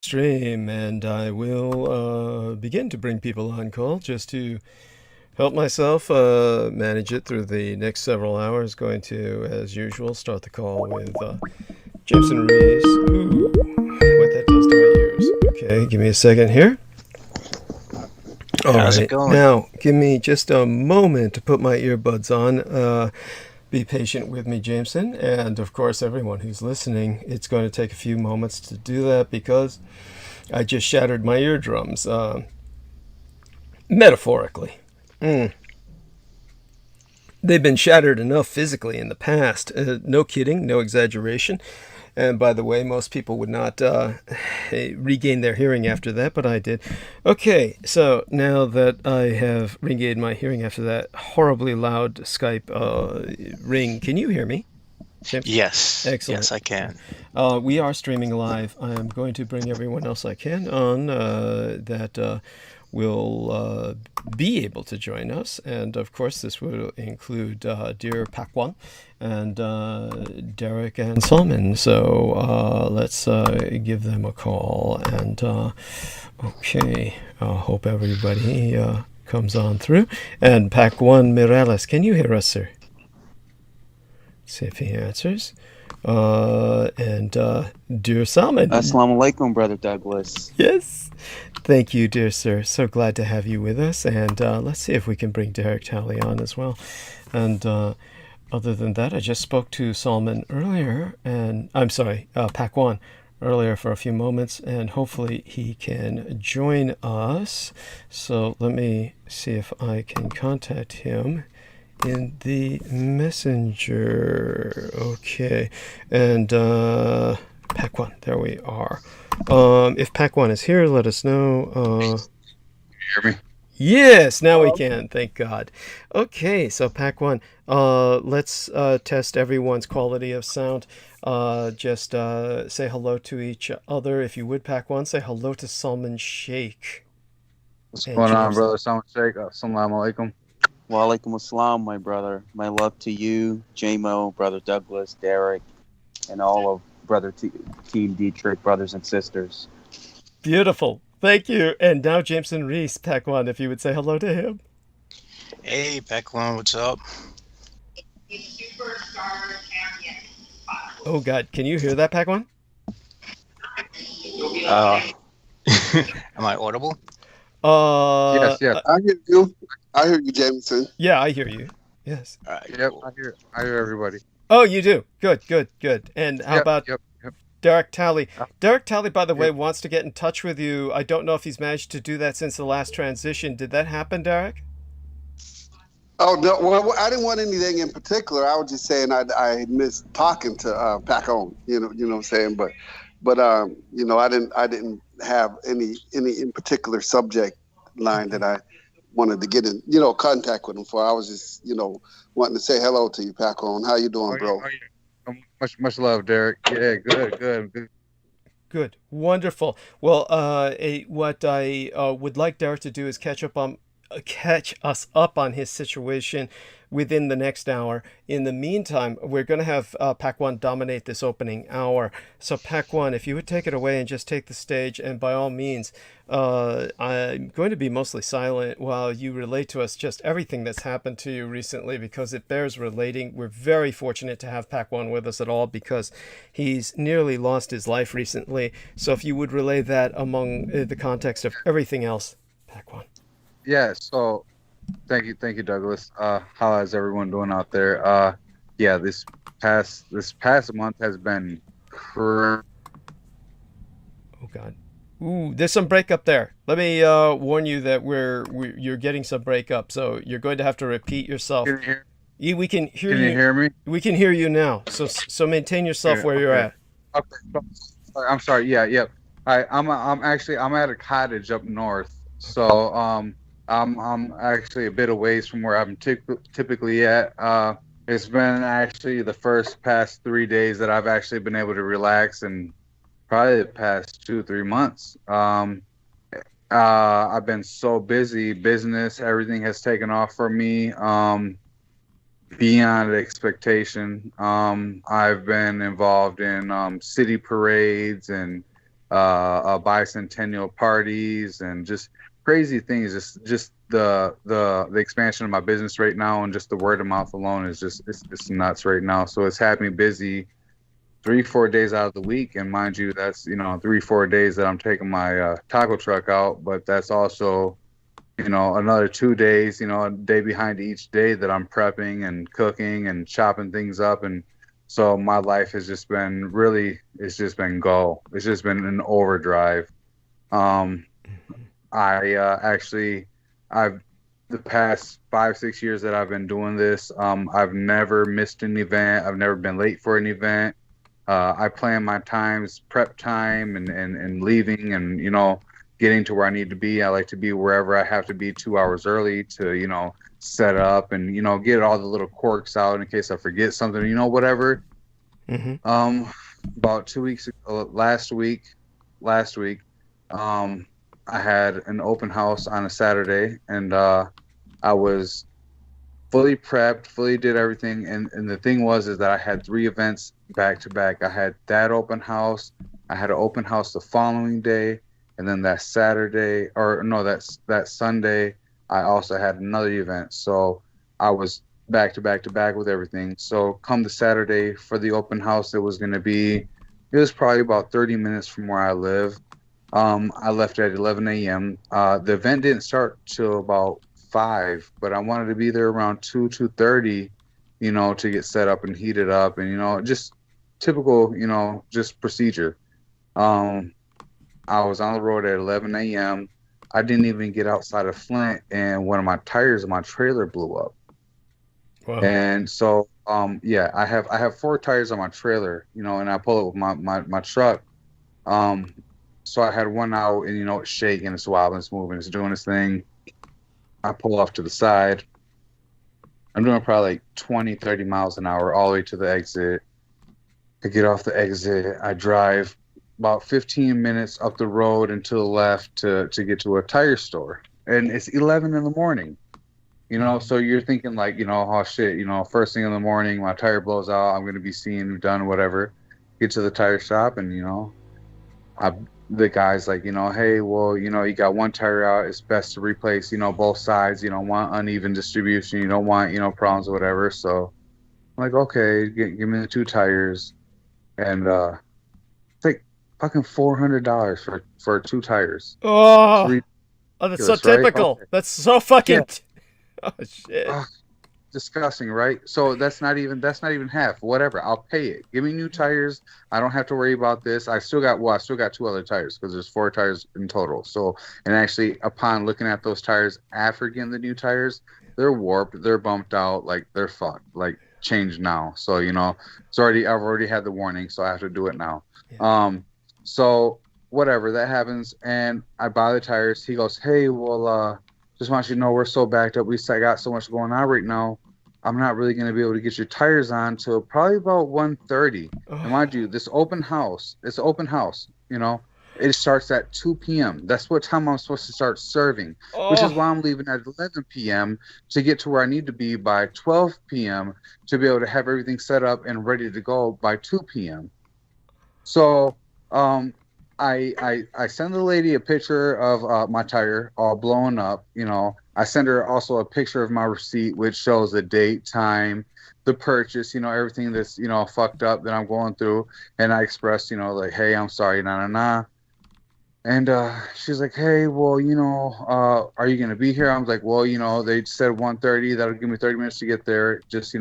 Stream, and I will begin to bring people on call just to help myself manage it through the next several hours. Going to, as usual, start the call with Jameson Reese. Ooh, what that does to my ears. Okay, give me a second here. All How's it right, going? now give me just a moment to put my earbuds on. Be patient with me, Jameson, and of course, everyone who's listening. It's going to take a few moments to do that because I just shattered my eardrums, metaphorically. Mm. They've been shattered enough physically in the past. No kidding, no exaggeration. And by the way, most people would not regain their hearing after that, but I did. Okay, so now that I have regained my hearing after that horribly loud Skype ring, can you hear me, James? Yes, Excellent. yes, I can. We are streaming live. I am going to bring everyone else I can on that will be able to join us. And of course, this will include dear Pacuan and Derek and Salman. So let's give them a call. And okay, I hope everybody comes on through. And Pacuan Mireles, can you hear us, sir? See if he answers. And dear Salman. Assalamu alaikum, Brother Douglas. Yes. Thank you, dear sir. So glad to have you with us. And let's see if we can bring Derek Talley on as well. And other than that, I just spoke to Salman earlier, and I'm sorry, Pacuan earlier for a few moments, and hopefully he can join us. So let me see if I can contact him in the messenger. Okay. And Pacuan, there we are. If Pacuan is here, let us know. Can you hear me? Yes, now we can. Thank God. Okay, so Pacuan, let's test everyone's quality of sound. Just say hello to each other. If you would, Pacuan, say hello to Salman Sheikh. What's And going on, James. brother? Salman Sheikh. Assalamu alaikum. Wa alaikum assalam, my brother. My love to you, JMO, Brother Douglas, Derek, and all of Team Dietrich, brothers and sisters. Beautiful. Thank you. And now Jameson Reese, Pacuan, if you would say hello to him. Hey, Pac-1, what's up? Oh God, can you hear that, Pacuan? Uh, am I audible? Yes, yes. I hear you. I hear you, Jameson. Yeah, I hear you. Yes. All right, Yep, cool. I hear everybody. Oh, you do. Good, good, good. And how Yep, about yep. Derek Talley? Uh, Derek Talley, by the way, yep. wants to get in touch with you. I don't know if he's managed to do that since the last transition. Did that happen, Derek? Oh no, well, I didn't want anything in particular. I was just saying I missed talking to Pacan. You know what I'm saying. But I didn't have any in particular subject line that I wanted to get in contact with him for. I was just wanting to say hello to you, Pacan. How you doing, bro? Much love, Derek. Yeah, good. Good, wonderful. Well, what I would like Derek to do is catch us up on his situation within the next hour. In the meantime, we're going to have Pac-1 dominate this opening hour. So Pac-1, if you would take it away and just take the stage, and by all means, I'm going to be mostly silent while you relate to us just everything that's happened to you recently, because it bears relating. We're very fortunate to have Pac-1 with us at all because he's nearly lost his life recently. So if you would relay that among the context of everything else, Pac-1. Yeah. So, thank you, Douglas. How is everyone doing out there? Yeah, this past month has been crazy. Oh God. Ooh, there's some breakup there. Let me warn you that you're getting some breakup, so you're going to have to repeat yourself. We can hear Can you hear me? We can hear you now. So maintain yourself where you're at. Okay. I'm sorry. Yeah, yep. I'm at a cottage up north, so I'm actually a bit away from where I'm typically at. It's been actually the past 3 days that I've actually been able to relax, and probably the past 2-3 months. I've been so busy, business, everything has taken off for me. Beyond expectation. I've been involved in city parades and bicentennial parties and just crazy things. Just the expansion of my business right now, and just the word of mouth alone is just it's nuts right now. So it's had me busy 3-4 days out of the week, and mind you, that's 3-4 days that I'm taking my taco truck out, but that's also another 2 days, a day behind each day that I'm prepping and cooking and chopping things up. And so my life has just been it's just been an overdrive. I've the past 5-6 years that I've been doing this, I've never missed an event. I've never been late for an event. I plan my times, prep time and leaving and, getting to where I need to be. I like to be wherever I have to be 2 hours early to, set up and, get all the little quirks out in case I forget something, whatever. Mm-hmm. About 2 weeks ago, last week, I had an open house on a Saturday, and I was fully prepped, fully did everything. And the thing is that I had 3 events back to back. I had that open house, I had an open house the following day, and then that Sunday, I also had another event. So I was back to back with everything. So come the Saturday for the open house, it was probably about 30 minutes from where I live. I left at 11 a.m. The event didn't start till about 5, but I wanted to be there around 2:30, to get set up and heated up and, just typical, just procedure. I was on the road at 11 a.m. I didn't even get outside of Flint, and one of my tires of my trailer blew up. Wow. And so, I have 4 tires on my trailer, and I pull it with my truck. So I had one out, and it's shaking, it's wobbling, it's moving, it's doing its thing. I pull off to the side. I'm doing probably like 20-30 miles an hour all the way to the exit. I get off the exit. I drive about 15 minutes up the road and to the left to get to a tire store. And it's 11 in the morning. So you're thinking like, oh shit, first thing in the morning, my tire blows out, I'm going to be seen, done, whatever. Get to the tire shop and, the guy's like, hey, well, you got one tire out. It's best to replace, both sides. You don't want uneven distribution. You don't want, problems or whatever. So I'm like, okay, give me the 2 tires. And it's like fucking $400 for 2 tires. Oh, that's so typical. Right? Okay. That's so fucking... Oh, shit. Disgusting, right? So that's not even half. Whatever, I'll pay it. Give me new tires. I don't have to worry about this. I still got 2 other tires because there's 4 tires in total. So, and actually, upon looking at those tires after getting the new tires, they're warped, they're bumped out, like they're fucked, like change now. So I've already had the warning, so I have to do it now. Yeah. So whatever, that happens, and I buy the tires. He goes, hey, well, just want you to know we're so backed up. We got so much going on right now. I'm not really going to be able to get your tires on till probably about 1:30. And mind you, it's open house. It starts at 2 p.m. That's what time I'm supposed to start serving, which is why I'm leaving at 11 p.m. to get to where I need to be by 12 p.m. to be able to have everything set up and ready to go by 2 p.m. So, I send the lady a picture of my tire all blown up. I send her also a picture of my receipt, which shows the date, time, the purchase, everything that's, fucked up that I'm going through. And I expressed, like, hey, I'm sorry, nah. And she's like, hey, well, are you going to be here? I was like, well, they said 1:30. That'll give me 30 minutes to get there. Just,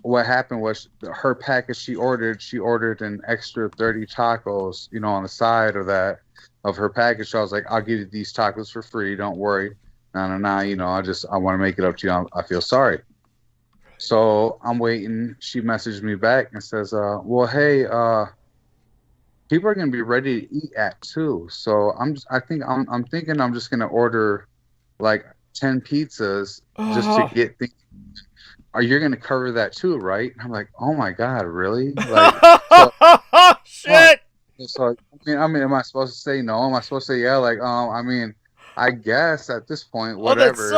what happened was her package she ordered an extra 30 tacos, on the side of her package. So I was like, I'll give you these tacos for free. Don't worry. No. I want to make it up to you. I feel sorry. So I'm waiting. She messaged me back and says, well, hey, people are going to be ready to eat at 2. So I'm thinking I'm just going to order like 10 pizzas just to get things. Are you going to cover that too, right? And I'm like, oh my God, really? Like, shit. So, I mean, am I supposed to say no? Am I supposed to say yeah? Like, I guess at this point, whatever.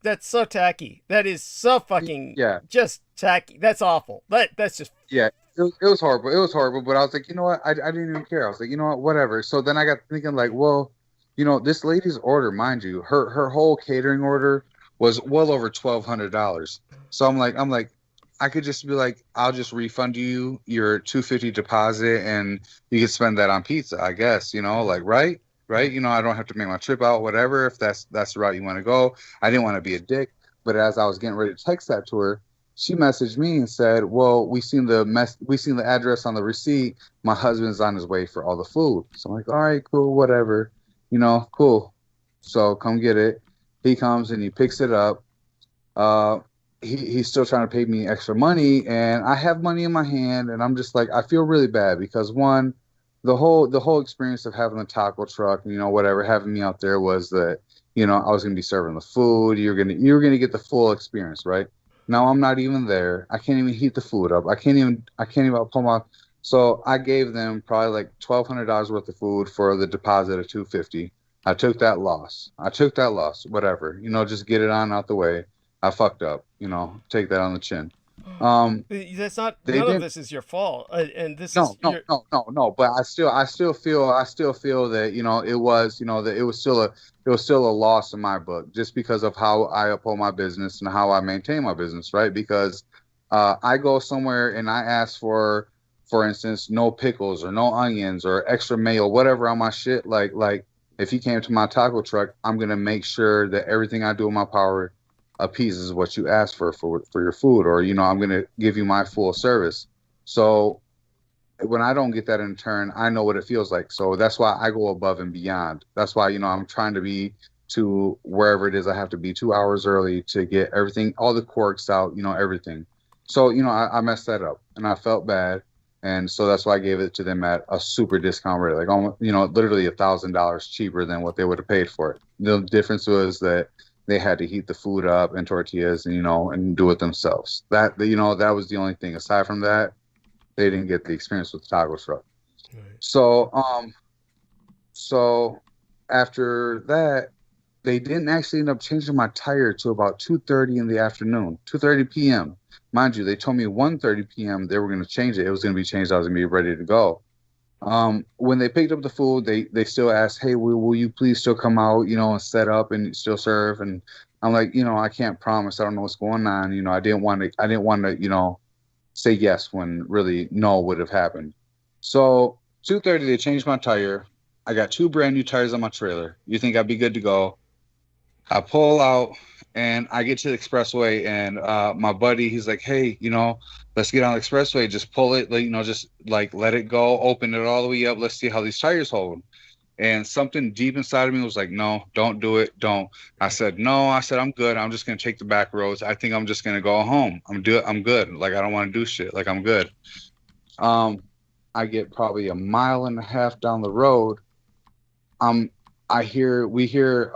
That's so tacky. That is so fucking, yeah, just tacky. That's awful. That's just, yeah. it was horrible. It was horrible. But I was like, you know what? I didn't even care. I was like, you know what? Whatever. So then I got thinking, like, well, you know, this lady's order, mind you, her whole catering order was well over $1,200. So I'm like, I could just be like, I'll just refund you your $250 deposit, and you can spend that on pizza, I guess. You know, like, right? You know, I don't have to make my trip out, whatever. If that's the route you want to go. I didn't want to be a dick, but as I was getting ready to text that to her, she messaged me and said, well, we seen the address on the receipt. My husband's on his way for all the food. So I'm like, all right, cool, whatever. You know, cool. So come get it. He comes and he picks it up. He's still trying to pay me extra money, and I have money in my hand, and I'm just like, I feel really bad because one, the whole experience of having the taco truck, you know, whatever, having me out there was that, you know, I was gonna be serving the food. You're gonna get the full experience, right? Now I'm not even there. I can't even heat the food up. I can't even pull my. So I gave them probably like $1,200 worth of food for the deposit of $250. I took that loss. Whatever, you know, just get it on out the way. I fucked up, you know, take that on the chin. That's not. None of this is your fault, and this is no. But I still feel that, you know, it was, you know, that it was still a loss in my book, just because of how I uphold my business and how I maintain my business, right? Because I go somewhere and I ask for instance, no pickles or no onions or extra mayo, whatever on my shit. Like if you came to my taco truck, I'm gonna make sure that everything I do in my power appeases what you ask for your food, or, you know, I'm going to give you my full service. So when I don't get that in turn, I know what it feels like. So that's why I go above and beyond. That's why, you know, I'm trying to be to wherever it is I have to be 2 hours early to get everything, all the quirks out, you know, everything. So, you know, I messed that up and I felt bad. And so that's why I gave it to them at a super discount rate, like, almost, you know, literally $1,000 cheaper than what they would have paid for it. The difference was that they had to heat the food up and tortillas, and, you know, and do it themselves. That, you know, that was the only thing. Aside from that, they didn't get the experience with the taco truck. Right. So after that, they didn't actually end up changing my tire to about 2:30 in the afternoon, 2:30 p.m. Mind you, they told me 1:30 p.m. they were going to change it. It was going to be changed. I was going to be ready to go. When they picked up the food, they still asked, hey, will you please still come out, you know, and set up and still serve? And I'm like, you know, I can't promise. I don't know what's going on. You know, I didn't want to, you know, say yes when really no would have happened. So 2:30, they changed my tire. I got 2 brand new tires on my trailer. You think I'd be good to go? I pull out and I get to the expressway, and my buddy, he's like, hey, you know, let's get on the expressway. Just pull it, like, you know, just like let it go, open it all the way up. Let's see how these tires hold. And something deep inside of me was like, no, don't do it. Don't. I said, no. I said, I'm good. I'm just going to take the back roads. I think I'm just going to go home. I'm good. Like, I don't want to do shit. Like, I'm good. I get probably 1.5 miles down the road. We hear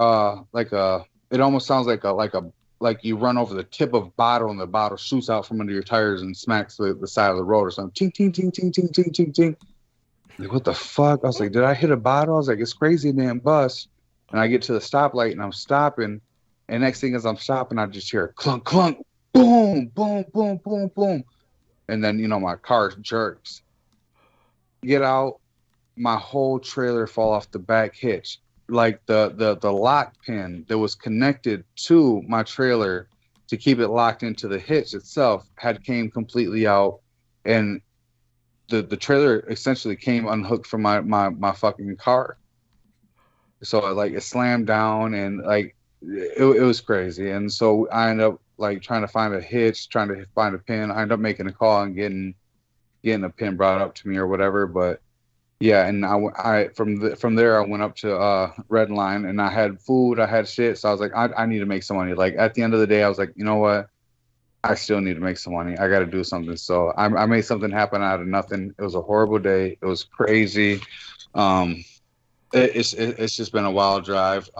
it almost sounds like you run over the tip of a bottle and the bottle shoots out from under your tires and smacks the side of the road or something. Ting, ting, ting, ting, ting, ting, ting, ting. Like, what the fuck? I was like, did I hit a bottle? I was like, it's crazy, damn bus. And I get to the stoplight and I'm stopping. And next thing as I'm stopping, I just hear clunk, clunk, boom, boom, boom, boom, boom. And then, you know, my car jerks. Get out, my whole trailer fall off the back hitch. Like the lock pin that was connected to my trailer to keep it locked into the hitch itself had came completely out, and the trailer essentially came unhooked from my fucking car. So like it slammed down, and like it was crazy. And so I ended up like trying to find a hitch, trying to find a pin. I ended up making a call and getting a pin brought up to me or whatever. But yeah, and I from there I went up to Red Line, and I had food, I had shit. So I was like, I need to make some money. Like at the end of the day, I was like, you know what? I still need to make some money. I got to do something. So I made something happen out of nothing. It was a horrible day. It was crazy. It's just been a wild drive.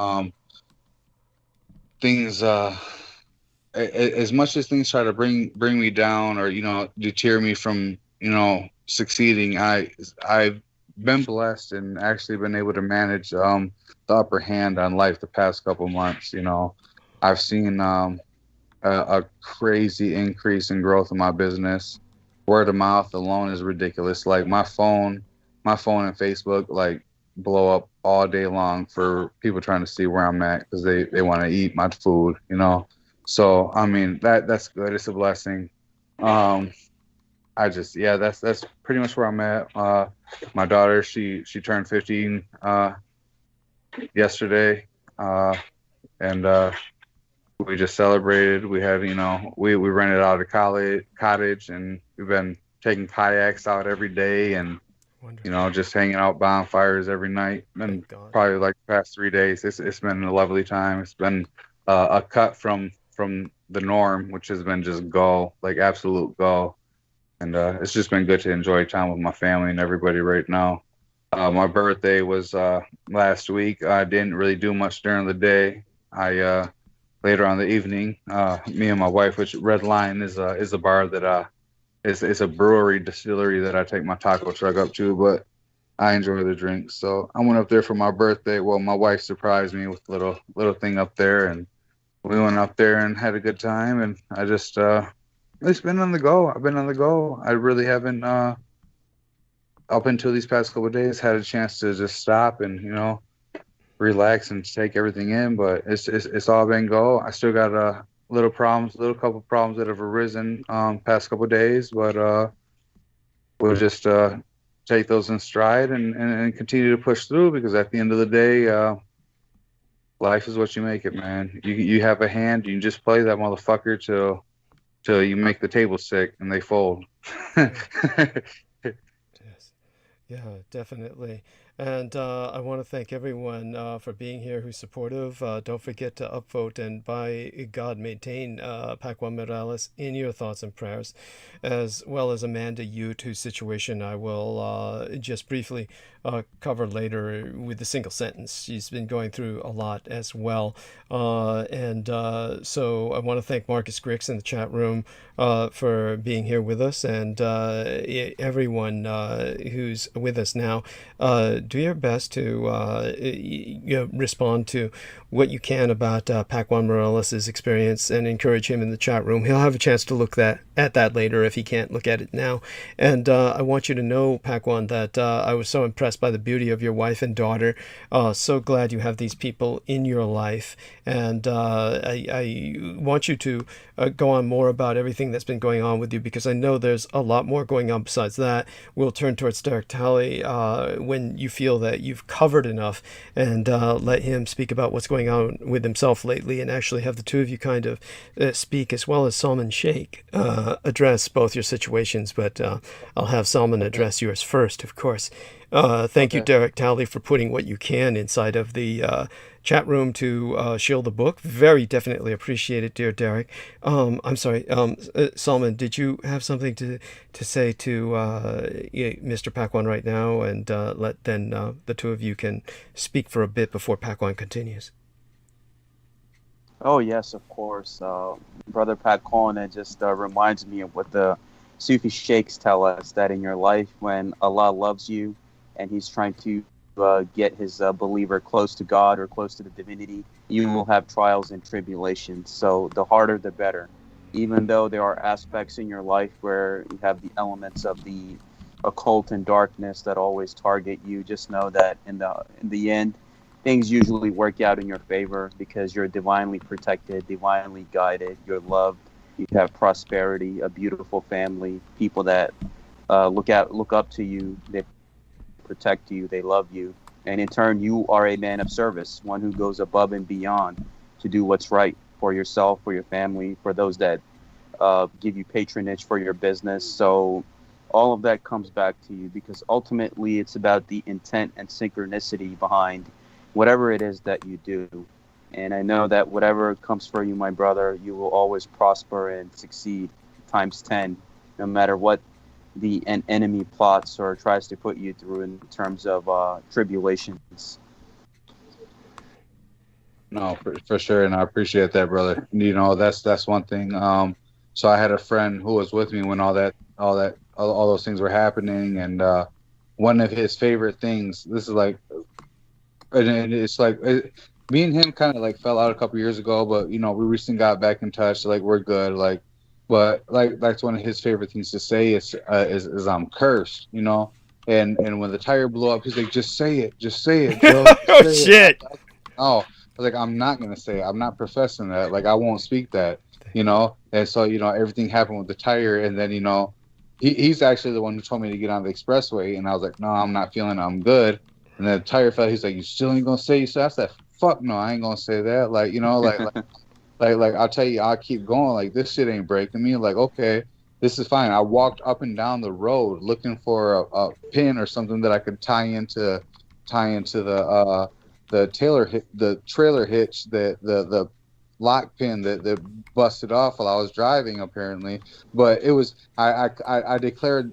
Things as much as things try to bring me down or, you know, deter me from, you know, succeeding, I've been blessed and actually been able to manage the upper hand on life the past couple months. You know, I've seen a crazy increase in growth in my business. word of mouth alone is ridiculous. Like my phone and Facebook like blow up all day long for people trying to see where I'm at because they want to eat my food, you know. So I mean that's good. It's a blessing. Um, I just yeah, that's pretty much where I'm at. My daughter she turned 15 yesterday, and we just celebrated. We had we rented out a cottage, and we've been taking kayaks out every day, and Wonderful. just hanging out bonfires every night. And Thank God. probably like the past 3 days, it's been a lovely time. It's been a cut from the norm, which has been just go, like absolute go. And it's just been good to enjoy time with my family and everybody right now. My birthday was last week. I didn't really do much during the day. I later on in the evening, me and my wife, which Red Lion is a bar that it's a brewery distillery that I take my taco truck up to, but I enjoy the drinks. So I went up there for my birthday. Well, my wife surprised me with a little thing up there, and we went up there and had a good time. And I just it's been on the go. I've been on the go. I really haven't up until these past couple of days had a chance to just stop and relax and take everything in. But it's all been go. I still got little couple problems that have arisen past couple of days, but we'll just take those in stride and continue to push through, because at the end of the day, life is what you make it, man. You have a hand, you just play that motherfucker till you make the table sick and they fold. Yes. Yeah, definitely. And I want to thank everyone for being here who's supportive. Don't forget to upvote and, by God, maintain Pac-1 Morales in your thoughts and prayers, as well as Amanda Ute, whose situation I will just briefly cover later with a single sentence. She's been going through a lot as well. So I want to thank Marcus Grix in the chat room for being here with us, and everyone who's with us now. Do your best to respond to what you can about Pac-1 Morales' experience and encourage him in the chat room. He'll have a chance to look at that later if he can't look at it now. And I want you to know, Pac-1, that I was so impressed by the beauty of your wife and daughter. So glad you have these people in your life. And I want you to go on more about everything that's been going on with you, because I know there's a lot more going on besides that. We'll turn towards Derek Talley when you feel that you've covered enough, and let him speak about what's going on with himself lately, and actually have the two of you kind of speak, as well as Salman Sheikh address both your situations. But I'll have Salman address yours first, of course. Thank you, Derek Talley, for putting what you can inside of the chat room to shield the book. Very definitely appreciate it, dear Derek. I'm sorry, Salman, did you have something to say to Mr. Pac-1 right now? And then the two of you can speak for a bit before Pac-1 continues. Oh, yes, of course. Brother Pacan, it just reminds me of what the Sufi sheikhs tell us, that in your life, when Allah loves you and he's trying to get his believer close to God or close to the divinity, you will have trials and tribulations. So the harder, the better. Even though there are aspects in your life where you have the elements of the occult and darkness that always target you, just know that in the end, things usually work out in your favor, because you're divinely protected, divinely guided, you're loved, you have prosperity, a beautiful family, people that look up to you, they protect you, they love you, and in turn you are a man of service, one who goes above and beyond to do what's right for yourself, for your family, for those that give you patronage for your business. So all of that comes back to you, because ultimately it's about the intent and synchronicity behind whatever it is that you do. And I know that whatever comes for you, my brother, you will always prosper and succeed times 10, no matter what an enemy plots or tries to put you through in terms of tribulations. No, for sure, and I appreciate that, brother. That's one thing. So I had a friend who was with me when all those things were happening, and one of his favorite things. This is like, and it's like me and him kind of like fell out a couple years ago, but we recently got back in touch. So like we're good. Like but like that's one of his favorite things to say is I'm cursed, you know. And when the tire blew up, he's like, just say it, Joe, just say Oh it. shit. Oh, I was like, I'm not gonna say it. I'm not professing that. Like, I won't speak that, you know. And so, you know, everything happened with the tire, and then, you know, he's actually the one who told me to get on the expressway, and I was like, no, I'm not feeling it. I'm good. And then the tire fell. He's like, you still ain't gonna say you? So I said, fuck no, I ain't gonna say that. Like, you know, like I'll tell you, I'll keep going. Like, this shit ain't breaking me. Like, okay, this is fine. I walked up and down the road looking for a pin or something that I could tie into the trailer hitch, the lock pin that busted off while I was driving, apparently. But it was I declared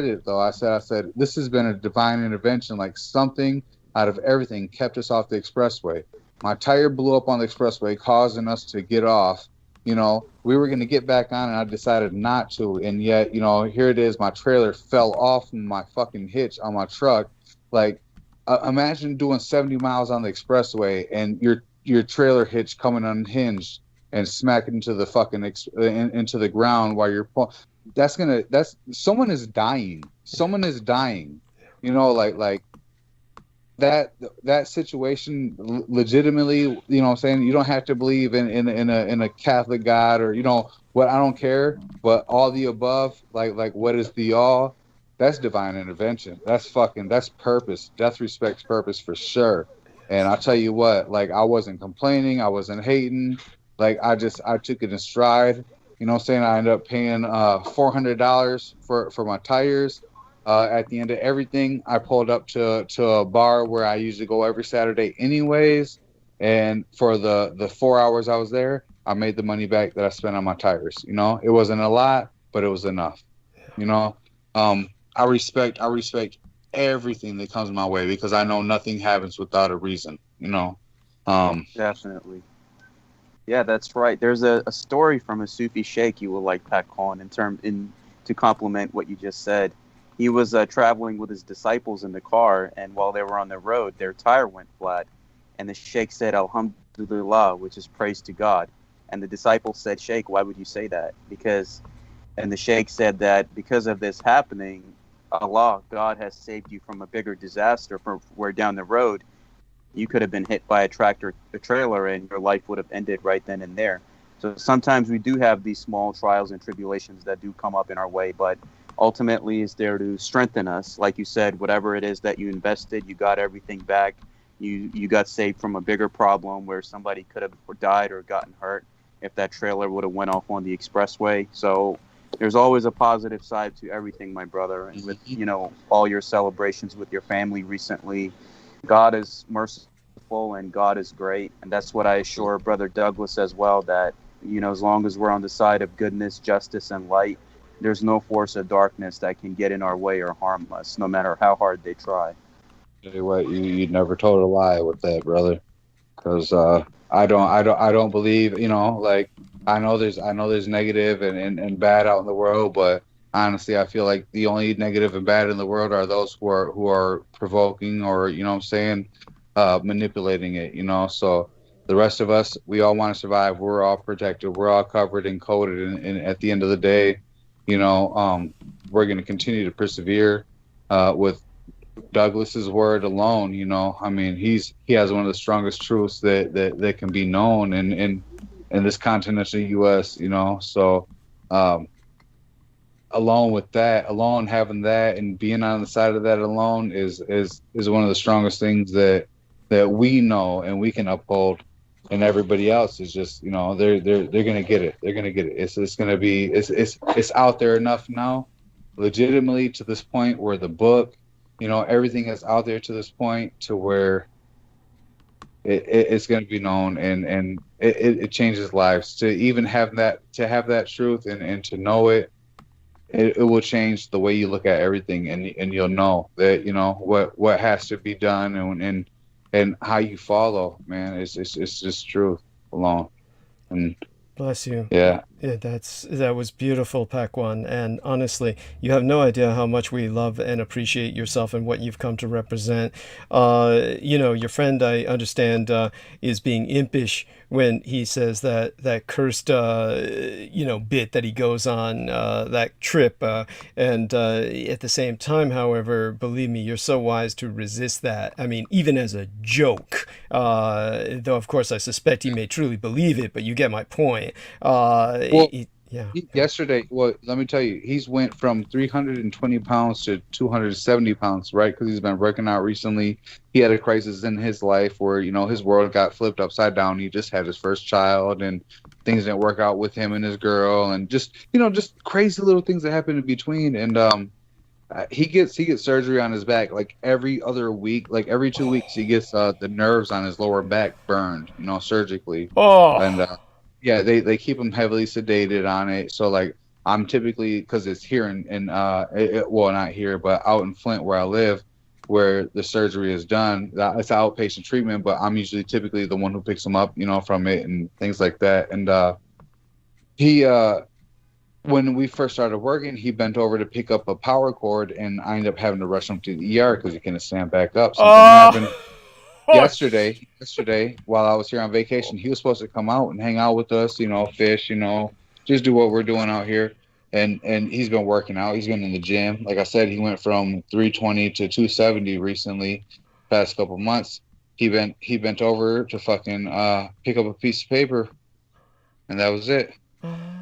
it though. I said this has been a divine intervention. Like, something out of everything kept us off the expressway. My tire blew up on the expressway, causing us to get off. You know, we were going to get back on, and I decided not to. And yet, you know, here it is. My trailer fell off my fucking hitch on my truck. Like, imagine doing 70 miles on the expressway and your trailer hitch coming unhinged and smacking into the fucking into the ground while you're pulling. That's someone is dying. Someone is dying. You know, like that situation legitimately, you know what I'm saying? You don't have to believe in a Catholic God or, you know what, I don't care, but all the above, like what is the all? That's divine intervention. That's purpose. Death respects purpose for sure. And I'll tell you what, like, I wasn't complaining, I wasn't hating. Like, I took it in stride. You know what I'm saying? I ended up paying $400 for my tires. At the end of everything, I pulled up to a bar where I usually go every Saturday anyways. And for the 4 hours I was there, I made the money back that I spent on my tires. You know, it wasn't a lot, but it was enough. You know, I respect everything that comes my way because I know nothing happens without a reason. You know, Definitely. Yeah, that's right. There's a story from a Sufi sheikh you will like, Pacan, to complement what you just said. He was traveling with his disciples in the car, and while they were on the road, their tire went flat. And the sheikh said, Alhamdulillah, which is praise to God. And the disciples said, Sheikh, why would you say that? And the sheikh said that because of this happening, God has saved you from a bigger disaster from where down the road you could have been hit by a trailer, and your life would have ended right then and there. So sometimes we do have these small trials and tribulations that do come up in our way, but ultimately is there to strengthen us. Like you said, whatever it is that you invested, you got everything back. You got saved from a bigger problem where somebody could have died or gotten hurt if that trailer would have went off on the expressway. So there's always a positive side to everything, my brother. And with, you know, all your celebrations with your family recently, God is merciful and God is great. And that's what I assure Brother Douglas as well, that, you know, as long as we're on the side of goodness, justice, and light, there's no force of darkness that can get in our way or harm us, no matter how hard they try. Tell you what, you never told a lie with that, brother. Because I don't believe, you know, like, I know there's negative and bad out in the world, but honestly, I feel like the only negative and bad in the world are those who are provoking or, you know what I'm saying, manipulating it, you know. So the rest of us, we all want to survive. We're all protected. We're all covered and coded. And at the end of the day, you know, we're going to continue to persevere with Douglas's word alone. You know, I mean, he has one of the strongest truths that can be known in this continental U.S. You know, so alone with that, alone having that and being on the side of that alone is one of the strongest things that we know and we can uphold. And everybody else is just, you know, they're gonna get it. They're gonna get it. It's gonna be it's out there enough now, legitimately to this point where the book, you know, everything is out there to this point to where it's gonna be known and it changes lives. To even have that truth and to know it will change the way you look at everything and you'll know that, you know, what has to be done and how you follow, man. It's just truth alone. And Bless you. Yeah. Yeah, that was beautiful, Pakwan. And honestly, you have no idea how much we love and appreciate yourself and what you've come to represent. Your friend, I understand, is being impish when he says that cursed, bit that he goes on that trip. And at the same time, however, believe me, you're so wise to resist that. I mean, even as a joke, though of course I suspect he may truly believe it, but you get my point. Well, Yeah. yesterday, well, let me tell you, he's went from 320 pounds to 270 pounds, right? Because he's been working out recently. He had a crisis in his life where, his world got flipped upside down. He just had his first child and things didn't work out with him and his girl, and just crazy little things that happen in between. And he gets surgery on his back like every other week, like every 2 weeks. He gets the nerves on his lower back burned, surgically. Oh. And yeah, they keep him heavily sedated on it. So like I'm typically, because it's here well, not here, but out in Flint where I live, where the surgery is done. It's outpatient treatment, but I'm usually typically the one who picks him up, from it and things like that. And he when we first started working, he bent over to pick up a power cord, and I ended up having to rush him to the ER because he couldn't stand back up. Something happened yesterday while I was here on vacation. He was supposed to come out and hang out with us, fish, just do what we're doing out here. And he's been working out. He's been in the gym. Like I said, he went from 320 to 270 recently, past couple months. He bent over to fucking pick up a piece of paper, and that was it.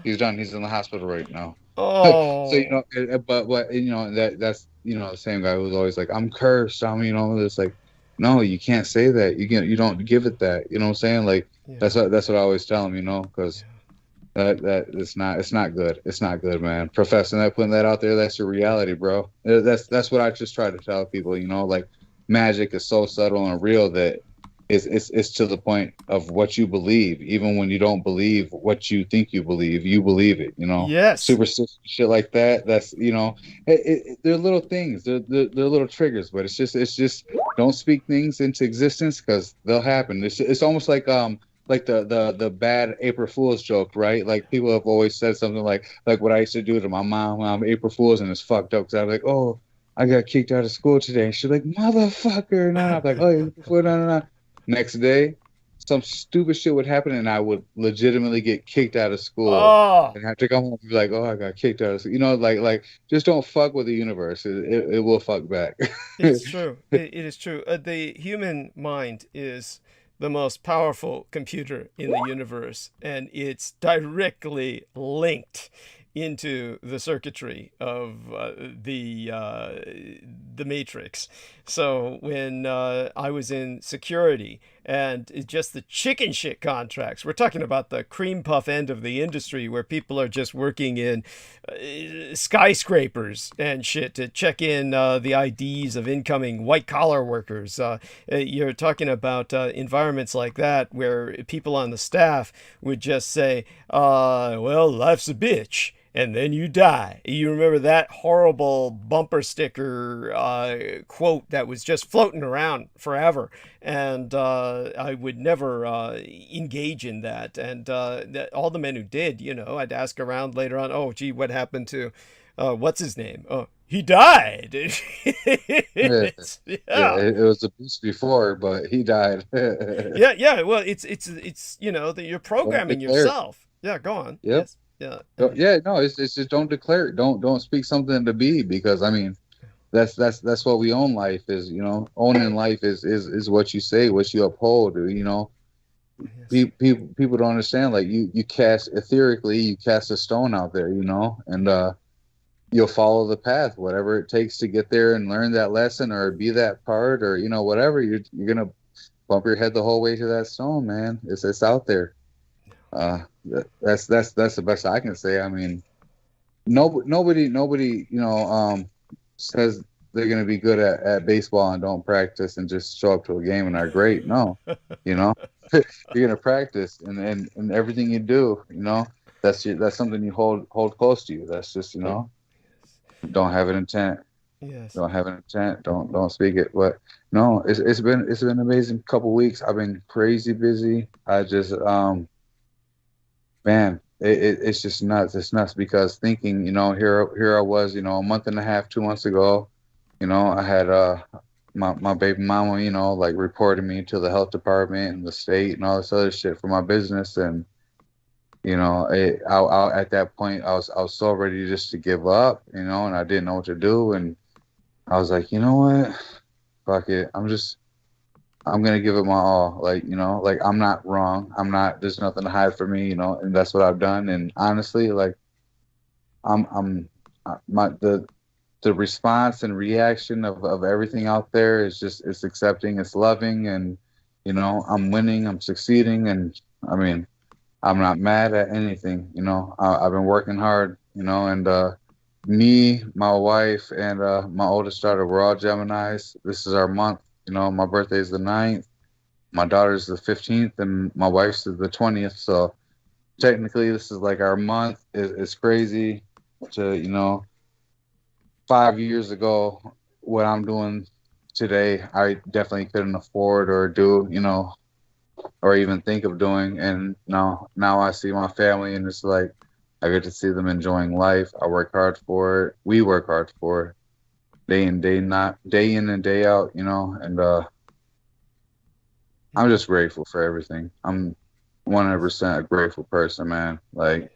He's done. He's in the hospital right now. Oh. So but that's the same guy who's always like, I'm cursed. It's like, no, you can't say that. You don't give it that. You know what I'm saying? Like that's what I always tell him. Because that it's not good. It's not good, man. Professing that, putting that out there, that's your reality, bro. That's what I just try to tell people. Like magic is so subtle and real that it's to the point of what you believe. Even when you don't believe what you think you believe it. Yes. Superstition shit like that. That's they're little things. They're little triggers, but it's just don't speak things into existence because they'll happen. It's almost like the bad April Fool's joke, right? Like people have always said something like what I used to do to my mom when I'm April Fool's, and it's fucked up because I'm like, oh, I got kicked out of school today. She's like, motherfucker. No, I'm like, oh, no. Next day, some stupid shit would happen, and I would legitimately get kicked out of school and have to come home and be like, oh, I got kicked out of school. Like just don't fuck with the universe. It will fuck back. It's true. It is true. The human mind is the most powerful computer in the universe, and it's directly linked into the circuitry of the matrix. So when I was in security, and just the chicken shit contracts, we're talking about the cream puff end of the industry where people are just working in skyscrapers and shit to check in the IDs of incoming white collar workers. You're talking about environments like that where people on the staff would just say, well, life's a bitch, and then you die. You remember that horrible bumper sticker quote that was just floating around forever, and I would never engage in that. And all the men who did, I'd ask around later on, oh, gee, what happened to what's his name? Oh, he died. It was a beast before, but he died. yeah. Well, it's that you're programming yourself. Yeah, go on. Yep. Yes. Yeah. Yeah, no, it's just don't declare it. Don't speak something to be, because I mean, that's what we own life is. Owning life is what you say, what you uphold. Yes. People don't understand. Like you cast a stone out there, and you'll follow the path, whatever it takes to get there and learn that lesson or be that part or whatever. You're gonna bump your head the whole way to that stone, man. It's out there. That's the best I can say. I mean, nobody says they're going to be good at baseball and don't practice and just show up to a game and are great. No, you're going to practice and everything you do, that's something you hold close to you. That's just, don't have an intent. Yes. Don't have an intent. Don't speak it. But no, it's been an amazing couple weeks. I've been crazy busy. I just man, it's just nuts. It's nuts because thinking, here I was, a month and a half, 2 months ago, I had my baby mama, like reported me to the health department and the state and all this other shit for my business, and at that point I was so ready just to give up, and I didn't know what to do, and I was like, you know what, fuck it, I'm gonna give it my all. Like I'm not wrong. There's nothing to hide from me, and that's what I've done. And honestly, like the response and reaction of everything out there is just, it's accepting, it's loving, and I'm winning, I'm succeeding, and I mean, I'm not mad at anything. I've been working hard, and me, my wife, and my oldest daughter, we're all Geminis. This is our month. My birthday is the 9th, my daughter's the 15th, and my wife's is the 20th. So technically, this is like our month. It's crazy to, 5 years ago, what I'm doing today, I definitely couldn't afford or do, or even think of doing. And now I see my family, and it's like, I get to see them enjoying life. I work hard for it. We work hard for it. Day in, day in and day out, and I'm just grateful for everything. I'm 100% a grateful person, man. Like,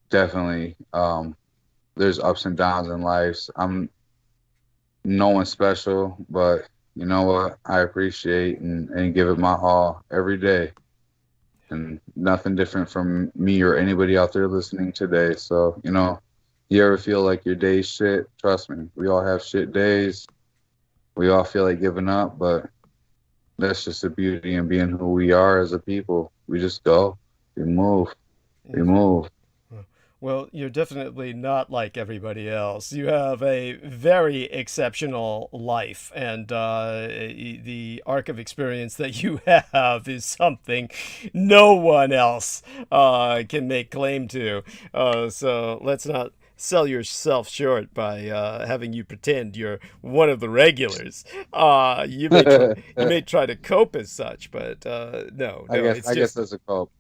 definitely, there's ups and downs in life. I'm no one special, but you know what? I appreciate and give it my all every day. And nothing different from me or anybody out there listening today. So, you ever feel like your day's shit? Trust me, we all have shit days. We all feel like giving up, but that's just the beauty in being who we are as a people. We just go, we move, we move. Well, you're definitely not like everybody else. You have a very exceptional life, and the arc of experience that you have is something no one else can make claim to. So let's not sell yourself short by having you pretend you're one of the regulars. You may try to cope as such, but no, I guess there's a cope.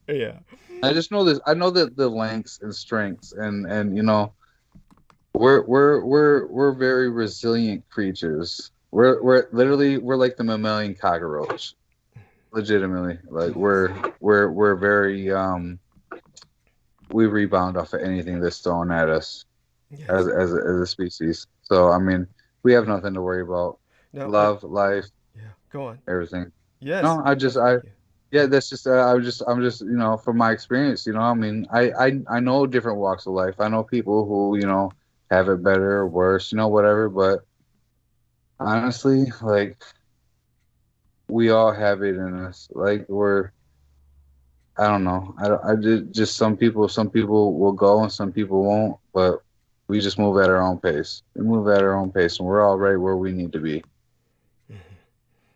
Yeah. I just know this. I know that the lengths and strengths, and we're very resilient creatures. We're literally, we're like the mammalian cockroach. Legitimately, like we're very we rebound off of anything that's thrown at us, Yes. as a species. So I mean, we have nothing to worry about. No, Love, life, yeah. Go on. everything. Yes. No, yeah, that's just I'm just from my experience, I mean, I know different walks of life. I know people who have it better or worse, whatever. But honestly, like, we all have it in us. Like, I don't know. I did just some people will go and some people won't. But we just move at our own pace. We move at our own pace, and we're all right where we need to be.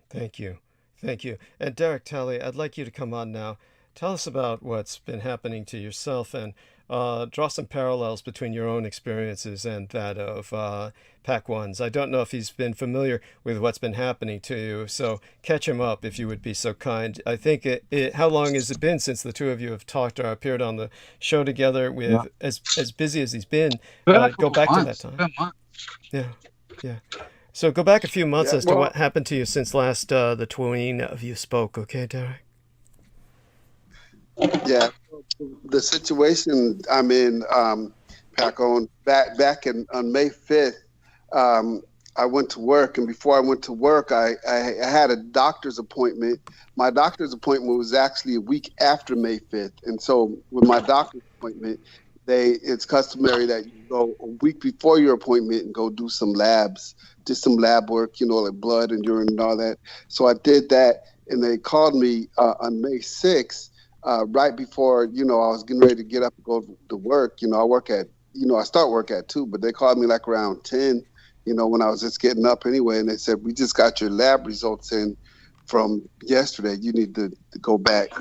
Thank you. Thank you. And Derek Talley, I'd like you to come on now. Tell us about what's been happening to yourself, and draw some parallels between your own experiences and that of Pac-1's. I don't know if he's been familiar with what's been happening to you, so catch him up if you would be so kind. I think how long has it been since the two of you have talked or appeared on the show together? As busy as he's been, go back to that time. Yeah. So go back a few months to what happened to you since last the tween of you spoke, okay, Derek? Yeah, the situation I'm in, Pacan, back on May 5th, I went to work, and before I went to work, I had a doctor's appointment. My doctor's appointment was actually a week after May 5th, and so with my doctor's appointment, it's customary that you go a week before your appointment and go do some labs, just some lab work, like blood and urine and all that. So I did that, and they called me on May 6th, right before, I was getting ready to get up and go to work. I work at, I start work at 2, but they called me like around 10, when I was just getting up anyway, and they said, we just got your lab results in from yesterday. You need to go back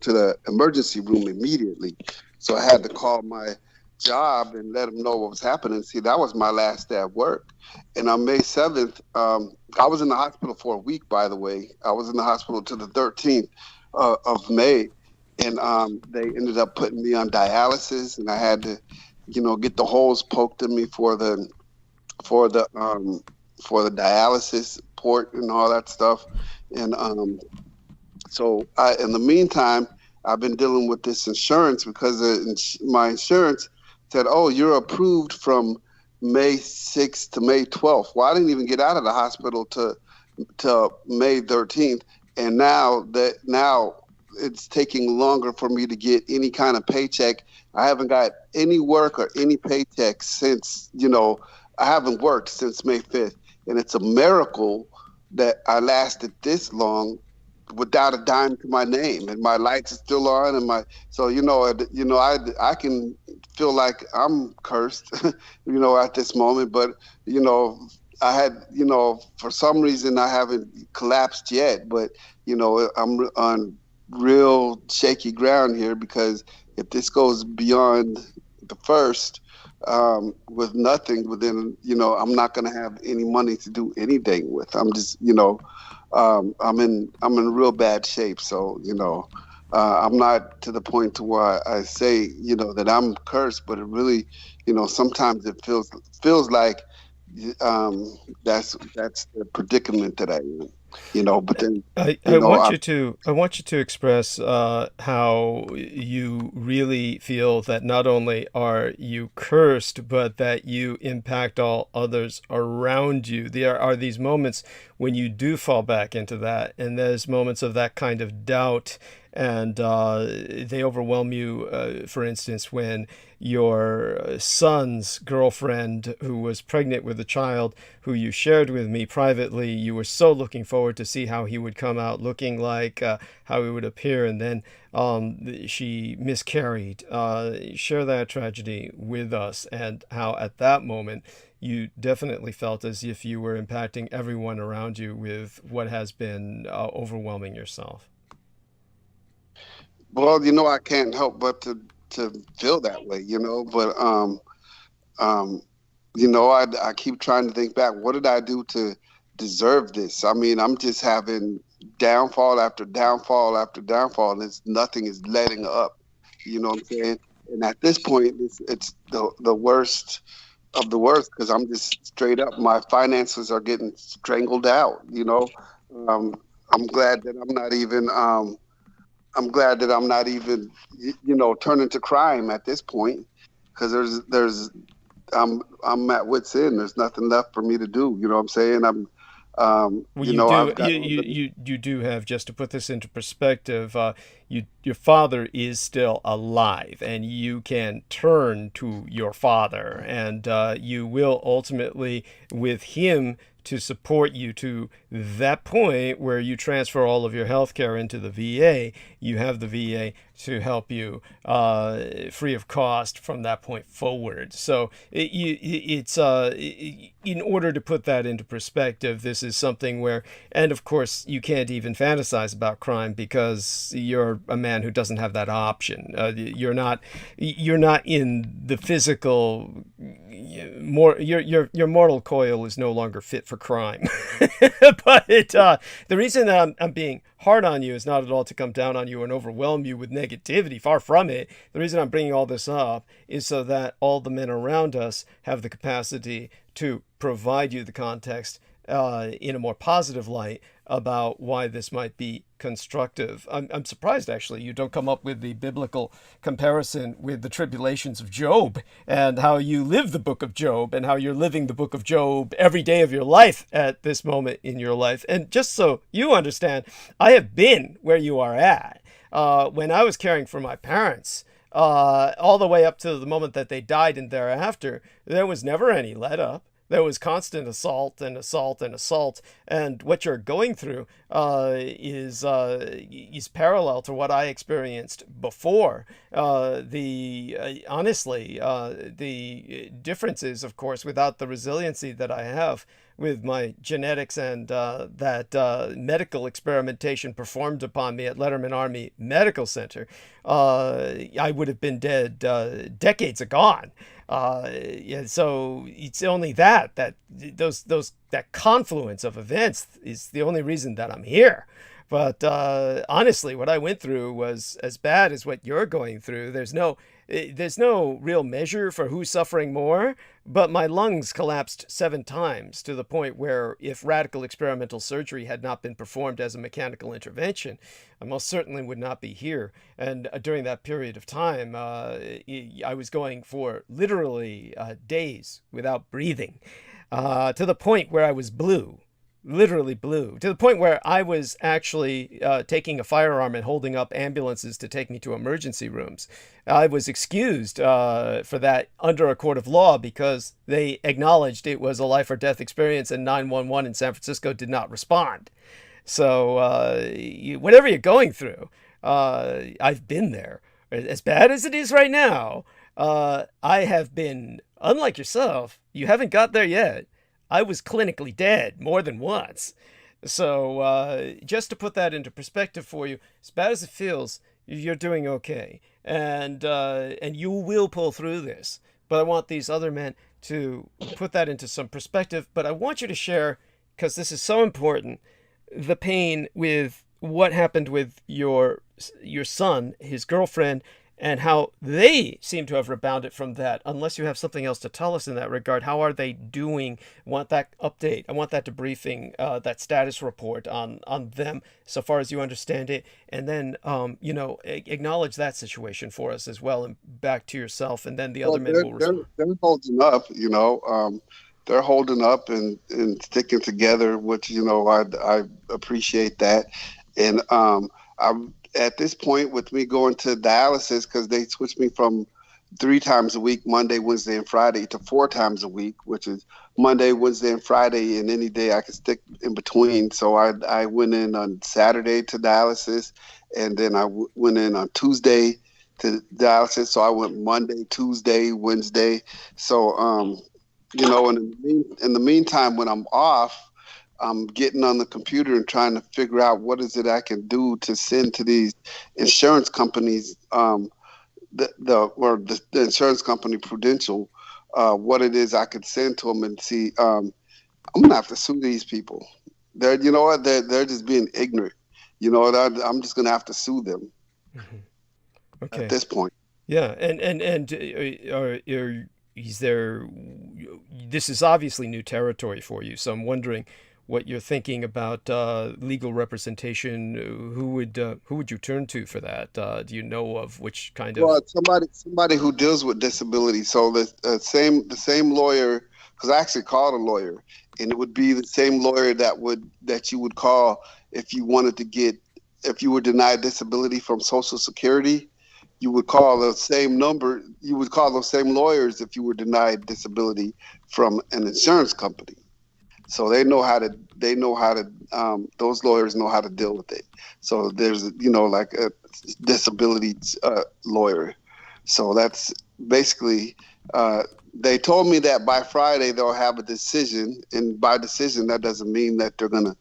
to the emergency room immediately. So I had to call my job and let them know what was happening. See, that was my last day at work. And on May 7th, I was in the hospital for a week, by the way. I was in the hospital till the 13th of May. and they ended up putting me on dialysis, and I had to, get the holes poked in me for the for the dialysis port and all that stuff, and so in the meantime, I've been dealing with this insurance because my insurance said, "Oh, you're approved from May 6th to May 12th." Well, I didn't even get out of the hospital to May 13th, and now it's taking longer for me to get any kind of paycheck. I haven't got any work or any paycheck since, I haven't worked since May 5th, and it's a miracle that I lasted this long without a dime to my name, and my lights are still on, and I can feel like I'm cursed, at this moment, but I had, for some reason I haven't collapsed yet, but I'm on real shaky ground here, because if this goes beyond the first, with nothing within, I'm not going to have any money to do anything with. I'm just, I'm in real bad shape. So, I'm not to the point to where I say, that I'm cursed, but it really, sometimes it feels like, that's the predicament that I'm in, but then, I want you to express how you really feel that not only are you cursed, but that you impact all others around you. There are these moments when you do fall back into that, and there's moments of that kind of doubt, and they overwhelm you. For instance, when your son's girlfriend, who was pregnant with a child who you shared with me privately, you were so looking forward to see how he would come out looking like, how he would appear, and then she miscarried. Share that tragedy with us, and how at that moment you definitely felt as if you were impacting everyone around you with what has been overwhelming yourself. Well, I can't help but to feel that way, but I keep trying to think back, what did I do to deserve this? I mean, I'm just having downfall after downfall after downfall, and nothing is letting up. You know what I'm saying? And at this point, it's the worst of the worst, because I'm just straight up, my finances are getting strangled out. I'm glad that I'm not even, turning to crime at this point, because I'm at wit's end. There's nothing left for me to do. You know what I'm saying? Well, I've got you do have, just to put this into perspective, your father is still alive, and you can turn to your father, and you will ultimately, with him to support you to that point where you transfer all of your health care into the VA, you have the VA to help you free of cost from that point forward. So it's in order to put that into perspective, this is something where, and of course, you can't even fantasize about crime because you're a man who doesn't have that option. You're not in the physical. Your mortal coil is no longer fit for crime. But the reason that I'm being hard on you is not at all to come down on you and overwhelm you with negativity. Far from it. The reason I'm bringing all this up is so that all the men around us have the capacity to provide you the context in a more positive light about why this might be constructive. I'm surprised, actually, you don't come up with the biblical comparison with the tribulations of Job, and how you live the book of Job, and how you're living the book of Job every day of your life at this moment in your life. And just so you understand, I have been where you are at. When I was caring for my parents, all the way up to the moment that they died and thereafter, there was never any let up. There was constant assault and assault and assault, and what you're going through is parallel to what I experienced before. Honestly, the difference is, of course, without the resiliency that I have, with my genetics and that medical experimentation performed upon me at Letterman Army Medical Center, I would have been dead decades agone. Yeah, so it's only that confluence of events is the only reason that I'm here. But honestly, what I went through was as bad as what you're going through. There's no real measure for who's suffering more, but my lungs collapsed 7 times to the point where if radical experimental surgery had not been performed as a mechanical intervention, I most certainly would not be here. And during that period of time, I was going for literally days without breathing, to the point where I was blue. Literally blue, to the point where I was actually taking a firearm and holding up ambulances to take me to emergency rooms. I was excused for that under a court of law because they acknowledged it was a life or death experience, and 911 in San Francisco did not respond. So whatever you're going through, I've been there. As bad as it is right now, I have been, unlike yourself, you haven't got there yet. I was clinically dead more than once. So just to put that into perspective for you, as bad as it feels, you're doing okay. And you will pull through this. But I want these other men to put that into some perspective. But I want you to share, because this is so important, the pain with what happened with your son, his girlfriend, and how they seem to have rebounded from that. Unless you have something else to tell us in that regard, how are they doing? I want that update. I want that debriefing, that status report on them so far as you understand it. And then, acknowledge that situation for us as well, and back to yourself, and then the other men will respond. They're holding up, they're holding up and sticking together, which, I appreciate that. And I'm at this point with me going to dialysis, because they switched me from 3 times a week, Monday, Wednesday, and Friday, to 4 times a week, which is Monday, Wednesday, and Friday, and any day I can stick in between. So I went in on Saturday to dialysis, and then I went in on Tuesday to dialysis. So I went Monday, Tuesday, Wednesday. So, in the meantime, when I'm off, I'm getting on the computer and trying to figure out what is it I can do to send to these insurance companies, the insurance company Prudential, what it is I could send to them and see. I'm gonna have to sue these people. They're just being ignorant. I'm just gonna have to sue them. Mm-hmm. Okay. At this point. Yeah, and is there? This is obviously new territory for you, so I'm wondering what you're thinking about legal representation. Who would you turn to for that? Do you know of which kind of? Well, somebody who deals with disability. So the same lawyer, because I actually called a lawyer, and it would be the same lawyer that you would call if you were denied disability from Social Security. You would call the same number. You would call those same lawyers if you were denied disability from an insurance company. So they know how to. Those lawyers know how to deal with it. So there's like a disability lawyer. So that's basically. They told me that by Friday they'll have a decision, and by decision that doesn't mean that they're gonna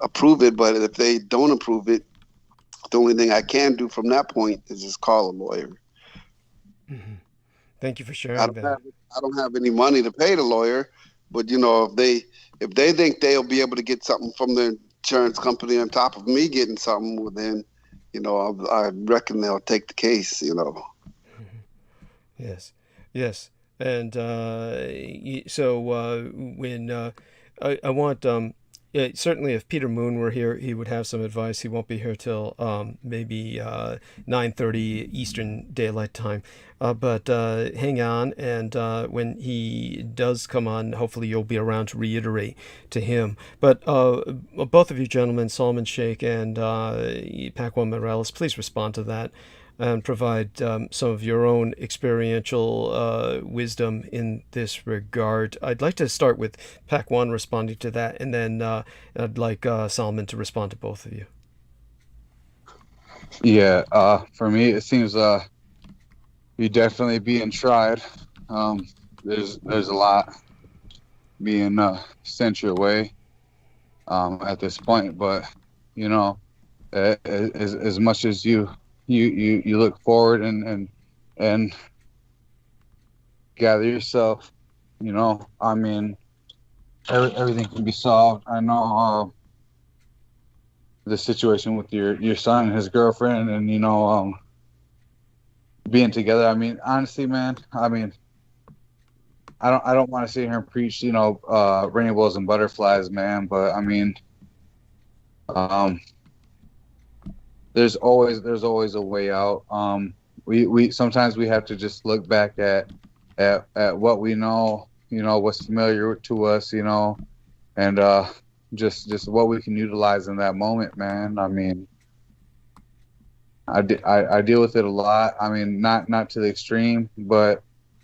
approve it. But if they don't approve it, the only thing I can do from that point is just call a lawyer. Mm-hmm. Thank you for sharing I don't have any money to pay the lawyer, but if they think they'll be able to get something from the insurance company on top of me getting something, well then, I reckon they'll take the case. Mm-hmm. Yes, and so when I want. Yeah, certainly if Peter Moon were here, he would have some advice. He won't be here till maybe 9:30 Eastern Daylight Time. But hang on, and when he does come on, hopefully you'll be around to reiterate to him. But both of you gentlemen, Solomon Sheikh and Pacan Morales, please respond to that and provide some of your own experiential wisdom in this regard. I'd like to start with Pac-1 responding to that, and then I'd like Solomon to respond to both of you. Yeah, for me, it seems you're definitely being tried. There's a lot being sent your way at this point. But you know, as much as you look forward and gather yourself, you know, I mean, everything can be solved. I know the situation with your son and his girlfriend, and you know, being together. I mean, honestly, man, I mean, I don't want to sit here and preach, you know, rainbows and butterflies, man, but I mean, there's always a way out. We sometimes we have to just look back at what we know, you know, what's familiar to us, you know, and just what we can utilize in that moment, man. I mean, I deal with it a lot. I mean, not to the extreme, but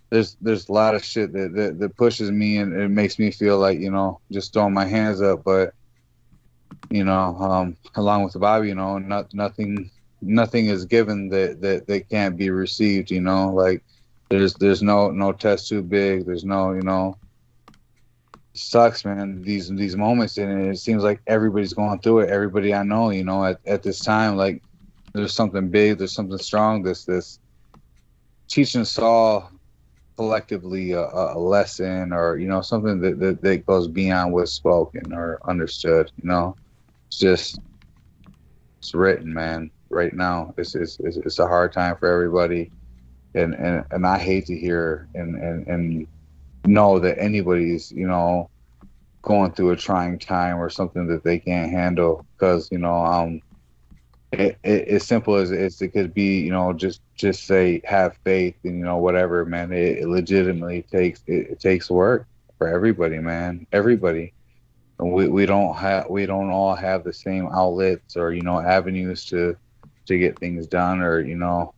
there's a lot of shit that pushes me, and it makes me feel like, you know, just throwing my hands up. But you know, along with Bobby, you know, nothing is given that can't be received. You know, like there's no test too big. There's no, you know, sucks, man. These moments, and it seems like everybody's going through it. Everybody I know, you know, at this time, like there's something big, there's something strong. This teaching us all collectively a lesson, or you know, something that goes beyond what's spoken or understood. You know, it's written, man. Right now, it's a hard time for everybody, and I hate to hear and know that anybody's, you know, going through a trying time or something that they can't handle, because you know, as simple as it could be, you know, just say have faith, and you know, whatever, man. It legitimately takes work for everybody, man. Everybody. And we don't all have the same outlets or, you know, avenues to get things done, or you know,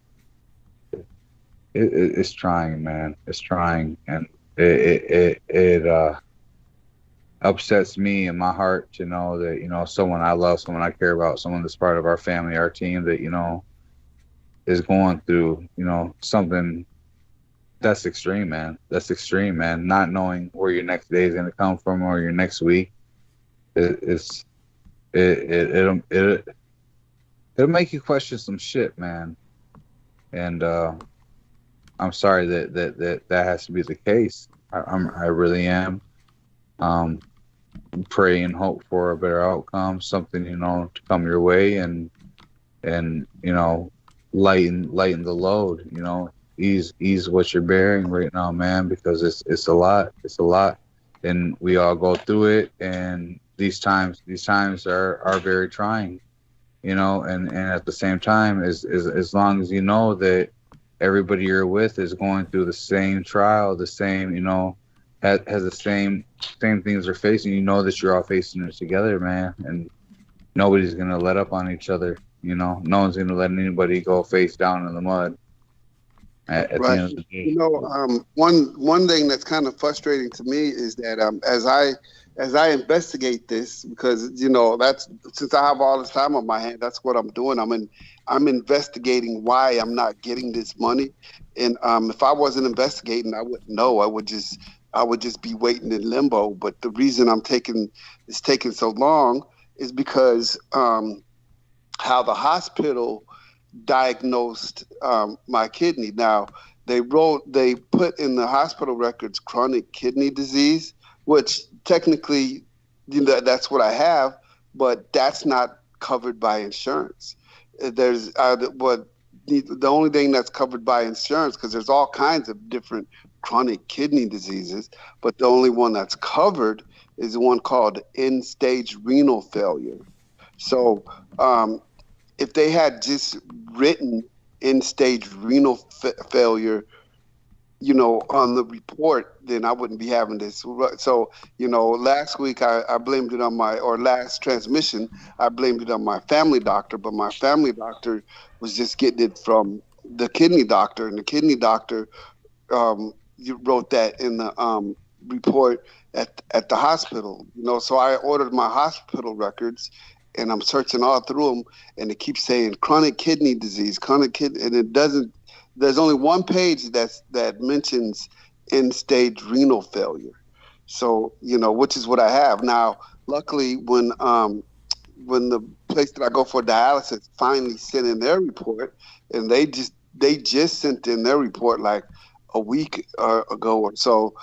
it's trying, man. It's trying, and it upsets me in my heart to know that, you know, someone I love, someone I care about, someone that's part of our family, our team, that, you know, is going through, you know, something that's extreme, man. That's extreme, man. Not knowing where your next day is going to come from, or your next week. It'll make you question some shit, man. And I'm sorry that has to be the case. I really am. Pray and hope for a better outcome, something, you know, to come your way, and you know, lighten the load, you know, ease what you're bearing right now, man, because it's a lot, and we all go through it, and these times are very trying, you know, and at the same time, as long as you know that everybody you're with is going through the same trial, the same, you know, has the same things they're facing, you know that you're all facing it together, man, and nobody's gonna let up on each other. You know, no one's gonna let anybody go face down in the mud. At Right. the end of the day. You know, one thing that's kind of frustrating to me is that as I investigate this, because you know, that's, since I have all this time on my hand, that's what I'm doing. I'm investigating why I'm not getting this money, and if I wasn't investigating, I wouldn't know. I would just be waiting in limbo. But the reason it's taking so long is because how the hospital diagnosed my kidney. Now they put in the hospital records chronic kidney disease, which technically, you know, that's what I have, but that's not covered by insurance. There's the only thing that's covered by insurance, because there's all kinds of different chronic kidney diseases, but the only one that's covered is the one called end-stage renal failure. So if they had just written end-stage renal failure, you know, on the report, then I wouldn't be having this. So, you know, last week I blamed it on last transmission, I blamed it on my family doctor, but my family doctor was just getting it from the kidney doctor, and the kidney doctor you wrote that in the report at the hospital. You know, so I ordered my hospital records, and I'm searching all through them, and it keeps saying chronic kidney disease, and it doesn't. There's only one page that mentions end-stage renal failure. So, which is what I have now. Luckily, when the place that I go for dialysis finally sent in their report, and they just sent in their report like a week ago or so.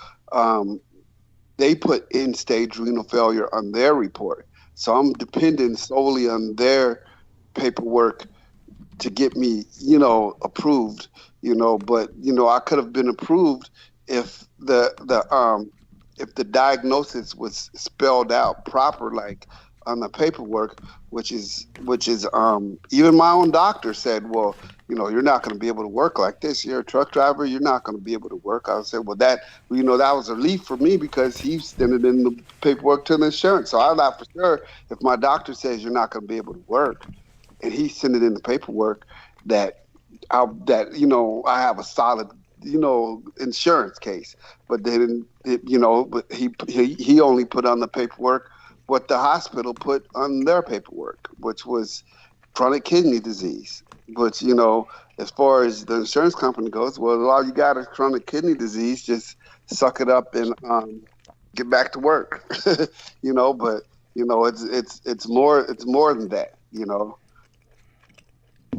They put end-stage renal failure on their report, so I'm dependent solely on their paperwork to get me, approved. But I could have been approved if the diagnosis was spelled out proper, like on the paperwork, which is even my own doctor said, well, you're not going to be able to work like this. You're a truck driver. You're not going to be able to work. I said, well, that was a relief for me because he sent it in the paperwork to the insurance. So I thought for sure if my doctor says you're not going to be able to work, and he sent it in the paperwork that I have a solid insurance case. But then but he only put on the paperwork what the hospital put on their paperwork, which was chronic kidney disease. But as far as the insurance company goes, well, all you got is chronic kidney disease. Just suck it up and get back to work. But it's more than that.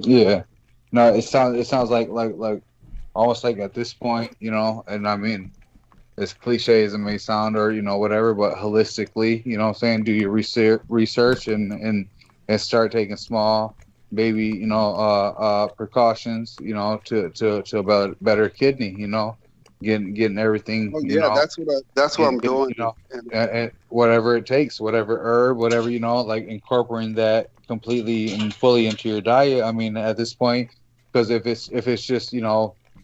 Yeah. No, it sounds like almost like at this point, and I mean, as cliche as it may sound, or whatever, but holistically, what I'm saying, do your research and start taking small baby precautions, to a better kidney, getting everything. Oh, yeah, that's what I'm doing. And whatever it takes, whatever herb, whatever like incorporating that completely and fully into your diet. I mean, at this point, because if it's just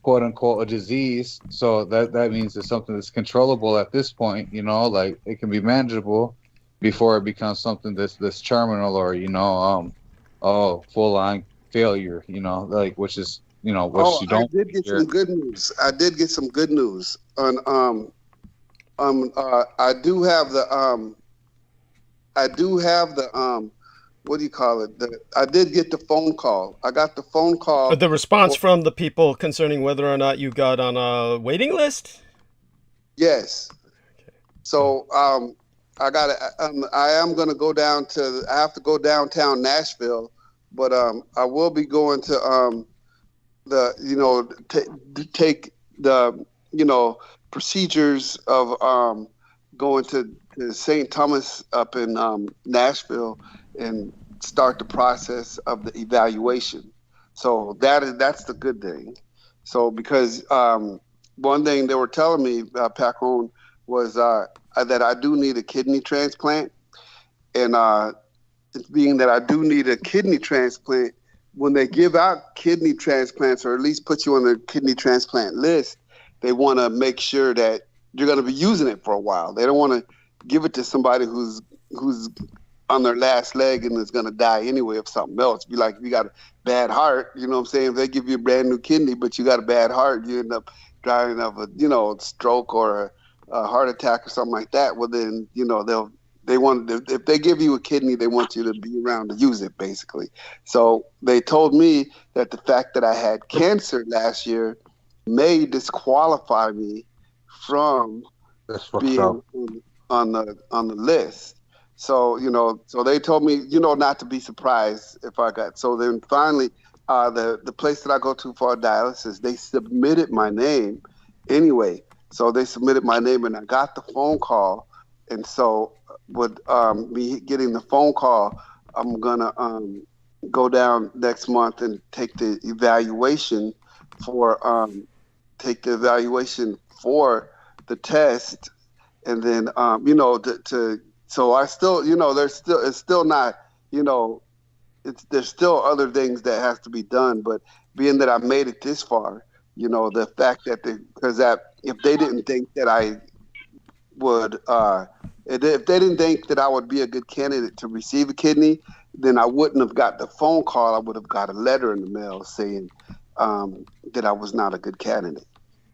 quote unquote a disease, so that means it's something that's controllable at this point. Like it can be manageable before it becomes something that's terminal or full on failure. Like which is which you don't. I did get some good news. I did get some good news on I do have the what do you call it? I did get the phone call. I got the phone call. The response from the people concerning whether or not you got on a waiting list? Yes. So I got. I am going to go down to. I have to go downtown Nashville, but I will be going to take the procedures of going to St. Thomas up in Nashville and start the process of the evaluation. So that's the good thing. So because one thing they were telling me, Pacan, was that I do need a kidney transplant. And being that I do need a kidney transplant, when they give out kidney transplants, or at least put you on the kidney transplant list, they want to make sure that you're going to be using it for a while. They don't want to give it to somebody who's on their last leg and is going to die anyway of something else. Be like, if you got a bad heart, you know what I'm saying? If they give you a brand new kidney, but you got a bad heart, you end up dying of a stroke or a heart attack or something like that. Well, then if they give you a kidney, they want you to be around to use it, basically. So they told me that the fact that I had cancer last year may disqualify me from being on the list. So so they told me not to be surprised if I got. So then finally, the place that I go to for dialysis, they submitted my name anyway. So they submitted my name, and I got the phone call. And so with me getting the phone call, I'm gonna go down next month and take the evaluation for the test, and then so I still it's still not there's still other things that has to be done, but being that I made it this far, the fact that if they didn't think that I would if they didn't think that I would be a good candidate to receive a kidney, then I wouldn't have got the phone call. I would have got a letter in the mail saying that I was not a good candidate.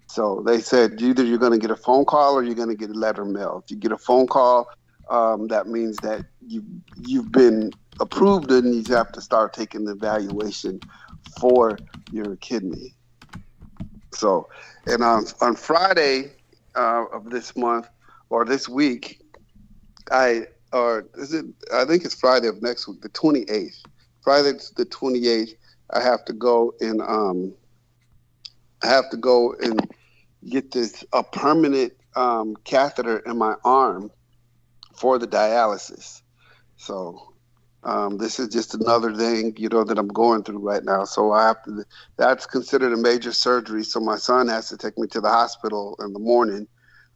So they said either you're going to get a phone call or you're going to get a letter mail. If you get a phone call, that means that you've been approved and you have to start taking the evaluation for your kidney. So, and on Friday of this month, or this week, I think it's Friday of next week, the 28th. Friday the 28th, I have to go and get a permanent catheter in my arm for the dialysis. So this is just another thing, that I'm going through right now. So that's considered a major surgery. So my son has to take me to the hospital in the morning,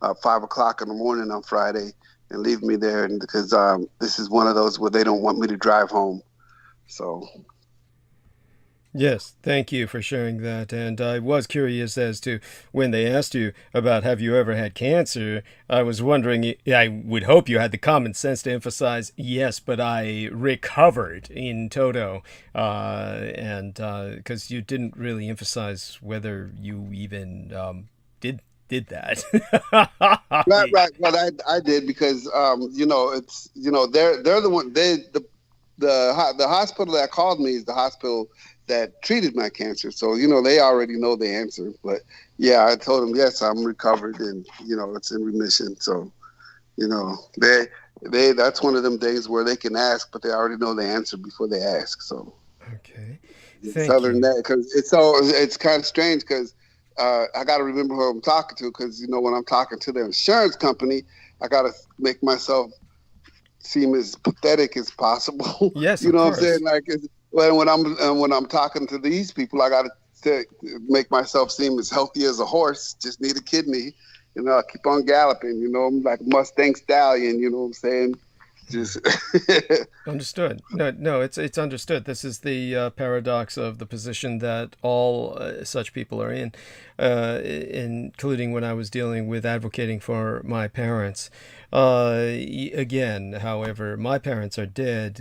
5 o'clock in the morning on Friday, and leave me there. And because this is one of those where they don't want me to drive home. So. Yes, thank you for sharing that. And I was curious as to when they asked you about have you ever had cancer, I was wondering, I would hope you had the common sense to emphasize, yes, but I recovered in toto. And because you didn't really emphasize whether you even did that. Right. Well, I did because, it's, they're the one, the hospital that called me is the hospital that treated my cancer. So, they already know the answer. But yeah, I told them, yes, I'm recovered and, it's in remission. So, that's one of them days where they can ask, but they already know the answer before they ask. So, okay. Other than that, because it's kind of strange because I got to remember who I'm talking to because, when I'm talking to the insurance company, I got to make myself seem as pathetic as possible. Yes, you know what I'm saying? Like, when I'm talking to these people, I got to make myself seem as healthy as a horse. Just need a kidney, I keep on galloping. I'm like a Mustang stallion. You know what I'm saying? Just understood. No, it's understood. This is the paradox of the position that all such people are in, including when I was dealing with advocating for my parents. Again, however, my parents are dead.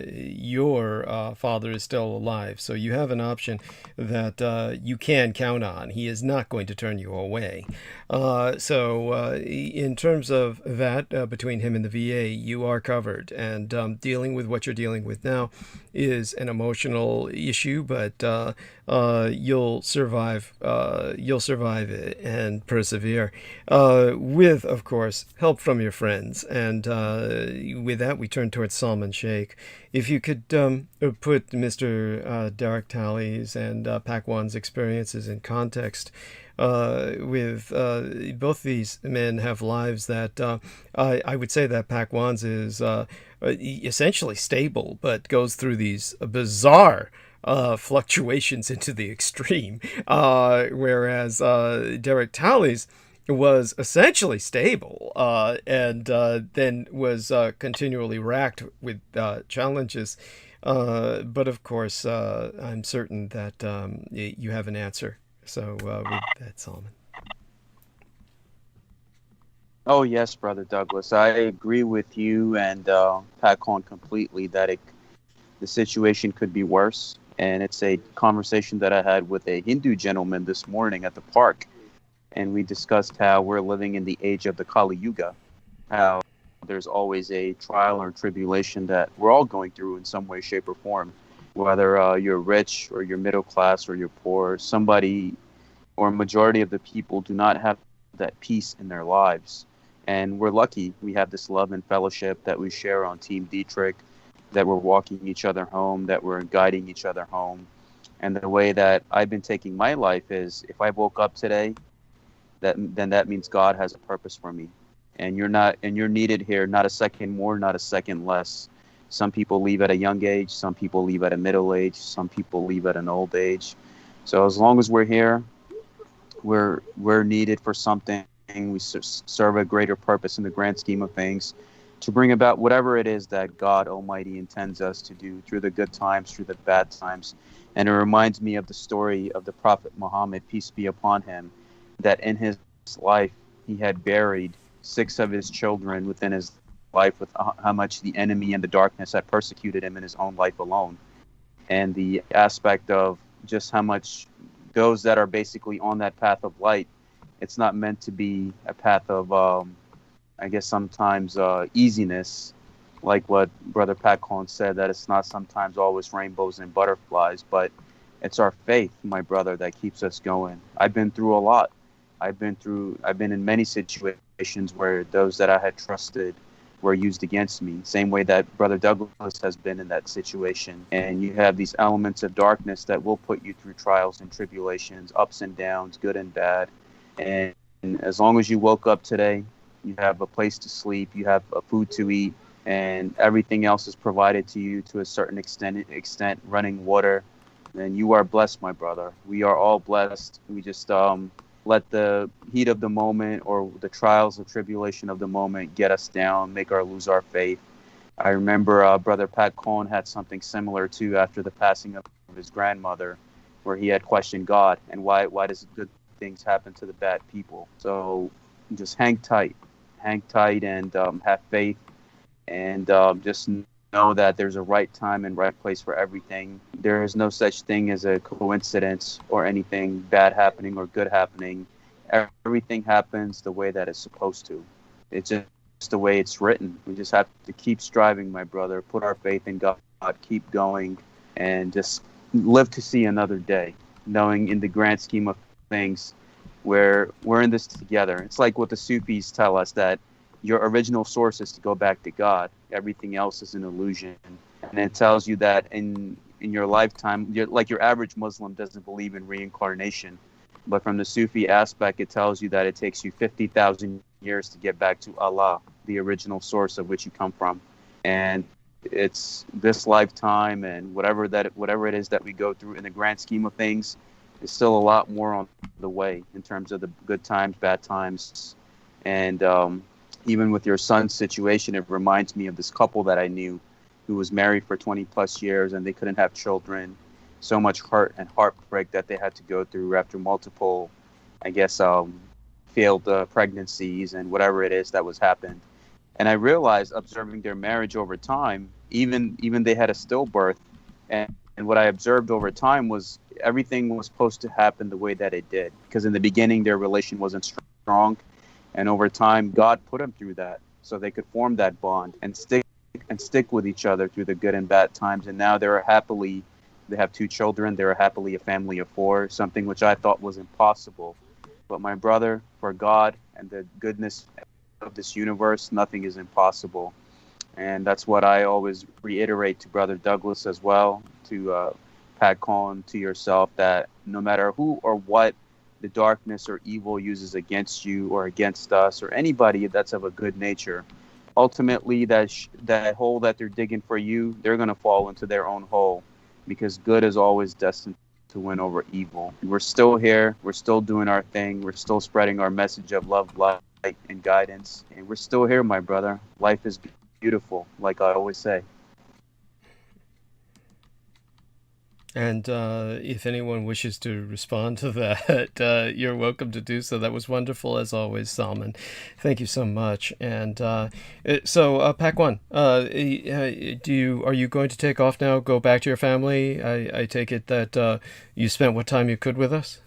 Your father is still alive, so you have an option that you can count on. He is not going to turn you away. So in terms of that, between him and the VA, you are covered. And dealing with what you're dealing with now is an emotional issue, but you'll survive. You'll survive it and persevere with, of course, help from your friends. And with that, we turn towards Salman Sheikh. If you could put Mr. Derek Talley's and Pac-One's experiences in context, with both these men have lives that I would say that Pac-One's is essentially stable, but goes through these bizarre fluctuations into the extreme, whereas Derek Talley's was essentially stable and then was continually racked with challenges. But of course, I'm certain that you have an answer. So with that, Solomon. Oh, yes, Brother Douglas. I agree with you and Pacan completely that the situation could be worse. And it's a conversation that I had with a Hindu gentleman this morning at the park. And we discussed how we're living in the age of the Kali Yuga, how there's always a trial or tribulation that we're all going through in some way, shape, or form. Whether you're rich or you're middle class or you're poor, somebody or majority of the people do not have that peace in their lives. And we're lucky we have this love and fellowship that we share on Team Dietrich, that we're walking each other home, that we're guiding each other home. And the way that I've been taking my life is if I woke up today, then that means God has a purpose for me. And you're needed here, not a second more, not a second less. Some people leave at a young age, some people leave at a middle age, some people leave at an old age. So as long as we're here, we're needed for something. We serve a greater purpose in the grand scheme of things to bring about whatever it is that God Almighty intends us to do through the good times, through the bad times. And it reminds me of the story of the Prophet Muhammad, peace be upon him, that in his life he had buried 6 of his children within his life, with how much the enemy and the darkness had persecuted him in his own life alone. And the aspect of just how much those that are basically on that path of light, it's not meant to be a path of, I guess, sometimes easiness, like what Brother Pacan said, that it's not sometimes always rainbows and butterflies, but it's our faith, my brother, that keeps us going. I've been through a lot. I've been in many situations situations where those that I had trusted were used against me, same way that Brother Douglas has been in that situation. And you have these elements of darkness that will put you through trials and tribulations, ups and downs, good and bad. And as long as you woke up today, you have a place to sleep, you have a food to eat, and everything else is provided to you to a certain extent, running water, then you are blessed, my brother. We are all blessed. We just let the heat of the moment or the trials or tribulation of the moment get us down, make us lose our faith. I remember Brother Pacan had something similar too after the passing of his grandmother, where he had questioned God and why does good things happen to the bad people. So just hang tight, and have faith, and just know that there's a right time and right place for everything. There is no such thing as a coincidence or anything bad happening or good happening. Everything happens the way that it's supposed to. It's just the way it's written. We just have to keep striving, my brother, put our faith in God, keep going, and just live to see another day, knowing in the grand scheme of things, where we're in this together. It's like what the Sufis tell us, that your original source is to go back to God. Everything else is an illusion. And it tells you that in your lifetime, like your average Muslim doesn't believe in reincarnation. But from the Sufi aspect, it tells you that it takes you 50,000 years to get back to Allah, the original source of which you come from. And it's this lifetime, and whatever it is that we go through in the grand scheme of things, is still a lot more on the way in terms of the good times, bad times. And even with your son's situation, it reminds me of this couple that I knew who was married for 20 plus years, and they couldn't have children. So much hurt and heartbreak that they had to go through after multiple, I guess, failed pregnancies and whatever it is that was happened. And I realized, observing their marriage over time, even they had a stillbirth, and what I observed over time was everything was supposed to happen the way that it did, because in the beginning their relation wasn't strong. And over time, God put them through that so they could form that bond and stick with each other through the good and bad times. And now they have 2 children. They're happily a family of 4, something which I thought was impossible. But my brother, for God and the goodness of this universe, nothing is impossible. And that's what I always reiterate to Brother Douglas as well, to Pacan, to yourself, that no matter who or what the darkness or evil uses against you or against us or anybody that's of a good nature, ultimately that hole that they're digging for you, they're going to fall into their own hole, because good is always destined to win over evil. We're still here. We're still doing our thing. We're still spreading our message of love, light, and guidance. And we're still here, my brother. Life is beautiful, like I always say. And if anyone wishes to respond to that, you're welcome to do so. That was wonderful, as always, Salman. Thank you so much. And so, Pac-1, are you going to take off now, go back to your family? I take it that you spent what time you could with us?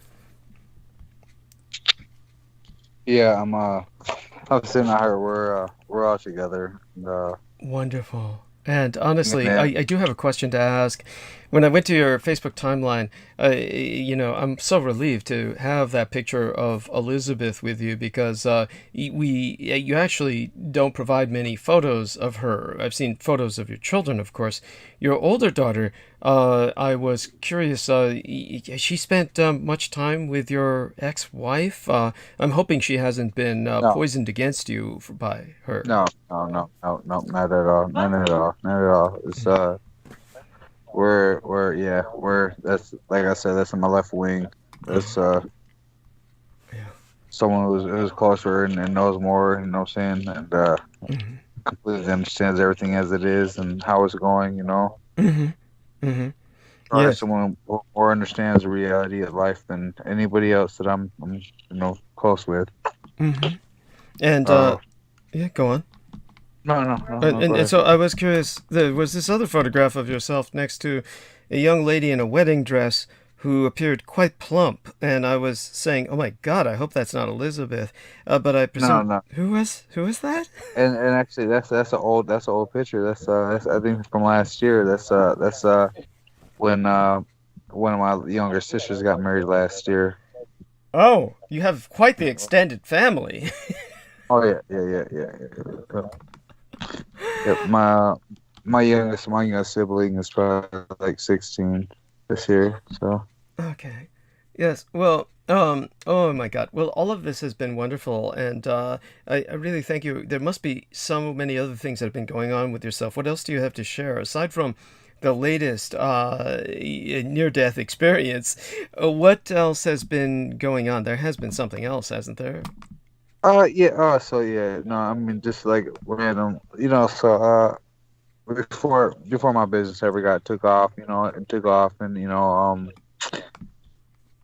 Yeah, I'm sitting out here. We're all together. Wonderful. And honestly, Yeah. I do have a question to ask. When I went to your Facebook timeline, I'm so relieved to have that picture of Elizabeth with you, because you actually don't provide many photos of her. I've seen photos of your children, of course. Your older daughter, I was curious, she spent much time with your ex-wife? I'm hoping she hasn't been No. poisoned against you by her. No, not at all. None at all. It's that's, like I said, that's in my left wing. That's someone who's closer and knows more, you know what I'm saying, and completely understands everything as it is and how it's going, you know. Yes. Someone who more understands the reality of life than anybody else that I'm close with. And yeah, go on. No. And so I was curious, there was this other photograph of yourself next to a young lady in a wedding dress who appeared quite plump, and I was saying, "Oh my God, I hope that's not Elizabeth." But I presume No. who was that? And actually, that's an old picture. That's I think from last year. That's when one of my younger sisters got married last year. Oh, you have quite the extended family. Oh yeah. Yep, my youngest sibling is probably like 16 this year. So Okay. Yes. Well, oh my God. Well, all of this has been wonderful, and I really thank you. There must be so many other things that have been going on with yourself. What else do you have to share aside from the latest near-death experience? What else has been going on? There has been something else, hasn't there? yeah, so yeah, no, I mean just like random, so before my business ever got took off, it took off, and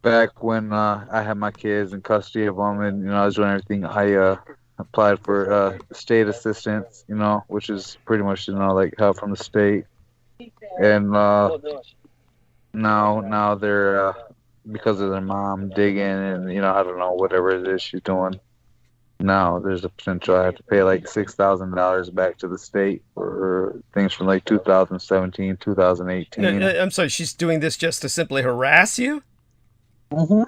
back when I had my kids in custody of them, and I was doing everything, I applied for state assistance, which is pretty much like help from the state, and now they're because of their mom digging, and I don't know, whatever it is she's doing. Now there's a potential I have to pay like $6,000 back to the state for things from like 2017, No, 2018. I'm sorry. She's doing this just to simply harass you? Mm-hmm.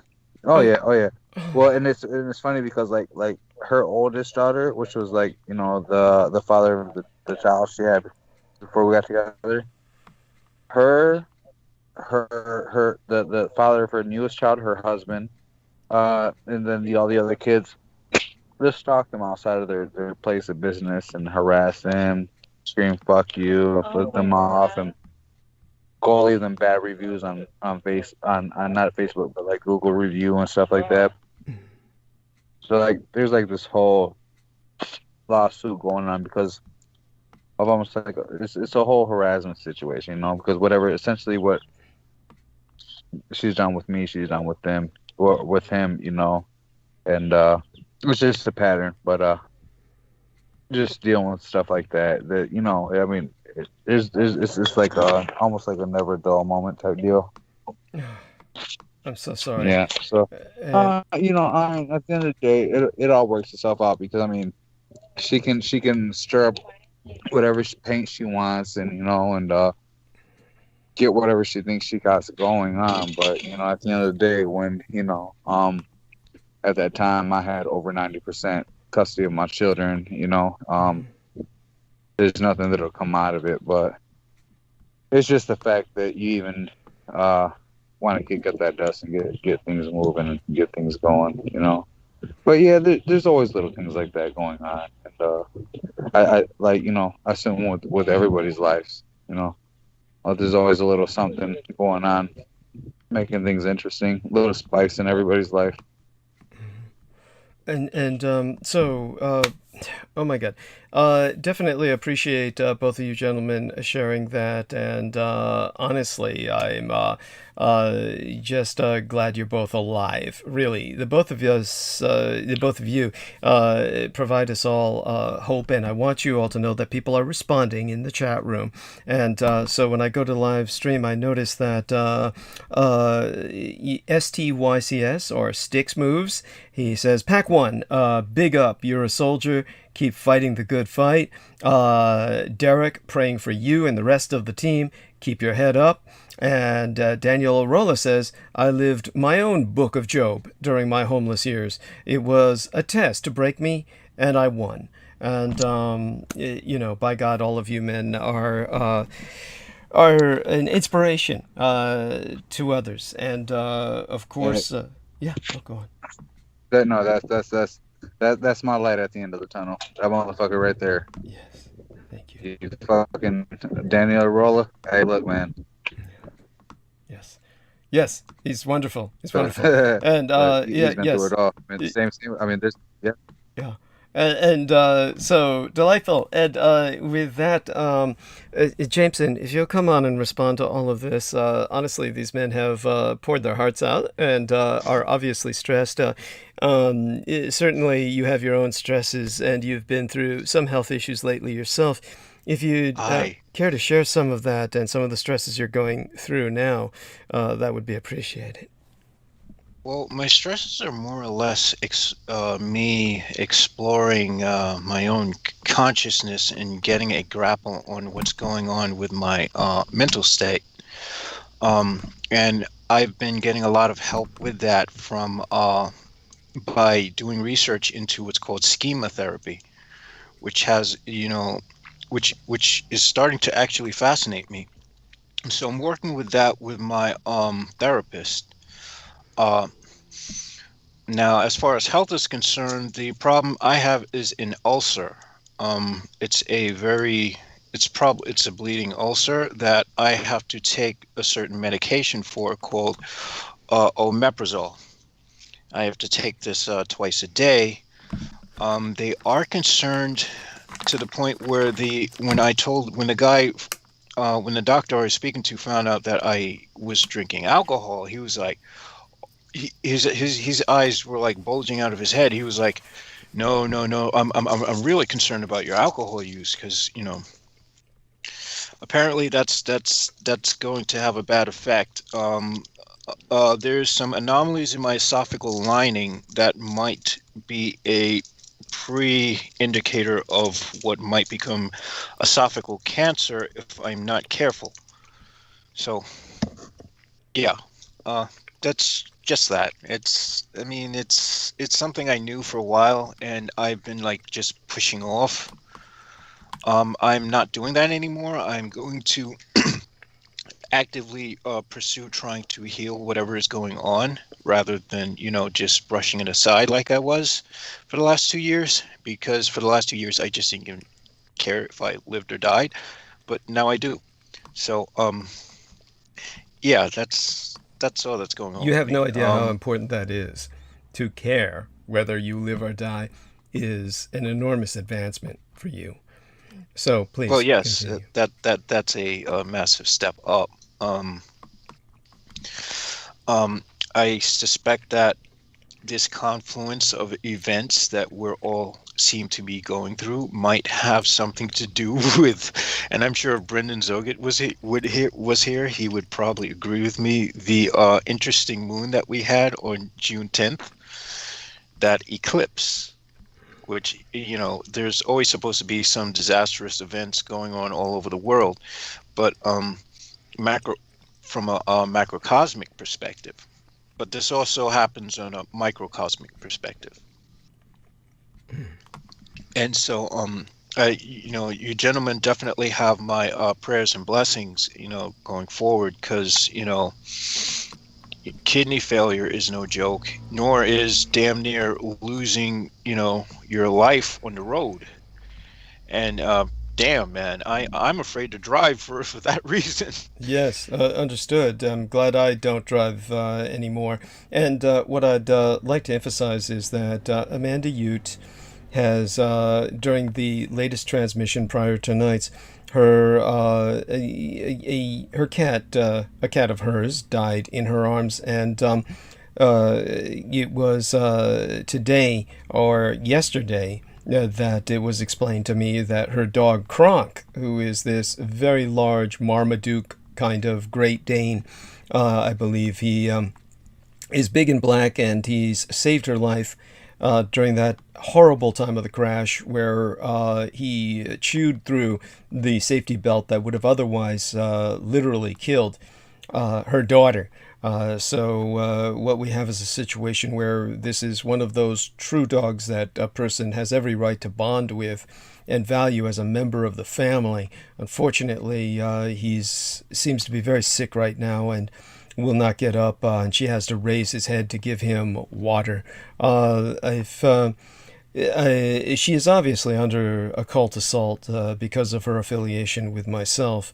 Oh Oh, yeah, oh yeah. oh my Well, God. and it's funny because like her oldest daughter, which was like the father of the child she had before we got together, her the father of her newest child, her husband, and then all the other kids just stalk them outside of their place of business and harass them, scream "fuck you," flip them off, and go leave them bad reviews on not Facebook but like Google review and stuff like that. So like there's like this whole lawsuit going on because of almost like it's a whole harassment situation, because whatever essentially what she's done with me, she's done with them or with him, and it's just a pattern. But just dealing with stuff like that I mean it's just like almost like a never dull moment type deal. I'm so sorry. Yeah. So And I mean, at the end of the day, it all works itself out because I mean, she can stir up whatever paint she wants, and and get whatever she thinks she got going on. But at the end of the day, when at that time I had over 90% custody of my children, there's nothing that'll come out of it. But it's just the fact that you even want to kick up that dust and get things moving and get things going. But yeah, there's always little things like that going on, and I like I assume with everybody's lives, there's always a little something going on, making things interesting, a little spice in everybody's life. so oh my God. Definitely appreciate both of you gentlemen sharing that. And honestly, I'm just glad you're both alive. Really, the both of you provide us all hope. And I want you all to know that people are responding in the chat room. And so when I go to live stream, I notice that STYCS or Sticks Moves, he says, Pack 1, big up, you're a soldier. Keep fighting the good fight. Derek, praying for you and the rest of the team. Keep your head up. And Daniel Arola says, I lived my own book of Job during my homeless years. It was a test to break me, and I won. And, by God, all of you men are an inspiration to others. And, of course, yeah, go on. That's my light at the end of the tunnel. That motherfucker right there. Yes, thank you. You fucking Daniel Arola. Hey, look, man. Yes, he's wonderful. He's wonderful. And He's been through it all. I mean, the same. I mean, there's yeah. And so delightful. And with that, Jameson, if you'll come on and respond to all of this, honestly, these men have poured their hearts out and are obviously stressed. Certainly, you have your own stresses, and you've been through some health issues lately yourself. If you'd care to share some of that and some of the stresses you're going through now, that would be appreciated. Well, my stresses are more or less me exploring my own consciousness and getting a grapple on what's going on with my mental state. And I've been getting a lot of help with that from by doing research into what's called schema therapy, which has, which is starting to actually fascinate me. So I'm working with that with my therapist. Uh, Now, as far as health is concerned, the problem I have is an ulcer. It's a very, it's a bleeding ulcer that I have to take a certain medication for called omeprazole. I have to take this twice a day. They are concerned to the point where when the doctor I was speaking to found out that I was drinking alcohol, he was like, his eyes were like bulging out of his head. He was like, "No, no, no. I'm really concerned about your alcohol use because apparently that's going to have a bad effect. There's some anomalies in my esophageal lining that might be a pre-indicator of what might become esophageal cancer if I'm not careful. So, yeah, that's just that. I mean, it's something I knew for a while, and I've been like just pushing off. I'm not doing that anymore. I'm going to actively pursue trying to heal whatever is going on rather than, just brushing it aside like I was for the last 2 years, because for the last 2 years, I just didn't even care if I lived or died, but now I do. So, yeah, that's all that's going on You with have me. no idea how important that is. To care whether you live or die is an enormous advancement for you. So please Well, yes, continue. that's a massive step up. I suspect that this confluence of events that we're all seem to be going through might have something to do with, and I'm sure if Brendan Zoget was here, he would probably agree with me. The interesting moon that we had on June 10th, that eclipse, which there's always supposed to be some disastrous events going on all over the world, but macro from a macrocosmic perspective. But this also happens on a microcosmic perspective. And so, you gentlemen definitely have my prayers and blessings, going forward, because, kidney failure is no joke, nor is damn near losing, your life on the road. And damn, man, I'm afraid to drive for that reason. Yes, understood. I'm glad I don't drive anymore. And what I'd like to emphasize is that Amanda Ute has, during the latest transmission prior to tonight's, her her cat, a cat of hers, died in her arms, and it was today or yesterday that it was explained to me that her dog Kronk, who is this very large Marmaduke kind of Great Dane, I believe he is big and black, and he's saved her life during that horrible time of the crash where he chewed through the safety belt that would have otherwise literally killed her daughter. So what we have is a situation where this is one of those true dogs that a person has every right to bond with and value as a member of the family. Unfortunately, he seems to be very sick right now and will not get up, and she has to raise his head to give him water. She is obviously under occult assault because of her affiliation with myself.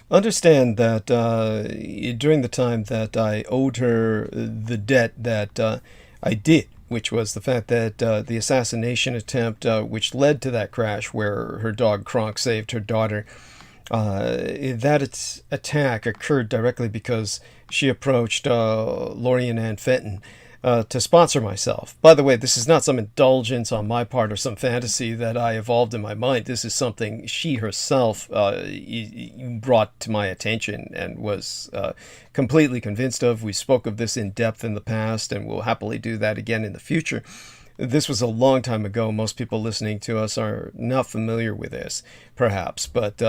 Understand that during the time that I owed her the debt that I did, which was the fact that the assassination attempt which led to that crash where her dog Kronk saved her daughter, that attack occurred directly because she approached Lorian Ann Fenton to sponsor myself. By the way, this is not some indulgence on my part or some fantasy that I evolved in my mind. This is something she herself brought to my attention and was completely convinced of. We spoke of this in depth in the past, and we'll happily do that again in the future. This was a long time ago. Most people listening to us are not familiar with this, perhaps, but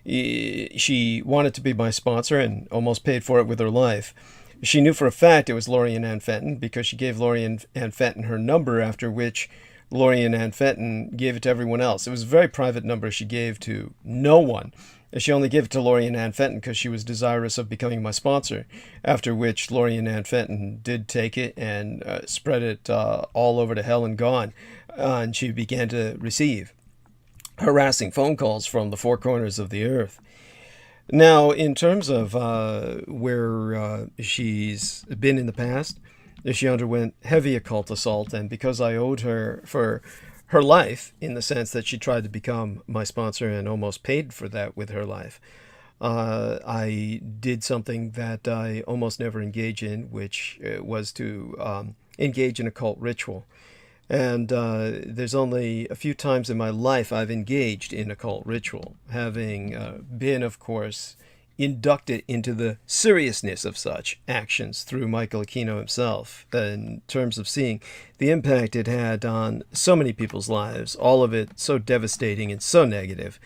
she wanted to be my sponsor and almost paid for it with her life. She knew for a fact it was Lorien Ann Fenton because she gave Lorien Ann Fenton her number, after which Lorien Ann Fenton gave it to everyone else. It was a very private number she gave to no one. She only gave it to Lorien Ann Fenton because she was desirous of becoming my sponsor, after which Lorien Ann Fenton did take it and spread it all over to hell and gone. And she began to receive harassing phone calls from the four corners of the earth. Now, in terms of where she's been in the past, she underwent heavy occult assault, and because I owed her for her life, in the sense that she tried to become my sponsor and almost paid for that with her life, I did something that I almost never engage in, which was to engage in occult ritual. And there's only a few times in my life I've engaged in occult ritual, having been, of course, inducted into the seriousness of such actions through Michael Aquino himself, in terms of seeing the impact it had on so many people's lives, all of it so devastating and so negative.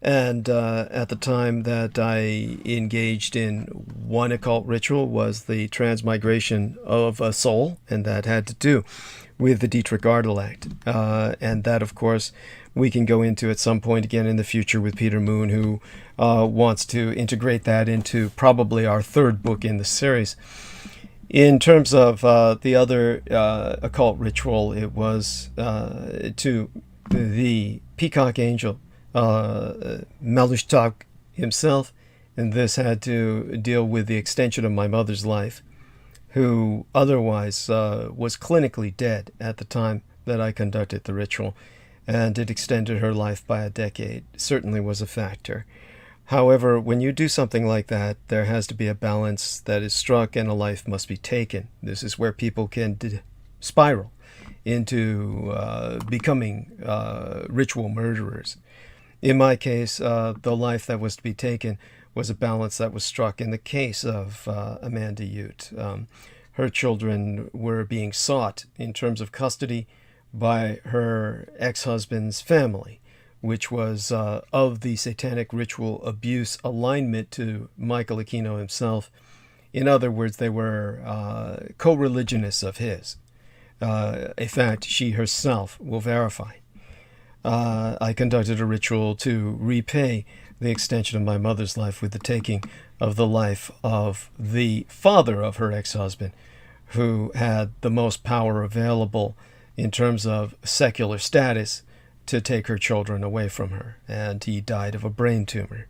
And at the time that I engaged in one occult ritual was the transmigration of a soul, and that had to do with the Dietrich Act. And that, of course, we can go into at some point again in the future with Peter Moon, who wants to integrate that into probably our third book in the series. In terms of the other occult ritual, it was to the peacock angel, Malushtag himself, and this had to deal with the extension of my mother's life, who otherwise was clinically dead at the time that I conducted the ritual, and it extended her life by a decade. It certainly was a factor. However, when you do something like that, there has to be a balance that is struck and a life must be taken. This is where people can spiral into becoming ritual murderers. In my case, the life that was to be taken was a balance that was struck in the case of Amanda Ute. Her children were being sought in terms of custody by her ex-husband's family, which was of the satanic ritual abuse alignment to Michael Aquino himself. In other words, they were co-religionists of his, a fact she herself will verify. I conducted a ritual to repay the extension of my mother's life with the taking of the life of the father of her ex-husband, who had the most power available in terms of secular status to take her children away from her, and he died of a brain tumor.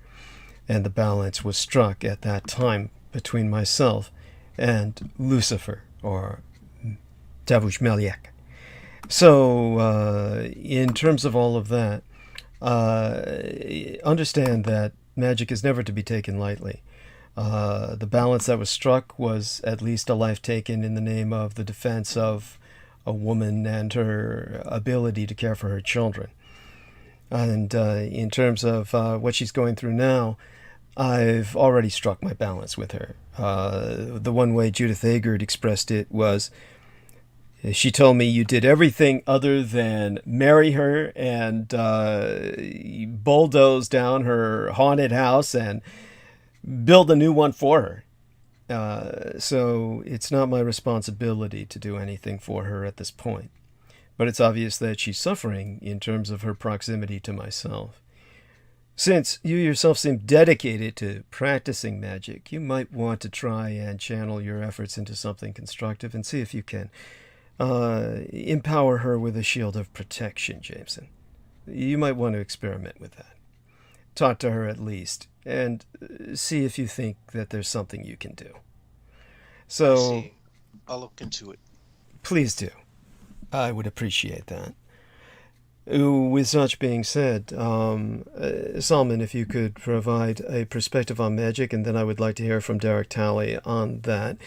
And the balance was struck at that time between myself and Lucifer, or Tavush Meliak. So, in terms of all of that, understand that magic is never to be taken lightly. The balance that was struck was at least a life taken in the name of the defense of a woman and her ability to care for her children. And in terms of what she's going through now, I've already struck my balance with her. The one way Judith Agard expressed it was, she told me, you did everything other than marry her and bulldoze down her haunted house and build a new one for her. So it's not my responsibility to do anything for her at this point. But it's obvious that she's suffering in terms of her proximity to myself. Since you yourself seem dedicated to practicing magic, you might want to try and channel your efforts into something constructive and see if you can empower her with a shield of protection, Jameson. You might want to experiment with that. Talk to her at least, and see if you think that there's something you can do. So, I'll look into it. Please do. I would appreciate that. With such being said, Salman, if you could provide a perspective on magic, and then I would like to hear from Derek Talley on that.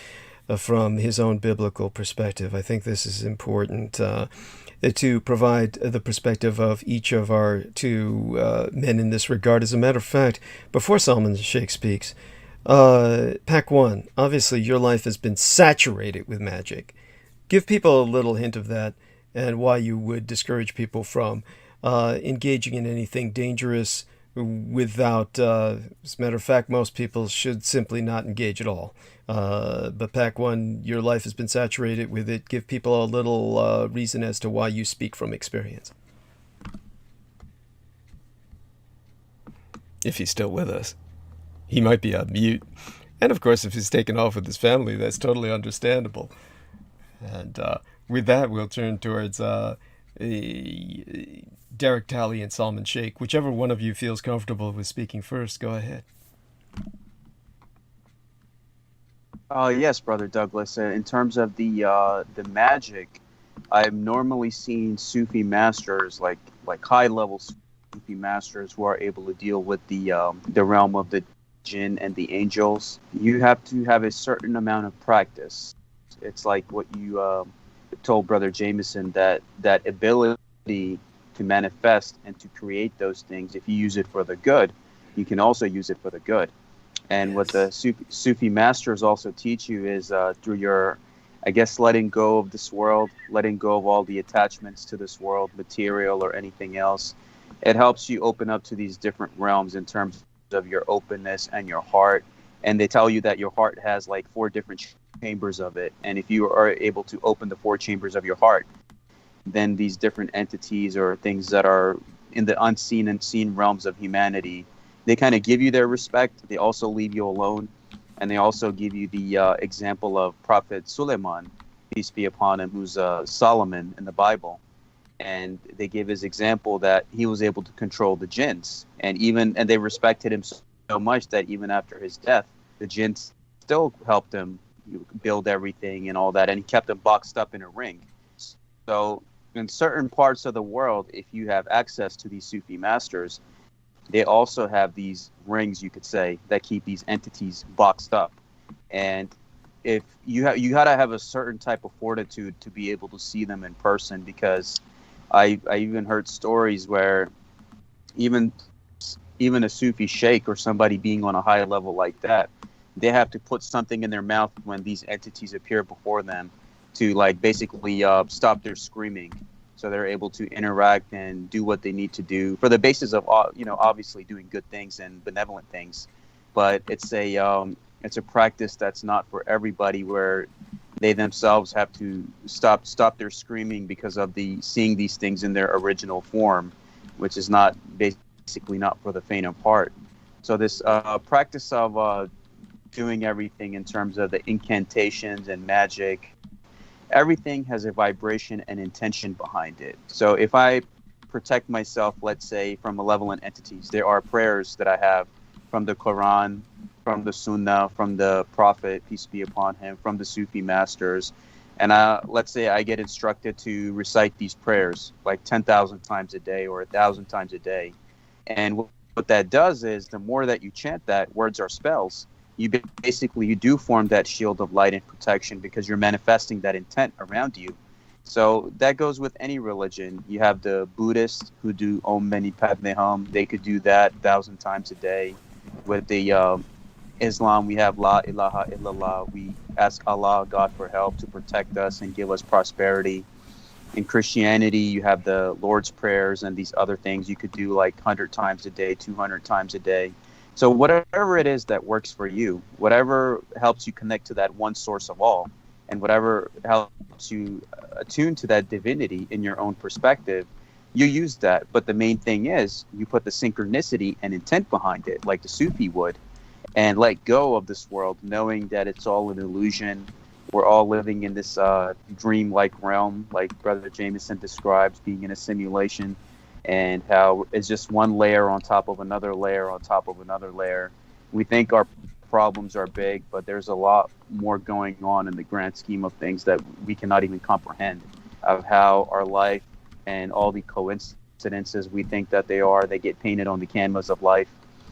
From his own biblical perspective. I think this is important to provide the perspective of each of our two men in this regard. As a matter of fact, before Salman Sheikh speaks, Pac 1, obviously your life has been saturated with magic. Give people a little hint of that and why you would discourage people from engaging in anything dangerous, without, as a matter of fact, most people should simply not engage at all. But Pac One, your life has been saturated with it. Give people a little reason as to why you speak from experience. If he's still with us. He might be on mute. And of course, if he's taken off with his family, that's totally understandable. And with that, we'll turn towards Derek Talley and Salman Sheikh. Whichever one of you feels comfortable with speaking first, go ahead. Yes, Brother Douglas. In terms of the magic, I've normally seen Sufi masters, like high-level Sufi masters, who are able to deal with the realm of the jinn and the angels. You have to have a certain amount of practice. It's like what you told Brother Jameson, that ability to manifest and to create those things. If you use it for the good, you can also use it for the good. And what the Sufi masters also teach you is through your, I guess, letting go of this world, letting go of all the attachments to this world, material or anything else. It helps you open up to these different realms in terms of your openness and your heart. And they tell you that your heart has like 4 different chambers of it. And if you are able to open the 4 chambers of your heart, then these different entities or things that are in the unseen and seen realms of humanity, they kind of give you their respect. They also leave you alone. And they also give you the example of Prophet Suleiman, peace be upon him, who's Solomon in the Bible. And they give his example that he was able to control the jinns. And they respected him so much that even after his death, the jinns still helped him build everything and all that. And he kept them boxed up in a ring. So in certain parts of the world, if you have access to these Sufi masters, they also have these rings, you could say, that keep these entities boxed up. And if you gotta have a certain type of fortitude to be able to see them in person, because I even heard stories where even a Sufi sheikh or somebody being on a high level like that, they have to put something in their mouth when these entities appear before them to like basically stop their screaming, so they're able to interact and do what they need to do for the basis of obviously doing good things and benevolent things. But it's a practice that's not for everybody, where they themselves have to stop their screaming because of seeing these things in their original form, which is not basically not for the faint of heart. So this practice of doing everything in terms of the incantations and magic, everything has a vibration and intention behind it. So if I protect myself, let's say, from malevolent entities, there are prayers that I have from the Quran, from the Sunnah, from the Prophet, peace be upon him, from the Sufi masters. And let's say I get instructed to recite these prayers like 10,000 times a day or 1,000 times a day. And what that does is, the more that you chant that, words are spells, you do form that shield of light and protection, because you're manifesting that intent around you. So that goes with any religion. You have the Buddhists who do Om Mani Padme Hum. They could do that 1,000 times a day. With the Islam, we have La ilaha illallah. We ask Allah, God, for help to protect us and give us prosperity. In Christianity, you have the Lord's prayers and these other things you could do like 100 times a day, 200 times a day. So whatever it is that works for you, whatever helps you connect to that one source of all, and whatever helps you attune to that divinity in your own perspective, you use that. But the main thing is, you put the synchronicity and intent behind it, like the Sufi would, and let go of this world, knowing that it's all an illusion. We're all living in this dream-like realm, like Brother Jameson describes, being in a simulation, and how it's just one layer on top of another layer on top of another layer. We think our problems are big, but there's a lot more going on in the grand scheme of things that we cannot even comprehend, of how our life and all the coincidences we think that they get painted on the canvas of life,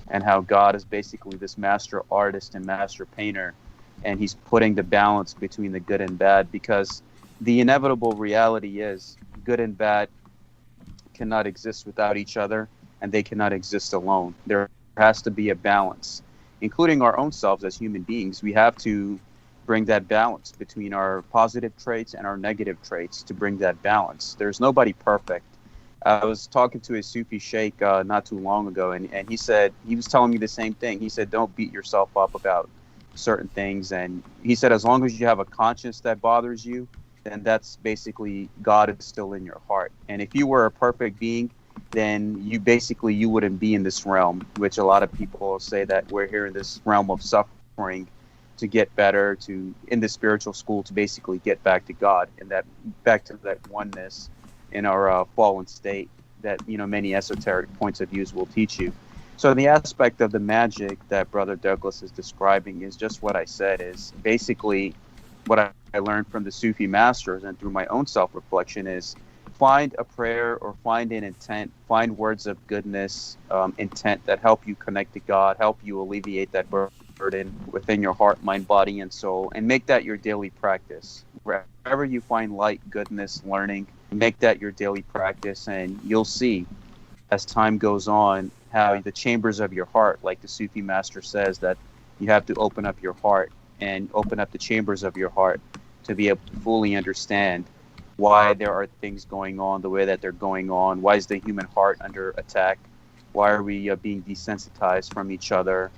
and how God is basically this master artist and master painter, and he's putting the balance between the good and bad, because the inevitable reality is good and bad cannot exist without each other, and they cannot exist alone. There has to be a balance, including our own selves as human beings. We have to bring that balance between our positive traits and our negative traits to bring that balance. There's nobody perfect. I was talking to a Sufi sheikh not too long ago, and he said, he was telling me the same thing. He said, don't beat yourself up about certain things. And he said, as long as you have a conscience that bothers you, then that's basically God is still in your heart. And if you were a perfect being, then you wouldn't be in this realm, which a lot of people say that we're here in this realm of suffering to get better, to in the spiritual school to basically get back to God and that back to that oneness in our fallen state that many esoteric points of views will teach you. So the aspect of the magic that Brother Douglas is describing is just what I said, is basically what I learned from the Sufi masters and through my own self-reflection is find a prayer or find an intent, find words of goodness, intent that help you connect to God, help you alleviate that burden within your heart, mind, body, and soul, and make that your daily practice. Wherever you find light, goodness, learning, make that your daily practice, and you'll see as time goes on how the chambers of your heart, like the Sufi master says, that you have to open up your heart and open up the chambers of your heart to be able to fully understand why there are things going on the way that they're going on. Why is the human heart under attack? Why are we being desensitized from each other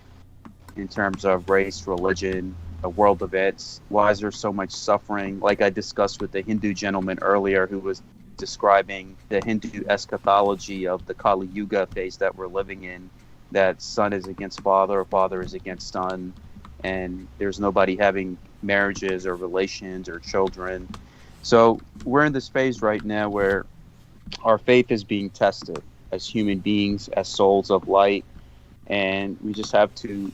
in terms of race, religion, world events? Why is there so much suffering? Like I discussed with the Hindu gentleman earlier who was describing the Hindu eschatology of the Kali Yuga phase that we're living in, that son is against father, father is against son, and there's nobody having marriages or relations or children. So we're in this phase right now where our faith is being tested as human beings, as souls of light, and we just have to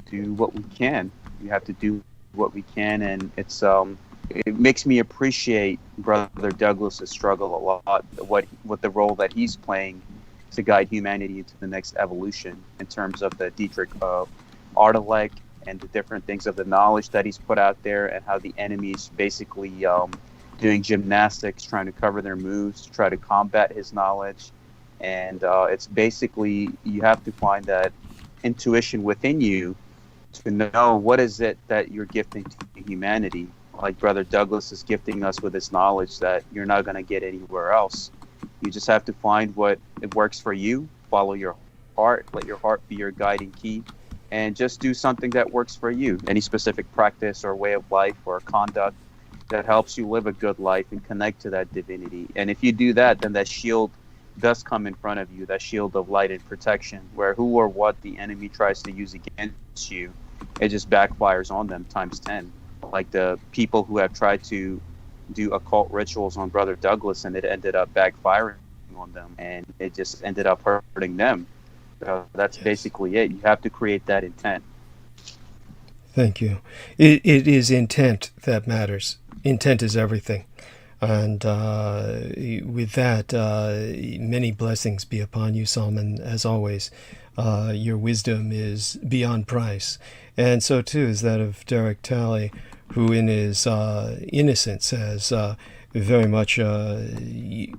do what we can. We have to do what we can, and it makes me appreciate Brother Douglas's struggle a lot, what the role that he's playing to guide humanity into the next evolution in terms of the Dietrich artellect and the different things of the knowledge that he's put out there, and how the enemy's basically doing gymnastics, trying to cover their moves, to try to combat his knowledge. And it's basically, you have to find that intuition within you to know what is it that you're gifting to humanity. Like Brother Douglas is gifting us with his knowledge that you're not going to get anywhere else. You just have to find what it works for you, follow your heart, let your heart be your guiding key, and just do something that works for you. Any specific practice or way of life or conduct that helps you live a good life and connect to that divinity. And if you do that, then that shield does come in front of you, that shield of light and protection, where who or what the enemy tries to use against you, it just backfires on them times 10. Like the people who have tried to do occult rituals on Brother Douglas, and it ended up backfiring on them, and it just ended up hurting them. So that's basically it. You have to create that intent. Thank you. It is intent that matters. Intent is everything. And with that, many blessings be upon you, Salman, as always. Your wisdom is beyond price. And so, too, is that of Derek Talley, who in his innocence has very much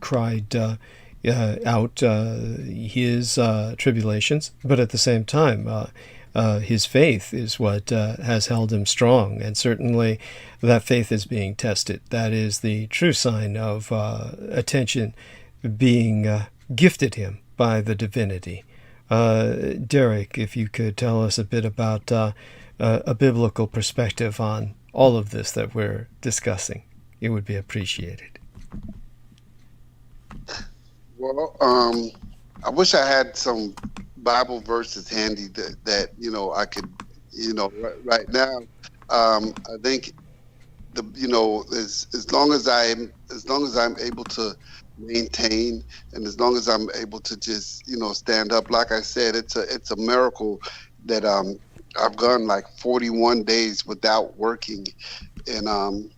cried out his tribulations, but at the same time, his faith is what has held him strong, and certainly that faith is being tested. That is the true sign of attention being gifted him by the divinity. Derek, if you could tell us a bit about a biblical perspective on all of this that we're discussing, it would be appreciated. Well, I wish I had some Bible verses handy that I could right now. I think as long as I'm able to maintain, and as long as I'm able to just stand up, like I said, it's a miracle that I've gone like 41 days without working, and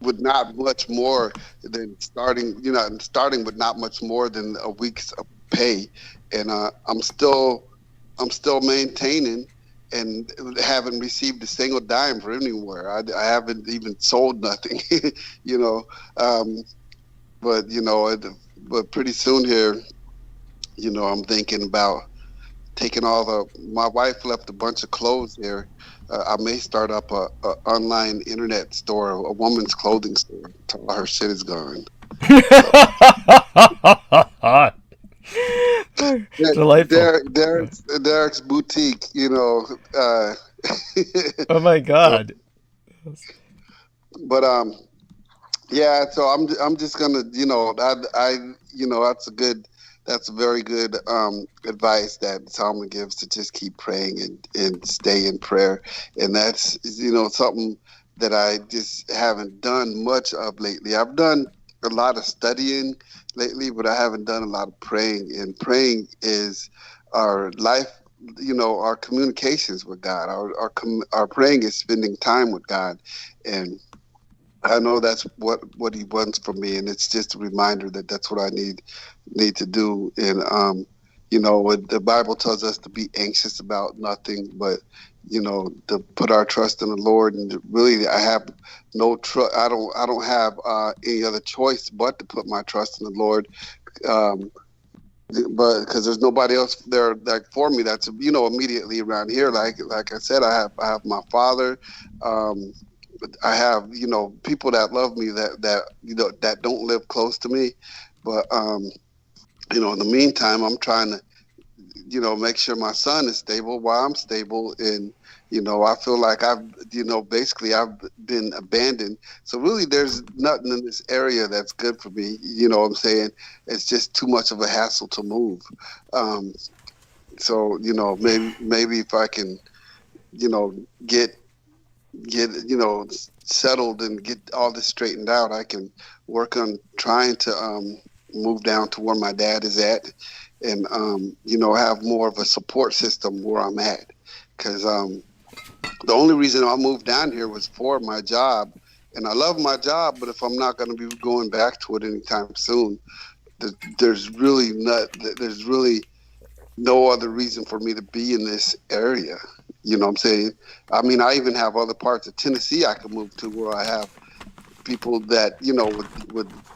with not much more than starting with not much more than a week's pay, and I'm still maintaining and haven't received a single dime from anywhere. I haven't even sold nothing, but pretty soon here, I'm thinking about taking my wife left a bunch of clothes here. I may start up a online internet store, a woman's clothing store, until all her shit is gone. Delightful. Derek's boutique, Oh my so, God. but yeah. So I'm just gonna, that's a very good advice that Talmud gives, to just keep praying and stay in prayer, and that's something that I just haven't done much of lately. I've done a lot of studying lately, but I haven't done a lot of praying. And praying is our life, our communications with God. Our praying is spending time with God, and I know that's what He wants from me, and it's just a reminder that that's what I need to do. And what the Bible tells us, to be anxious about nothing, but to put our trust in the Lord. And really, I have no trust. I don't have any other choice but to put my trust in the Lord. But because there's nobody else there like for me that's immediately around here. Like I said, I have my father. I have people that love me that don't live close to me, but in the meantime, I'm trying to make sure my son is stable while I'm stable. And I feel like basically I've been abandoned. So really, there's nothing in this area that's good for me. You know what I'm saying? It's just too much of a hassle to move. So maybe if I can get settled and get all this straightened out, I can work on trying to move down to where my dad is at, and have more of a support system where I'm at. Because the only reason I moved down here was for my job, and I love my job, but if I'm not going to be going back to it anytime soon, there's really no other reason for me to be in this area. You know what I'm saying? I mean, I even have other parts of Tennessee I could move to, where I have people that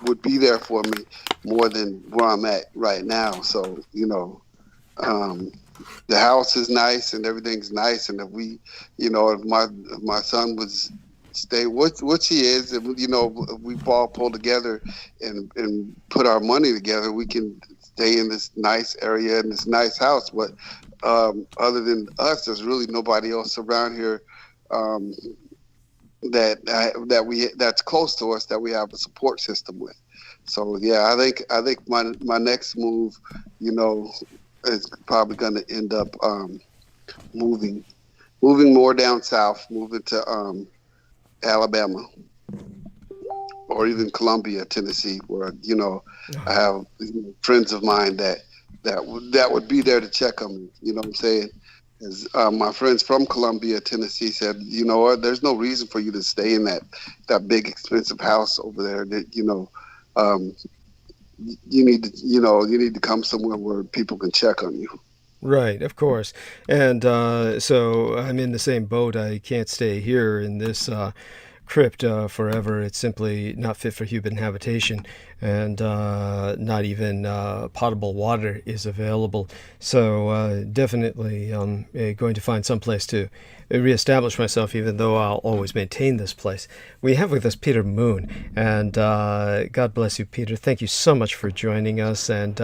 would be there for me more than where I'm at right now. So the house is nice and everything's nice, and if we, if my son was stay which he is, and if we all pull together and put our money together, we can stay in this nice area in this nice house. But other than us, there's really nobody else around here that's close to us that we have a support system with. So yeah, I think my next move, is probably going to end up moving more down south, moving to Alabama, or even Columbia, Tennessee, where I have friends of mine that would be there to check on me. You know what I'm saying? As my friends from Columbia, Tennessee said, you know what? There's no reason for you to stay in that big expensive house over there. That you need to come somewhere where people can check on you. Right, of course. And so I'm in the same boat. I can't stay here in this crypt forever. It's simply not fit for human habitation, and not even potable water is available. So definitely going to find some place to reestablish myself, even though I'll always maintain this place. We have with us Peter Moon, and God bless you, Peter. Thank you so much for joining us, and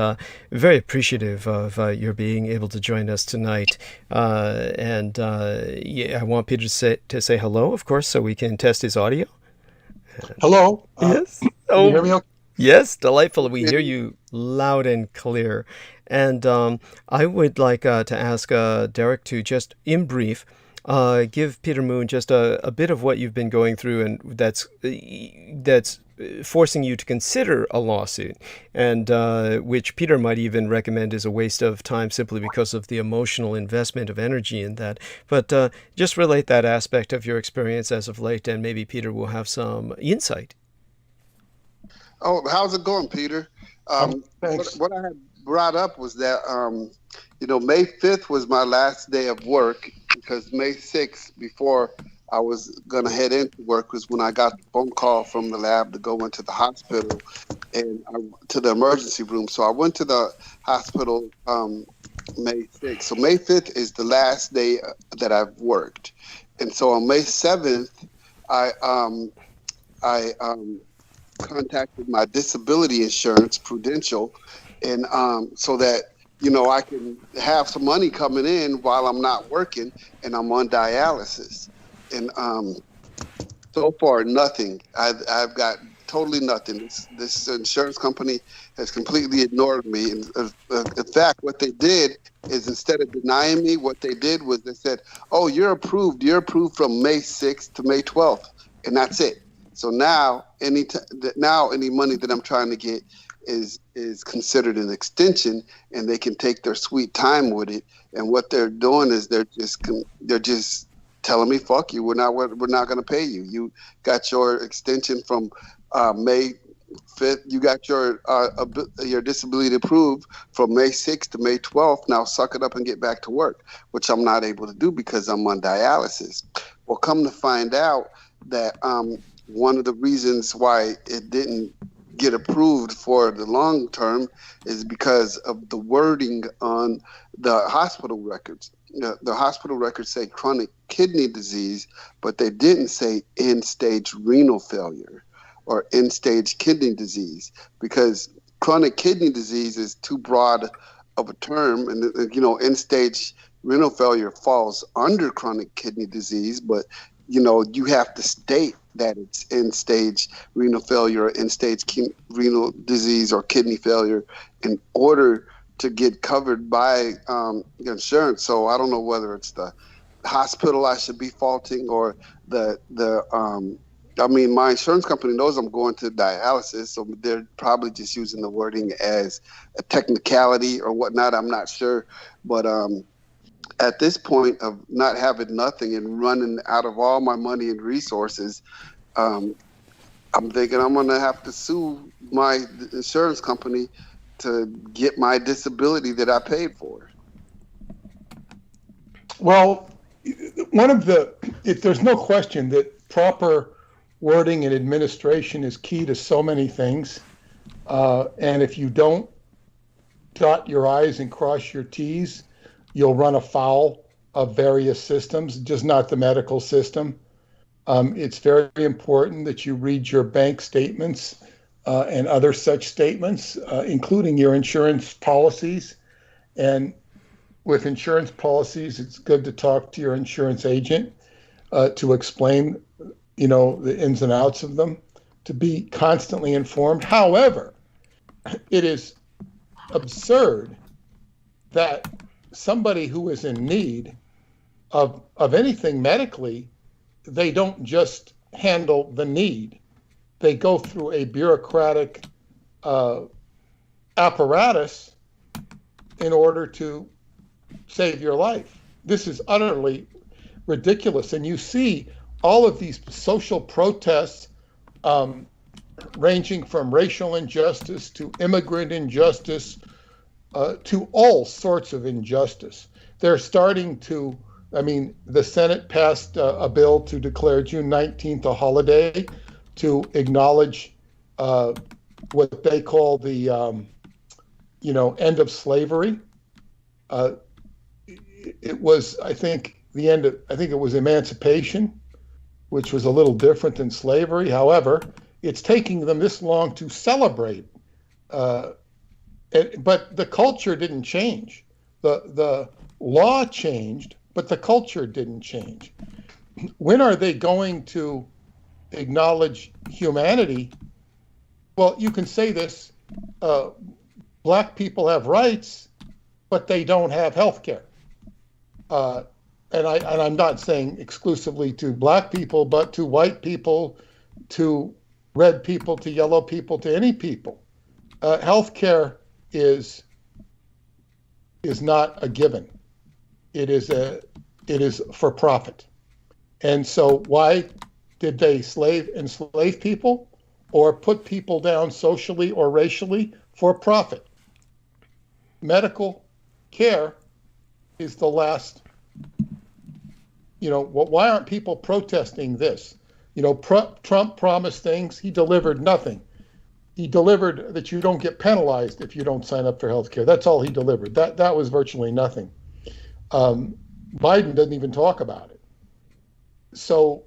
very appreciative of your being able to join us tonight. Yeah, I want Peter to say hello, of course, so we can test his audio. Hello. Yes. Can you hear me okay? Yes, delightful. We hear you loud and clear. And I would like to ask Derek to just, in brief, give Peter Moon just a bit of what you've been going through, and that's forcing you to consider a lawsuit, and which Peter might even recommend is a waste of time simply because of the emotional investment of energy in that. But just relate that aspect of your experience as of late, and maybe Peter will have some insight. Oh, how's it going, Peter? Thanks. What I had brought up was that, May 5th was my last day of work, because May 6th, before I was going to head into work, was when I got the phone call from the lab to go into the hospital and to the emergency room. So I went to the hospital May 6th. So May 5th is the last day that I've worked. And so on May 7th, I contacted my disability insurance, Prudential, and so that I can have some money coming in while I'm not working and I'm on dialysis. And so far, nothing. I've got totally nothing. This insurance company has completely ignored me. And in fact, what they did is, instead of denying me, what they did was they said, "Oh, you're approved. You're approved from May 6th to May 12th," and that's it. So now any money that I'm trying to get is considered an extension, and they can take their sweet time with it. And what they're doing is they're just telling me, "Fuck you. We're not going to pay you. You got your extension from May 5th. You got your disability approved from May 6th to May 12th. Now suck it up and get back to work," which I'm not able to do because I'm on dialysis. Well, come to find out that one of the reasons why it didn't get approved for the long term is because of the wording on the hospital records. The hospital records say chronic kidney disease, but they didn't say end-stage renal failure or end-stage kidney disease, because chronic kidney disease is too broad of a term, and end-stage renal failure falls under chronic kidney disease, but you have to state that it's end-stage renal failure or end-stage renal disease or kidney failure in order to get covered by insurance. So I don't know whether it's the hospital I should be faulting or my insurance company knows I'm going to dialysis, so they're probably just using the wording as a technicality or whatnot. I'm not sure. But at this point of not having nothing and running out of all my money and resources, I'm thinking I'm going to have to sue my insurance company to get my disability that I paid for. Well, there's no question that proper wording and administration is key to so many things. And if you don't dot your I's and cross your T's, you'll run afoul of various systems, just not the medical system. It's very important that you read your bank statements and other such statements, including your insurance policies. And with insurance policies, it's good to talk to your insurance agent to explain, the ins and outs of them, to be constantly informed. However, it is absurd that somebody who is in need of anything medically, they don't just handle the need. They go through a bureaucratic apparatus in order to save your life. This is utterly ridiculous. And you see all of these social protests ranging from racial injustice to immigrant injustice to all sorts of injustice. They're starting to, the Senate passed a bill to declare June 19th a holiday to acknowledge what they call the, end of slavery. It was, I think it was emancipation, which was a little different than slavery. However, it's taking them this long to celebrate. But the culture didn't change. The law changed, but the culture didn't change. When are they going to acknowledge humanity? Well, you can say this, black people have rights, but they don't have health care. And I'm not saying exclusively to black people, but to white people, to red people, to yellow people, to any people. Health care is not a given. It is for profit. And so why did they enslave people or put people down socially or racially? For profit. Medical care is the last. Why aren't people protesting this? Trump promised things. He delivered nothing. He delivered that you don't get penalized if you don't sign up for health care. That's all he delivered. That was virtually nothing. Biden doesn't even talk about it. So,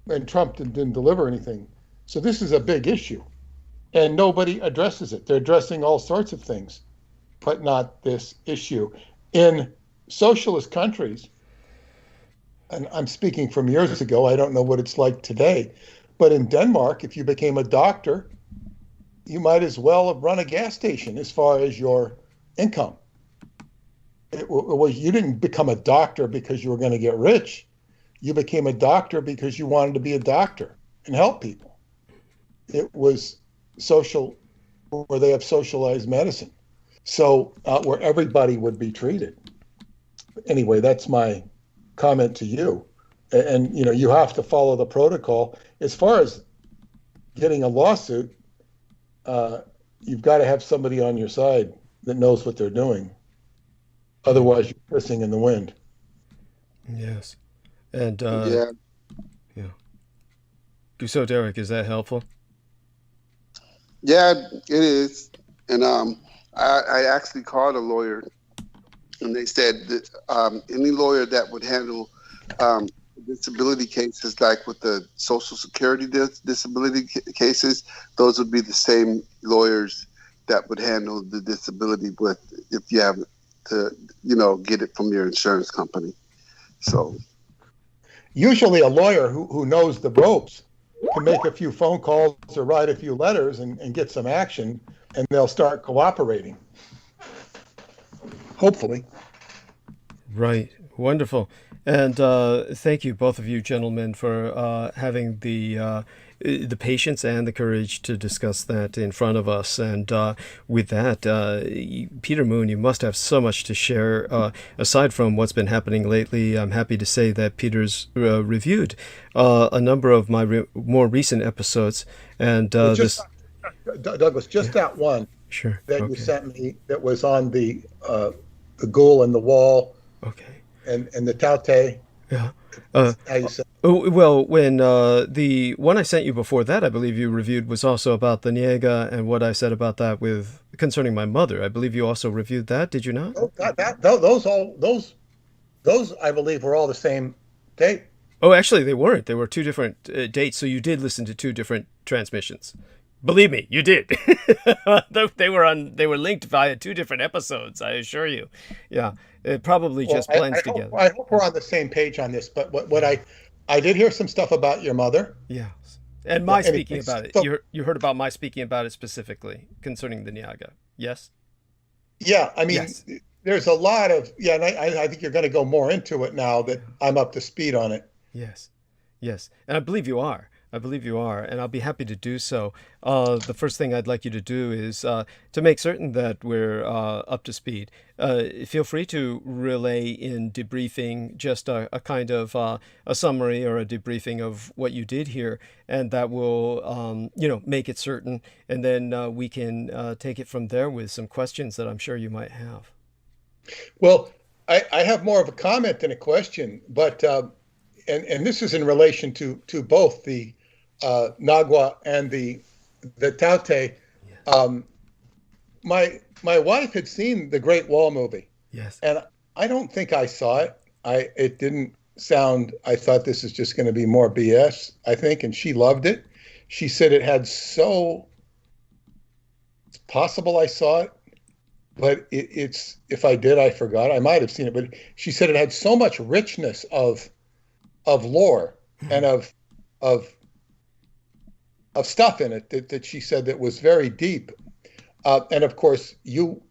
and Trump didn't deliver anything. So this is a big issue. and nobody addresses it. They're addressing all sorts of things, but not this issue. In socialist countries, and I'm speaking from years ago, I don't know what it's like today, but in Denmark, if you became a doctor, you might as well have run a gas station as far as your income. You didn't become a doctor because you were going to get rich. You became a doctor because you wanted to be a doctor and help people. It was social, where they have socialized medicine. So where everybody would be treated. Anyway, that's my comment to you. And you have to follow the protocol. As far as getting a lawsuit, you've got to have somebody on your side that knows what they're doing. Otherwise, you're pissing in the wind. Yes. And Yeah. So, Derek, is that helpful? Yeah, it is. And I actually called a lawyer, and they said that any lawyer that would handle disability cases, like with the Social Security disability cases, those would be the same lawyers that would handle the disability with, if you have to, get it from your insurance company. So usually a lawyer who knows the ropes can make a few phone calls or write a few letters and get some action, and they'll start cooperating. Hopefully. Right. Wonderful. And thank you, both of you gentlemen, for having the patience and the courage to discuss that in front of us. And with that, Peter Moon, you must have so much to share. Aside from what's been happening lately, I'm happy to say that Peter's reviewed a number of my more recent episodes. And Douglas, just that one that you Okay. sent me that was on the ghoul and the wall. Okay. And the Taute. Yeah. How you say? Well, when the one I sent you before that, I believe you reviewed, was also about the Niega and what I said about that with concerning my mother. I believe you also reviewed that, did you not? Those I believe were all the same date. Oh, actually, they weren't. They were two different dates, so you did listen to two different transmissions. Believe me, you did. They were linked via two different episodes, I assure you. Yeah, it probably just blends together. I hope we're on the same page on this. But what I did hear some stuff about your mother. Yes, and my speaking anyways, about it. so- You heard about my speaking about it specifically concerning the Niaga. Yes. Yeah, I mean, Yes. there's a lot of and I think you're going to go more into it now that I'm up to speed on it. Yes, yes, and I believe you are. And I'll be happy to do so. The first thing I'd like you to do is to make certain that we're up to speed. Feel free to relay in debriefing just a kind of a summary or a debriefing of what you did here, and that will, make it certain, and then we can take it from there with some questions that I'm sure you might have. Well, I have more of a comment than a question, but and this is in relation to both the Nagua and the Taute. My wife had seen the Great Wall movie. Yes. And I don't think I saw it. It didn't sound. I thought this is just going to be more BS. I think, and she loved it. She said it had so. It's possible I saw it, but it's if I did, I forgot. I might have seen it, but she said it had so much richness of lore and of stuff in it that she said that was very deep. And of course, you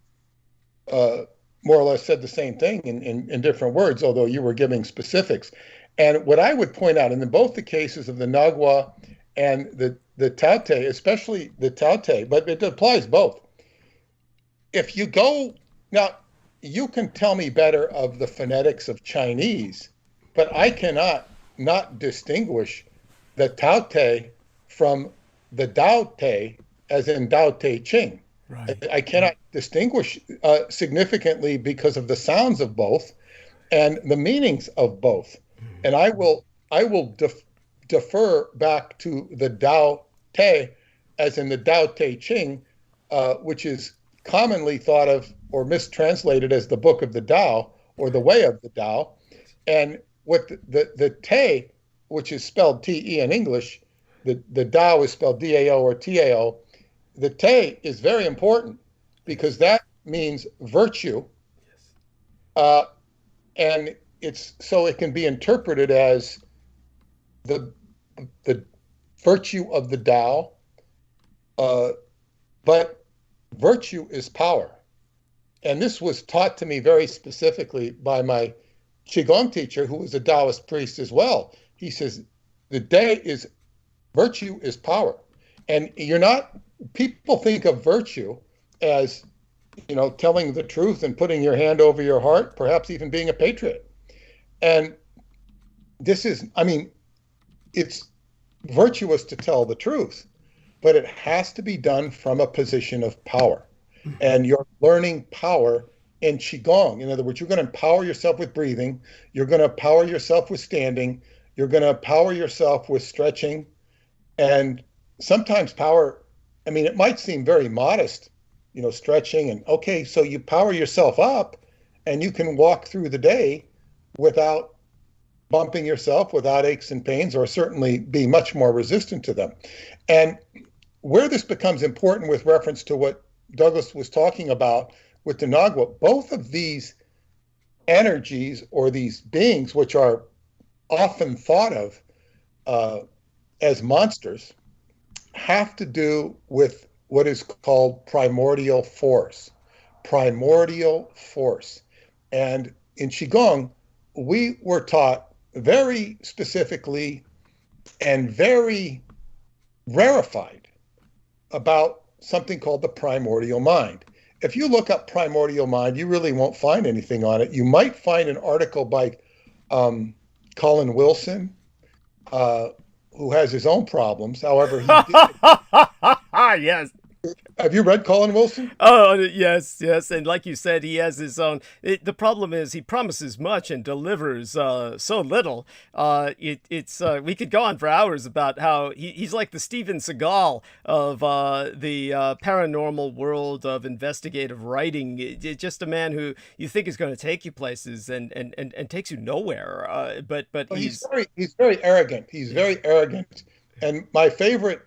more or less said the same thing in different words, although you were giving specifics. And what I would point out, in both the cases of the Nagua and the Taute, especially the Taute, but it applies both. If you go, now, you can tell me better of the phonetics of Chinese, but I cannot not distinguish the Taute from the Dao Te, as in Dao Te Ching. Right. I cannot distinguish significantly because of the sounds of both and the meanings of both. And I will defer back to the Dao Te, as in the Dao Te Ching, which is commonly thought of or mistranslated as the Book of the Tao or the Way of the Tao. And what the Te, which is spelled Te in English, the Tao is spelled Dao or Tao. the te is very important because that means virtue, and it's so it can be interpreted as the virtue of the Tao, but virtue is power. And this was taught to me very specifically by my Qigong teacher, who was a Taoist priest as well. He says, the day is virtue is power. And people think of virtue as, telling the truth and putting your hand over your heart, perhaps even being a patriot. And it's virtuous to tell the truth, but it has to be done from a position of power. And you're learning power in Qigong. In other words, you're going to empower yourself with breathing. You're going to empower yourself with standing. You're going to empower yourself with stretching. And sometimes power, it might seem very modest, stretching. And okay, so you power yourself up and you can walk through the day without bumping yourself, without aches and pains, or certainly be much more resistant to them. And where this becomes important with reference to what Douglas was talking about with the Nagwa, both of these energies or these beings, which are often thought of as monsters, have to do with what is called primordial force. Primordial force. And in Qigong, we were taught very specifically and very rarefied about something called the primordial mind. If you look up primordial mind, you really won't find anything on it. You might find an article by Colin Wilson, who has his own problems. However, he did. Yes. Have you read Colin Wilson? Oh, yes. And like you said, he has his own. The problem is he promises much and delivers so little. We could go on for hours about how he's like the Steven Seagal of the paranormal world of investigative writing. It's just a man who you think is going to take you places and takes you nowhere. But he's very arrogant. He's very arrogant. And my favorite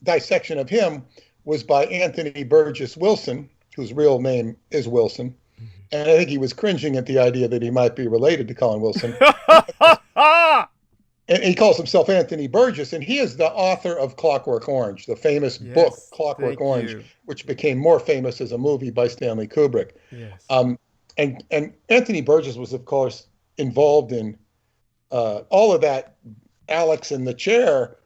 dissection of him was by Anthony Burgess Wilson, whose real name is Wilson. And I think he was cringing at the idea that he might be related to Colin Wilson. And he calls himself Anthony Burgess, and he is the author of Clockwork Orange, the famous book Clockwork Orange, which became more famous as a movie by Stanley Kubrick. Yes. And Anthony Burgess was, of course, involved in all of that. Alex in the Chair,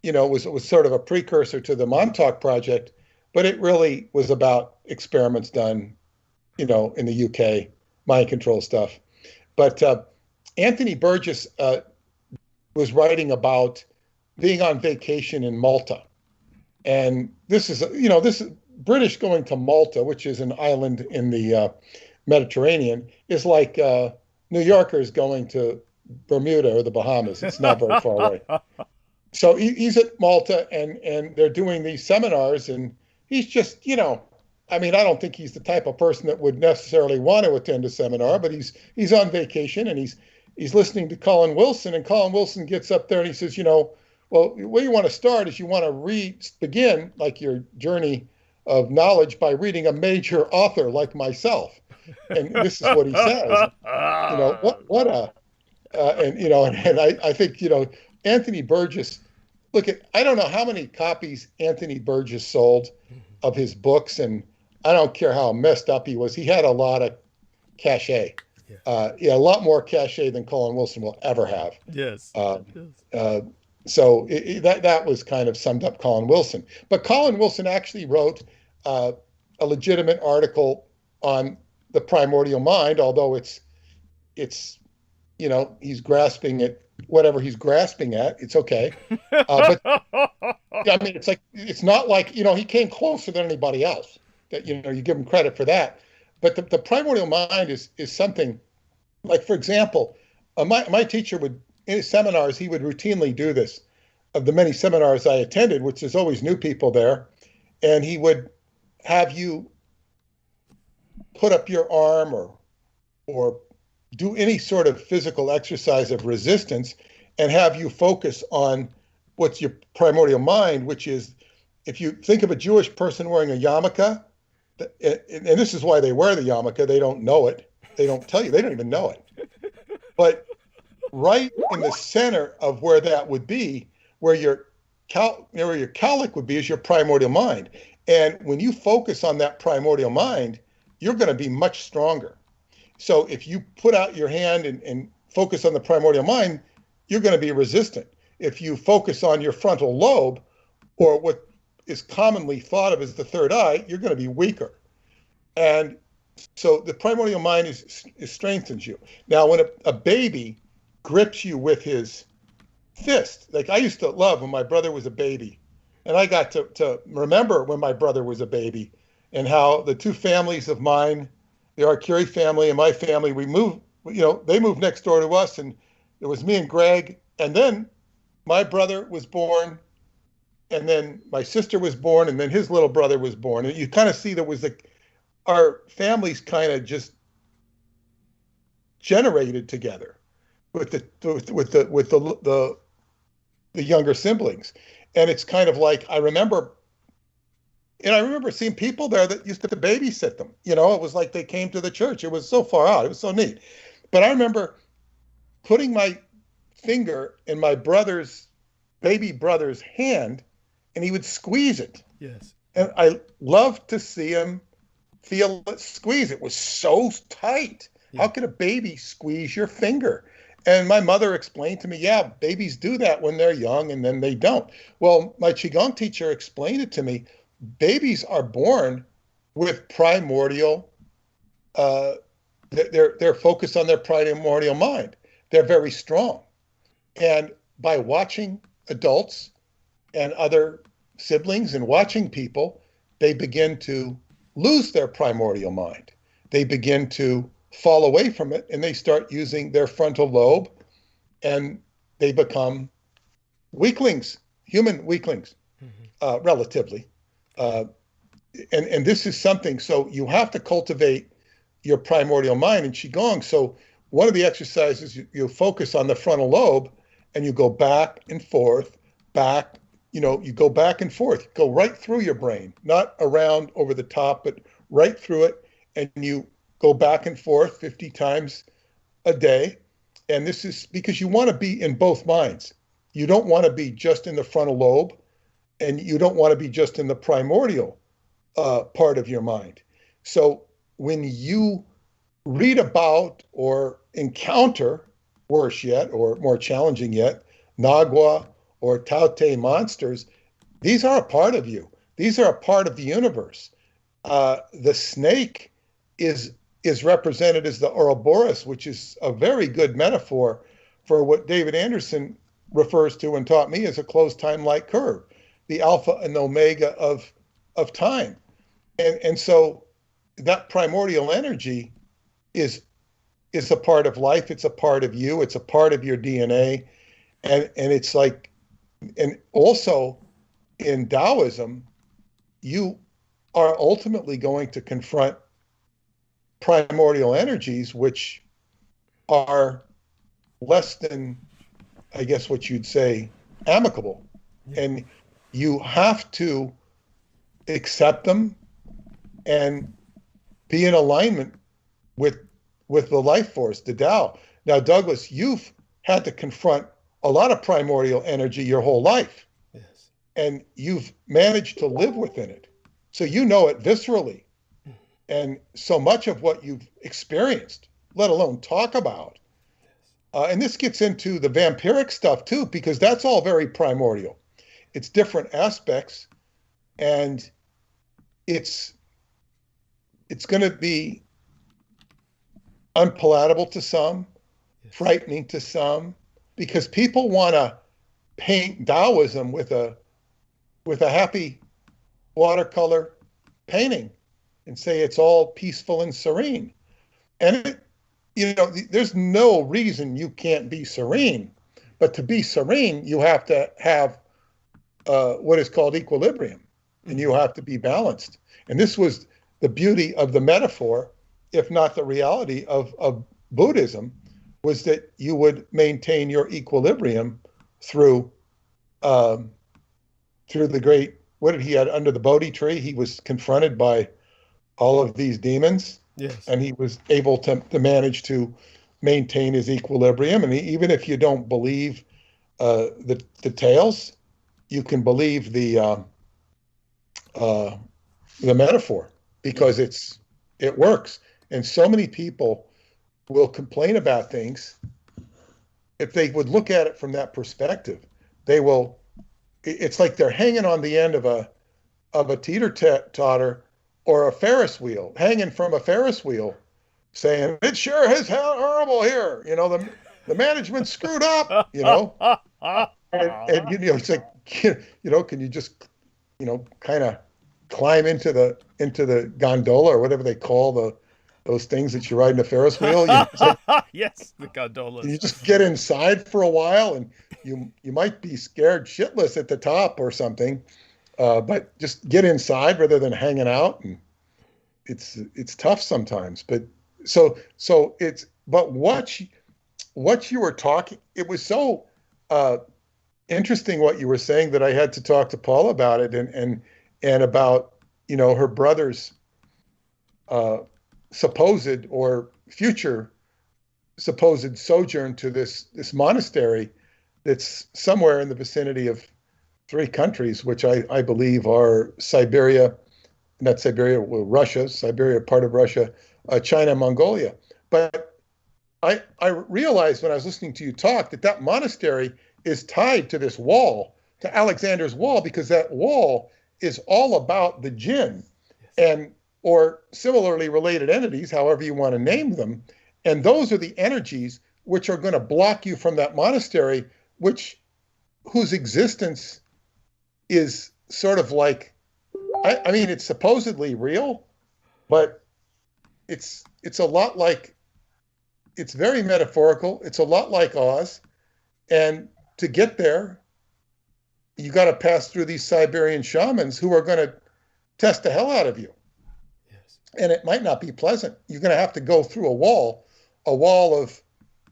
was sort of a precursor to the Montauk Project, but it really was about experiments done, in the UK, mind control stuff. But Anthony Burgess was writing about being on vacation in Malta. And this is British going to Malta, which is an island in the Mediterranean, is like New Yorkers going to Bermuda or the Bahamas. It's not very far away. So he's at Malta and they're doing these seminars, and he's just, I don't think he's the type of person that would necessarily want to attend a seminar, but he's on vacation and he's listening to Colin Wilson, and Colin Wilson gets up there and he says, well, where you want to start is you want to begin like your journey of knowledge by reading a major author like myself. And this is what he says. I think, Anthony Burgess, I don't know how many copies Anthony Burgess sold of his books, and I don't care how messed up he was. He had a lot of cachet. A lot more cachet than Colin Wilson will ever have. Yes. So that was kind of summed up Colin Wilson. But Colin Wilson actually wrote a legitimate article on the primordial mind, although it's he's grasping at whatever he's grasping at. It's okay. But it's like, it's not like, he came closer than anybody else. That, you give him credit for that. But the primordial mind is something like, for example, my teacher would, in his seminars, he would routinely do this. Of the many seminars I attended, which there's always new people there, and he would have you put up your arm or do any sort of physical exercise of resistance and have you focus on what's your primordial mind, which is if you think of a Jewish person wearing a yarmulke, and this is why they wear the yarmulke, they don't know it. They don't tell you. They don't even know it. But right in the center of where that would be, where your calic would be, is your primordial mind. And when you focus on that primordial mind, you're going to be much stronger. So if you put out your hand and focus on the primordial mind, you're going to be resistant. If you focus on your frontal lobe, or what is commonly thought of as the third eye, you're going to be weaker. And so the primordial mind is strengthens you. Now, when a baby grips you with his fist, like I used to love when my brother was a baby, and I got to remember when my brother was a baby, and how the two families of mine, the Arcuri family and my family, we moved, they moved next door to us, and it was me and Greg, and then my brother was born, and then my sister was born, and then his little brother was born. And you kind of see there was our families kind of just generated together with the younger siblings. And it's kind of like, I remember seeing people there that used to babysit them. It was like they came to the church. It was so far out. It was so neat. But I remember putting my finger in my baby brother's hand, and he would squeeze it. Yes. And I loved to see him feel it squeeze. It was so tight. Yeah. How could a baby squeeze your finger? And my mother explained to me, yeah, babies do that when they're young, and then they don't. Well, my Qigong teacher explained it to me. Babies are born with primordial, they're focused on their primordial mind. They're very strong. And by watching adults and other siblings and watching people, they begin to lose their primordial mind. They begin to fall away from it, and they start using their frontal lobe, and they become weaklings, human weaklings, relatively. And this is something, so you have to cultivate your primordial mind in Qigong. So one of the exercises, you focus on the frontal lobe, and you go back and forth, you go back and forth, go right through your brain, not around over the top, but right through it. And you go back and forth 50 times a day. And this is because you want to be in both minds. You don't want to be just in the frontal lobe, and you don't want to be just in the primordial part of your mind. So when you read about or encounter, worse yet, or more challenging yet, Nagua or Taote monsters, these are a part of you. These are a part of the universe. The snake is represented as the Ouroboros, which is a very good metaphor for what David Anderson refers to and taught me as a closed time-like curve, the alpha and omega of time. And so that primordial energy is a part of life. It's a part of you. It's a part of your DNA. And it's like, and also in Taoism, you are ultimately going to confront primordial energies, which are less than, I guess, what you'd say, amicable. And you have to accept them and be in alignment with the life force, the Tao. Now, Douglas, you've had to confront a lot of primordial energy your whole life. Yes. And you've managed to live within it. So you know it viscerally. And so much of what you've experienced, let alone talk about. And this gets into the vampiric stuff too, because that's all very primordial. It's different aspects, and it's going to be unpalatable to some, frightening to some, because people want to paint Taoism with a happy watercolor painting and say it's all peaceful and serene. And there's no reason you can't be serene, but to be serene, you have to have what is called equilibrium, and you have to be balanced. And this was the beauty of the metaphor, if not the reality of Buddhism, was that you would maintain your equilibrium through the great what did he had under the Bodhi tree? He was confronted by all of these demons, Yes. and he was able to manage to maintain his equilibrium. And even if you don't believe the tales, you can believe the metaphor, because it works. And so many people will complain about things. If they would look at it from that perspective, they will. It's like they're hanging on the end of a teeter-totter or a Ferris wheel, hanging from a Ferris wheel, saying it sure is horrible here. You know, the management screwed up. You know, and you know, it's like, you know, can you just, you know, kind of climb into the gondola or whatever they call those things that you ride in a Ferris wheel? You know, like, Yes, the gondolas. you just get inside for a while, and you might be scared shitless at the top or something, but just get inside rather than hanging out. And it's tough sometimes. But so it's, but what you were talking, it was so interesting what you were saying that I had to talk to Paul about it, and about, you know, her brother's supposed or future supposed sojourn to this monastery that's somewhere in the vicinity of 3 countries, which I believe are Siberia, not Siberia, well, Russia, Siberia, part of Russia, China, Mongolia. But I realized when I was listening to you talk that monastery is tied to this wall, to Alexander's wall, because that wall is all about the jinn and or similarly related entities, however you want to name them. And those are the energies which are going to block you from that monastery, whose existence is sort of like, I mean, it's supposedly real, but it's a lot like, it's very metaphorical. It's a lot like Oz. And to get there, you got to pass through these Siberian shamans who are going to test the hell out of you. Yes. And it might not be pleasant. You're going to have to go through a wall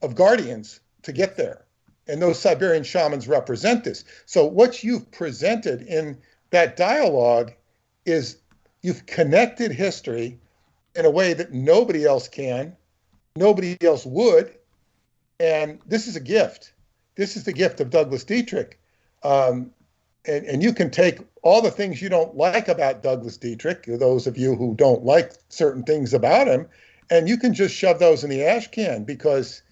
of guardians to get there. And those Siberian shamans represent this. So what you've presented in that dialogue is you've connected history in a way that nobody else can, nobody else would. And this is a gift. This is the gift of Douglas Dietrich. And you can take all the things you don't like about Douglas Dietrich, those of you who don't like certain things about him, and you can just shove those in the ash can, because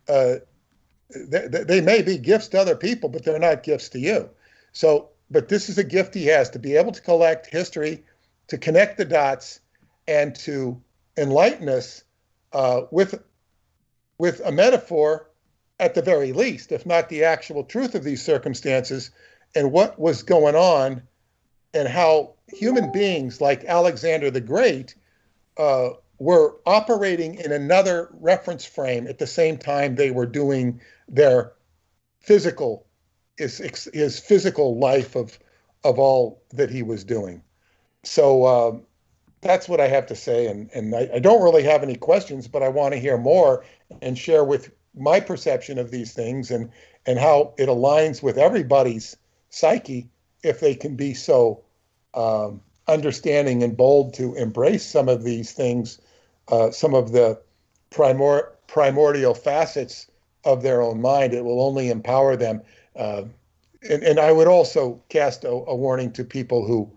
they may be gifts to other people, but they're not gifts to you. So, but this is a gift he has, to be able to collect history, to connect the dots, and to enlighten us with a metaphor at the very least, if not the actual truth of these circumstances and what was going on, and how human beings like Alexander the Great were operating in another reference frame at the same time they were doing their physical, his physical life of all that he was doing. So that's what I have to say. And I don't really have any questions, but I want to hear more and share with my perception of these things and how it aligns with everybody's psyche, if they can be so understanding and bold to embrace some of these things, some of the primordial facets of their own mind. It will only empower them. And I would also cast a warning to people who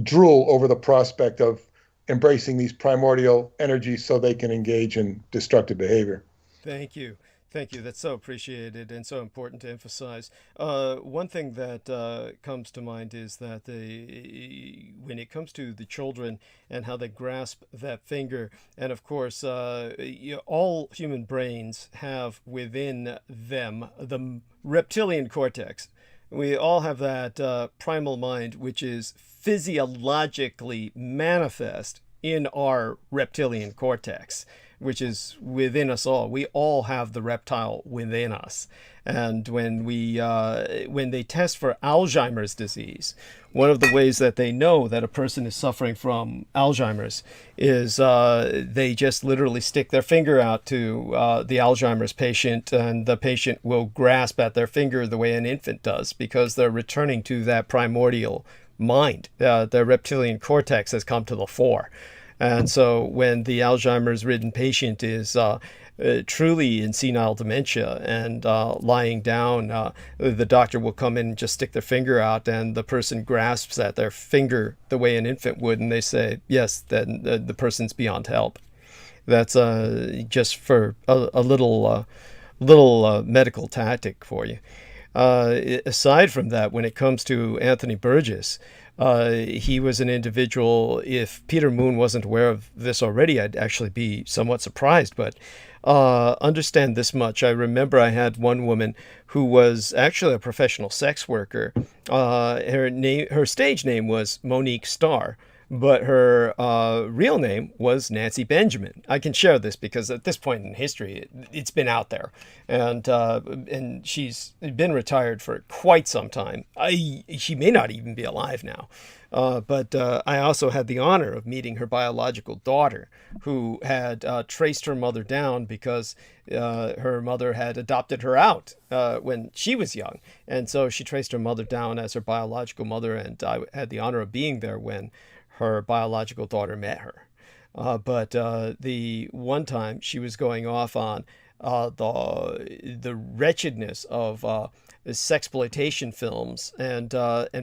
drool over the prospect of embracing these primordial energies so they can engage in destructive behavior. Thank you. Thank you. That's so appreciated and so important to emphasize. One thing that comes to mind is that when it comes to the children and how they grasp that finger, and of course, all human brains have within them the reptilian cortex. We all have that primal mind, which is physiologically manifest in our reptilian cortex. which is within us all. We all have the reptile within us. And when they test for Alzheimer's disease, one of the ways that they know that a person is suffering from Alzheimer's is they just literally stick their finger out to the Alzheimer's patient, and the patient will grasp at their finger the way an infant does, because they're returning to that primordial mind. The reptilian cortex has come to the fore. And so when the Alzheimer's-ridden patient is truly in senile dementia and lying down, the doctor will come in and just stick their finger out, and the person grasps at their finger the way an infant would, and they say, yes, then the person's beyond help. That's just for a little medical tactic for you. Aside from that, when it comes to Anthony Burgess, he was an individual, if Peter Moon wasn't aware of this already, I'd actually be somewhat surprised, but understand this much. I remember I had one woman who was actually a professional sex worker. Her stage name was Monique Starr, but her real name was Nancy Benjamin. I can share this because at this point in history, it's been out there, and she's been retired for quite some time. She may not even be alive now. But I also had the honor of meeting her biological daughter, who had traced her mother down because her mother had adopted her out when she was young. And so she traced her mother down as her biological mother, and I had the honor of being there when her biological daughter met her. But the one time she was going off on the wretchedness of sexploitation films, and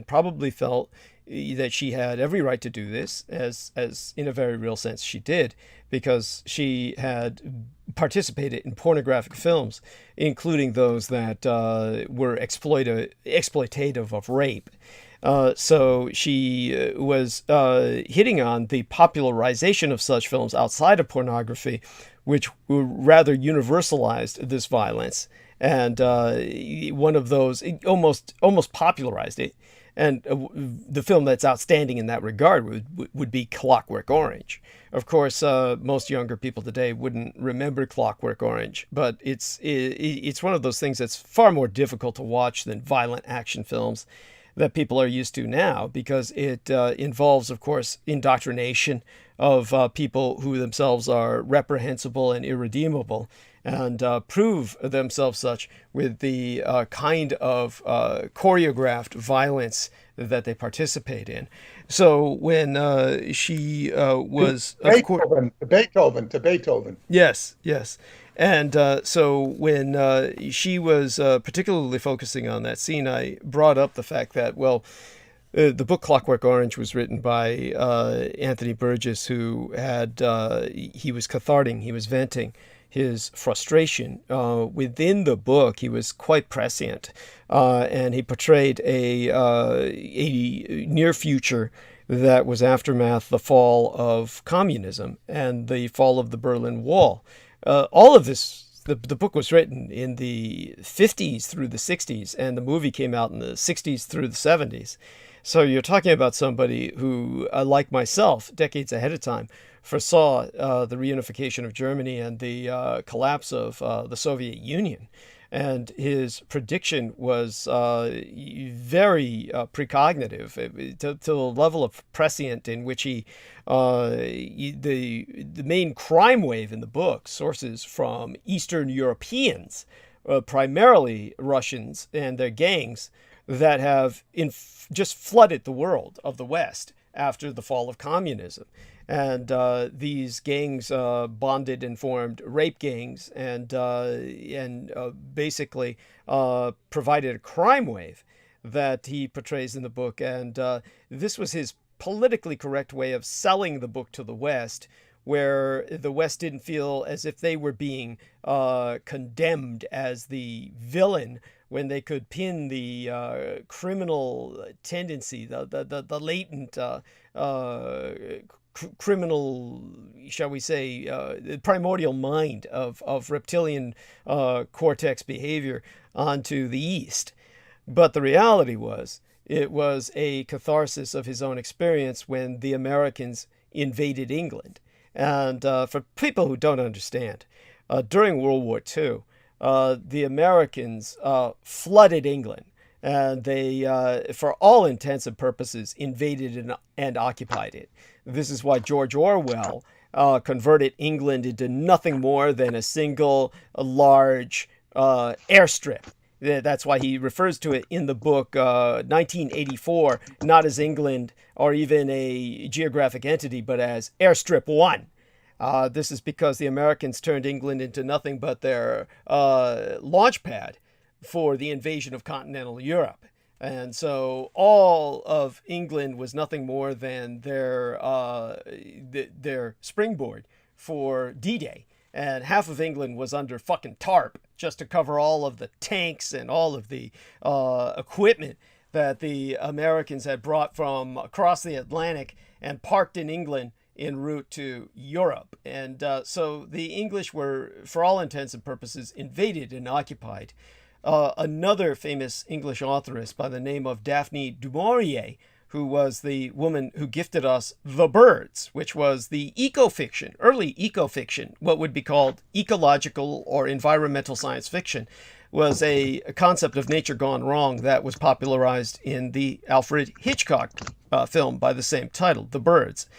probably felt that she had every right to do this, as in a very real sense she did, because she had participated in pornographic films, including those that were exploitative of rape. So she was hitting on the popularization of such films outside of pornography, which rather universalized this violence. And one of those almost popularized it. And the film that's outstanding in that regard would be Clockwork Orange. Of course, most younger people today wouldn't remember Clockwork Orange, but it's one of those things that's far more difficult to watch than violent action films that people are used to now, because it involves, of course, indoctrination of people who themselves are reprehensible and irredeemable, and prove themselves such with the kind of choreographed violence that they participate in. So when she was... Beethoven. Yes. And so when she was particularly focusing on that scene, I brought up the fact that, well, the book Clockwork Orange was written by Anthony Burgess, who had he was catharting, he was venting his frustration. Within the book, he was quite prescient, and he portrayed a near future that was aftermath the fall of communism and the fall of the Berlin Wall. All of this, the book was written in the 50s through the 60s, and the movie came out in the 60s through the 70s. So you're talking about somebody who, like myself, decades ahead of time, foresaw the reunification of Germany and the collapse of the Soviet Union. And his prediction was very precognitive, to the level of prescient in which he, the main crime wave in the book sources from Eastern Europeans, primarily Russians and their gangs, that have just flooded the world of the West after the fall of communism. And these gangs bonded and formed rape gangs, and basically provided a crime wave that he portrays in the book. And this was his politically correct way of selling the book to the West, where the West didn't feel as if they were being condemned as the villain, when they could pin the criminal tendency, the latent criminal, shall we say, the primordial mind of reptilian cortex behavior onto the East. But the reality was, it was a catharsis of his own experience when the Americans invaded England. And for people who don't understand, during World War II, the Americans flooded England, and they, for all intents and purposes, invaded and occupied it. This is why George Orwell converted England into nothing more than a single large airstrip. That's why he refers to it in the book 1984, not as England or even a geographic entity, but as Airstrip 1. This is because the Americans turned England into nothing but their launch pad for the invasion of continental Europe. And so all of England was nothing more than their springboard for D-Day. And half of England was under fucking tarp just to cover all of the tanks and all of the equipment that the Americans had brought from across the Atlantic and parked in England en route to Europe. And so the English were, for all intents and purposes, invaded and occupied. Another famous English authoress by the name of Daphne du Maurier, who was the woman who gifted us The Birds, which was the eco-fiction, early eco-fiction, what would be called ecological or environmental science fiction, was a concept of nature gone wrong that was popularized in the Alfred Hitchcock film by the same title, The Birds.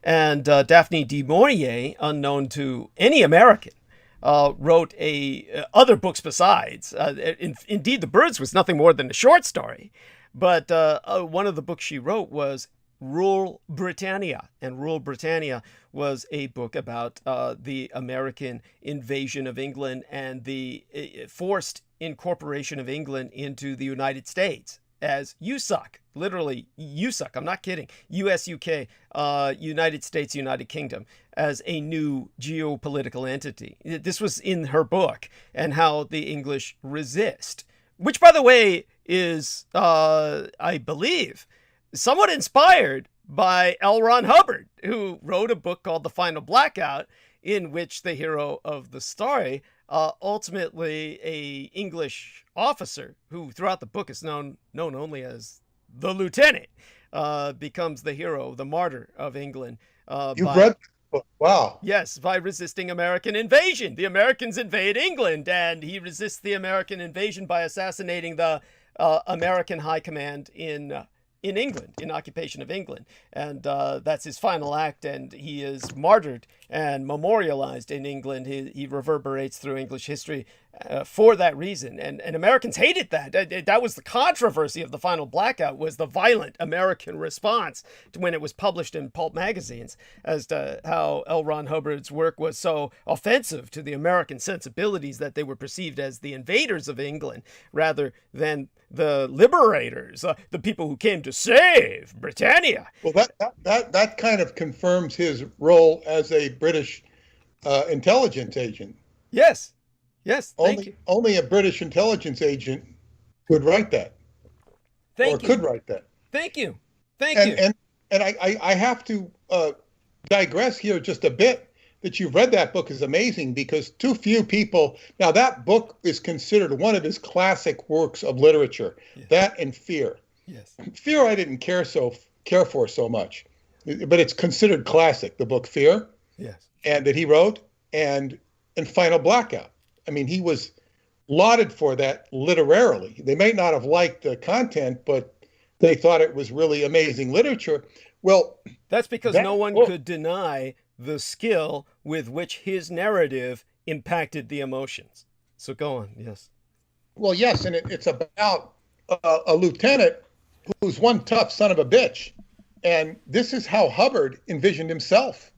And Daphne du Maurier, unknown to any American, wrote other books besides. Indeed, The Birds was nothing more than a short story. But one of the books she wrote was Rule Britannia. And Rule Britannia was a book about the American invasion of England and the forced incorporation of England into the United States as USUK. Literally, USUK. I'm not kidding. US-UK, United States, United Kingdom, as a new geopolitical entity. This was in her book, and how the English resist. Which, by the way, is, I believe, somewhat inspired by L. Ron Hubbard, who wrote a book called The Final Blackout, in which the hero of the story, ultimately a English officer, who throughout the book is known only as the lieutenant, becomes the hero, the martyr of England. You've read the book? Wow. Yes, by resisting American invasion. The Americans invade England, and he resists the American invasion by assassinating the American high command in England, in occupation of England. And that's his final act, and he is martyred and memorialized in England. He reverberates through English history for that reason. And Americans hated that. That was the controversy of The Final Blackout, was the violent American response to when it was published in pulp magazines, as to how L. Ron Hubbard's work was so offensive to the American sensibilities that they were perceived as the invaders of England rather than the liberators, the people who came to save Britannia. Well, that kind of confirms his role as a British intelligence agent. Yes. Thank you. Only a British intelligence agent could write that. Could write that. Thank you. And I have to digress here just a bit. That you've read that book is amazing, because too few people. Now, that book is considered one of his classic works of literature. Yes. That and Fear. Yes. Fear I didn't care for so much, but it's considered classic. The book Fear. Yes. And that he wrote, and Final Blackout. I mean, he was lauded for that literarily. They may not have liked the content, but they thought it was really amazing literature. Well, that's because no one could deny the skill with which his narrative impacted the emotions. So go on, yes. Well, yes, and it's about a lieutenant who's one tough son of a bitch. And this is how Hubbard envisioned himself.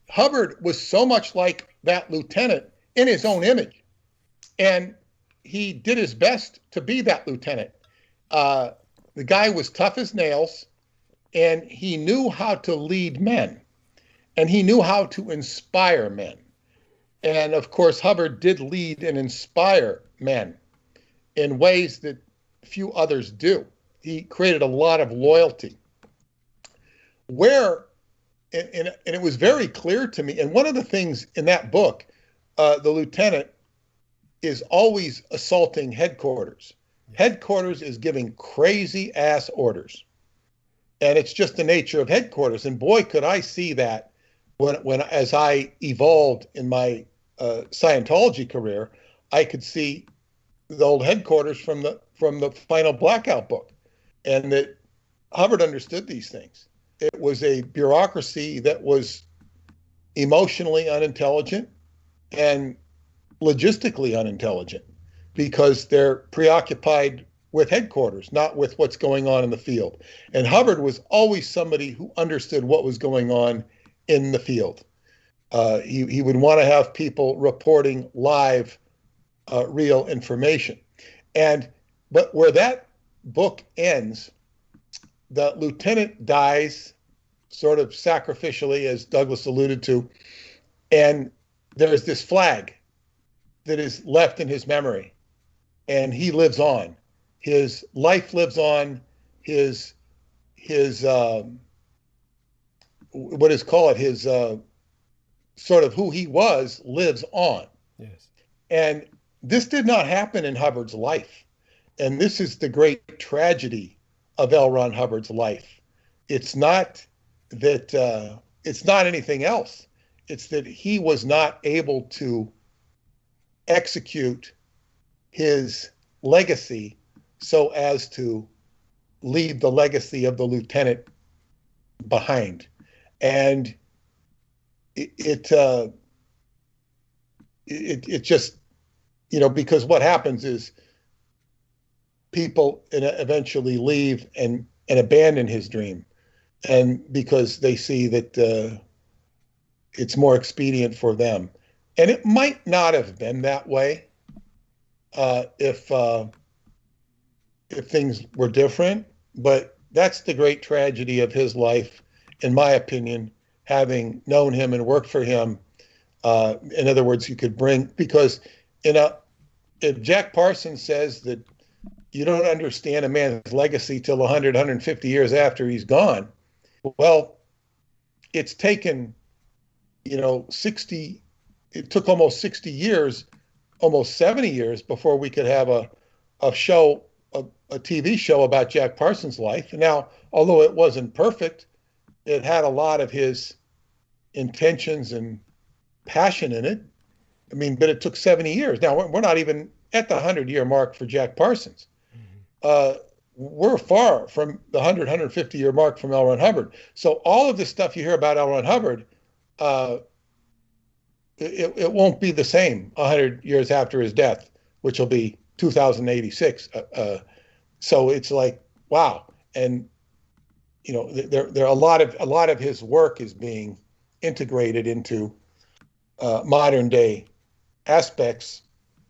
Hubbard was so much like that lieutenant in his own image. And he did his best to be that lieutenant. The guy was tough as nails, and he knew how to lead men. And he knew how to inspire men. And of course, Hubbard did lead and inspire men in ways that few others do. He created a lot of loyalty. And it was very clear to me, and one of the things in that book, the lieutenant is always assaulting headquarters. Headquarters is giving crazy ass orders. And it's just the nature of headquarters. And boy, could I see that when as I evolved in my Scientology career, I could see the old headquarters from the final Blackout book, and that Hubbard understood these things. It was a bureaucracy that was emotionally unintelligent and logistically unintelligent because they're preoccupied with headquarters, not with what's going on in the field. And Hubbard was always somebody who understood what was going on in the field. He would want to have people reporting live, real information. But where that book ends, the lieutenant dies sort of sacrificially, as Douglas alluded to, and there's this flag that is left in his memory, and he lives on. His life lives on. His what is called his sort of who he was lives on. Yes. And this did not happen in Hubbard's life. And this is the great tragedy of L. Ron Hubbard's life. It's not that it's not anything else. It's that he was not able to execute his legacy so as to leave the legacy of the lieutenant behind. And it just, because what happens is people eventually leave and abandon his dream, and because they see that it's more expedient for them. And it might not have been that way if things were different, but that's the great tragedy of his life, in my opinion, having known him and worked for him. In other words, you could bring, because if Jack Parsons says that you don't understand a man's legacy till 100, 150 years after he's gone, well, it's taken, 60, it took almost 60 years, almost 70 years before we could have a show, a TV show about Jack Parsons' life. And now, although it wasn't perfect, it had a lot of his intentions and passion in it. I mean, but it took 70 years. Now, we're not even at the 100-year mark for Jack Parsons. We're far from the 100, 150-year mark from L. Ron Hubbard. So all of the stuff you hear about L. Ron Hubbard, it won't be the same 100 years after his death, which will be 2086. So it's like, wow. And, there are a lot of his work is being integrated into modern day aspects,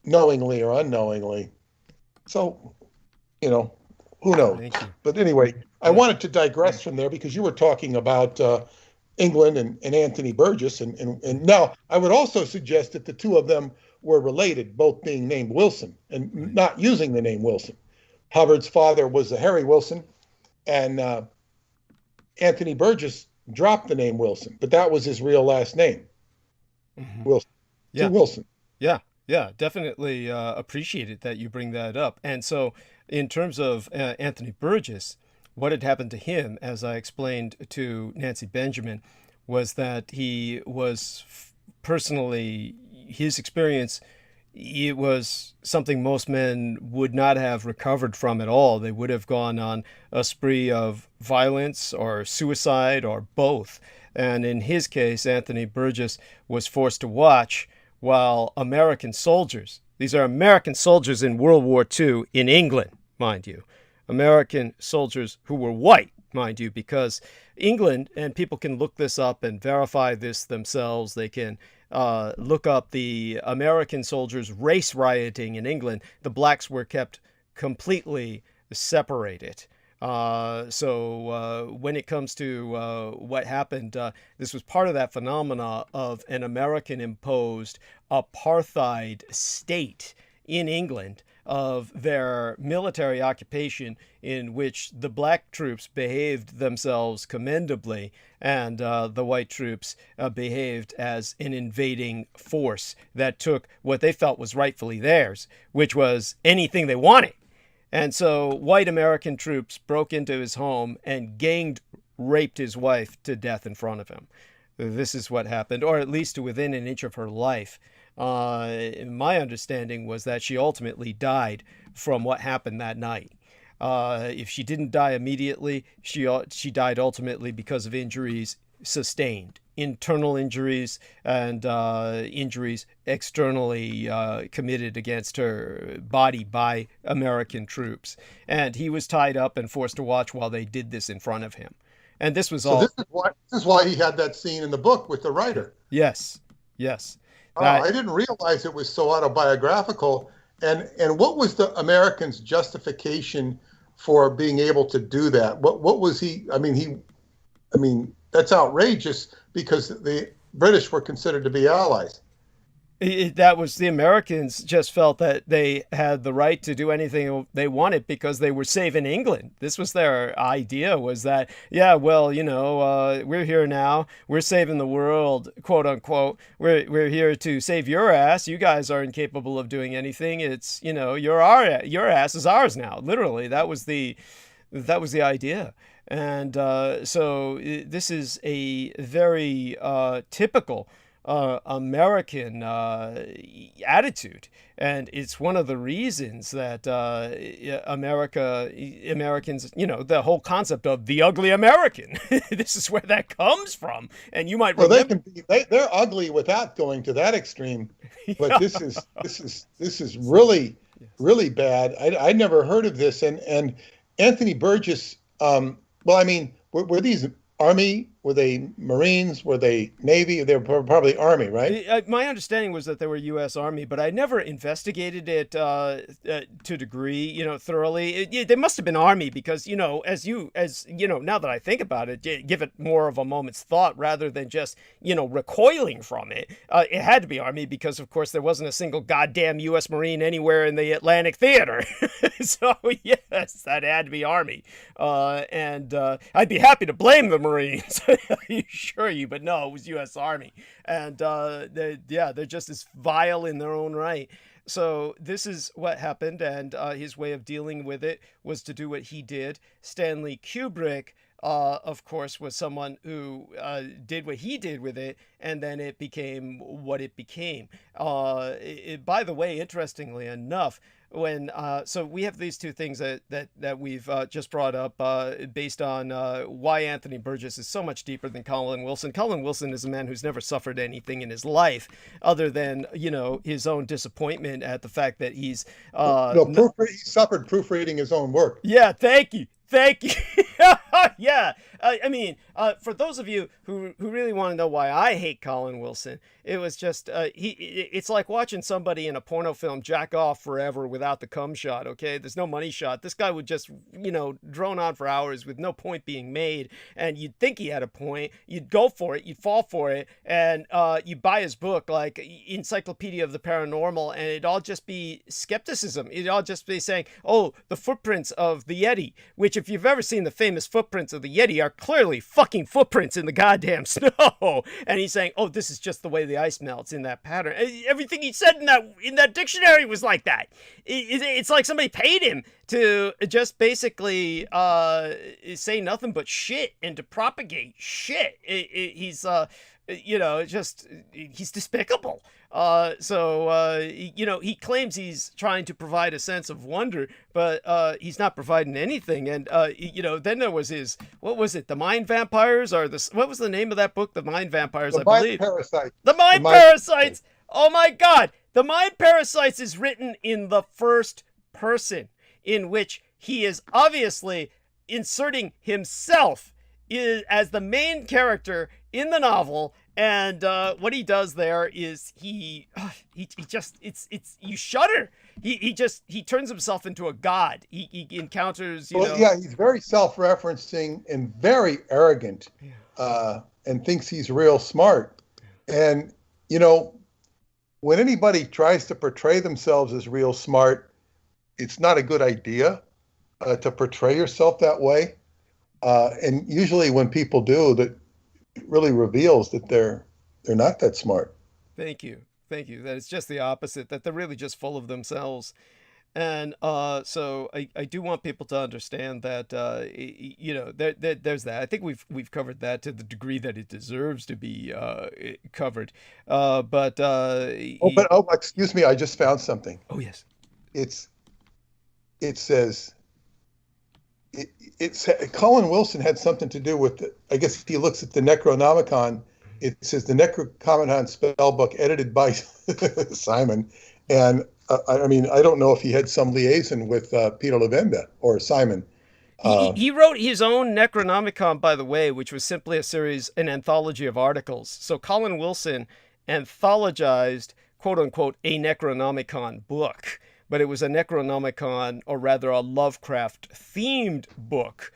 knowingly or unknowingly. So, who knows? Thank you. But anyway, I wanted to digress from there because you were talking about England and Anthony Burgess. And now I would also suggest that the two of them were related, both being named Wilson and not using the name Wilson. Hubbard's father was Harry Wilson, and Anthony Burgess dropped the name Wilson, but that was his real last name. Wilson. Yeah. Wilson. Yeah, definitely appreciated that you bring that up. And so in terms of Anthony Burgess, what had happened to him, as I explained to Nancy Benjamin, was that he was personally, his experience, it was something most men would not have recovered from at all. They would have gone on a spree of violence or suicide or both. And in his case, Anthony Burgess was forced to watch while American soldiers, these are American soldiers in World War II in England, mind you, American soldiers who were white, mind you, because England, and people can look this up and verify this themselves, they can look up the American soldiers race rioting in England. The blacks were kept completely separated. So when it comes to what happened, this was part of that phenomena of an American-imposed apartheid state in England, of their military occupation, in which the black troops behaved themselves commendably and the white troops behaved as an invading force that took what they felt was rightfully theirs, which was anything they wanted. And so white American troops broke into his home and gang raped his wife to death in front of him. this is what happened, or at least to within an inch of her life. My understanding was that she ultimately died from what happened that night. If she didn't die immediately, she died ultimately because of injuries sustained, internal injuries and injuries externally committed against her body by American troops. And he was tied up and forced to watch while they did this in front of him. And this was all. This is why he had that scene in the book with the writer. Yes, yes. I didn't realize it was so autobiographical. And what was the Americans' justification for being able to do that? What was he? I mean, that's outrageous because the British were considered to be allies. That was, the Americans just felt that they had the right to do anything they wanted because they were saving England. This was their idea, was that, yeah, well, we're here now. We're saving the world, quote unquote. We're here to save your ass. You guys are incapable of doing anything. It's, your ass is ours now. Literally, that was the idea. And so this is a very typical American attitude, and it's one of the reasons that Americans, the whole concept of the ugly American, this is where that comes from. And you might remember, they're ugly without going to that extreme, but this is really really bad. I never heard of this, and Anthony Burgess. Were these Army? Were they Marines? Were they Navy? They were probably Army, right? My understanding was that they were U.S. Army, but I never investigated it to a degree, thoroughly. They must have been Army because, now that I think about it, give it more of a moment's thought rather than just, recoiling from it. It had to be Army because, of course, there wasn't a single goddamn U.S. Marine anywhere in the Atlantic Theater. So, yes, that had to be Army. And I'd be happy to blame the Marines. I assure you, but no, it was U.S. Army, and they're just as vile in their own right. So this is what happened, and his way of dealing with it was to do what he did. Stanley Kubrick, of course, was someone who did what he did with it, and then it became what it became. By the way, interestingly enough, so we have these two things that we've just brought up based on why Anthony Burgess is so much deeper than Colin Wilson. Colin Wilson is a man who's never suffered anything in his life other than, his own disappointment at the fact that he's... he suffered proofreading his own work. Yeah, thank you. Yeah. For those of you who really want to know why I hate Colin Wilson, it was just, it's like watching somebody in a porno film jack off forever without the cum shot, okay? There's no money shot. This guy would just, drone on for hours with no point being made, and you'd think he had a point. You'd go for it, you'd fall for it, and you buy his book, like Encyclopedia of the Paranormal, and it'd all just be skepticism. It'd all just be saying, oh, the footprints of the Yeti, which if you've ever seen the famous footprints of the Yeti are clearly fucking footprints in the goddamn snow. And he's saying, oh, this is just the way the ice melts in that pattern. Everything he said in that dictionary was like that. It's like somebody paid him to just basically say nothing but shit and to propagate shit. He's despicable. He claims he's trying to provide a sense of wonder, but he's not providing anything. And, then there was what was it? The Mind Vampires, or what was the name of that book? The Mind Vampires, I believe. The Mind Parasites. Oh my God. The Mind Parasites is written in the first person, in which he is obviously inserting himself as the main character in the novel. And what he does there is you shudder. He turns himself into a god. He encounters, he's very self-referencing and very arrogant, and thinks he's real smart. And, when anybody tries to portray themselves as real smart, it's not a good idea to portray yourself that way. And usually when people do, that really reveals that they're not that smart. Thank you. That it's just the opposite, that they're really just full of themselves. And so I do want people to understand that there's that. I think we've covered that to the degree that it deserves to be covered. Excuse me, I just found something. Oh yes, it says it's Colin Wilson had something to do with it. I guess if he looks at the Necronomicon, it says the Necronomicon spell book edited by Simon, and I mean, I don't know if he had some liaison with Peter Levenda or Simon. He wrote his own Necronomicon, by the way, which was simply an anthology of articles. So Colin Wilson anthologized, quote unquote, a Necronomicon book, but it was a Necronomicon, or rather a Lovecraft themed book,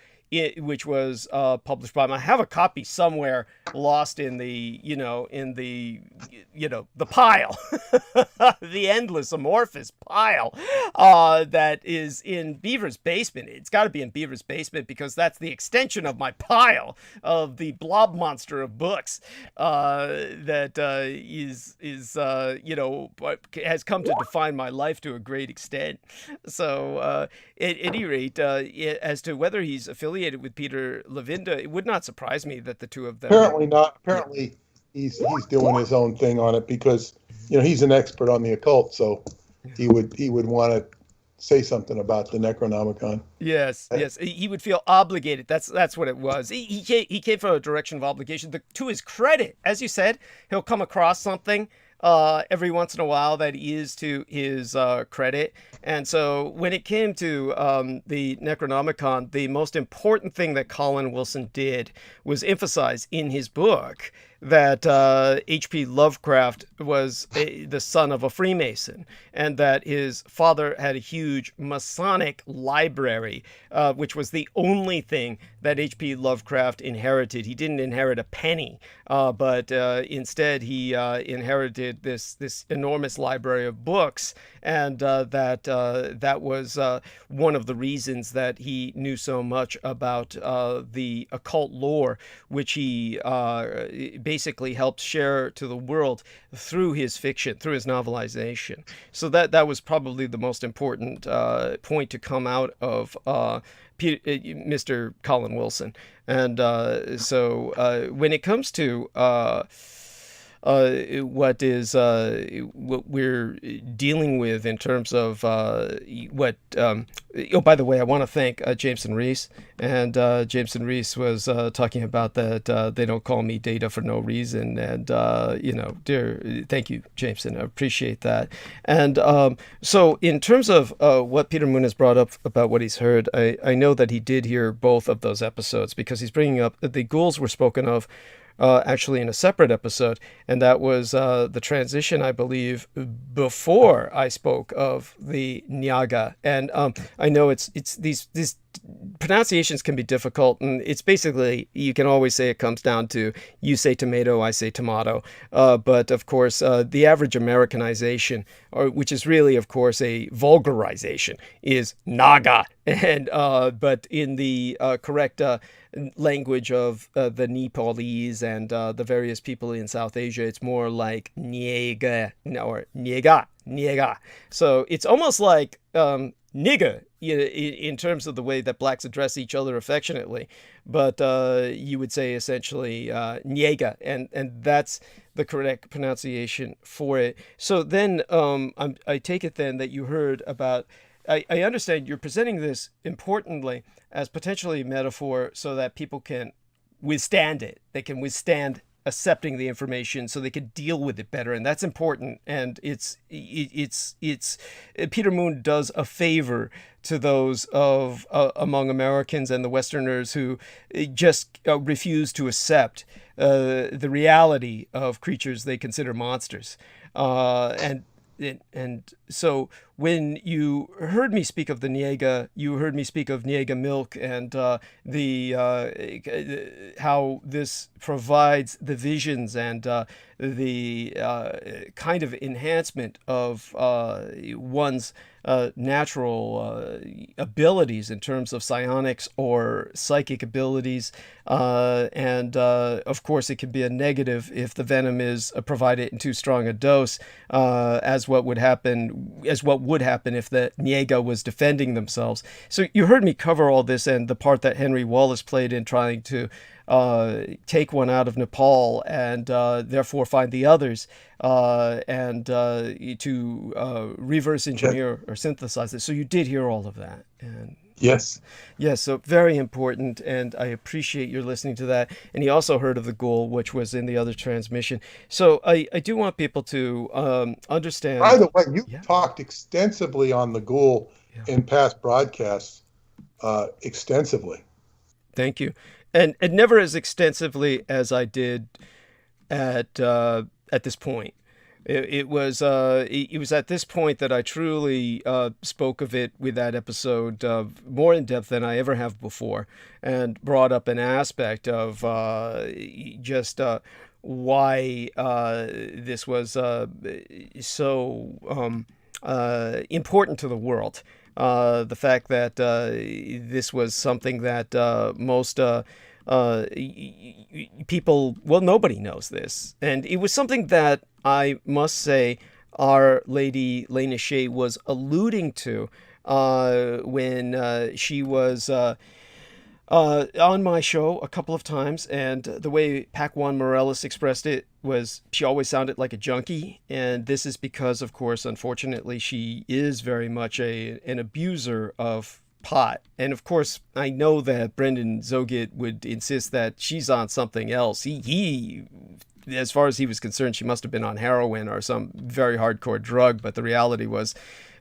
which was published by him. I have a copy somewhere lost in the pile, the endless amorphous pile that is in Beaver's basement. It's got to be in Beaver's basement because that's the extension of my pile of the blob monster of books that has come to define my life to a great extent. So at any rate, as to whether he's affiliated with Peter Levenda, it would not surprise me that the two of them. Apparently not. Apparently he's doing his own thing on it because he's an expert on the occult, so he would want to say something about the Necronomicon. Yes, he would feel obligated. That's what it was. He came from a direction of obligation. To his credit, as you said, he'll come across something every once in a while that is to his credit. And so when it came to the Necronomicon, the most important thing that Colin Wilson did was emphasize in his book that H.P. Lovecraft was the son of a Freemason, and that his father had a huge Masonic library, which was the only thing that H.P. Lovecraft inherited. He didn't inherit a penny, but instead he inherited this enormous library of books, and that was one of the reasons that he knew so much about the occult lore, which he basically helped share to the world through his fiction, through his novelization. So that was probably the most important point to come out of Mr. Colin Wilson. And so when it comes to what we're dealing with in terms of by the way, I want to thank Jameson Reese, and Jameson Reese was talking about that they don't call me Data for no reason, and thank you, Jameson, I appreciate that. And so in terms of what Peter Moon has brought up about what he's heard, I know that he did hear both of those episodes, because he's bringing up that the ghouls were spoken of actually in a separate episode, and that was the transition, I believe, before I spoke of the Nyaga. And I know it's these pronunciations can be difficult, and it's basically, you can always say it comes down to, you say tomato, I say tomato, but of course the average Americanization, which is really of course a vulgarization, is Naga, and but in the correct language of the Nepalese and the various people in South Asia, it's more like Nyega or Nyega. So it's almost like nigga in terms of the way that blacks address each other affectionately, but you would say essentially Nyega, and that's the correct pronunciation for it. So then I take it then that you heard about, I understand you're presenting this importantly as potentially a metaphor so that people can withstand it. They can withstand accepting the information so they can deal with it better, and that's important. And it's Peter Moon does a favor to those of among Americans and the Westerners who just refuse to accept the reality of creatures they consider monsters, and so when you heard me speak of the Nyega, you heard me speak of Nyega milk and how this provides the visions and the kind of enhancement of one's natural abilities in terms of psionics or psychic abilities. And of course, it can be a negative if the venom is provided in too strong a dose, as what would happen if the Niega was defending themselves. So you heard me cover all this and the part that Henry Wallace played in trying to take one out of Nepal and therefore find the others, and to reverse engineer or synthesize it. So you did hear all of that. And Yes. yes, so very important, and I appreciate your listening to that. And he also heard of the Ghoul, which was in the other transmission. So I do want people to understand. By the way, you Yeah. talked extensively on the Ghoul in past broadcasts, extensively. Thank you. And never as extensively as I did at this point. It was at this point that I truly spoke of it with that episode more in depth than I ever have before, and brought up an aspect of just why this was so important to the world. The fact that this was something that most people, well, nobody knows this. And it was something that I must say Our Lady Lena Shea was alluding to when she was on my show a couple of times, and the way Pac-Juan Morales expressed it was she always sounded like a junkie, and this is because, of course, unfortunately, she is very much an abuser of pot. And of course, I know that Brendan Zogit would insist that she's on something else. He as far as he was concerned, she must have been on heroin or some very hardcore drug, but the reality was,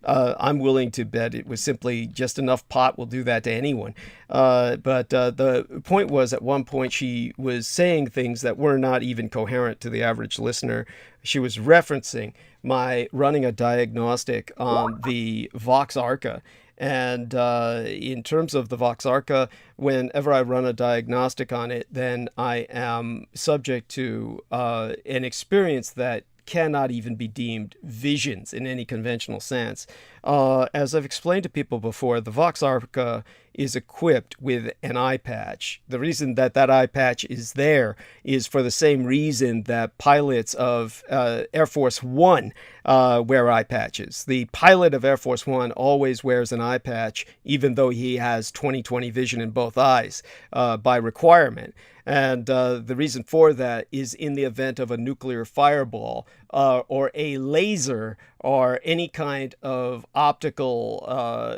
I'm willing to bet it was simply just enough pot will do that to anyone. But the point was, at one point she was saying things that were not even coherent to the average listener. She was referencing my running a diagnostic on the Vox Arca. And in terms of the Vox Arca, whenever I run a diagnostic on it, then I am subject to an experience that cannot even be deemed visions in any conventional sense. As I've explained to people before, the Vox Arca is equipped with an eye patch. The reason that eye patch is there is for the same reason that pilots of Air Force One wear eye patches. The pilot of Air Force One always wears an eye patch, even though he has 20/20 vision in both eyes by requirement. And the reason for that is in the event of a nuclear fireball or a laser or any kind of optical,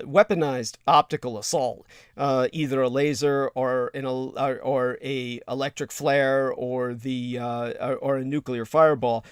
weaponized optical assault, either a laser or a electric flare or or a nuclear fireball.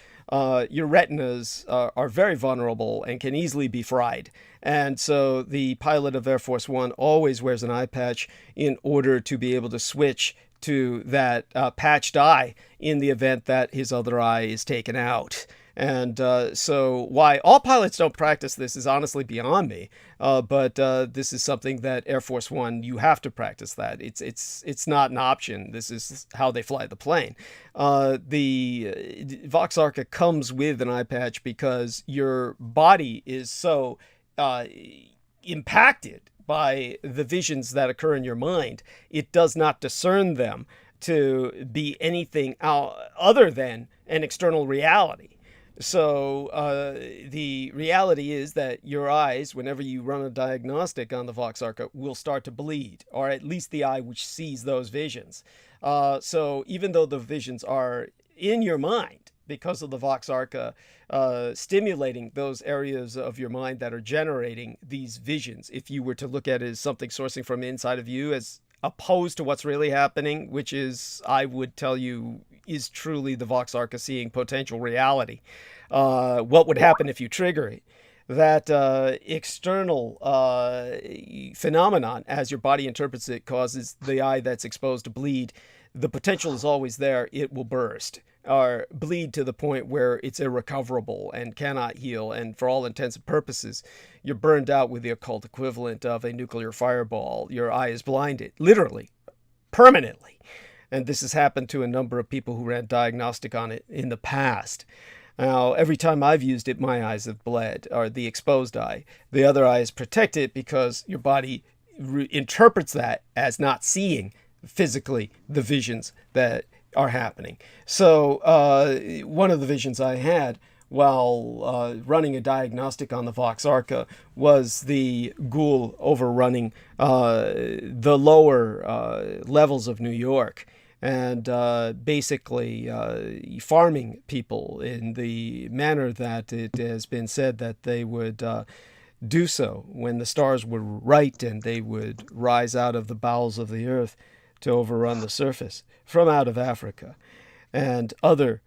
Your retinas are very vulnerable and can easily be fried. And so the pilot of Air Force One always wears an eye patch in order to be able to switch to that patched eye in the event that his other eye is taken out. And so why all pilots don't practice this is honestly beyond me. But this is something that Air Force One, you have to practice that. It's not an option. This is how they fly the plane. The Vox Arca comes with an eye patch because your body is so impacted by the visions that occur in your mind. It does not discern them to be anything other than an external reality. So the reality is that your eyes, whenever you run a diagnostic on the Vox Arca, will start to bleed, or at least the eye which sees those visions. So even though the visions are in your mind, because of the Vox Arca stimulating those areas of your mind that are generating these visions, if you were to look at it as something sourcing from inside of you, as opposed to what's really happening, which is, I would tell you, is truly the Vox Arca seeing potential reality. What would happen if you trigger it? That external phenomenon, as your body interprets it, causes the eye that's exposed to bleed. The potential is always there. It will burst or bleed to the point where it's irrecoverable and cannot heal. And for all intents and purposes, you're burned out with the occult equivalent of a nuclear fireball. Your eye is blinded, literally, permanently. And this has happened to a number of people who ran diagnostic on it in the past. Now, every time I've used it, my eyes have bled, or the exposed eye. The other eye is protected because your body interprets that as not seeing physically the visions that are happening. So one of the visions I had while running a diagnostic on the Vox Arca was the ghoul overrunning the lower levels of New York, and basically farming people in the manner that it has been said that they would do so when the stars were right, and they would rise out of the bowels of the earth to overrun the surface from out of Africa and other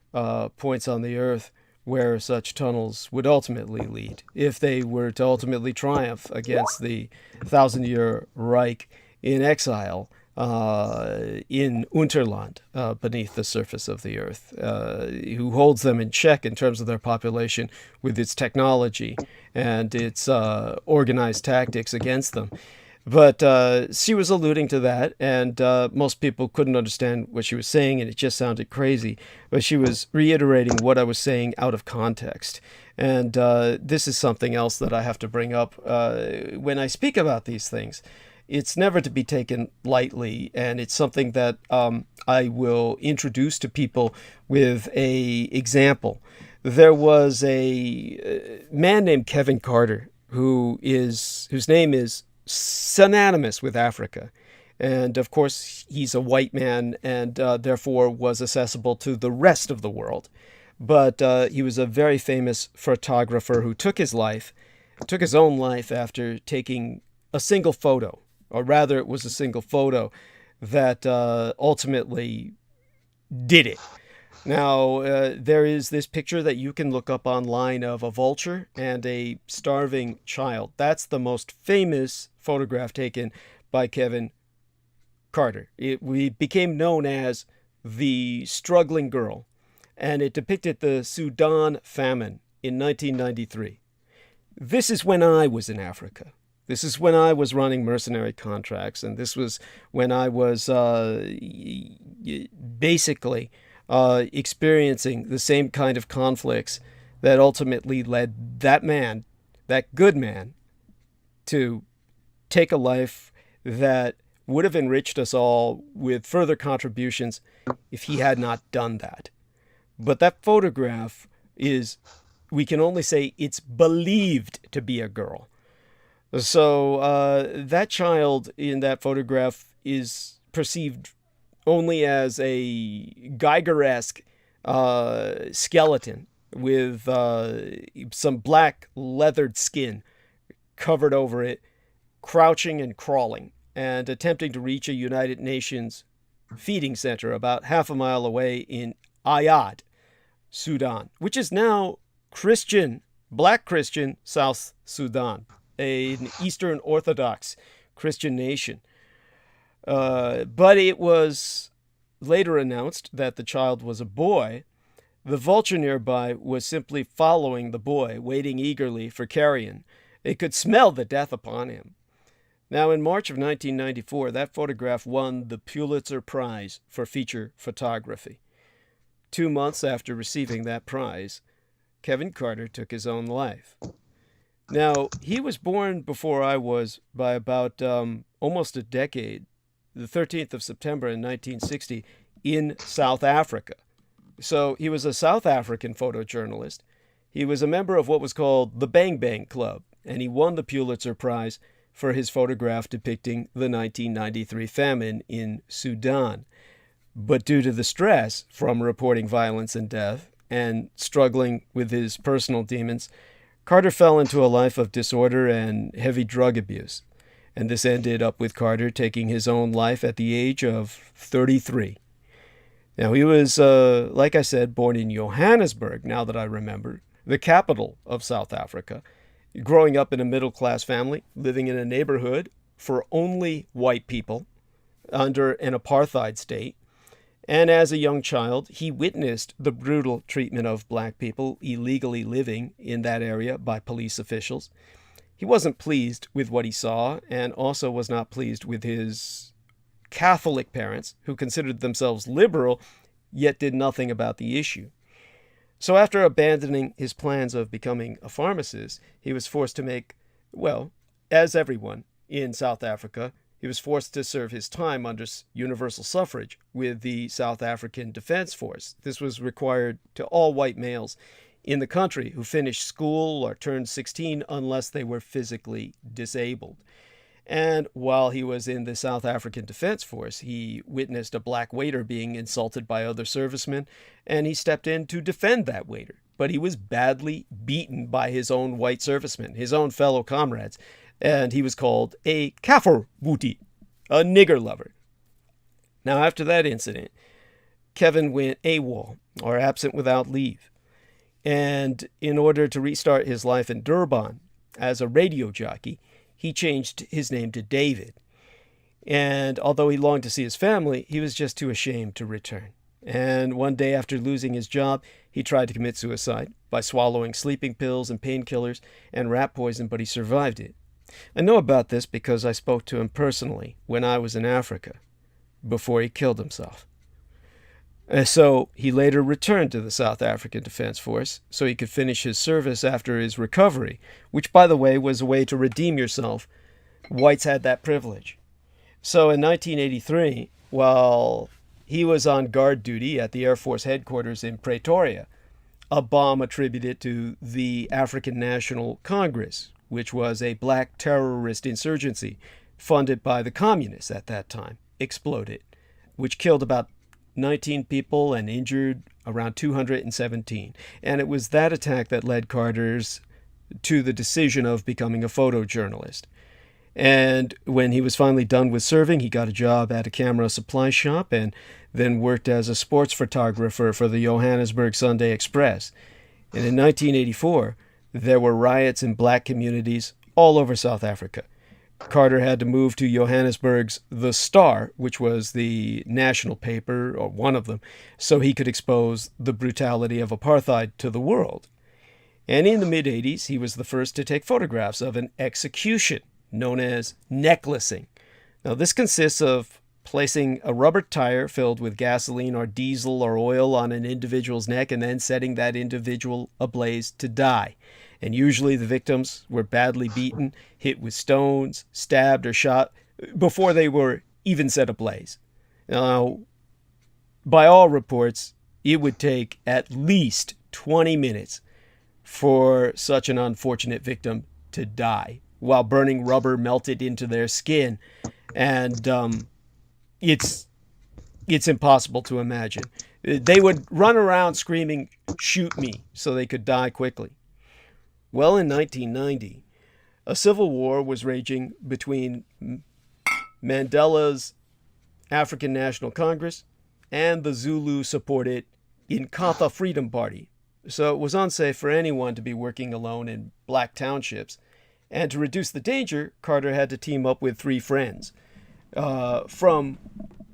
points on the earth where such tunnels would ultimately lead, if they were to ultimately triumph against the thousand-year Reich in exile in Unterland, beneath the surface of the earth, who holds them in check in terms of their population with its technology and its organized tactics against them. But she was alluding to that, and most people couldn't understand what she was saying, and it just sounded crazy. But she was reiterating what I was saying out of context. And this is something else that I have to bring up when I speak about these things. It's never to be taken lightly, and it's something that I will introduce to people with an example. There was a man named Kevin Carter whose name is synonymous with Africa. And of course, he's a white man and therefore was accessible to the rest of the world. But he was a very famous photographer who took his own life after taking a single photo, or rather it was a single photo that ultimately did it. Now, there is this picture that you can look up online of a vulture and a starving child. That's the most famous photograph taken by Kevin Carter. It became known as the struggling girl, and it depicted the Sudan famine in 1993. This is when I was in Africa. This is when I was running mercenary contracts, and this was when I was basically experiencing the same kind of conflicts that ultimately led that good man, to take a life that would have enriched us all with further contributions if he had not done that. But that photograph we can only say it's believed to be a girl. So that child in that photograph is perceived only as a Geiger-esque skeleton with some black leathered skin covered over it, crouching and crawling, and attempting to reach a United Nations feeding center about half a mile away in Ayad, Sudan, which is now Black Christian South Sudan, an Eastern Orthodox Christian nation. But it was later announced that the child was a boy. The vulture nearby was simply following the boy, waiting eagerly for carrion. It could smell the death upon him. Now, in March of 1994, that photograph won the Pulitzer Prize for feature photography. 2 months after receiving that prize, Kevin Carter took his own life. Now, he was born before I was by about almost a decade, the 13th of September in 1960, in South Africa. So he was a South African photojournalist. He was a member of what was called the Bang Bang Club, and he won the Pulitzer Prize for his photograph depicting the 1993 famine in Sudan. But due to the stress from reporting violence and death and struggling with his personal demons, Carter fell into a life of disorder and heavy drug abuse. And this ended up with Carter taking his own life at the age of 33. Now, he was, like I said, born in Johannesburg, now that I remember, the capital of South Africa, growing up in a middle-class family, living in a neighborhood for only white people under an apartheid state. And as a young child, he witnessed the brutal treatment of black people illegally living in that area by police officials. He wasn't pleased with what he saw, and also was not pleased with his Catholic parents, who considered themselves liberal, yet did nothing about the issue. So after abandoning his plans of becoming a pharmacist, he was forced to make, well, as everyone in South Africa, he was forced to serve his time under universal suffrage with the South African Defense Force. This was required to all white males in the country who finished school or turned 16 unless they were physically disabled. And while he was in the South African Defense Force, he witnessed a black waiter being insulted by other servicemen, and he stepped in to defend that waiter. But he was badly beaten by his own white servicemen, his own fellow comrades, and he was called a Kafir Boetie, a nigger lover. Now, after that incident, Kevin went AWOL, or absent without leave. And in order to restart his life in Durban as a radio jockey, he changed his name to David. And although he longed to see his family, he was just too ashamed to return. And one day after losing his job, he tried to commit suicide by swallowing sleeping pills and painkillers and rat poison, but he survived it. I know about this because I spoke to him personally when I was in Africa, before he killed himself. So he later returned to the South African Defense Force so he could finish his service after his recovery, which, by the way, was a way to redeem yourself. Whites had that privilege. So in 1983, while he was on guard duty at the Air Force headquarters in Pretoria, a bomb attributed to the African National Congress, which was a black terrorist insurgency funded by the communists at that time, exploded, which killed about 19 people and injured around 217. And it was that attack that led Carter to the decision of becoming a photojournalist. And when he was finally done with serving, he got a job at a camera supply shop and then worked as a sports photographer for the Johannesburg Sunday Express. And in 1984, there were riots in black communities all over South Africa. Carter had to move to Johannesburg's The Star, which was the national paper, or one of them, so he could expose the brutality of apartheid to the world. And in the mid-'80s, he was the first to take photographs of an execution known as necklacing. Now, this consists of placing a rubber tire filled with gasoline or diesel or oil on an individual's neck and then setting that individual ablaze to die. And usually the victims were badly beaten, hit with stones, stabbed, or shot before they were even set ablaze. Now, by all reports, it would take at least 20 minutes for such an unfortunate victim to die while burning rubber melted into their skin. And it's impossible to imagine. They would run around screaming, "Shoot me," so they could die quickly. Well, in 1990, a civil war was raging between Mandela's African National Congress and the Zulu-supported Inkatha Freedom Party. So it was unsafe for anyone to be working alone in black townships. And to reduce the danger, Carter had to team up with three friends from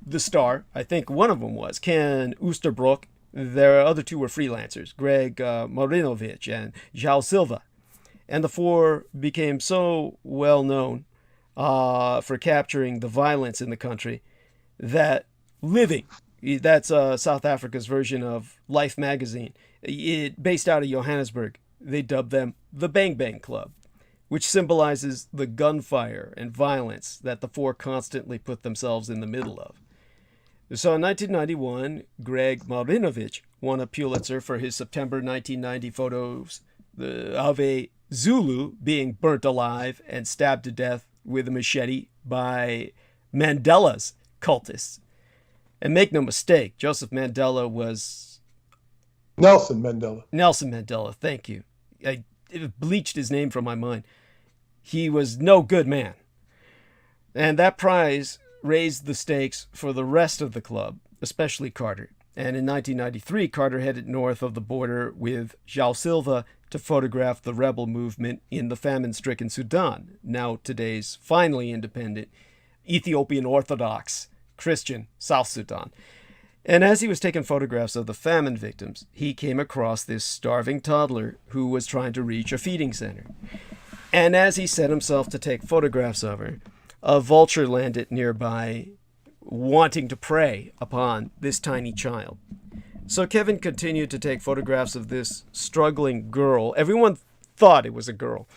The Star. I think one of them was Ken Oosterbrook. The other two were freelancers, Greg Marinovich and João Silva. And the four became so well known for capturing the violence in the country that Living, that's South Africa's version of Life magazine, based out of Johannesburg, they dubbed them the Bang Bang Club, which symbolizes the gunfire and violence that the four constantly put themselves in the middle of. So in 1991, Greg Marinovich won a Pulitzer for his September 1990 photos of a Zulu being burnt alive and stabbed to death with a machete by Mandela's cultists. And make no mistake, Joseph Mandela was... Nelson Mandela. Nelson Mandela, thank you. I bleached his name from my mind. He was no good man. And that prize raised the stakes for the rest of the club, especially Carter. And in 1993, Carter headed north of the border with João Silva to photograph the rebel movement in the famine-stricken Sudan, now today's finally independent Ethiopian Orthodox Christian South Sudan. And as he was taking photographs of the famine victims, he came across this starving toddler who was trying to reach a feeding center. And as he set himself to take photographs of her, a vulture landed nearby, wanting to prey upon this tiny child. So Kevin continued to take photographs of this struggling girl. Everyone thought it was a girl.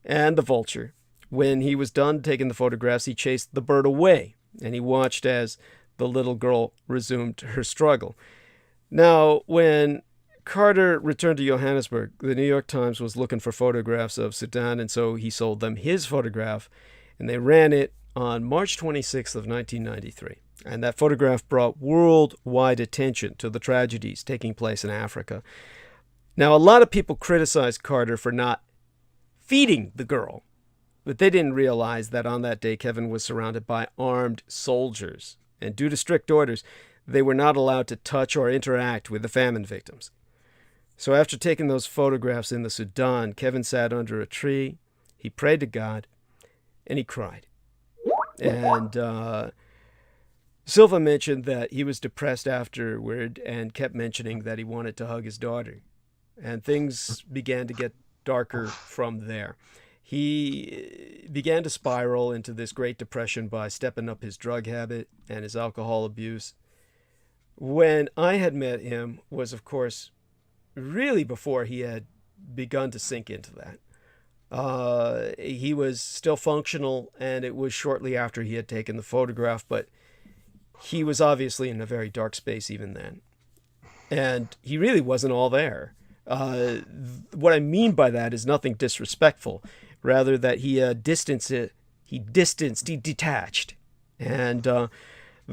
And the vulture. When he was done taking the photographs, he chased the bird away, and he watched as the little girl resumed her struggle. Now, when Carter returned to Johannesburg, the New York Times was looking for photographs of Sudan, and so he sold them his photograph, and they ran it on March 26th of 1993. And that photograph brought worldwide attention to the tragedies taking place in Africa. Now, a lot of people criticized Carter for not feeding the girl, but they didn't realize that on that day, Kevin was surrounded by armed soldiers. And due to strict orders, they were not allowed to touch or interact with the famine victims. So after taking those photographs in the Sudan, Kevin sat under a tree, he prayed to God, and he cried. And Silva mentioned that he was depressed afterward and kept mentioning that he wanted to hug his daughter. And things began to get darker from there. He began to spiral into this Great Depression by stepping up his drug habit and his alcohol abuse. When I had met him was, of course, really before he had begun to sink into that. He was still functional, and it was shortly after he had taken the photograph, but he was obviously in a very dark space even then. And he really wasn't all there. What I mean by that is nothing disrespectful, rather that he detached, and the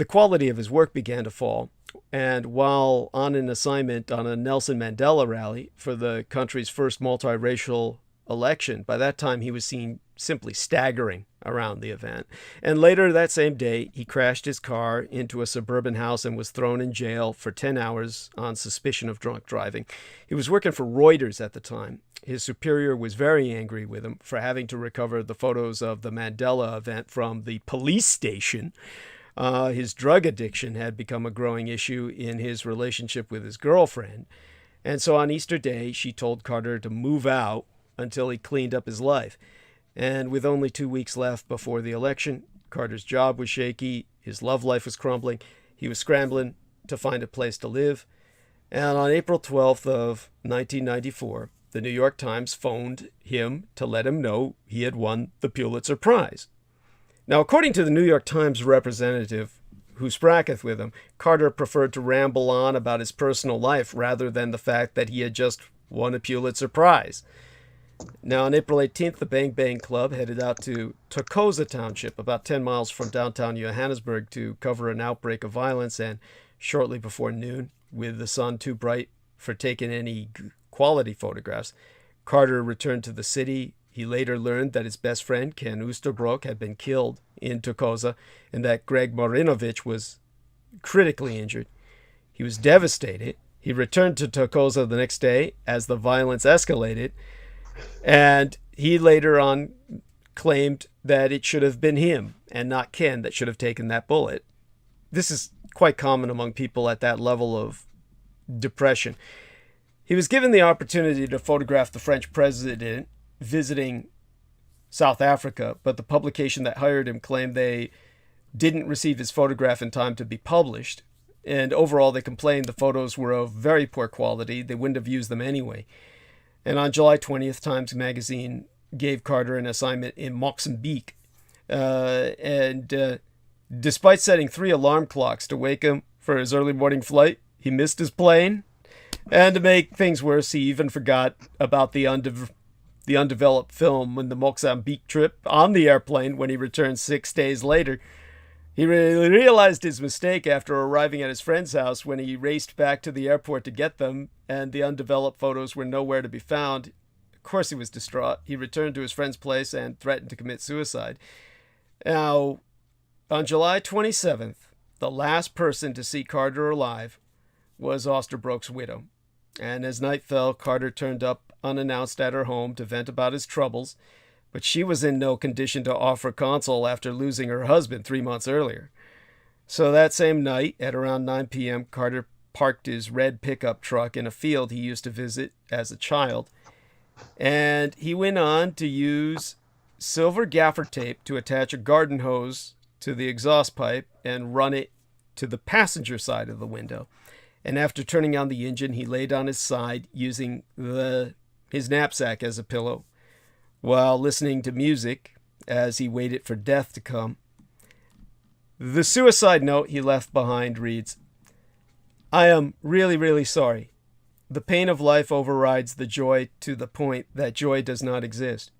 quality of his work began to fall. And while on an assignment on a Nelson Mandela rally for the country's first multiracial election, by that time he was seen simply staggering around the event. And later that same day, he crashed his car into a suburban house and was thrown in jail for 10 hours on suspicion of drunk driving. He was working for Reuters at the time. His superior was very angry with him for having to recover the photos of the Mandela event from the police station. His drug addiction had become a growing issue in his relationship with his girlfriend. And so on Easter Day, she told Carter to move out until he cleaned up his life. And with only 2 weeks left before the election, Carter's job was shaky, his love life was crumbling, he was scrambling to find a place to live. And on April 12th of 1994, the New York Times phoned him to let him know he had won the Pulitzer Prize. Now, according to the New York Times representative who spracketh with him, Carter preferred to ramble on about his personal life rather than the fact that he had just won a Pulitzer Prize. Now, on April 18th, the Bang Bang Club headed out to Thokoza Township, about 10 miles from downtown Johannesburg, to cover an outbreak of violence, and shortly before noon, with the sun too bright for taking any quality photographs, Carter returned to the city. He later learned that his best friend, Ken Oosterbrook, had been killed in Thokoza, and that Greg Marinovich was critically injured. He was devastated. He returned to Thokoza the next day as the violence escalated, and he later on claimed that it should have been him and not Ken that should have taken that bullet. This is quite common among people at that level of depression. He was given the opportunity to photograph the French president visiting South Africa, but the publication that hired him claimed they didn't receive his photograph in time to be published. And overall, they complained the photos were of very poor quality. They wouldn't have used them anyway. And on July 20th, Times Magazine gave Carter an assignment in Mozambique. Despite setting 3 alarm clocks to wake him for his early morning flight, he missed his plane. And to make things worse, he even forgot about the undeveloped film in the Mozambique trip on the airplane when he returned 6 days later. He realized his mistake after arriving at his friend's house when he raced back to the airport to get them, and the undeveloped photos were nowhere to be found. Of course he was distraught. He returned to his friend's place and threatened to commit suicide. Now, on July 27th, the last person to see Carter alive was Oosterbrook's widow. And as night fell, Carter turned up unannounced at her home to vent about his troubles, but she was in no condition to offer counsel after losing her husband 3 months earlier. So that same night, at around 9 p.m., Carter parked his red pickup truck in a field he used to visit as a child, and he went on to use silver gaffer tape to attach a garden hose to the exhaust pipe and run it to the passenger side of the window. and after turning on the engine, he laid on his side using his knapsack as a pillow, while listening to music as he waited for death to come. The suicide note he left behind reads, "I am really, really sorry. The pain of life overrides the joy to the point that joy does not exist.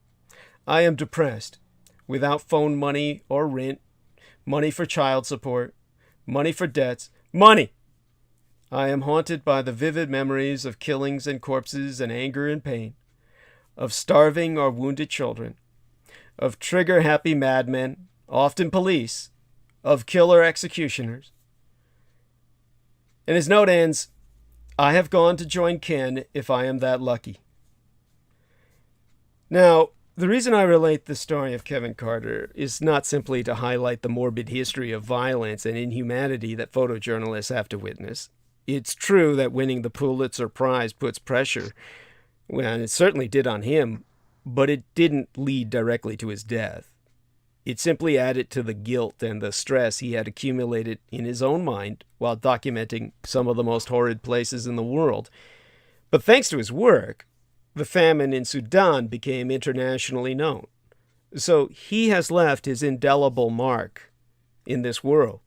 I am depressed, without phone money or rent, money for child support, money for debts, money! I am haunted by the vivid memories of killings and corpses and anger and pain, of starving or wounded children, of trigger-happy madmen, often police, of killer executioners." And his note ends, "I have gone to join Ken if I am that lucky." Now, the reason I relate the story of Kevin Carter is not simply to highlight the morbid history of violence and inhumanity that photojournalists have to witness. It's true that winning the Pulitzer Prize puts pressure, well, it certainly did on him, but it didn't lead directly to his death. It simply added to the guilt and the stress he had accumulated in his own mind while documenting some of the most horrid places in the world. But thanks to his work, the famine in Sudan became internationally known. So he has left his indelible mark in this world.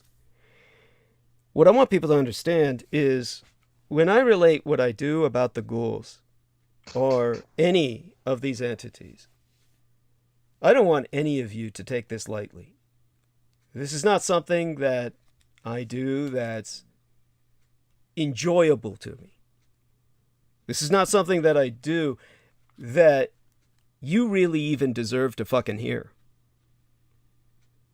What I want people to understand is when I relate what I do about the ghouls or any of these entities, I don't want any of you to take this lightly. This is not something that I do that's enjoyable to me. This is not something that I do that you really even deserve to fucking hear.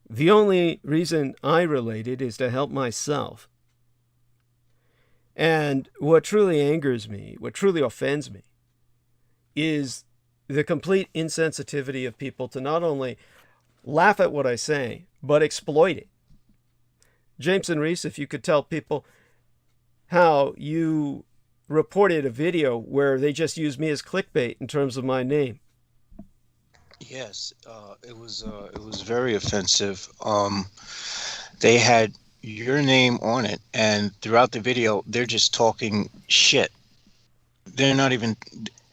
The only reason I relate it is to help myself. And what truly angers me, what truly offends me, is the complete insensitivity of people to not only laugh at what I say, but exploit it. Jameson Reese, if you could tell people how you reported a video where they just used me as clickbait in terms of my name. Yes, it was very offensive. They had your name on it, and throughout the video, they're just talking shit. They're not even,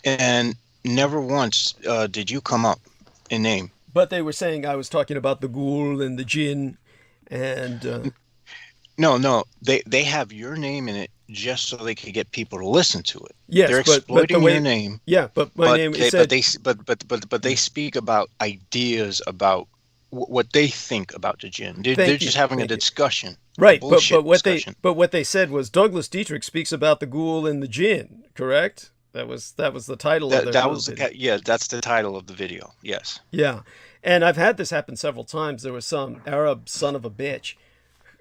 and never once did you come up in name. But they were saying I was talking about the ghoul and the jinn, and No, they have your name in it just so they could get people to listen to it. Yes, they're exploiting your name. Yeah, but my name is said. But they speak about ideas about what they think about the jinn. They're just having a discussion. Right, but what they said was Douglas Dietrich speaks about the ghoul and the jinn. Correct? That was the title of their yeah, that's the title of the video. Yes. Yeah, and I've had this happen several times. There was some Arab son of a bitch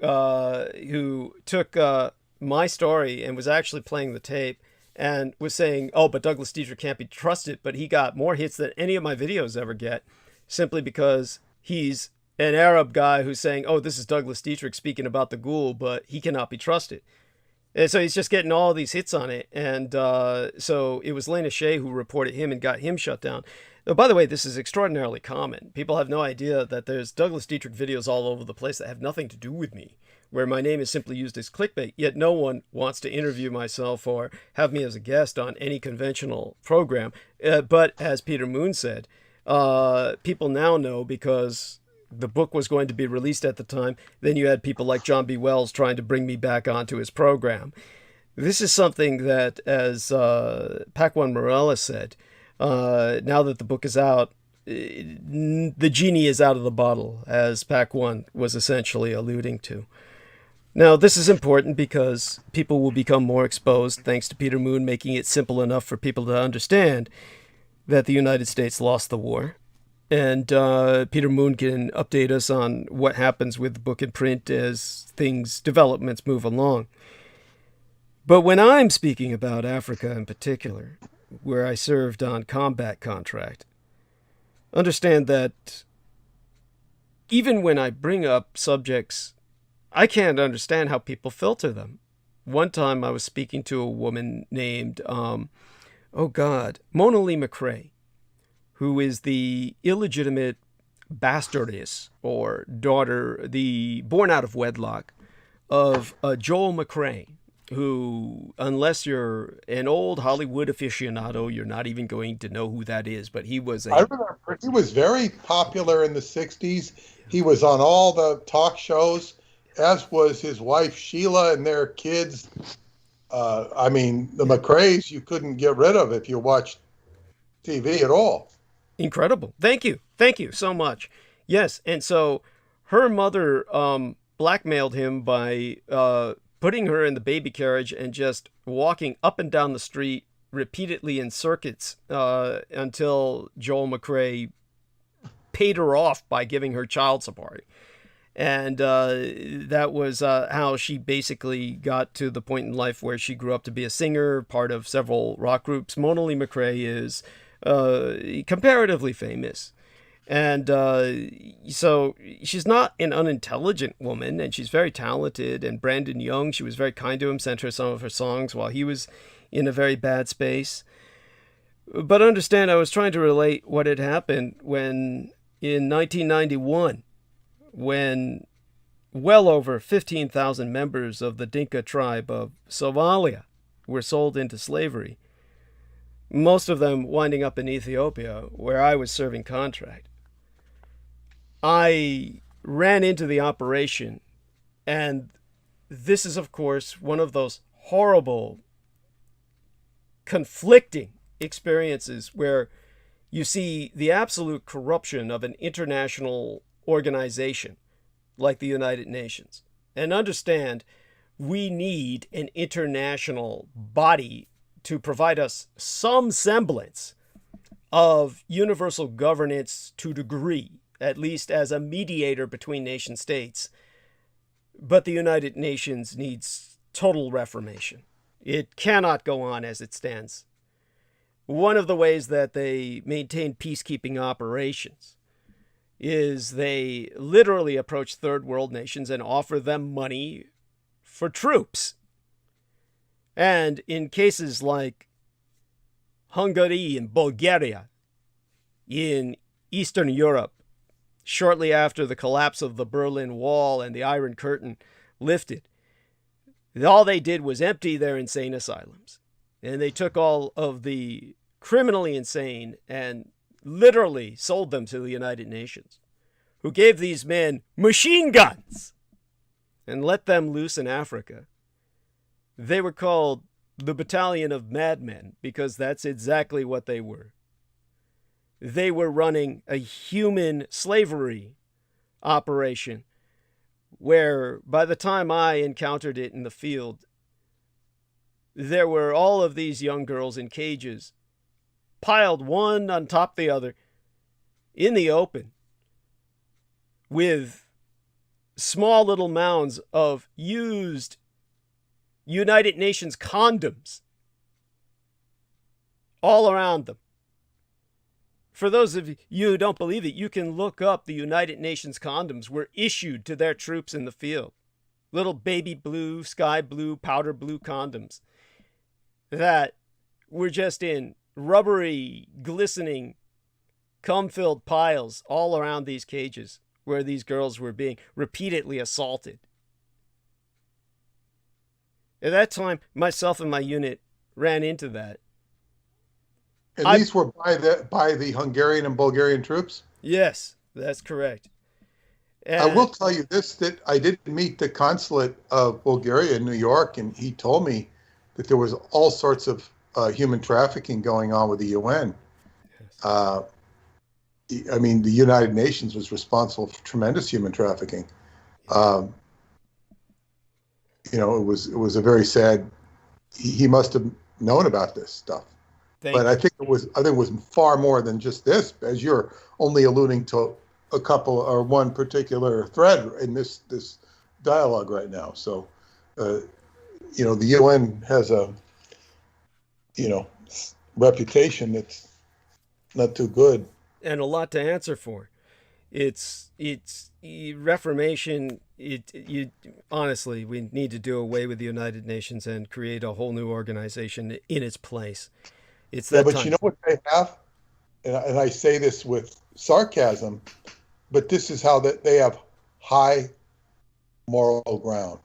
who took my story and was actually playing the tape and was saying, "Oh, but Douglas Dietrich can't be trusted," but he got more hits than any of my videos ever get, simply because he's an Arab guy who's saying, "Oh, this is Douglas Dietrich speaking about the ghoul, but he cannot be trusted." And so he's just getting all these hits on it. And so it was Lena Shea who reported him and got him shut down. Now, by the way, this is extraordinarily common. People have no idea that there's Douglas Dietrich videos all over the place that have nothing to do with me, where my name is simply used as clickbait, yet no one wants to interview myself or have me as a guest on any conventional program. But as Peter Moon said, people now know because the book was going to be released at the time. Then you had people like John B. Wells trying to bring me back onto his program. This is something that, as Pacan Morales said, now that the book is out, the genie is out of the bottle, as Pac-1 was essentially alluding to. Now, this is important because people will become more exposed thanks to Peter Moon making it simple enough for people to understand that the United States lost the war. And Peter Moon can update us on what happens with the book in print as developments move along. But when I'm speaking about Africa in particular, where I served on combat contract, understand that even when I bring up subjects, I can't understand how people filter them. One time I was speaking to a woman named, Mona Lee McRae, who is the illegitimate bastardess or daughter, born out of wedlock of Joel McRae, who, unless you're an old Hollywood aficionado, you're not even going to know who that is. But he was I remember he was very popular in the 60s. He was on all the talk shows, as was his wife Sheila and their kids. I mean, the McRaes you couldn't get rid of if you watched TV at all. incredible. Thank you so much. Yes, and so her mother blackmailed him by putting her in the baby carriage and just walking up and down the street repeatedly in circuits until Joel McRae paid her off by giving her child support. And that was how she basically got to the point in life where she grew up to be a singer, part of several rock groups. Mona Lee McRae is comparatively famous. And so she's not an unintelligent woman, and she's very talented. And Brandon Young, she was very kind to him, sent her some of her songs while he was in a very bad space. But understand, I was trying to relate what had happened when, in 1991, when well over 15,000 members of the Dinka tribe of Somalia were sold into slavery, most of them winding up in Ethiopia, where I was serving contract. I ran into the operation, and this is, of course, one of those horrible, conflicting experiences where you see the absolute corruption of an international organization like the United Nations. And understand, we need an international body to provide us some semblance of universal governance to a degree, at least as a mediator between nation states. But the United Nations needs total reformation. It cannot go on as it stands. One of the ways that they maintain peacekeeping operations is they literally approach third world nations and offer them money for troops. And in cases like Hungary and Bulgaria, in Eastern Europe, shortly after the collapse of the Berlin Wall and the Iron Curtain lifted, all they did was empty their insane asylums. And they took all of the criminally insane and literally sold them to the United Nations, who gave these men machine guns and let them loose in Africa. They were called the Battalion of Madmen because that's exactly what they were. They were running a human slavery operation where, by the time I encountered it in the field, there were all of these young girls in cages, piled one on top of the other in the open, with small little mounds of used United Nations condoms all around them. For those of you who don't believe it, you can look up the United Nations condoms were issued to their troops in the field. Little baby blue, sky blue, powder blue condoms that were just in rubbery, glistening, cum-filled piles all around these cages where these girls were being repeatedly assaulted. At that time, myself and my unit ran into that. And these were by the Hungarian and Bulgarian troops? Yes, that's correct. And I will tell you this, that I did meet the consulate of Bulgaria in New York, and he told me that there was all sorts of human trafficking going on with the UN. Yes. I mean, the United Nations was responsible for tremendous human trafficking. You know, it was a very sad. He must have known about this stuff. But I think it was far more than just this, as you're only alluding to a couple or one particular thread in this dialogue right now. So, you know, the UN has a, you know, reputation that's not too good, and a lot to answer for. It's reformation. Honestly, we need to do away with the United Nations and create a whole new organization in its place. It's that but time. You know what they have, and I say this with sarcasm, but this is how that they have high moral ground.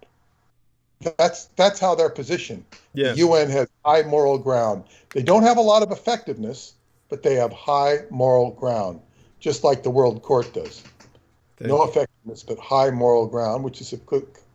That's how they're positioned. Yes. The UN has high moral ground. They don't have a lot of effectiveness, but they have high moral ground, just like the World Court does. No effectiveness, but high moral ground, which is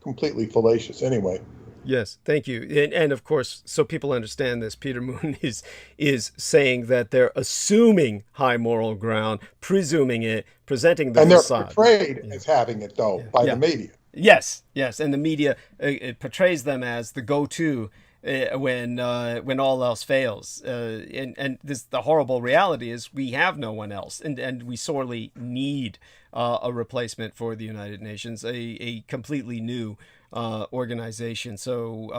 completely fallacious anyway. Yes, thank you. And of course, so people understand this, Peter Moon is saying that they're assuming high moral ground, presuming it, presenting the facade. And they're portrayed as having it, though, by the media. Yes, yes, and the media it portrays them as the go-to when all else fails. And this the horrible reality is we have no one else, and we sorely need a replacement for the United Nations, a completely new organization. So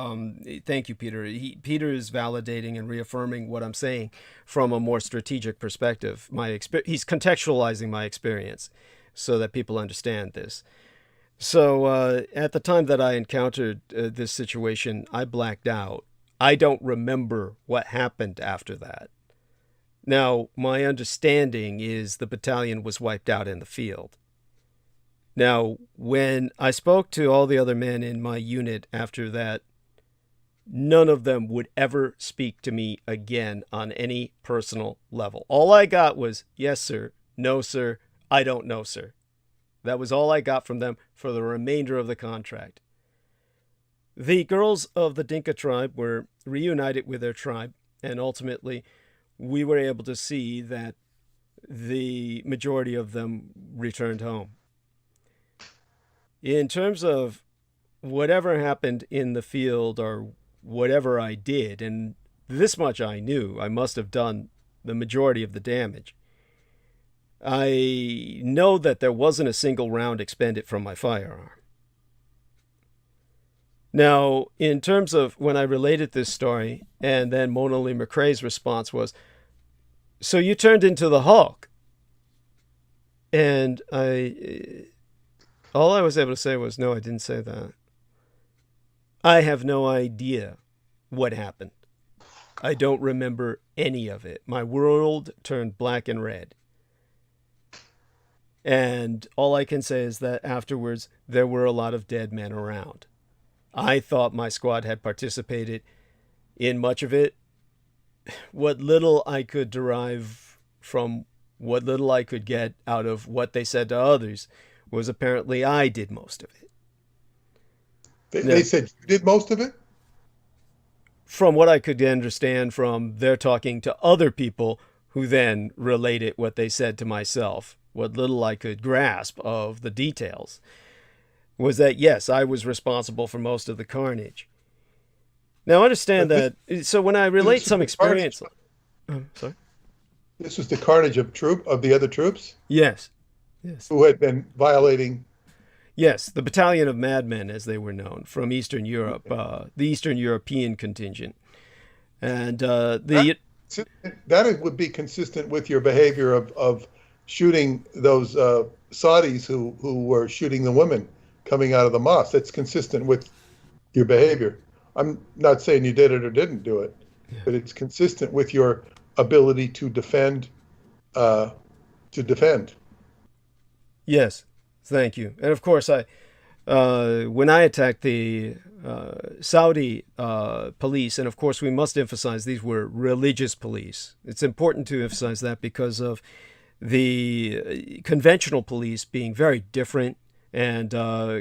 thank you, Peter. Peter is validating and reaffirming what I'm saying from a more strategic perspective. He's contextualizing my experience so that people understand this. So at the time that I encountered this situation, I blacked out. I don't remember what happened after that. Now, my understanding is the battalion was wiped out in the field. Now, when I spoke to all the other men in my unit after that, none of them would ever speak to me again on any personal level. All I got was, yes, sir, no, sir, I don't know, sir. That was all I got from them for the remainder of the contract. The girls of the Dinka tribe were reunited with their tribe, and ultimately we were able to see that the majority of them returned home. In terms of whatever happened in the field or whatever I did, and this much I knew, I must have done the majority of the damage. I know that there wasn't a single round expended from my firearm. Now, in terms of when I related this story, and then Mona Lee McRae's response was, so you turned into the Hulk. And all I was able to say was, no, I didn't say that. I have no idea what happened. I don't remember any of it. My world turned black and red. And all I can say is that afterwards, there were a lot of dead men around. I thought my squad had participated in much of it. What little I could derive from what little I could get out of what they said to others was apparently I did most of it. They said you did most of it? From what I could understand from their talking to other people who then related what they said to myself, what little I could grasp of the details, was that, yes, I was responsible for most of the carnage. Now, understand that, so when I relate some experience... sorry? This was the carnage of the other troops? Yes. Yes. Who had been violating... Yes, the battalion of madmen, as they were known, from Eastern Europe, the Eastern European contingent. And that would be consistent with your behavior of shooting those Saudis who were shooting the women coming out of the mosque. That's consistent with your behavior. I'm not saying you did it or didn't do it, but it's consistent with your ability to defend. Yes, thank you. And of course, when I attacked the Saudi police, and of course we must emphasize these were religious police. It's important to emphasize that because of the conventional police being very different and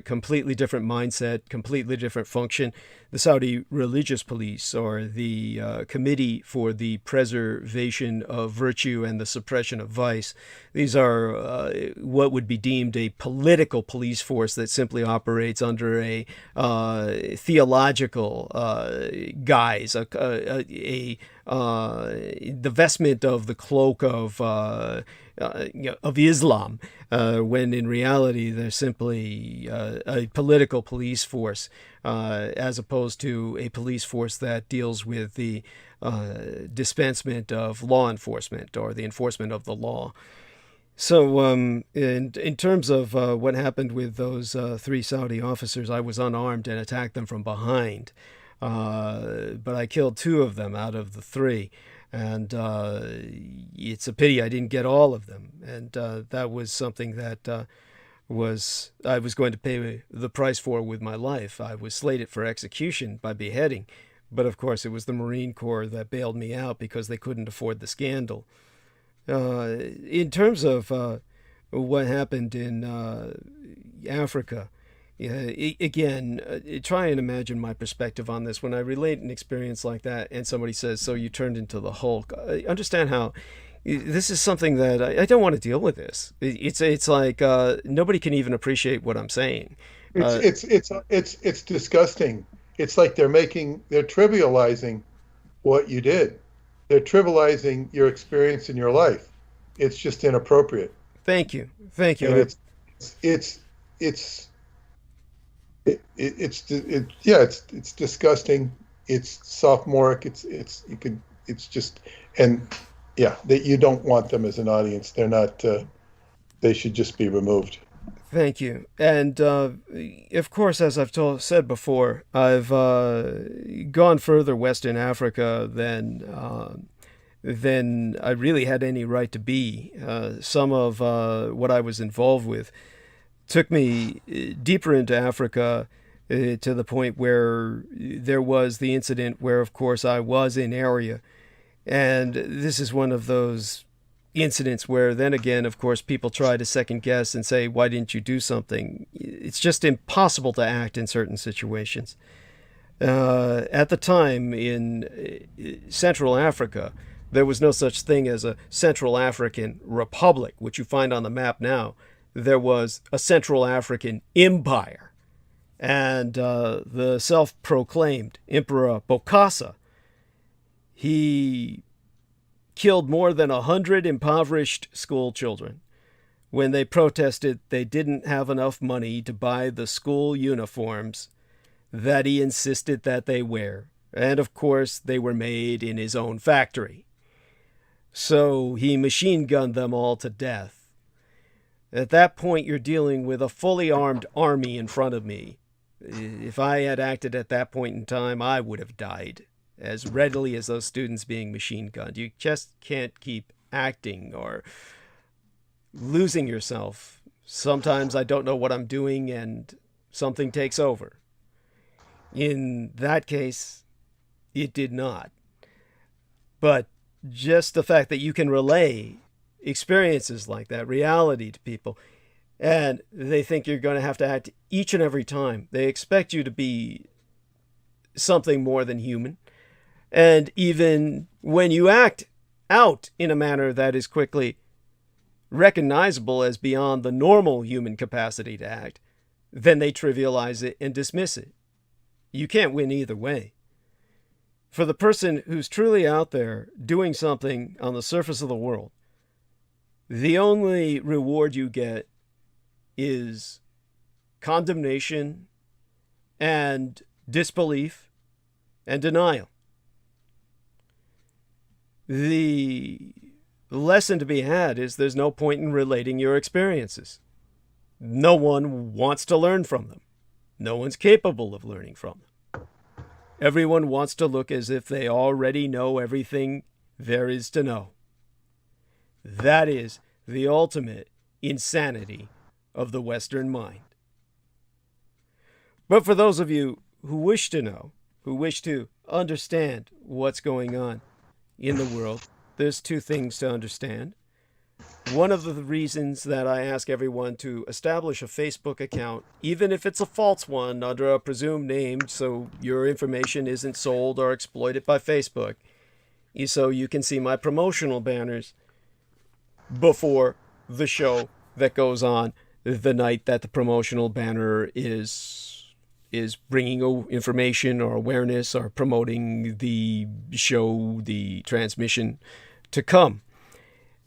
completely different mindset, completely different function. The Saudi religious police, or the Committee for the Preservation of Virtue and the Suppression of Vice, these are what would be deemed a political police force that simply operates under a theological guise, the vestment of the cloak of Islam, when in reality they're simply a political police force, as opposed to a police force that deals with the dispensement of law enforcement or the enforcement of the law. So in terms of what happened with those 3 Saudi officers, I was unarmed and attacked them from behind. But I killed 2 of them out of the 3. And it's a pity I didn't get all of them. And that was something that I was going to pay the price for with my life. I was slated for execution by beheading, but of course it was the Marine Corps that bailed me out because they couldn't afford the scandal. In terms of what happened in Africa, again, try and imagine my perspective on this. When I relate an experience like that and somebody says, so you turned into the Hulk, understand how this is something that I don't want to deal with this. It's like nobody can even appreciate what I'm saying. It's disgusting. It's like they're trivializing what you did. They're trivializing your experience in your life. It's just inappropriate. Thank you. And it's disgusting. It's sophomoric. That you don't want them as an audience. They're not. They should just be removed. Thank you. And of course, as I've said before, I've gone further west in Africa than I really had any right to be. Some of what I was involved with took me deeper into Africa to the point where there was the incident where, of course, I was in area. And this is one of those incidents where then again, of course, people try to second guess and say, why didn't you do something? It's just impossible to act in certain situations. At the time in Central Africa, there was no such thing as a Central African Republic, which you find on the map now. There was a Central African Empire. And the self-proclaimed Emperor Bokassa, he killed more than 100 impoverished school children when they protested they didn't have enough money to buy the school uniforms that he insisted that they wear. And of course, they were made in his own factory. So he machine gunned them all to death. At that point, you're dealing with a fully armed army in front of me. If I had acted at that point in time, I would have died as readily as those students being machine gunned. You just can't keep acting or losing yourself. Sometimes I don't know what I'm doing and something takes over. In that case, it did not. But just the fact that you can relay experiences like that, reality to people, and they think you're going to have to act each and every time. They expect you to be something more than human. And even when you act out in a manner that is quickly recognizable as beyond the normal human capacity to act, then they trivialize it and dismiss it. You can't win either way. For the person who's truly out there doing something on the surface of the world, the only reward you get is condemnation and disbelief and denial. The lesson to be had is there's no point in relating your experiences. No one wants to learn from them. No one's capable of learning from them. Everyone wants to look as if they already know everything there is to know. That is the ultimate insanity of the Western mind. But for those of you who wish to know, who wish to understand what's going on in the world, there's two things to understand. One of the reasons that I ask everyone to establish a Facebook account, even if it's a false one under a presumed name, so your information isn't sold or exploited by Facebook, is so you can see my promotional banners before the show that goes on the night that the promotional banner is bringing information or awareness or promoting the show, the transmission to come.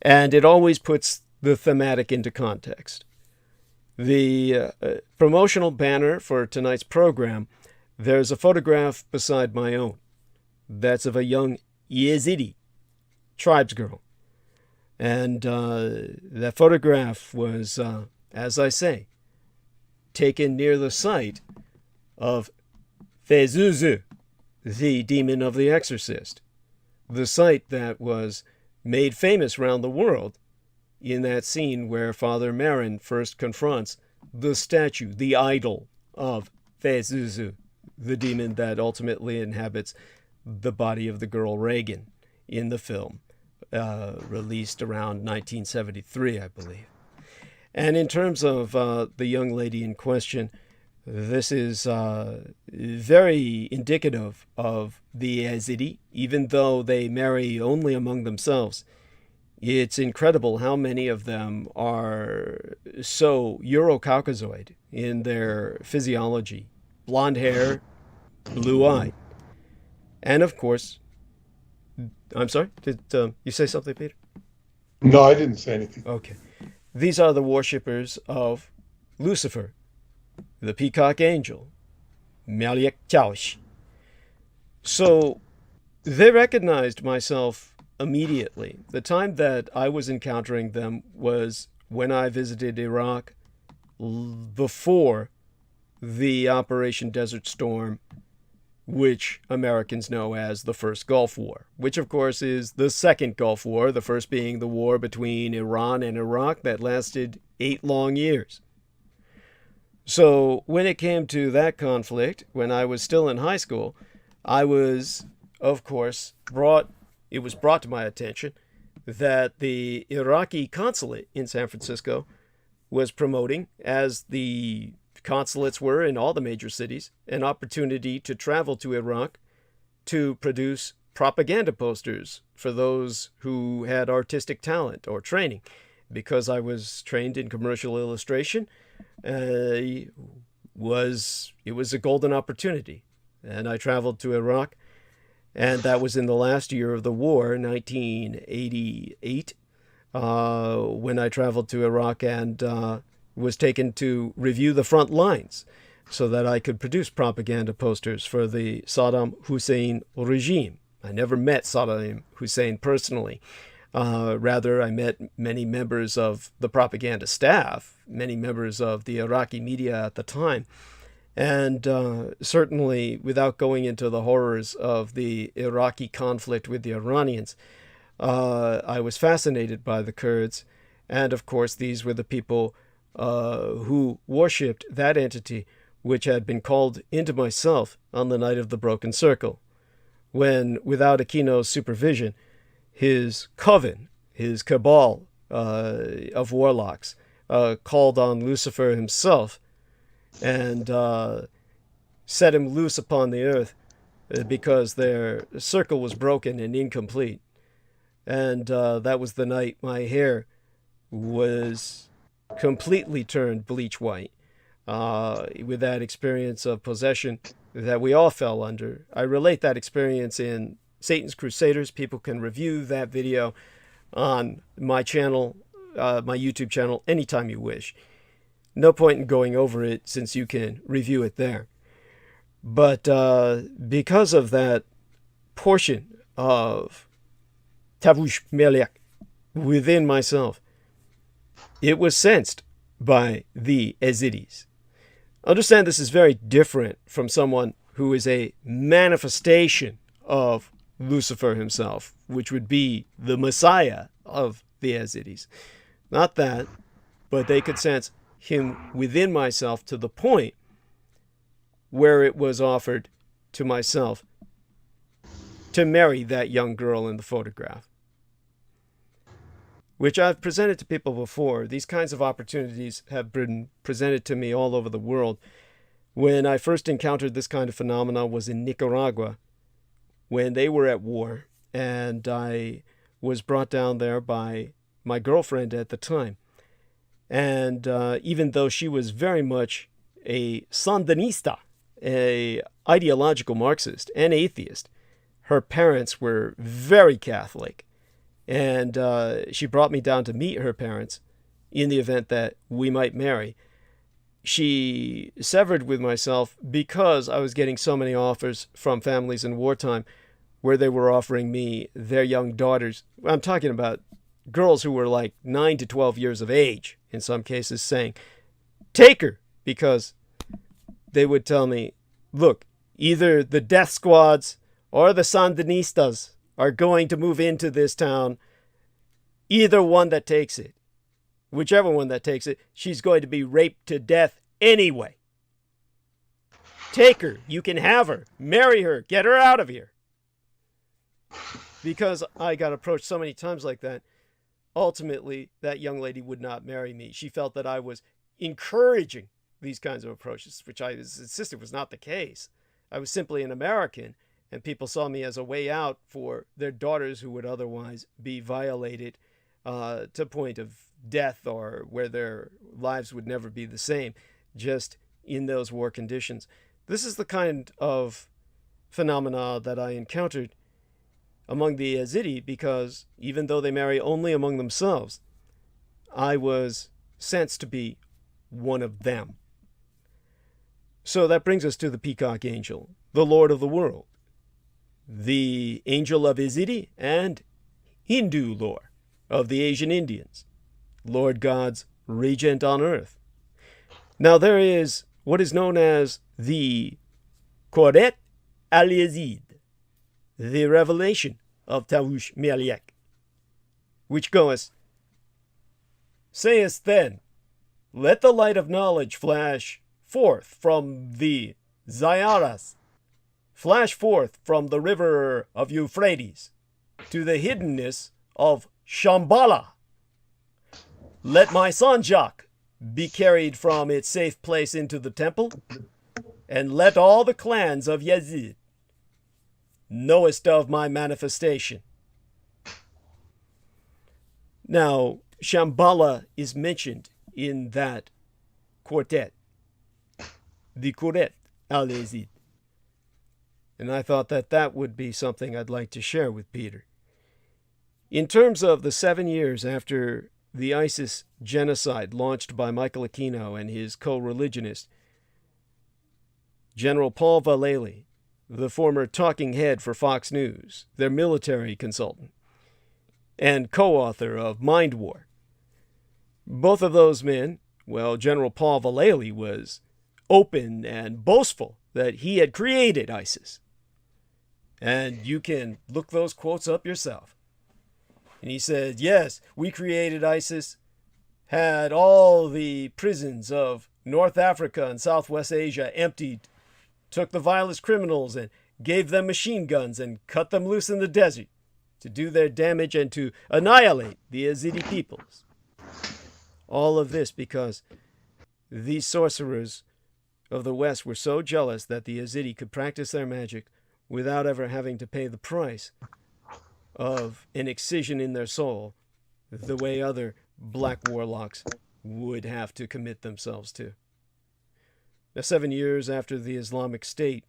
And it always puts the thematic into context. The promotional banner for tonight's program, there's a photograph beside my own. That's of a young Yazidi tribesgirl. And that photograph was, as I say, taken near the site of Fezuzu, the demon of the exorcist. The site that was made famous around the world in that scene where Father Marin first confronts the statue, the idol of Fezuzu, the demon that ultimately inhabits the body of the girl Reagan in the film, released around 1973, I believe. And in terms of the young lady in question, this is very indicative of the Yazidi, even though they marry only among themselves. It's incredible how many of them are so Euro-Caucasoid in their physiology. Blonde hair, blue-eyed. And of course, I'm sorry, did you say something, Peter? No, I didn't say anything. Okay. These are the worshippers of Lucifer, the peacock angel, Maliek Chaush. So they recognized myself immediately. The time that I was encountering them was when I visited Iraq before the Operation Desert Storm, which Americans know as the First Gulf War, which of course is the Second Gulf War, the first being the war between Iran and Iraq that lasted 8 long years. So when it came to that conflict, when I was still in high school, I was, of course, brought to my attention that the Iraqi consulate in San Francisco was promoting, as the consulates were in all the major cities, an opportunity to travel to Iraq to produce propaganda posters for those who had artistic talent or training. Because I was trained in commercial illustration, it was a golden opportunity. And I traveled to Iraq, and that was in the last year of the war, 1988, when I traveled to Iraq and was taken to review the front lines so that I could produce propaganda posters for the Saddam Hussein regime. I never met Saddam Hussein personally. Rather, I met many members of the propaganda staff, many members of the Iraqi media at the time. And certainly, without going into the horrors of the Iraqi conflict with the Iranians, I was fascinated by the Kurds. And of course, these were the people who worshipped that entity which had been called into myself on the night of the Broken Circle, when, without Aquino's supervision, his coven, his cabal of warlocks, called on Lucifer himself and set him loose upon the earth because their circle was broken and incomplete. And that was the night my hair was completely turned bleach white with that experience of possession that we all fell under. I relate that experience in Satan's Crusaders. People can review that video on my channel, my YouTube channel, anytime you wish. No point in going over it since you can review it there. But because of that portion of Tavush Meliak within myself, it was sensed by the Yazidis. Understand this is very different from someone who is a manifestation of Lucifer himself, which would be the Messiah of the Yazidis. Not that, but they could sense him within myself to the point where it was offered to myself to marry that young girl in the photograph, which I've presented to people before. These kinds of opportunities have been presented to me all over the world. When I first encountered this kind of phenomena was in Nicaragua, when they were at war, and I was brought down there by my girlfriend at the time. And even though she was very much a Sandinista, a ideological Marxist and atheist, her parents were very Catholic. And she brought me down to meet her parents in the event that we might marry. She severed with myself because I was getting so many offers from families in wartime where they were offering me their young daughters. I'm talking about girls who were like 9 to 12 years of age, in some cases, saying, take her, because they would tell me, look, either the death squads or the Sandinistas are going to move into this town, either one that takes it, whichever one that takes it, she's going to be raped to death anyway. Take her. You can have her. Marry her. Get her out of here. Because I got approached so many times like that, ultimately, that young lady would not marry me. She felt that I was encouraging these kinds of approaches, which I insisted was not the case. I was simply an American, and people saw me as a way out for their daughters who would otherwise be violated to point of death, or where their lives would never be the same, just in those war conditions. This is the kind of phenomena that I encountered among the Yazidi, because even though they marry only among themselves, I was sensed to be one of them. So that brings us to the Peacock Angel, the Lord of the World, the Angel of Yazidi and Hindu lore of the Asian Indians, Lord God's regent on earth. Now there is what is known as the Quret al-Yazid, the revelation of Tavush Mialiek, which goeth, sayest then, let the light of knowledge flash forth from the Zayaras, flash forth from the river of Euphrates to the hiddenness of Shambhala. Let my Sanjak be carried from its safe place into the temple, and let all the clans of Yazid knowest of my manifestation. Now, Shambhala is mentioned in that quartet, the Quret al-Yazid. And I thought that that would be something I'd like to share with Peter. In terms of the 7 years after the ISIS genocide launched by Michael Aquino and his co-religionists, General Paul Vallely, the former talking head for Fox News, their military consultant, and co-author of Mind War. Both of those men, well, General Paul Vallely was open and boastful that he had created ISIS. And you can look those quotes up yourself. And he said, yes, we created ISIS, had all the prisons of North Africa and Southwest Asia emptied, took the vilest criminals and gave them machine guns and cut them loose in the desert to do their damage and to annihilate the Yazidi peoples. All of this because these sorcerers of the West were so jealous that the Yazidi could practice their magic without ever having to pay the price of an excision in their soul, the way other black warlocks would have to commit themselves to. Now, 7 years after the Islamic State,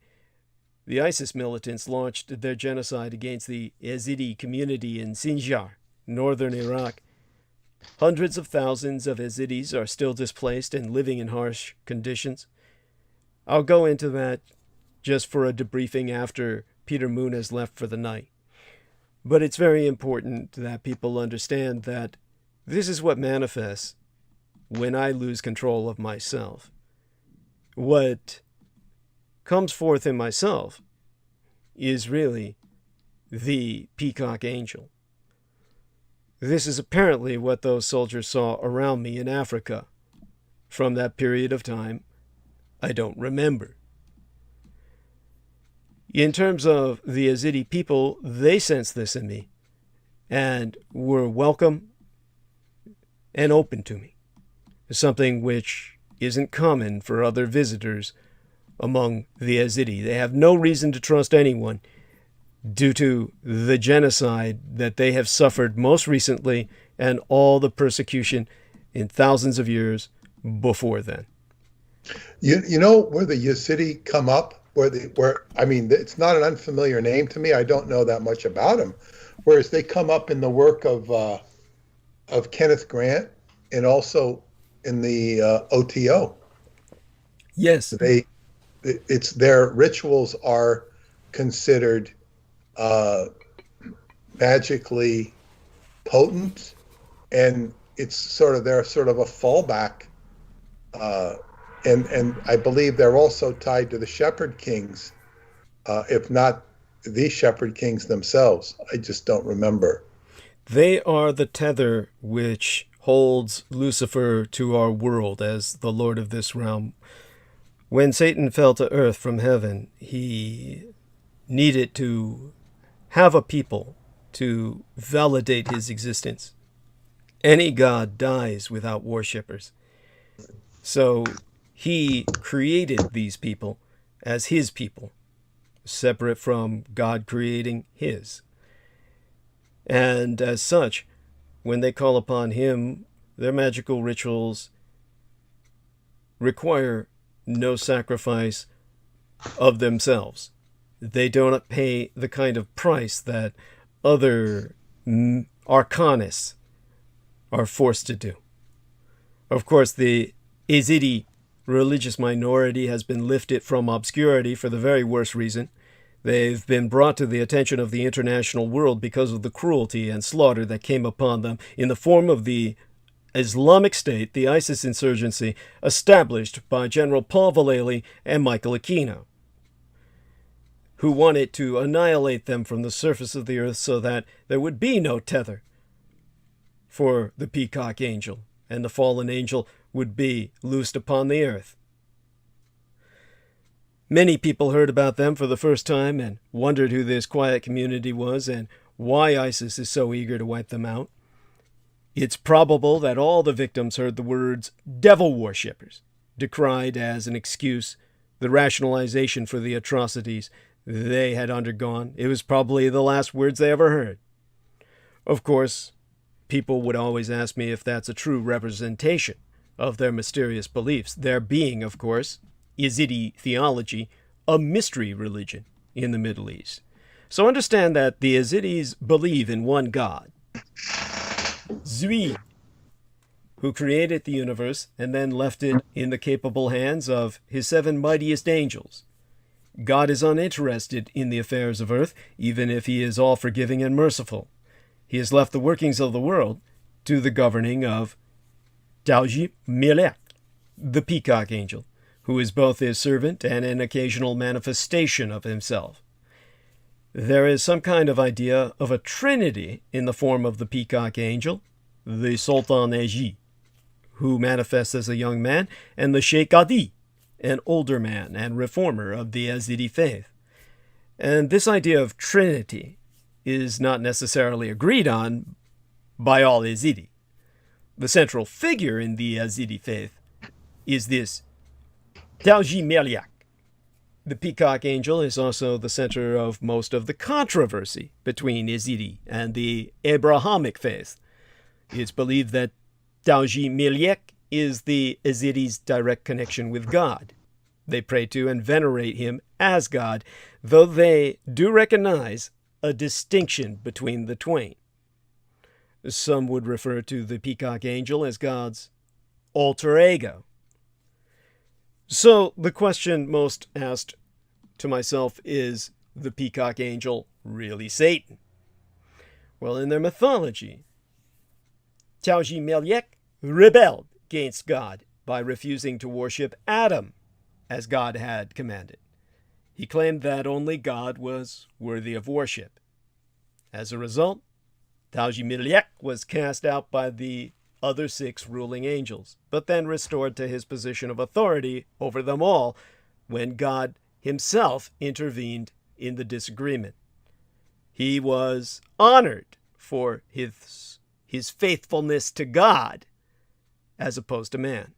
the ISIS militants launched their genocide against the Yazidi community in Sinjar, northern Iraq. Hundreds of thousands of Yazidis are still displaced and living in harsh conditions. I'll go into that just for a debriefing after Peter Moon has left for the night. But it's very important that people understand that this is what manifests when I lose control of myself. What comes forth in myself is really the Peacock Angel. This is apparently what those soldiers saw around me in Africa. From that period of time, I don't remember. In terms of the Yazidi people, they sensed this in me and were welcome and open to me. Something which isn't common for other visitors among the Yazidi. They have no reason to trust anyone due to the genocide that they have suffered most recently and all the persecution in thousands of years before then. You know where the Yazidi come up? It's not an unfamiliar name to me. I don't know that much about them. Whereas they come up in the work of Kenneth Grant and also in the OTO. Yes. It's their rituals are considered magically potent, and they're sort of a fallback. And I believe they're also tied to the Shepherd Kings, if not the Shepherd Kings themselves. I just don't remember. They are the tether which holds Lucifer to our world as the lord of this realm. When Satan fell to earth from heaven, he needed to have a people to validate his existence. Any god dies without worshippers. So he created these people as his people, separate from God creating his. And as such, when they call upon him, their magical rituals require no sacrifice of themselves. They don't pay the kind of price that other arcanists are forced to do. Of course, the Yazidi religious minority has been lifted from obscurity for the very worst reason. They've been brought to the attention of the international world because of the cruelty and slaughter that came upon them in the form of the Islamic State, the ISIS insurgency, established by General Paul Vallely and Michael Aquino, who wanted to annihilate them from the surface of the earth so that there would be no tether for the peacock angel, and the fallen angel would be loosed upon the earth. Many people heard about them for the first time and wondered who this quiet community was and why ISIS is so eager to wipe them out. It's probable that all the victims heard the words devil worshippers, decried as an excuse, the rationalization for the atrocities they had undergone. It was probably the last words they ever heard. Of course, people would always ask me if that's a true representation of their mysterious beliefs. There being, of course, Yazidi theology, a mystery religion in the Middle East. So understand that the Yazidis believe in one God, Zui, who created the universe and then left it in the capable hands of his 7 mightiest angels. God is uninterested in the affairs of earth, even if he is all-forgiving and merciful. He has left the workings of the world to the governing of Tauji Melech, the peacock angel, who is both his servant and an occasional manifestation of himself. There is some kind of idea of a trinity in the form of the peacock angel, the Sultan Eji, who manifests as a young man, and the Sheikh Adi, an older man and reformer of the Yazidi faith. And this idea of trinity is not necessarily agreed on by all Yazidi. The central figure in the Yazidi faith is this Tauji Melech. The peacock angel is also the center of most of the controversy between Yazidi and the Abrahamic faith. It's believed that Tauji Melech is the Yazidis' direct connection with God. They pray to and venerate him as God, though they do recognize a distinction between the twain. Some would refer to the peacock angel as God's alter ego. So the question most asked to myself is the peacock angel really Satan? Well, in their mythology, Tauji Melech rebelled against God by refusing to worship Adam as God had commanded. He claimed that only God was worthy of worship. As a result, Tauji Melech was cast out by the other 6 ruling angels, but then restored to his position of authority over them all when God himself intervened in the disagreement. He was honored for his faithfulness to God as opposed to man.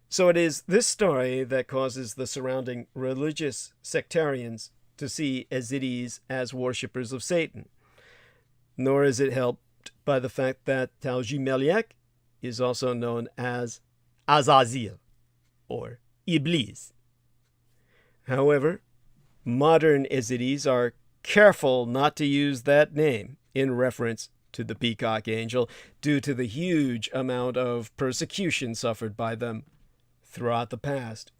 So it is this story that causes the surrounding religious sectarians to see Yazidis as worshippers of Satan. Nor is it helped by the fact that Tauji Melech is also known as Azazel, or Iblis. However, modern Yazidis are careful not to use that name in reference to the peacock angel due to the huge amount of persecution suffered by them throughout the past.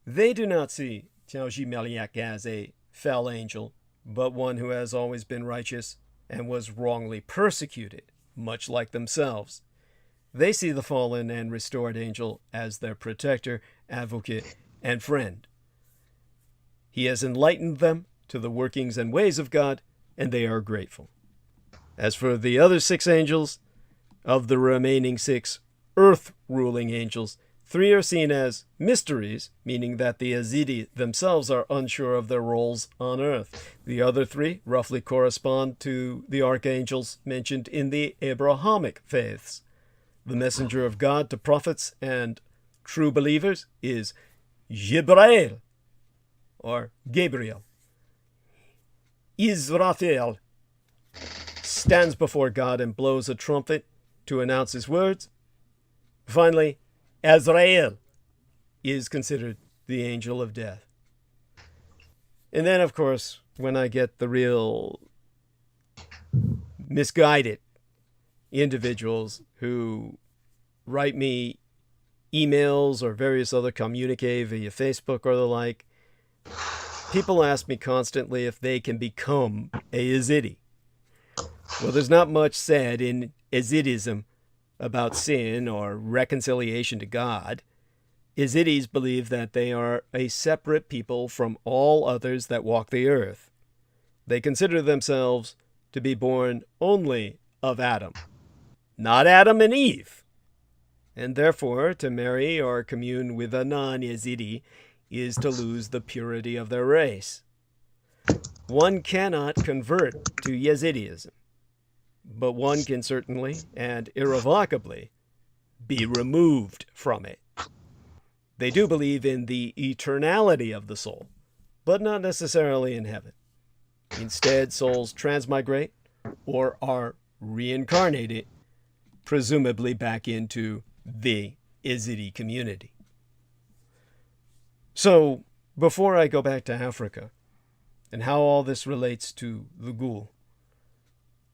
They do not see Tauji Melech as a fell angel, but one who has always been righteous and was wrongly persecuted, much like themselves. They see the fallen and restored angel as their protector, advocate, and friend. He has enlightened them to the workings and ways of God, and they are grateful. As for the other 6 angels, Of the remaining 6 earth-ruling angels, 3 are seen as mysteries, meaning that the Yazidi themselves are unsure of their roles on earth. The other 3 roughly correspond to the archangels mentioned in the Abrahamic faiths. The messenger of God to prophets and true believers is Jibrail, or Gabriel. Israfel stands before God and blows a trumpet to announce his words. Finally, Azrael is considered the angel of death. And then, of course, when I get the real misguided individuals who write me emails or various other communique via Facebook or the like, people ask me constantly if they can become a Yazidi. Well, there's not much said in Yazidism about sin or reconciliation to God. Yazidis believe that they are a separate people from all others that walk the earth. They consider themselves to be born only of Adam, not Adam and Eve. And therefore, to marry or commune with a non-Yazidi is to lose the purity of their race. One cannot convert to Yazidism, but one can certainly and irrevocably be removed from it. They do believe in the eternality of the soul, but not necessarily in heaven. Instead, souls transmigrate or are reincarnated, presumably back into the Yazidi community. So, before I go back to Africa and how all this relates to the ghoul,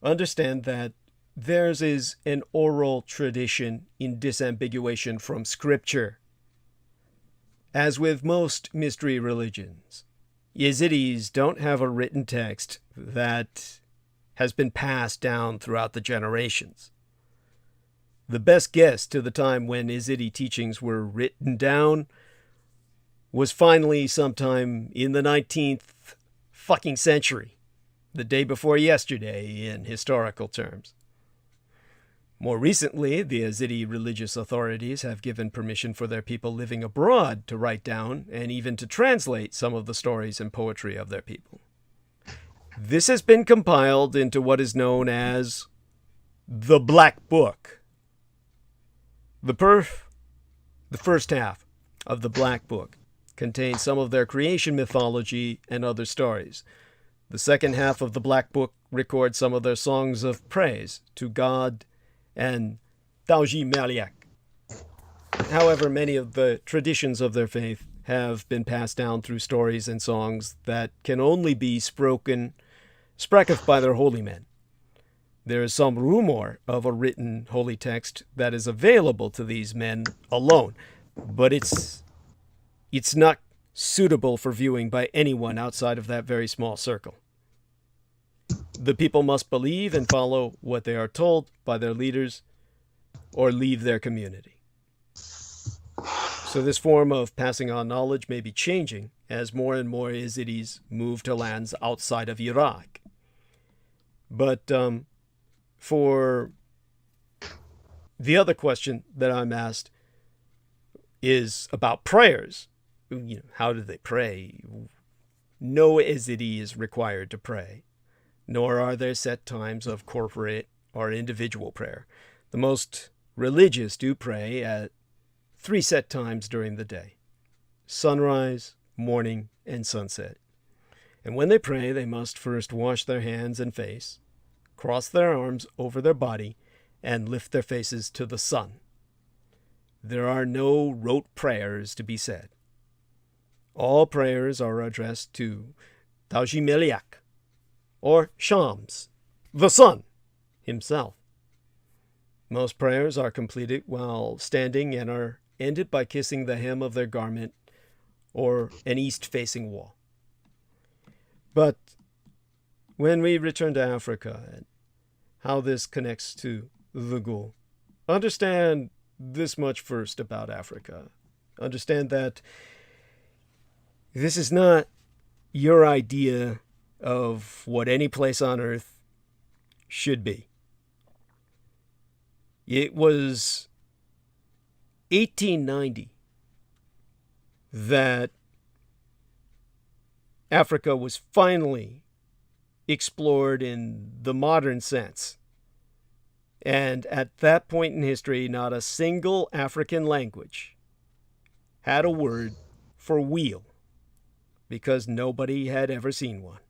understand that theirs is an oral tradition in disambiguation from Scripture. As with most mystery religions, Yazidis don't have a written text that has been passed down throughout the generations. The best guess to the time when Yazidi teachings were written down was finally sometime in the 19th fucking century, the day before yesterday in historical terms. More recently, the Yazidi religious authorities have given permission for their people living abroad to write down and even to translate some of the stories and poetry of their people. This has been compiled into what is known as the Black Book. The first half of the Black Book contains some of their creation mythology and other stories. The second half of the Black Book records some of their songs of praise to God and Tauji Maliak. However, many of the traditions of their faith have been passed down through stories and songs that can only be spraketh by their holy men. There is some rumor of a written holy text that is available to these men alone, but it's not suitable for viewing by anyone outside of that very small circle. The people must believe and follow what they are told by their leaders or leave their community. So this form of passing on knowledge may be changing as more and more Yazidis move to lands outside of Iraq. But for the other question that I'm asked is about prayers. How do they pray? No Yazidi is required to pray, nor are there set times of corporate or individual prayer. The most religious do pray at 3 set times during the day: sunrise, morning, and sunset. And when they pray, they must first wash their hands and face, cross their arms over their body, and lift their faces to the sun. There are no rote prayers to be said. All prayers are addressed to Tauji Meliak, or Shams, the sun himself. Most prayers are completed while standing and are ended by kissing the hem of their garment or an east-facing wall. But when we return to Africa and how this connects to the ghoul, understand this much first about Africa. Understand that this is not your idea of what any place on earth should be. It was 1890 that Africa was finally explored in the modern sense. And at that point in history, not a single African language had a word for wheel, because nobody had ever seen one.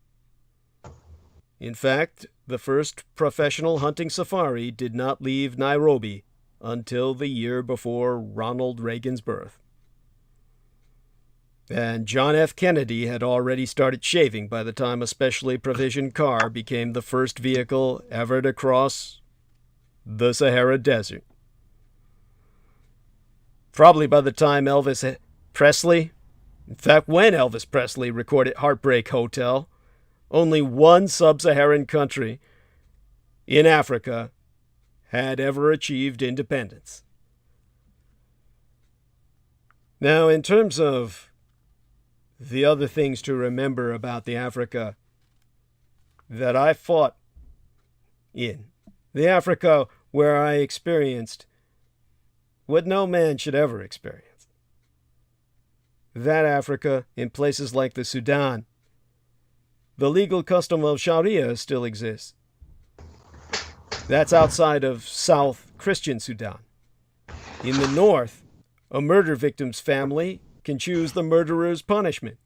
In fact, the first professional hunting safari did not leave Nairobi until the year before Ronald Reagan's birth. And John F. Kennedy had already started shaving by the time a specially provisioned car became the first vehicle ever to cross the Sahara Desert. Probably by the time Elvis Presley, in fact, when Elvis Presley recorded Heartbreak Hotel, only one sub-Saharan country in Africa had ever achieved independence. Now, in terms of the other things to remember about the Africa that I fought in, the Africa where I experienced what no man should ever experience, that Africa, in places like the Sudan, the legal custom of Sharia still exists. That's outside of South Christian Sudan. In the north, a murder victim's family can choose the murderer's punishment.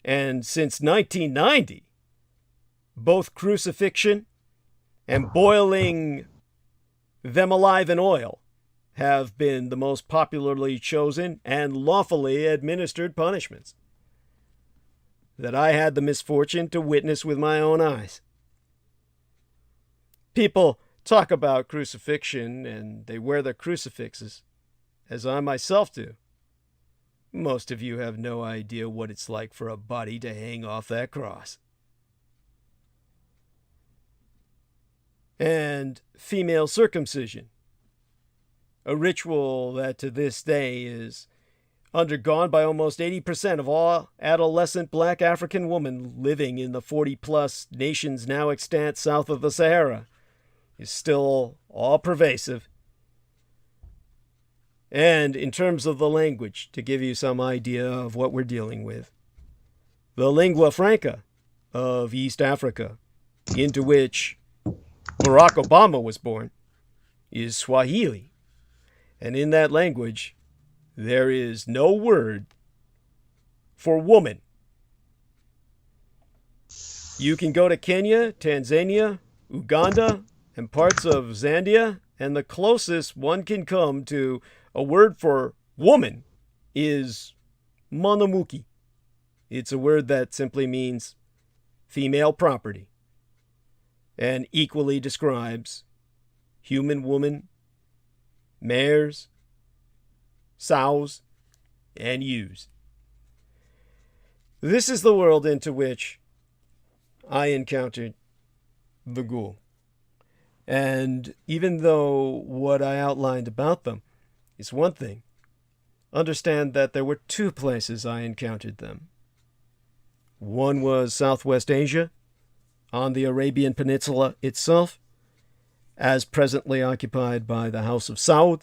And since 1990, both crucifixion and boiling them alive in oil have been the most popularly chosen and lawfully administered punishments that I had the misfortune to witness with my own eyes. People talk about crucifixion and they wear their crucifixes, as I myself do. Most of you have no idea what it's like for a body to hang off that cross. And female circumcision, a ritual that to this day is undergone by almost 80% of all adolescent black African women living in the 40-plus nations now extant south of the Sahara, is still all-pervasive. And in terms of the language, to give you some idea of what we're dealing with, the lingua franca of East Africa, into which Barack Obama was born, is Swahili. And in that language, there is no word for woman. You can go to Kenya, Tanzania, Uganda, and parts of Zambia, and the closest one can come to a word for woman is mwanamke. It's a word that simply means female property and equally describes human woman, mares, sows, and ewes. This is the world into which I encountered the ghoul. And even though what I outlined about them is one thing, understand that there were two places I encountered them. One was Southwest Asia, on the Arabian Peninsula itself, as presently occupied by the House of Saud.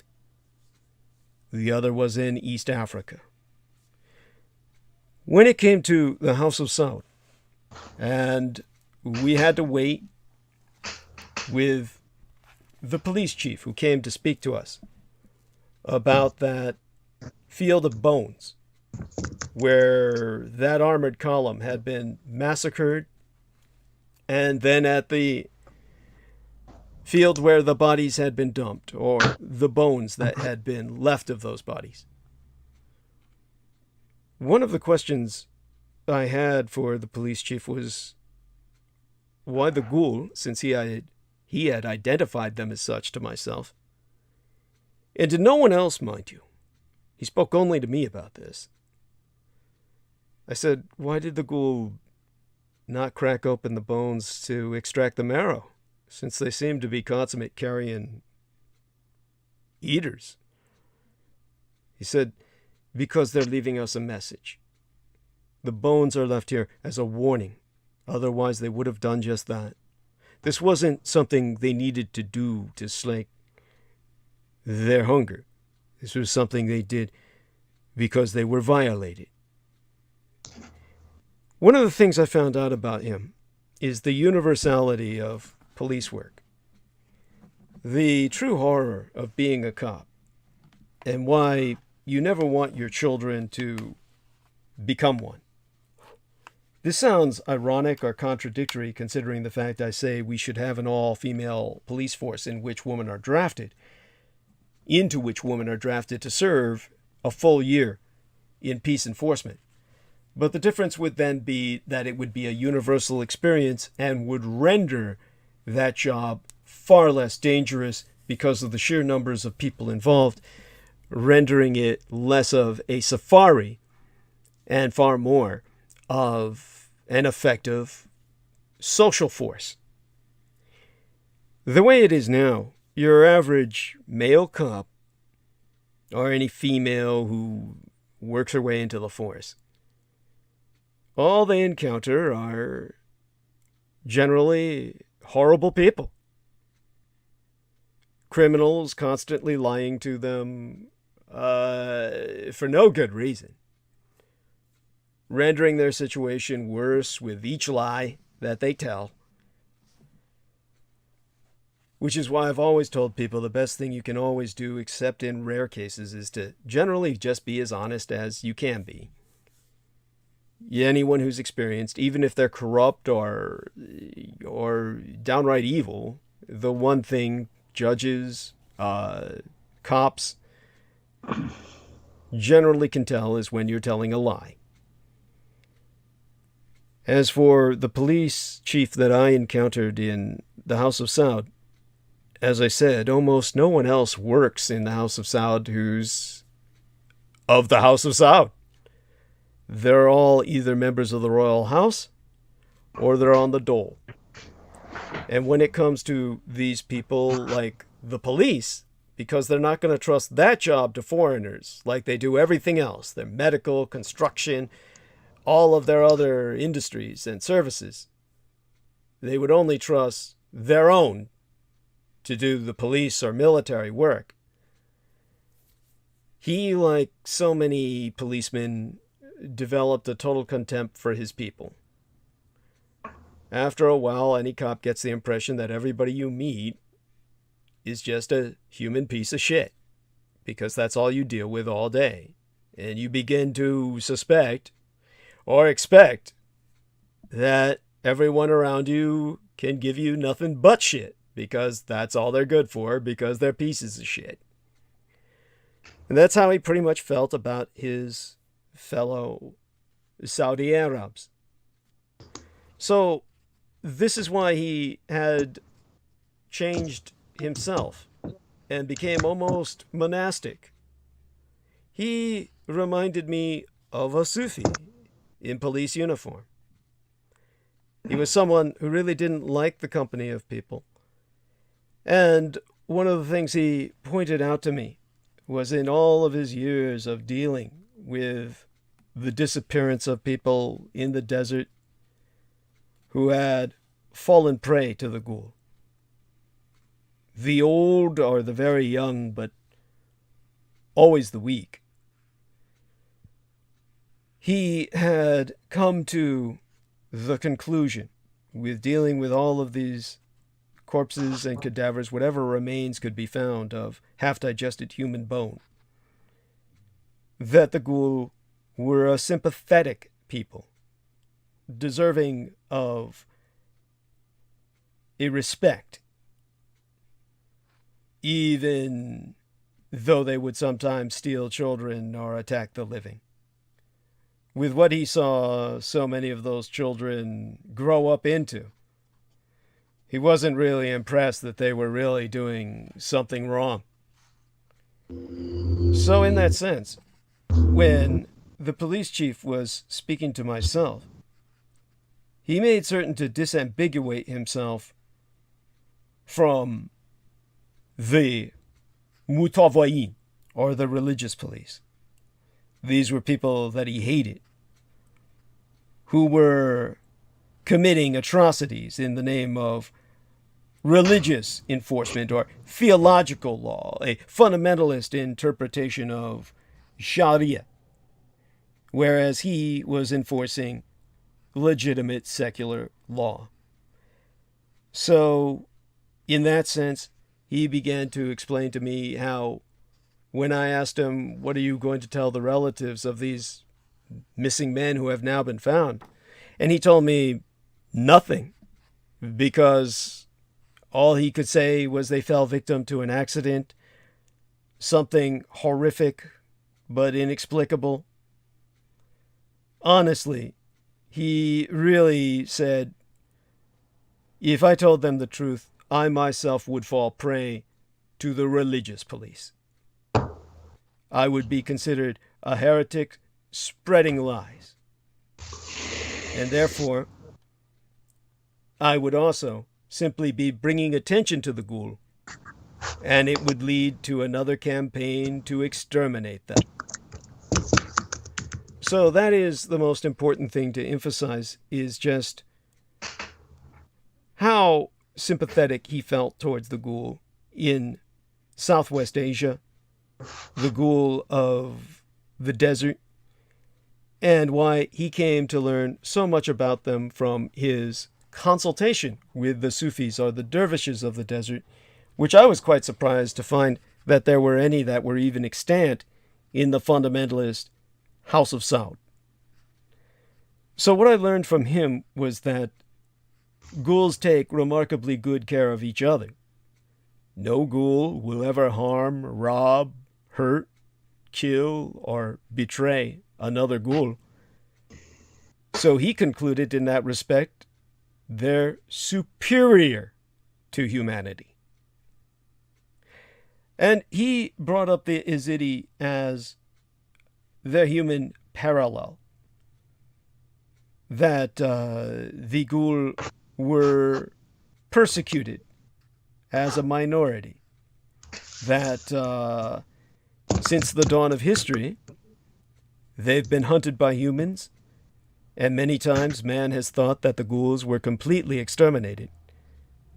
The other was in East Africa. When it came to the House of Saud, and we had to wait with the police chief who came to speak to us about that field of bones where that armored column had been massacred, and then at the field where the bodies had been dumped, or the bones that had been left of those bodies. One of the questions I had for the police chief was why the ghoul, since he had identified them as such to myself, and to no one else, mind you. He spoke only to me about this. I said, why did the ghoul not crack open the bones to extract the marrow, since they seem to be consummate carrion eaters? He said, because they're leaving us a message. The bones are left here as a warning. Otherwise, they would have done just that. This wasn't something they needed to do to slake their hunger. This was something they did because they were violated. One of the things I found out about him is the universality of police work. The true horror of being a cop, and why you never want your children to become one. This sounds ironic or contradictory considering the fact I say we should have an all-female police force into which women are drafted to serve a full year in peace enforcement. But the difference would then be that it would be a universal experience and would render that job far less dangerous because of the sheer numbers of people involved, rendering it less of a safari and far more of an effective social force. The way it is now, your average male cop or any female who works her way into the force, all they encounter are generally horrible people. Criminals constantly lying to them for no good reason, rendering their situation worse with each lie that they tell. Which is why I've always told people the best thing you can always do, except in rare cases, is to generally just be as honest as you can be. Anyone who's experienced, even if they're corrupt or downright evil, the one thing judges, cops generally can tell is when you're telling a lie. As for the police chief that I encountered in the House of Saud, as I said, almost no one else works in the House of Saud who's of the House of Saud. They're all either members of the royal house or they're on the dole. And when it comes to these people like the police, because they're not going to trust that job to foreigners like they do everything else, their medical, construction, all of their other industries and services, they would only trust their own to do the police or military work. He, like so many policemen, developed a total contempt for his people. After a while, any cop gets the impression that everybody you meet is just a human piece of shit, because that's all you deal with all day. And you begin to suspect or expect that everyone around you can give you nothing but shit, because that's all they're good for, because they're pieces of shit. And that's how he pretty much felt about his fellow Saudi Arabs. So this is why he had changed himself and became almost monastic. He reminded me of a Sufi in police uniform. He was someone who really didn't like the company of people. And one of the things he pointed out to me was in all of his years of dealing with the disappearance of people in the desert who had fallen prey to the ghoul. The old or the very young, but always the weak. He had come to the conclusion, with dealing with all of these corpses and cadavers, whatever remains could be found of half-digested human bone, that the ghoul were a sympathetic people, deserving of a respect, even though they would sometimes steal children or attack the living. With what he saw so many of those children grow up into, he wasn't really impressed that they were really doing something wrong. So in that sense, when the police chief was speaking to myself, he made certain to disambiguate himself from the mutavayin, or the religious police. These were people that he hated, who were committing atrocities in the name of religious enforcement or theological law, a fundamentalist interpretation of Sharia, whereas he was enforcing legitimate secular law. So, in that sense, he began to explain to me how, when I asked him, what are you going to tell the relatives of these missing men who have now been found? And he told me nothing, because all he could say was they fell victim to an accident, something horrific but inexplicable. Honestly, he really said, if I told them the truth, I myself would fall prey to the religious police. I would be considered a heretic spreading lies. And therefore, I would also simply be bringing attention to the ghoul, and it would lead to another campaign to exterminate them. So that is the most important thing to emphasize, is just how sympathetic he felt towards the ghoul in Southwest Asia, the ghoul of the desert, and why he came to learn so much about them from his consultation with the Sufis, or the dervishes of the desert, which I was quite surprised to find that there were any that were even extant in the fundamentalist House of Saud. So what I learned from him was that ghouls take remarkably good care of each other. No ghoul will ever harm, rob, hurt, kill, or betray another ghoul. So he concluded, in that respect, they're superior to humanity. And he brought up the Yazidi as the human parallel, that the ghoul were persecuted as a minority, that since the dawn of history, they've been hunted by humans, and many times man has thought that the ghouls were completely exterminated.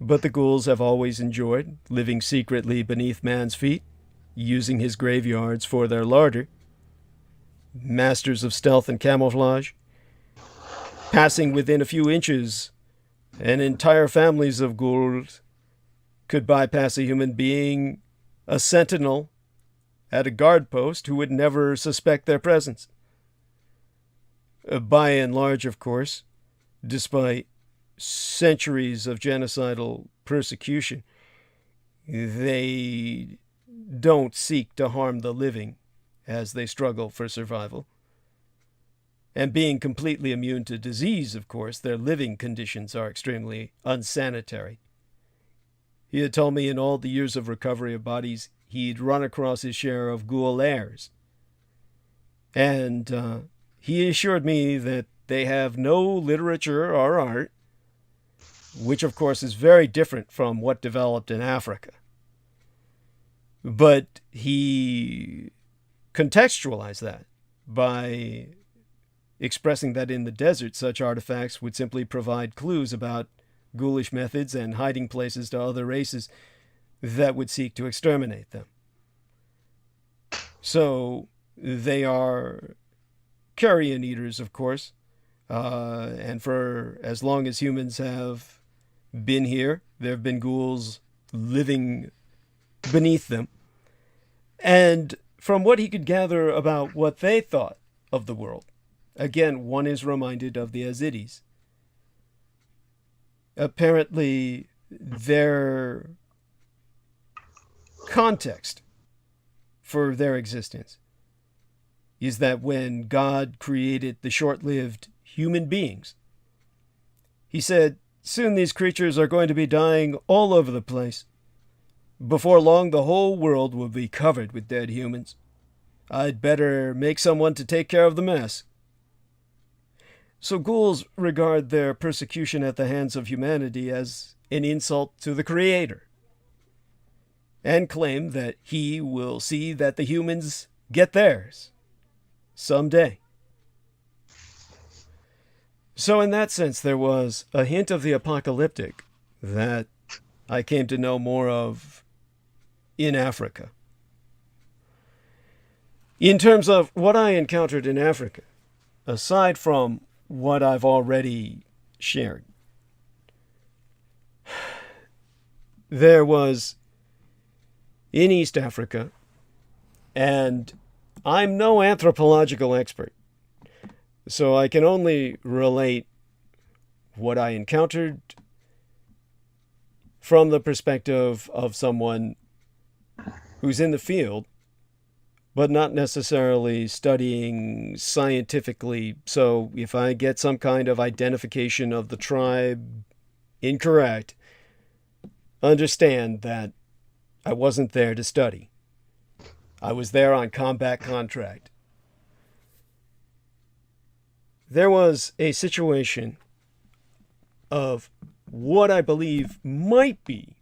But the ghouls have always enjoyed living secretly beneath man's feet, using his graveyards for their larder, masters of stealth and camouflage, passing within a few inches, and entire families of ghouls could bypass a human being, a sentinel at a guard post, who would never suspect their presence. By and large, of course, despite centuries of genocidal persecution, they don't seek to harm the living as they struggle for survival. And being completely immune to disease, of course, their living conditions are extremely unsanitary. He had told me in all the years of recovery of bodies, he'd run across his share of Ghoulish. And he assured me that they have no literature or art, which of course is very different from what developed in Africa. But he contextualized that by expressing that in the desert, such artifacts would simply provide clues about ghoulish methods and hiding places to other races that would seek to exterminate them. So they are carrion eaters, of course, and for as long as humans have been here, there have been ghouls living beneath them. And from what he could gather about what they thought of the world, again, one is reminded of the Yazidis. Apparently, their context for their existence is that when God created the short-lived human beings, he said, soon these creatures are going to be dying all over the place. Before long, the whole world will be covered with dead humans. I'd better make someone to take care of the mess. So ghouls regard their persecution at the hands of humanity as an insult to the Creator, and claim that he will see that the humans get theirs someday. So in that sense, there was a hint of the apocalyptic, that I came to know more of in Africa. In terms of what I encountered in Africa, aside from what I've already shared, there was in East Africa, and I'm no anthropological expert, so I can only relate what I encountered from the perspective of someone who's in the field, but not necessarily studying scientifically. So if I get some kind of identification of the tribe incorrect, understand that I wasn't there to study. I was there on combat contract. There was a situation of what I believe might be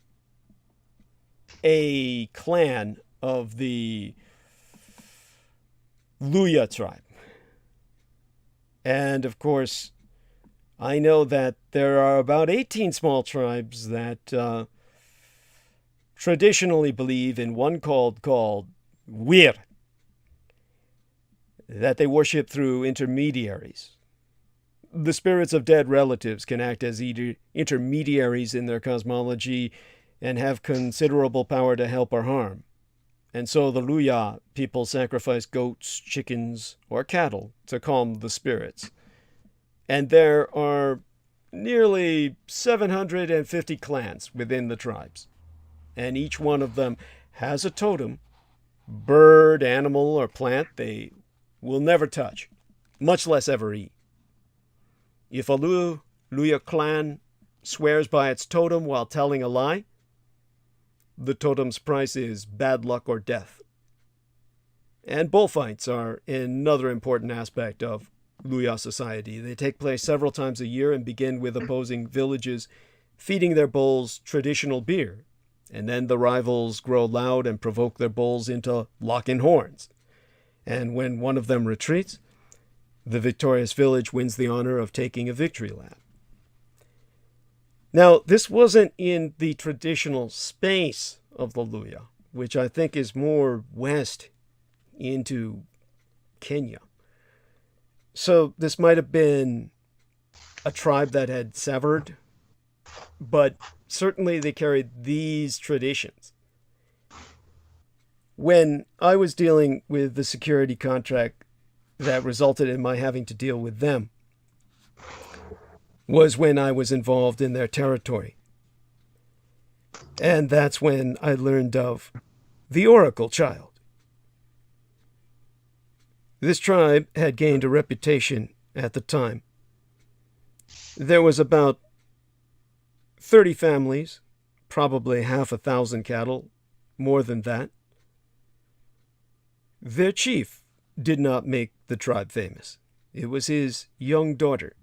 a clan of the Luya tribe. And of course, I know that there are about 18 small tribes that traditionally believe in one called Wir, that they worship through intermediaries. The spirits of dead relatives can act as intermediaries in their cosmology and have considerable power to help or harm. And so the Luya people sacrifice goats, chickens, or cattle to calm the spirits. And there are nearly 750 clans within the tribes. And each one of them has a totem, bird, animal, or plant they will never touch, much less ever eat. If a Luya clan swears by its totem while telling a lie, the totem's price is bad luck or death. And bullfights are another important aspect of Luya society. They take place several times a year and begin with opposing villages feeding their bulls traditional beer. And then the rivals grow loud and provoke their bulls into locking horns. And when one of them retreats, the victorious village wins the honor of taking a victory lap. Now, this wasn't in the traditional space of the Luya, which I think is more west into Kenya. So this might have been a tribe that had severed, but certainly they carried these traditions. When I was dealing with the security contract that resulted in my having to deal with them was when I was involved in their territory. And that's when I learned of the Oracle Child. This tribe had gained a reputation at the time. There was about 30 families, probably 1,000 cattle, more than that. Their chief did not make the tribe famous. It was his young daughter.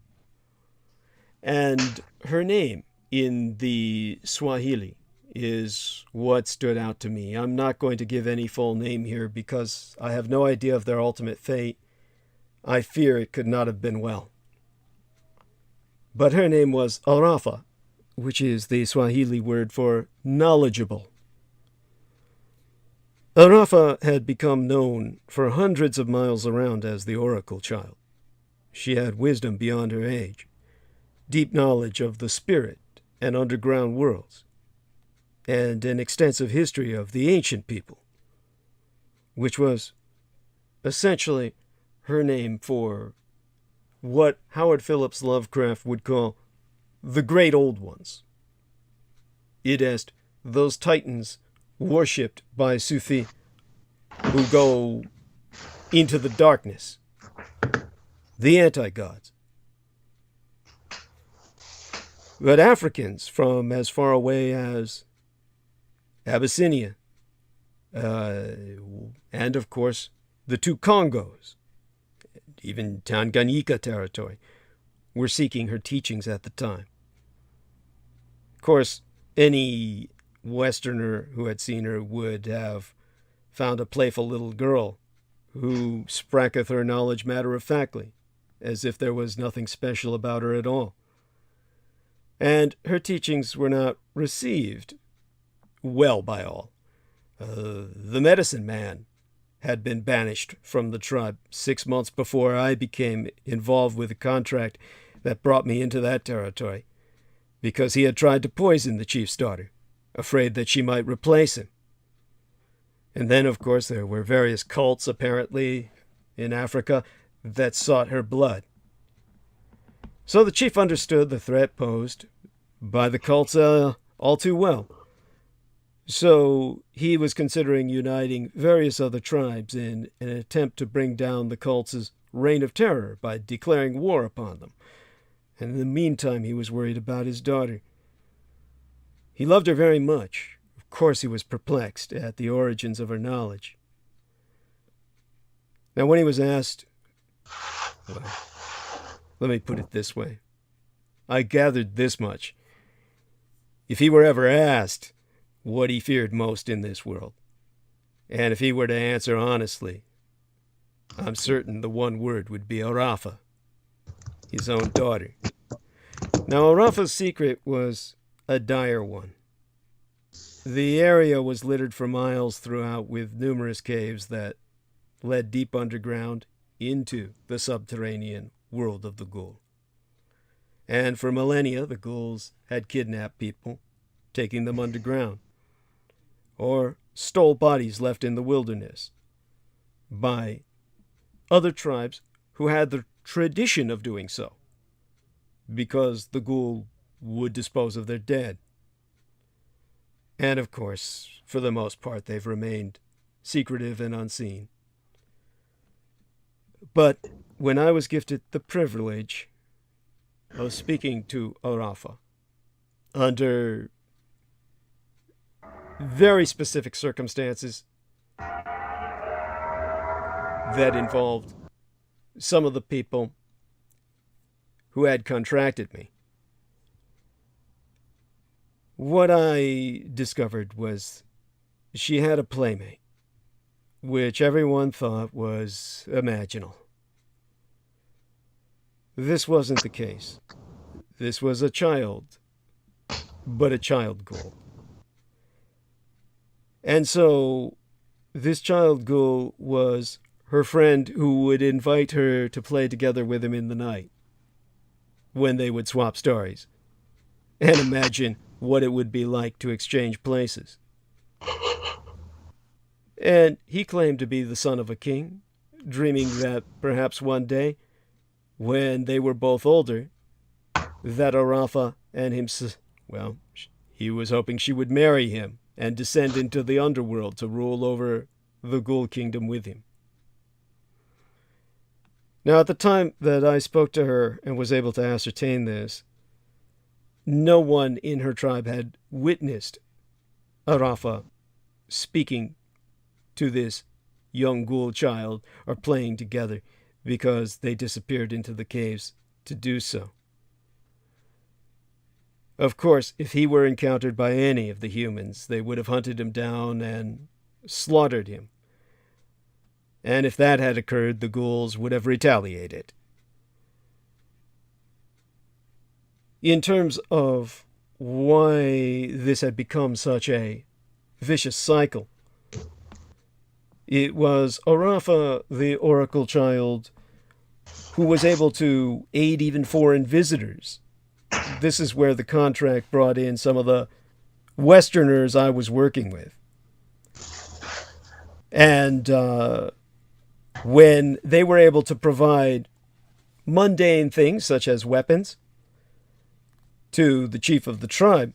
And her name in the Swahili is what stood out to me. I'm not going to give any full name here because I have no idea of their ultimate fate. I fear it could not have been well. But her name was Arafa, which is the Swahili word for knowledgeable. Arafa had become known for hundreds of miles around as the Oracle Child. She had wisdom beyond her age, deep knowledge of the spirit and underground worlds, and an extensive history of the ancient people, which was essentially her name for what Howard Phillips Lovecraft would call the Great Old Ones. It is those titans worshipped by Sufi who go into the darkness, the anti-gods. But Africans from as far away as Abyssinia, and of course the two Congos, even Tanganyika territory, were seeking her teachings at the time. Of course, any Westerner who had seen her would have found a playful little girl who spracketh her knowledge matter-of-factly, as if there was nothing special about her at all. and her teachings were not received well by all. The medicine man had been banished from the tribe 6 months before I became involved with a contract that brought me into that territory, because he had tried to poison the chief's daughter, afraid that she might replace him. And then, of course, there were various cults, apparently, in Africa that sought her blood. So the chief understood the threat posed by the cults all too well. So he was considering uniting various other tribes in an attempt to bring down the cults' reign of terror by declaring war upon them. And in the meantime, he was worried about his daughter. He loved her very much. Of course, he was perplexed at the origins of her knowledge. Now, when he was asked, well, let me put it this way. I gathered this much. If he were ever asked what he feared most in this world, and if he were to answer honestly, I'm certain the one word would be Arafa, his own daughter. Now, Arafa's secret was a dire one. The area was littered for miles throughout with numerous caves that led deep underground into the subterranean world of the Ghoul. And for millennia, the Ghouls had kidnapped people, taking them underground, or stole bodies left in the wilderness by other tribes who had the tradition of doing so, because the Ghoul would dispose of their dead. And of course, for the most part, they've remained secretive and unseen. But when I was gifted the privilege of speaking to Arafa under very specific circumstances that involved some of the people who had contracted me, what I discovered was she had a playmate, which everyone thought was imaginal. This wasn't the case. This was a child, but a child ghoul. And so this child ghoul was her friend who would invite her to play together with him in the night when they would swap stories and imagine what it would be like to exchange places. And he claimed to be the son of a king, dreaming that perhaps one day, when they were both older, that Arafa and him, well, he was hoping she would marry him and descend into the underworld to rule over the Ghoul kingdom with him. Now, at the time that I spoke to her and was able to ascertain this, no one in her tribe had witnessed Arafa speaking to this young ghoul child or playing together, because they disappeared into the caves to do so. Of course, if he were encountered by any of the humans, they would have hunted him down and slaughtered him. And if that had occurred, the ghouls would have retaliated. In terms of why this had become such a vicious cycle, it was Arafa, the oracle child, who was able to aid even foreign visitors. This is where the contract brought in some of the Westerners I was working with. And when they were able to provide mundane things such as weapons to the chief of the tribe,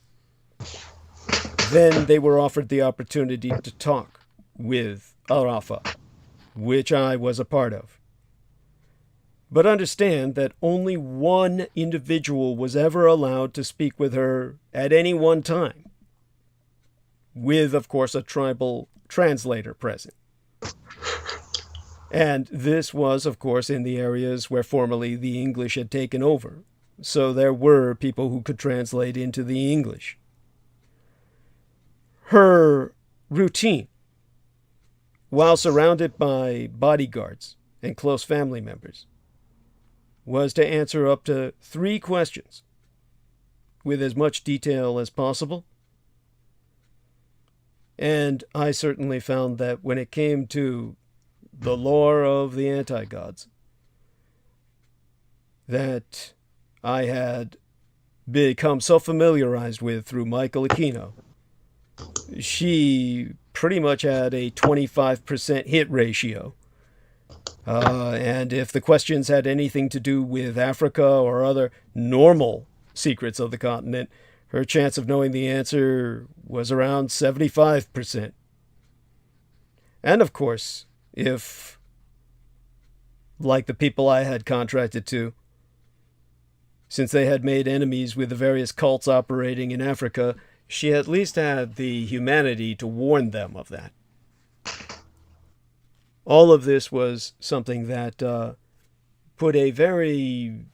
then they were offered the opportunity to talk with Arafa, which I was a part of. But understand that only one individual was ever allowed to speak with her at any one time, with, of course, a tribal translator present. And this was, of course, in the areas where formerly the English had taken over. So there were people who could translate into the English. Her routine, while surrounded by bodyguards and close family members, was to answer up to 3 questions with as much detail as possible. And I certainly found that when it came to the lore of the anti-gods, that I had become so familiarized with through Michael Aquino, she pretty much had a 25% hit ratio. And if the questions had anything to do with Africa or other normal secrets of the continent, her chance of knowing the answer was around 75%. And of course, if, like the people I had contracted to, since they had made enemies with the various cults operating in Africa, she at least had the humanity to warn them of that. All of this was something that put a very,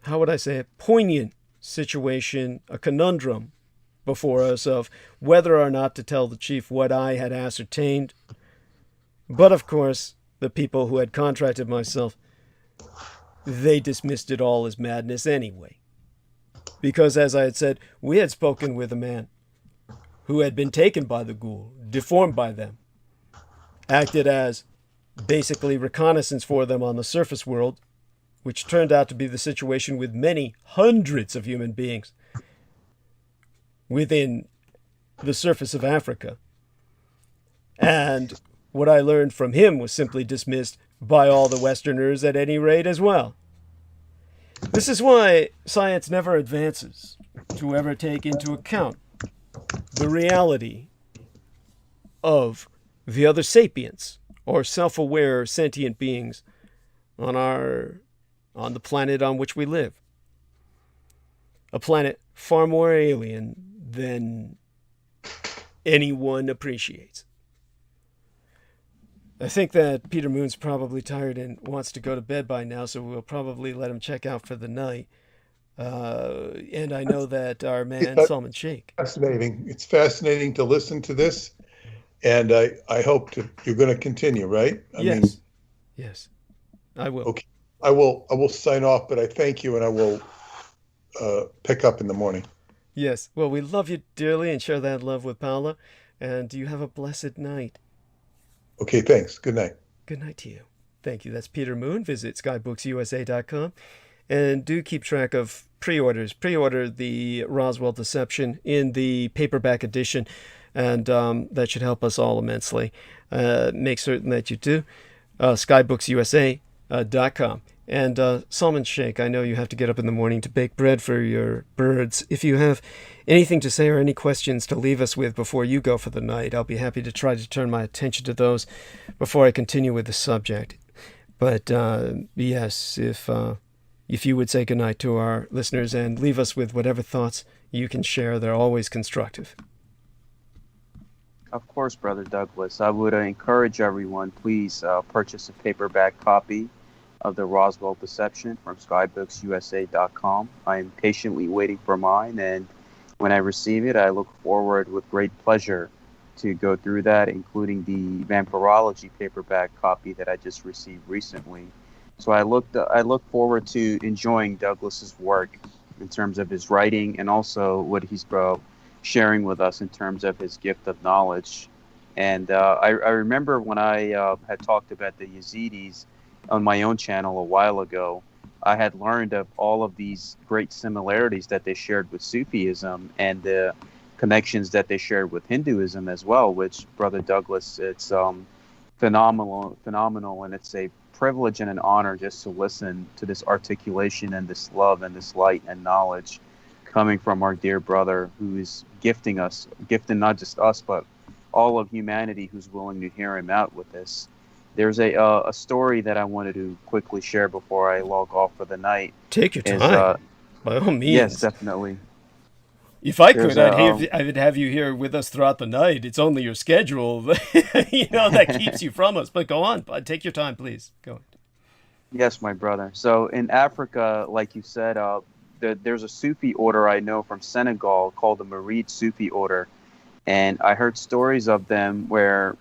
how would I say it, poignant situation, a conundrum before us of whether or not to tell the chief what I had ascertained. But of course, the people who had contracted myself, they dismissed it all as madness anyway. Because as I had said, we had spoken with a man who had been taken by the ghoul, deformed by them, acted as basically reconnaissance for them on the surface world, which turned out to be the situation with many hundreds of human beings within the surface of Africa. And what I learned from him was simply dismissed by all the Westerners at any rate as well. This is why science never advances to ever take into account the reality of the other sapients or self-aware sentient beings on the planet on which we live. A planet far more alien than anyone appreciates. I think that Peter Moon's probably tired and wants to go to bed by now, so we'll probably let him check out for the night. And I know that our man Salman Sheikh. Fascinating. It's fascinating to listen to this, and I hope you're going to continue, right? Yes, I will. Okay, I will sign off, but I thank you, and I will pick up in the morning. Yes. Well, we love you dearly and share that love with Paula, and you have a blessed night. Okay, thanks. Good night. Good night to you. Thank you. That's Peter Moon. Visit skybooksusa.com. And do keep track of pre-orders. Pre-order the Roswell Deception in the paperback edition. And that should help us all immensely. Make certain that you do. Skybooksusa.com. And Salman Sheikh, I know you have to get up in the morning to bake bread for your birds. If you have anything to say or any questions to leave us with before you go for the night, I'll be happy to try to turn my attention to those before I continue with the subject. But yes, if you would say goodnight to our listeners and leave us with whatever thoughts you can share, they're always constructive. Of course, Brother Douglas. I would encourage everyone, please purchase a paperback copy of the Roswell Deception from skybooksusa.com. I am patiently waiting for mine, and when I receive it, I look forward with great pleasure to go through that, including the vampirology paperback copy that I just received recently. So I look forward to enjoying Douglas's work in terms of his writing and also what he's sharing with us in terms of his gift of knowledge. And I remember when I had talked about the Yazidis on my own channel a while ago, I had learned of all of these great similarities that they shared with Sufism and the connections that they shared with Hinduism as well, which, Brother Douglas, it's phenomenal, and it's a privilege and an honor just to listen to this articulation and this love and this light and knowledge coming from our dear brother who is gifting not just us, but all of humanity who's willing to hear him out with this. There's a story that I wanted to quickly share before I log off for the night. Take your time, by all means. Yes, definitely. If I could, I would have you here with us throughout the night. It's only your schedule, that keeps you from us. But go on, take your time, please. Go on. Yes, my brother. So in Africa, like you said, there's a Sufi order I know from Senegal called the Murid Sufi order, and I heard stories of them where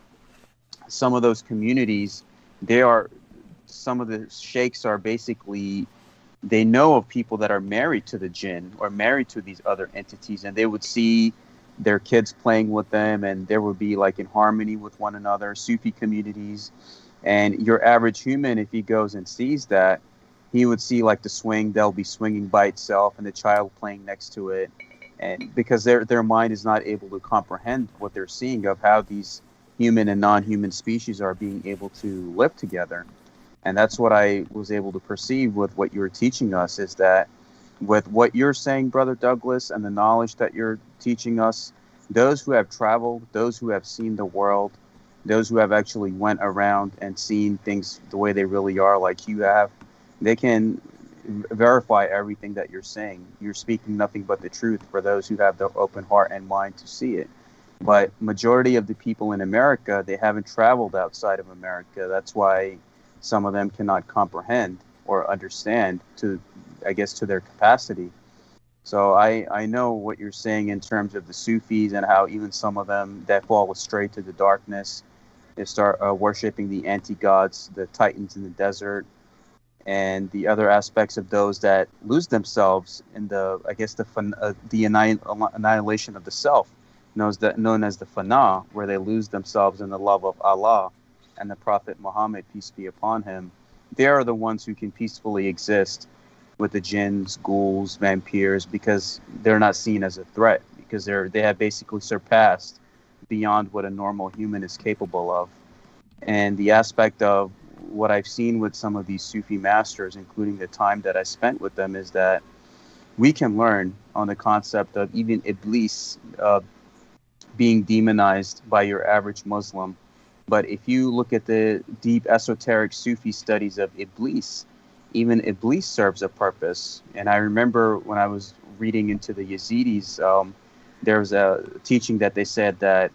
some of those communities, some of the sheikhs are basically they know of people that are married to the jinn or married to these other entities, and they would see their kids playing with them, and there would be like in harmony with one another, Sufi communities. And your average human, if he goes and sees that, he would see like the swing, they'll be swinging by itself and the child playing next to it. And because their mind is not able to comprehend what they're seeing of how these human and non-human species are being able to live together. And that's what I was able to perceive with what you were teaching us, is that with what you're saying, Brother Douglas, and the knowledge that you're teaching us, those who have traveled, those who have seen the world, those who have actually went around and seen things the way they really are, like you have, they can verify everything that you're saying. You're speaking nothing but the truth for those who have the open heart and mind to see it. But majority of the people in America, they haven't traveled outside of America. That's why some of them cannot comprehend or understand to, I guess, to their capacity. So I know what you're saying in terms of the Sufis and how even some of them that fall astray to the darkness, they start worshiping the anti-gods, the titans in the desert, and the other aspects of those that lose themselves in the, I guess, the annihilation of the self, known as the fana, where they lose themselves in the love of Allah and the Prophet Muhammad, peace be upon him. They are the ones who can peacefully exist with the jinns, ghouls, vampires, because they're not seen as a threat, because they have basically surpassed beyond what a normal human is capable of. And the aspect of what I've seen with some of these Sufi masters, including the time that I spent with them, is that we can learn on the concept of even Iblis being demonized by your average Muslim. But if you look at the deep esoteric Sufi studies of Iblis, even Iblis serves a purpose. And I remember when I was reading into the Yazidis, there was a teaching that they said that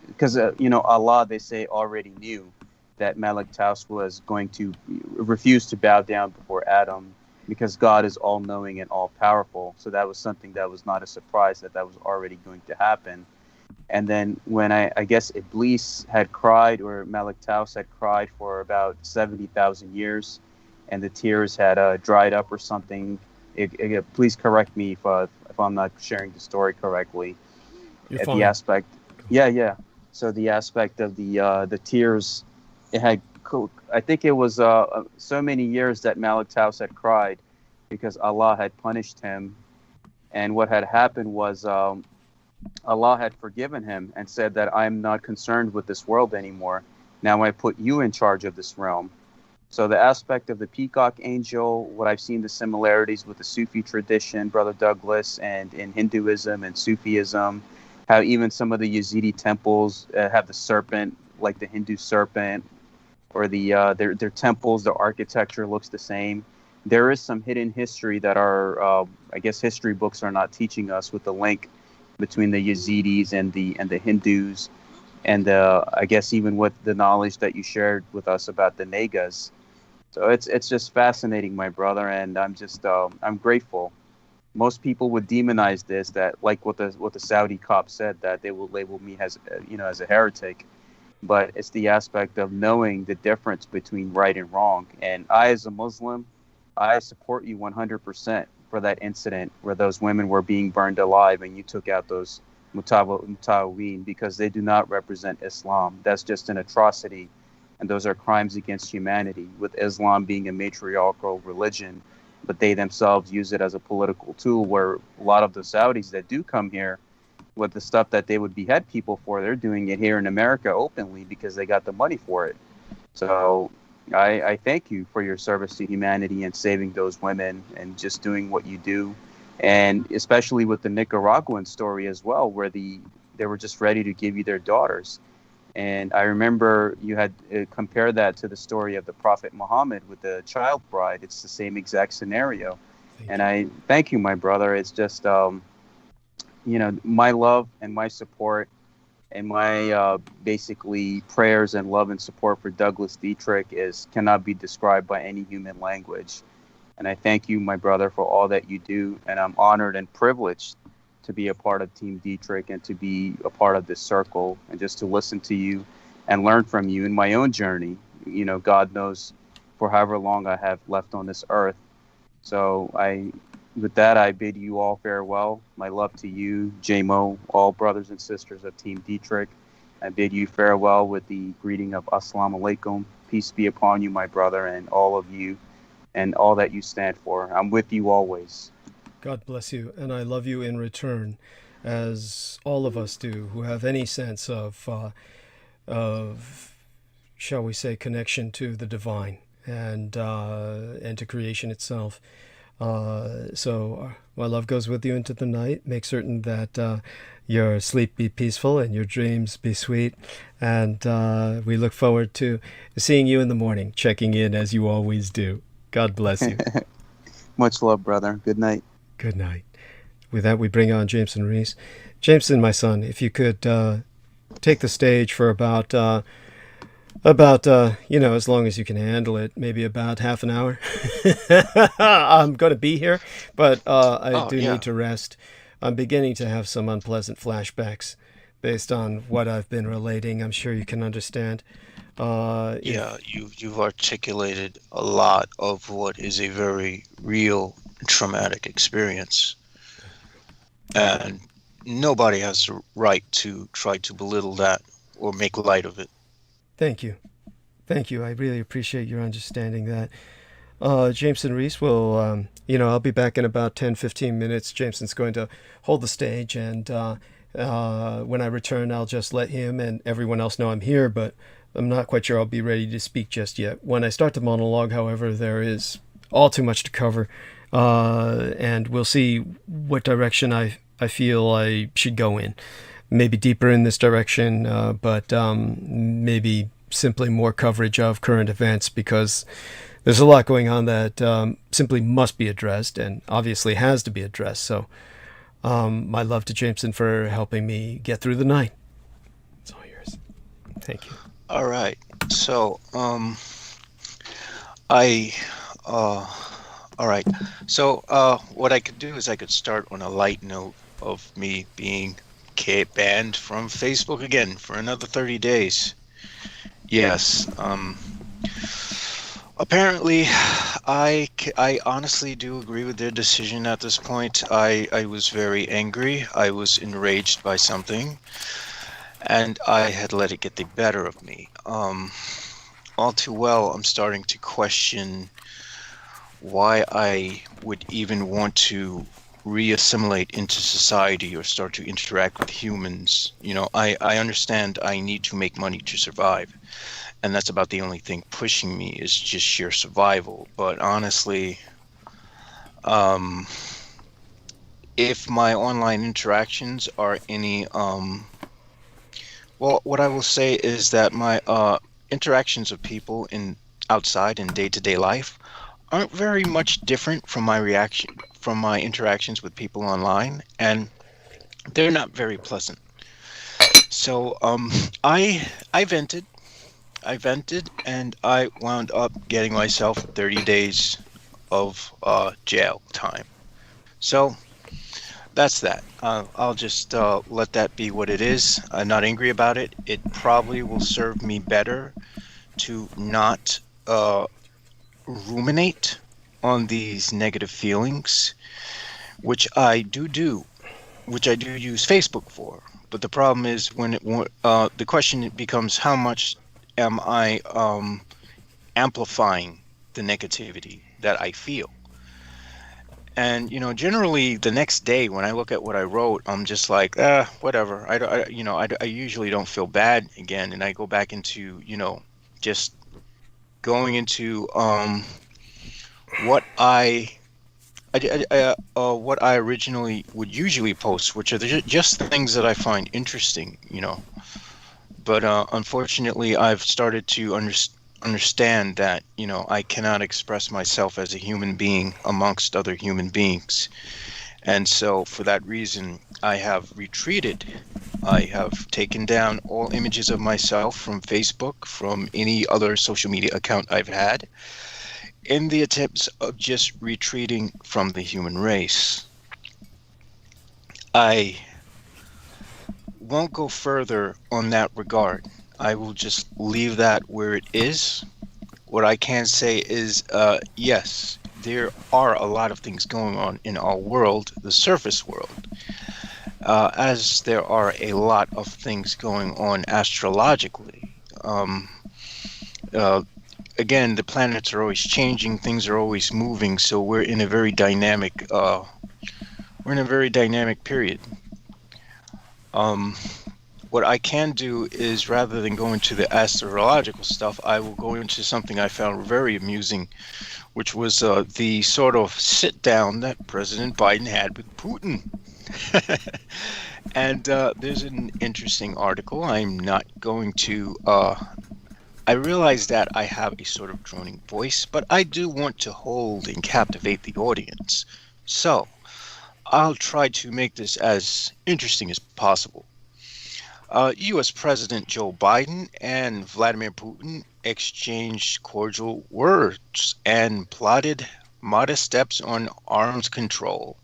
because Allah, they say, already knew that Malik Taus was going to refuse to bow down before Adam, because God is all-knowing and all-powerful. So that was something that was not a surprise, that was already going to happen. And then when I guess Iblis had cried, or Malik Taus had cried for about 70,000 years, and the tears had dried up or something. Please correct me if I'm not sharing the story correctly. You're At fine. the aspect, yeah. So the aspect of the tears, it had, I think it was so many years that Malik Taus had cried because Allah had punished him, and what had happened was Allah had forgiven him and said that I'm not concerned with this world anymore. Now I put you in charge of this realm. So the aspect of the peacock angel, what I've seen the similarities with the Sufi tradition, Brother Douglas, and in Hinduism and Sufism, how even some of the Yazidi temples have the serpent, like the Hindu serpent, or their temples, the architecture looks the same. There is some hidden history that our, I guess, history books are not teaching us, with the link between the Yazidis and the Hindus, and I guess even with the knowledge that you shared with us about the Nagas. So it's just fascinating, my brother, and I'm grateful. Most people would demonize this, that like what the Saudi cop said, that they will label me as as a heretic. But it's the aspect of knowing the difference between right and wrong. And I, as a Muslim, I support you 100% for that incident where those women were being burned alive and you took out those mutawwin, because they do not represent Islam. That's just an atrocity. And those are crimes against humanity, with Islam being a matriarchal religion, but they themselves use it as a political tool, where a lot of the Saudis that do come here with the stuff that they would behead people for, they're doing it here in America openly because they got the money for it. So I thank you for your service to humanity and saving those women and just doing what you do. And especially with the Nicaraguan story as well, where they were just ready to give you their daughters. And I remember you had compared that to the story of the Prophet Muhammad with the child bride. It's the same exact scenario. And I thank you, my brother. It's just, my love and my support and my basically prayers and love and support for Douglas Dietrich cannot be described by any human language. And I thank you, my brother, for all that you do. And I'm honored and privileged to be a part of Team Dietrich and to be a part of this circle, and just to listen to you and learn from you in my own journey. God knows for however long I have left on this earth. So with that, I bid you all farewell. My love to you, JMO, all brothers and sisters of Team Dietrich. I bid you farewell with the greeting of Assalamu alaikum. Peace be upon you, my brother, and all of you, and all that you stand for. I'm with you always. God bless you, and I love you in return, as all of us do who have any sense of, shall we say, connection to the divine and to creation itself. So my love goes with you into the night. Make certain that your sleep be peaceful and your dreams be sweet. And we look forward to seeing you in the morning, checking in as you always do. God bless you. Much love, brother. Good night. Good night. With that, we bring on Jameson Reese. Jameson, my son, if you could take the stage for about as long as you can handle it, maybe about half an hour. I'm going to be here, but I need to rest. I'm beginning to have some unpleasant flashbacks based on what I've been relating. I'm sure you can understand. You've articulated a lot of what is a very real traumatic experience, and nobody has the right to try to belittle that or make light of it. Thank you. I really appreciate your understanding that. Jameson Reese will, I'll be back in about 10-15 minutes. Jameson's going to hold the stage, and when I return, I'll just let him and everyone else know I'm here, but I'm not quite sure I'll be ready to speak just yet. When I start the monologue, however, there is all too much to cover, and we'll see what direction I feel I should go in. Maybe deeper in this direction, but maybe simply more coverage of current events, because there's a lot going on that simply must be addressed and obviously has to be addressed. So my love to Jameson for helping me get through the night. It's all yours. Thank you. All right. So, all right. So, what I could do is I could start on a light note of me being banned from Facebook again for another 30 days. Yes. Apparently, I honestly do agree with their decision at this point. I was very angry. I was enraged by something, and I had let it get the better of me. All too well, I'm starting to question why I would even want to reassimilate into society or start to interact with humans. I understand I need to make money to survive, and that's about the only thing pushing me is just sheer survival. But honestly, if my online interactions are any well, what I will say is that my interactions with people outside in day-to-day life aren't very much different from my interactions with people online, and they're not very pleasant. So I vented, and I wound up getting myself 30 days of jail time. So that's that. I'll just let that be what it is. I'm not angry about it. It probably will serve me better to not ruminate on these negative feelings, which I do use Facebook for. But the problem is when the question becomes, how much am I amplifying the negativity that I feel? And generally the next day when I look at what I wrote, I'm just like, whatever. I usually don't feel bad again, and I go back into just going into what I originally would usually post, which are just things that I find interesting, But unfortunately, I've started to understand that I cannot express myself as a human being amongst other human beings, and so for that reason I have retreated. I have taken down all images of myself from Facebook, from any other social media account I've had, in the attempts of just retreating from the human race. I won't go further on that regard. I will just leave that where it is. What I can say is, yes, there are a lot of things going on in our world, the surface world, as there are a lot of things going on astrologically. Again, the planets are always changing, things are always moving, so we're in a very dynamic period. What I can do is, rather than go into the astrological stuff, I will go into something I found very amusing, which was the sort of sit down that President Biden had with Putin. And there's an interesting article. I'm not going to I realize that I have a sort of droning voice, but I do want to hold and captivate the audience. So I'll try to make this as interesting as possible. U.S. President Joe Biden and Vladimir Putin exchanged cordial words and plotted modest steps on arms control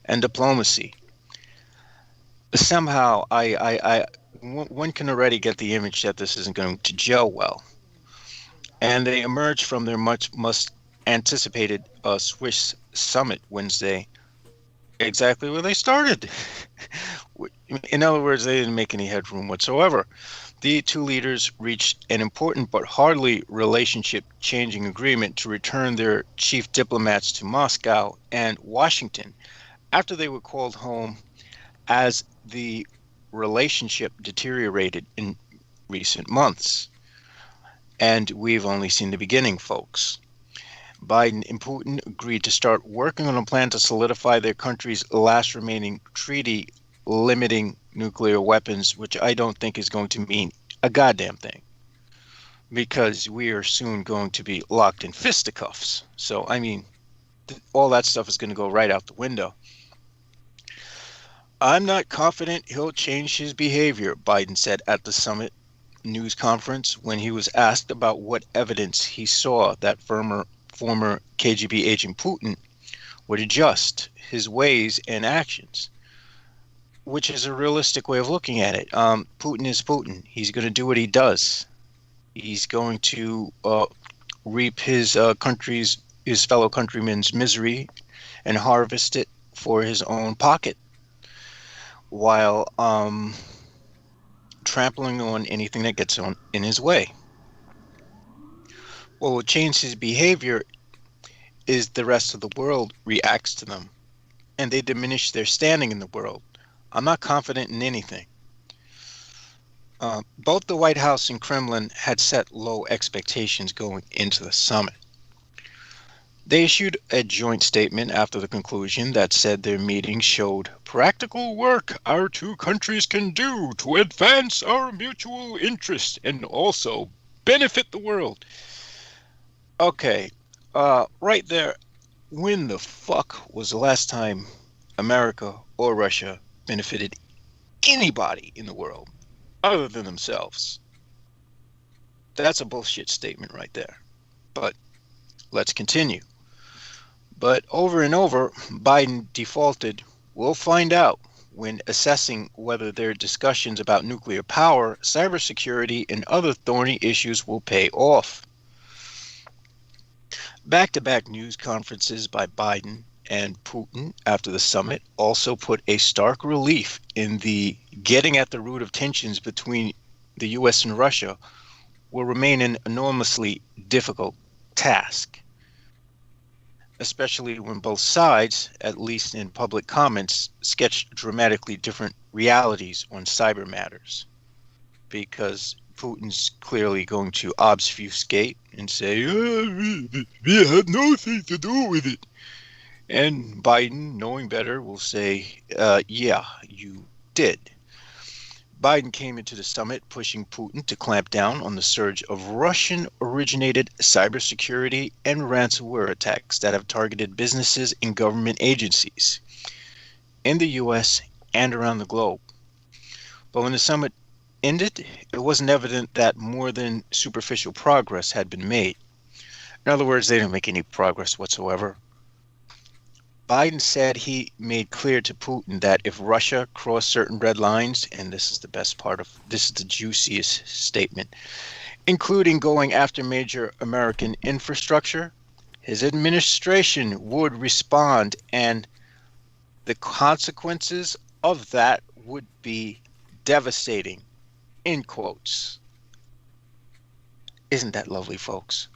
and diplomacy. Somehow, one can already get the image that this isn't going to gel well. And they emerged from their much anticipated Swiss summit Wednesday exactly where they started. In other words, they didn't make any headroom whatsoever. The two leaders reached an important but hardly relationship-changing agreement to return their chief diplomats to Moscow and Washington after they were called home as the relationship deteriorated in recent months. And we've only seen the beginning, folks. Biden and Putin agreed to start working on a plan to solidify their country's last remaining treaty limiting nuclear weapons, which I don't think is going to mean a goddamn thing, because we are soon going to be locked in fisticuffs. So, I mean, all that stuff is going to go right out the window. I'm not confident he'll change his behavior, Biden said at the summit news conference when he was asked about what evidence he saw that former KGB agent Putin would adjust his ways and actions, which is a realistic way of looking at it. Putin is Putin. He's going to do what he does. He's going to reap his fellow countrymen's misery and harvest it for his own pocket, while trampling on anything that gets in his way. What will change his behavior is the rest of the world reacts to them, and they diminish their standing in the world. I'm not confident in anything. Both the White House and Kremlin had set low expectations going into the summit. They issued a joint statement after the conclusion that said their meeting showed practical work our two countries can do to advance our mutual interest and also benefit the world. Okay, right there, when the fuck was the last time America or Russia benefited anybody in the world other than themselves? That's a bullshit statement right there. But let's continue. But over and over, Biden defaulted, we'll find out, when assessing whether their discussions about nuclear power, cybersecurity, and other thorny issues will pay off. Back-to-back news conferences by Biden and Putin after the summit also put a stark relief in the getting at the root of tensions between the U.S. and Russia will remain an enormously difficult task, especially when both sides, at least in public comments, sketch dramatically different realities on cyber matters. Because Putin's clearly going to obfuscate and say, we had nothing to do with it. And Biden, knowing better, will say, yeah, you did. Biden came into the summit pushing Putin to clamp down on the surge of Russian-originated cybersecurity and ransomware attacks that have targeted businesses and government agencies in the U.S. and around the globe. But when the summit ended, it wasn't evident that more than superficial progress had been made. In other words, they didn't make any progress whatsoever. Biden said he made clear to Putin that if Russia crossed certain red lines, and this is the juiciest statement, including going after major American infrastructure, his administration would respond, and the consequences of that would be devastating, in quotes. Isn't that lovely, folks?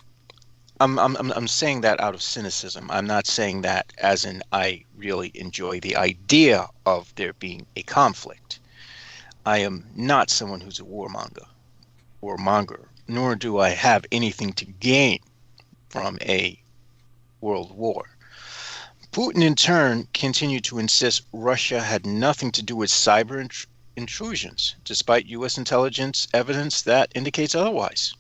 I'm saying that out of cynicism. I'm not saying that as in I really enjoy the idea of there being a conflict. I am not someone who's a warmonger, nor do I have anything to gain from a world war. Putin, in turn, continued to insist Russia had nothing to do with cyber intrusions, despite U.S. intelligence evidence that indicates otherwise.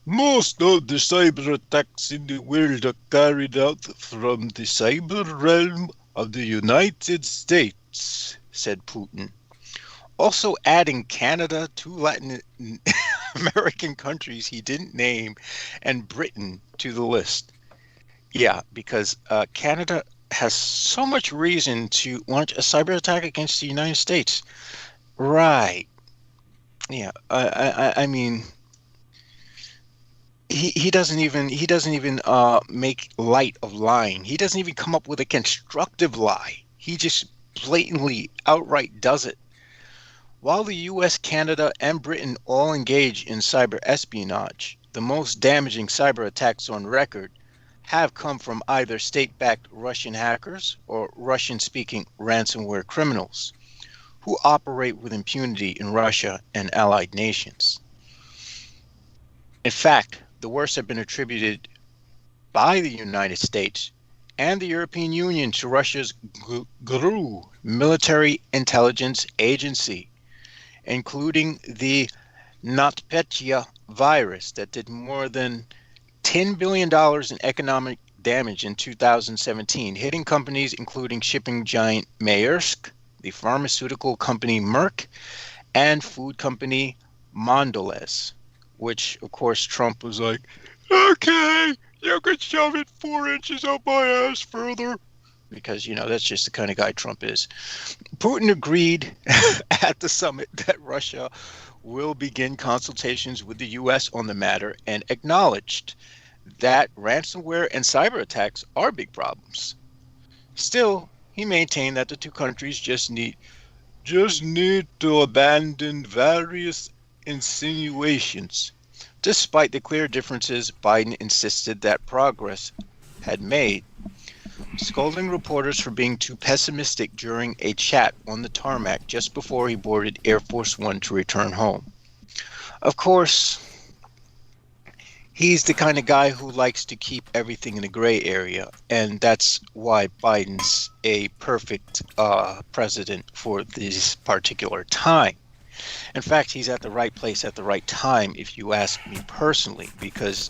Most of the cyber attacks in the world are carried out from the cyber realm of the United States, said Putin. Also adding Canada, 2 Latin American countries he didn't name, and Britain to the list. Yeah, because Canada has so much reason to launch a cyber attack against the United States. Right. Yeah, I mean, he doesn't even make light of lying. He doesn't even come up with a constructive lie. He just blatantly outright does it. While the US, Canada, and Britain all engage in cyber espionage, the most damaging cyber attacks on record have come from either state-backed Russian hackers or Russian-speaking ransomware criminals who operate with impunity in Russia and allied nations. In fact, the worst have been attributed by the United States and the European Union to Russia's GRU, Military Intelligence Agency, including the NotPetya virus that did more than $10 billion in economic damage in 2017, hitting companies including shipping giant Maersk, the pharmaceutical company Merck, and food company Mondelez, which, of course, Trump was like, okay, you can shove it 4 inches up my ass further. Because, you know, that's just the kind of guy Trump is. Putin agreed at the summit that Russia will begin consultations with the U.S. on the matter and acknowledged that ransomware and cyber attacks are big problems. Still, he maintained that the two countries just need to abandon various insinuations. Despite the clear differences Biden insisted that progress had made, scolding reporters for being too pessimistic during a chat on the tarmac just before he boarded Air Force One to return home. Of course, he's the kind of guy who likes to keep everything in a gray area, and that's why Biden's a perfect president for this particular time. In fact, he's at the right place at the right time, if you ask me personally, because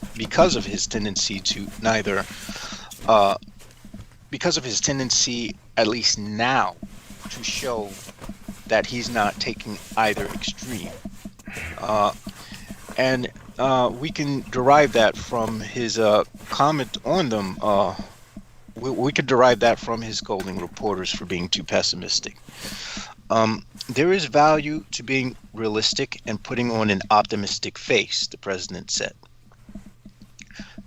of his tendency to at least now, to show that he's not taking either extreme. And we can derive that from his comment on them. We could derive that from his scolding reporters for being too pessimistic. There is value to being realistic and putting on an optimistic face, the president said.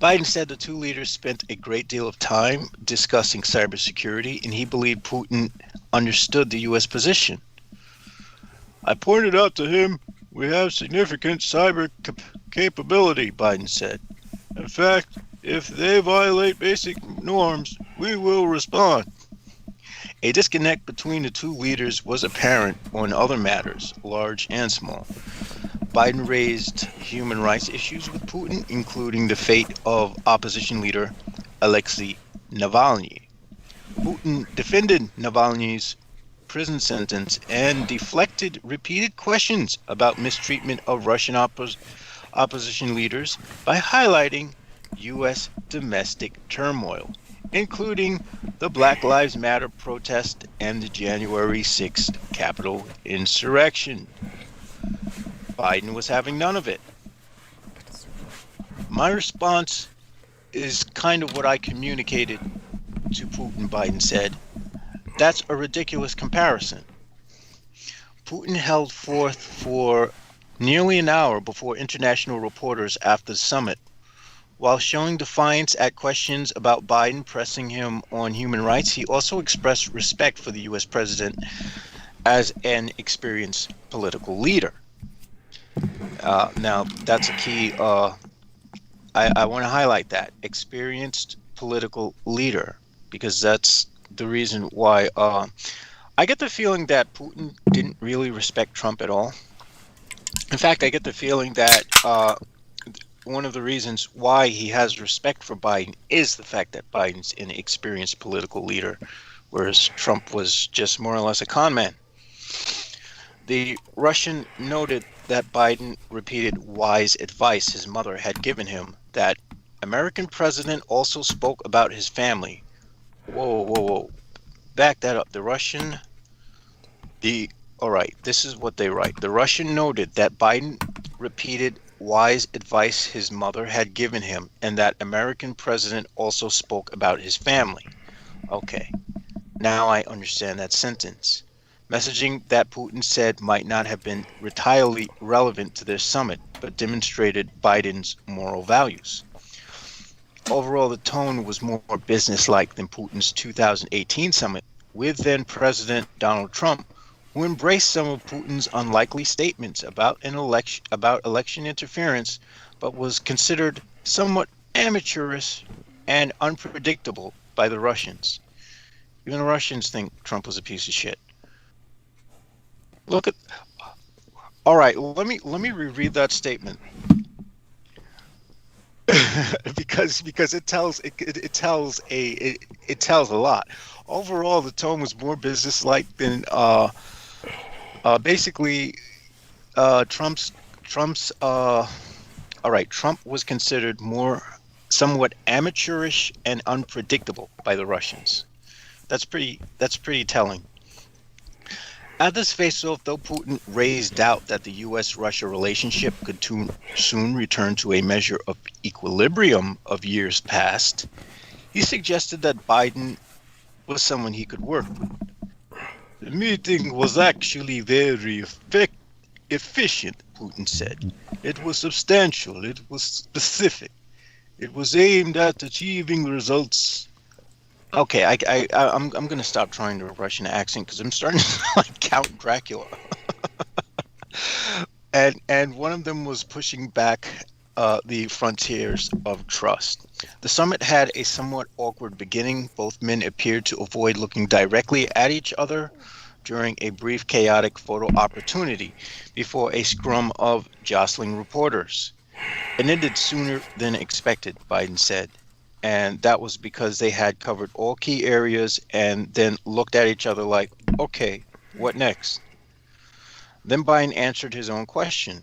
Biden said the two leaders spent a great deal of time discussing cybersecurity, and he believed Putin understood the U.S. position. I pointed out to him, we have significant cyber capability, Biden said. In fact, if they violate basic norms, we will respond. A disconnect between the two leaders was apparent on other matters, large and small. Biden raised human rights issues with Putin, including the fate of opposition leader Alexei Navalny. Putin defended Navalny's prison sentence and deflected repeated questions about mistreatment of Russian opposition leaders by highlighting U.S. domestic turmoil, including the Black Lives Matter protest and the January 6th Capitol insurrection. Biden was having none of it. My response is kind of what I communicated to Putin, Biden said. That's a ridiculous comparison. Putin held forth for nearly an hour before international reporters after the summit, While showing defiance at questions about Biden pressing him on human rights, he also expressed respect for the U.S. president as an experienced political leader. Now, that's a key. I want to highlight that experienced political leader, because that's the reason why I get the feeling that Putin didn't really respect Trump at all. In fact, I get the feeling that one of the reasons why he has respect for Biden is the fact that Biden's an experienced political leader, whereas Trump was just more or less a con man. The Russian noted that Biden repeated wise advice his mother had given him, that American president also spoke about his family. Whoa. Back that up. All right, this is what they write. The Russian noted that Biden repeated wise advice his mother had given him, and that American president also spoke about his family. Okay, now I understand that sentence. Messaging that Putin said might not have been entirely relevant to their summit, but demonstrated Biden's moral values. Overall, the tone was more businesslike than Putin's 2018 summit, with then President Donald Trump, who embraced some of Putin's unlikely statements about election interference, but was considered somewhat amateurish and unpredictable by the Russians. Even the Russians think Trump was a piece of shit. Look at. All right, let me reread that statement. because it tells a lot. Overall, the tone was more businesslike than Trump's. All right, Trump was considered somewhat amateurish and unpredictable by the Russians. That's pretty telling. At this face-off, though Putin raised doubt that the U.S.-Russia relationship could soon return to a measure of equilibrium of years past, he suggested that Biden was someone he could work with. The meeting was actually very efficient, Putin said. It was substantial, it was specific. It was aimed at achieving results. Okay, I'm going to stop trying to Russian accent because I'm starting to like Count Dracula. and one of them was pushing back the frontiers of trust. The summit had a somewhat awkward beginning. Both men appeared to avoid looking directly at each other during a brief chaotic photo opportunity before a scrum of jostling reporters. It ended sooner than expected, Biden said. And that was because they had covered all key areas and then looked at each other like, okay, what next? Then Biden answered his own question.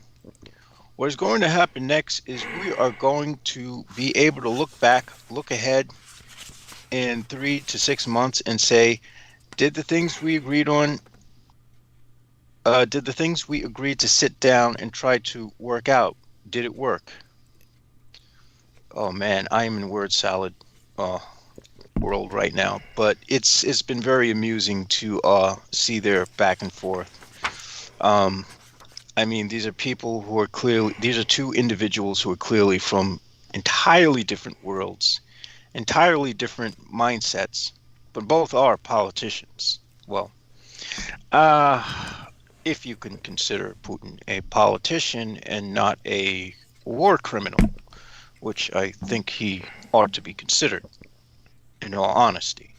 What is going to happen next is we are going to be able to look ahead in 3 to 6 months and say, did the things we agreed to sit down and try to work out, did it work? Oh man, I am in word salad world right now, but it's been very amusing to see their back and forth. I mean, these are two individuals who are clearly from entirely different worlds, entirely different mindsets, but both are politicians. Well, if you can consider Putin a politician and not a war criminal, which I think he ought to be considered, in all honesty.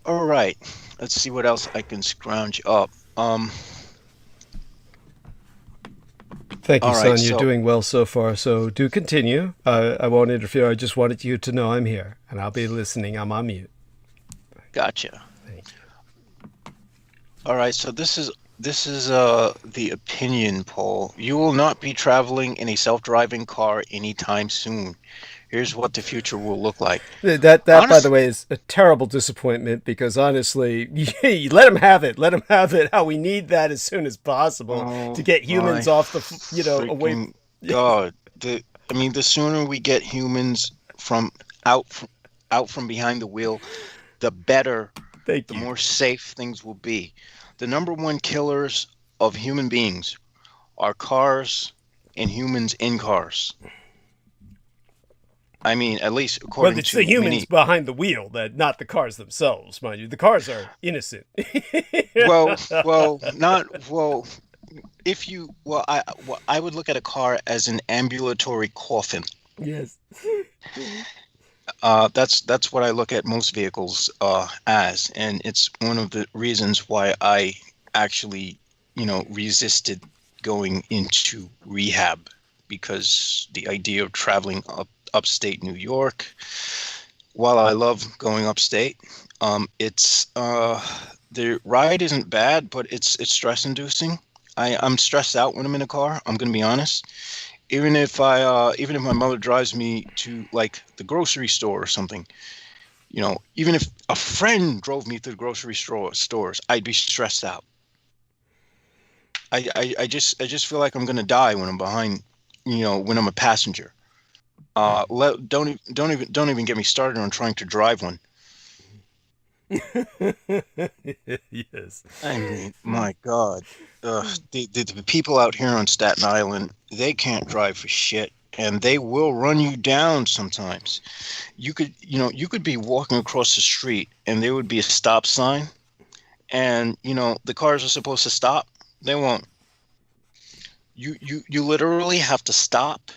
All right, let's see what else I can scrounge up. Thank you, all son. right, You're doing well so far, so do continue. I won't interfere. I just wanted you to know I'm here, and I'll be listening. I'm on mute. Gotcha. Thank you. All right, so this is the opinion poll. You will not be traveling in a self-driving car anytime soon. Here's what the future will look like. That by the way, is a terrible disappointment because honestly, let them have it. Let them have it. How we need that as soon as possible to get humans off the, away. God, the sooner we get humans from out from behind the wheel, the better. The more safe things will be. The number one killers of human beings are cars and humans in cars. I mean, at least Well, according it's to the humans many. behind the wheel, that not the cars themselves, mind you. The cars are innocent. Not well. If you well, I would look at a car as an ambulatory coffin. Yes. That's what I look at most vehicles as, and it's one of the reasons why I actually, resisted going into rehab, because the idea of traveling upstate New York, while I love going upstate, it's the ride isn't bad, but it's stress inducing. I'm stressed out when I'm in a car. I'm gonna be honest. Even if my mother drives me to like the grocery store or something, even if a friend drove me to the grocery stores, I'd be stressed out. I just feel like I'm gonna die when I'm behind, when I'm a passenger. Don't even get me started on trying to drive one. Yes. I mean, my God, the people out here on Staten Island, they can't drive for shit, and they will run you down sometimes. You could be walking across the street, and there would be a stop sign, and the cars are supposed to stop. They won't. You literally have to stop,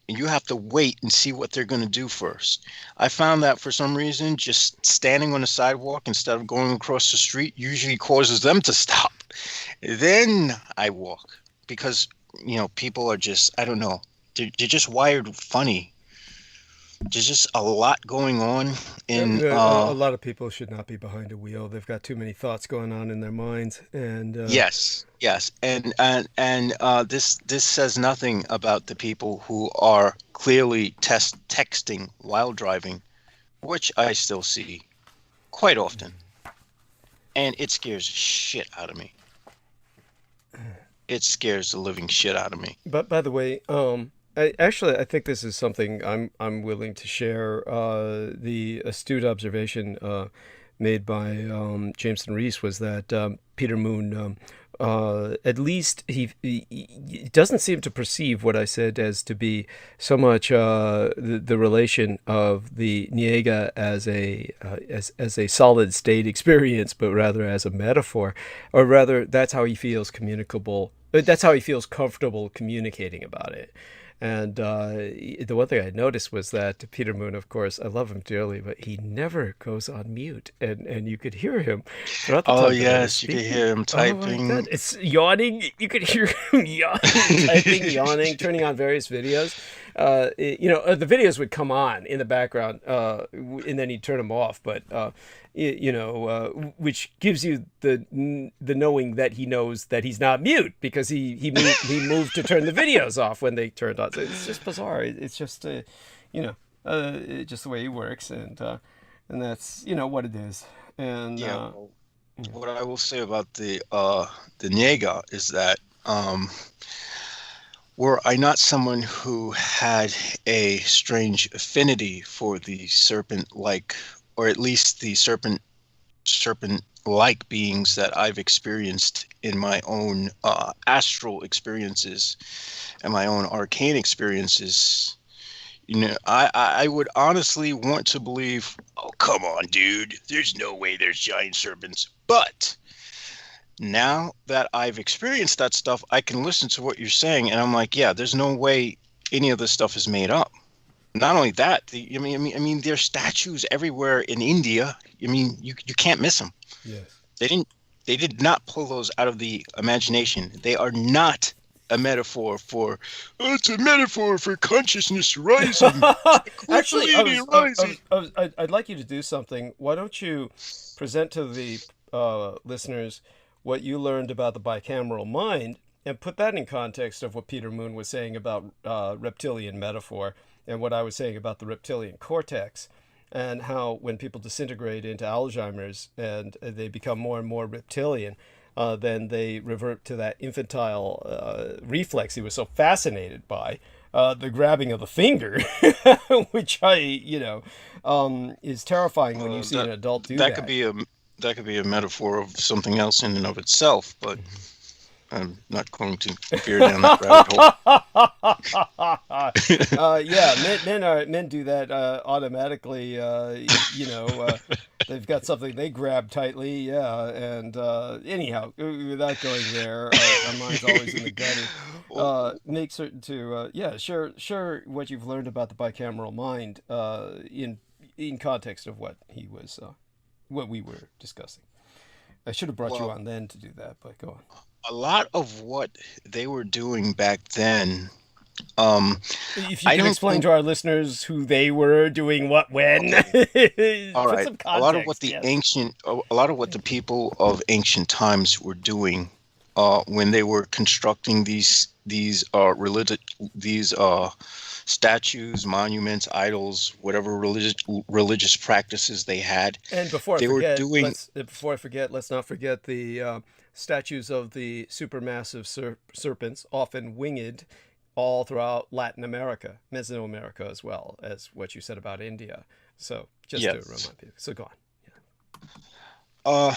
and you have to wait and see what they're going to do first. I found that for some reason, just standing on the sidewalk instead of going across the street usually causes them to stop. Then I walk, because people are just, I don't know, they're just wired funny. There's just a lot going on in A lot of people should not be behind a wheel. They've got too many thoughts going on in their minds, and yes, and this says nothing about the people who are clearly texting while driving, which I still see quite often, and it scares the shit out of me. It scares the living shit out of me. But by the way, I think this is something I'm willing to share. The astute observation made by Jameson Reese was that Peter Moon, at least he doesn't seem to perceive what I said as to be so much the relation of the Niega as a solid state experience, but rather as a metaphor, or rather that's how he feels communicable. That's how he feels comfortable communicating about it. And the one thing I noticed was that Peter Moon, of course, I love him dearly, but he never goes on mute, and you could hear him throughout the time. Oh that I was yes, you could speaking. hear him typing. Oh my God. It's yawning. You could hear him yawning, typing, yawning, turning on various videos. The videos would come on in the background, and then he'd turn them off. But which gives you the knowing that he knows that he's not mute, because he moved to turn the videos off when they turned on. So it's just bizarre. It's just just the way he works, and that's what it is. And what I will say about the Niega is that were I not someone who had a strange affinity for the serpent-like, or at least the serpent-like beings that I've experienced in my own astral experiences and my own arcane experiences, I would honestly want to believe, oh, come on, dude, there's no way there's giant serpents. But now that I've experienced that stuff, I can listen to what you're saying, and I'm like, yeah, there's no way any of this stuff is made up. Not only that, I mean, there's statues everywhere in India. I mean, you can't miss them. Yes. They did not pull those out of the imagination. They are not a metaphor for. Oh, it's a metaphor for consciousness rising. Actually, I'd like you to do something. Why don't you present to the listeners what you learned about the bicameral mind, and put that in context of what Peter Moon was saying about reptilian metaphor, and what I was saying about the reptilian cortex, and how when people disintegrate into Alzheimer's and they become more and more reptilian, then they revert to that infantile reflex he was so fascinated by, the grabbing of the finger, which is terrifying when you see an adult do that. That could be a metaphor of something else in and of itself, but I'm not going to veer down that rabbit hole. Men do that automatically. They've got something they grab tightly. Yeah, and anyhow, without going there, our mind's always in the gutter. Make certain to share what you've learned about the bicameral mind in context of what we were discussing. I should have brought you on then to do that, but go on. A lot of what they were doing back then. If you can explain to our listeners who they were doing what when. Okay. All right. A lot of what the people of ancient times were doing when they were constructing these statues, monuments, idols, whatever religious practices they had. And before I forget, let's not forget the statues of the supermassive serpents, often winged, all throughout Latin America, Mesoamerica, as well as what you said about India. So just to remind people. So go on.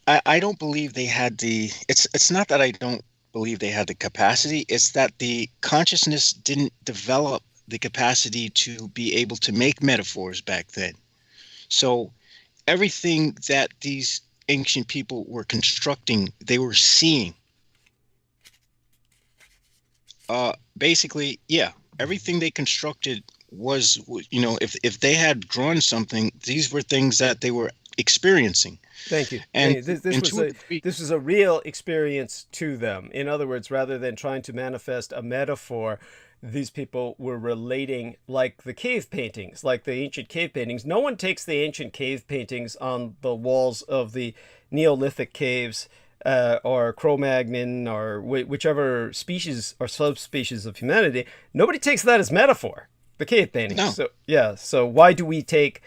I don't believe they had the. It's not that I don't believe they had the capacity. It's that the consciousness didn't develop the capacity to be able to make metaphors back then. So everything that these ancient people were constructing, they were seeing. Basically, everything they constructed was, if they had drawn something, these were things that they were experiencing. Thank you. And this was a real experience to them. In other words, rather than trying to manifest a metaphor, these people were relating, like the cave paintings, like the ancient cave paintings. No one takes the ancient cave paintings on the walls of the Neolithic caves or Cro-Magnon or whichever species or subspecies of humanity. Nobody takes that as metaphor, the cave paintings. No. So why do we take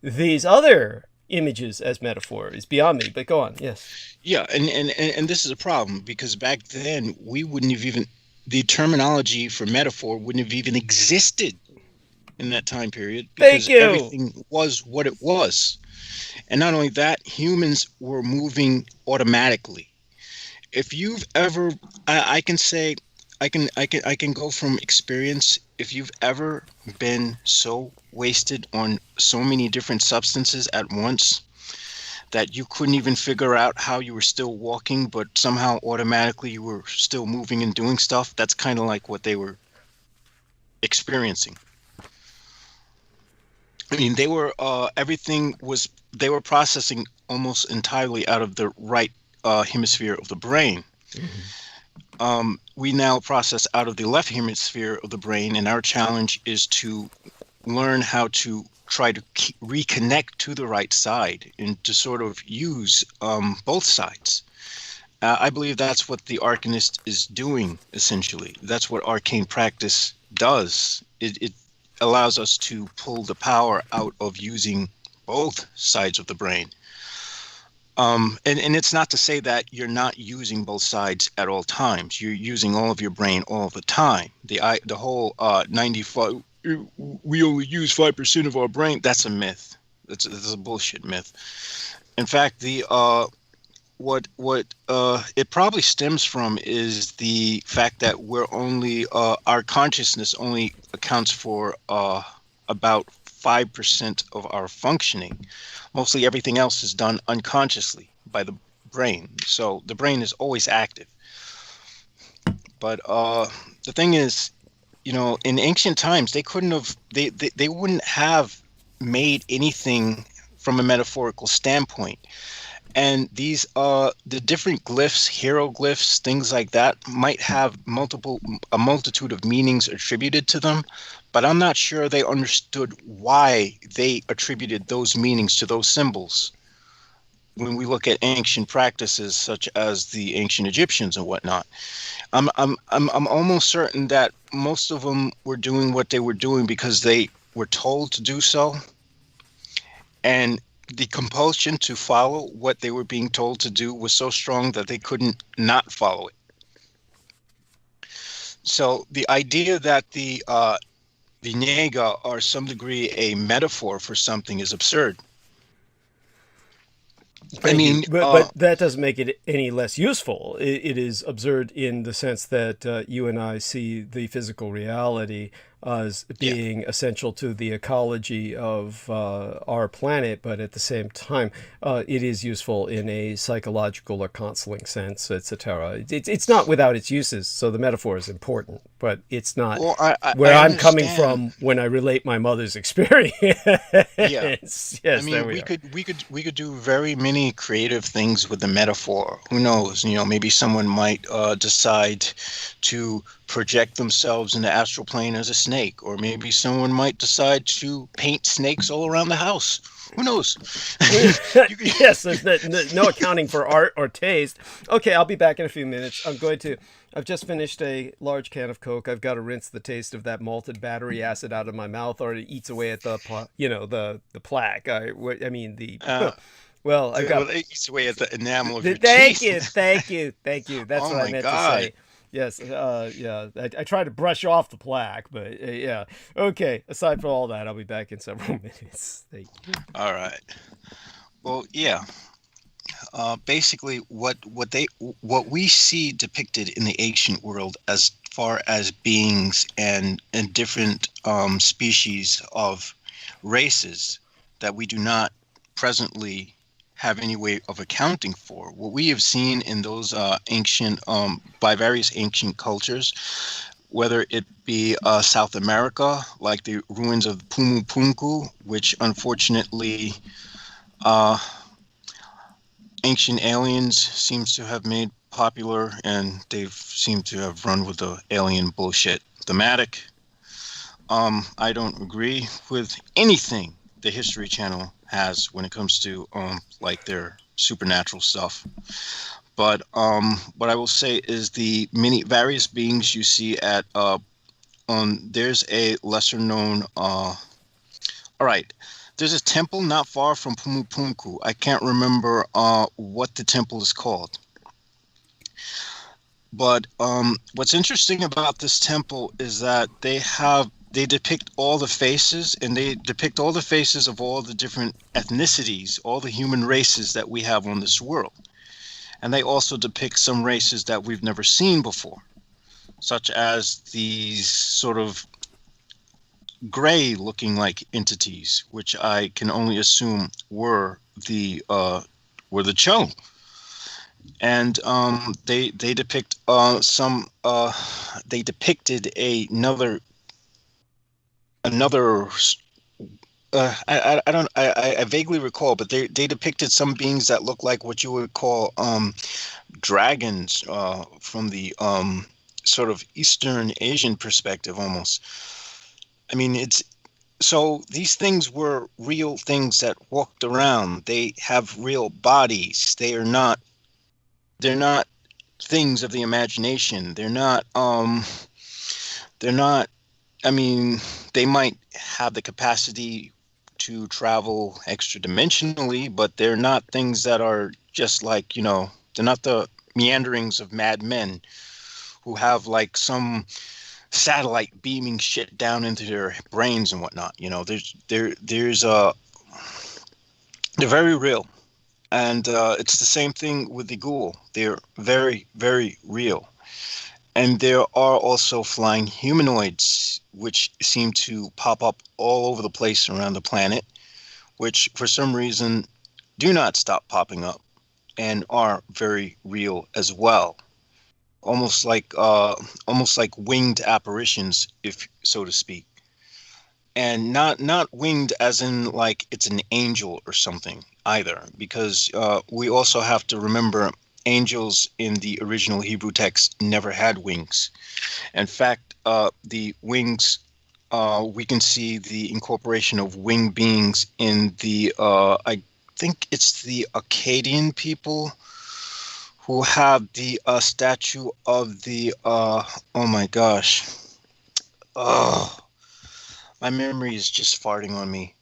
these other images as metaphor is beyond me, but go on. Yes. Yeah, and this is a problem because back then we wouldn't have even, the terminology for metaphor wouldn't have even existed in that time period because everything was what it was. And not only that, humans were moving automatically. If you've ever, I can go from experience. If you've ever been so wasted on so many different substances at once that you couldn't even figure out how you were still walking, but somehow automatically you were still moving and doing stuff, that's kind of like what they were experiencing. I mean, they were they were processing almost entirely out of the right hemisphere of the brain. Mm-hmm. We now process out of the left hemisphere of the brain, and our challenge is to learn how to try to reconnect to the right side and to sort of use both sides. I believe that's what the Arcanist is doing, essentially. That's what arcane practice does. It allows us to pull the power out of using both sides of the brain. And it's not to say that you're not using both sides at all times. You're using all of your brain all the time. The whole 95, we only use 5% of our brain, that's a myth. That's a bullshit myth. In fact, what it probably stems from is the fact that we're only our consciousness only accounts for about 5% of our functioning. Mostly everything else is done unconsciously by the brain. So the brain is always active. But the thing is, in ancient times, they wouldn't have made anything from a metaphorical standpoint. And these the different glyphs, hieroglyphs, things like that might have a multitude of meanings attributed to them, but I'm not sure they understood why they attributed those meanings to those symbols. When we look at ancient practices such as the ancient Egyptians and whatnot, I'm almost certain that most of them were doing what they were doing because they were told to do so, and the compulsion to follow what they were being told to do was so strong that they couldn't not follow it. So the idea that the nega are some degree a metaphor for something is absurd. Thank you. But, uh, but that doesn't make it any less useful. It is absurd in the sense that you and I see the physical reality as yeah. being essential to the ecology of our planet, but at the same time, it is useful in a psychological or counseling sense, etc. It's not without its uses, so the metaphor is important, but it's not Well, I where I I'm coming understand. from when I relate my mother's experience. Yeah. I Yes, there mean, we we are. could we could we could do very many creative things with the metaphor. Who knows? Maybe someone might decide to project themselves in the astral plane as a snake, or maybe someone might decide to paint snakes all around the house. Who knows? You could, Yes, there's no accounting for art or taste. Okay, I'll be back in a few minutes. I've just finished a large can of Coke. I've got to rinse the taste of that malted battery acid out of my mouth, or it eats away at the plaque. I mean the. uh, Well, I've got. well, it eats away at the enamel of your Thank teeth. you, thank you, thank you. That's Oh what I my meant to God! say. Yes, yeah. I try to brush off the plaque, but yeah. Okay. Aside from all that, I'll be back in several minutes. Thank you. All right. Well, yeah. Basically, what we see depicted in the ancient world as far as beings and different species of races that we do not presently have any way of accounting for. What we have seen in those ancient by various ancient cultures, whether it be South America, like the ruins of Pumu, which unfortunately uh, ancient aliens seems to have made popular, and they've seemed to have run with the alien bullshit thematic. I don't agree with anything the History Channel has when it comes to like their supernatural stuff. But what I will say is the many various beings you see at there's a lesser known all right. There's a temple not far from Pumu. I can't remember what the temple is called. But what's interesting about this temple is that they depict all the faces, and they depict all the faces of all the different ethnicities, all the human races that we have on this world. And they also depict some races that we've never seen before, such as these sort of gray looking like entities, which I can only assume were the Cho. And they depict they depicted another I vaguely recall, but they depicted some beings that look like what you would call dragons from the sort of Eastern Asian perspective almost. I mean, so these things were real things that walked around. They have real bodies. They're not things of the imagination. They're not, I mean, they might have the capacity to travel extra dimensionally, but they're not things that are just like, they're not the meanderings of madmen who have like some satellite beaming shit down into their brains and whatnot. They're very real. And it's the same thing with the ghoul. They're very, very real. And there are also flying humanoids, which seem to pop up all over the place around the planet, which for some reason do not stop popping up and are very real as well. Almost like winged apparitions, if so to speak. And not winged as in like it's an angel or something either, because we also have to remember angels in the original Hebrew text never had wings. In fact, the wings, we can see the incorporation of winged beings in the I think it's the Akkadian people who have the statue of the oh my gosh, oh, my memory is just farting on me.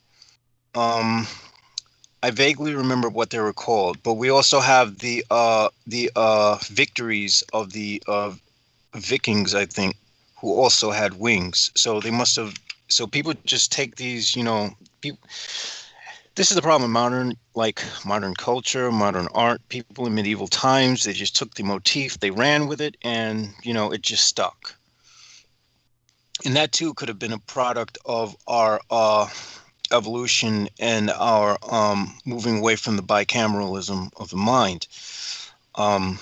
I vaguely remember what they were called, but we also have the victories of the Vikings, I think, who also had wings. So they must have. So people just take these, people. This is the problem in modern culture, modern art. People in medieval times, they just took the motif, they ran with it, and it just stuck. And that too could have been a product of our evolution and our moving away from the bicameralism of the mind. And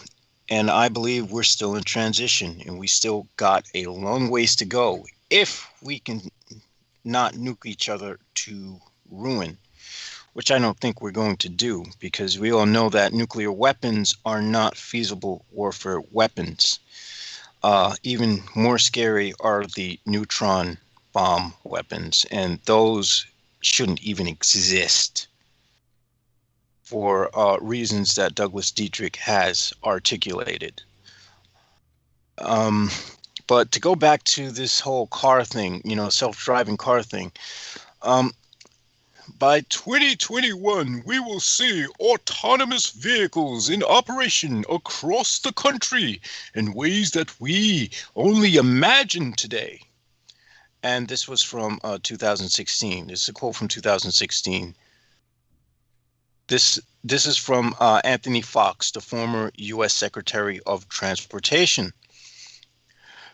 I believe we're still in transition, and we still got a long ways to go if we can not nuke each other to ruin, which I don't think we're going to do, because we all know that nuclear weapons are not feasible warfare weapons. Even more scary are the neutron bomb weapons, and those shouldn't even exist for reasons that Douglas Dietrich has articulated. But to go back to this whole car thing, self-driving car thing, by 2021, we will see autonomous vehicles in operation across the country in ways that we only imagine today. And this was from 2016. This is a quote from 2016. This is from Anthony Fox, the former U.S. Secretary of Transportation.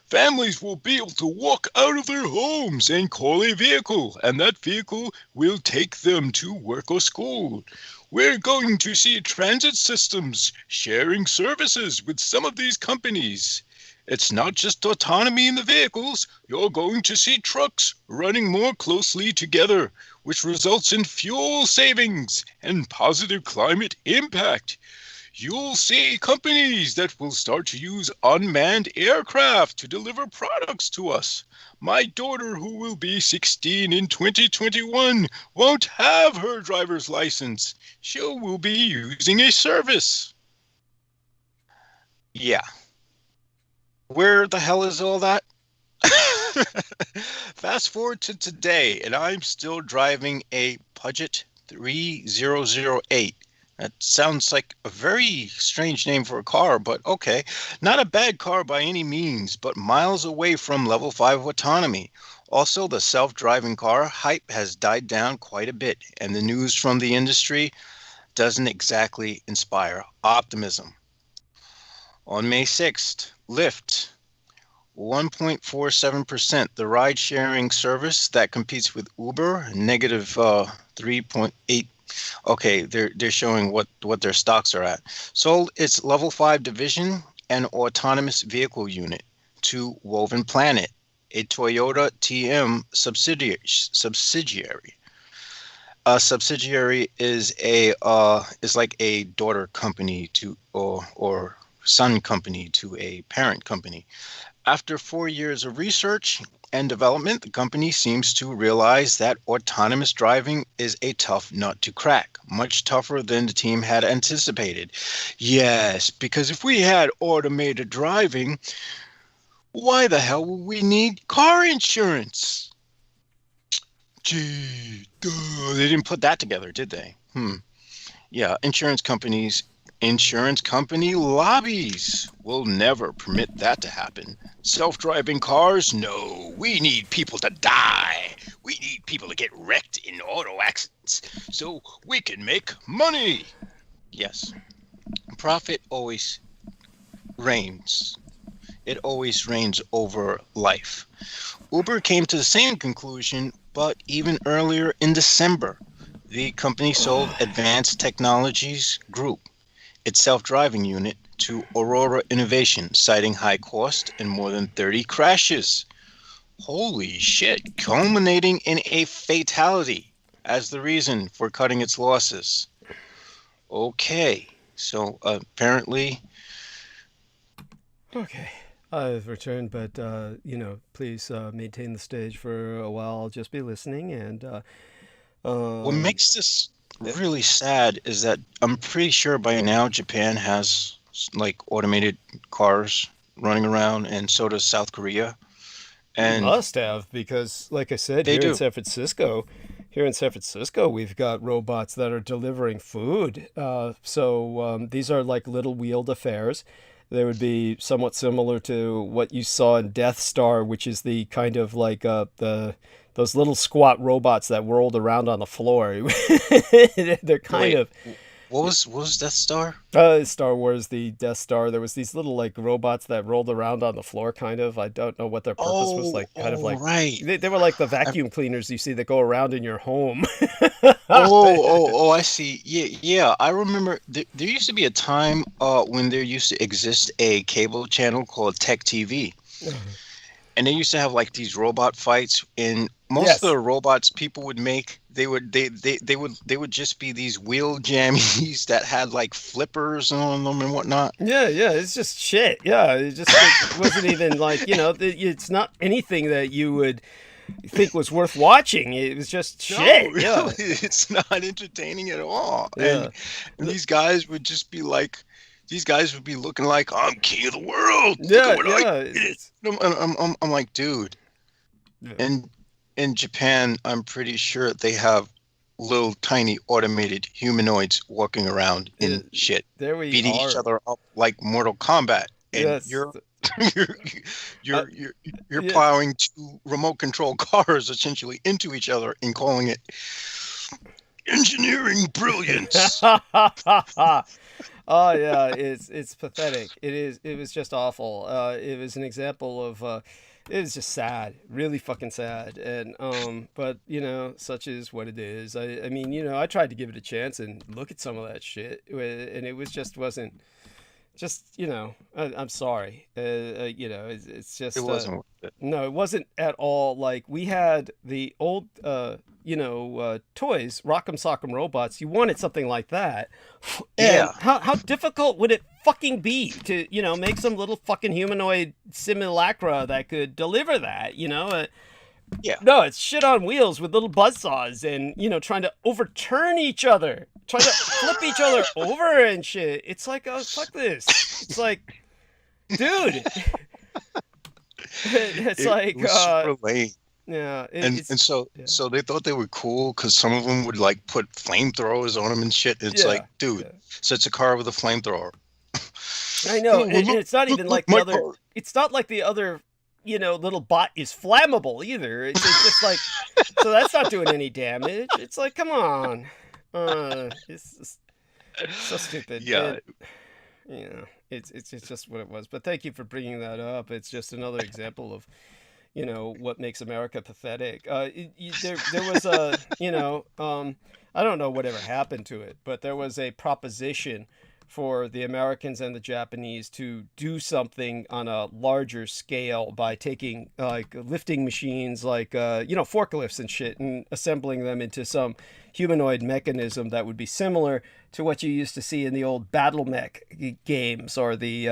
Families will be able to walk out of their homes and call a vehicle, and that vehicle will take them to work or school. We're going to see transit systems sharing services with some of these companies. It's not just autonomy in the vehicles. You're going to see trucks running more closely together, which results in fuel savings and positive climate impact. You'll see companies that will start to use unmanned aircraft to deliver products to us. My daughter, who will be 16 in 2021, won't have her driver's license. She will be using a service. Yeah. Where the hell is all that? Fast forward to today, and I'm still driving a Peugeot 3008. That sounds like a very strange name for a car, but okay. Not a bad car by any means, but miles away from level 5 autonomy. Also, the self-driving car hype has died down quite a bit, and the news from the industry doesn't exactly inspire optimism. On May 6th, Lyft, 1.47%, the ride-sharing service that competes with Uber, negative 3.8. Okay, they're showing what their stocks are at. Sold its level 5 division and autonomous vehicle unit to Woven Planet, a Toyota TM subsidiary. A subsidiary is like a daughter company to or son company to a parent company. After 4 years of research and development, the company seems to realize that autonomous driving is a tough nut to crack, much tougher than the team had anticipated. Yes, because if we had automated driving, why the hell would we need car insurance? Gee, they didn't put that together, did they? Yeah, insurance company lobbies will never permit that to happen. Self-driving cars? No. We need people to die. We need people to get wrecked in auto accidents so we can make money. Yes. Profit always reigns. It always reigns over life. Uber came to the same conclusion, but even earlier in December, the company sold Advanced Technologies Group, its self-driving unit, to Aurora Innovation, citing high cost and more than 30 crashes. Holy shit, culminating in a fatality as the reason for cutting its losses. Okay, so apparently... Okay, I've returned, but, please maintain the stage for a while. I'll just be listening, and... what makes this really sad is that I'm pretty sure by now Japan has like automated cars running around, and so does South Korea. And must have, because like I said, here in San Francisco, we've got robots that are delivering food. So these are like little wheeled affairs. They would be somewhat similar to what you saw in Death Star, which is the kind of like the those little squat robots that rolled around on the floor. They're kind Wait, of what was Death Star? Star Wars, the Death Star. There was these little like robots that rolled around on the floor, kind of. I don't know what their purpose was, like kind of like Right. they were like the vacuum cleaners you see that go around in your home. I see. Yeah. I remember there used to be a time when there used to exist a cable channel called Tech TV. And they used to have like these robot fights, and most of the robots people would make, they would just be these wheel jammies that had like flippers on them and whatnot. Yeah, it's just shit. Yeah, it wasn't even like, it's not anything that you would think was worth watching. It was just shit. No, Yeah. really, it's not entertaining at all. Yeah. And these guys would just be like, these guys would be looking like, I'm king of the world. Yeah, Look at what I did. I'm like, dude. Yeah. And in Japan, I'm pretty sure they have little tiny automated humanoids walking around in shit, There we beating are. each other up like Mortal Kombat. And Yes. you're plowing two remote control cars essentially into each other and calling it engineering brilliance. Oh yeah, it's pathetic. It was just awful. It was an example of it was just sad, really fucking sad. And but such is what it is. I mean, I tried to give it a chance and look at some of that shit, and it wasn't just, I'm sorry. It's just It wasn't worth it. no, it wasn't at all. Like, we had the old toys, Rock'em Sock'em Robots. You wanted something like that. And Yeah. how difficult would it fucking be to, make some little fucking humanoid simulacra that could deliver that, Yeah. No, it's shit on wheels with little buzzsaws and, trying to overturn each other, trying to flip each other over and shit. It's like, oh, fuck this. It's like, dude. It's like, It was super lame. yeah. So they thought they were cool because some of them would like put flamethrowers on them and shit. It's like, dude, so it's a car with a flamethrower. I know. Oh, well, and it's not even like the my other. car. It's not like the other, little bot is flammable either. It's just like, so that's not doing any damage. It's like, come on. It's just so stupid. Yeah. And, it's just what it was. But thank you for bringing that up. It's just another example of, what makes America pathetic. There was a, I don't know whatever happened to it, but there was a proposition for the Americans and the Japanese to do something on a larger scale by taking like lifting machines, like forklifts and shit, and assembling them into some humanoid mechanism that would be similar to what you used to see in the old battle mech games, or the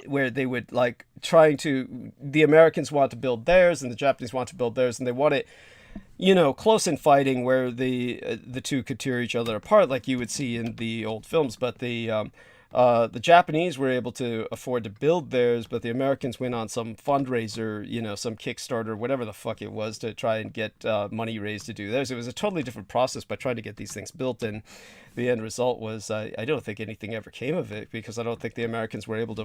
where they would like the Americans want to build theirs and the Japanese want to build theirs, and they want it close in fighting where the two could tear each other apart like you would see in the old films. But the Japanese were able to afford to build theirs, but the Americans went on some fundraiser, some Kickstarter, whatever the fuck it was, to try and get money raised to do theirs. It was a totally different process by trying to get these things built, and the end result was I don't think anything ever came of it, because I don't think the Americans were able to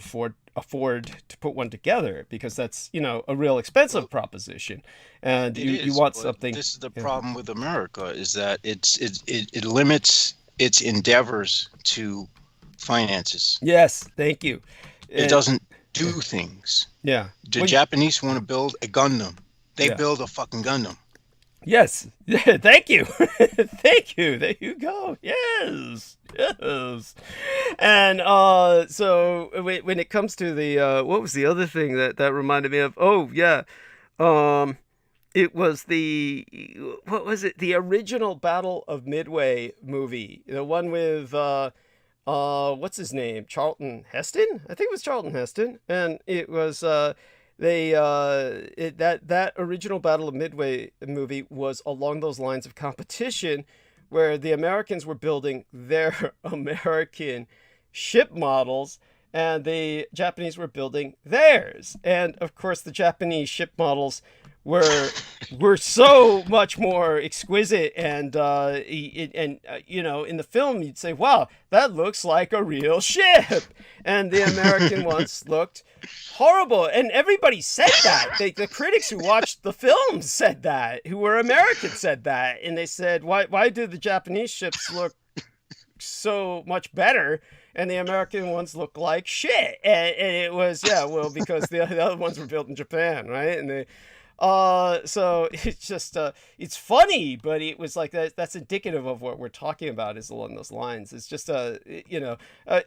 afford to put one together, because that's a real expensive proposition, and you want something. This is the problem with America, is that it limits its endeavors to finances. Yes, thank you. It doesn't do things. Yeah. The Japanese want to build a Gundam. They build a fucking Gundam. Yes. Thank you. Thank you. There you go. Yes. And so when it comes to the what was the other thing that reminded me of? Oh yeah. It was what was it? The original Battle of Midway movie. The one with what's his name? Charlton Heston? I think it was Charlton Heston. And it was that original Battle of Midway movie was along those lines of competition, where the Americans were building their American ship models and the Japanese were building theirs. And of course the Japanese ship models were so much more exquisite, and you know, in the film you'd say, wow, that looks like a real ship, and the American ones looked horrible, and everybody said that. The critics who watched the film said that, who were American said that, and they said, why do the Japanese ships look so much better and the American ones look like shit? And it was, yeah, well, because the other ones were built in Japan, right? And so it's just it's funny, but it was like that's indicative of what we're talking about, is along those lines. It's just you know,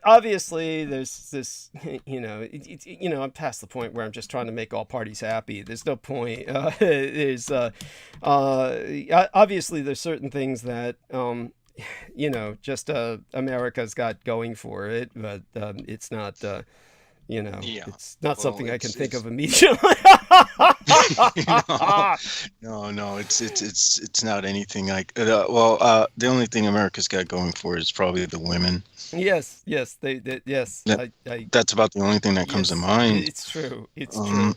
obviously there's this, you know, you know, I'm past the point where I'm just trying to make all parties happy. There's no point. There's obviously there's certain things that you know, just America's got going for it, but it's not you know, Yeah. it's not Well, something I can it's think it's of immediately. no, it's not anything like. The only thing America's got going for is probably the women. Yes, yes, yes. That I that's about the only thing that comes to yes, mind. it's true. It's Um, true.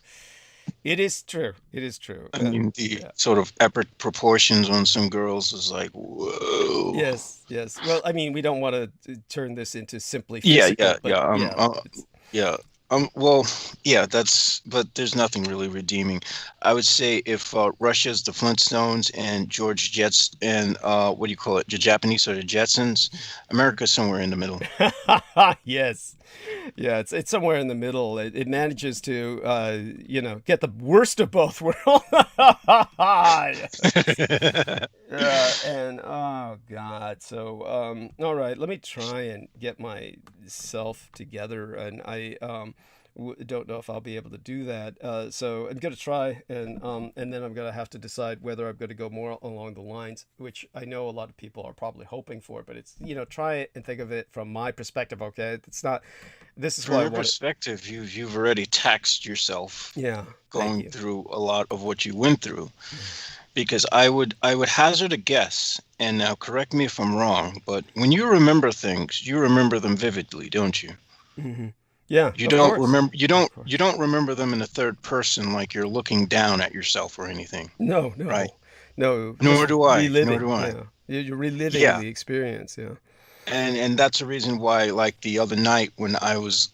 It is true. It is true. I And mean, the yeah, sort of epic proportions on some girls is like, whoa. yes, yes. Well, I mean, we don't want to turn this into simply Yeah, physical, but yeah. yeah, it's Yeah. Well, yeah, but there's nothing really redeeming. I would say if Russia's the Flintstones and George Jets and what do you call it? The Japanese are the Jetsons. America's somewhere in the middle. yes, yeah. It's somewhere in the middle. It manages to you know, get the worst of both worlds. And oh god, so all right, let me try and get myself together, and I don't know if I'll be able to do that, so I'm gonna try, and then I'm gonna have to decide whether I'm gonna go more along the lines which I know a lot of people are probably hoping for, but it's, you know, try it and think of it from my perspective. Okay, it's not, this is From why I your want it. perspective, you've already taxed yourself Yeah, thank going you. through a lot of what you went through. Because I would hazard a guess, and now correct me if I'm wrong, but when you remember things, you remember them vividly, don't you? Hmm. Yeah, You of don't course, remember you of don't course. you don't remember them in the third person like you're looking down at yourself or anything, No, right? no, Nor just do I. Nor reliving. do I. Yeah, you're reliving Yeah, the experience. Yeah. and that's the reason why, like the other night when I was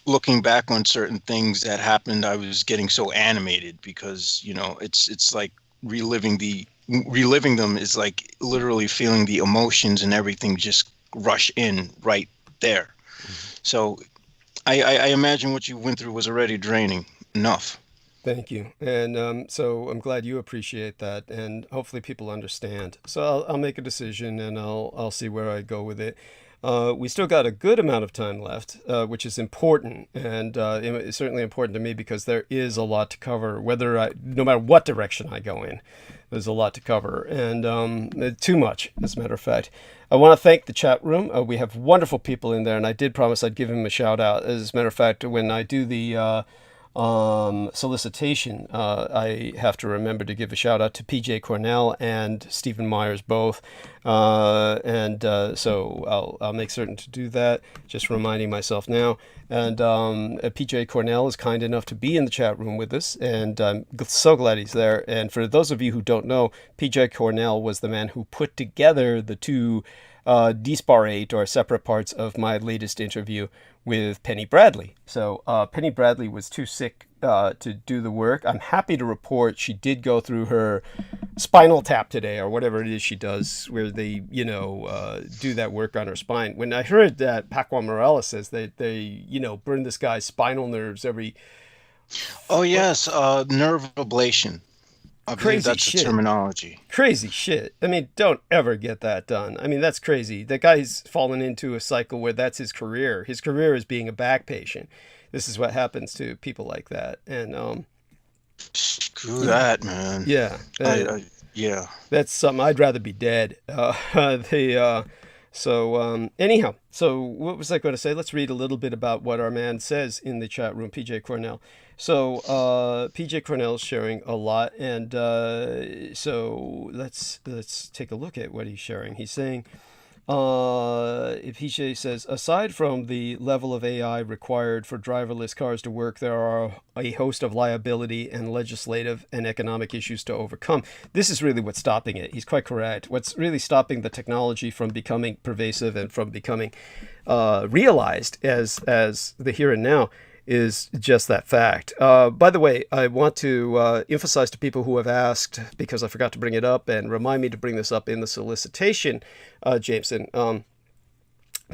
looking back on certain things that happened, I was getting so animated because, you know, it's like reliving them is like literally feeling the emotions and everything just rush in right there. So I imagine what you went through was already draining enough. Thank you. And so I'm glad you appreciate that, and hopefully people understand. So I'll make a decision, and I'll see where I go with it. We still got a good amount of time left, which is important, and it's certainly important to me because there is a lot to cover. No matter what direction I go in, there's a lot to cover, and too much, as a matter of fact. I want to thank the chat room. We have wonderful people in there, and I did promise I'd give him a shout out. As a matter of fact, when I do the solicitation, I have to remember to give a shout out to PJ Cornell and Stephen Myers both, and so I'll make certain to do that. Just reminding myself now. And PJ Cornell is kind enough to be in the chat room with us, and I'm so glad he's there. And for those of you who don't know, PJ Cornell was the man who put together the two disparate or separate parts of my latest interview with Penny Bradley. So Penny Bradley was too sick to do the work. I'm happy to report she did go through her spinal tap today, or whatever it is she does, where they, you know, do that work on her spine. When I heard that Pacan Morales says they you know, burn this guy's spinal nerves every Oh yes, nerve ablation. I believe crazy that's the shit. terminology. Crazy shit. I mean, don't ever get that done. I mean, that's crazy. The guy's fallen into a cycle where that's his career. His career is being a back patient. This is what happens to people like that. And Screw that, man. yeah, Yeah. that's something I'd rather be dead. Anyhow, so what was I going to say? Let's read a little bit about what our man says in the chat room, PJ Cornell. So PJ Cornell is sharing a lot, and so let's take a look at what he's sharing. He's saying, PJ says, aside from the level of AI required for driverless cars to work, there are a host of liability and legislative and economic issues to overcome. This is really what's stopping it. He's quite correct. What's really stopping the technology from becoming pervasive and from becoming realized as the here and now is just that fact. By the way, I want to emphasize to people who have asked, because I forgot to bring it up, and remind me to bring this up in the solicitation, Jameson.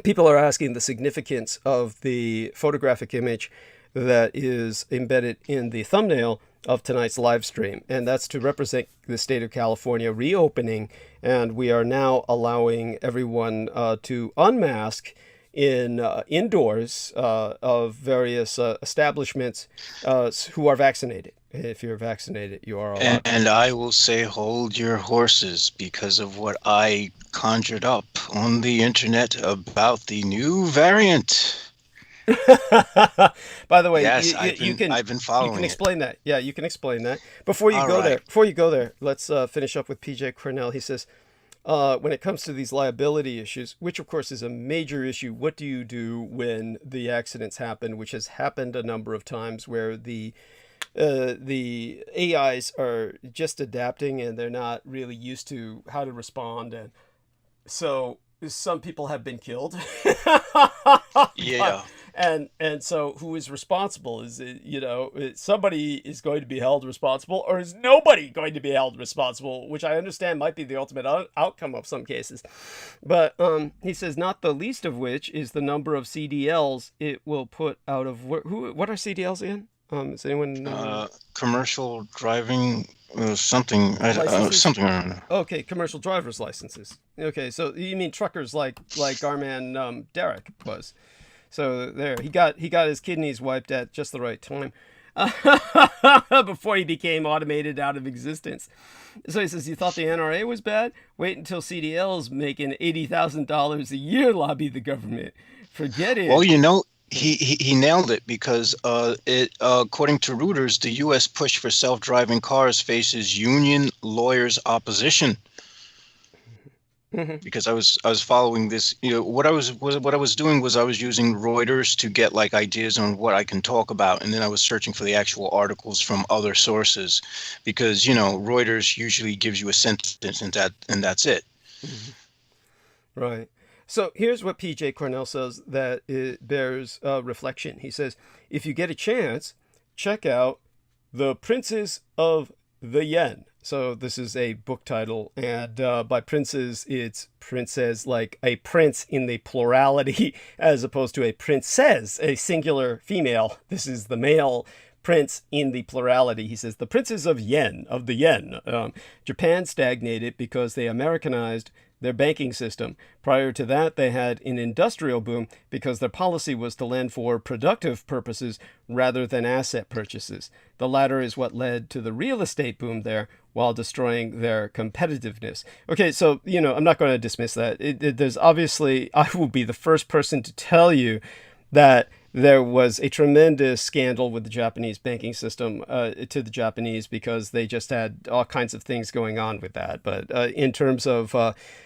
People are asking the significance of the photographic image that is embedded in the thumbnail of tonight's live stream, and that's to represent the state of California reopening, and we are now allowing everyone to unmask in indoors of various establishments who are vaccinated. If you're vaccinated, you are allowed. And I will say, hold your horses, because of what I conjured up on the internet about the new variant. By the way, yes, I've been following. You can explain that. Yeah, you can explain that. Before you go there, let's finish up with PJ Cornell. He says, when it comes to these liability issues, which of course is a major issue, what do you do when the accidents happen, which has happened a number of times, where the AIs are just adapting and they're not really used to how to respond, and so some people have been killed. Yeah. And so who is responsible? Is it, somebody is going to be held responsible, or is nobody going to be held responsible, which I understand might be the ultimate outcome of some cases. But he says, not the least of which is the number of CDLs it will put out of work. What are CDLs again? Is anyone commercial driving something something around. Okay, commercial driver's licenses. Okay, so you mean truckers like our man Derek was. So there, he got his kidneys wiped at just the right time before he became automated out of existence. So he says, you thought the NRA was bad? Wait until CDL's making $80,000 a year lobby the government. Forget it. Well, he nailed it, because according to Reuters, the U.S. push for self-driving cars faces union lawyers' opposition. Mm-hmm. Because I was following this, what I was doing was I was using Reuters to get like ideas on what I can talk about, and then I was searching for the actual articles from other sources, because Reuters usually gives you a sentence and that's it. Mm-hmm. Right. So here's what PJ Cornell says that it bears reflection. He says, if you get a chance, check out The Princes of the Yen. So this is a book title, and by princes, it's princess, like a prince in the plurality, as opposed to a princess, a singular female. This is the male prince in the plurality. He says, the princes of the yen. Japan stagnated because they Americanized their banking system. Prior to that, they had an industrial boom because their policy was to lend for productive purposes rather than asset purchases. The latter is what led to the real estate boom there, while destroying their competitiveness. Okay, so, I'm not going to dismiss that. There's obviously, I will be the first person to tell you that there was a tremendous scandal with the Japanese banking system to the Japanese, because they just had all kinds of things going on with that. But in terms of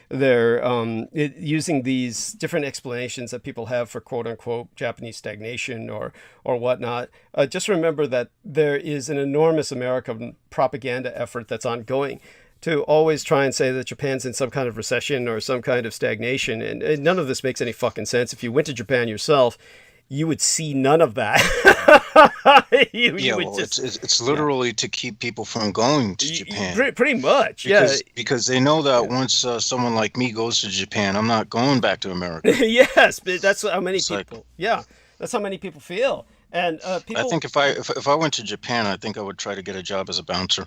their using these different explanations that people have for quote unquote Japanese stagnation or whatnot, just remember that there is an enormous American propaganda effort that's ongoing to always try and say that Japan's in some kind of recession or some kind of stagnation. And none of this makes any fucking sense. If you went to Japan yourself, you would see none of that. It's literally to keep people from going to Japan. Pretty much, because they know that once someone like me goes to Japan, I'm not going back to America. Yes, but that's how many people. That's how many people feel. And people, I think if I went to Japan, I think I would try to get a job as a bouncer.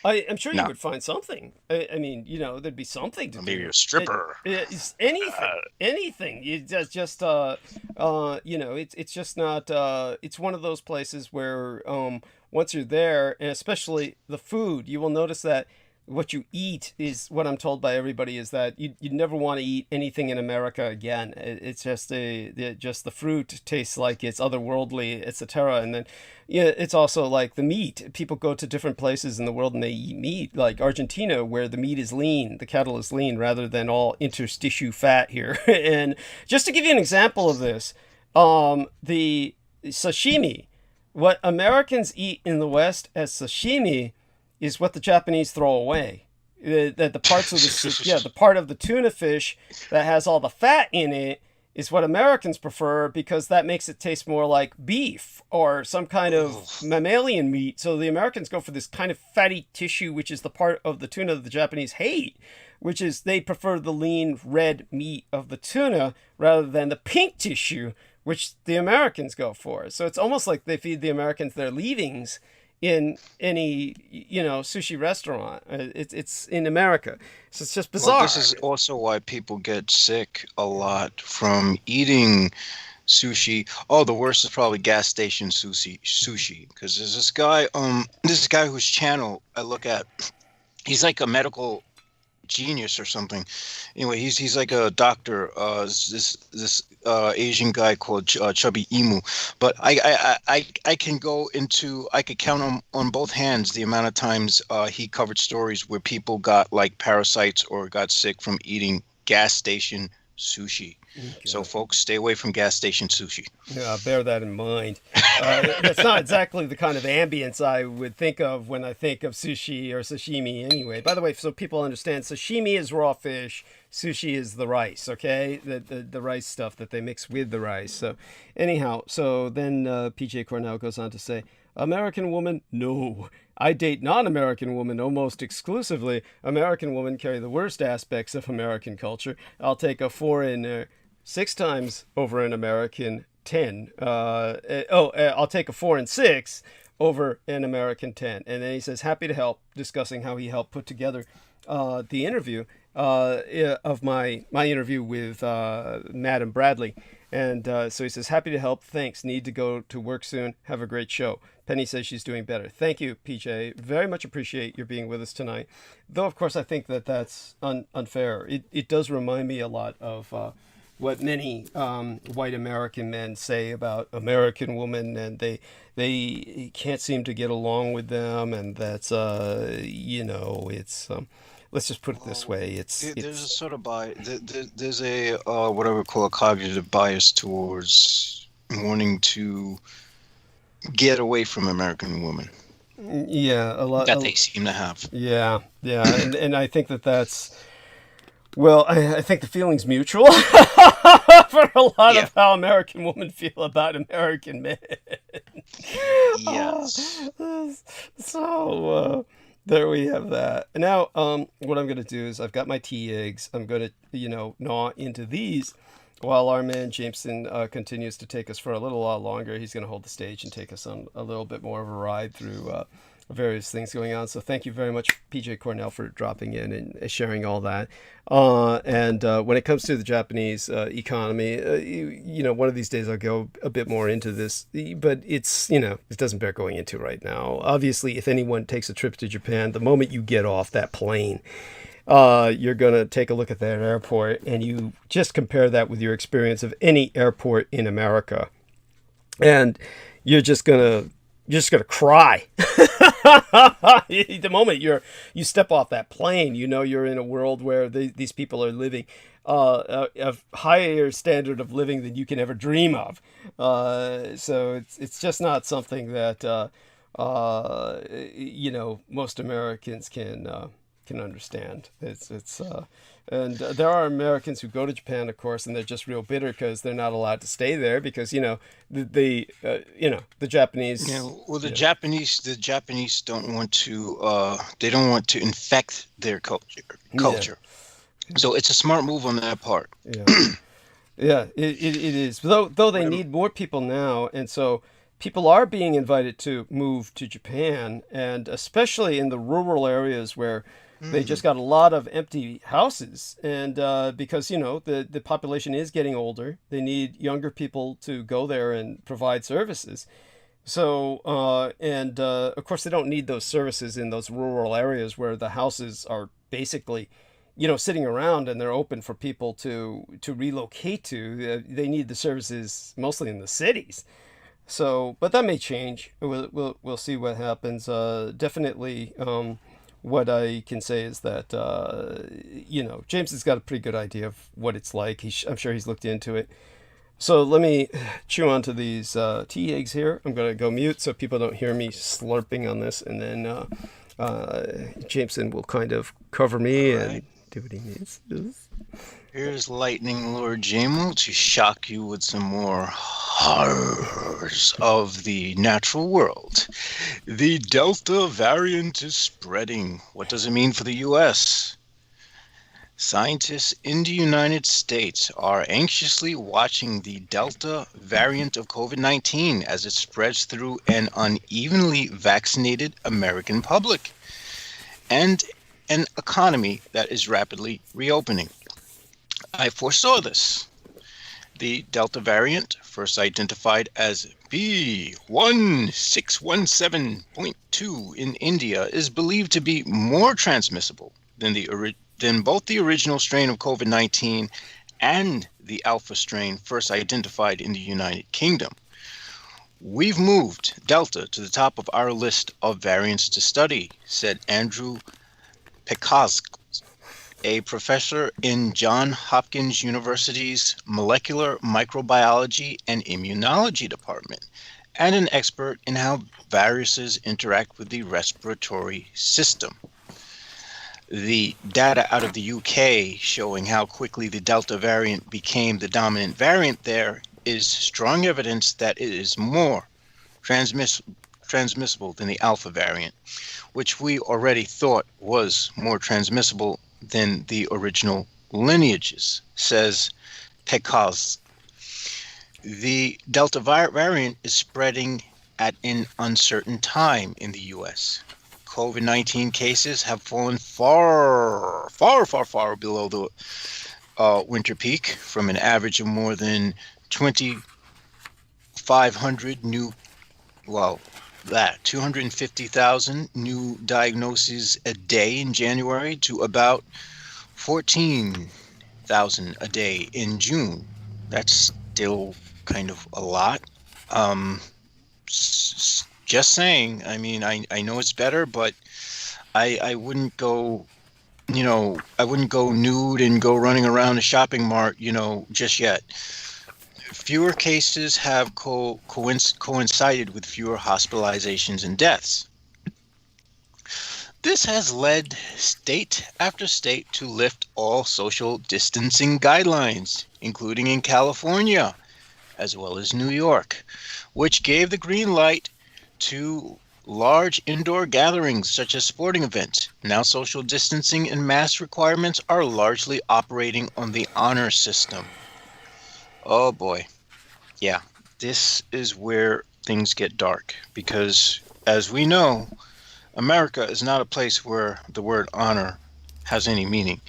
I'm sure you would find something. I mean, there'd be something to maybe do. A stripper. It's anything. It's just it's just not. It's one of those places where once you're there, and especially the food, you will notice that what you eat is what I'm told by everybody is that you never want to eat anything in America again. It's just just the fruit tastes like it's otherworldly, etc. And then yeah, it's also like the meat. People go to different places in the world and they eat meat, like Argentina, where the meat is lean, the cattle is lean, rather than all interstitial fat here. And just to give you an example of this, the sashimi, what Americans eat in the West as sashimi is what the Japanese throw away. The parts of the part of the tuna fish that has all the fat in it is what Americans prefer because that makes it taste more like beef or some kind of mammalian meat. So the Americans go for this kind of fatty tissue, which is the part of the tuna that the Japanese hate, which is they prefer the lean red meat of the tuna rather than the pink tissue, which the Americans go for. So it's almost like they feed the Americans their leavings in any sushi restaurant. It's in America, so it's just bizarre. Well, this is also why people get sick a lot from eating sushi. Oh, the worst is probably gas station sushi, because there's this guy whose channel I look at. He's like a medical genius or something. Anyway, he's like a doctor. This Asian guy called Chubby Emu. But I can go into, I could count on both hands the amount of times he covered stories where people got like parasites or got sick from eating gas station sushi. Okay. So folks, stay away from gas station sushi. Yeah, bear that in mind. That's not exactly the kind of ambience I would think of when I think of sushi or sashimi anyway. By the way, so people understand, sashimi is raw fish, sushi is the rice, okay? The rice stuff that they mix with the rice. So anyhow, so then PJ Cornell goes on to say, American woman? No. I date non-American women almost exclusively. American women carry the worst aspects of American culture. I'll take a foreigner 6 times over an American 10. I'll take a 4 and 6 over an American 10. And then he says, happy to help, discussing how he helped put together the interview of my interview with Madam Bradley. And so he says, happy to help. Thanks. Need to go to work soon. Have a great show. Penny says she's doing better. Thank you, PJ. Very much appreciate your being with us tonight. Though, of course, I think that that's unfair. It does remind me a lot of what many white American men say about American women, and they can't seem to get along with them, and that's, it's... let's just put it this way. There's a sort of there's a what I would call a cognitive bias towards wanting to get away from American women. Yeah, a lot that they seem to have. Yeah, and I think that's. Well, I think the feeling's mutual for a lot of how American women feel about American men. Yes. So. There we have that. Now, what I'm going to do is I've got my tea eggs. I'm going to, gnaw into these while our man Jameson continues to take us for a little while longer. He's going to hold the stage and take us on a little bit more of a ride through various things going on. So thank you very much, PJ Cornell, for dropping in and sharing all that. And when it comes to the Japanese economy, one of these days I'll go a bit more into this, but it's, it doesn't bear going into right now. Obviously, if anyone takes a trip to Japan, the moment you get off that plane, you're going to take a look at that airport and you just compare that with your experience of any airport in America. And you're just going to cry. The moment you step off that plane, you're in a world where these people are living a higher standard of living than you can ever dream of. So it's just not something that most Americans can understand. And there are Americans who go to Japan, of course, and they're just real bitter because they're not allowed to stay there because the Japanese. Yeah, well, the Japanese don't want to. They don't want to infect their culture. Yeah. So it's a smart move on that part. Yeah, yeah, it is. Though they need more people now, and so people are being invited to move to Japan, and especially in the rural areas where. They just got a lot of empty houses, and because the population is getting older, they need younger people to go there and provide services. So, and of course, they don't need those services in those rural areas where the houses are basically, sitting around and they're open for people to relocate to. They need the services mostly in the cities. So, but that may change. We'll see what happens. Definitely, what I can say is that James has got a pretty good idea of what it's like. I'm sure he's looked into it. So let me chew onto these tea eggs here. I'm going to go mute so people don't hear me slurping on this, and then Jameson will kind of cover me and do what he needs to do. Here's Lightning Lord Jamel to shock you with some more horrors of the natural world. The Delta variant is spreading. What does it mean for the U.S.? Scientists in the United States are anxiously watching the Delta variant of COVID-19 as it spreads through an unevenly vaccinated American public and an economy that is rapidly reopening. I foresaw this. The Delta variant, first identified as B1617.2 in India, is believed to be more transmissible than both the original strain of COVID-19 and the Alpha strain first identified in the United Kingdom. We've moved Delta to the top of our list of variants to study, said Andrew Pacan, a professor in Johns Hopkins University's Molecular Microbiology and Immunology department, and an expert in how viruses interact with the respiratory system. The data out of the UK showing how quickly the Delta variant became the dominant variant there is strong evidence that it is more transmissible than the Alpha variant, which we already thought was more transmissible than the original lineages, says Pekaz. The Delta variant is spreading at an uncertain time in the U.S. COVID-19 cases have fallen far below the winter peak, from an average of more than 2,500 250,000 new diagnoses a day in January to about 14,000 a day in June. That's still kind of a lot. Just saying. I mean, I know it's better, but I wouldn't go, I wouldn't go nude and go running around a shopping mart, just yet. Fewer cases have coincided with fewer hospitalizations and deaths. This has led state after state to lift all social distancing guidelines, including in California, as well as New York, which gave the green light to large indoor gatherings such as sporting events. Now social distancing and mask requirements are largely operating on the honor system. Oh boy. Yeah, this is where things get dark, because as we know, America is not a place where the word honor has any meaning.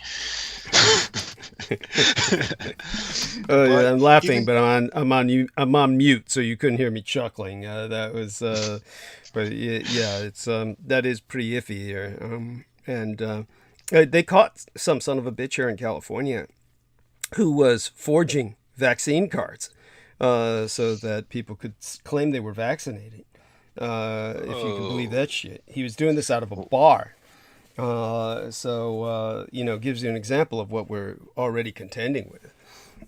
Yeah, I'm laughing, but I'm on mute, so you couldn't hear me chuckling. That was, but yeah, it's that is pretty iffy here. And they caught some son of a bitch here in California who was forging vaccine cards so that people could claim they were vaccinated. If you can believe that shit, he was doing this out of a bar. Gives you an example of what we're already contending with.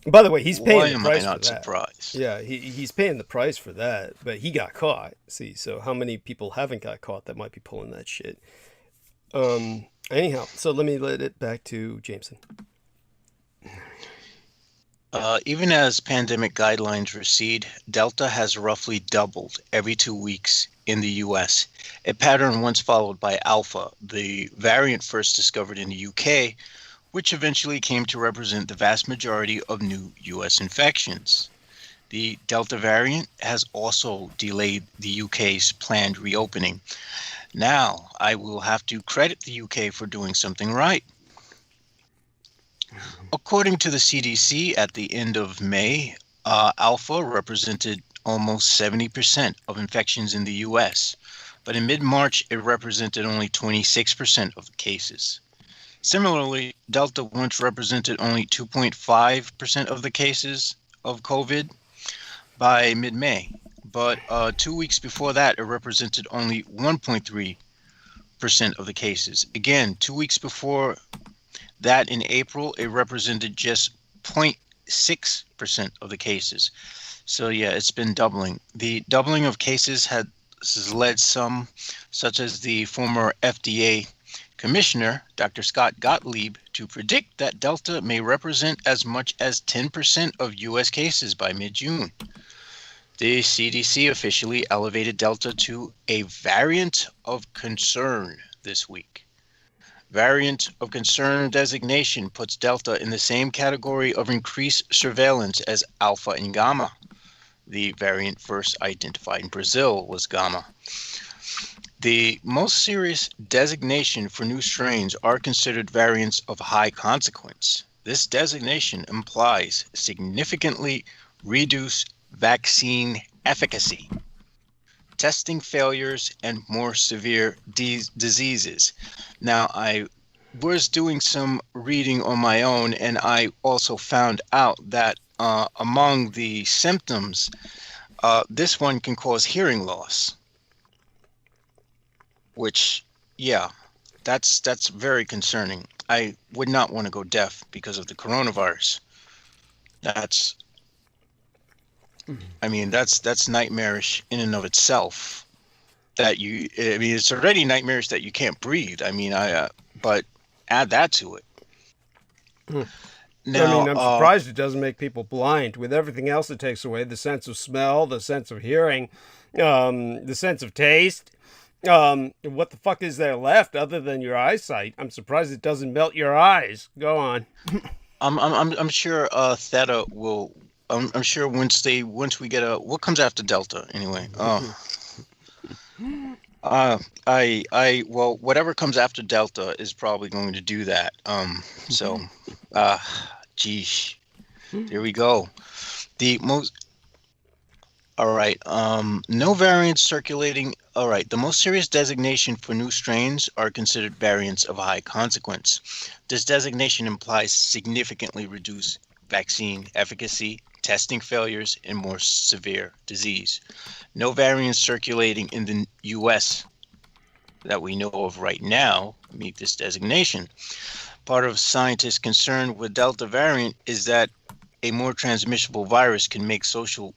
By the way, he's paying the price for that. Why am I not surprised? Yeah, he's paying the price for that, but he got caught. See, so how many people haven't got caught that might be pulling that shit? Anyhow, so let me let it back to Jameson. Even as pandemic guidelines recede, Delta has roughly doubled every 2 weeks in the U.S., a pattern once followed by Alpha, the variant first discovered in the UK, which eventually came to represent the vast majority of new U.S. infections. The Delta variant has also delayed the UK's planned reopening. Now, I will have to credit the UK for doing something right. According to the CDC, at the end of May, Alpha represented almost 70% of infections in the US, but in mid-March it represented only 26% of the cases. Similarly, Delta once represented only 2.5% of the cases of COVID by mid-May, but 2 weeks before that it represented only 1.3% of the cases. Again, 2 weeks before that in April, it represented just 0.6% of the cases. So yeah, it's been doubling. The doubling of cases has led some, such as the former FDA Commissioner, Dr. Scott Gottlieb, to predict that Delta may represent as much as 10% of U.S. cases by mid-June. The CDC officially elevated Delta to a variant of concern this week. Variant of concern designation puts Delta in the same category of increased surveillance as Alpha and Gamma. The variant first identified in Brazil was Gamma. The most serious designation for new strains are considered variants of high consequence. This designation implies significantly reduced vaccine efficacy, testing failures, and more severe diseases. Now, I was doing some reading on my own, and I also found out that among the symptoms, this one can cause hearing loss. Which, yeah, that's very concerning. I would not want to go deaf because of the coronavirus. That's nightmarish in and of itself. It's already nightmarish that you can't breathe. But add that to it. Now, I'm surprised it doesn't make people blind. With everything else it takes away, the sense of smell, the sense of hearing, the sense of taste. What the fuck is there left other than your eyesight? I'm surprised it doesn't melt your eyes. Go on. I'm sure Theta will. I'm sure once we get what comes after Delta anyway. Well, whatever comes after Delta is probably going to do that. Geesh, there we go. All right. No variants circulating. All right. The most serious designation for new strains are considered variants of high consequence. This designation implies significantly reduced vaccine efficacy, testing failures, and more severe disease. No variants circulating in the U.S. that we know of right now meet this designation. Part of scientists' concern with Delta variant is that a more transmissible virus can make social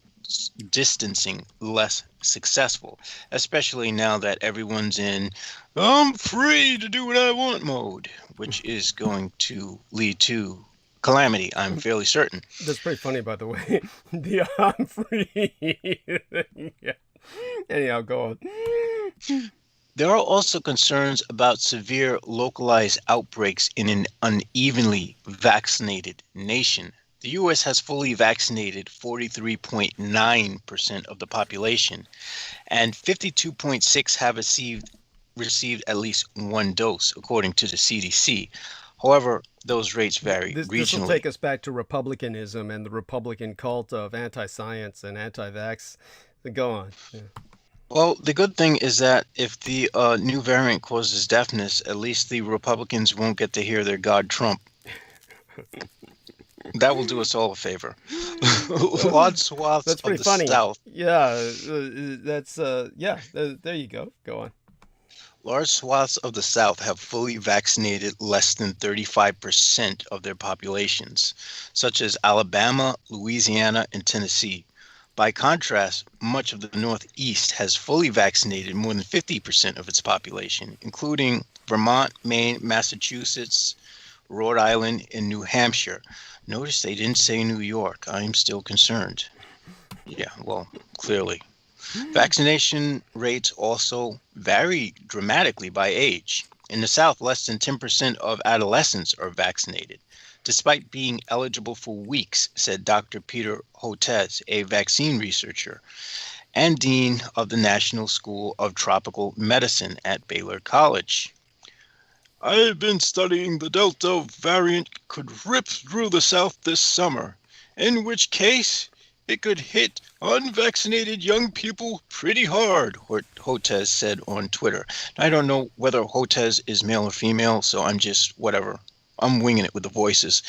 distancing less successful, especially now that everyone's in "I'm free to do what I want" mode, which is going to lead to calamity, I'm fairly certain. That's pretty funny, by the way. The I'm free. Yeah. Anyhow, go on. There are also concerns about severe localized outbreaks in an unevenly vaccinated nation. The U.S. has fully vaccinated 43.9% of the population, and 52.6% have received at least one dose, according to the CDC. However, those rates vary regionally. This will take us back to republicanism and the Republican cult of anti-science and anti-vax. Go on. Yeah. Well, the good thing is that if the new variant causes deafness, at least the Republicans won't get to hear their God Trump. That will do us all a favor. Large swaths that's pretty of the funny. South. Yeah, there you go. Go on. Large swaths of the South have fully vaccinated less than 35% of their populations, such as Alabama, Louisiana, and Tennessee. By contrast, much of the Northeast has fully vaccinated more than 50% of its population, including Vermont, Maine, Massachusetts, Rhode Island, and New Hampshire. Notice they didn't say New York. I am still concerned. Yeah, well, clearly. Vaccination rates also vary dramatically by age. In the South, less than 10% of adolescents are vaccinated, despite being eligible for weeks, said Dr. Peter Hotez, a vaccine researcher and dean of the National School of Tropical Medicine at Baylor College. "I've been studying the Delta variant could rip through the South this summer, in which case It could hit unvaccinated young people pretty hard, Hotez said on Twitter. I don't know whether Hotez is male or female, so I'm just whatever. I'm winging it with the voices.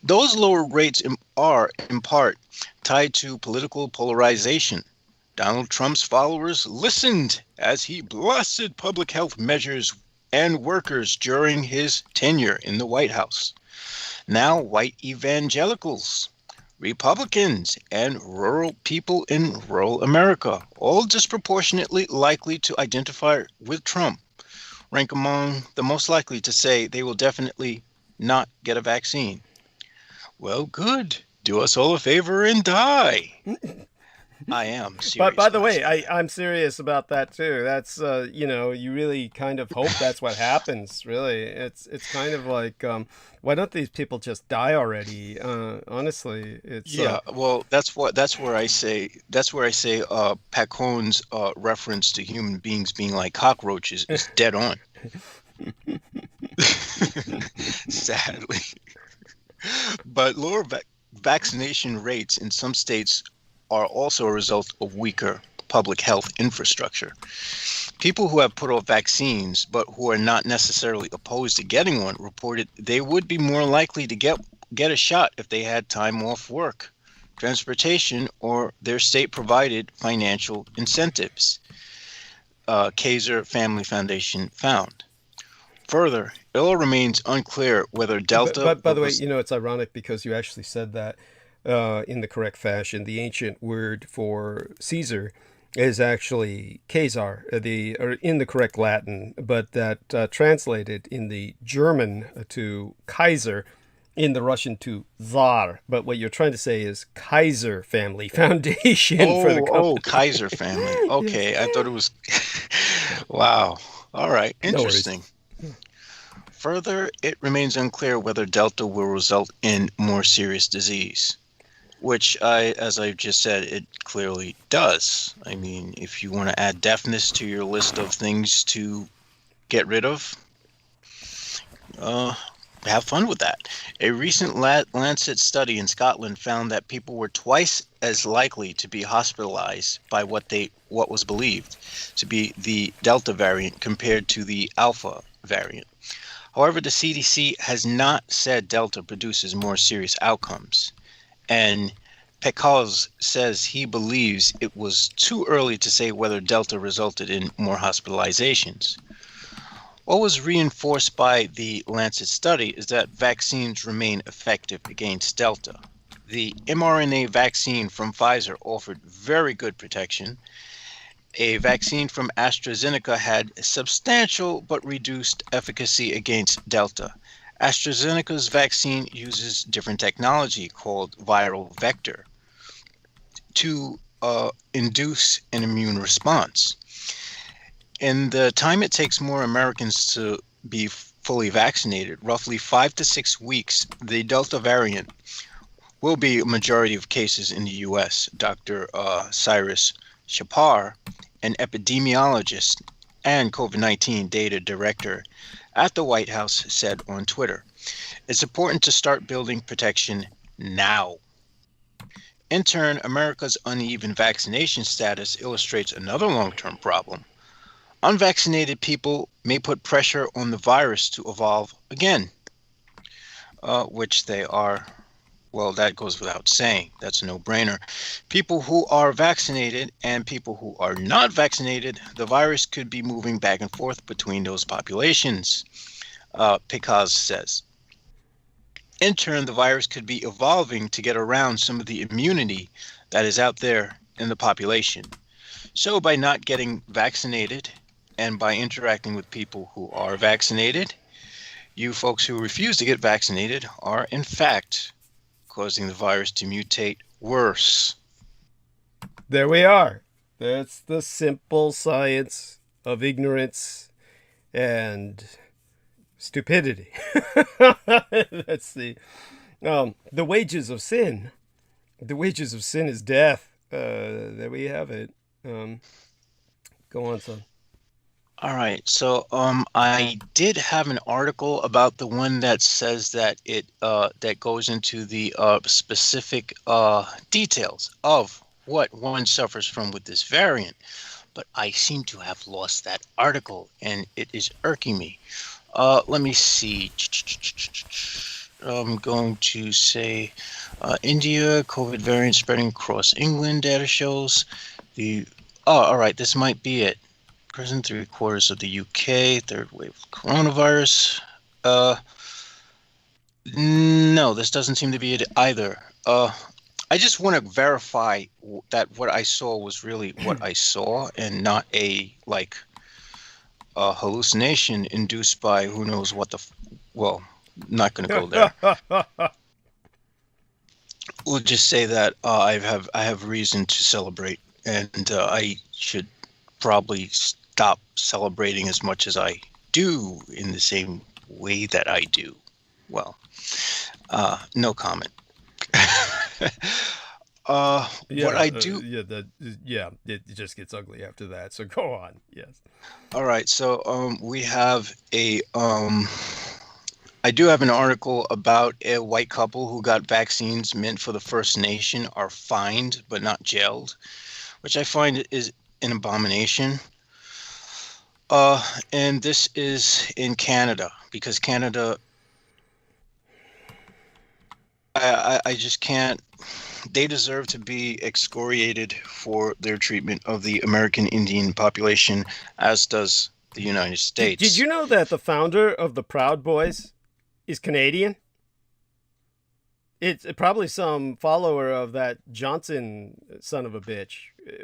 Those lower rates are, in part, tied to political polarization. Donald Trump's followers listened as he blasted public health measures and workers during his tenure in the White House. Now, white evangelicals, Republicans, and rural people in rural America, all disproportionately likely to identify with Trump, rank among the most likely to say they will definitely not get a vaccine. Well, good. Do us all a favor and die. I am serious. But by the way, I'm serious about that too. That's you really kind of hope that's what happens. Really, it's kind of like, why don't these people just die already? Honestly, it's Well, that's where I say Pacon's reference to human beings being like cockroaches is dead on. Sadly, but lower vaccination rates in some states are also a result of weaker public health infrastructure. People who have put off vaccines but who are not necessarily opposed to getting one reported they would be more likely to get a shot if they had time off work, transportation, or their state provided financial incentives. Kaiser Family Foundation found. Further, it all remains unclear whether Delta... But by the way, it's ironic because you actually said that in the correct fashion. The ancient word for Caesar is actually Caesar, or in the correct Latin, but that translated in the German to Kaiser, in the Russian to Tsar. But what you're trying to say is Kaiser Family Foundation for the company. Oh, Kaiser Family. Okay, yes. I thought it was... Wow. All right, interesting. No worries. Further, it remains unclear whether Delta will result in more serious disease, which as I just said, it clearly does. I mean, if you want to add deafness to your list of things to get rid of, have fun with that. A recent Lancet study in Scotland found that people were twice as likely to be hospitalized by what was believed to be the Delta variant compared to the Alpha variant. However, the CDC has not said Delta produces more serious outcomes. And Pecos says he believes it was too early to say whether Delta resulted in more hospitalizations. What was reinforced by the Lancet study is that vaccines remain effective against Delta. The mRNA vaccine from Pfizer offered very good protection. A vaccine from AstraZeneca had substantial but reduced efficacy against Delta. AstraZeneca's vaccine uses different technology called viral vector to induce an immune response. In the time it takes more Americans to be fully vaccinated, roughly 5 to 6 weeks, the Delta variant will be a majority of cases in the U.S. Dr. Cyrus Shapar, an epidemiologist and COVID-19 data director at the White House, said on Twitter, "It's important to start building protection now." In turn, America's uneven vaccination status illustrates another long-term problem. Unvaccinated people may put pressure on the virus to evolve again, which they are. Well, that goes without saying. That's a no-brainer. People who are vaccinated and people who are not vaccinated, the virus could be moving back and forth between those populations, Pecos says. In turn, the virus could be evolving to get around some of the immunity that is out there in the population. So by not getting vaccinated and by interacting with people who are vaccinated, you folks who refuse to get vaccinated are, in fact, causing the virus to mutate worse. There we are. That's the simple science of ignorance and stupidity. That's the wages of sin. The wages of sin is death. There we have it. Go on, son. All right. So I did have an article about the one that says that that goes into the specific details of what one suffers from with this variant, but I seem to have lost that article and it is irking me. Let me see. I'm going to say India, COVID variant spreading across England, data shows. All right, this might be it. Present 3/4 of the UK, third wave of coronavirus. No, this doesn't seem to be it either. I just want to verify that what I saw was really what I saw and not a hallucination induced by who knows what well, not going to go there. We'll just say that I have reason to celebrate, and I should probably stop celebrating as much as I do in the same way that I do. Well, no comment. What I do. It just gets ugly after that. So go on. Yes. All right. So we have a I do have an article about a white couple who got vaccines meant for the First Nation are fined but not jailed, which I find is an abomination. And this is in Canada, because Canada, I just can't. They deserve to be excoriated for their treatment of the American Indian population, as does the United States. Did you know that the founder of the Proud Boys is Canadian? It's probably some follower of that Johnson son of a bitch.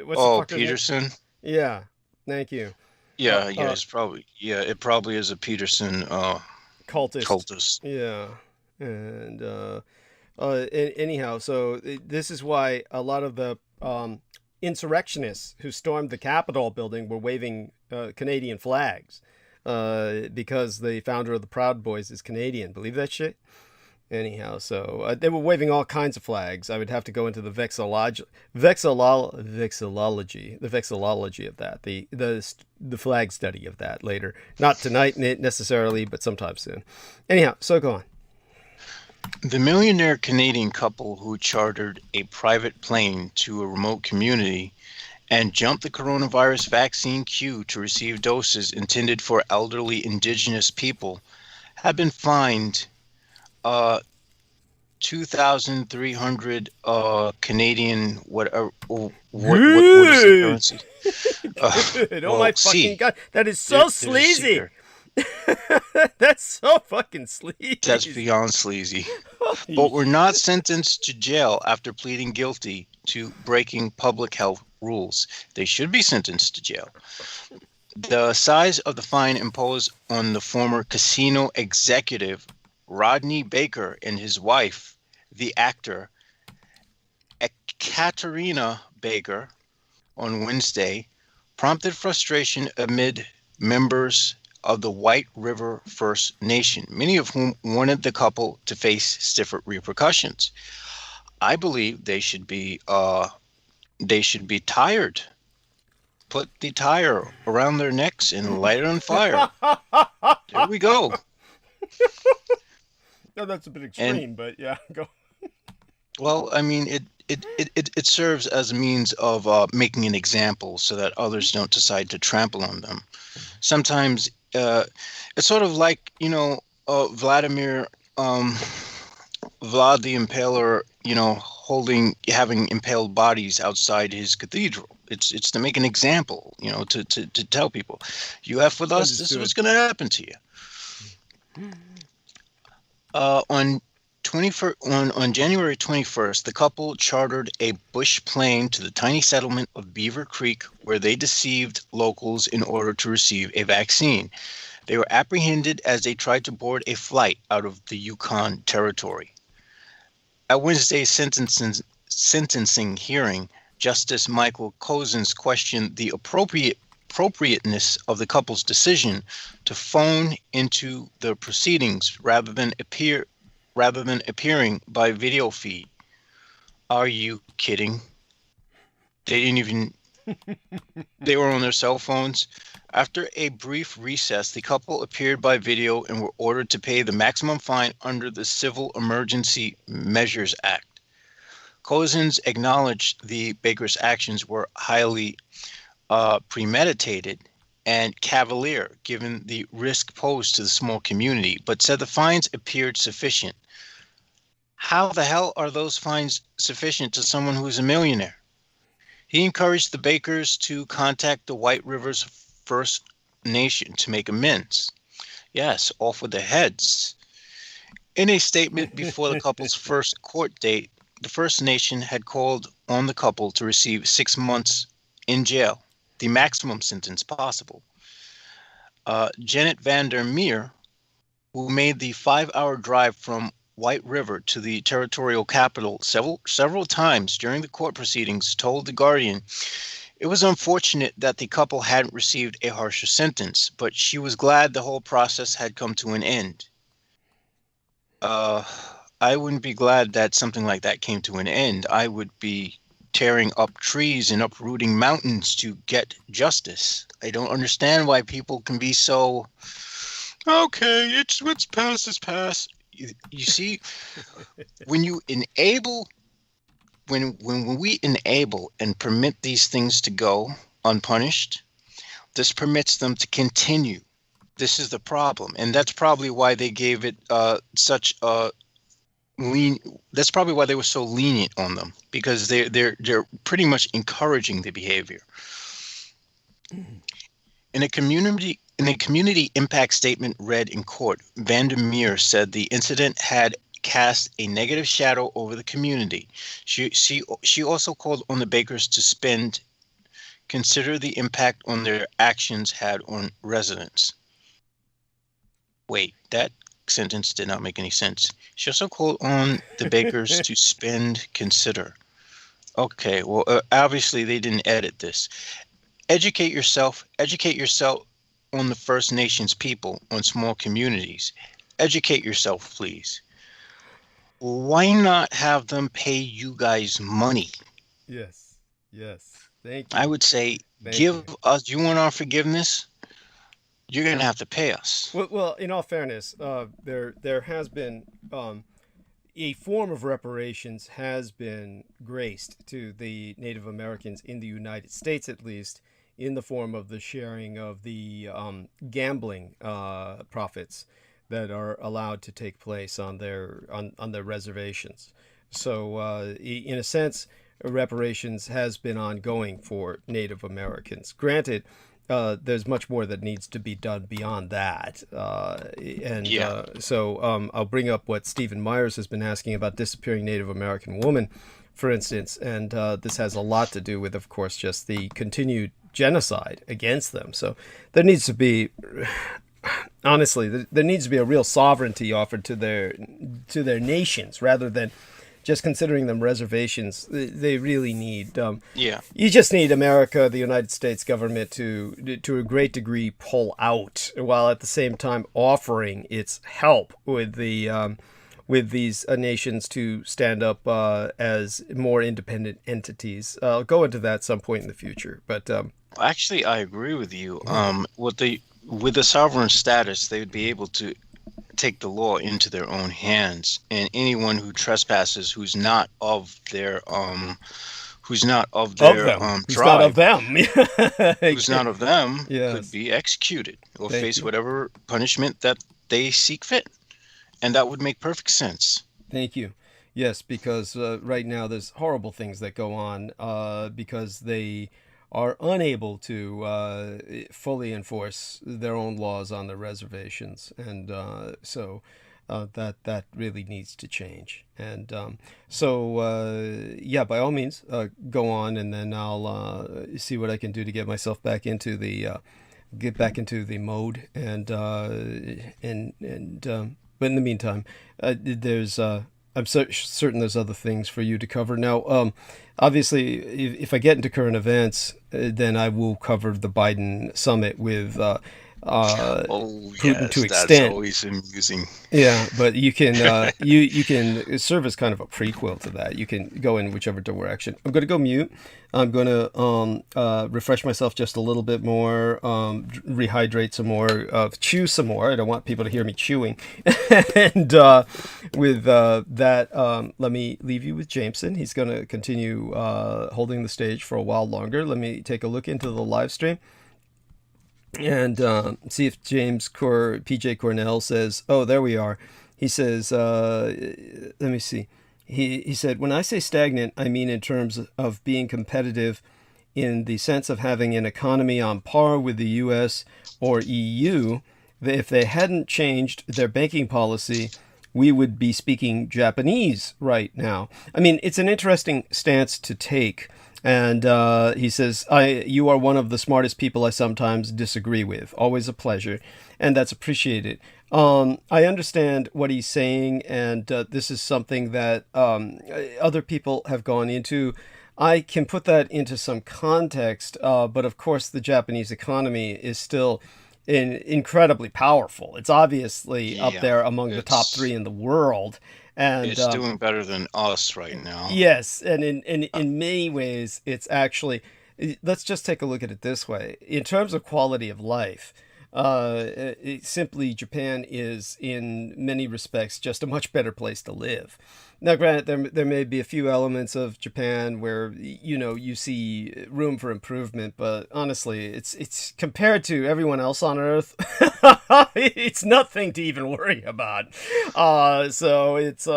What's Peterson? Yeah, thank you. Yeah, it's probably, it probably is a Peterson cultist. Yeah, and anyhow, so this is why a lot of the insurrectionists who stormed the Capitol building were waving Canadian flags, because the founder of the Proud Boys is Canadian. Believe that shit? Anyhow, so they were waving all kinds of flags. I would have to go into the vexillology of that, the flag study of that later. Not tonight necessarily, but sometime soon. Anyhow, so go on. The millionaire Canadian couple who chartered a private plane to a remote community and jumped the coronavirus vaccine queue to receive doses intended for elderly Indigenous people have been fined 2,300 Canadian whatever. What is the currency? Oh my fucking god, that is so sleazy. That's so fucking sleazy. That's beyond sleazy. But we're not sentenced to jail after pleading guilty to breaking public health rules. They should be sentenced to jail. The size of the fine imposed on the former casino executive Rodney Baker and his wife, the actor Ekaterina Baker, on Wednesday, prompted frustration amid members of the White River First Nation, many of whom wanted the couple to face stiffer repercussions. I believe they should be tired. Put the tire around their necks and light it on fire. There we go. No, that's a bit extreme, but yeah, go. Well, I mean, it serves as a means of making an example so that others don't decide to trample on them. Sometimes it's sort of like, Vlad the Impaler, having impaled bodies outside his cathedral. It's to make an example, to tell people, you F with us, this is what's going to happen to you. On January 21st, the couple chartered a bush plane to the tiny settlement of Beaver Creek, where they deceived locals in order to receive a vaccine. They were apprehended as they tried to board a flight out of the Yukon Territory. At Wednesday's sentencing hearing, Justice Michael Cozens questioned the appropriateness of the couple's decision to phone into the proceedings rather than appearing by video feed. Are you kidding? They didn't even They were on their cell phones. After a brief recess, the couple appeared by video and were ordered to pay the maximum fine under the Civil Emergency Measures Act. Cousins acknowledged the Bakers' actions were highly premeditated and cavalier given the risk posed to the small community, but said the fines appeared sufficient. How the hell are those fines sufficient to someone who's a millionaire? He encouraged the Bakers to contact the White Rivers First Nation to make amends. Yes, off with their heads. In a statement before the couple's first court date, the First Nation had called on the couple to receive 6 months in jail, the maximum sentence possible. Janet van der Meer, who made the 5-hour drive from White River to the territorial capital several times during the court proceedings, told The Guardian it was unfortunate that the couple hadn't received a harsher sentence, but she was glad the whole process had come to an end. I wouldn't be glad that something like that came to an end. I would be tearing up trees and uprooting mountains to get justice. I don't understand why people can be so, okay, it's what's past is past. You see, when you enable, when we enable and permit these things to go unpunished, this permits them to continue. This is the problem, and that's probably why they gave it such a that's probably why they were so lenient on them, because they're pretty much encouraging the behavior. In a community impact statement read in court, Van der Meer said the incident had cast a negative shadow over the community. She also called on the Bakers to consider the impact on their actions had on residents. Wait, that sentence did not make any sense. She also called on the Bakers to consider. Okay, well, obviously they didn't edit this. Educate yourself on the First Nations people, on small communities. Educate yourself, please. Why not have them pay you guys money? Yes. Thank you. I would say, you want our forgiveness? You're going to have to pay us. Well, in all fairness, there has been a form of reparations has been graced to the Native Americans in the United States, at least, in the form of the sharing of the gambling profits that are allowed to take place on their reservations. So, in a sense, reparations has been ongoing for Native Americans. Granted, there's much more that needs to be done beyond that. So I'll bring up what Stephen Myers has been asking about disappearing Native American woman, for instance. And this has a lot to do with, of course, just the continued genocide against them. So there needs to be, honestly, there needs to be a real sovereignty offered to their nations rather than just considering them reservations. They really need, you just need America, the United States government to a great degree pull out, while at the same time offering its help with these nations to stand up as more independent entities. I'll go into that some point in the future, but actually, I agree with you. With the sovereign status, they would be able to take the law into their own hands, and anyone who trespasses who's not of their tribe, who's not of them, yes, could be executed or face whatever punishment that they seek fit, and that would make perfect sense. Thank you. Yes, because right now there's horrible things that go on because they are unable to fully enforce their own laws on the reservations, and so that really needs to change. And by all means, go on, and then I'll see what I can do to get myself back into the mode, and but in the meantime, there's I'm certain there's other things for you to cover. Now, obviously, if I get into current events, then I will cover the Biden summit with Oh Putin to yes, that's extent. always amusing. Yeah, but you can you can serve as kind of a prequel to that. You can go in whichever direction. I'm going to go mute. I'm going to refresh myself just a little bit more, rehydrate some more, chew some more. I don't want people to hear me chewing. And with that, let me leave you with Jameson. He's going to continue holding the stage for a while longer. Let me take a look into the live stream and see if PJ Cornell says, oh, there we are. He says, let me see. He said, when I say stagnant, I mean in terms of being competitive in the sense of having an economy on par with the US or EU. If they hadn't changed their banking policy, we would be speaking Japanese right now. I mean, it's an interesting stance to take. And he says, you are one of the smartest people I sometimes disagree with. Always a pleasure. And that's appreciated. I understand what he's saying. And this is something that other people have gone into. I can put that into some context. But of course, the Japanese economy is still incredibly powerful. It's obviously up there among the top 3 in the world. And it's doing better than us right now. Yes, and in many ways, it's actually. Let's just take a look at it this way. In terms of quality of life, simply Japan is in many respects just a much better place to live. Now, granted, there may be a few elements of Japan where you see room for improvement, but honestly, it's compared to everyone else on Earth, it's nothing to even worry about. So it's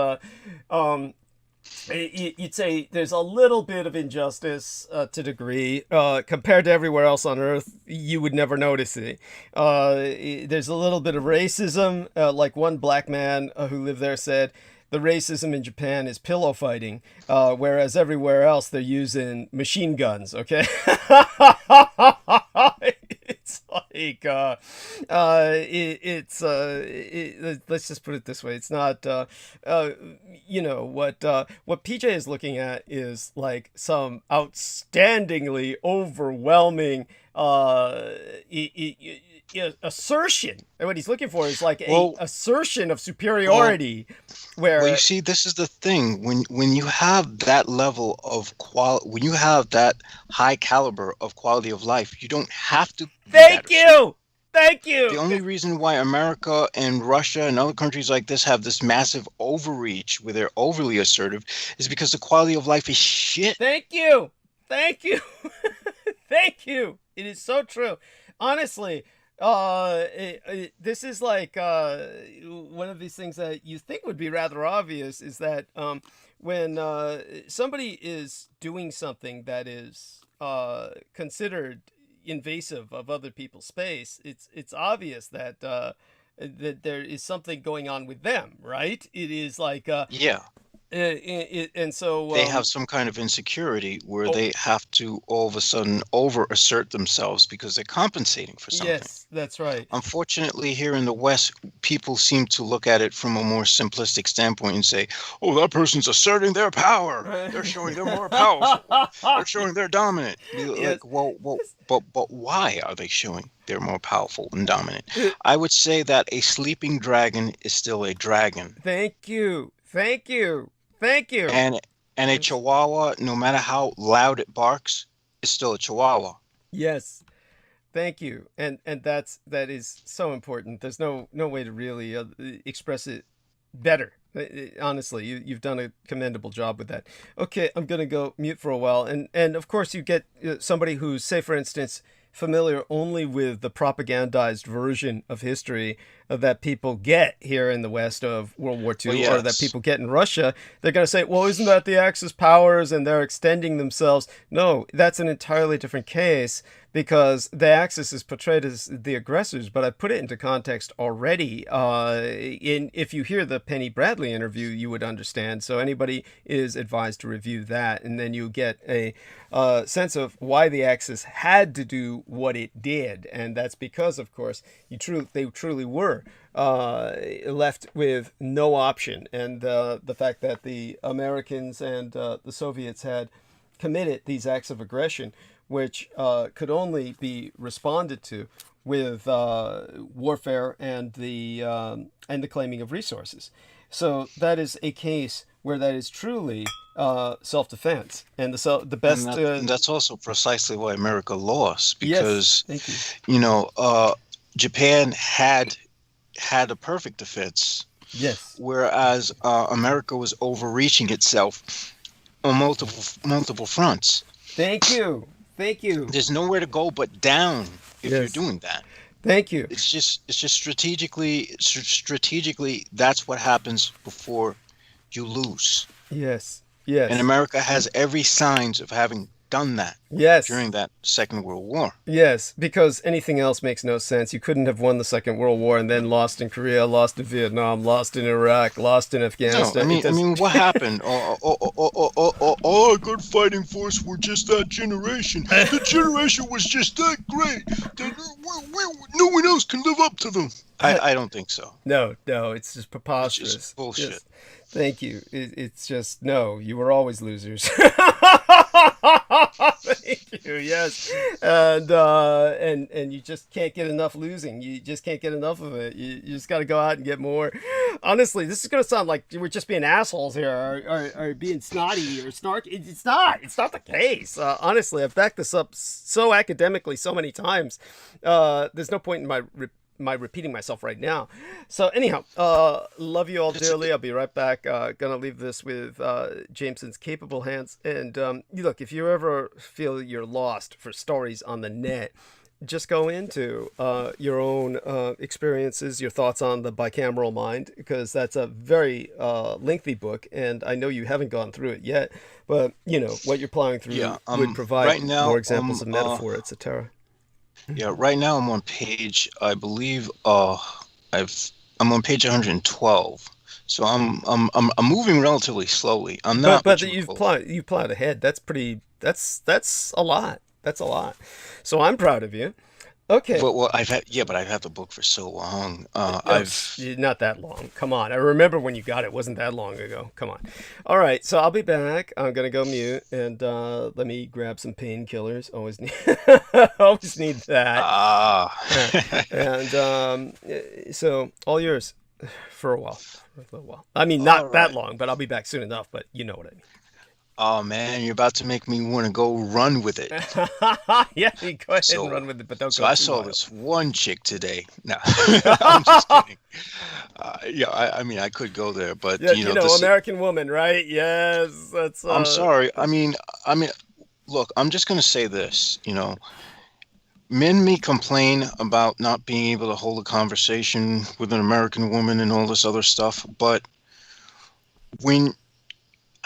you'd say there's a little bit of injustice to degree compared to everywhere else on Earth. You would never notice it. There's a little bit of racism, like one black man who lived there said. The racism in Japan is pillow fighting, whereas everywhere else they're using machine guns. Okay, it's like let's just put it this way. It's not what PJ is looking at is like some outstandingly overwhelming assertion, and what he's looking for is like assertion of superiority. Well, you see, this is the thing. When you have that level of when you have that high caliber of quality of life, you don't have to. Thank you. The only reason why America and Russia and other countries like this have this massive overreach, where they're overly assertive, is because the quality of life is shit. Thank you. Thank you. It is so true. Honestly. This is like one of these things that you think would be rather obvious is that when somebody is doing something that is considered invasive of other people's space, it's obvious that that there is something going on with them, right? It is like and so they have some kind of insecurity where they have to all of a sudden over assert themselves because they're compensating for something. Yes, that's right. Unfortunately, here in the West, people seem to look at it from a more simplistic standpoint and say, "Oh, that person's asserting their power. They're showing they're more powerful. They're showing they're dominant." Yes. Like, but why are they showing they're more powerful and dominant? I would say that a sleeping dragon is still a dragon. Thank you. And a chihuahua, no matter how loud it barks, is still a chihuahua. Yes. Thank you. And that is so important. There's no way to really express it better. Honestly, you've done a commendable job with that. Okay, I'm going to go mute for a while. And of course you get somebody who's, say for instance, familiar only with the propagandized version of history that people get here in the West of World War II, or that people get in Russia. They're going to say, well, isn't that the Axis powers and they're extending themselves? No, that's an entirely different case, because the Axis is portrayed as the aggressors, but I put it into context already. If you hear the Penny Bradley interview, you would understand. So anybody is advised to review that, and then you get a sense of why the Axis had to do what it did. And that's because, of course, they truly were left with no option. And the fact that the Americans and the Soviets had committed these acts of aggression, which could only be responded to with warfare and the claiming of resources. So that is a case where that is truly self-defense, and the best. And that's also precisely why America lost, Yes, because thank you. Japan had a perfect defense, Yes, whereas America was overreaching itself on multiple fronts. thank you, thank you. There's nowhere to go but down if you're Yes. doing that. Thank you. It's just strategically, that's what happens before you lose. Yes, yes, And America has every signs of having done that yes. during that Second World War. Yes, because anything else makes no sense. You couldn't have won the Second World War and then lost in Korea, lost in Vietnam, lost in Iraq, lost in No, Afghanistan. I mean, what happened? Our good fighting force were just that generation. The generation was just that great. No one else can live up to them. I don't think so. No, it's just preposterous. It's just bullshit. Yes. Thank you. It's just, no, you were always losers. Thank you. Yes, and you just can't get enough losing. You just can't get enough of it. You just got to go out and get more. Honestly, this is gonna sound like we're just being assholes here, or being snotty or snarky. It's not. It's not the case. Honestly, I've backed this up so academically so many times. There's no point in my repeating myself right now. So anyhow, love you all dearly. I'll be right back. Gonna leave this with Jameson's capable hands. And look, if you ever feel you're lost for stories on the net, just go into your own experiences, your thoughts on the bicameral mind, because that's a very lengthy book, and I know you haven't gone through it yet, but what you're plowing through would provide right now, more examples of metaphor, etc. Yeah, right now I'm on page, I believe, I'm on page 112. So I'm moving relatively slowly. I'm not. But you've plowed ahead. That's pretty. That's a lot. That's a lot. So I'm proud of you. Okay. Well, I've had the book for so long. Not that long. Come on. I remember when you got it. Wasn't that long ago. Come on. All right. So I'll be back. I'm gonna go mute and let me grab some painkillers. Always need that. And so all yours for a while. For a little while. I mean, not that long, but I'll be back soon enough. But you know what I mean. Oh man, you're about to make me want to go run with it. Yeah, you go ahead and run with it, but don't go. So I saw this one chick today. No, I'm just kidding. I mean, I could go there, but American Woman, right? Yes, that's. I'm sorry. I mean, look, I'm just gonna say this. Men may complain about not being able to hold a conversation with an American woman and all this other stuff, but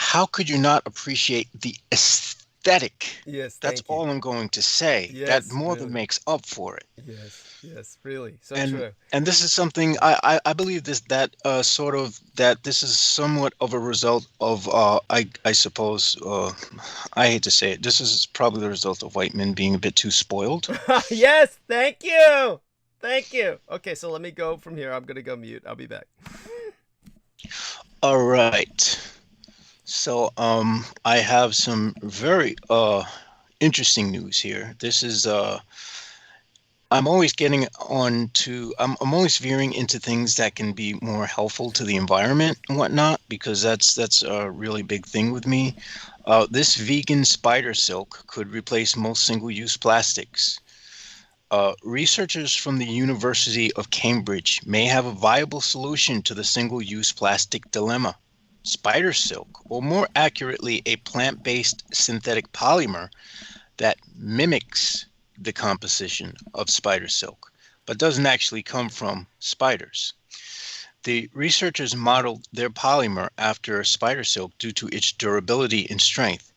how could you not appreciate the aesthetic? Yes, that's all I'm going to say. Yes, that more than makes up for it. Yes, really, so true. And this is something I believe that this is somewhat of a result of I suppose I hate to say it. This is probably the result of white men being a bit too spoiled. Yes, thank you. Okay, so let me go from here. I'm gonna go mute. I'll be back. All right. So I have some very interesting news here. This is I'm always veering into things that can be more helpful to the environment and whatnot, because that's a really big thing with me. This vegan spider silk could replace most single-use plastics. Researchers from the University of Cambridge may have a viable solution to the single-use plastic dilemma. Spider silk, or more accurately, a plant-based synthetic polymer that mimics the composition of spider silk, but doesn't actually come from spiders. The researchers modeled their polymer after spider silk due to its durability and strength.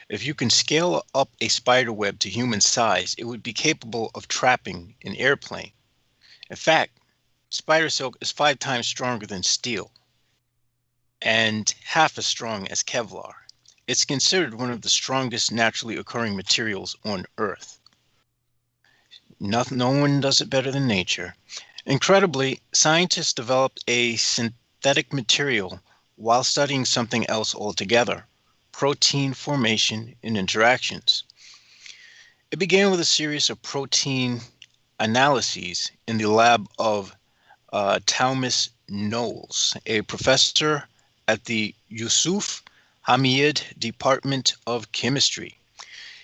If you can scale up a spider web to human size, it would be capable of trapping an airplane. In fact, spider silk is 5 times stronger than steel and half as strong as Kevlar. It's considered one of the strongest naturally occurring materials on Earth. No one does it better than nature. Incredibly, scientists developed a synthetic material while studying something else altogether: protein formation and interactions. It began with a series of protein analyses in the lab of Thomas Knowles, a professor at the Yusuf Hamid Department of Chemistry.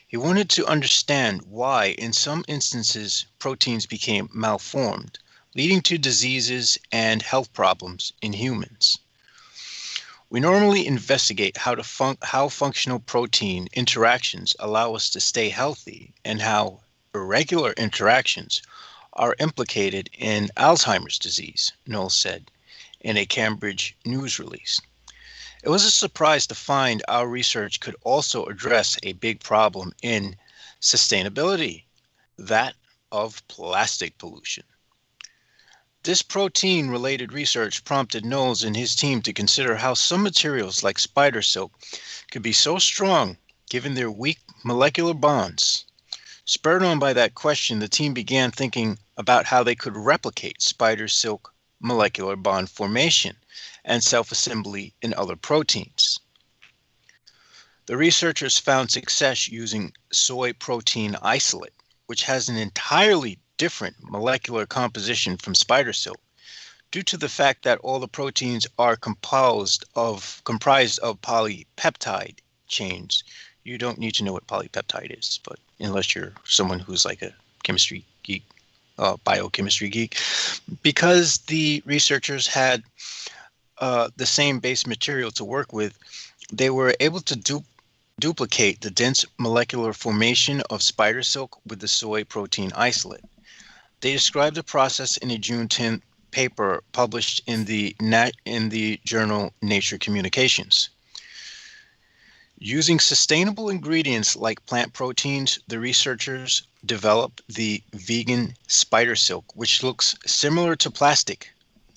He wanted to understand why, in some instances, proteins became malformed, leading to diseases and health problems in humans. We normally investigate how functional protein interactions allow us to stay healthy and how irregular interactions are implicated in Alzheimer's disease, Knowles said in a Cambridge news release. It was a surprise to find our research could also address a big problem in sustainability, that of plastic pollution. This protein-related research prompted Knowles and his team to consider how some materials like spider silk could be so strong given their weak molecular bonds. Spurred on by that question, the team began thinking about how they could replicate spider silk molecular bond formation and self-assembly in other proteins. The researchers found success using soy protein isolate, which has an entirely different molecular composition from spider silk, due to the fact that all the proteins are comprised of polypeptide chains. You don't need to know what polypeptide is, but unless you're someone who's like a chemistry geek, biochemistry geek, because the researchers had the same base material to work with, they were able to duplicate the dense molecular formation of spider silk with the soy protein isolate. They described the process in a June 10th paper published in the journal Nature Communications. Using sustainable ingredients like plant proteins, the researchers developed the vegan spider silk, which looks similar to plastic,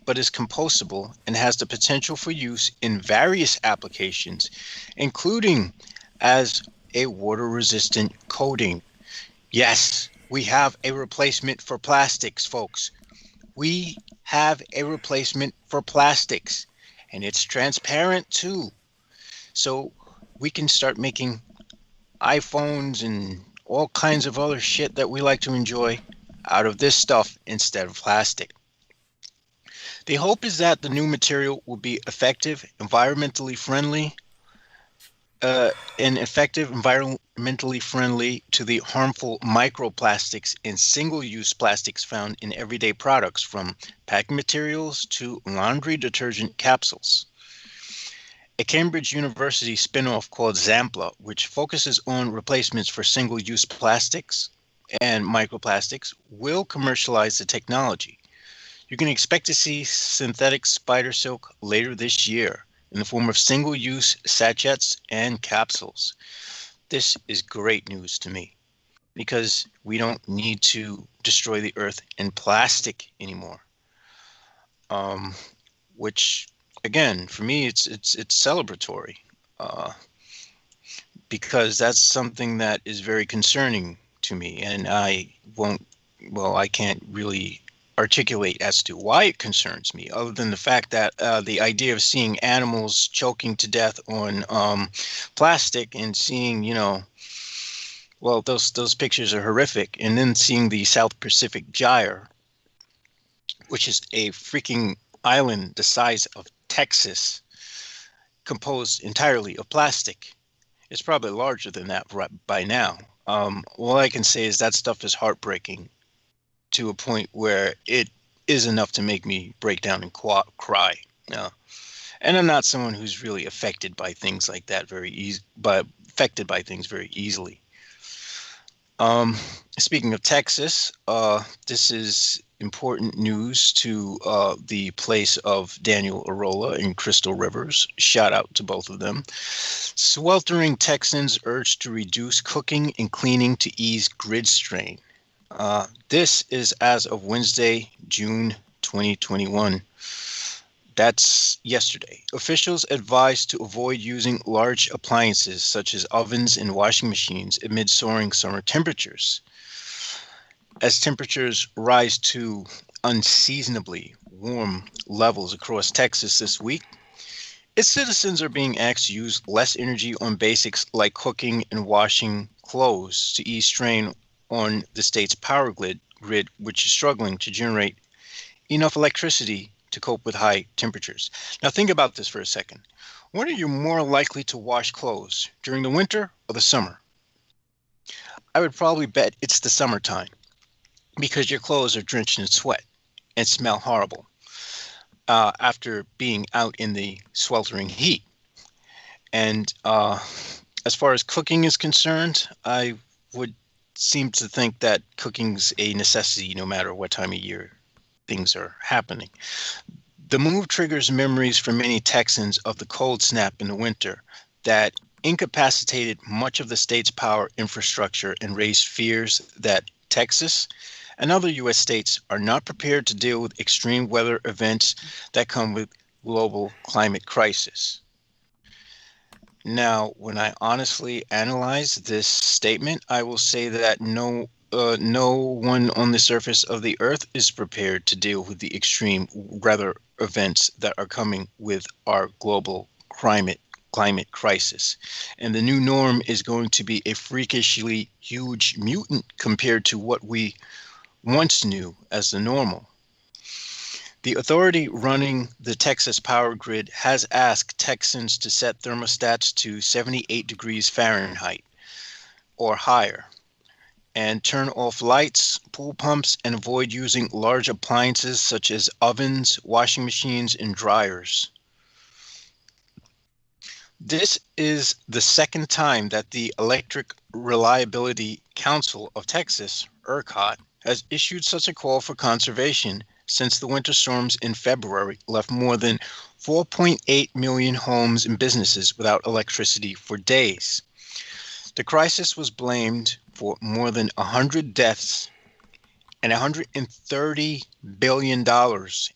but is compostable and has the potential for use in various applications, including as a water-resistant coating. Yes, we have a replacement for plastics, folks. We have a replacement for plastics, and it's transparent too. So we can start making iPhones and all kinds of other shit that we like to enjoy out of this stuff instead of plastic. The hope is that the new material will be effective, environmentally friendly, to the harmful microplastics and single-use plastics found in everyday products, from packing materials to laundry detergent capsules. A Cambridge University spin-off called Zampla, which focuses on replacements for single-use plastics and microplastics, will commercialize the technology. You can expect to see synthetic spider silk later this year in the form of single-use sachets and capsules. This is great news to me because we don't need to destroy the earth in plastic anymore. Which, again, for me, it's celebratory because that's something that is very concerning to me, and I can't really articulate as to why it concerns me, other than the fact that the idea of seeing animals choking to death on plastic and seeing, those pictures are horrific, and then seeing the South Pacific Gyre, which is a freaking island the size of Texas, composed entirely of plastic. It's probably larger than that by now. All I can say is that stuff is heartbreaking to a point where it is enough to make me break down and cry. And I'm not someone who's really affected by things like that very easily. Speaking of Texas, this is important news to the place of Daniel Arola and Crystal Rivers. Shout out to both of them. Sweltering Texans urged to reduce cooking and cleaning to ease grid strain. This is as of Wednesday, June 2021. That's yesterday. Officials advised to avoid using large appliances such as ovens and washing machines amid soaring summer temperatures. As temperatures rise to unseasonably warm levels across Texas this week, its citizens are being asked to use less energy on basics like cooking and washing clothes to ease strain on the state's power grid grid, which is struggling to generate enough electricity to cope with high temperatures. Now think about this for a second. When are you more likely to wash clothes, during the winter or the summer? I would probably bet it's the summertime, because your clothes are drenched in sweat and smell horrible after being out in the sweltering heat. And as far as cooking is concerned, I would seem to think that cooking's a necessity no matter what time of year things are happening. The move triggers memories for many Texans of the cold snap in the winter that incapacitated much of the state's power infrastructure and raised fears that Texas and other U.S. states are not prepared to deal with extreme weather events that come with global climate crisis. Now, when I honestly analyze this statement, I will say that no one on the surface of the earth is prepared to deal with the extreme weather events that are coming with our global climate crisis. And the new norm is going to be a freakishly huge mutant compared to what we once knew as the normal. The authority running the Texas power grid has asked Texans to set thermostats to 78 degrees Fahrenheit or higher, and turn off lights, pool pumps, and avoid using large appliances such as ovens, washing machines, and dryers. This is the second time that the Electric Reliability Council of Texas, ERCOT, has issued such a call for conservation since the winter storms in February left more than 4.8 million homes and businesses without electricity for days. The crisis was blamed for more than 100 deaths and $130 billion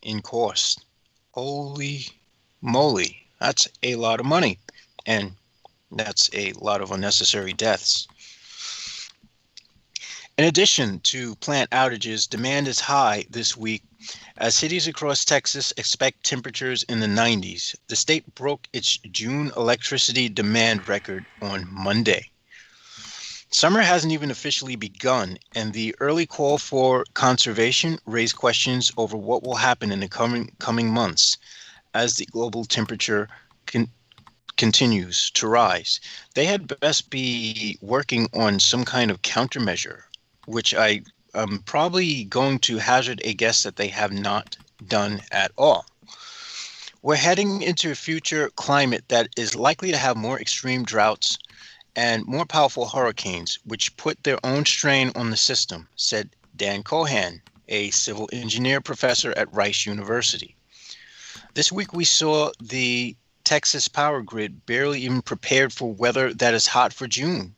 in cost. Holy moly, that's a lot of money, and that's a lot of unnecessary deaths. In addition to plant outages, demand is high this week as cities across Texas expect temperatures in the 90s. The state broke its June electricity demand record on Monday. Summer hasn't even officially begun, and the early call for conservation raised questions over what will happen in the coming months as the global temperature continues to rise. They had best be working on some kind of countermeasure, which I am probably going to hazard a guess that they have not done at all. We're heading into a future climate that is likely to have more extreme droughts and more powerful hurricanes, which put their own strain on the system, said Dan Cohan, a civil engineer professor at Rice University. This week we saw the Texas power grid barely even prepared for weather that is hot for June,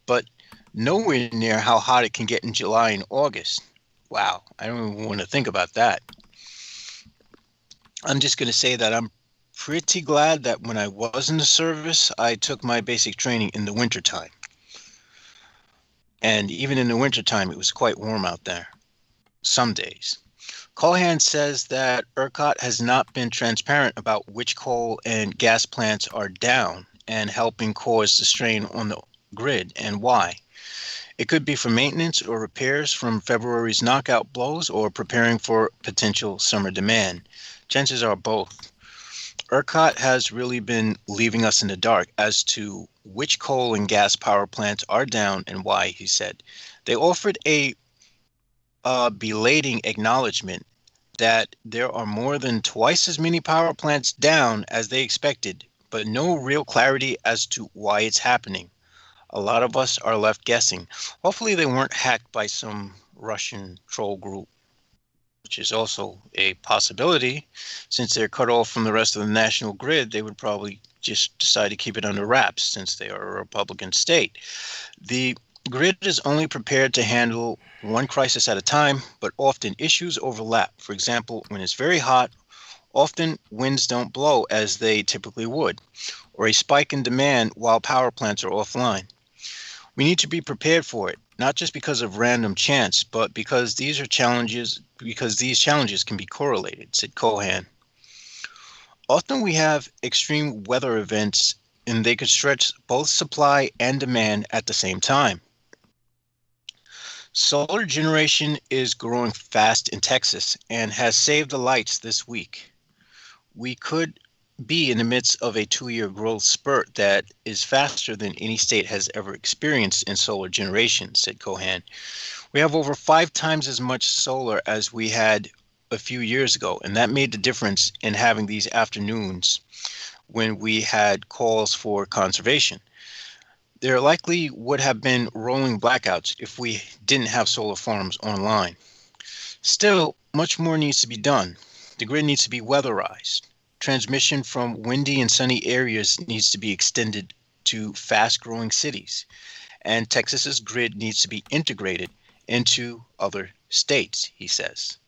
but nowhere near how hot it can get in July and August. Wow, I don't even want to think about that. I'm just going to say that I'm pretty glad that when I was in the service, I took my basic training in the wintertime. And even in the wintertime, it was quite warm out there, some days. Cohan says that ERCOT has not been transparent about which coal and gas plants are down and helping cause the strain on the grid and why. It could be for maintenance or repairs from February's knockout blows or preparing for potential summer demand. Chances are both. ERCOT has really been leaving us in the dark as to which coal and gas power plants are down and why, he said. They offered a belating acknowledgement that there are more than twice as many power plants down as they expected, but no real clarity as to why it's happening. A lot of us are left guessing. Hopefully they weren't hacked by some Russian troll group, which is also a possibility. Since they're cut off from the rest of the national grid, they would probably just decide to keep it under wraps since they are a Republican state. The grid is only prepared to handle one crisis at a time, but often issues overlap. For example, when it's very hot, often winds don't blow as they typically would, or a spike in demand while power plants are offline. We need to be prepared for it, not just because of random chance, but because these challenges can be correlated, said Cohan. Often we have extreme weather events and they could stretch both supply and demand at the same time. Solar generation is growing fast in Texas and has saved the lights this week. We could be in the midst of a 2-year growth spurt that is faster than any state has ever experienced in solar generation, said Cohan. We have over 5 times as much solar as we had a few years ago, and that made the difference in having these afternoons when we had calls for conservation. There likely would have been rolling blackouts if we didn't have solar farms online. Still, much more needs to be done. The grid needs to be weatherized. Transmission from windy and sunny areas needs to be extended to fast-growing cities. And Texas's grid needs to be integrated into other states, he says.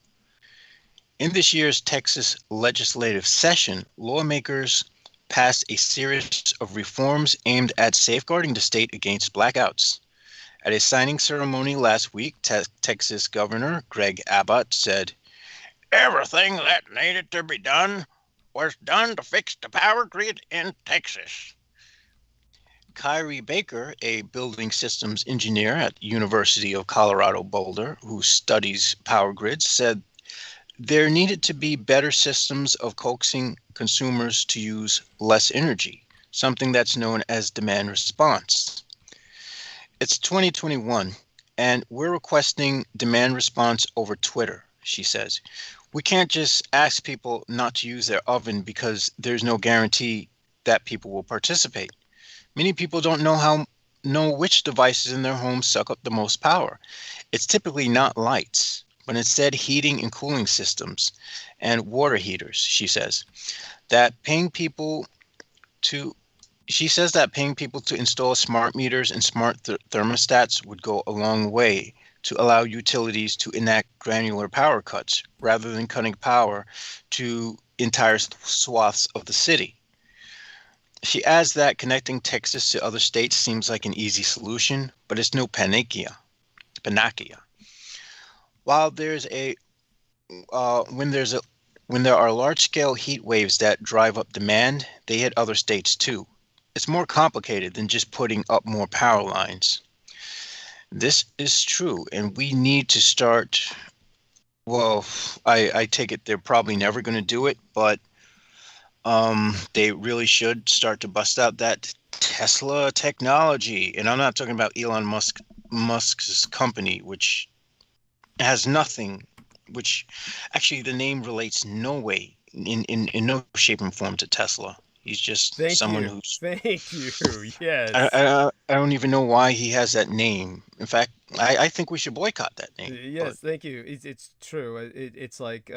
In this year's Texas legislative session, lawmakers passed a series of reforms aimed at safeguarding the state against blackouts. At a signing ceremony last week, Texas Governor Greg Abbott said, "Everything that needed to be done was done to fix the power grid in Texas." Kyrie Baker, a building systems engineer at University of Colorado Boulder who studies power grids, said there needed to be better systems of coaxing consumers to use less energy, something that's known as demand response. It's 2021, and we're requesting demand response over Twitter, she says. We can't just ask people not to use their oven because there's no guarantee that people will participate. Many people don't know which devices in their home suck up the most power. It's typically not lights, but instead heating and cooling systems and water heaters, she says. She says that paying people to install smart meters and smart thermostats would go a long way to allow utilities to enact granular power cuts rather than cutting power to entire swaths of the city. She adds that connecting Texas to other states seems like an easy solution, but it's no panacea. While when there are large-scale heat waves that drive up demand, they hit other states too. It's more complicated than just putting up more power lines. This is true, and we need to start. Well, I take it they're probably never going to do it, but they really should start to bust out that Tesla technology. And I'm not talking about Elon Musk's company, which has nothing, which actually the name relates no way, in no shape and form to Tesla. He's just someone who's. Thank you. Yes. I don't even know why he has that name. In fact, I think we should boycott that name. Yes, thank you. It's true. It's like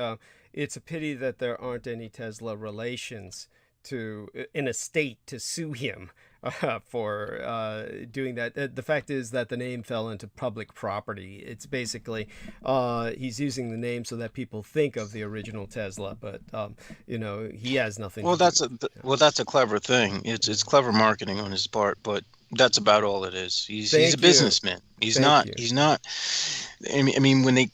it's a pity that there aren't any Tesla relations in a state to sue him for doing that. The fact is that the name fell into public property. It's basically he's using the name so that people think of the original Tesla, but he has nothing. Well, that's a clever thing. It's clever marketing on his part, but that's about all it is. He's a businessman. He's not. I mean, when they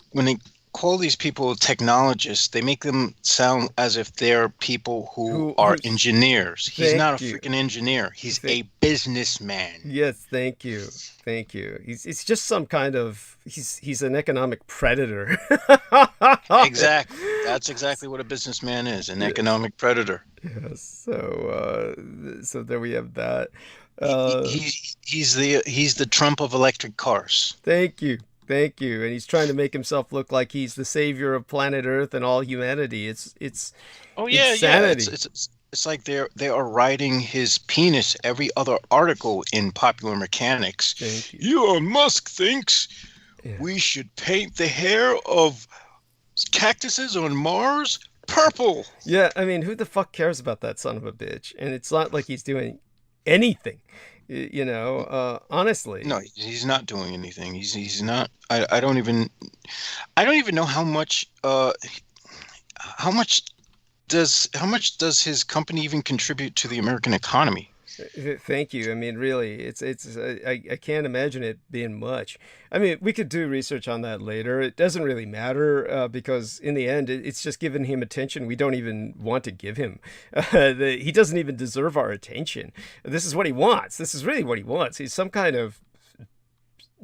call these people technologists, they make them sound as if they're people who are engineers. He's not a freaking engineer. He's a businessman. Yes, thank you. He's just some kind of he's an economic predator. Exactly. That's exactly what a businessman is, an economic predator. Yes. So there we have that. He's the Trump of electric cars. Thank you. And he's trying to make himself look like he's the savior of planet Earth and all humanity. It's insanity. It's like they are riding his penis every other article in Popular Mechanics. Thank you. Elon Musk thinks we should paint the hair of cactuses on Mars purple. Yeah, I mean, who the fuck cares about that son of a bitch? And it's not like he's doing anything. Honestly. No, he's not doing anything. He's not. I don't even know how much does his company even contribute to the American economy? Thank you. I mean, really, I can't imagine it being much. I mean, we could do research on that later. It doesn't really matter because in the end, it's just giving him attention we don't even want to give him. He doesn't even deserve our attention. This is what he wants. This is really what he wants. He's some kind of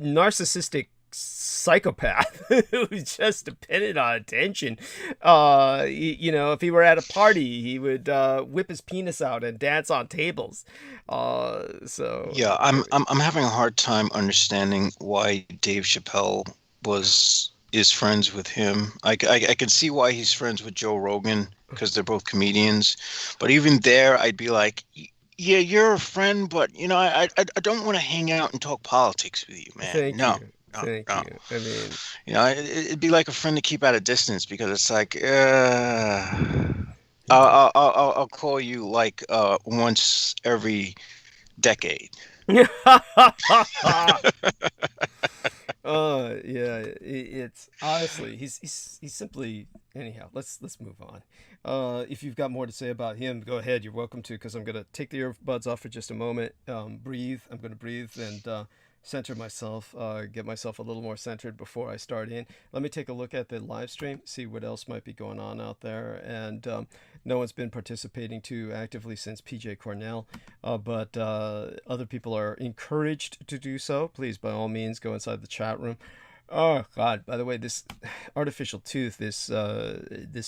narcissistic psychopath who just depended on attention. If he were at a party, he would whip his penis out and dance on tables. Yeah, I'm having a hard time understanding why Dave Chappelle is friends with him. I can see why he's friends with Joe Rogan, because they're both comedians. But even there, I'd be like, yeah, you're a friend, but I don't want to hang out and talk politics with you, man. Thank no. you. No, Thank no. you. I mean, It'd be like a friend to keep at a distance, because it's like, I'll call you like once every decade. yeah, it's honestly, he's simply, anyhow, let's move on. If you've got more to say about him, go ahead, you're welcome to, because I'm going to take the earbuds off for just a moment. Breathe. I'm going to breathe and center myself, get myself a little more centered before I start in. Let me take a look at the live stream, see what else might be going on out there. And no one's been participating too actively since PJ Cornell, but other people are encouraged to do so. Please, by all means, go inside the chat room. Oh God! By the way, this artificial tooth, this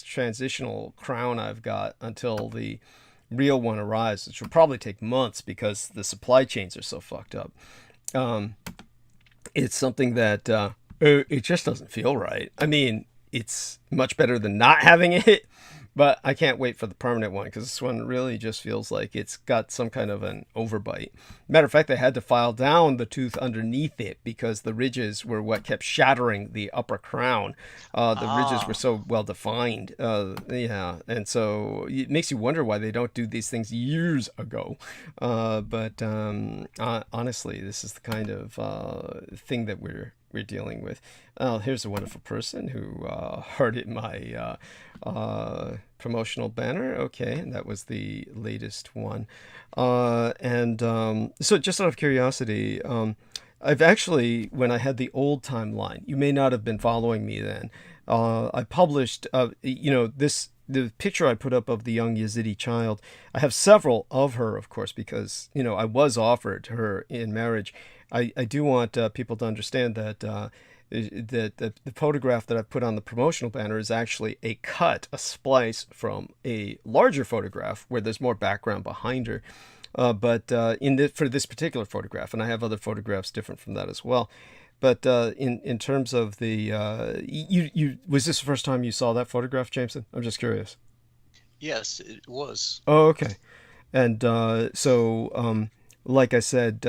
transitional crown I've got until the real one arrives, which will probably take months because the supply chains are so fucked up. It's something that it just doesn't feel right. I mean, it's much better than not having it, but I can't wait for the permanent one, because this one really just feels like it's got some kind of an overbite. Matter of fact, I had to file down the tooth underneath it because the ridges were what kept shattering the upper crown. The ridges were so well defined. Yeah, and so it makes you wonder why they don't do these things years ago. But honestly, this is the kind of thing that we're dealing with. Here's a wonderful person who hearted my promotional banner. Okay, and that was the latest one. So just out of curiosity, I've actually, when I had the old timeline, you may not have been following me then, I published, the picture I put up of the young Yazidi child. I have several of her, of course, because, I was offered her in marriage. I do want people to understand that the photograph that I've put on the promotional banner is actually a splice from a larger photograph where there's more background behind her. But for this particular photograph, and I have other photographs different from that as well. But in terms of the, was this the first time you saw that photograph, Jameson? I'm just curious. Yes, it was. Oh, okay. And like I said,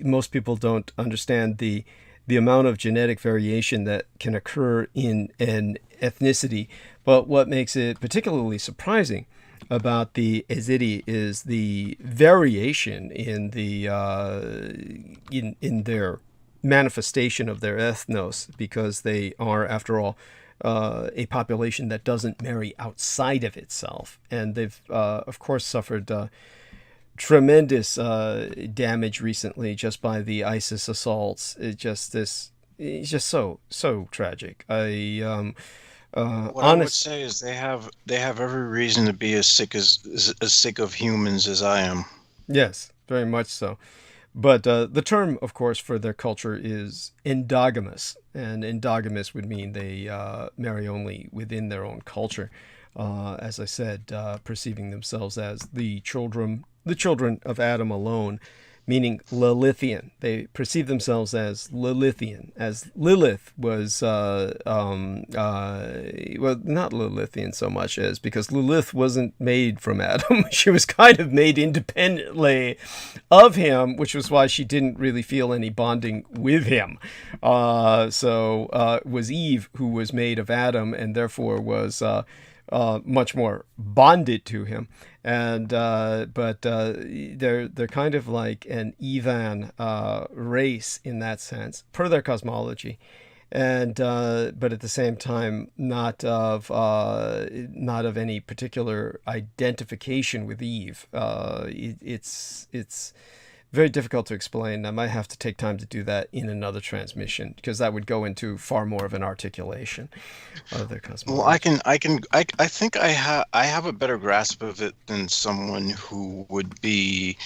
most people don't understand the amount of genetic variation that can occur in an ethnicity. But what makes it particularly surprising about the Yazidi is the variation in the in their manifestation of their ethnos, because they are, after all, a population that doesn't marry outside of itself, and they've of course suffered tremendous damage recently just by the ISIS assaults. It's just so tragic. What I would say is they have every reason to be as sick of humans as I am. Yes, very much so. But the term, of course, for their culture is endogamous, and endogamous would mean they marry only within their own culture. As I said, perceiving themselves as the children of Adam alone, meaning Lilithian. They perceive themselves as Lilithian, as Lilith was, well, not Lilithian so much as, because Lilith wasn't made from Adam. She was kind of made independently of him, which was why she didn't really feel any bonding with him. So it was Eve who was made of Adam, and therefore was much more bonded to him. And but they're kind of like an Evan race in that sense, per their cosmology, and but at the same time not of any particular identification with Eve. It's very difficult to explain. I might have to take time to do that in another transmission, because that would go into far more of an articulation of the cosmology. Well, I think I have a better grasp of it than someone who would be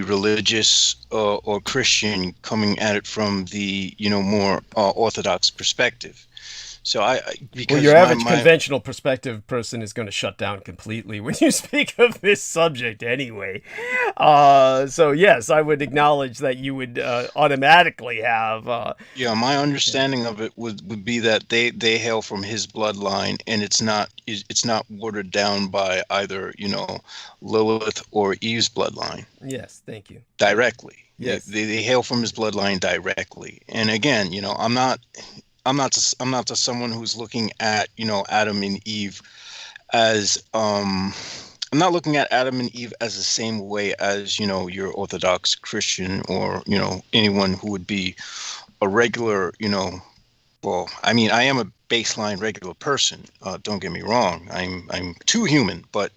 religious or Christian, coming at it from the more orthodox perspective. So because your average conventional perspective person is going to shut down completely when you speak of this subject anyway. So yes, I would acknowledge that you would automatically have. My understanding of it would be that they hail from his bloodline, and it's not watered down by either Lilith or Eve's bloodline. Yes, thank you. Directly. Yes, they hail from his bloodline directly. And again, I'm not just someone who's looking at Adam and Eve as I'm not looking at Adam and Eve as the same way as your Orthodox Christian or anyone who would be a regular well, I mean, I am a baseline regular person. Don't get me wrong. I'm too human, but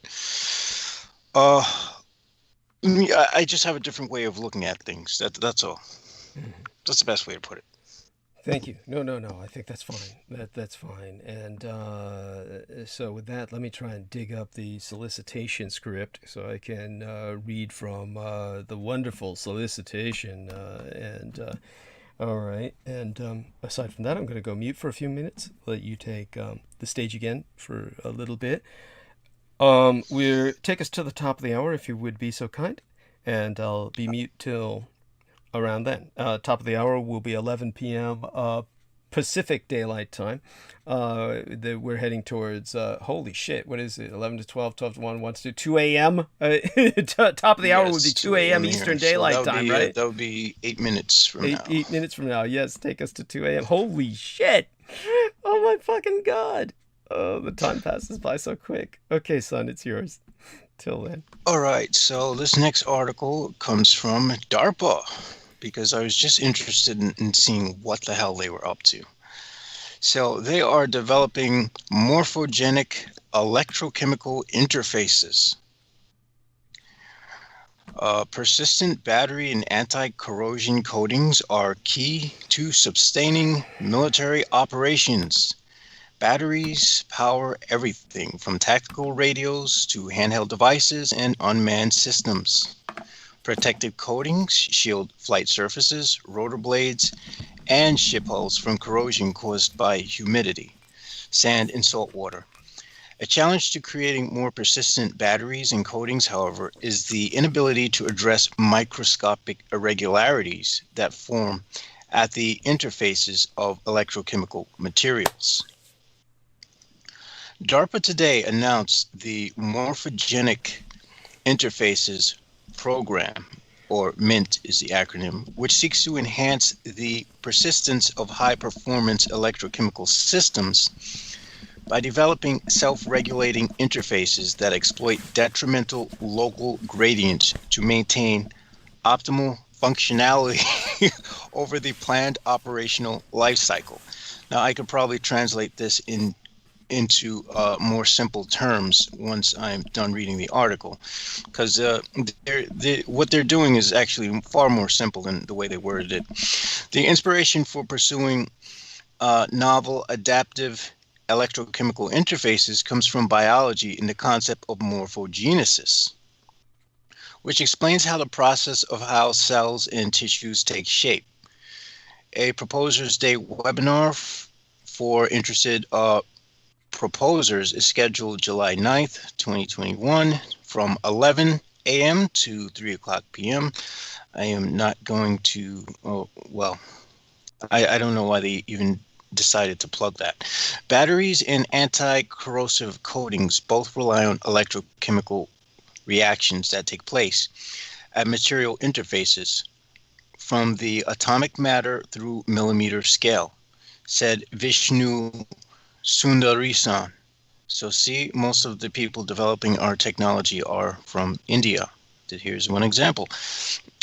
I just have a different way of looking at things. That's all. Mm-hmm. That's the best way to put it. Thank you. No. I think that's fine. That's fine. And so with that, let me try and dig up the solicitation script so I can read from the wonderful solicitation. All right. And aside from that, I'm going to go mute for a few minutes. Let you take the stage again for a little bit. Take us to the top of the hour, if you would be so kind. And I'll be mute till around then. Top of the hour will be 11 p.m. Pacific Daylight Time. We're heading towards, holy shit, what is it? 11 to 12, 12 to 1, 1 to 2 a.m. Top of the hour would be 2 a.m. Eastern Daylight Time, right? That would be 8 minutes from now. 8 minutes from now, yes. Take us to 2 a.m. Holy shit. Oh my fucking God. Oh, the time passes by so quick. Okay, son, it's yours. Till then. All right, so this next article comes from DARPA, because I was just interested in seeing what the hell they were up to. So they are developing morphogenic electrochemical interfaces. Persistent battery and anti-corrosion coatings are key to sustaining military operations. Batteries power everything from tactical radios to handheld devices and unmanned systems. Protective coatings shield flight surfaces, rotor blades, and ship hulls from corrosion caused by humidity, sand, and salt water. A challenge to creating more persistent batteries and coatings, however, is the inability to address microscopic irregularities that form at the interfaces of electrochemical materials. DARPA today announced the Morphogenic Interfaces Program, or MINT is the acronym, which seeks to enhance the persistence of high-performance electrochemical systems by developing self-regulating interfaces that exploit detrimental local gradients to maintain optimal functionality over the planned operational life cycle. Now, I could probably translate this into more simple terms once I'm done reading the article, because what they're doing is actually far more simple than the way they worded it. The inspiration for pursuing novel adaptive electrochemical interfaces comes from biology in the concept of morphogenesis, which explains how the process of how cells and tissues take shape. A Proposers Day webinar for interested proposers is scheduled July 9th, 2021 from 11 a.m. to 3 o'clock p.m. I am not going to, I don't know why they even decided to plug that. Batteries and anti-corrosive coatings both rely on electrochemical reactions that take place at material interfaces from the atomic matter through millimeter scale, said Vishnu Sundarisan. So see, most of the people developing our technology are from India. Here's one example.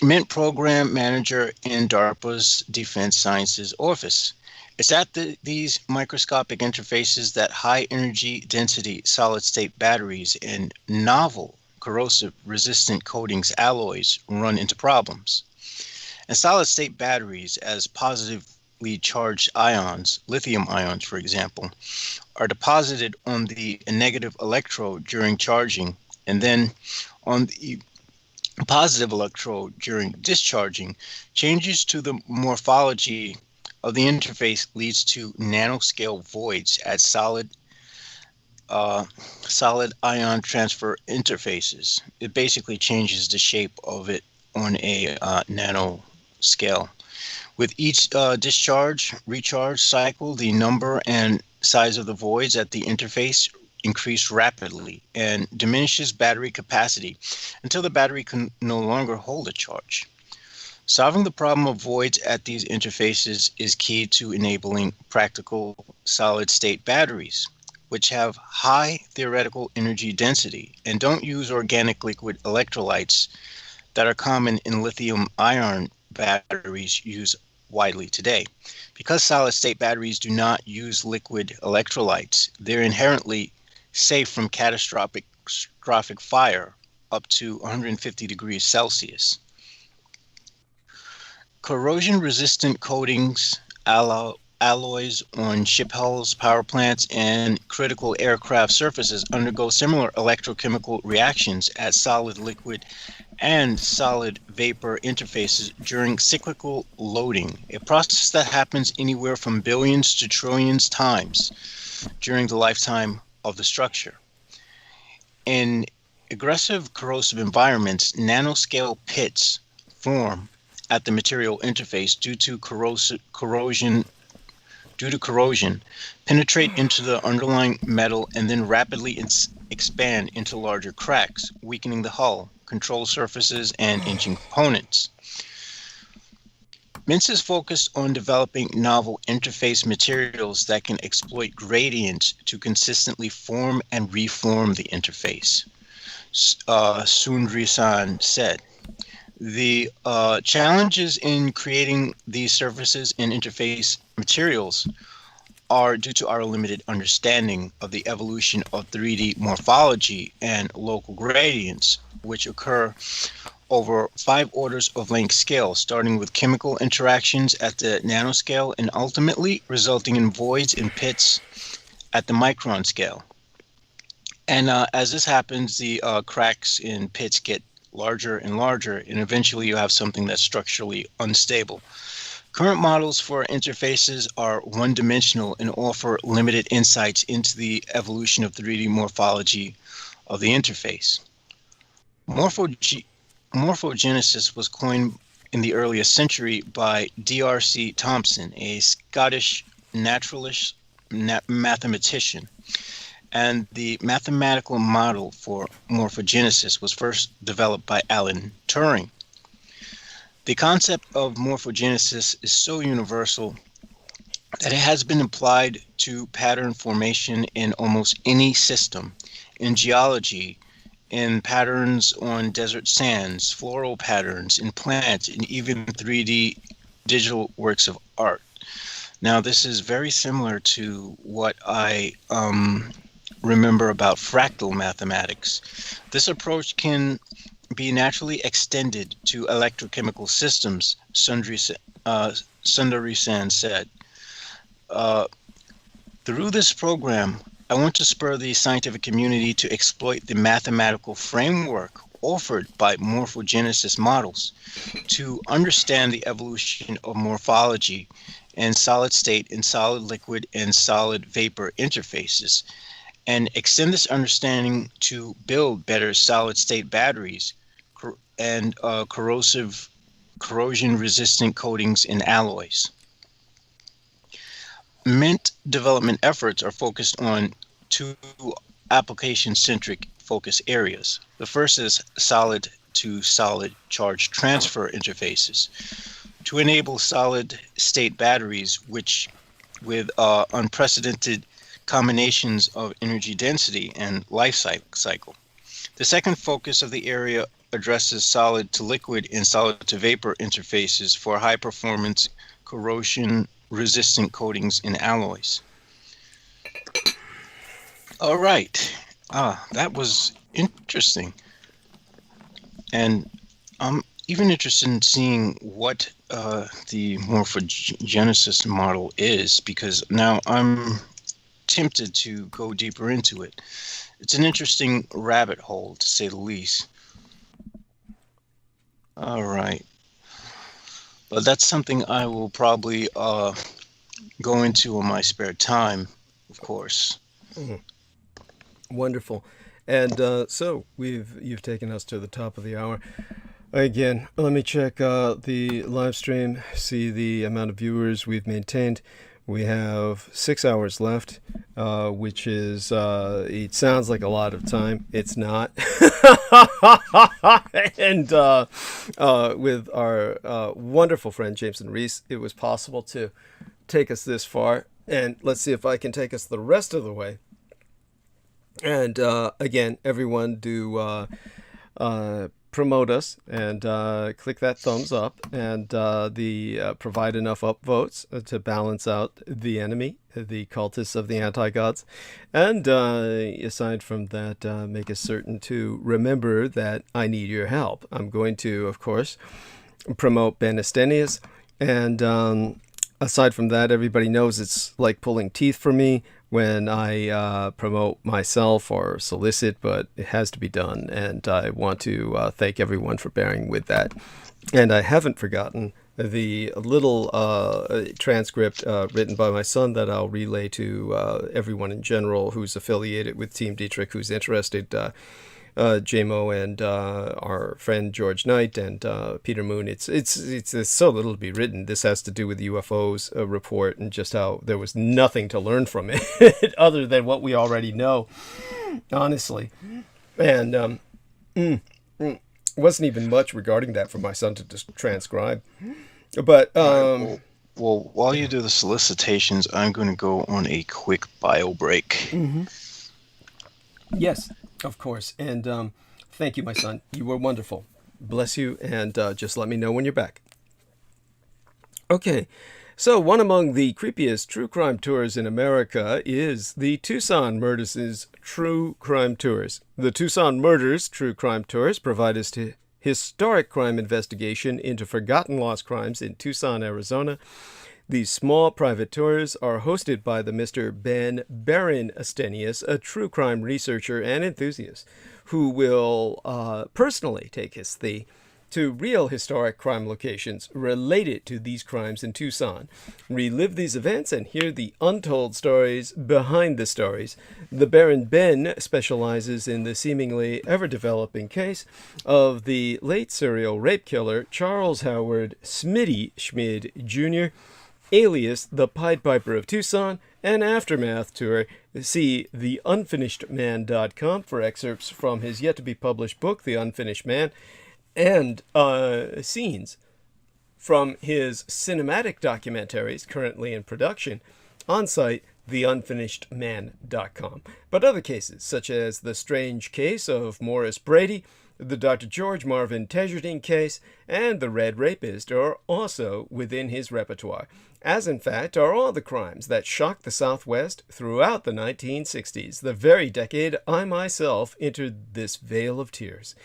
MINT program manager in DARPA's Defense Sciences Office. It's at these microscopic interfaces that high energy density solid state batteries and novel corrosive resistant coatings alloys run into problems. And solid state batteries, as positively charged ions, lithium ions for example, are deposited on the negative electrode during charging, and then on the positive electrode during discharging. Changes to the morphology of the interface leads to nanoscale voids at solid ion transfer interfaces. It basically changes the shape of it on a nano scale. With each discharge, recharge cycle, the number and size of the voids at the interface increase rapidly and diminishes battery capacity until the battery can no longer hold a charge. Solving the problem of voids at these interfaces is key to enabling practical solid-state batteries, which have high theoretical energy density and don't use organic liquid electrolytes that are common in lithium-ion batteries used widely today. Because solid-state batteries do not use liquid electrolytes, they're inherently safe from catastrophic fire up to 150 degrees Celsius. Corrosion-resistant coatings, alloys on ship hulls, power plants, and critical aircraft surfaces undergo similar electrochemical reactions at solid, liquid, and solid vapor interfaces during cyclical loading, a process that happens anywhere from billions to trillions times during the lifetime of the structure. In aggressive corrosive environments, nanoscale pits form at the material interface due to corrosion, penetrate into the underlying metal and then rapidly expand into larger cracks, weakening the hull, control surfaces, and engine components. MINTS is focused on developing novel interface materials that can exploit gradients to consistently form and reform the interface, Sundri-san said. The challenges in creating these surfaces and interface materials are due to our limited understanding of the evolution of 3D morphology and local gradients, which occur over 5 orders of length scale, starting with chemical interactions at the nanoscale and ultimately resulting in voids and pits at the micron scale. And as this happens, the cracks in pits get larger and larger, and eventually you have something that's structurally unstable. Current models for interfaces are one-dimensional and offer limited insights into the evolution of 3D morphology of the interface. Morphogenesis was coined in the earliest century by D.R.C. Thompson, a Scottish naturalist mathematician. And the mathematical model for morphogenesis was first developed by Alan Turing. The concept of morphogenesis is so universal that it has been applied to pattern formation in almost any system. In geology, in patterns on desert sands, floral patterns, in plants, and even 3D digital works of art. Now, this is very similar to what I remember about fractal mathematics. This approach can be naturally extended to electrochemical systems, Sundari-san said. Through this program, I want to spur the scientific community to exploit the mathematical framework offered by morphogenesis models to understand the evolution of morphology and solid state and solid liquid and solid vapor interfaces, and extend this understanding to build better solid state batteries and corrosion resistant coatings in alloys. MINT development efforts are focused on 2 application-centric focus areas. The first is solid to solid charge transfer interfaces to enable solid state batteries which with unprecedented combinations of energy density and life cycle. The second focus of the area addresses solid to liquid and solid to vapor interfaces for high performance corrosion resistant coatings in alloys. All right. That was interesting. And I'm even interested in seeing what the morphogenesis model is, because now I'm tempted to go deeper into it. It's an interesting rabbit hole, to say the least. All right. But that's something I will probably go into in my spare time, of course. Wonderful. And so you've taken us to the top of the hour. Again, let me check the live stream, see the amount of viewers we've maintained. We have 6 hours left, which is, it sounds like a lot of time. It's not. And with our wonderful friend Jameson Reese, it was possible to take us this far. And let's see if I can take us the rest of the way. And again, everyone do promote us and click that thumbs up and provide enough upvotes to balance out the enemy, the cultists of the anti-gods. And aside from that, make us certain to remember that I need your help. I'm going to, of course, promote Ben Estenius. And aside from that, everybody knows it's like pulling teeth for me when I promote myself or solicit, but it has to be done. And I want to thank everyone for bearing with that. And I haven't forgotten the little transcript written by my son that I'll relay to everyone in general who's affiliated with Team Dietrich, who's interested. JMO and our friend George Knight and Peter Moon. It's so little to be written. This has to do with the UFOs report and just how there was nothing to learn from it other than what we already know, honestly. And wasn't even much regarding that for my son to just transcribe. But well, while you do the solicitations, I'm going to go on a quick bio break. Mm-hmm. Yes. Of course. And thank you, my son. You were wonderful. Bless you. And just let me know when you're back. Okay. So one among the creepiest true crime tours in America is the Tucson Murders' True Crime Tours. The Tucson Murders True Crime Tours provide us to historic crime investigation into forgotten lost crimes in Tucson, Arizona. These small private tours are hosted by the Mr. Ben Baron Estenius, a true crime researcher and enthusiast, who will personally take his thee to real historic crime locations related to these crimes in Tucson, relive these events, and hear the untold stories behind the stories. The Baron Ben specializes in the seemingly ever-developing case of the late serial rape killer Charles Howard Smitty Schmid Jr., alias the Pied Piper of Tucson, and Aftermath tour. See theunfinishedman.com for excerpts from his yet-to-be-published book, The Unfinished Man, and scenes from his cinematic documentaries currently in production on site theunfinishedman.com. But other cases, such as the strange case of Morris Brady, the Dr. George Marvin Tejertine case, and the Red Rapist are also within his repertoire, as in fact are all the crimes that shocked the Southwest throughout the 1960s, the very decade I myself entered this vale of tears.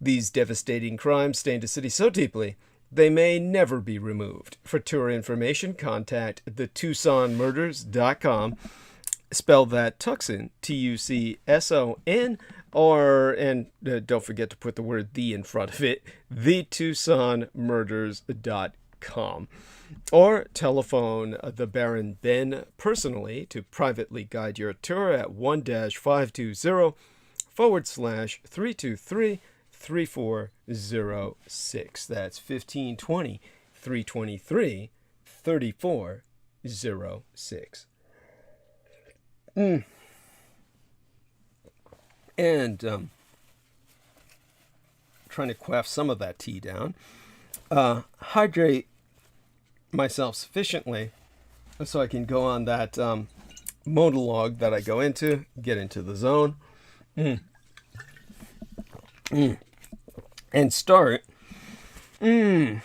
These devastating crimes stained a city so deeply, they may never be removed. For tour information, contact thetucsonmurders.com. Spell that Tucson, Tucson, and don't forget to put the word "the" in front of it, thetucsonmurders.com. Or telephone the Baron Ben personally to privately guide your tour at 1-520-423-3406. That's 1520-323-3406. And trying to quaff some of that tea down. Hydrate myself sufficiently so I can go on that monologue that I go into, get into the zone, and start in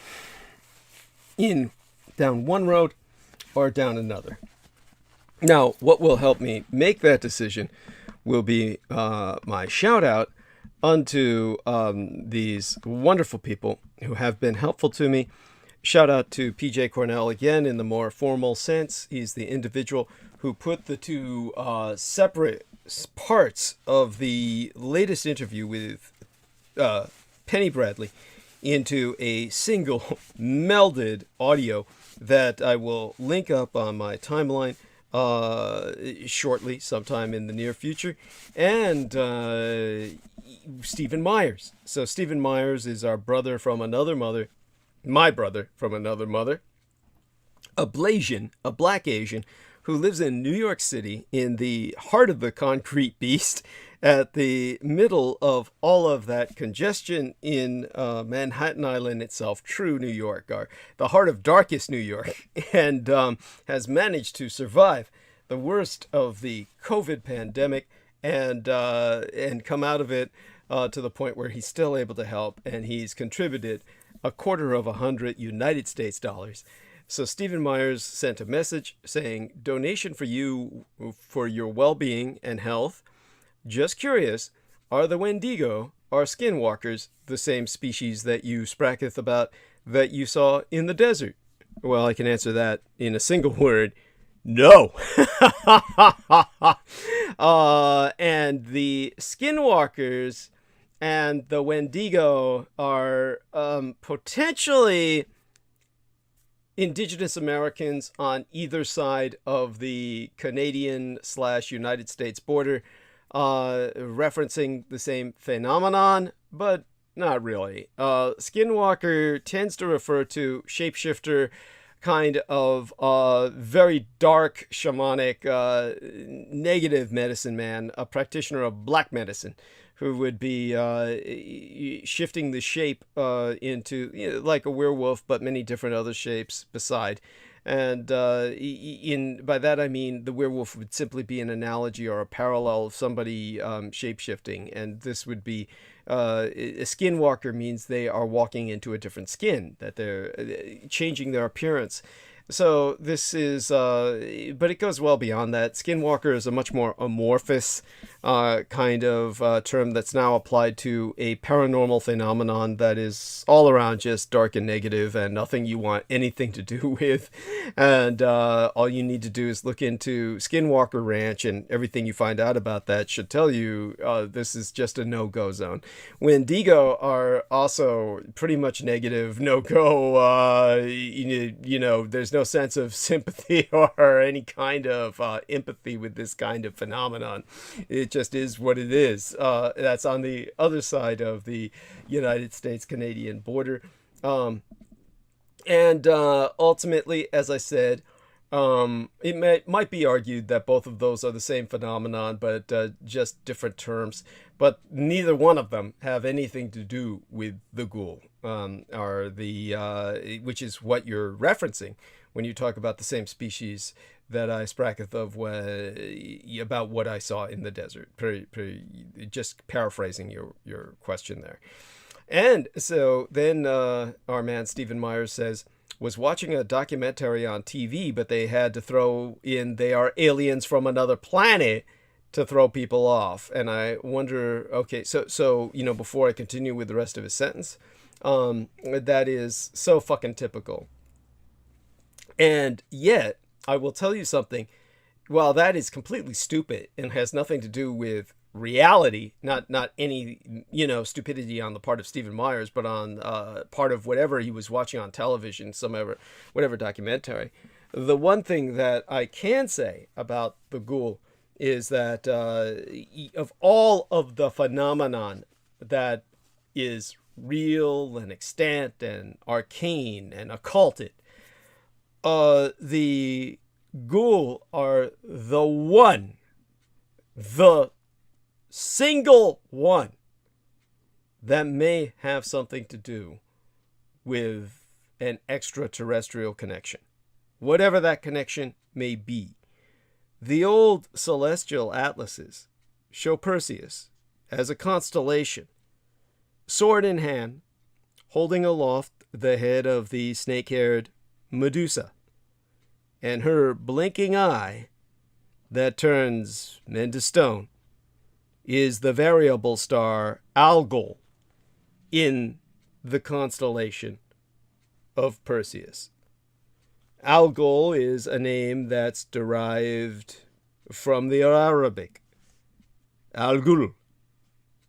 down one road or down another. Now, what will help me make that decision will be my shout out unto these wonderful people who have been helpful to me. Shout out to PJ Cornell again in the more formal sense. He's the individual who put the two separate parts of the latest interview with Penny Bradley into a single melded audio that I will link up on my timeline shortly, sometime in the near future. And Stephen Myers. So Stephen Myers is our brother from another mother, my brother from another mother, a Blasian, a black Asian, who lives in New York City in the heart of the concrete beast, at the middle of all of that congestion in Manhattan Island itself, true New York, the heart of darkest New York, and has managed to survive the worst of the COVID pandemic and come out of it to the point where he's still able to help, and he's contributed $250 United States dollars. So Stephen Myers sent a message saying, donation for you for your well-being and health. Just curious, are the Wendigo or skinwalkers the same species that you spracketh about that you saw in the desert? Well, I can answer that in a single word. No. And the skinwalkers and the Wendigo are potentially Indigenous Americans on either side of the Canadian/United States border, referencing the same phenomenon, but not really. Skinwalker tends to refer to shapeshifter, kind of very dark shamanic negative medicine man, a practitioner of black medicine, who would be shifting the shape into like a werewolf, but many different other shapes beside. And by that I mean the werewolf would simply be an analogy or a parallel of somebody shape-shifting, and this would be a skinwalker means they are walking into a different skin, that they're changing their appearance. So this is, but it goes well beyond that. Skinwalker is a much more amorphous kind of term that's now applied to a paranormal phenomenon that is all around just dark and negative and nothing you want anything to do with. And all you need to do is look into Skinwalker Ranch, and everything you find out about that should tell you this is just a no-go zone. Wendigo are also pretty much negative, no-go. There's no sense of sympathy or any kind of empathy with this kind of phenomenon. It just is what it is. That's on the other side of the United States-Canadian border. And ultimately, as I said, it might be argued that both of those are the same phenomenon, but just different terms. But neither one of them have anything to do with the ghoul, which is what you're referencing when you talk about the same species that I spracketh of about what I saw in the desert. Just paraphrasing your question there. And so then our man Stephen Myers says, was watching a documentary on TV, but they had to throw in they are aliens from another planet to throw people off. And I wonder, okay, so before I continue with the rest of his sentence, that is so fucking typical. And yet, I will tell you something, while that is completely stupid and has nothing to do with reality, not any stupidity on the part of Stephen Myers, but on part of whatever he was watching on television, whatever documentary. The one thing that I can say about the ghoul is that of all of the phenomenon that is real and extant and arcane and occulted, the ghoul are the single one that may have something to do with an extraterrestrial connection, whatever that connection may be. The old celestial atlases show Perseus as a constellation, sword in hand, holding aloft the head of the snake-haired Medusa, and her blinking eye that turns men to stone is the variable star Algol in the constellation of Perseus. Algol is a name that's derived from the Arabic, Al-Ghul,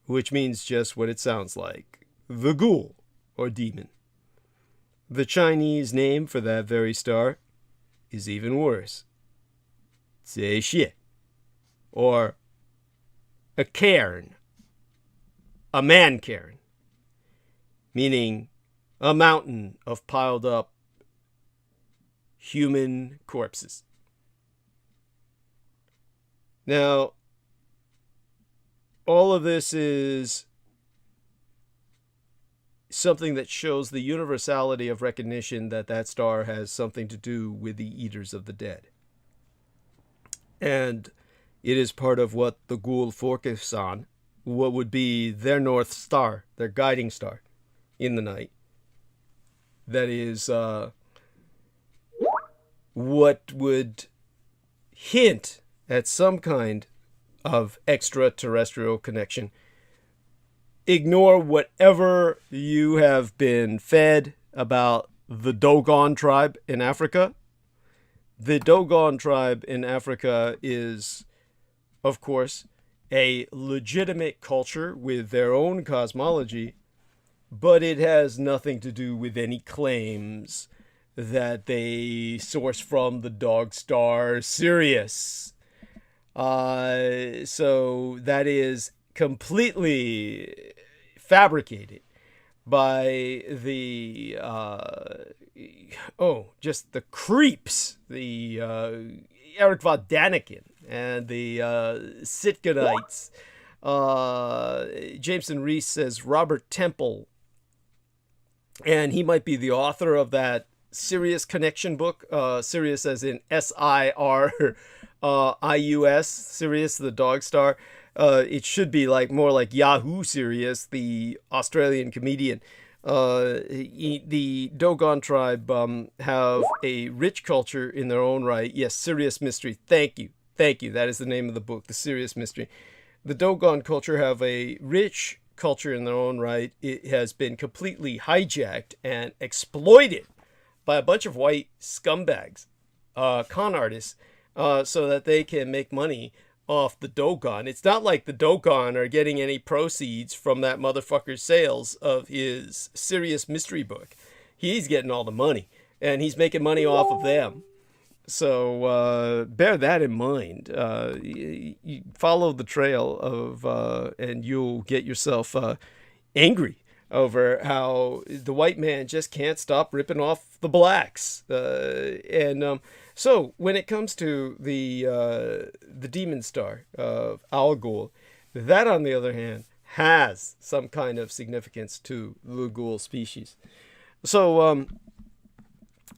which means just what it sounds like, the ghoul or demon. The Chinese name for that very star is even worse, Zexie, or a cairn, a man cairn, meaning a mountain of piled up human corpses. Now, all of this is something that shows the universality of recognition that that star has something to do with the Eaters of the Dead. And it is part of what the Ghoul focus on, what would be their North Star, their guiding star in the night. That is what would hint at some kind of extraterrestrial connection. Ignore whatever you have been fed about the Dogon tribe in Africa. The Dogon tribe in Africa is, of course, a legitimate culture with their own cosmology, but it has nothing to do with any claims that they source from the dog star Sirius. So that is completely fabricated by the just the creeps, the Eric von Daniken and the Sitkanites. Jameson Reese says Robert Temple, and he might be the author of that Sirius Connection book, Sirius as in Sirius, Sirius the dog star. It should be more like Yahoo Sirius, the Australian comedian. The Dogon tribe have a rich culture in their own right. Yes, Sirius Mystery. Thank you. That is the name of the book, The Sirius Mystery. The Dogon culture have a rich culture in their own right. It has been completely hijacked and exploited by a bunch of white scumbags, con artists, so that they can make money off the Dogon. It's not like the Dogon are getting any proceeds from that motherfucker's sales of his Sirius Mystery book. He's getting all the money, and he's making money off of them. So bear that in mind. You follow the trail of, and you'll get yourself angry over how the white man just can't stop ripping off the blacks. So when it comes to the demon star of Al-Ghul, that on the other hand has some kind of significance to the ghoul species. So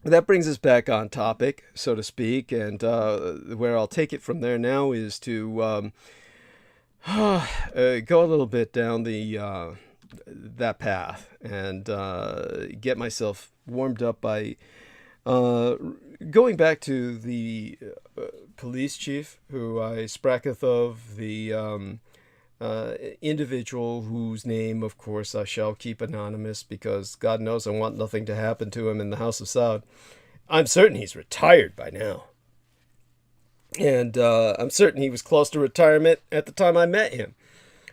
that brings us back on topic, so to speak, and where I'll take it from there now is to go a little bit down that path and get myself warmed up by going back to the police chief who I spracketh of, the individual whose name, of course, I shall keep anonymous because God knows I want nothing to happen to him in the House of Saud. I'm certain he's retired by now. And I'm certain he was close to retirement at the time I met him,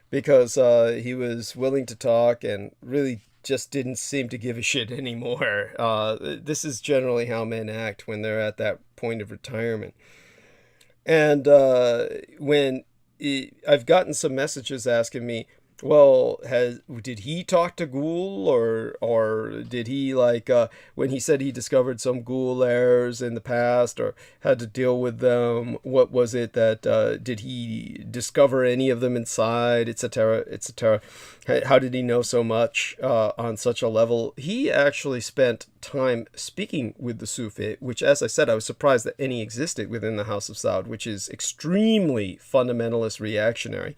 because he was willing to talk and really just didn't seem to give a shit anymore. This is generally how men act when they're at that point of retirement. And when I've gotten some messages asking me, well, did he talk to Ghoul, or did he, when he said he discovered some Ghoul errors in the past or had to deal with them, what was it that, did he discover any of them inside, etc., etc.? How did he know so much on such a level? He actually spent time speaking with the Sufi, which, as I said, I was surprised that any existed within the House of Saud, which is extremely fundamentalist reactionary.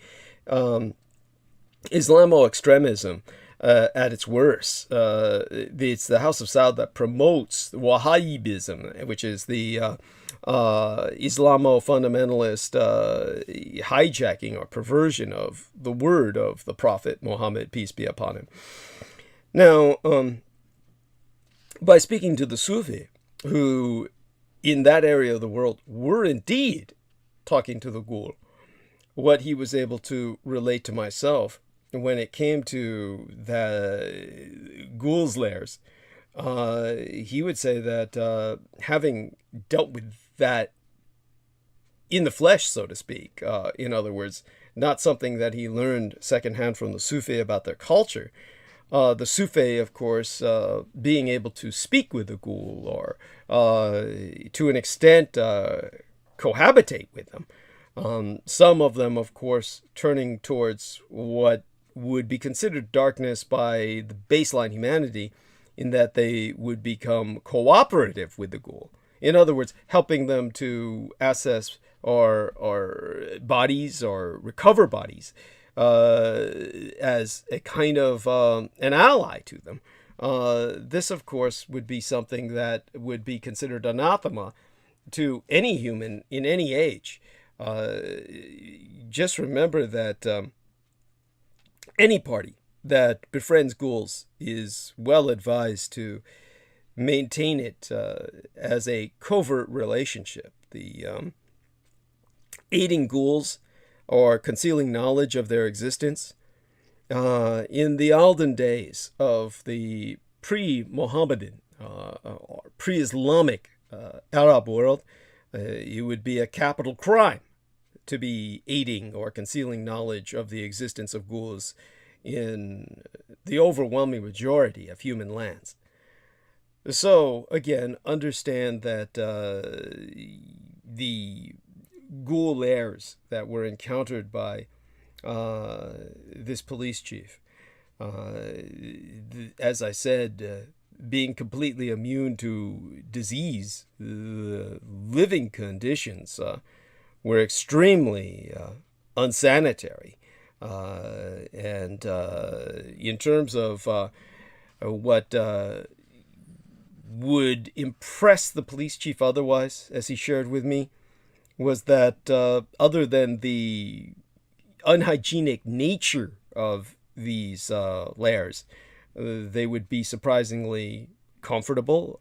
Islamo-extremism at its worst. It's the House of Saud that promotes Wahhabism, which is the Islamo-fundamentalist hijacking or perversion of the word of the Prophet Muhammad, peace be upon him. Now, by speaking to the Sufi, who in that area of the world were indeed talking to the ghoul, what he was able to relate to myself when it came to the ghouls' lairs, he would say that having dealt with that in the flesh, so to speak, in other words, not something that he learned secondhand from the Sufi about their culture. The Sufi, of course, being able to speak with the ghoul or to an extent cohabitate with them. Some of them, of course, turning towards what would be considered darkness by the baseline humanity, in that they would become cooperative with the ghoul. In other words, helping them to access or bodies or recover bodies as a kind of an ally to them. This, of course, would be something that would be considered anathema to any human in any age. Just remember that any party that befriends ghouls is well advised to maintain it as a covert relationship. The aiding ghouls or concealing knowledge of their existence. In the olden days of the pre-Mohammedan or pre-Islamic Arab world, it would be a capital crime to be aiding or concealing knowledge of the existence of ghouls in the overwhelming majority of human lands. So, again, understand that the ghoul lairs that were encountered by this police chief, as I said, being completely immune to disease, the living conditions were extremely unsanitary. And in terms of what would impress the police chief otherwise, as he shared with me, was that other than the unhygienic nature of these lairs, they would be surprisingly comfortable.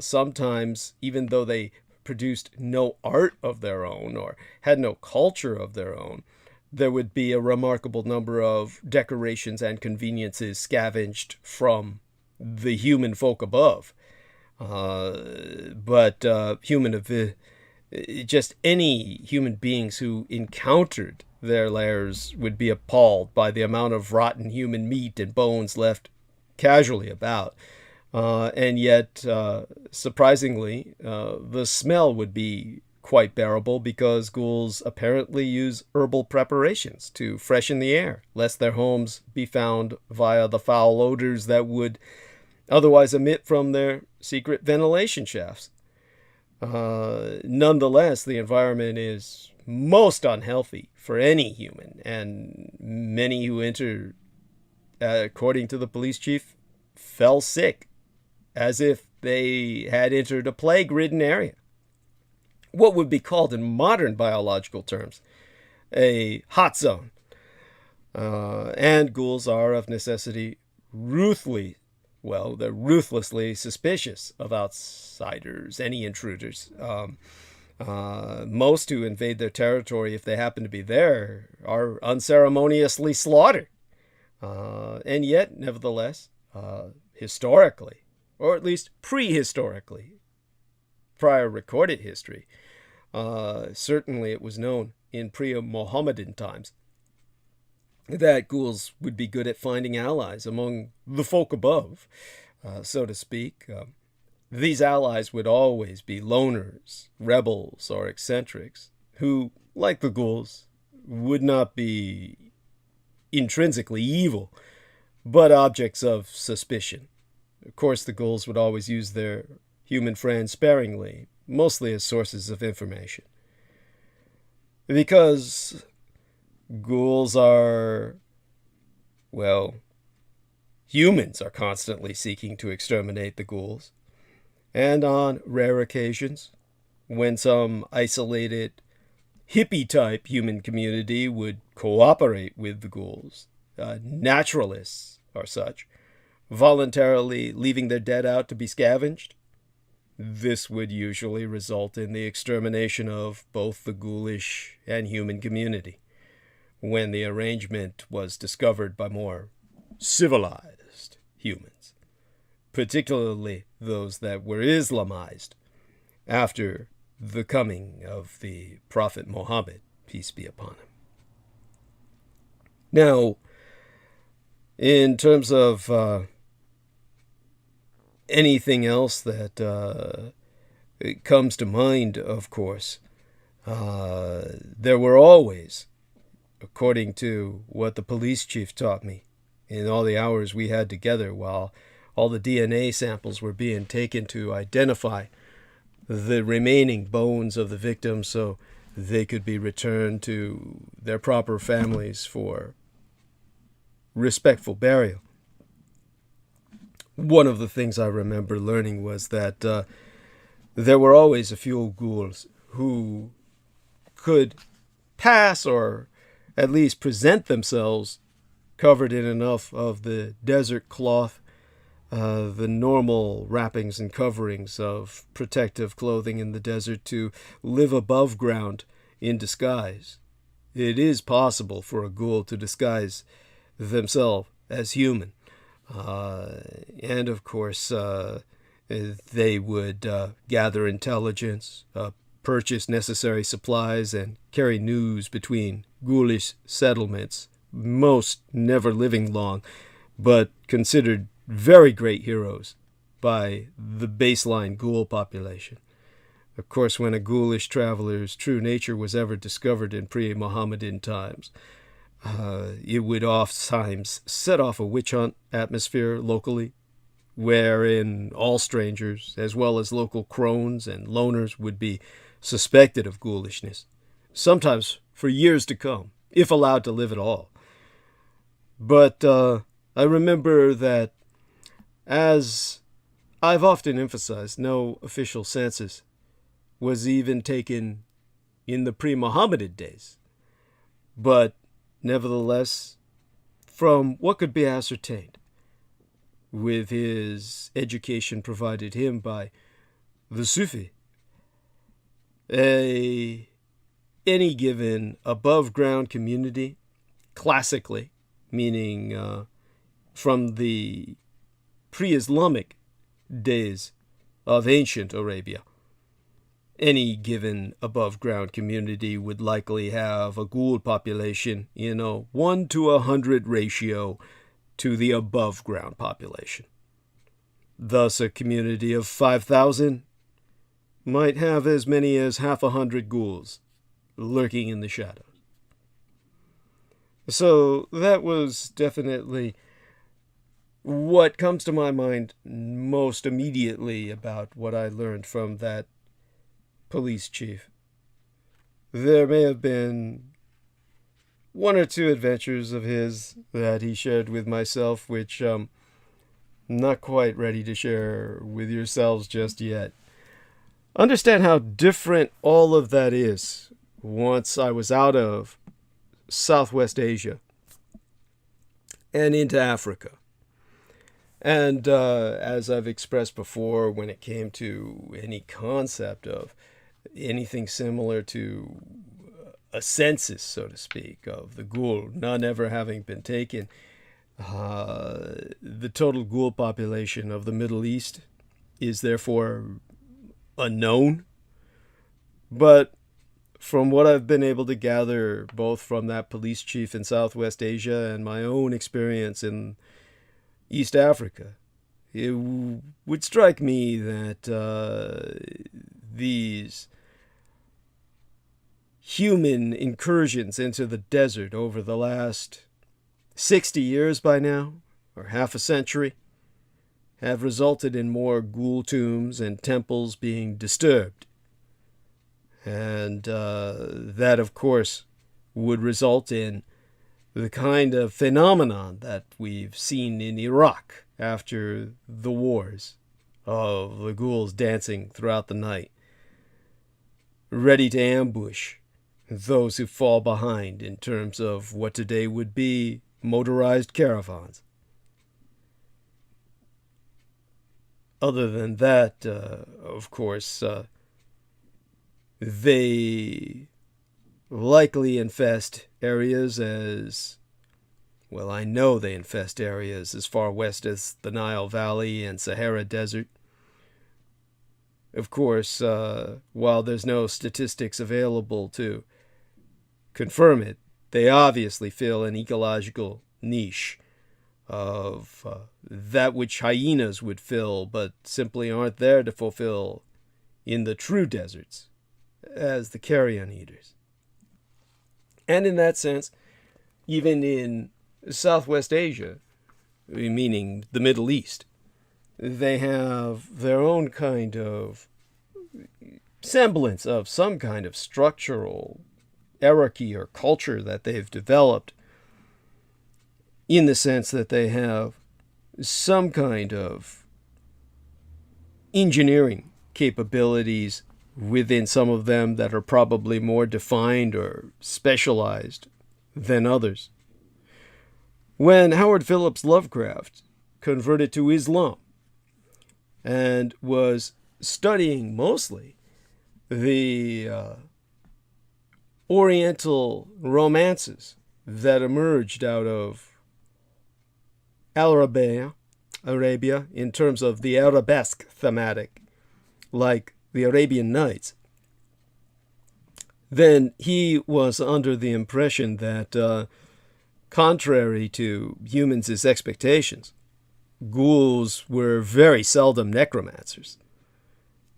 Sometimes, even though they produced no art of their own or had no culture of their own, there would be a remarkable number of decorations and conveniences scavenged from the human folk above. But just any human beings who encountered their lairs would be appalled by the amount of rotten human meat and bones left casually about. And yet, surprisingly, the smell would be quite bearable, because ghouls apparently use herbal preparations to freshen the air, lest their homes be found via the foul odors that would otherwise emit from their secret ventilation shafts. Nonetheless, the environment is most unhealthy for any human, and many who entered, according to the police chief, fell sick, as if they had entered a plague-ridden area. What would be called in modern biological terms a hot zone. And ghouls are of necessity they're ruthlessly suspicious of outsiders, any intruders. Most who invade their territory, if they happen to be there, are unceremoniously slaughtered. And yet, nevertheless, historically, or at least prehistorically, prior recorded history, certainly it was known in pre-Mohammedan times that ghouls would be good at finding allies among the folk above, so to speak. These allies would always be loners, rebels, or eccentrics, who, like the ghouls, would not be intrinsically evil, but objects of suspicion. Of course, the ghouls would always use their human friends sparingly, mostly as sources of information. Because ghouls are, humans are constantly seeking to exterminate the ghouls. And on rare occasions, when some isolated hippie-type human community would cooperate with the ghouls, naturalists or such, voluntarily leaving their dead out to be scavenged, this would usually result in the extermination of both the ghoulish and human community, when the arrangement was discovered by more civilized humans, particularly those that were Islamized after the coming of the Prophet Muhammad, peace be upon him. Now, in terms of anything else that it comes to mind, of course, there were always, according to what the police chief taught me in all the hours we had together while all the DNA samples were being taken to identify the remaining bones of the victims so they could be returned to their proper families for respectful burial. One of the things I remember learning was that there were always a few ghouls who could pass or at least present themselves covered in enough of the desert cloth, the normal wrappings and coverings of protective clothing in the desert, to live above ground in disguise. It is possible for a ghoul to disguise themselves as human. And of course, they would gather intelligence, purchase necessary supplies, and carry news between ghoulish settlements, most never living long, but considered very great heroes by the baseline ghoul population. Of course, when a ghoulish traveler's true nature was ever discovered in pre-Mohammedan times, it would oftentimes set off a witch hunt atmosphere locally, wherein all strangers, as well as local crones and loners, would be suspected of ghoulishness, sometimes for years to come, if allowed to live at all. But I remember that, as I've often emphasized, no official census was even taken in the pre-Mohammedan days. But nevertheless, from what could be ascertained, with his education provided him by the Sufi, any given above-ground community, classically, meaning from the pre-Islamic days of ancient Arabia, any given above-ground community would likely have a ghoul population in a 1 to 100 ratio to the above-ground population. Thus, a community of 5,000 might have as many as half 100 ghouls lurking in the shadows. So that was definitely what comes to my mind most immediately about what I learned from that police chief. There may have been one or two adventures of his that he shared with myself, which I'm not quite ready to share with yourselves just yet. Understand how different all of that is once I was out of Southwest Asia and into Africa. And as I've expressed before, when it came to any concept of anything similar to a census, so to speak, of the ghoul, none ever having been taken, the total ghoul population of the Middle East is therefore unknown. But from what I've been able to gather, both from that police chief in Southwest Asia and my own experience in East Africa, it would strike me that these human incursions into the desert over the last 60 years by now, or half a century, have resulted in more ghoul tombs and temples being disturbed. And that, of course, would result in the kind of phenomenon that we've seen in Iraq after the wars of the ghouls dancing throughout the night, ready to ambush those who fall behind in terms of what today would be motorized caravans. Other than that, of course, they likely infest areas as, well, I know they infest areas as far west as the Nile Valley and Sahara Desert. Of course, while there's no statistics available to confirm it, they obviously fill an ecological niche of that which hyenas would fill, but simply aren't there to fulfill in the true deserts, as the carrion eaters. And in that sense, even in Southwest Asia, meaning the Middle East, they have their own kind of semblance of some kind of structural hierarchy or culture that they've developed, in the sense that they have some kind of engineering capabilities within some of them that are probably more defined or specialized than others. When Howard Phillips Lovecraft converted to Islam and was studying mostly the Oriental romances that emerged out of Arabia in terms of the arabesque thematic, like the Arabian Nights, then he was under the impression that, contrary to humans' expectations, ghouls were very seldom necromancers.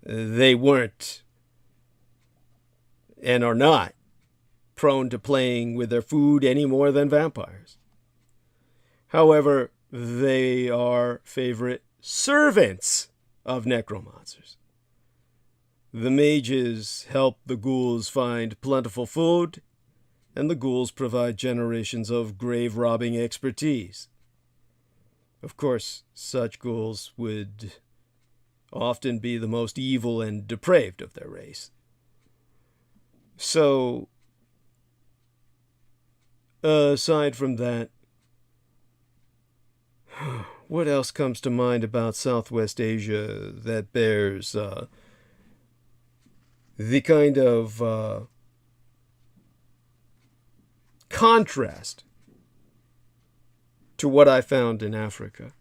They weren't, and are not, prone to playing with their food any more than vampires. However, they are favorite servants of necromancers. The mages help the ghouls find plentiful food, and the ghouls provide generations of grave-robbing expertise. Of course, such ghouls would often be the most evil and depraved of their race. So, aside from that, what else comes to mind about Southwest Asia that bears the kind of contrast to what I found in Africa?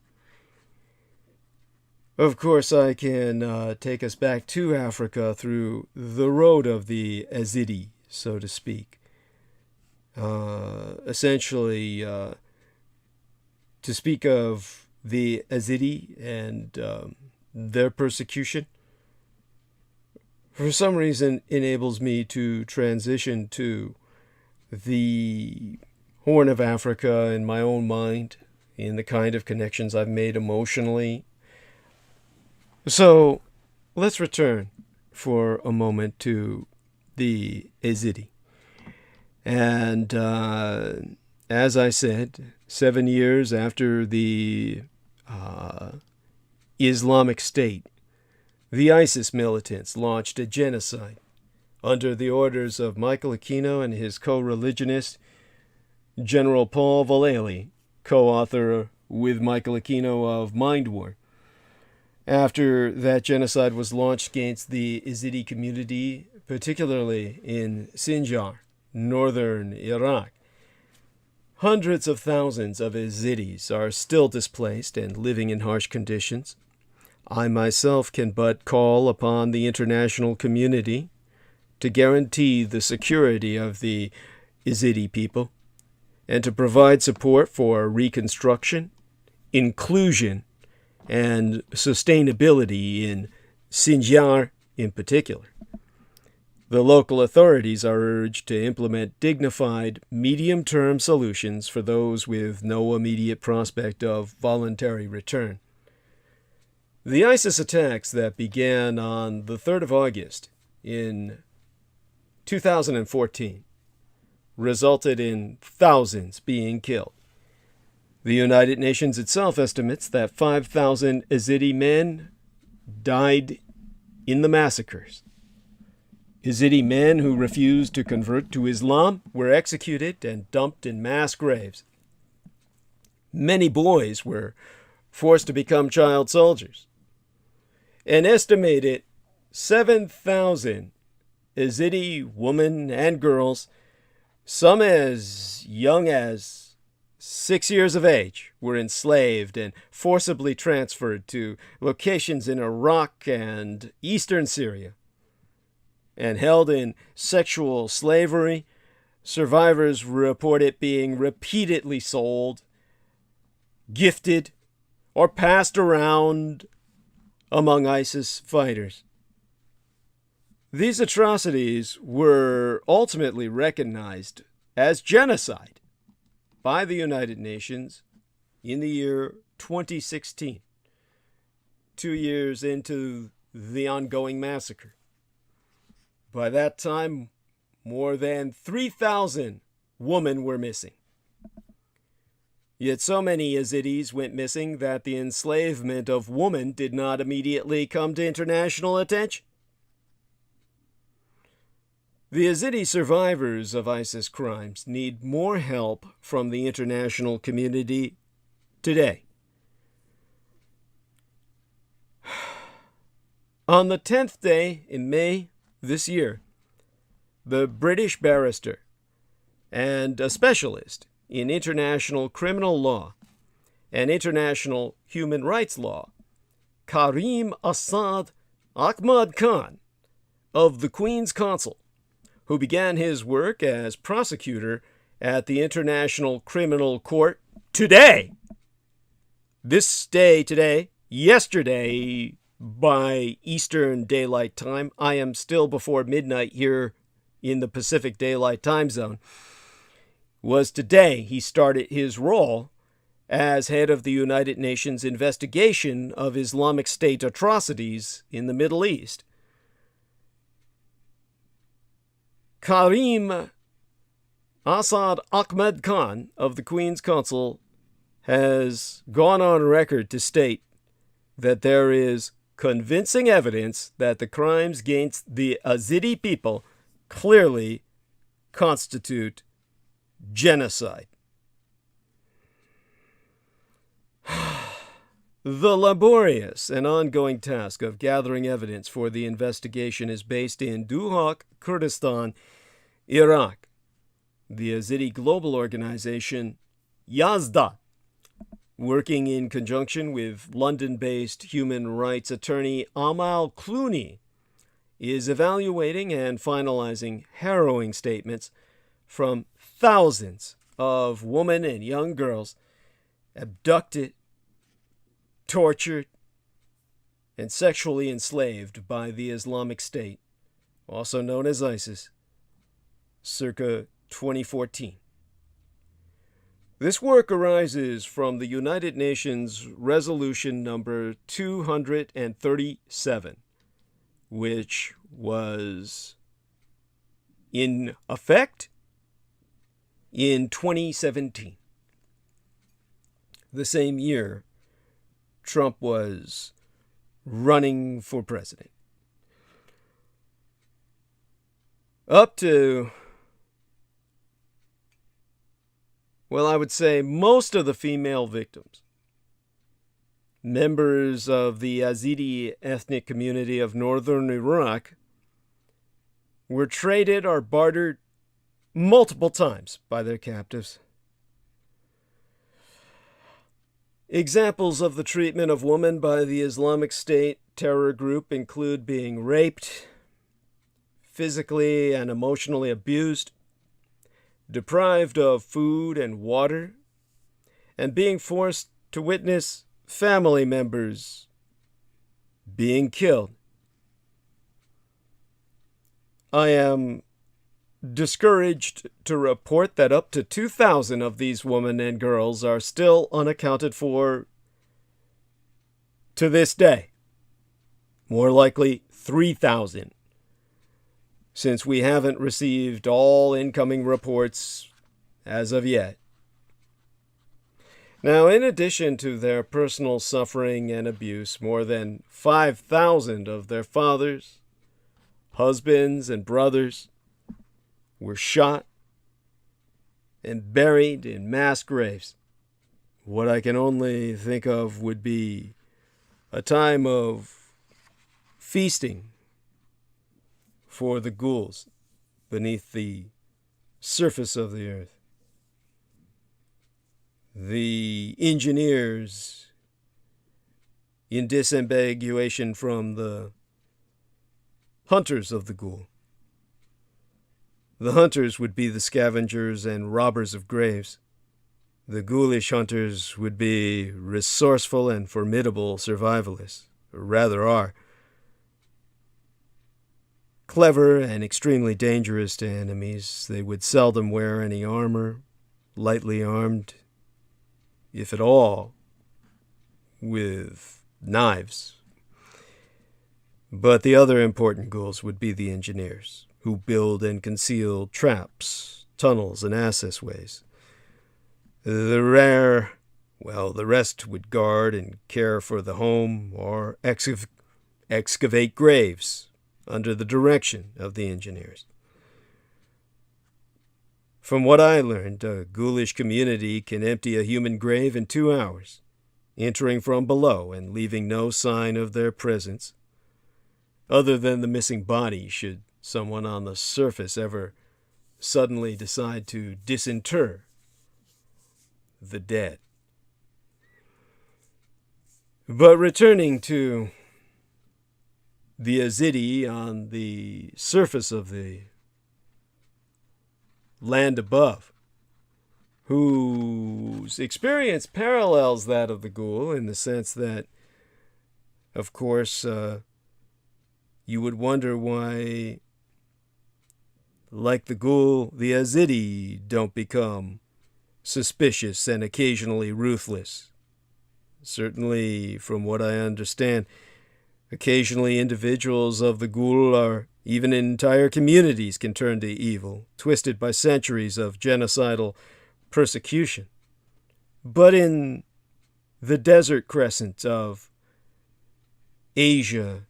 Of course, I can take us back to Africa through the road of the Yazidi, so to speak. Essentially, to speak of the Yazidi and their persecution, for some reason enables me to transition to the Horn of Africa in my own mind, in the kind of connections I've made emotionally. So let's return for a moment to the Yazidi. And as I said, 7 years after the Islamic State, the ISIS militants launched a genocide under the orders of Michael Aquino and his co-religionist, General Paul Vallely, co-author with Michael Aquino of Mind War. After that genocide was launched against the Yazidi community, particularly in Sinjar, northern Iraq, hundreds of thousands of Yazidis are still displaced and living in harsh conditions. I myself can but call upon the international community to guarantee the security of the Yazidi people and to provide support for reconstruction, inclusion, and sustainability in Sinjar in particular. The local authorities are urged to implement dignified, medium-term solutions for those with no immediate prospect of voluntary return. The ISIS attacks that began on the 3rd of August in 2014 resulted in thousands being killed. The United Nations itself estimates that 5,000 Yazidi men died in the massacres. Yazidi men who refused to convert to Islam were executed and dumped in mass graves. Many boys were forced to become child soldiers. An estimated 7,000 Yazidi women and girls, some as young as 6 years of age, were enslaved and forcibly transferred to locations in Iraq and eastern Syria. And held in sexual slavery, survivors report it being repeatedly sold, gifted, or passed around among ISIS fighters. These atrocities were ultimately recognized as genocide by the United Nations in the year 2016, 2 years into the ongoing massacre. By that time, more than 3,000 women were missing. Yet so many Yazidis went missing that the enslavement of women did not immediately come to international attention. The Yazidi survivors of ISIS crimes need more help from the international community today. On the 10th day in May this year, the British barrister and a specialist in international criminal law and international human rights law, Karim Assad Ahmad Khan of the Queen's Counsel, who began his work as prosecutor at the International Criminal Court today. This day today, yesterday by Eastern Daylight Time, I am still before midnight here in the Pacific Daylight Time Zone, was today he started his role as head of the United Nations investigation of Islamic State atrocities in the Middle East. Karim Assad Ahmad Khan of the Queen's Counsel has gone on record to state that there is convincing evidence that the crimes against the Yazidi people clearly constitute genocide. The laborious and ongoing task of gathering evidence for the investigation is based in Duhok, Kurdistan, Iraq. The Yazidi global organization, Yazda, working in conjunction with London-based human rights attorney Amal Clooney, is evaluating and finalizing harrowing statements from thousands of women and young girls abducted, tortured, and sexually enslaved by the Islamic State, also known as ISIS, circa 2014. This work arises from the United Nations Resolution number 237, which was in effect in 2017. The same year, Trump was running for president. Up to, well, I would say most of the female victims, members of the Yazidi ethnic community of northern Iraq, were traded or bartered multiple times by their captives. Examples of the treatment of women by the Islamic State terror group include being raped, physically and emotionally abused, deprived of food and water, and being forced to witness family members being killed. I am discouraged to report that up to 2,000 of these women and girls are still unaccounted for to this day. More likely 3,000. since we haven't received all incoming reports as of yet. Now, in addition to their personal suffering and abuse, more than 5,000 of their fathers, husbands, and brothers were shot and buried in mass graves. What I can only think of would be a time of feasting for the ghouls beneath the surface of the earth. The engineers, in disambiguation from the hunters of the ghoul. The hunters would be the scavengers and robbers of graves. The ghoulish hunters would be resourceful and formidable survivalists, or rather are. Clever and extremely dangerous to enemies. They would seldom wear any armor, lightly armed, if at all, with knives. But the other important ghouls would be the engineers, who build and conceal traps, tunnels, and accessways. The rest would guard and care for the home or excavate graves under the direction of the engineers. From what I learned, a ghoulish community can empty a human grave in 2 hours, entering from below and leaving no sign of their presence, other than the missing body should someone on the surface ever suddenly decide to disinter the dead. But returning to the Yazidi on the surface of the land above, whose experience parallels that of the ghoul in the sense that, of course, you would wonder why, like the ghoul, the Yazidi don't become suspicious and occasionally ruthless. Certainly, from what I understand, occasionally individuals of the ghoul or even entire communities can turn to evil, twisted by centuries of genocidal persecution. But in the desert crescent of Asia,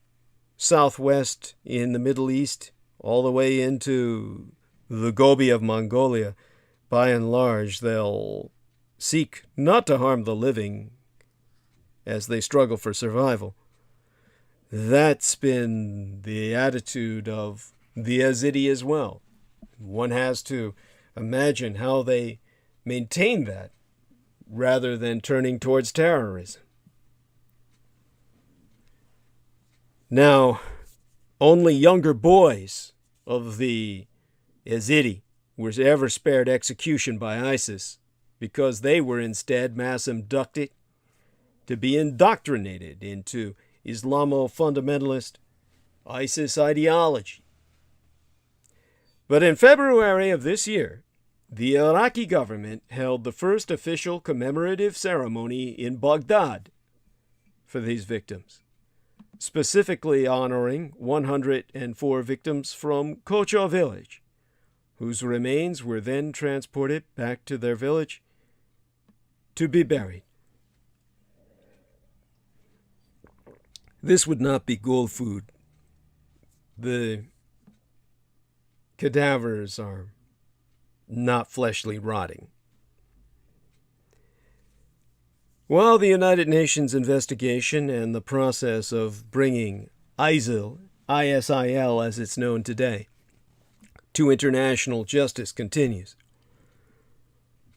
southwest in the Middle East, all the way into the Gobi of Mongolia, by and large, they'll seek not to harm the living as they struggle for survival. That's been the attitude of the Yazidi as well. One has to imagine how they maintain that rather than turning towards terrorism. Now, only younger boys of the Yazidi were ever spared execution by ISIS because they were instead mass abducted to be indoctrinated into Islamo-fundamentalist ISIS ideology. But in February of this year, the Iraqi government held the first official commemorative ceremony in Baghdad for these victims, specifically honoring 104 victims from Kocha village, whose remains were then transported back to their village to be buried. This would not be ghoul food. The cadavers are not fleshly rotting. While the United Nations investigation and the process of bringing ISIL as it's known today, to international justice continues,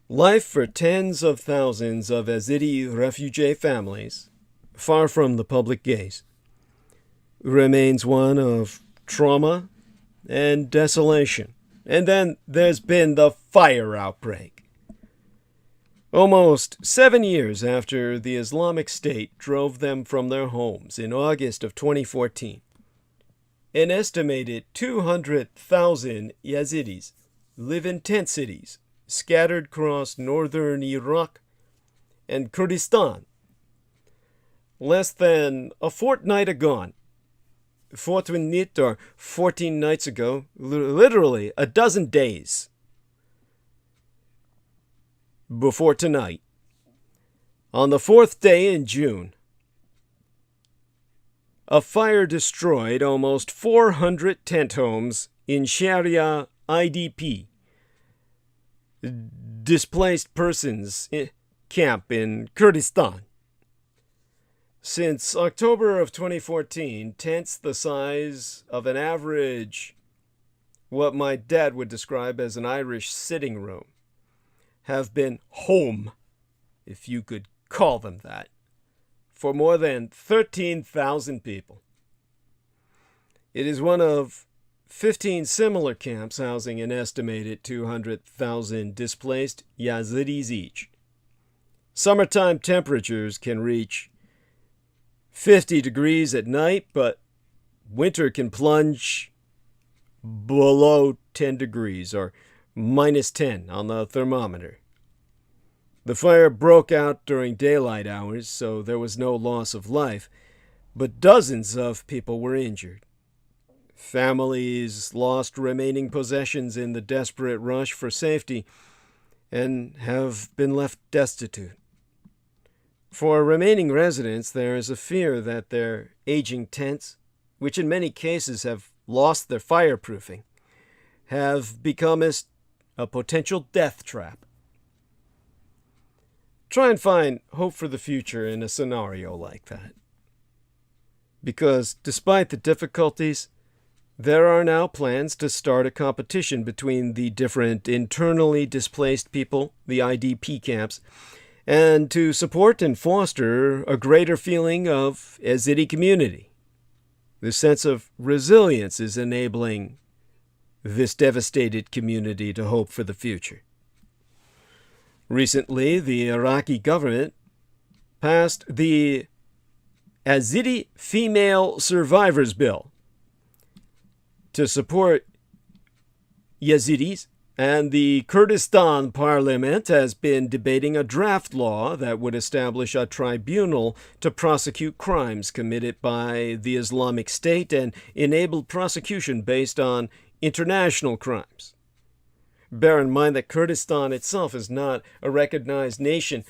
life for tens of thousands of Yazidi refugee families, far from the public gaze, remains one of trauma and desolation. And then there's been the fire outbreak. Almost 7 years after the Islamic State drove them from their homes in August of 2014, an estimated 200,000 Yazidis live in tent cities scattered across northern Iraq and Kurdistan. Less than a fortnight ago, fortnight or 14 nights ago, literally a dozen days before tonight, on the 4th day in June, a fire destroyed almost 400 tent homes in Sharia IDP, displaced persons camp in Kurdistan. Since October of 2014, tents the size of an average, what my dad would describe as an Irish sitting room, have been home, if you could call them that, for more than 13,000 people. It is one of 15 similar camps housing an estimated 200,000 displaced Yazidis each. Summertime temperatures can reach 50 degrees at night, but winter can plunge below 10 degrees or minus 10 on the thermometer. The fire broke out during daylight hours, so there was no loss of life, but dozens of people were injured. Families lost remaining possessions in the desperate rush for safety and have been left destitute. For remaining residents, there is a fear that their aging tents, which in many cases have lost their fireproofing, have become a potential death trap. Try and find hope for the future in a scenario like that. Because despite the difficulties, there are now plans to start a competition between the different internally displaced people, the IDP camps, and to support and foster a greater feeling of Yazidi community. The sense of resilience is enabling this devastated community to hope for the future. Recently, the Iraqi government passed the Yazidi Female Survivors Bill to support Yazidis, and the Kurdistan parliament has been debating a draft law that would establish a tribunal to prosecute crimes committed by the Islamic State and enable prosecution based on international crimes. Bear in mind that Kurdistan itself is not a recognized nation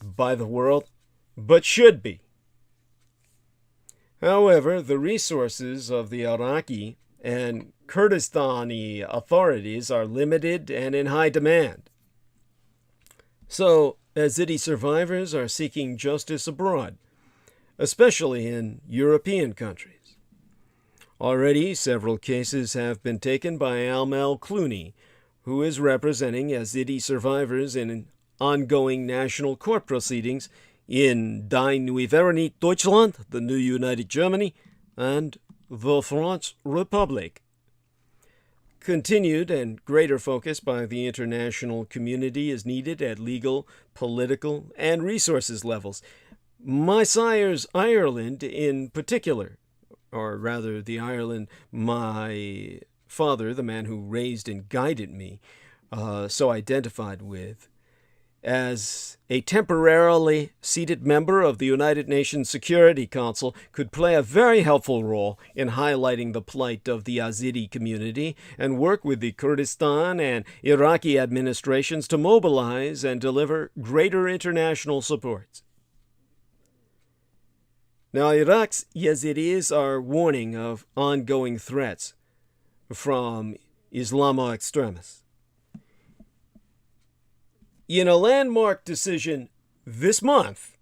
by the world, but should be. However, the resources of the Iraqi and Kurdistani authorities are limited and in high demand. So, Yazidi survivors are seeking justice abroad, especially in European countries. Already, several cases have been taken by Al-Mel Clooney, who is representing Yazidi survivors in ongoing national court proceedings in Die Neue Vereinigte Deutschland, the New United Germany, and the French Republic. Continued and greater focus by the international community is needed at legal, political, and resources levels. My sire's Ireland in particular, or rather the Ireland my father, the man who raised and guided me, so identified with, as a temporarily seated member of the United Nations Security Council, could play a very helpful role in highlighting the plight of the Yazidi community and work with the Kurdistan and Iraqi administrations to mobilize and deliver greater international support. Now, Iraq's Yazidis are warning of ongoing threats from Islamo extremists. In a landmark decision this month,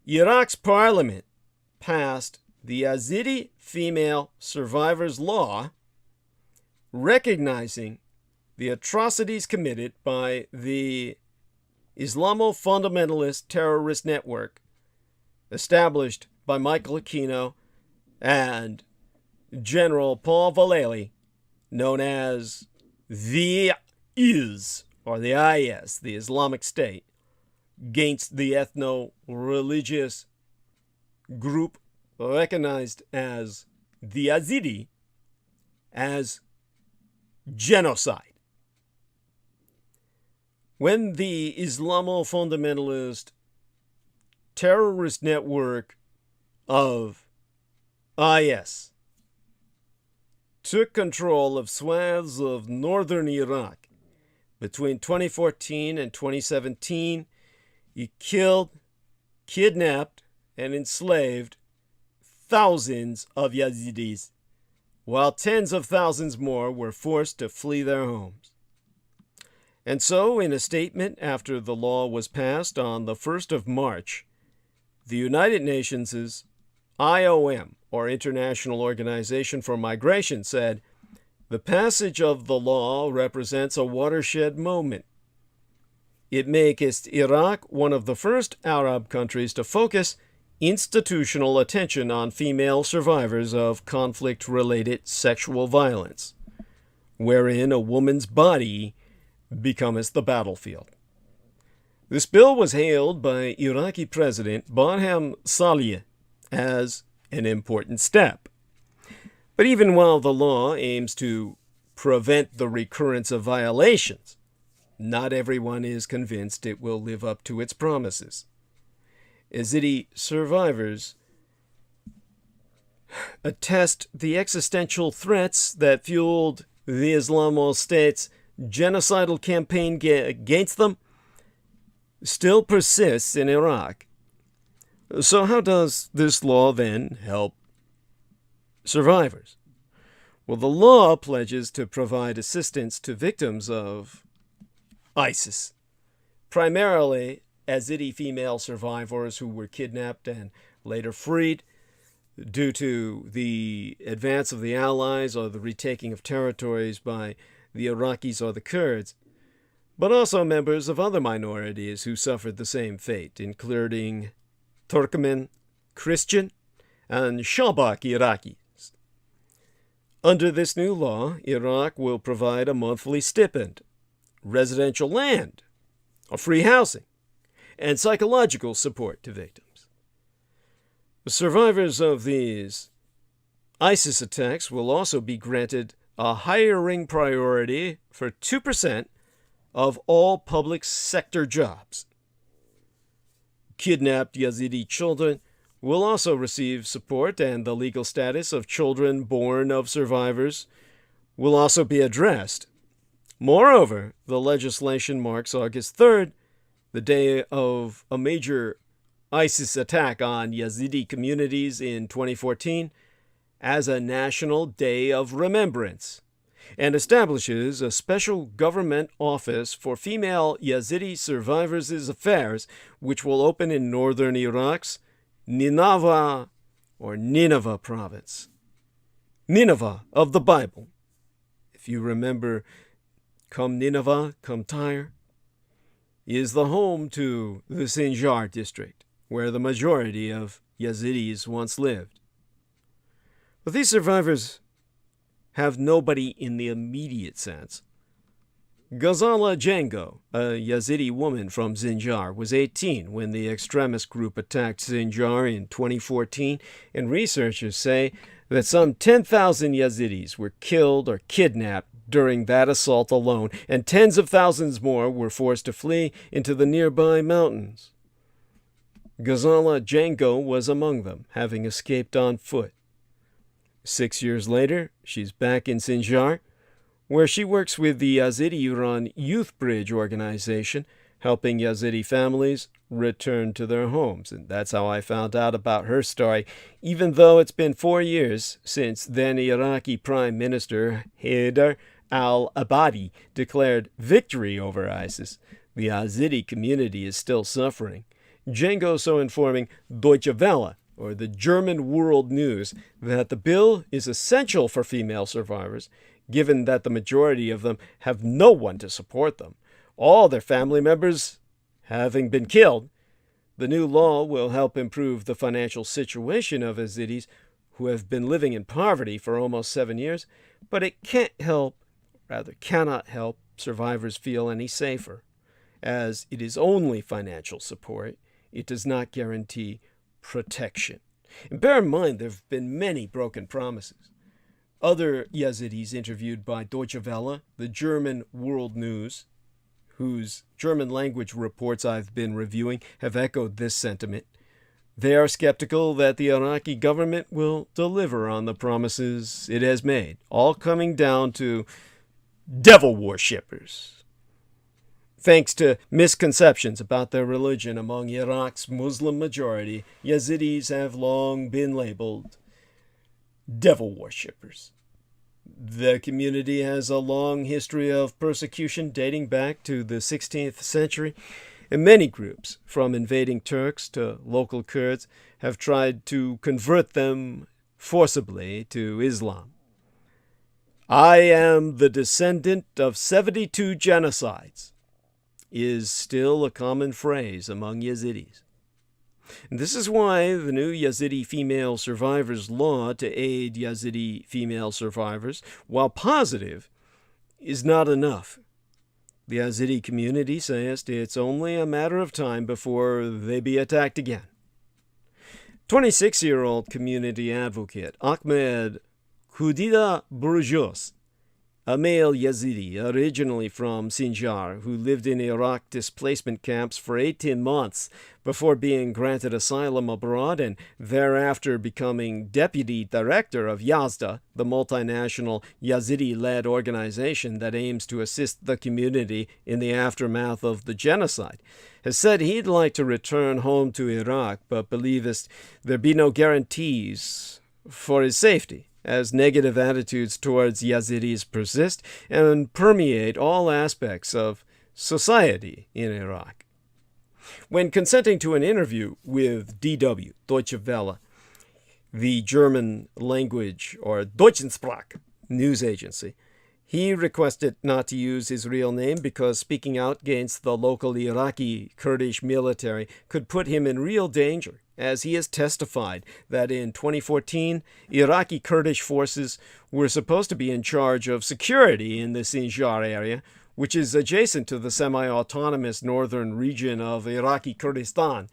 Iraq's parliament passed the Yazidi Female Survivors Law, recognizing the atrocities committed by the Islamo-fundamentalist terrorist network established by Michael Aquino and General Paul Vallely, known as the IS, or the IS, the Islamic State, against the ethno-religious group recognized as the Yazidi as genocide. When the Islamo-fundamentalist terrorist network of IS took control of swaths of northern Iraq. Between 2014 and 2017, he killed, kidnapped, and enslaved thousands of Yazidis, while tens of thousands more were forced to flee their homes. And so, in a statement after the law was passed on the 1st of March, the United Nations' IOM, or International Organization for Migration, said, "The passage of the law represents a watershed moment. It makes Iraq one of the first Arab countries to focus institutional attention on female survivors of conflict-related sexual violence, wherein a woman's body becomes the battlefield." This bill was hailed by Iraqi President Barham Salih as an important step. But even while the law aims to prevent the recurrence of violations, not everyone is convinced it will live up to its promises. Yazidi survivors attest the existential threats that fueled the Islamic State's genocidal campaign against them still persists in Iraq. So how does this law then help survivors? Well, the law pledges to provide assistance to victims of ISIS, primarily Yazidi female survivors who were kidnapped and later freed due to the advance of the Allies or the retaking of territories by the Iraqis or the Kurds, but also members of other minorities who suffered the same fate, including Turkmen, Christian, and Shabak Iraqis. Under this new law, Iraq will provide a monthly stipend, residential land, or free housing, and psychological support to victims. The survivors of these ISIS attacks will also be granted a hiring priority for 2% of all public sector jobs. Kidnapped Yazidi children will also receive support, and the legal status of children born of survivors will also be addressed. Moreover, the legislation marks August 3rd, the day of a major ISIS attack on Yazidi communities in 2014, as a national day of remembrance, and establishes a special government office for female Yazidi survivors' affairs, which will open in northern Iraq's Nineveh province. Nineveh of the Bible. If you remember, come Nineveh, come Tyre, is the home to the Sinjar district, where the majority of Yazidis once lived. But these survivors have nobody in the immediate sense. Ghazala Django, a Yazidi woman from Sinjar, was 18 when the extremist group attacked Sinjar in 2014, and researchers say that some 10,000 Yazidis were killed or kidnapped during that assault alone, and tens of thousands more were forced to flee into the nearby mountains. Ghazala Django was among them, having escaped on foot. 6 years later, she's back in Sinjar, where she works with the Yazidi-run Youth Bridge organization, helping Yazidi families return to their homes. And that's how I found out about her story, even though it's been 4 years since then Iraqi Prime Minister Haider al-Abadi declared victory over ISIS. The Yazidi community is still suffering. Django so informing Deutsche Welle, or the German World News, that the bill is essential for female survivors, given that the majority of them have no one to support them, all their family members having been killed. The new law will help improve the financial situation of Yazidis who have been living in poverty for almost 7 years, but it cannot help survivors feel any safer, as it is only financial support. It does not guarantee protection. And bear in mind, there have been many broken promises. Other Yazidis interviewed by Deutsche Welle, the German World News, whose German language reports I've been reviewing, have echoed this sentiment. They are skeptical that the Iraqi government will deliver on the promises it has made, all coming down to devil worshippers. Thanks to misconceptions about their religion among Iraq's Muslim majority, Yazidis have long been labeled devil worshippers. The community has a long history of persecution dating back to the 16th century, and many groups, from invading Turks to local Kurds, have tried to convert them forcibly to Islam. "I am the descendant of 72 genocides" is still a common phrase among Yazidis. And this is why the new Yazidi female survivors law to aid Yazidi female survivors, while positive, is not enough. The Yazidi community says it's only a matter of time before they be attacked again. 26-year-old community advocate Ahmed Khudida Burjos, a male Yazidi originally from Sinjar who lived in Iraq displacement camps for 18 months before being granted asylum abroad and thereafter becoming deputy director of Yazda, the multinational Yazidi-led organization that aims to assist the community in the aftermath of the genocide, has said he'd like to return home to Iraq but believes there be no guarantees for his safety, as negative attitudes towards Yazidis persist and permeate all aspects of society in Iraq. When consenting to an interview with DW, Deutsche Welle, the German language or Deutschensprach news agency, he requested not to use his real name because speaking out against the local Iraqi Kurdish military could put him in real danger, as he has testified that in 2014, Iraqi Kurdish forces were supposed to be in charge of security in the Sinjar area, which is adjacent to the semi-autonomous northern region of Iraqi Kurdistan.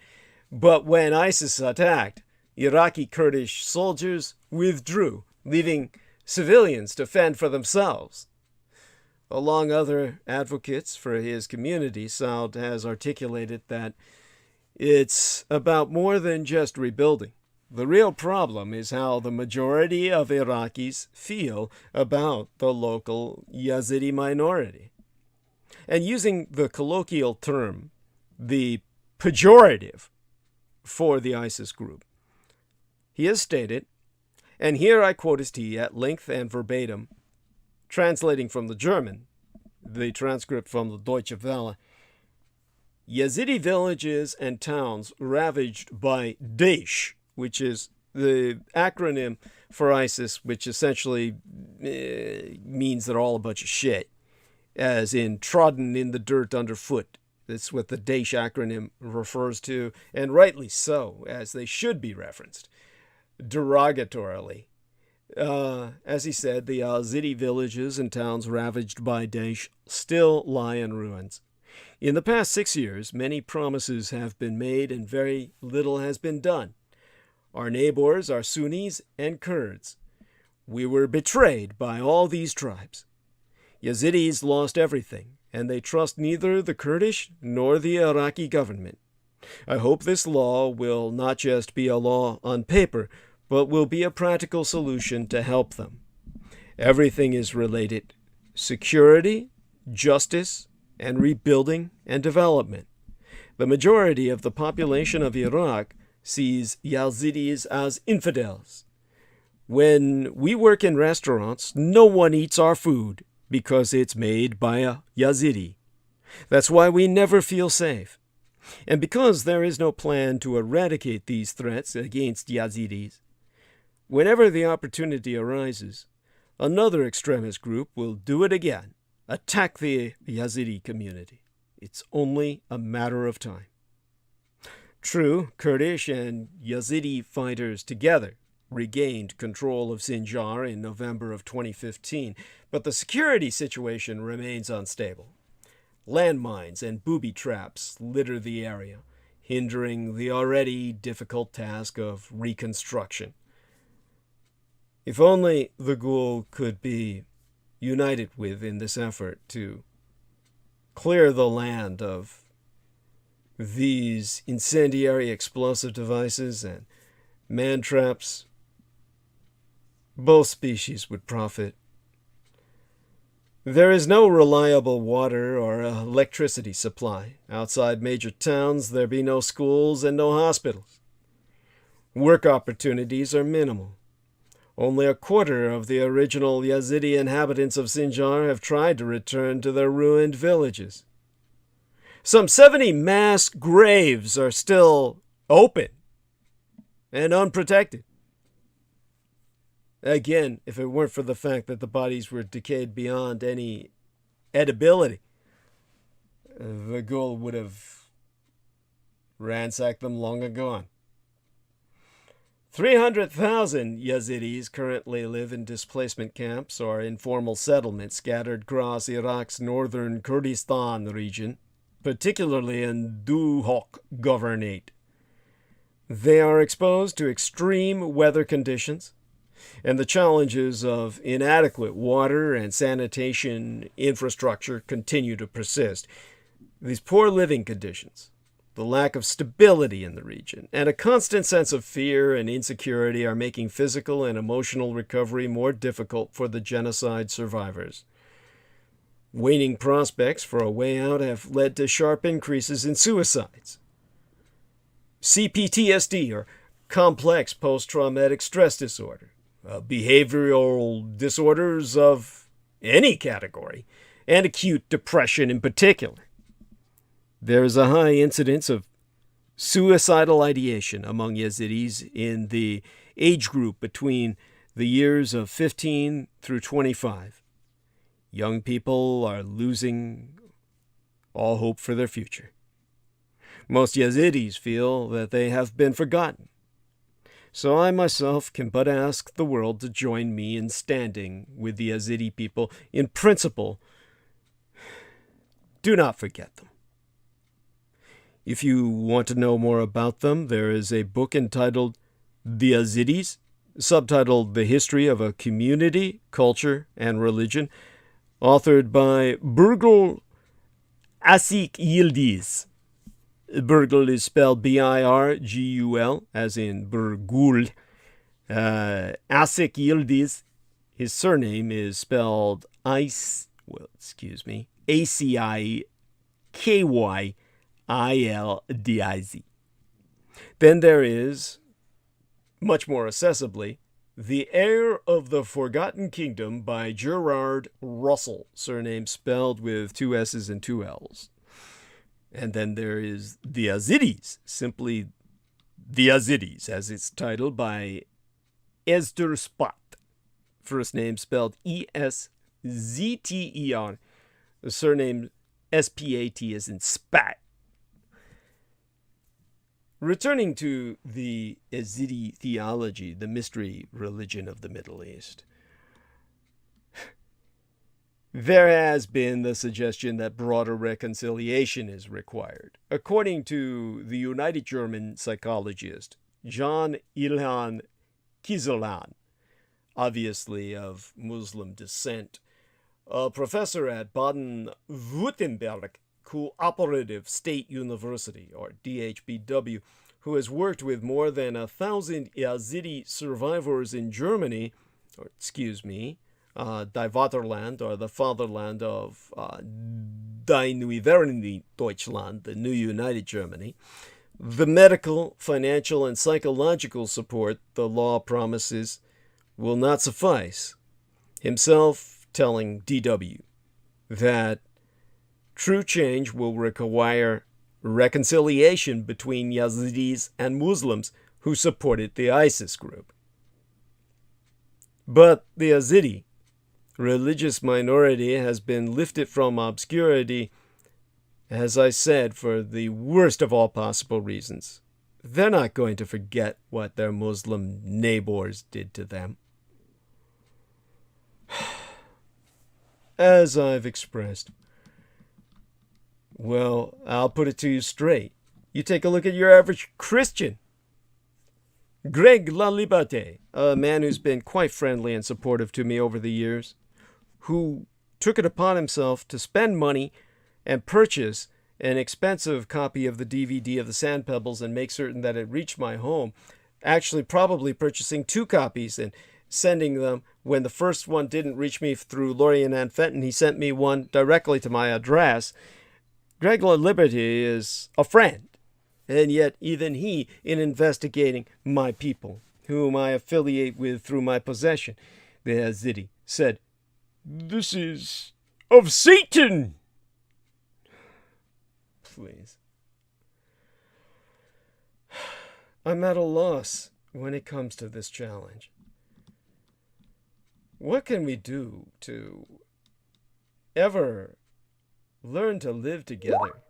But when ISIS attacked, Iraqi Kurdish soldiers withdrew, leaving civilians to fend for themselves. Along other advocates for his community, Saud has articulated that it's about more than just rebuilding. The real problem is how the majority of Iraqis feel about the local Yazidi minority. And using the colloquial term, the pejorative for the ISIS group, he has stated, and here I quote his tea at length and verbatim, translating from the German, the transcript from the Deutsche Welle: Yazidi villages and towns ravaged by Daesh, which is the acronym for ISIS, which essentially means they're all a bunch of shit, as in trodden in the dirt underfoot. That's what the Daesh acronym refers to, and rightly so, as they should be referenced derogatorily. As he said, the Yazidi villages and towns ravaged by Daesh still lie in ruins. In the past 6 years, many promises have been made and very little has been done. Our neighbors are Sunnis and Kurds. We were betrayed by all these tribes. Yazidis lost everything, and they trust neither the Kurdish nor the Iraqi government. I hope this law will not just be a law on paper, but will be a practical solution to help them. Everything is related: security, justice, and rebuilding and development. The majority of the population of Iraq sees Yazidis as infidels. When we work in restaurants, no one eats our food because it's made by a Yazidi. That's why we never feel safe. And because there is no plan to eradicate these threats against Yazidis, whenever the opportunity arises, another extremist group will do it again, attack the Yazidi community. It's only a matter of time. True, Kurdish and Yazidi fighters together regained control of Sinjar in November of 2015, but the security situation remains unstable. Landmines and booby traps litter the area, hindering the already difficult task of reconstruction. If only the Ghoul could be united with in this effort to clear the land of these incendiary explosive devices and man traps, both species would profit. There is no reliable water or electricity supply. Outside major towns, there be no schools and no hospitals. Work opportunities are minimal. Only a quarter of the original Yazidi inhabitants of Sinjar have tried to return to their ruined villages. Some 70 mass graves are still open and unprotected. Again, if it weren't for the fact that the bodies were decayed beyond any edibility, the ghoul would have ransacked them long ago. 300,000 Yazidis currently live in displacement camps or informal settlements scattered across Iraq's northern Kurdistan region, particularly in Duhok Governorate. They are exposed to extreme weather conditions, and the challenges of inadequate water and sanitation infrastructure continue to persist. These poor living conditions, the lack of stability in the region, and a constant sense of fear and insecurity are making physical and emotional recovery more difficult for the genocide survivors. Waning prospects for a way out have led to sharp increases in suicides. CPTSD, or complex post-traumatic stress disorder, behavioral disorders of any category, and acute depression in particular. There is a high incidence of suicidal ideation among Yazidis in the age group between the years of 15 through 25. Young people are losing all hope for their future. Most Yazidis feel that they have been forgotten. So I myself can but ask the world to join me in standing with the Yazidi people. In principle, do not forget them. If you want to know more about them, there is a book entitled The Yazidis, subtitled The History of a Community, Culture, and Religion, authored by Birgul Asik Yildiz. Birgul is spelled B-I-R-G-U-L, as in Birgul. Asik Yildiz, his surname is spelled A-C-I-K-Y-I-L-D-I-Z. Then there is, much more accessibly, The Heir of the Forgotten Kingdom by Gerard Russell, surname spelled with 2 S's and 2 L's. And then there is The Yazidis, simply The Yazidis, as it's titled by Esther Spot, first name spelled E-S-Z-T-E-R, the surname S-P-A-T as in spat. Returning to the Yazidi theology, the mystery religion of the Middle East, there has been the suggestion that broader reconciliation is required. According to the United German psychologist John Ilhan Kieselan, obviously of Muslim descent, a professor at Baden-Württemberg Cooperative State University, or DHBW, who has worked with more than 1,000 Yazidi survivors in Germany, Die Vaterland, or the fatherland of Die Neue Deutschland, the new united Germany, the medical, financial, and psychological support the law promises will not suffice. Himself telling DW that true change will require reconciliation between Yazidis and Muslims who supported the ISIS group. But the Yazidi religious minority has been lifted from obscurity, as I said, for the worst of all possible reasons. They're not going to forget what their Muslim neighbors did to them. As I've expressed, well, I'll put it to you straight. You take a look at your average Christian. Greg Lalibate, a man who's been quite friendly and supportive to me over the years, who took it upon himself to spend money and purchase an expensive copy of the DVD of the Sand Pebbles and make certain that it reached my home, actually probably purchasing 2 copies and sending them. When the first one didn't reach me through Lorien and Fenton, he sent me one directly to my address. Greg Liberty is a friend, and yet even he, in investigating my people, whom I affiliate with through my possession, the Yazidi, said, "This is of Satan." Please. I'm at a loss when it comes to this challenge. What can we do to ever learn to live together?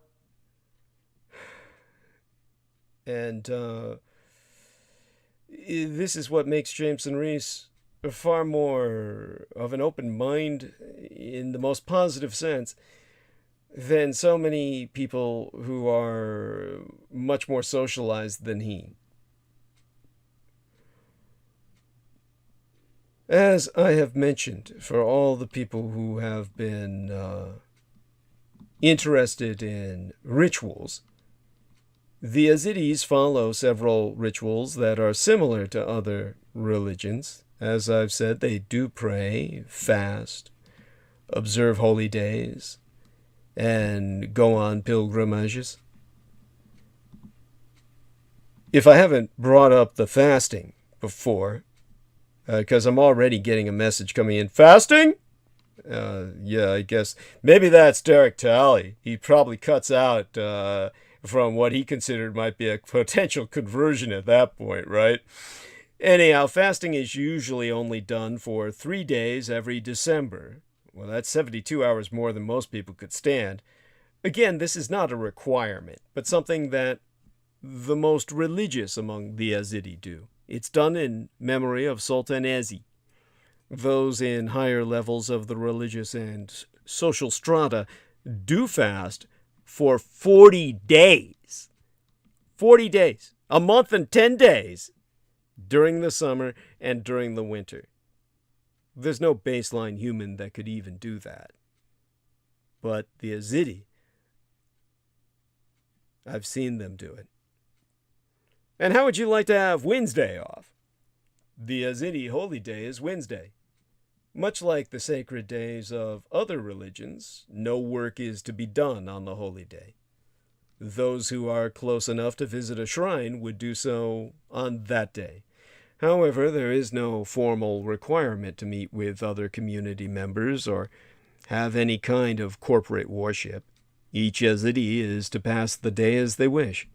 And this is what makes Jameson Reese far more of an open mind in the most positive sense than so many people who are much more socialized than he. As I have mentioned, for all the people who have been interested in rituals, the Yazidis follow several rituals that are similar to other religions. As I've said, they do pray, fast, observe holy days, and go on pilgrimages. If I haven't brought up the fasting before, because I'm already getting a message coming in, fasting? Yeah, I guess maybe that's Derek Talley. He probably cuts out from what he considered might be a potential conversion at that point, right? Anyhow, fasting is usually only done for 3 days every December. Well, that's 72 hours more than most people could stand. Again, this is not a requirement, but something that the most religious among the Yazidi do. It's done in memory of Sultan Ezi. Those in higher levels of the religious and social strata do fast for 40 days. 40 days. A month and 10 days during the summer and during the winter. There's no baseline human that could even do that. But the Yazidi, I've seen them do it. And how would you like to have Wednesday off? The Yazidi holy day is Wednesday. Much like the sacred days of other religions, no work is to be done on the holy day. Those who are close enough to visit a shrine would do so on that day. However, there is no formal requirement to meet with other community members or have any kind of corporate worship. Each Yazidi is to pass the day as they wish.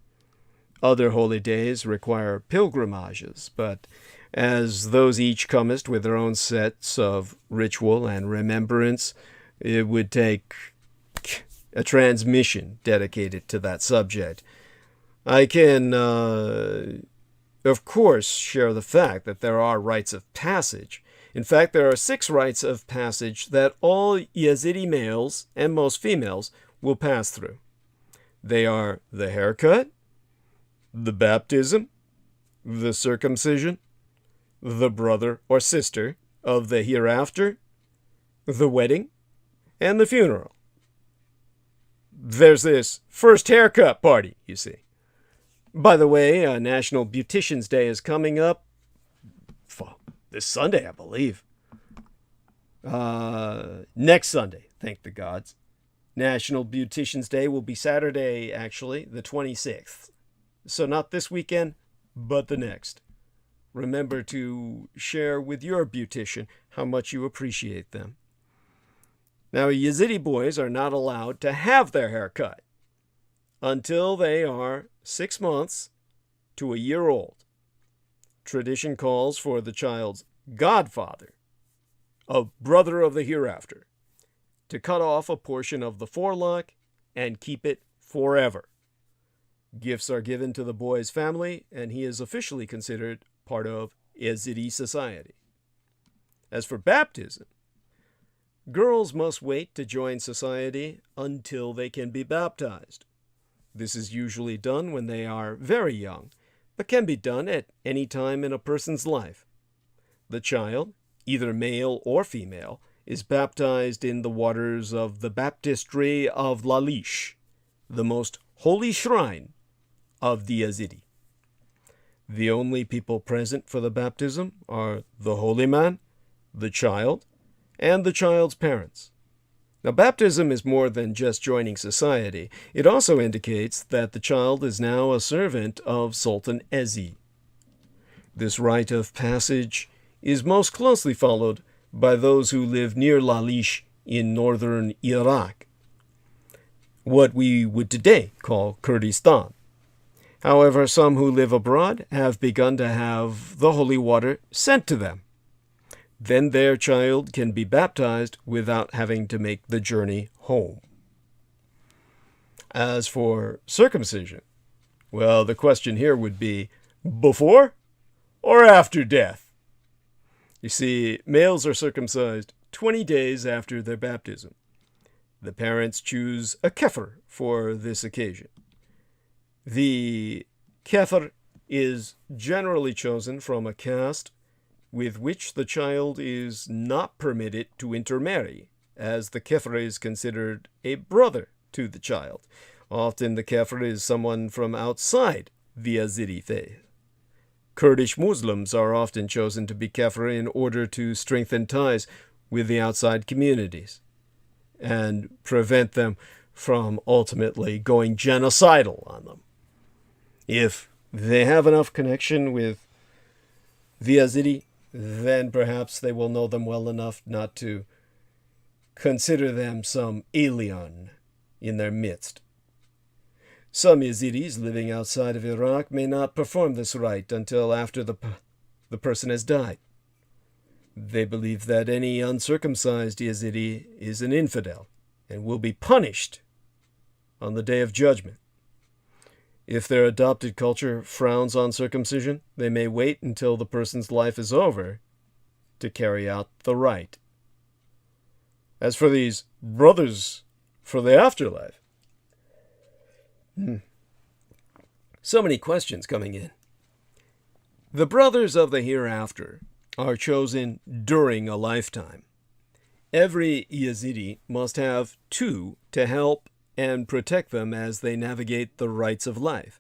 Other holy days require pilgrimages, but as those each comest with their own sets of ritual and remembrance, it would take a transmission dedicated to that subject. I can, of course, share the fact that there are rites of passage. In fact, there are 6 rites of passage that all Yazidi males and most females will pass through. They are the haircut, the baptism, the circumcision, the brother or sister of the hereafter, the wedding, and the funeral. There's this first haircut party, you see. By the way, National Beautician's Day is coming up this Sunday, I believe. Next Sunday, thank the gods. National Beautician's Day will be Saturday, actually, the 26th. So not this weekend, but the next. Remember to share with your beautician how much you appreciate them. Now, Yazidi boys are not allowed to have their hair cut until they are 6 months to a year old. Tradition calls for the child's godfather, a brother of the hereafter, to cut off a portion of the forelock and keep it forever. Gifts are given to the boy's family, and he is officially considered part of Yazidi society. As for baptism, girls must wait to join society until they can be baptized. This is usually done when they are very young, but can be done at any time in a person's life. The child, either male or female, is baptized in the waters of the baptistry of Lalish, the most holy shrine of the Yazidi. The only people present for the baptism are the holy man, the child, and the child's parents. Now, baptism is more than just joining society. It also indicates that the child is now a servant of Sultan Ezi. This rite of passage is most closely followed by those who live near Lalish in northern Iraq, what we would today call Kurdistan. However, some who live abroad have begun to have the holy water sent to them. Then their child can be baptized without having to make the journey home. As for circumcision, well, the question here would be, before or after death? You see, males are circumcised 20 days after their baptism. The parents choose a kefir for this occasion. The kefir is generally chosen from a caste with which the child is not permitted to intermarry, as the kefir is considered a brother to the child. Often the kefir is someone from outside the Yazidi faith. Kurdish Muslims are often chosen to be kefir in order to strengthen ties with the outside communities and prevent them from ultimately going genocidal on them. If they have enough connection with the Yazidi, then perhaps they will know them well enough not to consider them some alien in their midst. Some Yazidis living outside of Iraq may not perform this rite until after the person has died. They believe that any uncircumcised Yazidi is an infidel and will be punished on the Day of Judgment. If their adopted culture frowns on circumcision, they may wait until the person's life is over to carry out the rite. As for these brothers for the afterlife, so many questions coming in. The brothers of the hereafter are chosen during a lifetime. Every Yazidi must have two to help and protect them as they navigate the rites of life.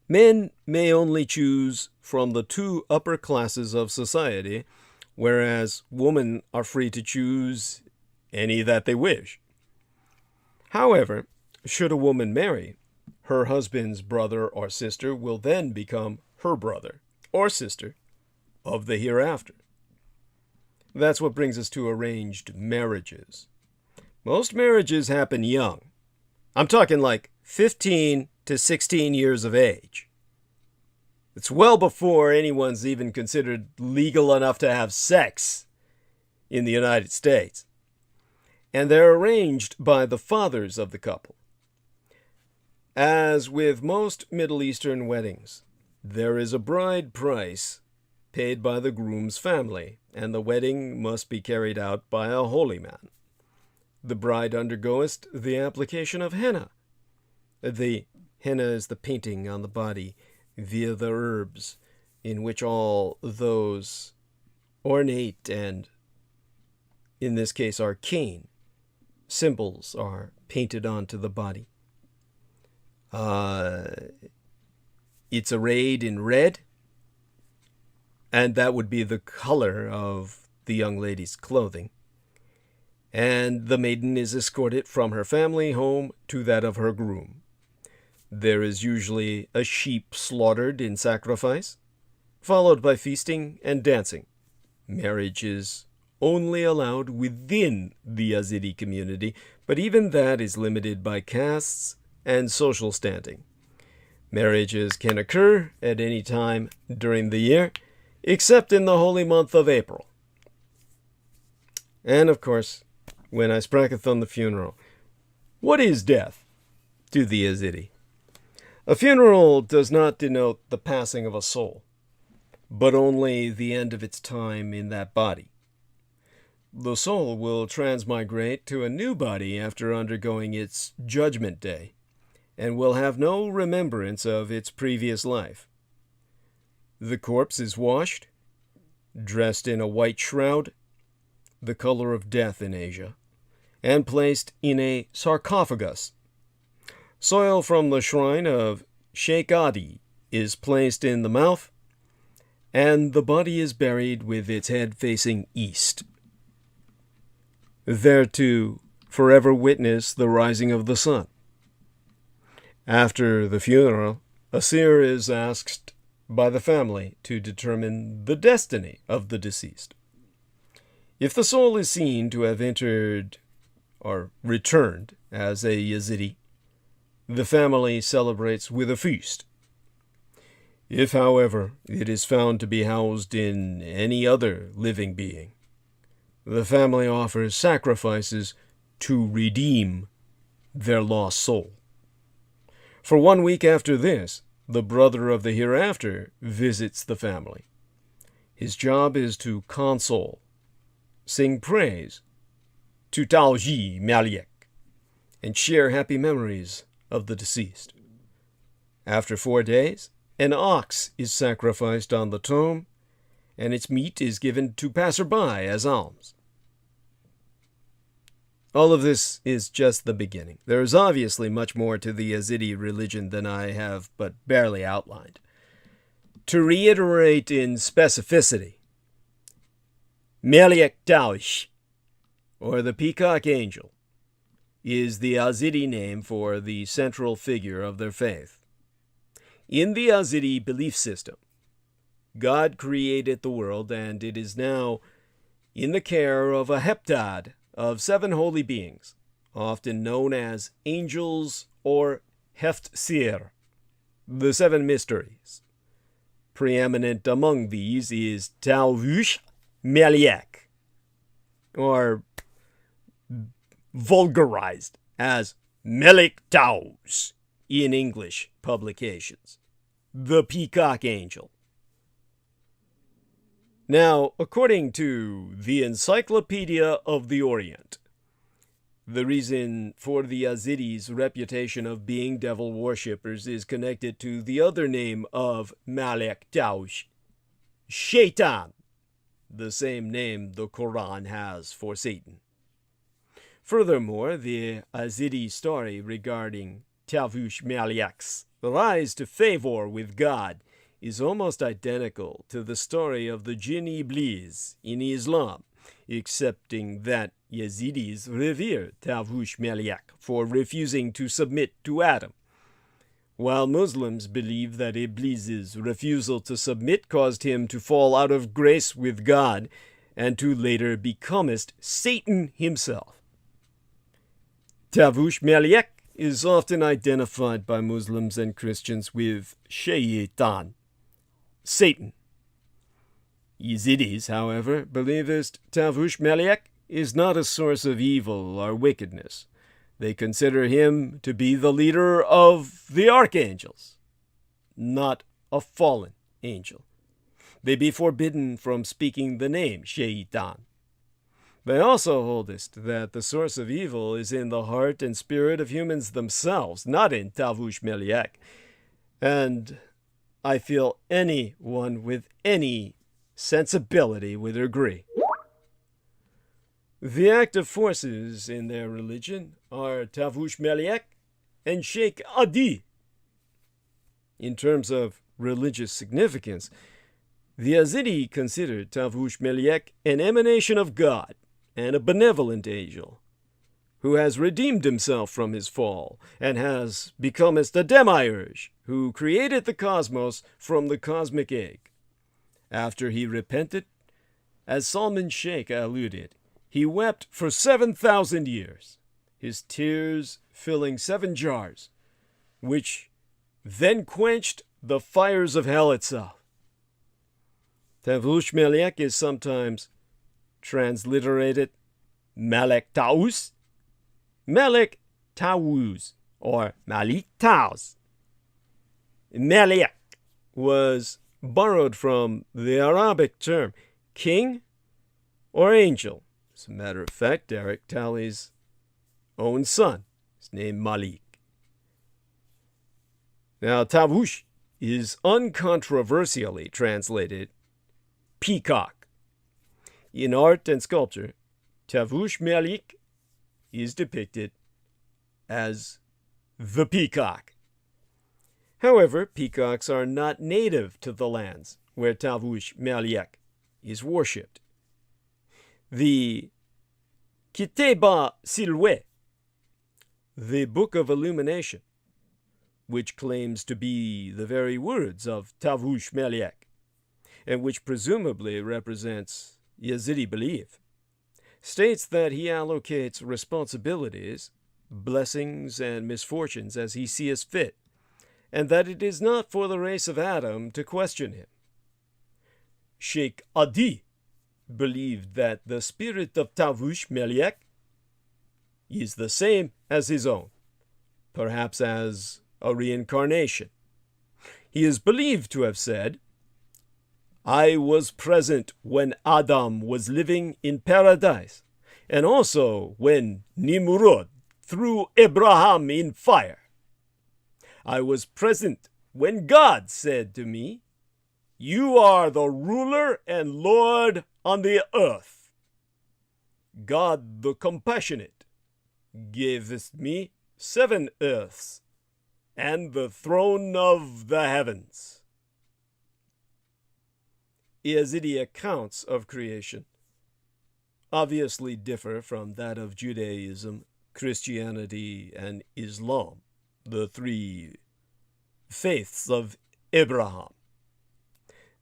Men may only choose from the two upper classes of society, whereas women are free to choose any that they wish. However, should a woman marry, her husband's brother or sister will then become her brother or sister of the hereafter. That's what brings us to arranged marriages. Most marriages happen young. I'm talking like 15 to 16 years of age. It's well before anyone's even considered legal enough to have sex in the United States. And they're arranged by the fathers of the couple. As with most Middle Eastern weddings, there is a bride price paid by the groom's family, and the wedding must be carried out by a holy man. The bride undergoes the application of henna. The henna is the painting on the body via the herbs, in which all those ornate and, in this case, arcane symbols are painted onto the body. It's arrayed in red, and that would be the color of the young lady's clothing. And the maiden is escorted from her family home to that of her groom. There is usually a sheep slaughtered in sacrifice, followed by feasting and dancing. Marriage is only allowed within the Yazidi community, but even that is limited by castes and social standing. Marriages can occur at any time during the year, except in the holy month of April. And of course, when I spraketh on the funeral, what is death to the Yazidi? A funeral does not denote the passing of a soul, but only the end of its time in that body. The soul will transmigrate to a new body after undergoing its judgment day, and will have no remembrance of its previous life. The corpse is washed, dressed in a white shroud, the color of death in Asia, and placed in a sarcophagus Soil from the shrine of Sheikh Adi is placed in the mouth, and the body is buried with its head facing east, there to forever witness the rising of the sun. After the funeral, a seer is asked by the family to determine the destiny of the deceased. If the soul is seen to have entered or returned as a Yazidi, the family celebrates with a feast. If, however, it is found to be housed in any other living being, the family offers sacrifices to redeem their lost soul. For 1 week after this, the brother of the hereafter visits the family. His job is to console, sing praise to Taoji Maliek, and share happy memories of the deceased. After 4 days, an ox is sacrificed on the tomb, and its meat is given to passerby as alms. All of this is just the beginning. There is obviously much more to the Yazidi religion than I have but barely outlined. To reiterate in specificity, Meliek Taoish, or the Peacock Angel, is the Yazidi name for the central figure of their faith. In the Yazidi belief system, God created the world, and it is now in the care of a heptad of 7 holy beings, often known as angels or Heftsir, the 7 mysteries. Preeminent among these is Taovush Meliek, or vulgarized as Melik Taos in English publications, the Peacock Angel. Now, according to the Encyclopedia of the Orient, the reason for the Yazidis' reputation of being devil worshippers is connected to the other name of Malek Taosh, Shaitan, the same name the Quran has for Satan. Furthermore, the Yazidi story regarding Tavush Maliak's rise to favor with God is almost identical to the story of the Jinn Iblis in Islam, excepting that Yazidis revere Tavush Maliak for refusing to submit to Adam, while Muslims believe that Iblis's refusal to submit caused him to fall out of grace with God and to later becomest Satan himself. Tavush Maliak is often identified by Muslims and Christians with Shaitan, Satan. Yazidis, however, believe that Tavush Maliak is not a source of evil or wickedness. They consider him to be the leader of the archangels, not a fallen angel. They be forbidden from speaking the name Shaitan. They also hold that the source of evil is in the heart and spirit of humans themselves, not in Tavush Maliak. And I feel anyone with any sensibility would agree. The active forces in their religion are Tavush Maliak and Sheikh Adi. In terms of religious significance, the Yazidi consider Tavush Maliak an emanation of God and a benevolent angel who has redeemed himself from his fall and has become as the demiurge who created the cosmos from the cosmic egg. After he repented, as Salman Sheikh alluded, he wept for 7,000 years, his tears filling 7 jars, which then quenched the fires of hell itself. Tavush Maliak is sometimes transliterated Malek Taus, Malek Taus, or Malik Taus. Maliak was borrowed from the Arabic term king or angel. As a matter of fact, Derek Talley's own son is named Malik. Now, Tavush is uncontroversially translated peacock. In art and sculpture, Tavush Malik is depicted as the peacock. However, peacocks are not native to the lands where Tavush Merliek is worshipped. The Kiteba Silwe, the Book of Illumination, which claims to be the very words of Tavush Merliek, and which presumably represents Yazidi belief, states that he allocates responsibilities, blessings, and misfortunes as he sees fit, and that it is not for the race of Adam to question him. Sheikh Adi believed that the spirit of Tavush Merliek is the same as his own, perhaps as a reincarnation. He is believed to have said, "I was present when Adam was living in paradise, and also when Nimrod threw Abraham in fire. I was present when God said to me, 'You are the ruler and Lord on the earth.' God the compassionate gave me 7 earths and the throne of the heavens." Yazidi accounts of creation obviously differ from that of Judaism, Christianity, and Islam, the 3 faiths of Abraham.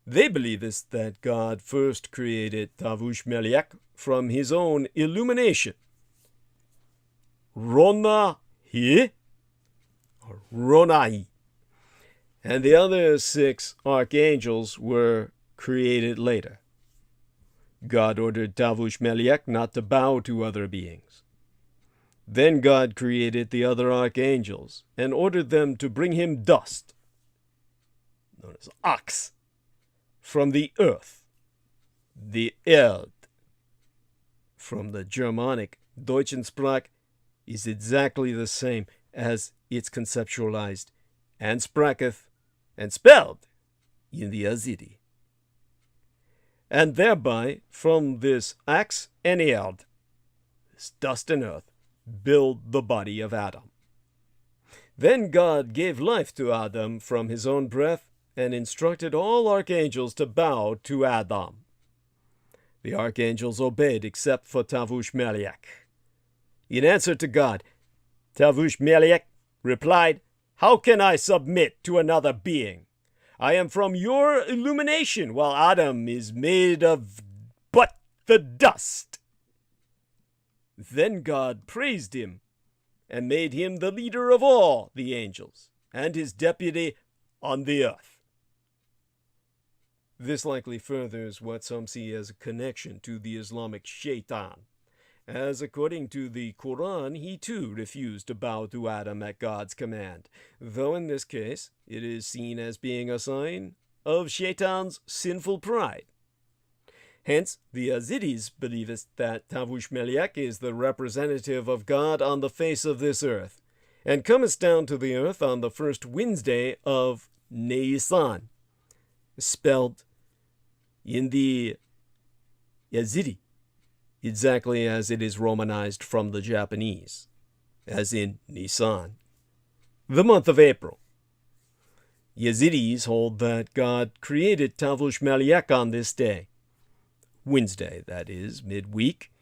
They believe that God first created Tavush Merliek from his own illumination. Ronahi, or Ronai, and the other 6 archangels were created later. God ordered Tavush Merliek not to bow to other beings. Then God created the other archangels and ordered them to bring him dust, known as ox, from the earth, the Erd. From the Germanic, Deutschensprach is exactly the same as it's conceptualized and spracheth and spelled in the Yazidi. And thereby, from this axe and erd, this dust and earth, build the body of Adam. Then God gave life to Adam from his own breath and instructed all archangels to bow to Adam. The archangels obeyed except for Tavush Merliek. In answer to God, Tavush Merliek replied, "How can I submit to another being? I am from your illumination, while Adam is made of but the dust." Then God praised him and made him the leader of all the angels and his deputy on the earth. This likely furthers what some see as a connection to the Islamic shaitan, as according to the Quran, he too refused to bow to Adam at God's command, though in this case it is seen as being a sign of shaitan's sinful pride. Hence, the Yazidis believe that Tavush Merliek is the representative of God on the face of this earth, and cometh down to the earth on the first Wednesday of Nisan, spelled in the Yazidi exactly as it is Romanized from the Japanese, as in Nisan, the month of April. Yazidis hold that God created Tavush Merliek on this day, Wednesday, that is, midweek,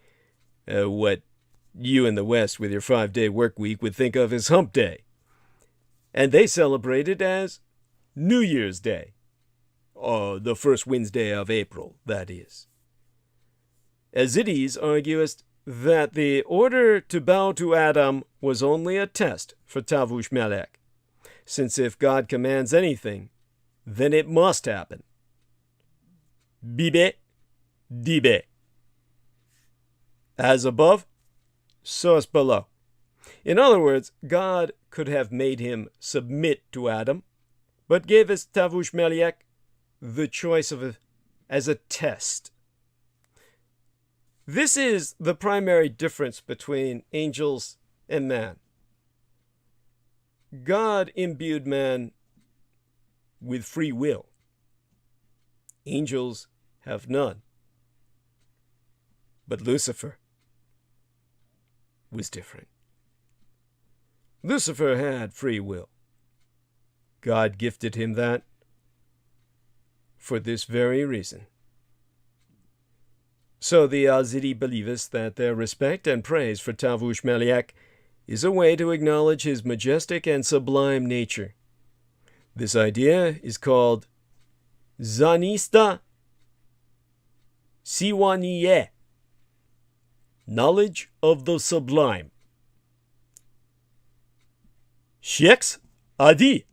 what you in the West with your 5-day work week would think of as hump day. And they celebrate it as New Year's Day, or the first Wednesday of April, that is. Yazidis arguest that the order to bow to Adam was only a test for Tavush Merliek, since if God commands anything, then it must happen. Bibe, dibe. As above, so as below. In other words, God could have made him submit to Adam, but gave us Tavush Merliek the choice as a test. This is the primary difference between angels and man. God imbued man with free will. Angels have none. But Lucifer was different. Lucifer had free will. God gifted him that for this very reason. So the Yazidi believest that their respect and praise for Tavush Meliak is a way to acknowledge his majestic and sublime nature. This idea is called Zanista Siwaniye, knowledge of the sublime. Sheikhs Adi.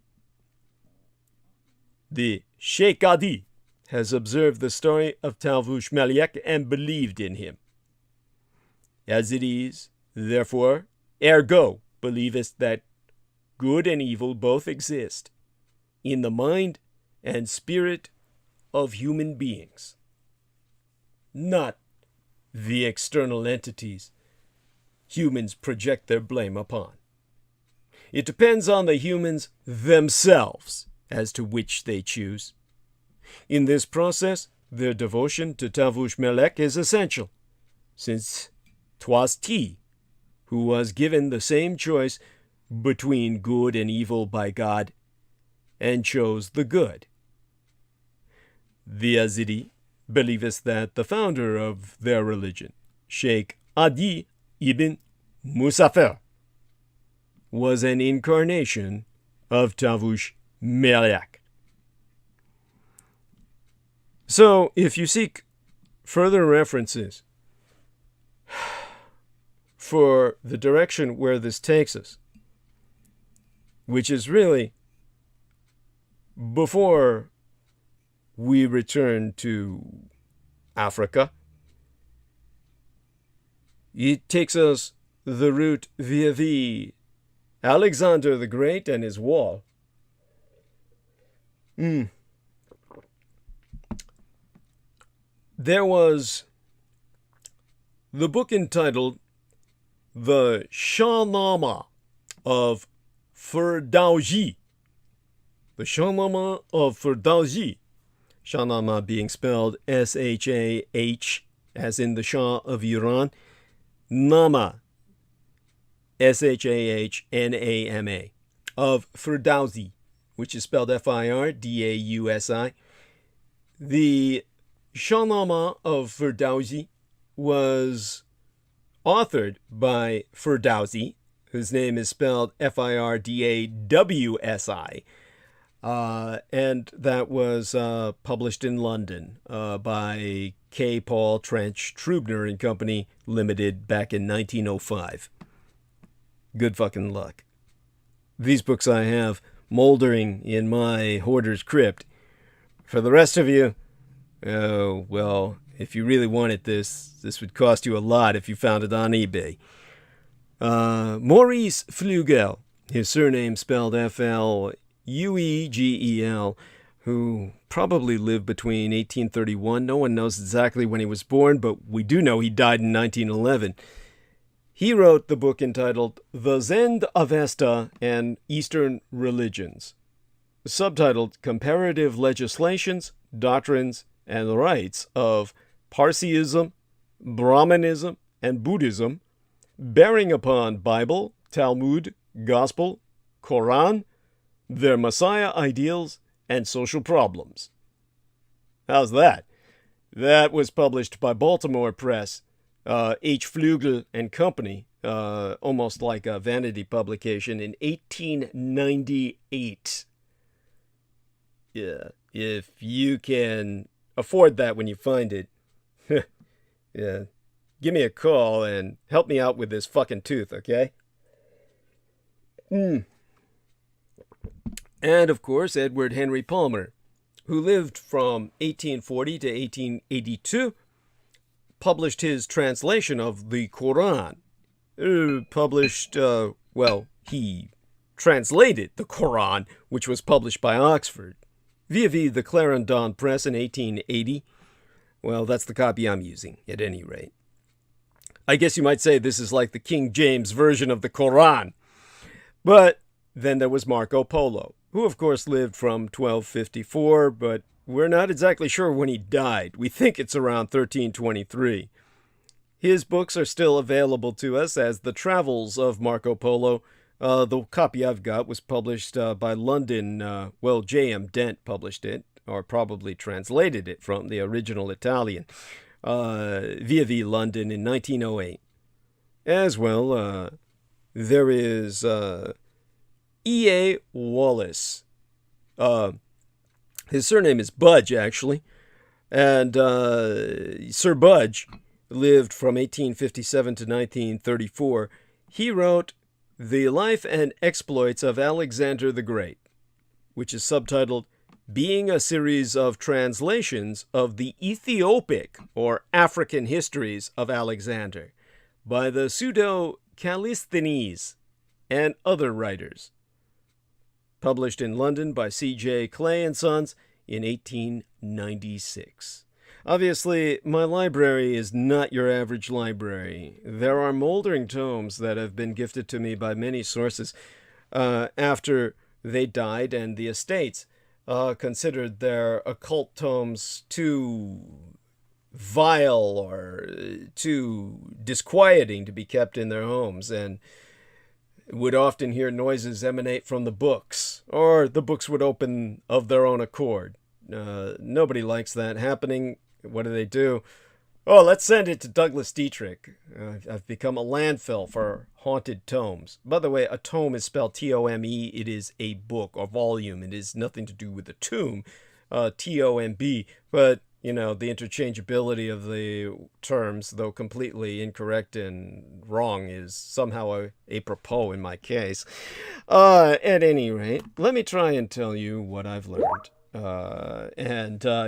The Sheikh Adi has observed the story of Tavush Meliak and believed in him. Yazidis, therefore, ergo, believest that good and evil both exist in the mind and spirit of human beings, not the external entities humans project their blame upon. It depends on the humans themselves as to which they choose. In this process, their devotion to Tavush Melek is essential, since 'twas he who was given the same choice between good and evil by God, and chose the good. The Yazidi believest that the founder of their religion, Sheikh Adi ibn Musafir, was an incarnation of Tavush Melek. So, if you seek further references for the direction where this takes us, which is really before we return to Africa, it takes us the route via Alexander the Great and his wall. There was the book entitled The Shahnameh of Ferdowsi. The Shahnameh of Ferdowsi. Shahnameh being spelled S-H-A-H, as in the Shah of Iran. Nama, S-H-A-H-N-A-M-A, of Ferdowsi, which is spelled F-I-R-D-A-U-S-I. The Shahnameh of Ferdowsi was authored by Ferdowsi, whose name is spelled F-I-R-D-A-W-S-I, and that was published in London by K. Paul Trench Trubner and Company Limited back in 1905. Good fucking luck. These books I have moldering in my hoarder's crypt. For the rest of you, well, if you really wanted this would cost you a lot if you found it on eBay. Maurice Flugel, his surname spelled F-L-U-E-G-E-L, who probably lived between 1831. No one knows exactly when he was born, but we do know he died in 1911. He wrote the book entitled The Zend-Avesta and Eastern Religions, subtitled Comparative Legislations, Doctrines, and Rites of Parsiism, Brahmanism, and Buddhism, bearing upon Bible, Talmud, Gospel, Quran, their Messiah ideals, and social problems. How's that? That was published by Baltimore Press, H. Flugel and Company, almost like a vanity publication, in 1898. Yeah, if you can afford that when you find it, yeah, give me a call and help me out with this fucking tooth, okay? And, of course, Edward Henry Palmer, who lived from 1840 to 1882, published his translation of the Quran. He translated the Quran, which was published by Oxford, via the Clarendon Press in 1880. Well, that's the copy I'm using, at any rate. I guess you might say this is like the King James version of the Quran. But then there was Marco Polo, who of course lived from 1254, but we're not exactly sure when he died. We think it's around 1323. His books are still available to us as The Travels of Marco Polo, The copy I've got was published by London. J.M. Dent published it, or probably translated it from the original Italian, via London in 1908. As well, there is E.A. Wallace. His surname is Budge, actually. And Sir Budge lived from 1857 to 1934. He wrote The Life and Exploits of Alexander the Great, which is subtitled Being a Series of Translations of the Ethiopic or African Histories of Alexander by the Pseudo-Callisthenes and other writers. Published in London by C.J. Clay and Sons in 1896. Obviously, my library is not your average library. There are moldering tomes that have been gifted to me by many sources after they died, and the estates considered their occult tomes too vile or too disquieting to be kept in their homes, and would often hear noises emanate from the books, or the books would open of their own accord. Nobody likes that happening. What do? Oh, let's send it to Douglas Dietrich. I've become a landfill for haunted tomes. By the way, a tome is spelled T-O-M-E. It is a book or volume. It has nothing to do with a tomb, T-O-M-B. But, the interchangeability of the terms, though completely incorrect and wrong, is somehow apropos in my case. At any rate, let me try and tell you what I've learned.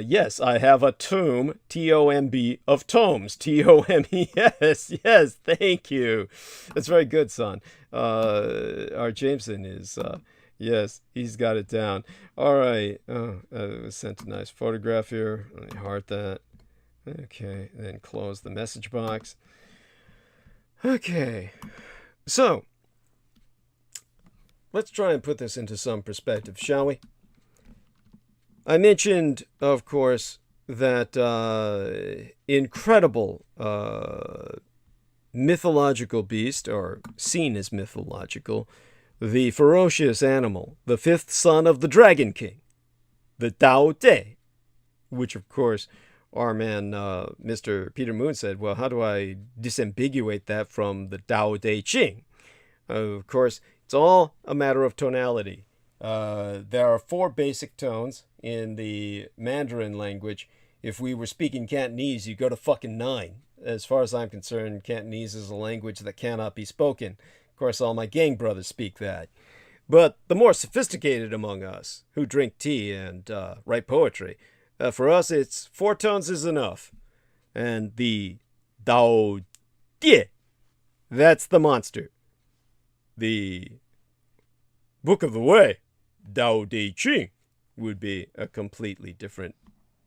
Yes, I have a tome, T-O-M-B, of tomes, T-O-M-E, yes, thank you. That's very good, son. Our Jameson is, yes, he's got it down. All right, it was sent a nice photograph here. Let me heart that. Okay, then close the message box. Okay, so, let's try and put this into some perspective, shall we? I mentioned, of course, that incredible mythological beast, or seen as mythological, the ferocious animal, the fifth son of the Dragon King, the Tao Te, which, of course, our man, Mr. Peter Moon said, well, how do I disambiguate that from the Tao Te Ching? Of course, it's all a matter of tonality. There are 4 basic tones in the Mandarin language. If we were speaking Cantonese, you go to fucking 9. As far as I'm concerned, Cantonese is a language that cannot be spoken. Of course, all my gang brothers speak that. But the more sophisticated among us, who drink tea and write poetry, for us it's 4 tones is enough. And the Dao Die, that's the monster. The Book of the Way, Tao Te Ching, would be a completely different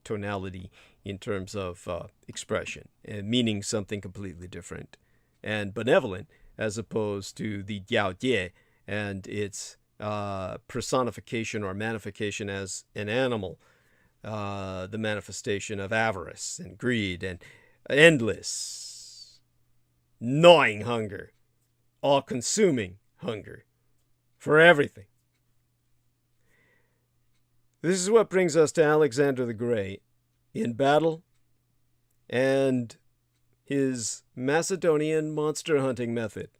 tonality in terms of expression, and meaning something completely different and benevolent, as opposed to the Diao Die and its personification or manifestation as an animal, the manifestation of avarice and greed and endless, gnawing hunger, all-consuming hunger for everything. This is what brings us to Alexander the Great in battle and his Macedonian monster hunting method.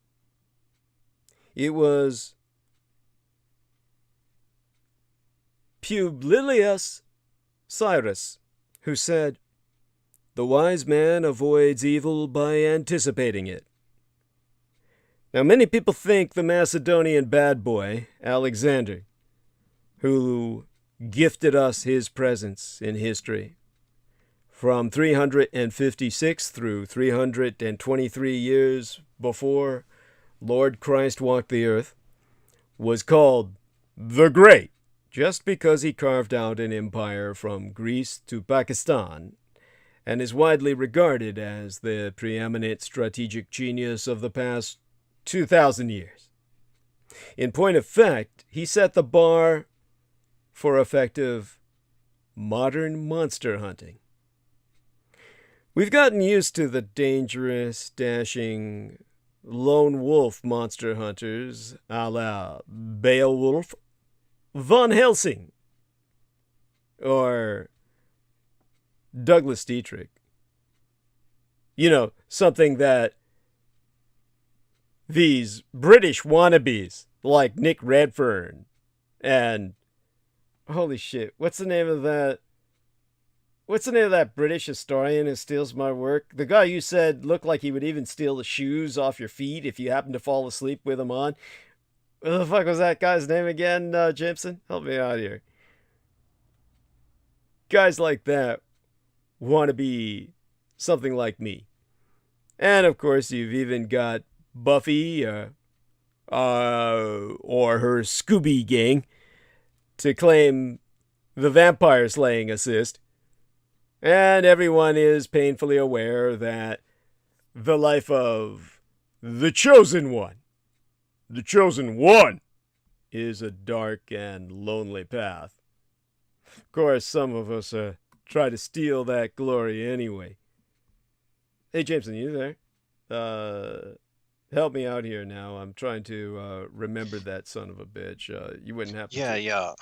It was Publius Cyrus who said, "The wise man avoids evil by anticipating it." Now, many people think the Macedonian bad boy, Alexander, who gifted us his presence in history from 356 through 323 years before Lord Christ walked the earth, was called the Great just because he carved out an empire from Greece to Pakistan, and is widely regarded as the preeminent strategic genius of the past 2,000 years. In point of fact, he set the bar for effective modern monster hunting. We've gotten used to the dangerous, dashing, lone wolf monster hunters a la Beowulf, Von Helsing, or Douglas Dietrich. You know, something that these British wannabes like Nick Redfern and holy shit, what's the name of that British historian who steals my work? The guy you said looked like he would even steal the shoes off your feet if you happen to fall asleep with them on. What the fuck was that guy's name again, Jameson? Help me out here. Guys like that want to be something like me. And of course, you've even got Buffy or her Scooby gang to claim the vampire slaying assist. And everyone is painfully aware that the life of the Chosen One, is a dark and lonely path. Of course, some of us try to steal that glory anyway. Hey, Jameson, you there? Help me out here now. I'm trying to remember that son of a bitch. You wouldn't have to. Yeah.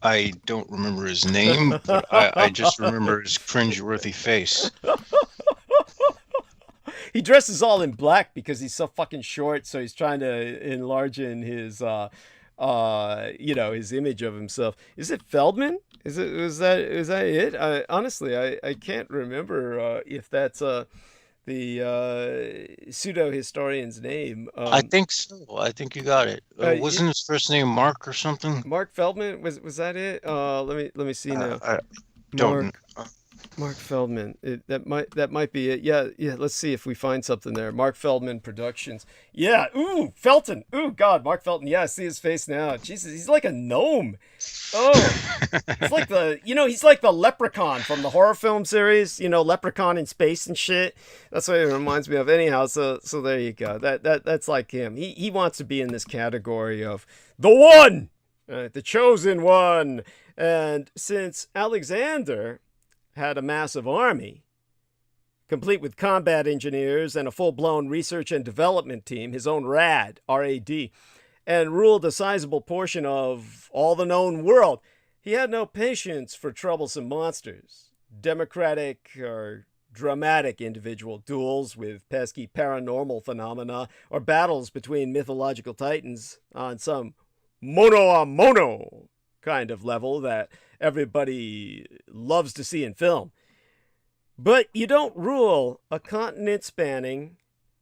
I don't remember his name, but I just remember his cringeworthy face. He dresses all in black because he's so fucking short, so he's trying to enlarge in his, his image of himself. Is it Feldman? Is that it? Honestly, I can't remember if that's the pseudo historian's name. I think so. I think you got it. Wasn't his first name Mark or something? Mark Feldman, was that it? Let me see now. I don't. Mark Feldman. That might be it. Yeah. Let's see if we find something there. Mark Feldman Productions. Yeah. Ooh, Felton. Ooh, God, Mark Felton. Yeah, I see his face now. Jesus, he's like a gnome. Oh, he's like the leprechaun from the horror film series. You know, Leprechaun in space and shit. That's what it reminds me of. Anyhow, so there you go. That's like him. He wants to be in this category of the one, the chosen one. And since Alexander had a massive army, complete with combat engineers and a full-blown research and development team, his own RAD, R-A-D, and ruled a sizable portion of all the known world, he had no patience for troublesome monsters, democratic or dramatic individual duels with pesky paranormal phenomena, or battles between mythological titans on some mono-a-mono kind of level that everybody loves to see in film. But you don't rule a continent-spanning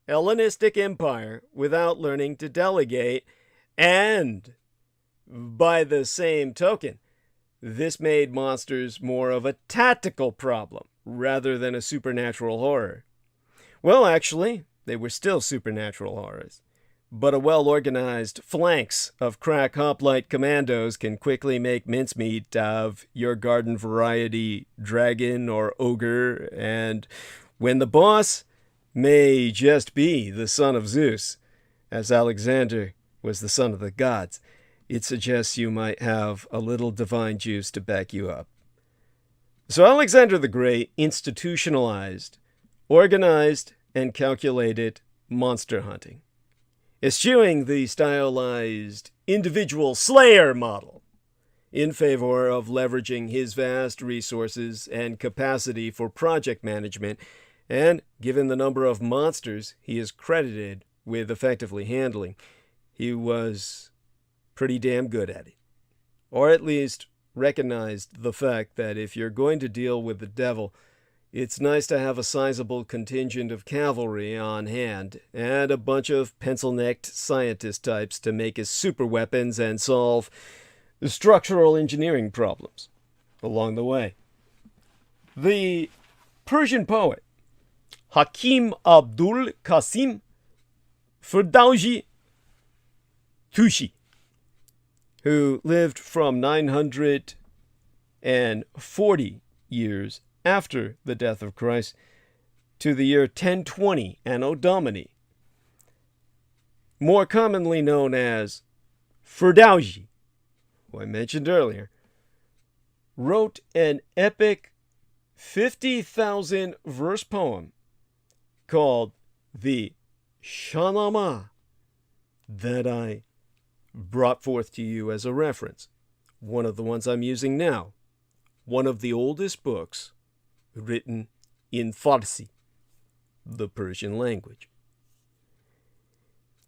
Hellenistic empire without learning to delegate, and by the same token, this made monsters more of a tactical problem rather than a supernatural horror. Well, actually, they were still supernatural horrors. But a well-organized phalanx of crack hoplite commandos can quickly make mincemeat of your garden variety dragon or ogre, and when the boss may just be the son of Zeus, as Alexander was the son of the gods, it suggests you might have a little divine juice to back you up. So Alexander the Great institutionalized, organized, and calculated monster hunting, eschewing the stylized individual slayer model in favor of leveraging his vast resources and capacity for project management, and given the number of monsters he is credited with effectively handling, he was pretty damn good at it. Or at least recognized the fact that if you're going to deal with the devil, it's nice to have a sizable contingent of cavalry on hand and a bunch of pencil-necked scientist types to make his super weapons and solve structural engineering problems along the way. The Persian poet Hakim Abdul Qasim Ferdowsi Tushi, who lived from 940 years after the death of Christ to the year 1020 Anno Domini, more commonly known as Ferdowsi, who I mentioned earlier, wrote an epic 50,000 verse poem called the Shahnameh that I brought forth to you as a reference, one of the ones I'm using now, one of the oldest books written in Farsi, the Persian language,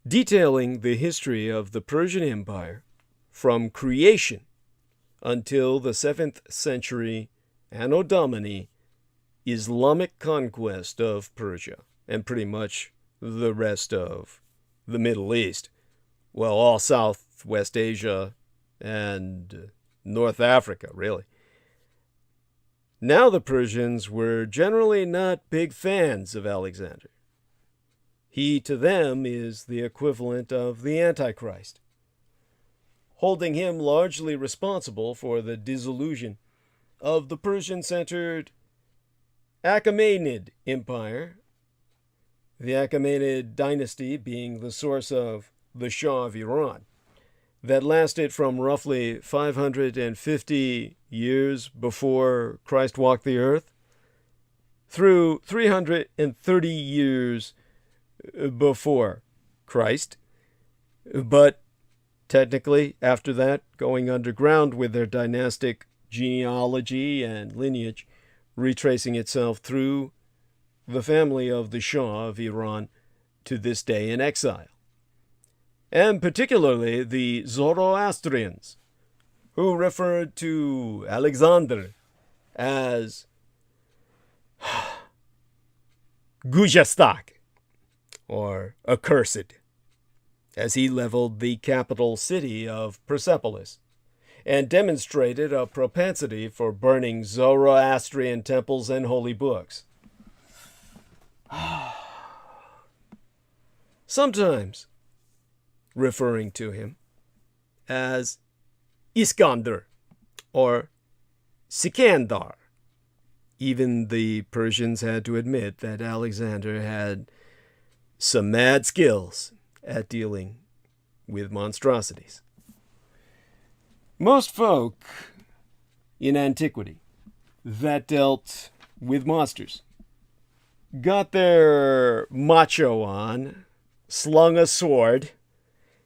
detailing the history of the Persian Empire from creation until the 7th century Anno Domini Islamic conquest of Persia and pretty much the rest of the Middle East. Well, all Southwest Asia and North Africa, really. Now the Persians were generally not big fans of Alexander. He to them is the equivalent of the Antichrist, holding him largely responsible for the dissolution of the Persian-centered Achaemenid Empire, the Achaemenid dynasty being the source of the Shah of Iran, that lasted from roughly 550 years before Christ walked the earth through 330 years before Christ, but technically after that going underground with their dynastic genealogy and lineage retracing itself through the family of the Shah of Iran to this day in exile. And particularly the Zoroastrians, who referred to Alexander as Gujastak, or accursed, as he leveled the capital city of Persepolis and demonstrated a propensity for burning Zoroastrian temples and holy books. Sometimes referring to him as Iskander or Sikandar. Even the Persians had to admit that Alexander had some mad skills at dealing with monstrosities. Most folk in antiquity that dealt with monsters got their macho on, slung a sword,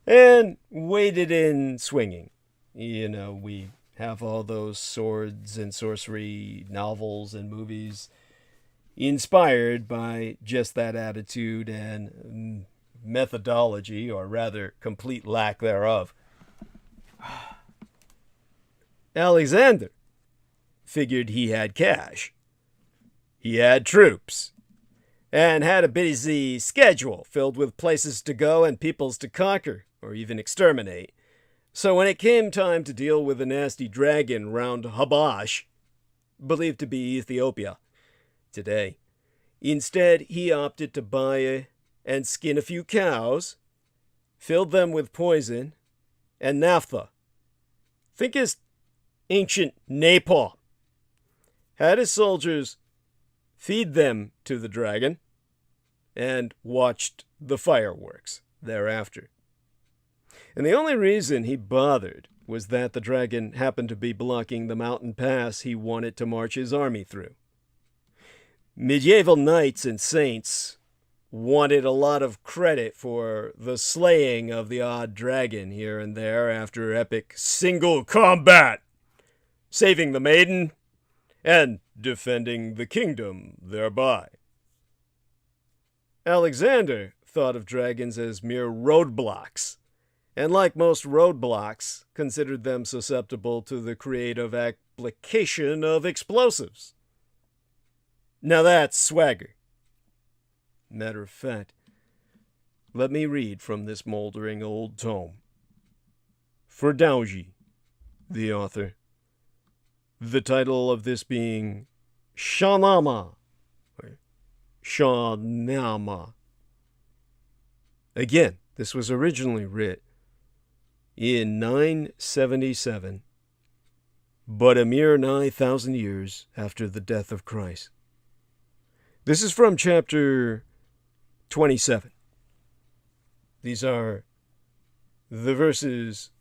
and waded in swinging. You know, we have all those swords and sorcery novels and movies inspired by just that attitude and methodology, or rather complete lack thereof. Alexander figured he had cash, he had troops, and had a busy schedule filled with places to go and peoples to conquer or even exterminate. So when it came time to deal with the nasty dragon round Habash, believed to be Ethiopia today, instead he opted to buy and skin a few cows, filled them with poison and naphtha. Think his ancient napalm. Had his soldiers feed them to the dragon, and watched the fireworks thereafter. And the only reason he bothered was that the dragon happened to be blocking the mountain pass he wanted to march his army through. Medieval knights and saints wanted a lot of credit for the slaying of the odd dragon here and there after epic single combat, saving the maiden and defending the kingdom thereby. Alexander thought of dragons as mere roadblocks, and like most roadblocks, considered them susceptible to the creative application of explosives. Now that's swagger. Matter of fact, let me read from this moldering old tome. Ferdowsi, the author. The title of this being Shahnameh, or Shahnameh. Again, this was originally writ in 977, but a mere 9,000 years after the death of Christ. This is from chapter 27. These are the verses,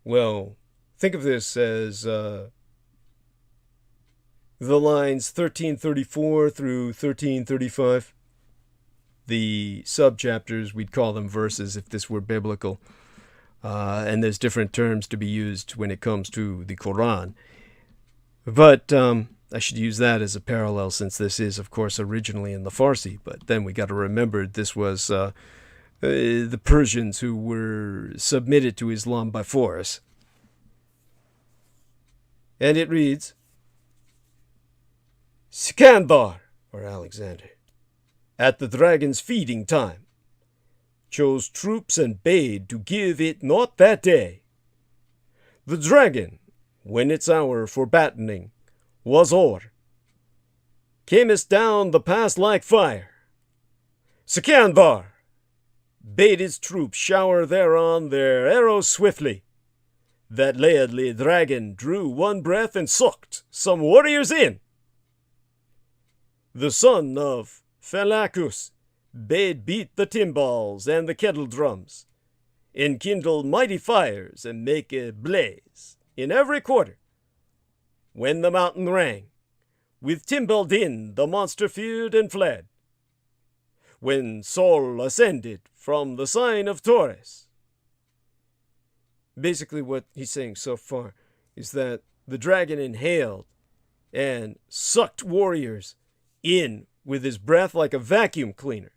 well, think of this as the lines 1334 through 1335. the subchapters, we'd call them verses if this were biblical. And there's different terms to be used when it comes to the Quran. But I should use that as a parallel, since this is, of course, originally in the Farsi. But then we got to remember this was the Persians who were submitted to Islam by force. And it reads, Skandar, or Alexander, at the dragon's feeding time, chose troops and bade to give it not that day. The dragon, when its hour for battening was o'er, camest down the pass like fire. Sikandar bade his troops shower thereon their arrows swiftly. That laidly dragon drew one breath and sucked some warriors in. The son of Phylacus bade beat the timbals and the kettle drums, enkindle mighty fires and make a blaze in every quarter. When the mountain rang, with timbal din the monster feared and fled. When Sol ascended from the sign of Taurus. Basically what he's saying so far is that the dragon inhaled and sucked warriors in with his breath like a vacuum cleaner.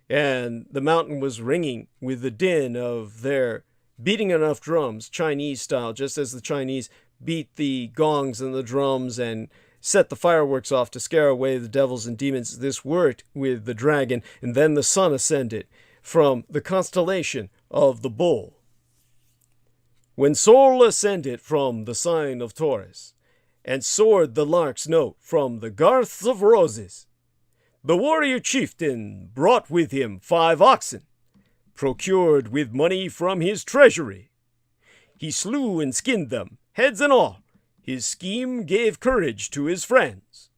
And the mountain was ringing with the din of their beating enough drums, Chinese style, just as the Chinese beat the gongs and the drums and set the fireworks off to scare away the devils and demons. This worked with the dragon, and then the sun ascended from the constellation of the bull. When Sol ascended from the sign of Taurus, and soared the lark's note from the garths of roses, the warrior chieftain brought with him 5 oxen, procured with money from his treasury. He slew and skinned them, heads and all. His scheme gave courage to his friends.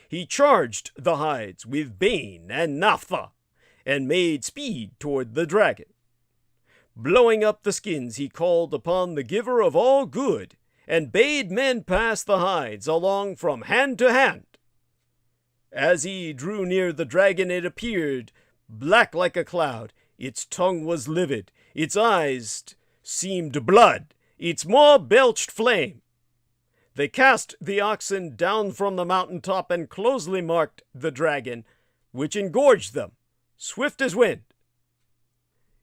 He charged the hides with bane and naphtha, and made speed toward the dragon. Blowing up the skins, he called upon the giver of all good, and bade men pass the hides along from hand to hand. As he drew near the dragon, it appeared black like a cloud. Its tongue was livid, its eyes seemed blood, its maw belched flame. They cast the oxen down from the mountain top and closely marked the dragon, which engorged them, swift as wind.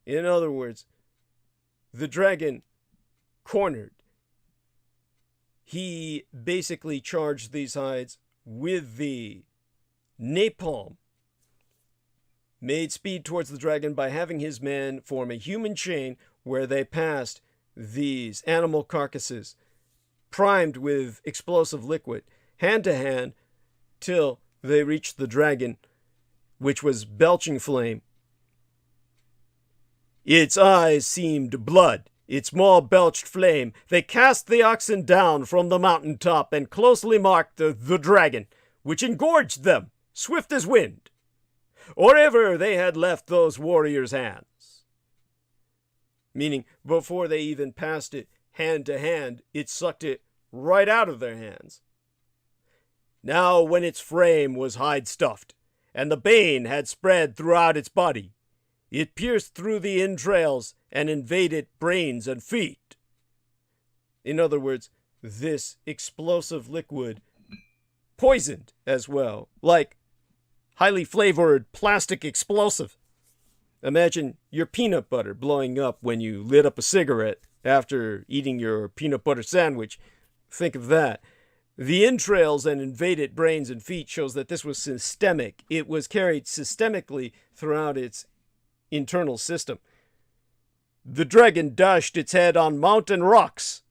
In other words, the dragon cornered. He basically charged these hides with the napalm, made speed towards the dragon by having his men form a human chain where they passed these animal carcasses primed with explosive liquid, hand to hand, till they reached the dragon, which was belching flame. Its eyes seemed blood, its maw belched flame. They cast the oxen down from the mountain top and closely marked the dragon, which engorged them, swift as wind, or ever they had left those warriors' hands. Meaning, before they even passed it hand to hand, it sucked it right out of their hands. Now when its frame was hide-stuffed, and the bane had spread throughout its body, it pierced through the entrails and invaded brains and feet. In other words, this explosive liquid poisoned as well, like highly flavored plastic explosive. Imagine your peanut butter blowing up when you lit up a cigarette after eating your peanut butter sandwich. Think of that. The entrails and invaded brains and feet shows that this was systemic. It was carried systemically throughout its internal system. The dragon dashed its head on mountain rocks.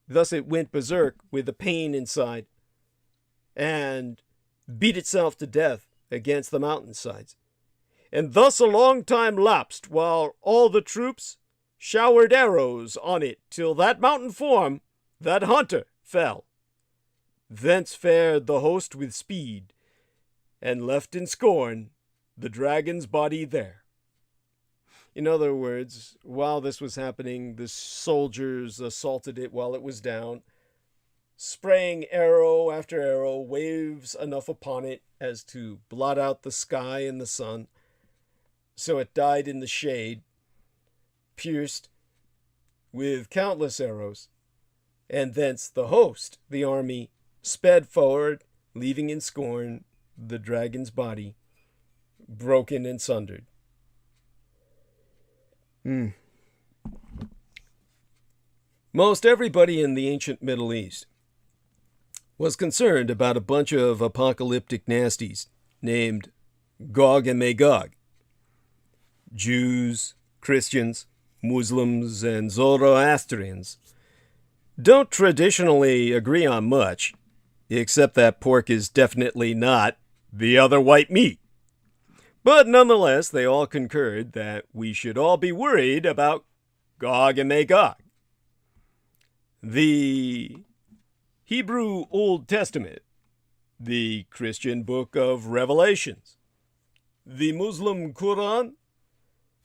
Thus it went berserk with the pain inside and beat itself to death against the mountainsides. And thus a long time lapsed while all the troops showered arrows on it till that mountain form, that hunter, fell. Thence fared the host with speed, and left in scorn the dragon's body there. In other words, while this was happening, the soldiers assaulted it while it was down, spraying arrow after arrow, waves enough upon it as to blot out the sky and the sun. So it died in the shade, pierced with countless arrows, and thence the host, the army, sped forward, leaving in scorn the dragon's body, broken and sundered. Most everybody in the ancient Middle East was concerned about a bunch of apocalyptic nasties named Gog and Magog. Jews, Christians, Muslims, and Zoroastrians don't traditionally agree on much, except that pork is definitely not the other white meat. But nonetheless, they all concurred that we should all be worried about Gog and Magog. The Hebrew Old Testament, the Christian book of Revelations, the Muslim Quran,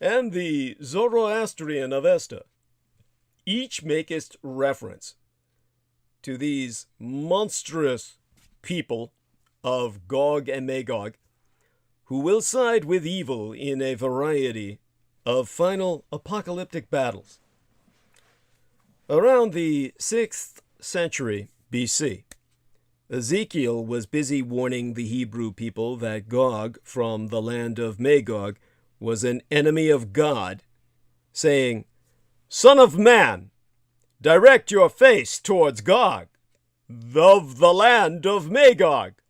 and the Zoroastrian Avesta each makest reference to these monstrous people of Gog and Magog, who will side with evil in a variety of final apocalyptic battles. Around the 6th century BC, Ezekiel was busy warning the Hebrew people that Gog from the land of Magog was an enemy of God, saying, "Son of man, direct your face towards Gog, of the land of Magog,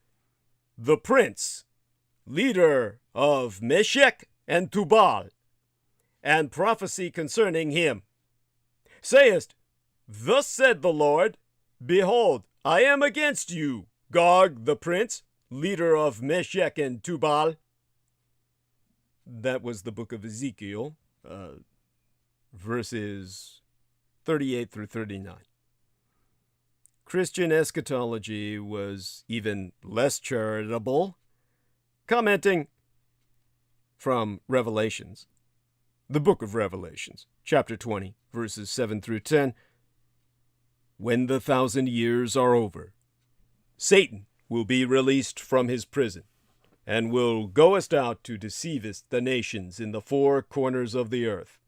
the prince, leader of Meshech and Tubal, and prophesy concerning him. Sayest, Thus said the Lord, Behold, I am against you, Gog the prince, leader of Meshech and Tubal." That was the book of Ezekiel, verses 38 through 39. Christian eschatology was even less charitable, commenting from Revelations, the book of Revelations, chapter 20, verses 7 through 10. When the 1,000 years are over, Satan will be released from his prison, and will goest out to deceivest the nations in the 4 corners of the earth,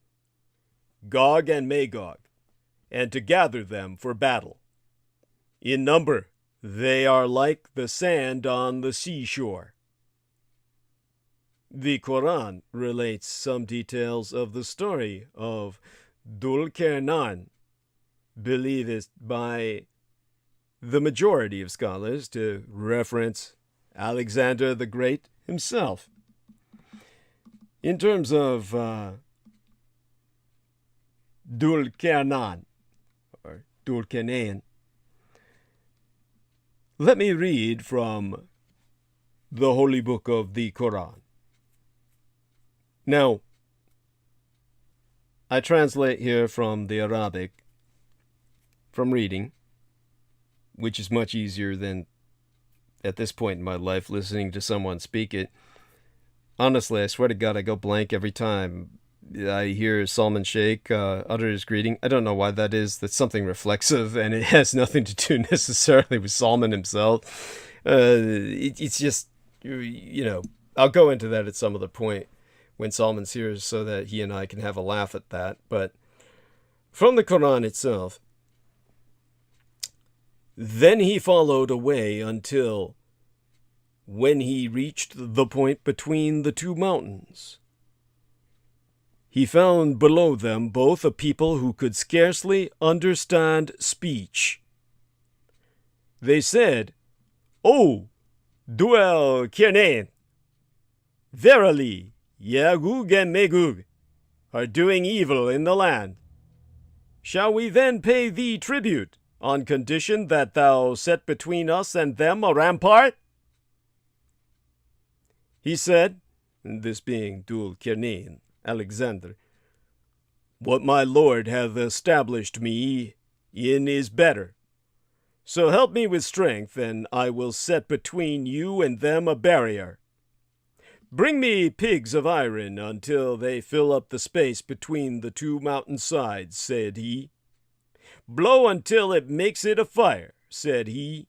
Gog and Magog, and to gather them for battle. In number, they are like the sand on the seashore. The Quran relates some details of the story of Dhul-Qa'nan, believed by the majority of scholars to reference Alexander the Great himself. In terms of Dhul-Qa'nan, or Dhul-Qa'nan, let me read from the holy book of the Quran. Now, I translate here from the Arabic, from reading, which is much easier than, at this point in my life, listening to someone speak it. Honestly, I swear to God, I go blank every time I hear Salman Sheikh utter his greeting. I don't know why that is. That's something reflexive, and it has nothing to do necessarily with Salman himself. It's just, I'll go into that at some other point when Salman's here so that he and I can have a laugh at that. But from the Quran itself, then he followed away until when he reached the point between the 2 mountains. He found below them both a people who could scarcely understand speech. They said, "O Dhul-Qa'nan, verily Ya'juj and Magog are doing evil in the land. Shall we then pay thee tribute, on condition that thou set between us and them a rampart?" He said, this being Dhul-Qa'nan, Alexander, "What my Lord hath established me in is better. So help me with strength, and I will set between you and them a barrier. Bring me pigs of iron until they fill up the space between the 2 mountain sides," said he. "Blow until it makes it a fire," said he.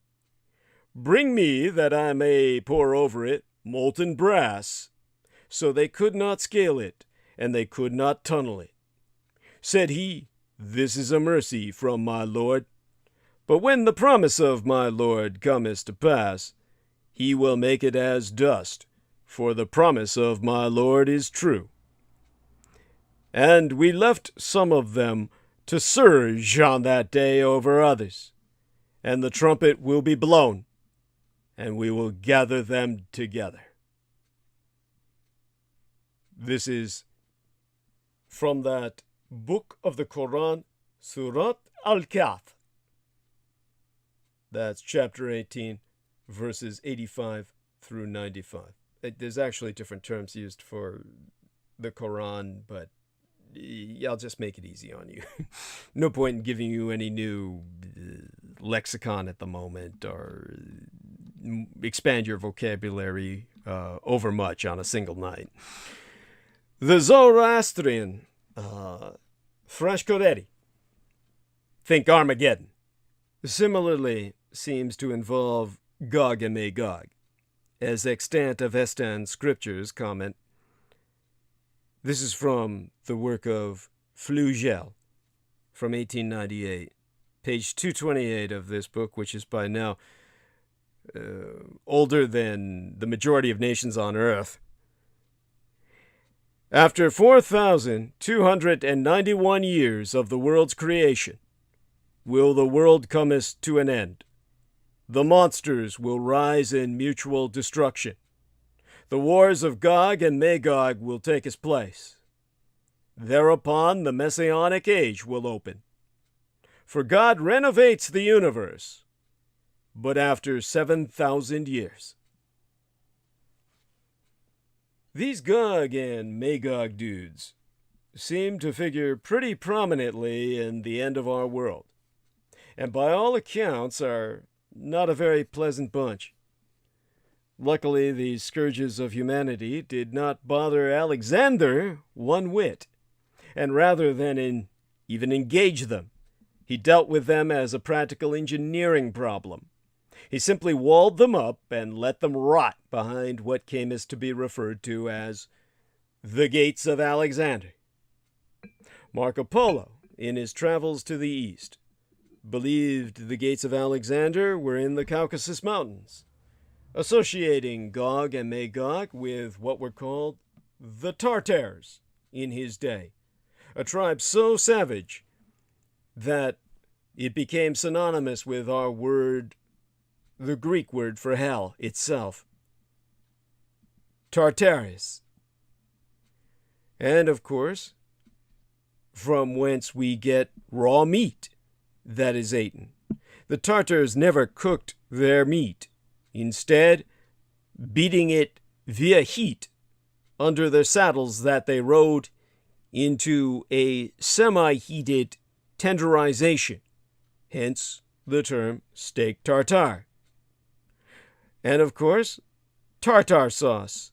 Bring me that I may pour over it molten brass. So they could not scale it, and they could not tunnel it. Said he, This is a mercy from my Lord. But when the promise of my Lord cometh to pass, he will make it as dust, for the promise of my Lord is true. And we left some of them to surge on that day over others, and the trumpet will be blown, and we will gather them together. This is from that book of the Quran, Surat Al-Kahf. That's chapter 18, verses 85 through 95. There's actually different terms used for the Quran, but I'll just make it easy on you. No point in giving you any new lexicon at the moment or expand your vocabulary overmuch on a single night. The Zoroastrian Frashkoreri, think Armageddon, similarly seems to involve Gog and Magog, as extant Avestan scriptures comment. This is from the work of Flugel from 1898, page 228 of this book, which is by now older than the majority of nations on earth. After 4,291 years of the world's creation, will the world cometh to an end. The monsters will rise in mutual destruction. The wars of Gog and Magog will take its place. Thereupon the Messianic age will open. For God renovates the universe, but after 7,000 years. These Gog and Magog dudes seem to figure pretty prominently in the end of our world, and by all accounts are not a very pleasant bunch. Luckily, these scourges of humanity did not bother Alexander one whit, and rather than even engage them, he dealt with them as a practical engineering problem. He simply walled them up and let them rot behind what came as to be referred to as the Gates of Alexander. Marco Polo, in his travels to the east, believed the Gates of Alexander were in the Caucasus Mountains, associating Gog and Magog with what were called the Tartars in his day, a tribe so savage that it became synonymous with our word, the Greek word for hell itself, Tartarus. And of course, from whence we get raw meat that is eaten. The Tartars never cooked their meat, instead beating it via heat under their saddles that they rode into a semi-heated tenderization, hence the term steak tartare. And of course, tartar sauce,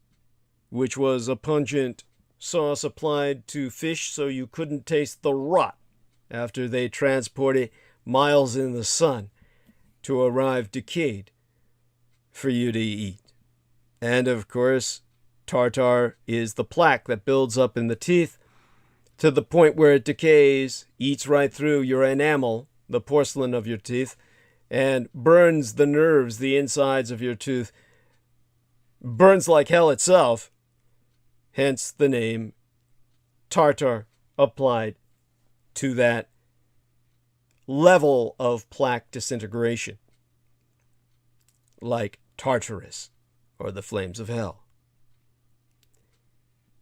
which was a pungent sauce applied to fish so you couldn't taste the rot after they transport it miles in the sun to arrive decayed for you to eat. And of course, tartar is the plaque that builds up in the teeth to the point where it decays, eats right through your enamel, the porcelain of your teeth, and burns the nerves, the insides of your tooth, burns like hell itself, hence the name tartar applied to that level of plaque disintegration, like Tartarus or the flames of hell.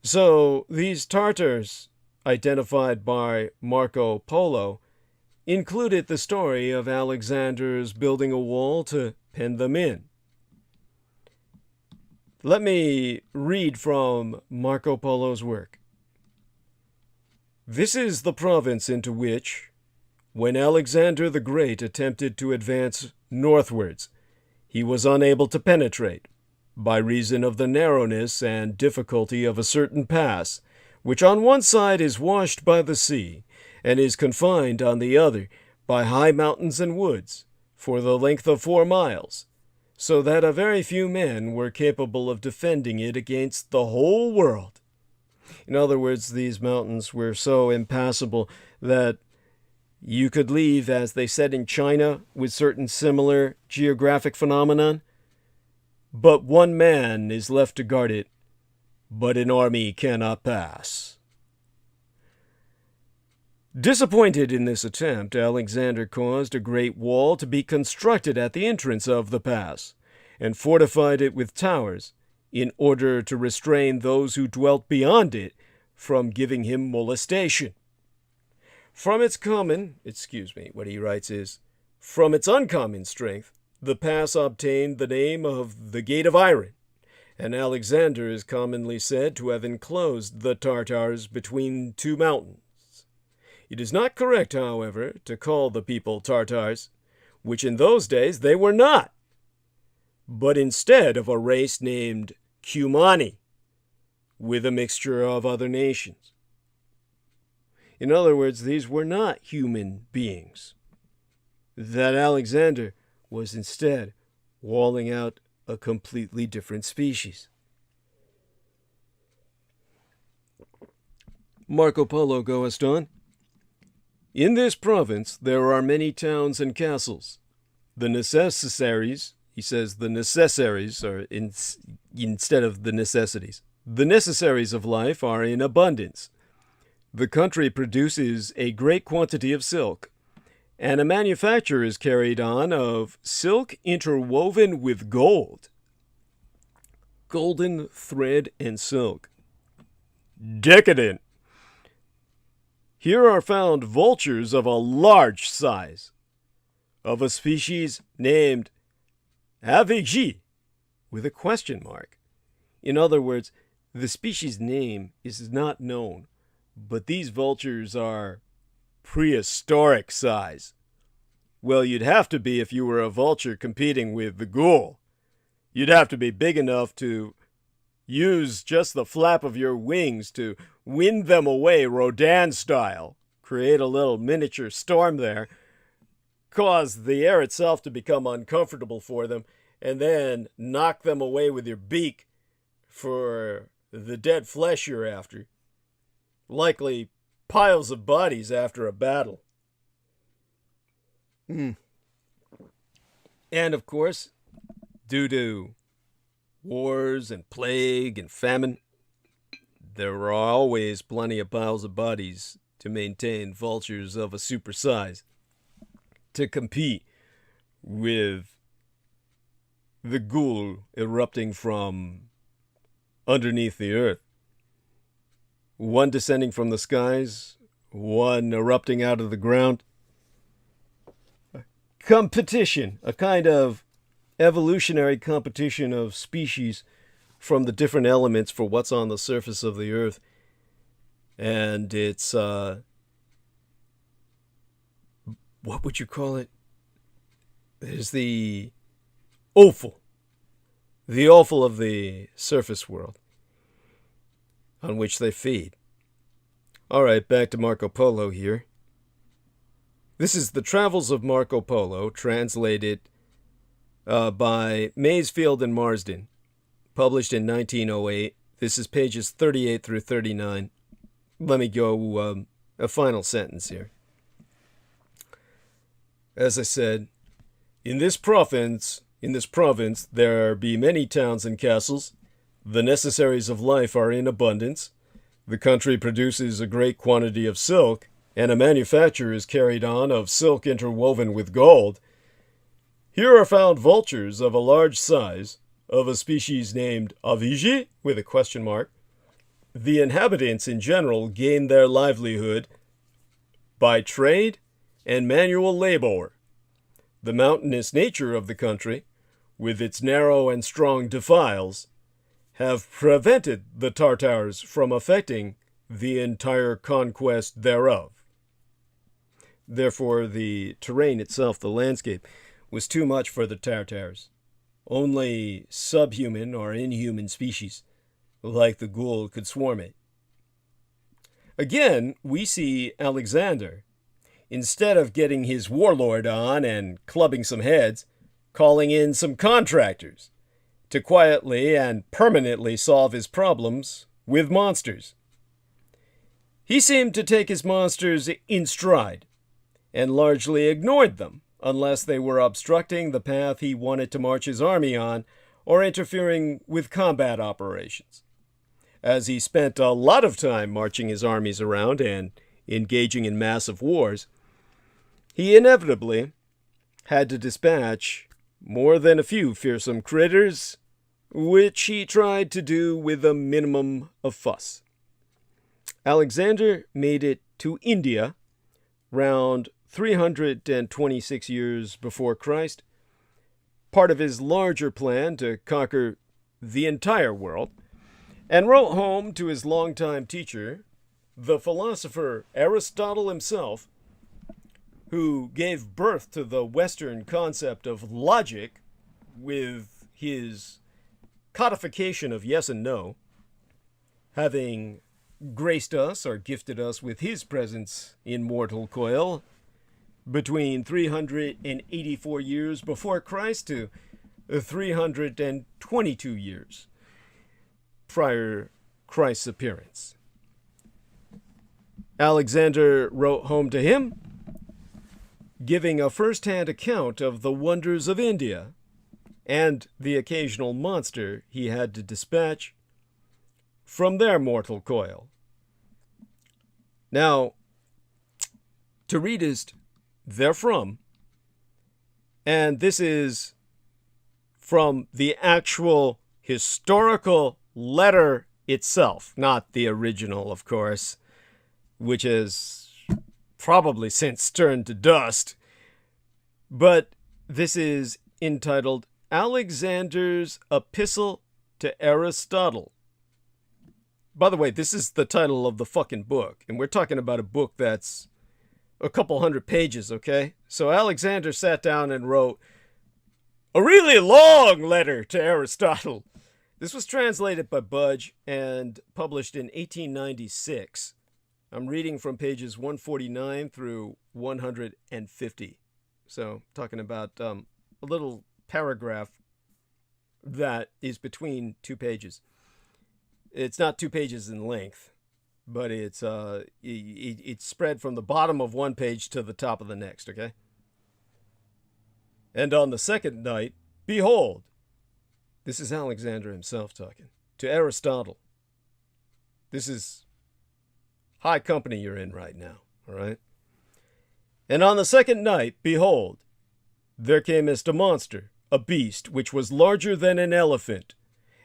So these Tartars, identified by Marco Polo, included the story of Alexander's building a wall to pen them in. Let me read from Marco Polo's work. This is the province into which, when Alexander the Great attempted to advance northwards, he was unable to penetrate, by reason of the narrowness and difficulty of a certain pass, which on one side is washed by the sea, and is confined on the other by high mountains and woods, for the length of 4 miles, so that a very few men were capable of defending it against the whole world. In other words, these mountains were so impassable that you could leave, as they said in China, with certain similar geographic phenomenon, but one man is left to guard it, but an army cannot pass. Disappointed in this attempt, Alexander caused a great wall to be constructed at the entrance of the pass, and fortified it with towers, in order to restrain those who dwelt beyond it from giving him molestation. From its uncommon strength, the pass obtained the name of the Gate of Iron, and Alexander is commonly said to have enclosed the Tartars between 2 mountains. It is not correct, however, to call the people Tartars, which in those days they were not, but instead of a race named Cumani, with a mixture of other nations. In other words, these were not human beings. That Alexander was instead walling out a completely different species. Marco Polo goes on. In this province there are many towns and castles. The necessaries, he says the necessaries are instead of the necessities. The necessaries of life are in abundance. The country produces a great quantity of silk, and a manufacture is carried on of silk interwoven with gold. Golden thread and silk. Decadent. Here are found vultures of a large size, of a species named Avigi, with a question mark. In other words, the species name is not known, but these vultures are prehistoric size. Well, you'd have to be if you were a vulture competing with the ghoul. You'd have to be big enough to use just the flap of your wings to wind them away Rodin style, create a little miniature storm there, cause the air itself to become uncomfortable for them, and then knock them away with your beak for the dead flesh you're after. Likely piles of bodies after a battle. And of course, due to wars and plague and famine, there are always plenty of piles of bodies to maintain vultures of a super size to compete with the ghoul erupting from underneath the earth. One descending from the skies, one erupting out of the ground. Competition, a kind of evolutionary competition of species from the different elements for what's on the surface of the earth. And it's, what would you call it? There's the offal of the surface world on which they feed. All right, back to Marco Polo here. This is The Travels of Marco Polo, translated by Maysfield and Marsden, published in 1908. This is pages 38 through 39. Let me go a final sentence here. As I said, in this province there be many towns and castles. The necessaries of life are in abundance. The country produces a great quantity of silk, and a manufacture is carried on of silk interwoven with gold. Here are found vultures of a large size, of a species named Avigi, with a question mark. The inhabitants in general gain their livelihood by trade and manual labor. The mountainous nature of the country, with its narrow and strong defiles, have prevented the Tartars from effecting the entire conquest thereof. Therefore, the terrain itself, the landscape, was too much for the Tartars. Only subhuman or inhuman species, like the ghoul, could swarm it. Again, we see Alexander instead of getting his warlord on and clubbing some heads, calling in some contractors to quietly and permanently solve his problems with monsters. He seemed to take his monsters in stride and largely ignored them unless they were obstructing the path he wanted to march his army on or interfering with combat operations. As he spent a lot of time marching his armies around and engaging in massive wars, he inevitably had to dispatch more than a few fearsome critters, which he tried to do with a minimum of fuss. Alexander made it to India round 326 years before Christ, part of his larger plan to conquer the entire world, and wrote home to his longtime teacher, the philosopher Aristotle himself, who gave birth to the Western concept of logic with his codification of yes and no, having graced us or gifted us with his presence in mortal coil between 384 years before Christ to 322 years prior Christ's appearance. Alexander wrote home to him, giving a first-hand account of the wonders of India and the occasional monster he had to dispatch from their mortal coil. Now, to read is therefrom, and this is from the actual historical letter itself, not the original, of course, which has probably since turned to dust, but this is entitled Alexander's Epistle to Aristotle. By the way, this is the title of the fucking book, and we're talking about a book that's a couple hundred pages, okay? So Alexander sat down and wrote a really long letter to Aristotle. This was translated by Budge and published in 1896. I'm reading from pages 149 through 150. So talking about a little paragraph that is between 2 pages. It's not 2 pages in length, but it's spread from the bottom of one page to the top of the next, okay? And on the second night, behold, this is Alexander himself talking, to Aristotle. This is high company you're in right now, all right? And on the second night, behold, there came a monster, a beast, which was larger than an elephant.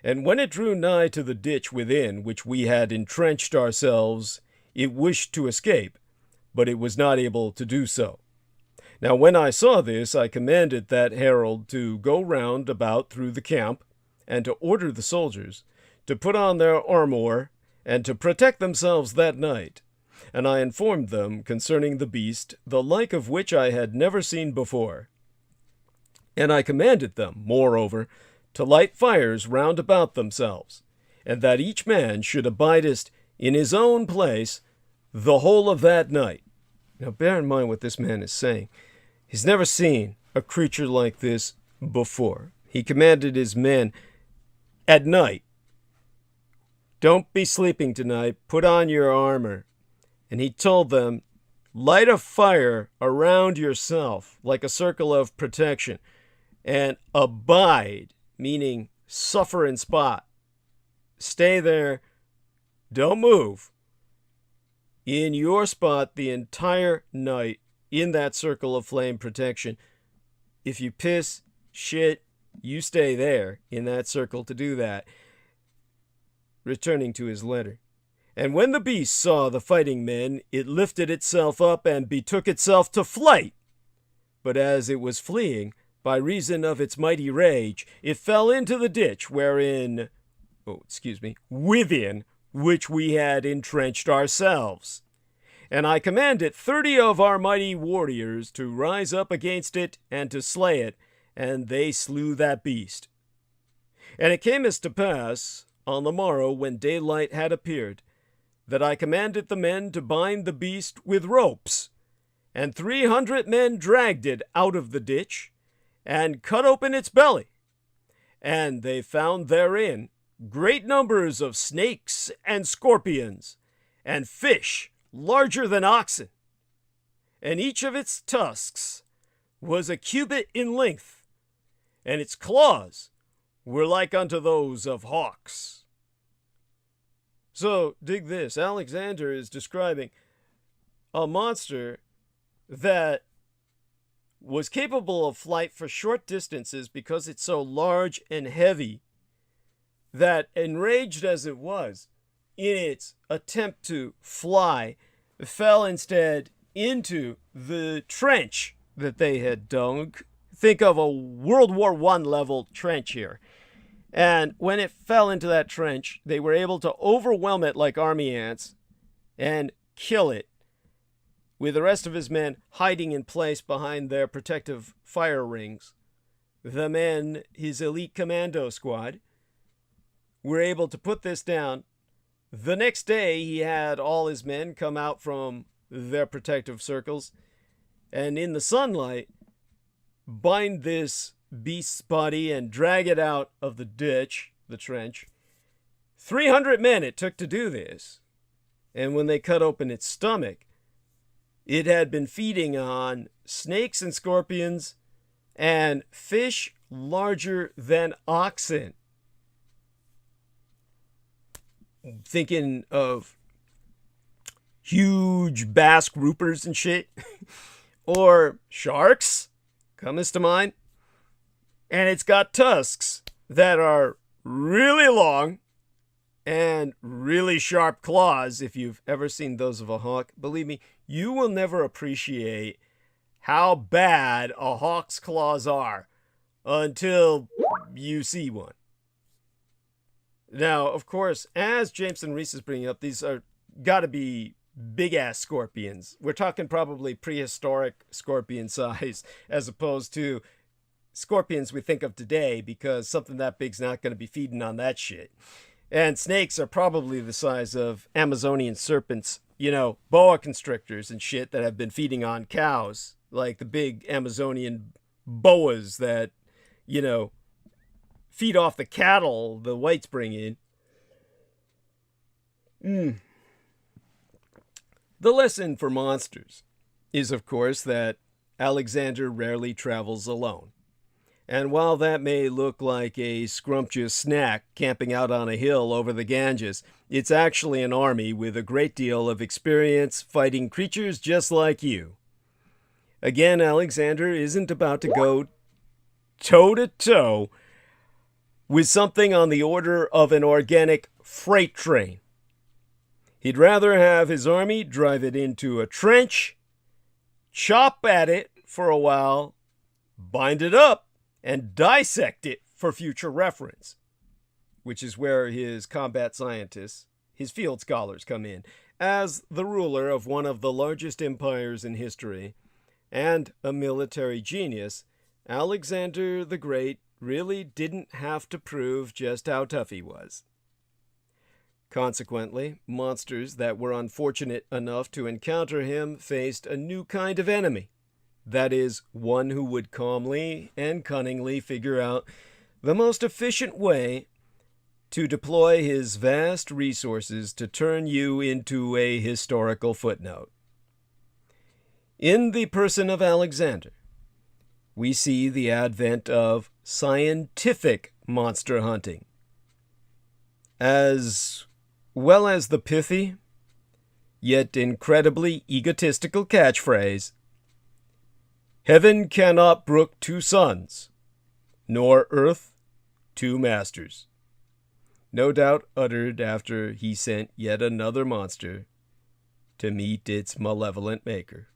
And when it drew nigh to the ditch within which we had entrenched ourselves, it wished to escape, but it was not able to do so. Now when I saw this, I commanded that herald to go round about through the camp, and to order the soldiers to put on their armor, and to protect themselves that night. And I informed them concerning the beast, the like of which I had never seen before. And I commanded them, moreover, to light fires round about themselves, and that each man should abidest in his own place the whole of that night. Now bear in mind what this man is saying. He's never seen a creature like this before. He commanded his men at night, don't be sleeping tonight, put on your armor. And he told them, light a fire around yourself like a circle of protection, and abide, meaning suffer in spot. Stay there, don't move, in your spot the entire night in that circle of flame protection. If you piss, shit, you stay there in that circle to do that. Returning to his letter. And when the beast saw the fighting men, it lifted itself up and betook itself to flight. But as it was fleeing, by reason of its mighty rage, it fell into the ditch within which we had entrenched ourselves. And I commanded 30 of our mighty warriors to rise up against it and to slay it, and they slew that beast. And it came to pass, on the morrow when daylight had appeared, that I commanded the men to bind the beast with ropes, and 300 men dragged it out of the ditch and cut open its belly. And they found therein great numbers of snakes and scorpions, and fish larger than oxen. And each of its tusks was a cubit in length, and its claws were like unto those of hawks. So, dig this. Alexander is describing a monster that was capable of flight for short distances because it's so large and heavy that, enraged as it was in its attempt to fly, fell instead into the trench that they had dug. Think of a World War I level trench here. And when it fell into that trench, they were able to overwhelm it like army ants and kill it, with the rest of his men hiding in place behind their protective fire rings. The men, his elite commando squad, were able to put this down. The next day, he had all his men come out from their protective circles and in the sunlight bind this beast's body and drag it out of the ditch, the trench. 300 men it took to do this. And when they cut open its stomach, it had been feeding on snakes and scorpions and fish larger than oxen. Thinking of huge bass groupers and shit. Or sharks comes to mind. And it's got tusks that are really long and really sharp claws. If you've ever seen those of a hawk, believe me, you will never appreciate how bad a hawk's claws are until you see one. Now, of course, as Jameson Reese is bringing up, these are got to be big-ass scorpions. We're talking probably prehistoric scorpion size as opposed to scorpions we think of today, because something that big's not going to be feeding on that shit. And snakes are probably the size of Amazonian serpents, you know, boa constrictors and shit that have been feeding on cows, like the big Amazonian boas that, you know, feed off the cattle the whites bring in. The lesson for monsters is, of course, that Alexander rarely travels alone. And while that may look like a scrumptious snack camping out on a hill over the Ganges, it's actually an army with a great deal of experience fighting creatures just like you. Again, Alexander isn't about to go toe-to-toe with something on the order of an organic freight train. He'd rather have his army drive it into a trench, chop at it for a while, bind it up, and dissect it for future reference, which is where his combat scientists, his field scholars, come in. As the ruler of one of the largest empires in history and a military genius, Alexander the Great really didn't have to prove just how tough he was. Consequently, monsters that were unfortunate enough to encounter him faced a new kind of enemy. That is, one who would calmly and cunningly figure out the most efficient way to deploy his vast resources to turn you into a historical footnote. In the person of Alexander, we see the advent of scientific monster hunting, as well as the pithy, yet incredibly egotistical catchphrase, "Heaven cannot brook two sons, nor earth two masters," no doubt uttered after he sent yet another monster to meet its malevolent maker.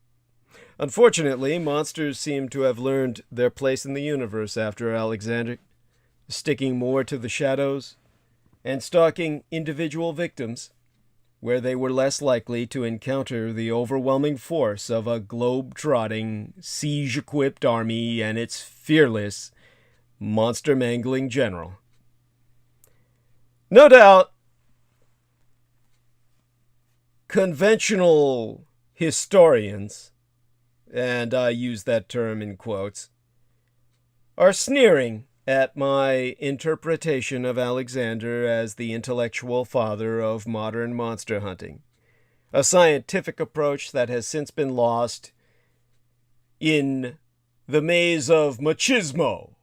Unfortunately, monsters seem to have learned their place in the universe after Alexander, sticking more to the shadows and stalking individual victims, where they were less likely to encounter the overwhelming force of a globe-trotting, siege-equipped army and its fearless, monster-mangling general. No doubt, conventional historians and I use that term in quotes, are sneering at my interpretation of Alexander as the intellectual father of modern monster hunting, a scientific approach that has since been lost in the maze of machismo.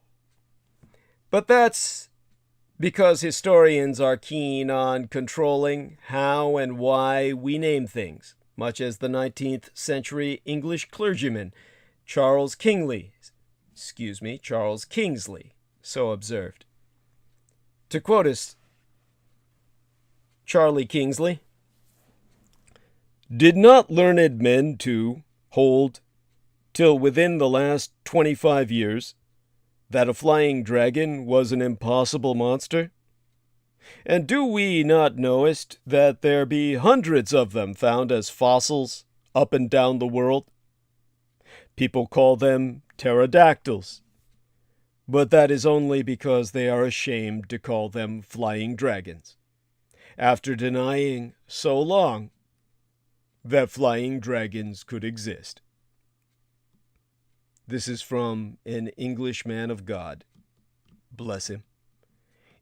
But that's because historians are keen on controlling how and why we name things, much as the 19th century English clergyman Charles Kingsley so observed. To quote us, Charlie Kingsley, "Did not learned men too hold, till within the last 25 years, that a flying dragon was an impossible monster? And do we not knowest that there be hundreds of them found as fossils up and down the world? People call them pterodactyls, but that is only because they are ashamed to call them flying dragons, after denying so long that flying dragons could exist." This is from an English man of God. Bless him.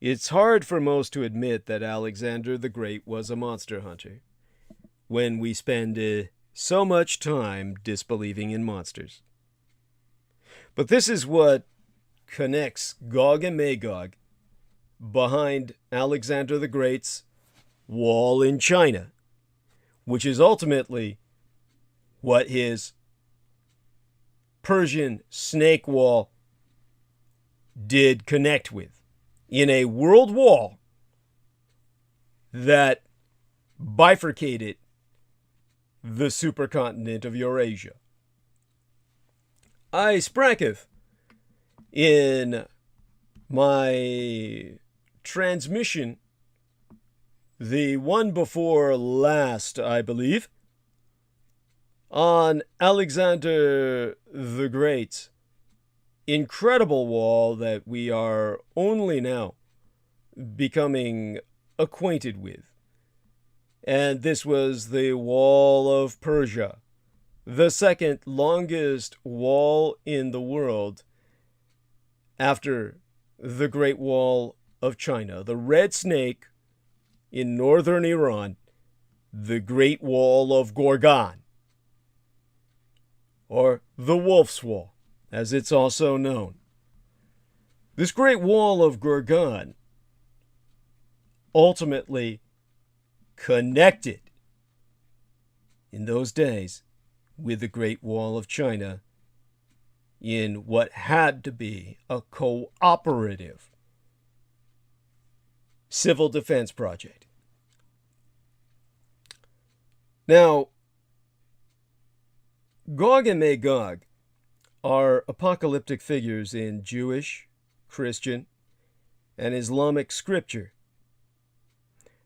It's hard for most to admit that Alexander the Great was a monster hunter, when we spend so much time disbelieving in monsters. But this is what connects Gog and Magog behind Alexander the Great's wall in China, which is ultimately what his Persian snake wall did connect with, in a world wall that bifurcated the supercontinent of Eurasia. I spraketh in my transmission, the one before last, I believe, on Alexander the Great's incredible wall that we are only now becoming acquainted with. And this was the Wall of Persia, the second longest wall in the world after the Great Wall of China, the Red Snake in northern Iran, the Great Wall of Gorgan, or the Wolf's Wall, as it's also known. This Great Wall of Gorgan ultimately connected in those days with the Great Wall of China in what had to be a cooperative civil defense project. Now, Gog and Magog are apocalyptic figures in Jewish, Christian, and Islamic scripture.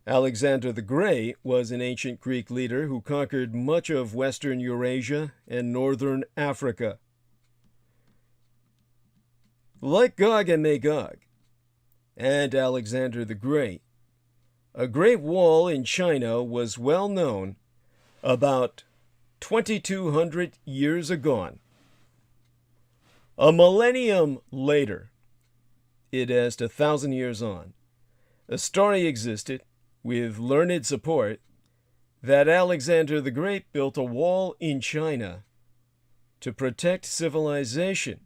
Alexander the Great was an ancient Greek leader who conquered much of Western Eurasia and northern Africa. Like Gog and Magog and Alexander the Great, a great wall in China was well known about 2,200 years agone. A millennium later, it is 1,000 years on, a story existed with learned support that Alexander the Great built a wall in China to protect civilization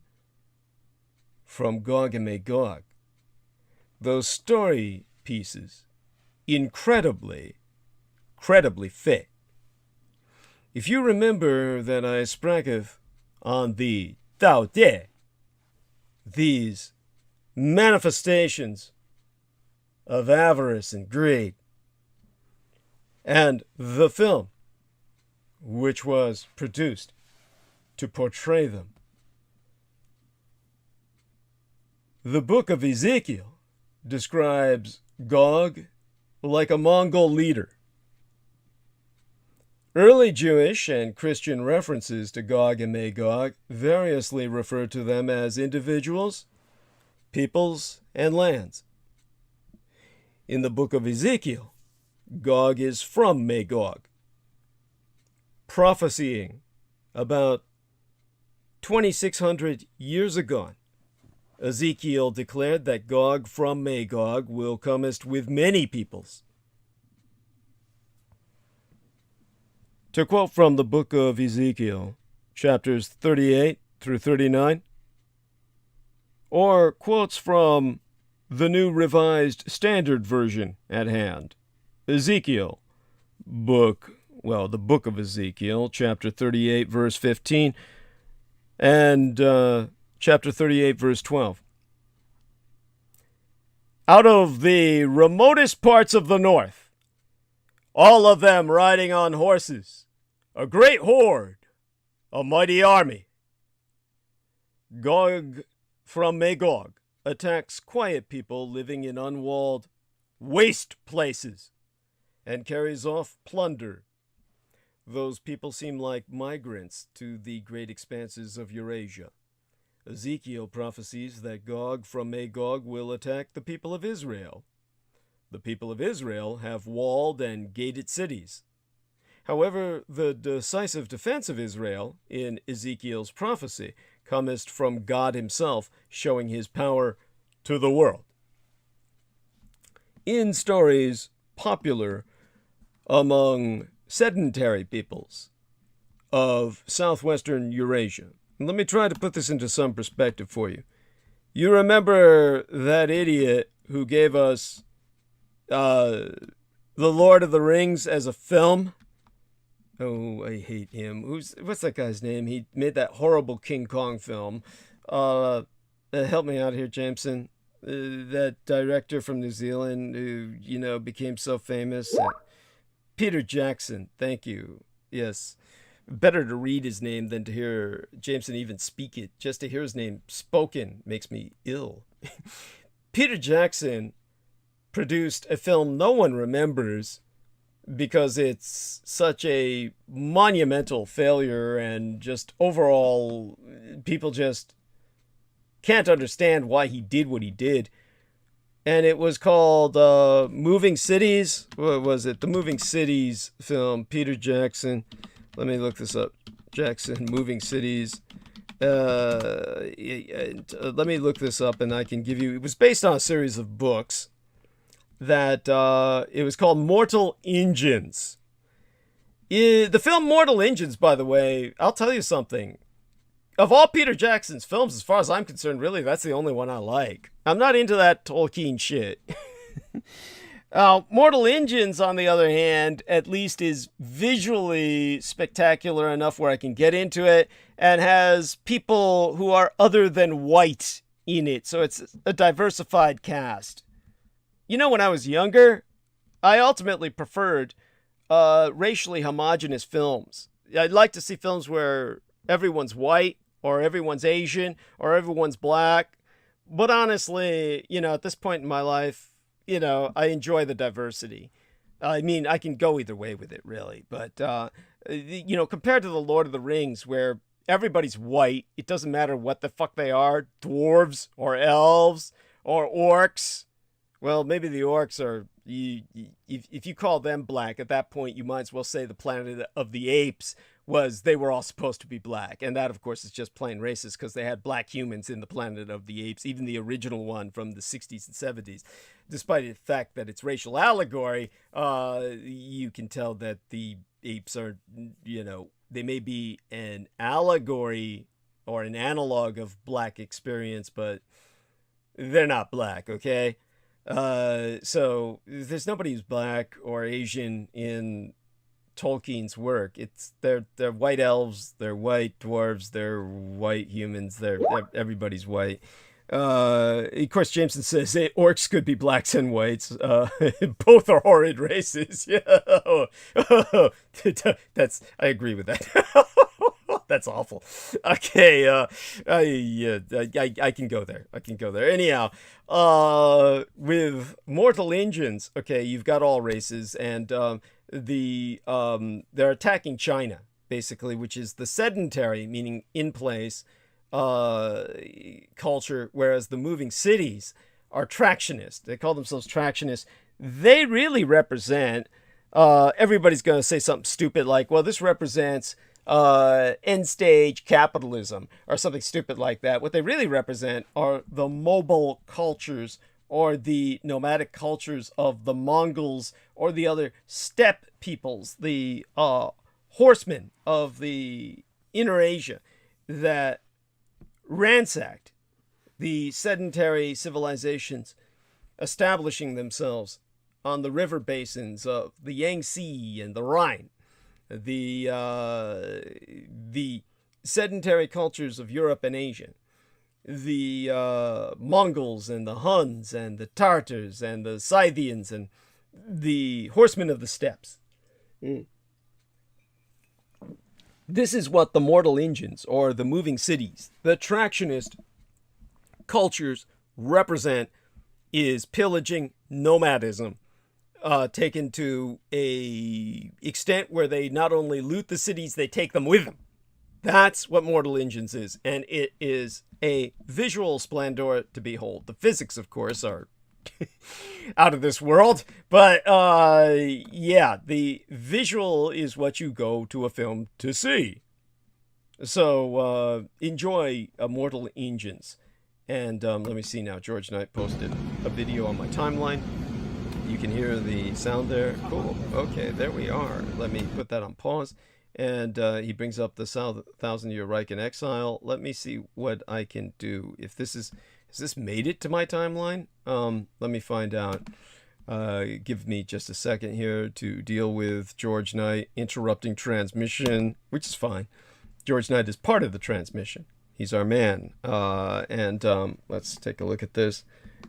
from Gog and Magog. Those story pieces incredibly fit. If you remember that I spraketh on the Tao Te, these manifestations of avarice and greed, and the film which was produced to portray them. The book of Ezekiel describes Gog like a Mongol leader. Early Jewish and Christian references to Gog and Magog variously refer to them as individuals, peoples, and lands. In the book of Ezekiel, Gog is from Magog, prophesying about 2,600 years agone, Ezekiel declared that Gog from Magog will comest with many peoples. To quote from the book of Ezekiel, chapters 38 through 39, or quotes from the New Revised Standard Version at hand, Ezekiel, the book of Ezekiel, chapter 38, verse 15, and chapter 38, verse 12. Out of the remotest parts of the north, all of them riding on horses, a great horde, a mighty army. Gog from Magog attacks quiet people living in unwalled, waste places and carries off plunder. Those people seem like migrants to the great expanses of Eurasia. Ezekiel prophesies that Gog from Magog will attack the people of Israel. The people of Israel have walled and gated cities. However, the decisive defense of Israel in Ezekiel's prophecy cometh from God himself, showing his power to the world. In stories popular among sedentary peoples of southwestern Eurasia, let me try to put this into some perspective for you. You remember that idiot who gave us The Lord of the Rings as a film? Oh, I hate him. What's that guy's name? He made that horrible King Kong film. Help me out here, Jameson. That director from New Zealand who, became so famous. Peter Jackson. Thank you. Yes. Better to read his name than to hear Jameson even speak it. Just to hear his name spoken makes me ill. Peter Jackson produced a film no one remembers because it's such a monumental failure and just overall people just can't understand why he did what he did. And it was called Moving Cities. What was it? The Moving Cities film. Peter Jackson. Let me look this up. Jackson, Moving Cities. Let me look this up and I can give you... It was based on a series of books that it was called Mortal Engines. The film Mortal Engines, by the way, I'll tell you something. Of all Peter Jackson's films, as far as I'm concerned, really, that's the only one I like. I'm not into that Tolkien shit. Mortal Engines, on the other hand, at least is visually spectacular enough where I can get into it and has people who are other than white in it. So it's a diversified cast. When I was younger, I ultimately preferred racially homogenous films. I'd like to see films where everyone's white or everyone's Asian or everyone's black. But honestly, at this point in my life, I enjoy the diversity. I mean, I can go either way with it, really. But, compared to The Lord of the Rings, where everybody's white, it doesn't matter what the fuck they are, dwarves or elves or orcs. Well, maybe the orcs are, if you call them black, at that point, you might as well say the Planet of the Apes they were all supposed to be black. And that, of course, is just plain racist because they had black humans in the Planet of the Apes, even the original one from the 60s and 70s. Despite the fact that it's racial allegory, you can tell that the apes are, they may be an allegory or an analog of black experience, but they're not black, okay? So there's nobody who's black or Asian in Tolkien's work. They're white elves, they're white dwarves, they're white humans, everybody's white. Of course, Jameson says orcs could be blacks and whites. Both are horrid races. Yeah, I agree with that. That's awful. Okay, I can go there. Anyhow, with Mortal Engines, okay, you've got all races, and they're attacking China basically, which is the sedentary, meaning in place, culture, whereas the moving cities are tractionist. They call themselves tractionists. They really represent. Everybody's going to say something stupid like, "Well, this represents." end stage capitalism or something stupid like that. What they really represent are the mobile cultures or the nomadic cultures of the Mongols or the other steppe peoples, the horsemen of the Inner Asia that ransacked the sedentary civilizations, establishing themselves on the river basins of the Yangtze and the Rhine. The sedentary cultures of Europe and Asia, the Mongols and the Huns and the Tartars and the Scythians and the horsemen of the steppes. This is what the mortal engines or the moving cities, the attractionist cultures represent, is pillaging nomadism, taken to a extent where they not only loot the cities, they take them with them. That's what Mortal Engines is, and it is a visual splendor to behold. The physics, of course, are out of this world, but yeah, the visual is what you go to a film to see. So enjoy Mortal Engines. And let me see now. George Knight posted a video on my timeline. You can hear the sound there. Cool. Okay, there we are. Let me put that on pause. And he brings up the Thousand-Year Reich in Exile. Let me see what I can do. If this is... Has this made it to my timeline? Let me find out. Give me just a second here to deal with George Knight interrupting transmission, which is fine. George Knight is part of the transmission. He's our man. And let's take a look at this.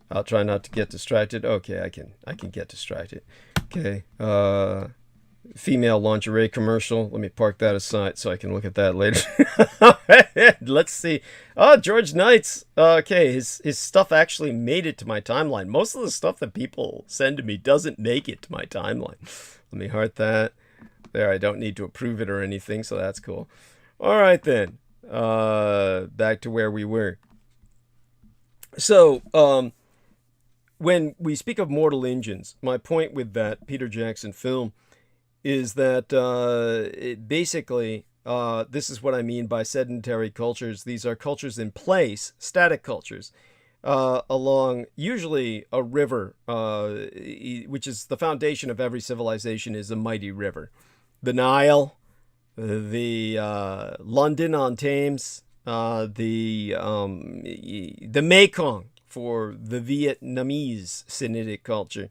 I'll try not to get distracted. Okay, I can get distracted. Okay. Female lingerie commercial. Let me park that aside so I can look at that later. Let's see. Oh, George Knight's. Okay, his stuff actually made it to my timeline. Most of the stuff that people send to me doesn't make it to my timeline. Let me heart that. There, I don't need to approve it or anything, so that's cool. All right, then. Back to where we were. So, when we speak of Mortal Engines, my point with that Peter Jackson film is that basically, this is what I mean by sedentary cultures. These are cultures in place, static cultures, along usually a river, which is the foundation of every civilization, is a mighty river. The Nile, the London on Thames, the Mekong for the Vietnamese Sinitic culture,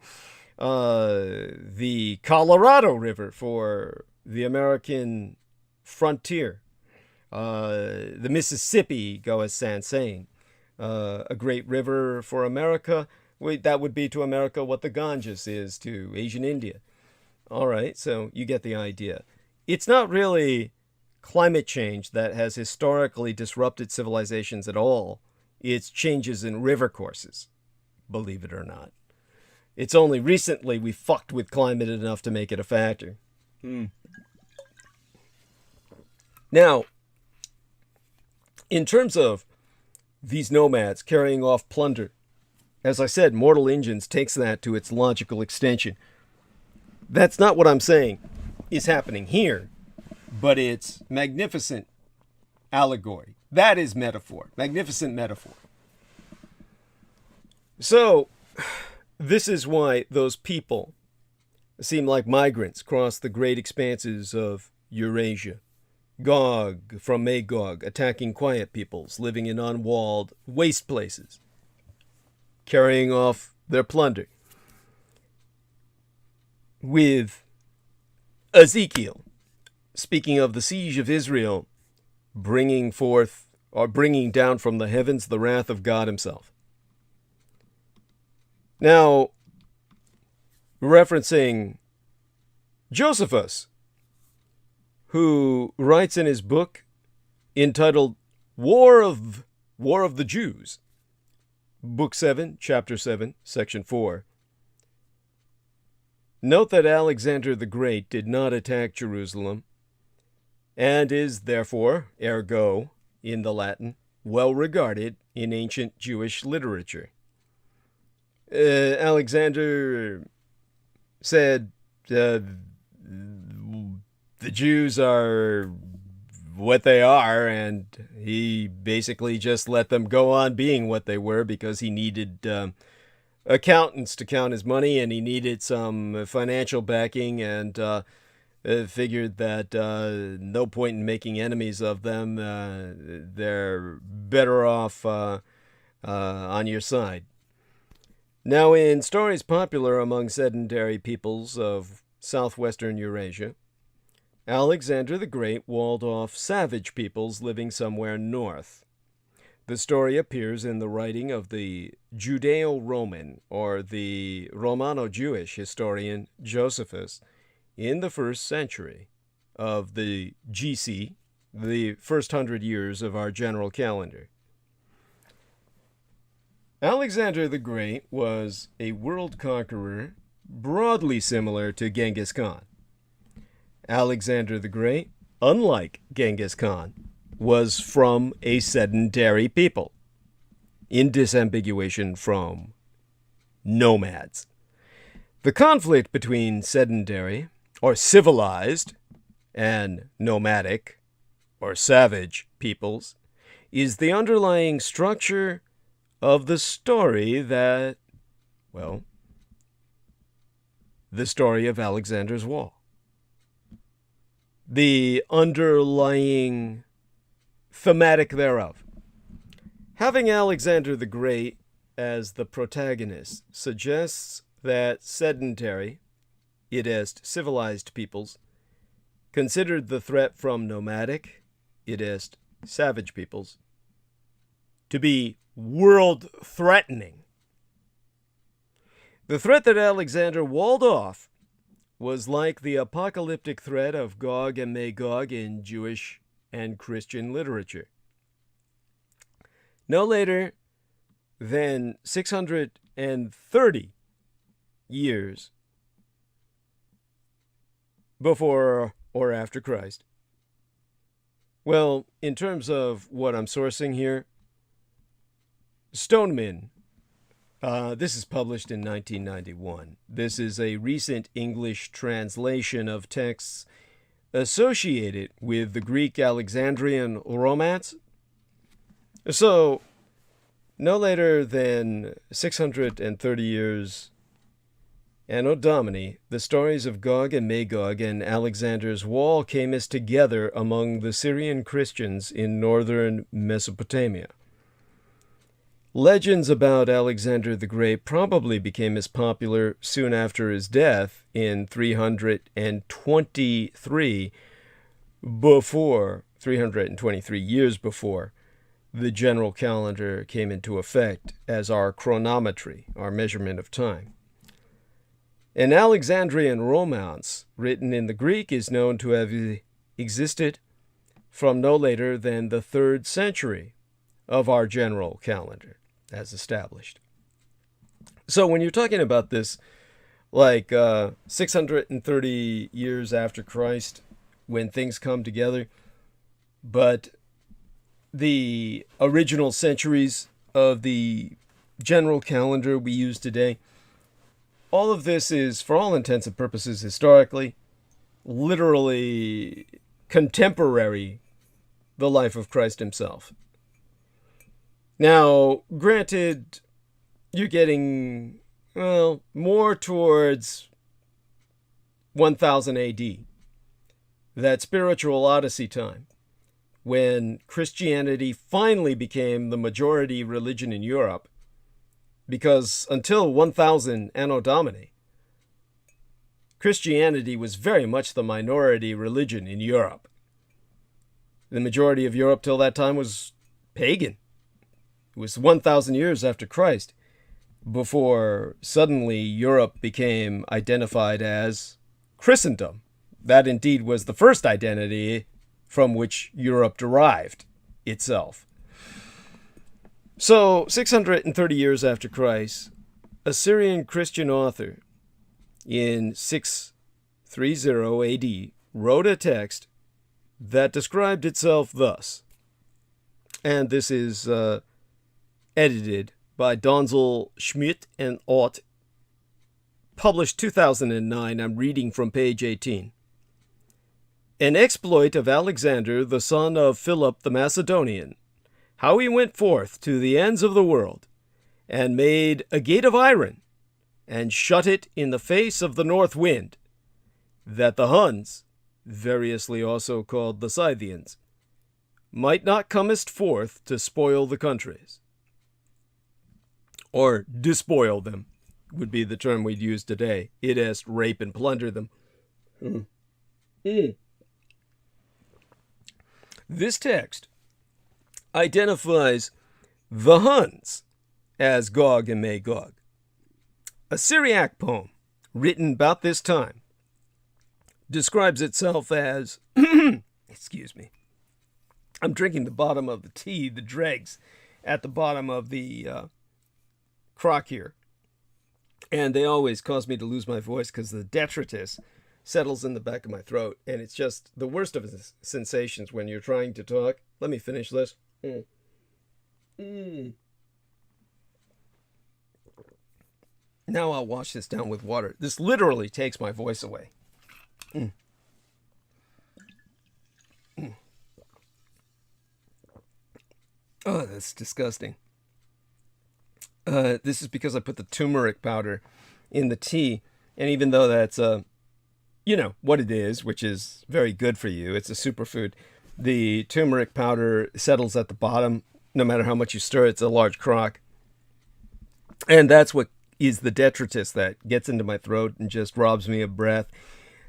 the Colorado River for the American frontier, the Mississippi, Goa Sansane, a great river for America. That would be to America what the Ganges is to Asian India. All right, so you get the idea. It's not really climate change that has historically disrupted civilizations at all. It's changes in river courses, believe it or not. It's only recently we fucked with climate enough to make it a factor. Now, in terms of these nomads carrying off plunder, as I said, Mortal Engines takes that to its logical extension. That's not what I'm saying is happening here, but it's magnificent allegory. That is metaphor, magnificent metaphor. So, this is why those people seem like migrants cross the great expanses of Eurasia. Gog from Magog attacking quiet peoples living in unwalled waste places, carrying off their plunder. With Ezekiel, speaking of the siege of Israel, bringing forth or bringing down from the heavens the wrath of God himself. Now, referencing Josephus, who writes in his book entitled War of the Jews, Book 7, Chapter 7, Section 4. Note that Alexander the Great did not attack Jerusalem, and is therefore, ergo, in the Latin, well regarded in ancient Jewish literature. Alexander said the Jews are what they are, and he basically just let them go on being what they were because he needed accountants to count his money, and he needed some financial backing, and figured that no point in making enemies of them. They're better off on your side. Now, in stories popular among sedentary peoples of southwestern Eurasia, Alexander the Great walled off savage peoples living somewhere north. The story appears in the writing of the Judeo-Roman, or the Romano-Jewish historian Josephus, in the 1st century of the GC, the first 100 years of our general calendar. Alexander the Great was a world conqueror broadly similar to Genghis Khan. Alexander the Great, unlike Genghis Khan, was from a sedentary people, in disambiguation from nomads. The conflict between sedentary, or civilized, and nomadic, or savage peoples is the underlying structure of the story that, well, the story of Alexander's Wall. The underlying thematic thereof. Having Alexander the Great as the protagonist suggests that sedentary, id est civilized peoples, considered the threat from nomadic, id est savage peoples, to be world-threatening. The threat that Alexander walled off was like the apocalyptic threat of Gog and Magog in Jewish and Christian literature. No later than 630 years before or after Christ. Well, in terms of what I'm sourcing here, Stoneman, this is published in 1991. This is a recent English translation of texts associated with the Greek Alexandrian romance. So, no later than 630 years Anno Domini, the stories of Gog and Magog and Alexander's Wall came as together among the Syrian Christians in northern Mesopotamia. Legends about Alexander the Great probably became as popular soon after his death in 323 years before the general calendar came into effect as our chronometry, our measurement of time. An Alexandrian romance written in the Greek is known to have existed from no later than the 3rd century of our general calendar, as established. So when you're talking about this, like 630 years after Christ, when things come together, but the original centuries of the general calendar we use today, all of this is, for all intents and purposes, historically, literally contemporary the life of Christ himself. Now, granted, you're getting, well, more towards 1000 AD, that spiritual odyssey time, when Christianity finally became the majority religion in Europe, because until 1000 Anno Domini, Christianity was very much the minority religion in Europe. The majority of Europe till that time was pagan. It was 1,000 years after Christ before suddenly Europe became identified as Christendom. That indeed was the first identity from which Europe derived itself. So, 630 years after Christ, a Syrian Christian author in 630 AD wrote a text that described itself thus. And this is edited by Donzel, Schmidt, and Ott, published 2009. I'm reading from page 18. An exploit of Alexander, the son of Philip the Macedonian, how he went forth to the ends of the world, and made a gate of iron, and shut it in the face of the north wind, that the Huns, variously also called the Scythians, might not comest forth to spoil the countries. Or despoil them would be the term we'd use today. It is rape and plunder them. This text identifies the Huns as Gog and Magog. A Syriac poem written about this time describes itself as, excuse me, I'm drinking the bottom of the tea, the dregs at the bottom of the crock here. And they always cause me to lose my voice because the detritus settles in the back of my throat. And it's just the worst of sensations when you're trying to talk. Let me finish this. Now I'll wash this down with water. This literally takes my voice away. Oh, that's disgusting. This is because I put the turmeric powder in the tea. And even though that's, you know, what it is, which is very good for you, it's a superfood, the turmeric powder settles at the bottom. No matter how much you stir, it's a large crock. And that's what is the detritus that gets into my throat and just robs me of breath.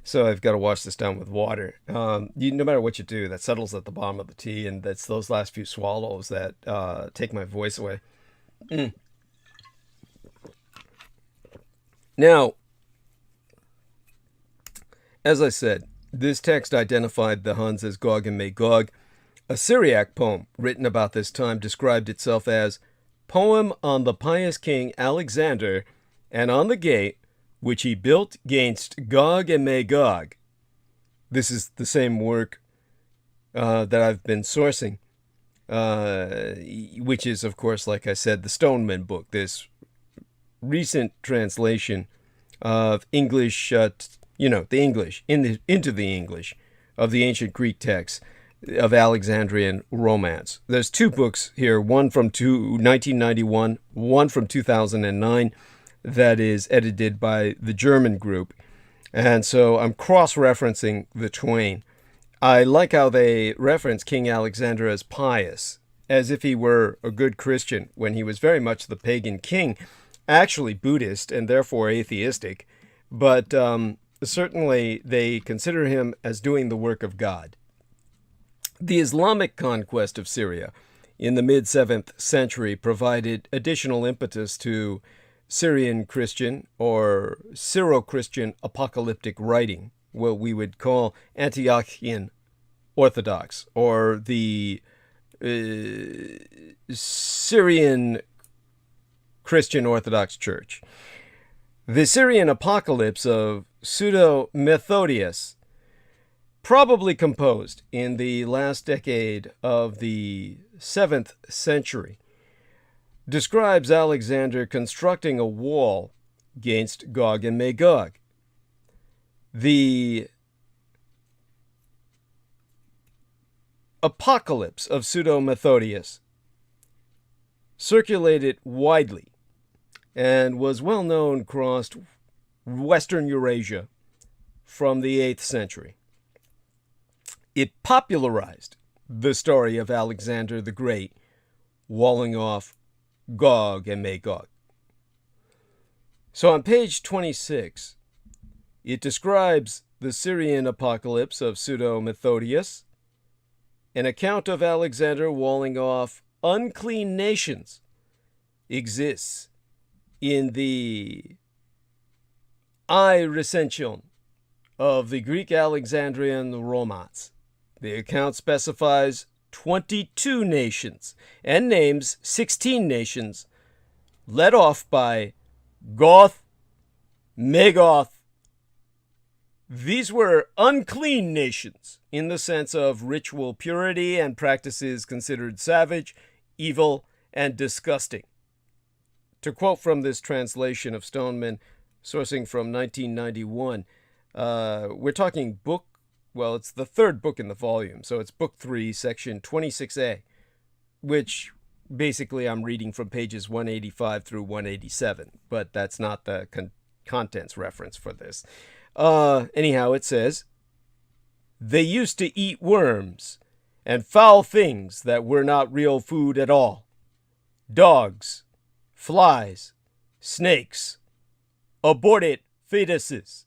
So I've got to wash this down with water. No matter what you do, that settles at the bottom of the tea, and that's those last few swallows that take my voice away. Now, as I said, this text identified the Huns as Gog and Magog. A Syriac poem written about this time described itself as Poem on the pious king Alexander, and on the gate which he built gainst Gog and Magog. This is the same work that I've been sourcing, which is, of course, like I said, the Stoneman book, this recent translation of English, the English, into the English of the ancient Greek texts of Alexandrian romance. There's two books here, one from 1991, one from 2009, that is edited by the German group. And so I'm cross-referencing the twain. I like how they reference King Alexander as pious, as if he were a good Christian, when he was very much the pagan king, actually Buddhist and therefore atheistic. But certainly they consider him as doing the work of God. The Islamic conquest of Syria in the mid-7th century provided additional impetus to Syrian Christian or Syro-Christian apocalyptic writing, what we would call Antiochian Orthodox, or the Syrian Christian Orthodox Church. The Syrian apocalypse of Pseudo-Methodius, probably composed in the last decade of the 7th century, describes Alexander constructing a wall against Gog and Magog. The apocalypse of Pseudo-Methodius circulated widely and was well known across Western Eurasia from the 8th century. It popularized the story of Alexander the Great walling off Gog and Magog. So on page 26, it describes the Syrian apocalypse of Pseudo-Methodius, an account of Alexander walling off unclean nations exists in the I recension of the Greek Alexandrian romance. The account specifies 22 nations and names 16 nations, led off by Goth, Magoth. These were unclean nations in the sense of ritual purity and practices considered savage, evil, and disgusting. To quote from this translation of Stoneman, sourcing from 1991, we're talking book well, it's the third book in the volume, so it's book 3, section 26A, which basically I'm reading from pages 185 through 187, but that's not the contents reference for this. Anyhow, it says, they used to eat worms and foul things that were not real food at all. Dogs, flies, snakes, aborted fetuses,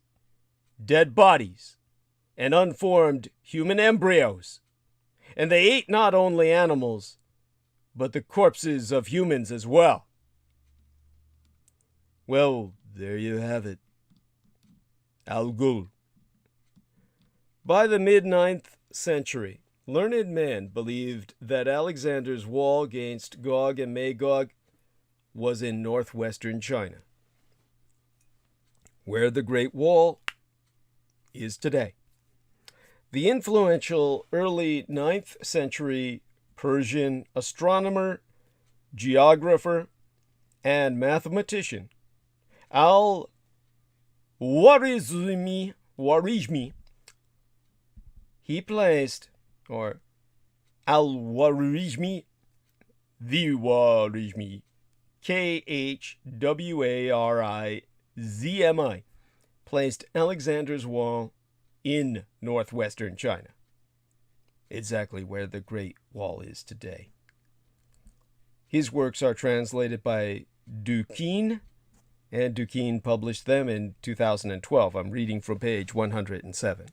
dead bodies, and unformed human embryos. And they ate not only animals, but the corpses of humans as well. Well, there you have it. Al-Ghul. By the mid-9th century, learned men believed that Alexander's wall against Gog and Magog was in northwestern China, where the Great Wall is today. The influential early 9th century Persian astronomer, geographer, and mathematician Al-Khwarizmi, he placed, or Al-Khwarizmi, the-Khwarizmi, Khwarizmi, placed Alexander's Wall in northwestern China, exactly where the Great Wall is today. His works are translated by Duquesne, and Duquesne published them in 2012. I'm reading from page 107.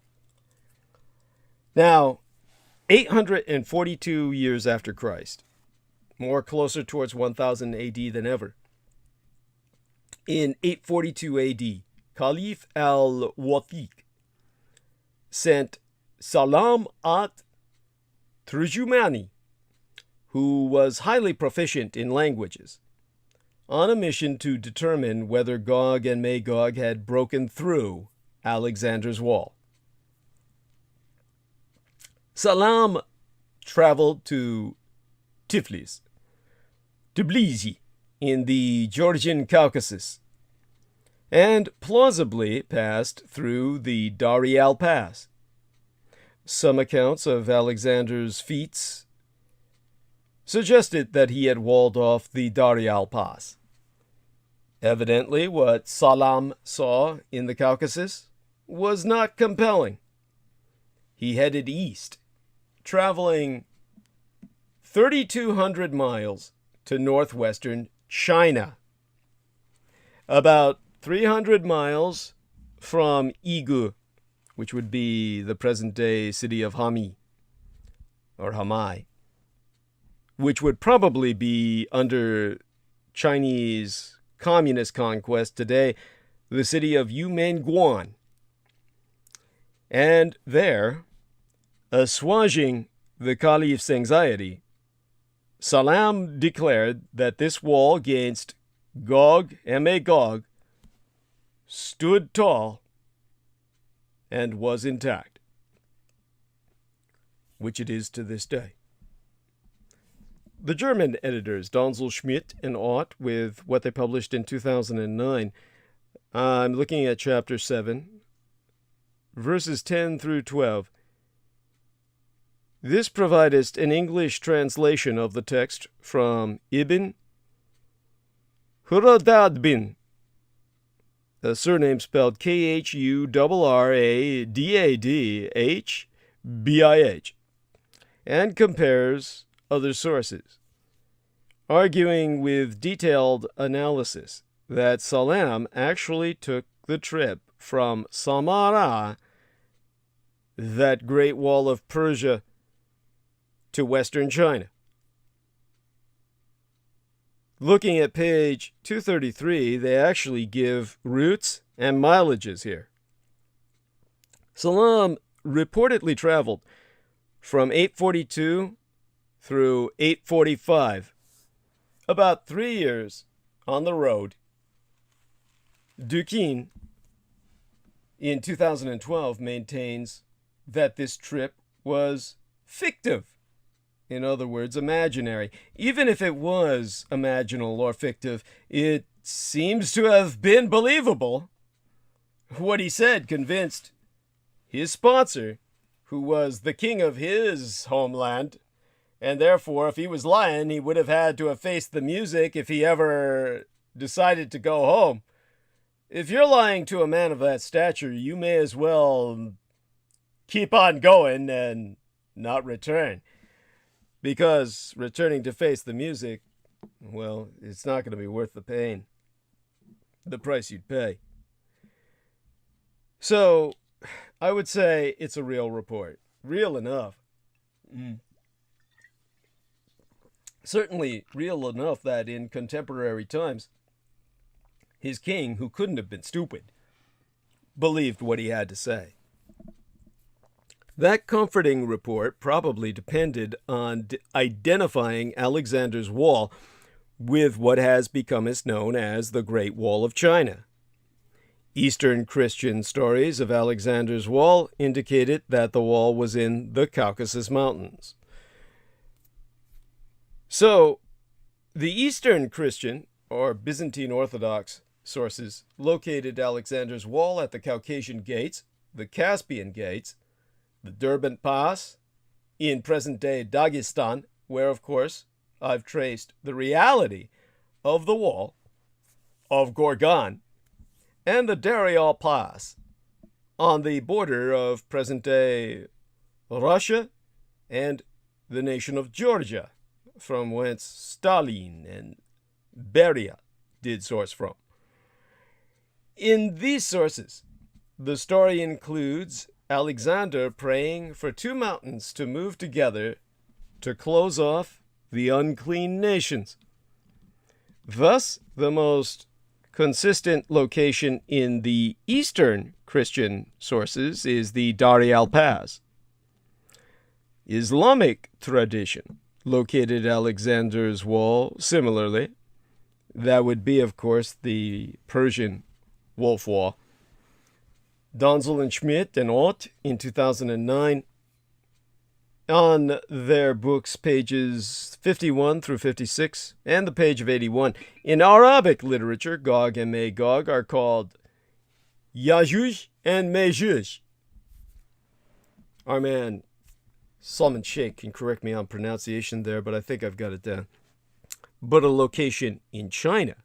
Now, 842 years after Christ, more closer towards 1000 AD than ever, in 842 AD, Caliph al-Wathiq sent Salam at-Trujumani, who was highly proficient in languages, on a mission to determine whether Gog and Magog had broken through Alexander's wall. Salam traveled to Tiflis, Tbilisi, in the Georgian Caucasus, and plausibly passed through the Darial Pass. Some accounts of Alexander's feats suggested that he had walled off the Darial Pass. Evidently, what Salam saw in the Caucasus was not compelling. He headed east, traveling 3,200 miles to northwestern China, about 300 miles from Igu, which would be the present-day city of Hami, or Hamai, which would probably be under Chinese communist conquest today, the city of Yumenguan. And there, assuaging the Caliph's anxiety, Salam declared that this wall against Gog and Magog stood tall and was intact, which it is to this day. The German editors Donzel Schmidt and Ott, with what they published in 2009, I'm looking at chapter 7, verses 10 through 12. This providest an English translation of the text from Ibn Huradadbin, a surname spelled Khurradadbih, and compares other sources, arguing with detailed analysis that Salam actually took the trip from Samarra, that great wall of Persia, to western China. Looking at page 233, they actually give routes and mileages here. Salam reportedly traveled from 842 through 845, about 3 years on the road. Duquesne, in 2012, maintains that this trip was fictive. In other words, imaginary. Even if it was imaginal or fictive, it seems to have been believable. What he said convinced his sponsor who was the king of his homeland, and therefore, if he was lying, he would have had to have faced the music if he ever decided to go home. If you're lying to a man of that stature, you may as well keep on going and not return. Because returning to face the music, well, it's not going to be worth the pain, the price you'd pay. So, I would say it's a real report. Real enough. Certainly real enough that in contemporary times, his king, who couldn't have been stupid, believed what he had to say. That comforting report probably depended on identifying Alexander's Wall with what has become known as the Great Wall of China. Eastern Christian stories of Alexander's Wall indicated that the wall was in the Caucasus Mountains. So, the Eastern Christian, or Byzantine Orthodox, sources located Alexander's Wall at the Caucasian Gates, the Caspian Gates, the Derbent Pass, in present-day Dagestan, where, of course, I've traced the reality of the wall of Gorgan, and the Darial Pass, on the border of present-day Russia and the nation of Georgia, from whence Stalin and Beria did source from. In these sources, the story includes Alexander praying for two mountains to move together to close off the unclean nations. Thus, the most consistent location in the Eastern Christian sources is the Darial Pass. Islamic tradition located Alexander's Wall similarly. That would be, of course, the Persian Wolf Wall. Donzel and Schmidt and Ott in 2009 on their books pages 51 through 56 and the page of 81. In Arabic literature, Gog and Magog are called Yajuj and Majuj. Our man Salman Sheikh can correct me on pronunciation there, but I think I've got it down. But a location in China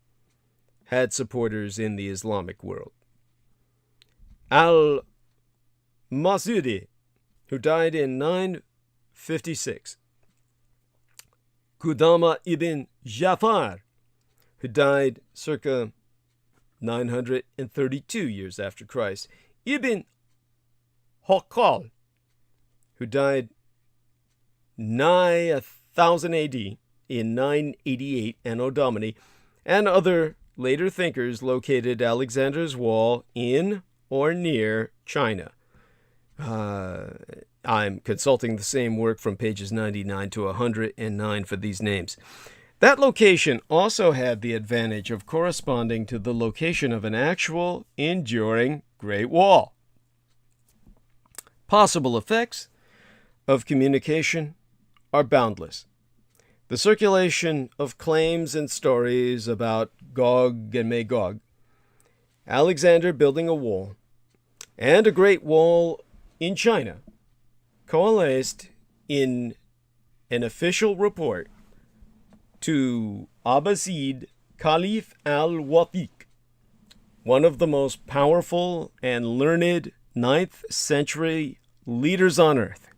had supporters in the Islamic world. Al-Masudi, who died in 956. Qudama ibn Jafar, who died circa 932 years after Christ. Ibn Occult, who died nigh 1000 AD in 988 Anno Domini, and other later thinkers located Alexander's Wall in or near China. I'm consulting the same work from pages 99 to 109 for these names. That location also had the advantage of corresponding to the location of an actual, enduring Great Wall. Possible effects of communication are boundless. The circulation of claims and stories about Gog and Magog, Alexander building a wall, and a great wall in China coalesced in an official report to Abbasid Caliph al-Wathiq, one of the most powerful and learned 9th century leaders on earth.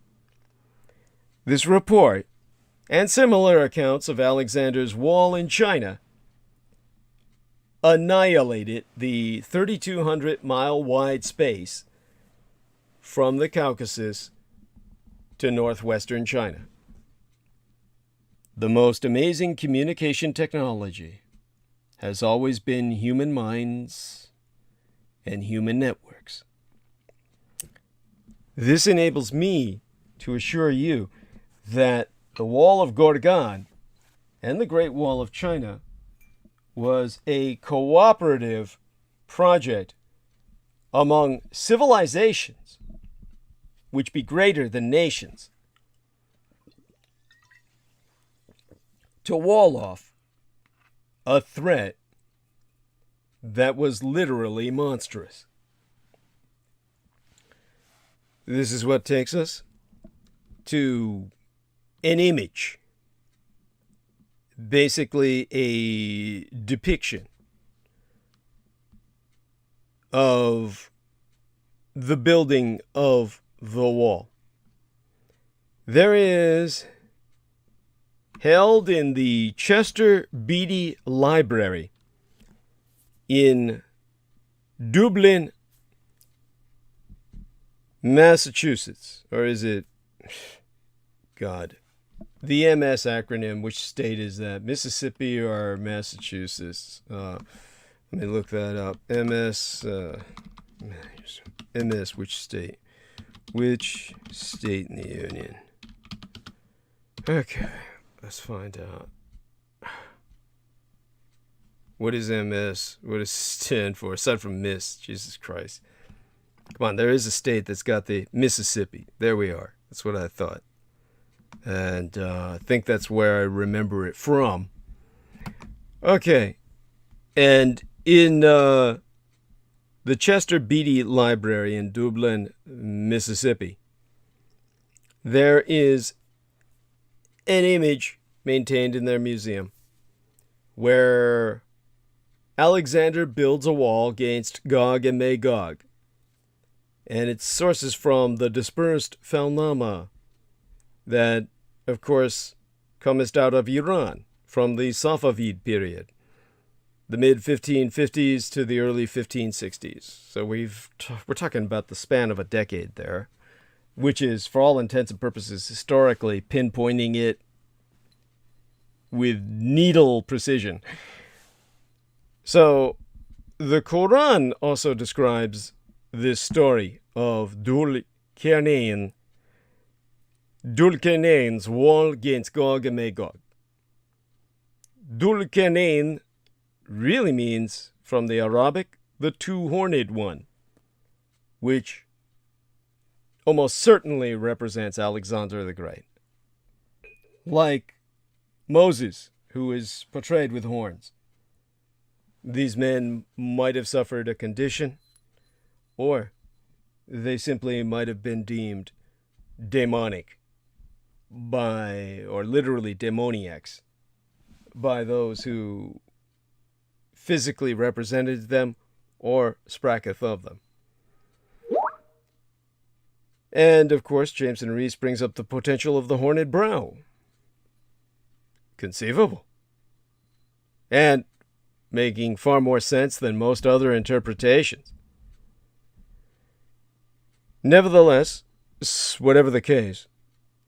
This report, and similar accounts of Alexander's Wall in China, annihilated the 3,200-mile-wide space from the Caucasus to northwestern China. The most amazing communication technology has always been human minds and human networks. This enables me to assure you that the Wall of Gorgan and the Great Wall of China was a cooperative project among civilizations which be greater than nations to wall off a threat that was literally monstrous. this is what takes us to an image, basically a depiction of the building of the wall. There is, held in the Chester Beatty Library in Dublin, Massachusetts, or is it, God, the MS acronym, which state is that? Mississippi or Massachusetts? Let me look that up. MS, which state? Which state in the Union? Okay, let's find out. What is MS? What does it stand for? Aside from Miss, Jesus Christ. Come on, there is a state that's got the Mississippi. There we are. That's what I thought. And I think that's where I remember it from. Okay. And in the Chester Beatty Library in Dublin, Mississippi, there is an image maintained in their museum where Alexander builds a wall against Gog and Magog. And it sources from the dispersed Falnama that, of course, comest out of Iran from the Safavid period, the mid-1550s to the early 1560s. So we're talking about the span of a decade there, which is, for all intents and purposes, historically pinpointing it with needle precision. So the Quran also describes this story of Dulkarnain's wall against Gog and Magog. Dulkarnain really means, from the Arabic, the two-horned one, which almost certainly represents Alexander the Great. Like Moses, who is portrayed with horns. These men might have suffered a condition, or they simply might have been deemed demonic or literally demoniacs, by those who physically represented them or spracketh of them. And, of course, Jameson Reese brings up the potential of the horned brow. Conceivable. And making far more sense than most other interpretations. Nevertheless, whatever the case,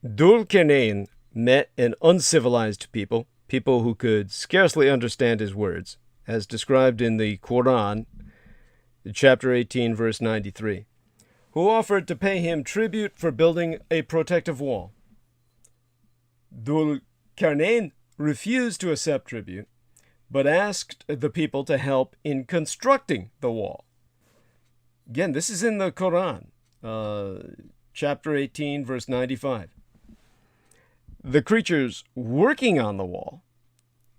Dulkarnain met an uncivilized people who could scarcely understand his words, as described in the Quran, chapter 18, verse 93, who offered to pay him tribute for building a protective wall. Dulkarnain refused to accept tribute, but asked the people to help in constructing the wall. Again, this is in the Quran, chapter 18, verse 95. The creatures working on the wall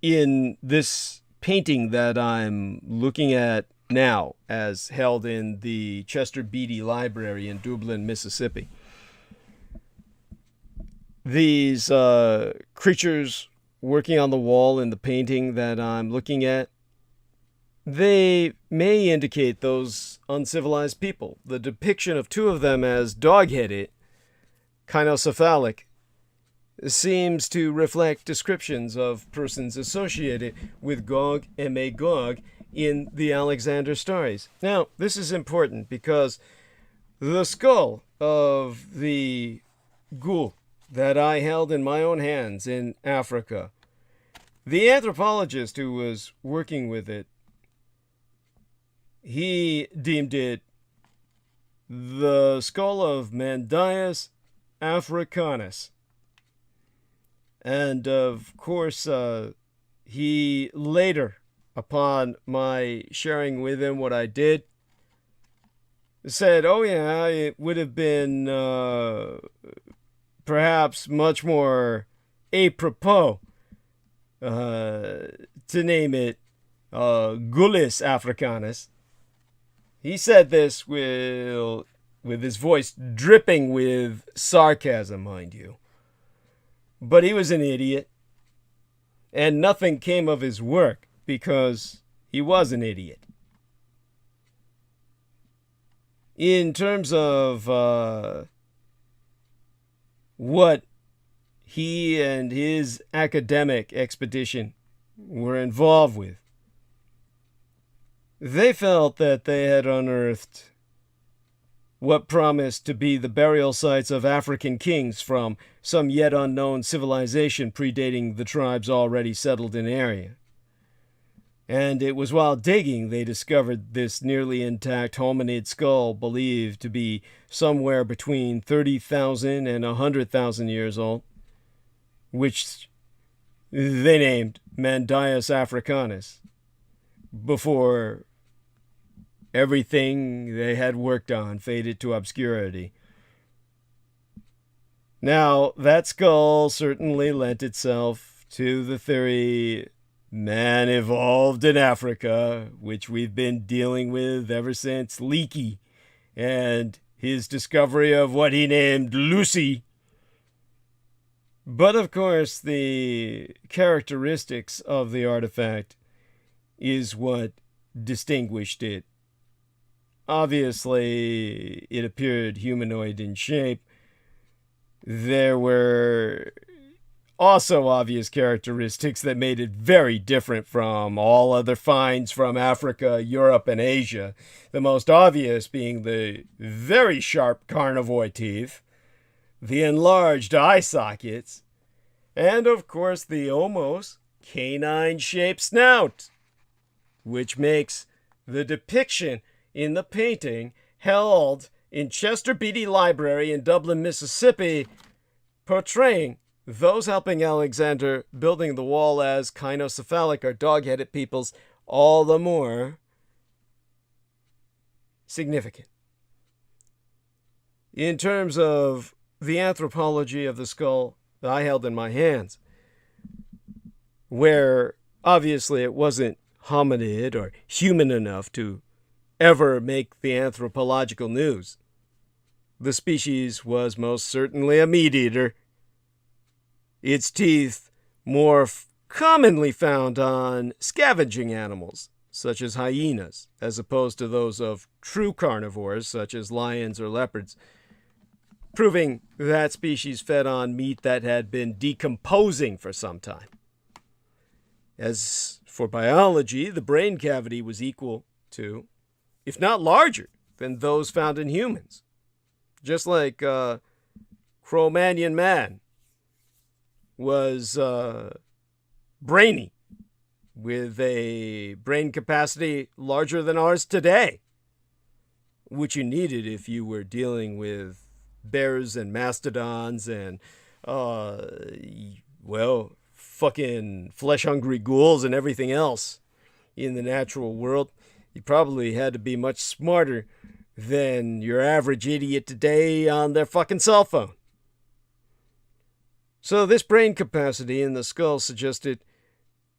in this painting that I'm looking at now, as held in the Chester Beatty Library in Dublin, Mississippi. These creatures working on the wall in the painting that I'm looking at, they may indicate those uncivilized people. The depiction of two of them as dog-headed, kynocephalic, seems to reflect descriptions of persons associated with Gog and Magog in the Alexander stories. Now, this is important because the skull of the ghoul that I held in my own hands in Africa, the anthropologist who was working with it, he deemed it the skull of Mandius africanus. And of course, he later, upon my sharing with him what I did, said, oh yeah, it would have been perhaps much more apropos to name it Ghoulish africanus. He said this will with his voice dripping with sarcasm, mind you. But he was an idiot, and nothing came of his work because he was an idiot. In terms of what he and his academic expedition were involved with, they felt that they had unearthed what promised to be the burial sites of African kings from some yet unknown civilization predating the tribes already settled in the area. And it was while digging they discovered this nearly intact hominid skull believed to be somewhere between 30,000 and 100,000 years old, which they named Mandius Africanus, before everything they had worked on faded to obscurity. Now, that skull certainly lent itself to the theory man evolved in Africa, which we've been dealing with ever since Leakey and his discovery of what he named Lucy. But of course, the characteristics of the artifact is what distinguished it. Obviously, it appeared humanoid in shape. There were also obvious characteristics that made it very different from all other finds from Africa, Europe, and Asia. The most obvious being the very sharp carnivore teeth, the enlarged eye sockets, and of course the almost canine-shaped snout, which makes the depiction in the painting held in Chester Beatty Library in Dublin, Mississippi, portraying those helping Alexander building the wall as kynocephalic or dog-headed peoples all the more significant. In terms of the anthropology of the skull that I held in my hands, where obviously it wasn't hominid or human enough to ever make the anthropological news, the species was most certainly a meat-eater. Its teeth more commonly found on scavenging animals, such as hyenas, as opposed to those of true carnivores, such as lions or leopards, proving that species fed on meat that had been decomposing for some time. As for biology, the brain cavity was equal to, if not larger, than those found in humans. Just like Cro-Magnon man was brainy, with a brain capacity larger than ours today, which you needed if you were dealing with bears and mastodons and, fucking flesh-hungry ghouls and everything else in the natural world. You probably had to be much smarter than your average idiot today on their fucking cell phone. So this brain capacity in the skull suggested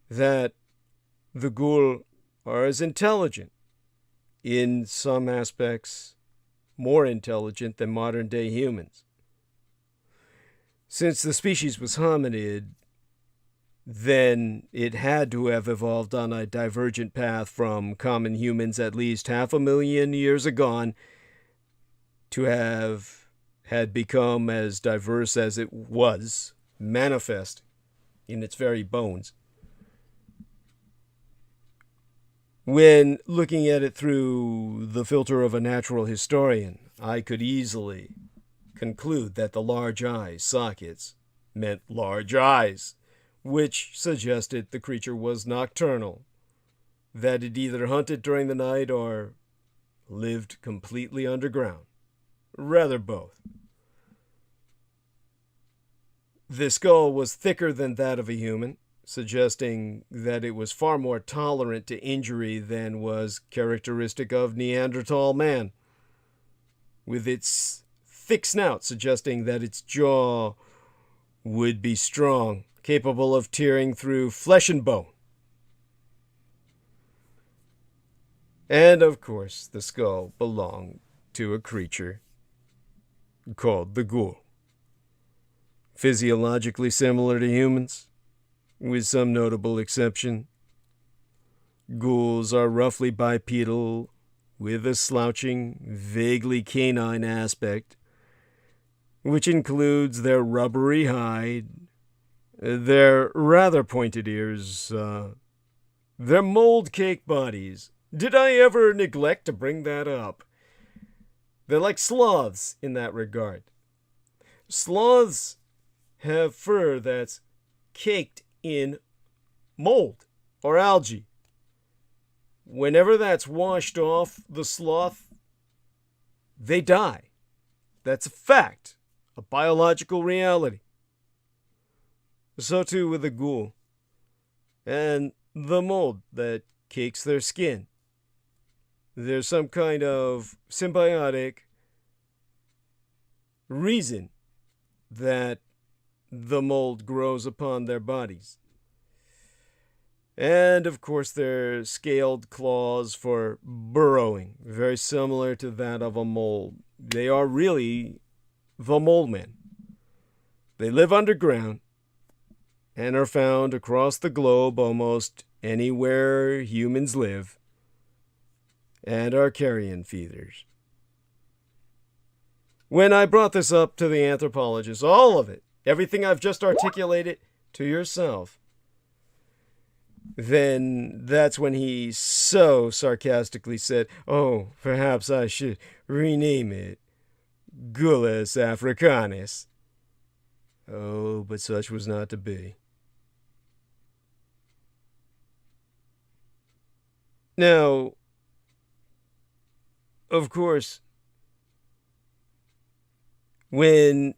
that the ghoul are as intelligent, in some aspects more intelligent than modern-day humans. Since the species was hominid, then it had to have evolved on a divergent path from common humans at least 500,000 years agone to have had become as diverse as it was manifest in its very bones. When looking at it through the filter of a natural historian, I could easily conclude that the large eye sockets meant large eyes, which suggested the creature was nocturnal, that it either hunted during the night or lived completely underground. Rather both. The skull was thicker than that of a human, suggesting that it was far more tolerant to injury than was characteristic of Neanderthal man, with its thick snout suggesting that its jaw would be strong, capable of tearing through flesh and bone. And of course, the skull belonged to a creature called the ghoul. Physiologically similar to humans, with some notable exception. Ghouls are roughly bipedal, with a slouching, vaguely canine aspect, which includes their rubbery hide, their rather pointed ears, their mold cake bodies. Did I ever neglect to bring that up? They're like sloths in that regard. Sloths have fur that's caked in mold or algae. Whenever that's washed off the sloth, they die. That's a fact, a biological reality. So too with the ghoul and the mold that cakes their skin. There's some kind of symbiotic reason that the mold grows upon their bodies. And of course their scaled claws for burrowing, very similar to that of a mole. They are really the mole men. They live underground and are found across the globe almost anywhere humans live, and are carrion feeders. When I brought this up to the anthropologist, all of it, everything I've just articulated to yourself, then that's when he so sarcastically said, "Oh, perhaps I should rename it Ghoulish Africanus." Oh, but such was not to be. Now, of course, when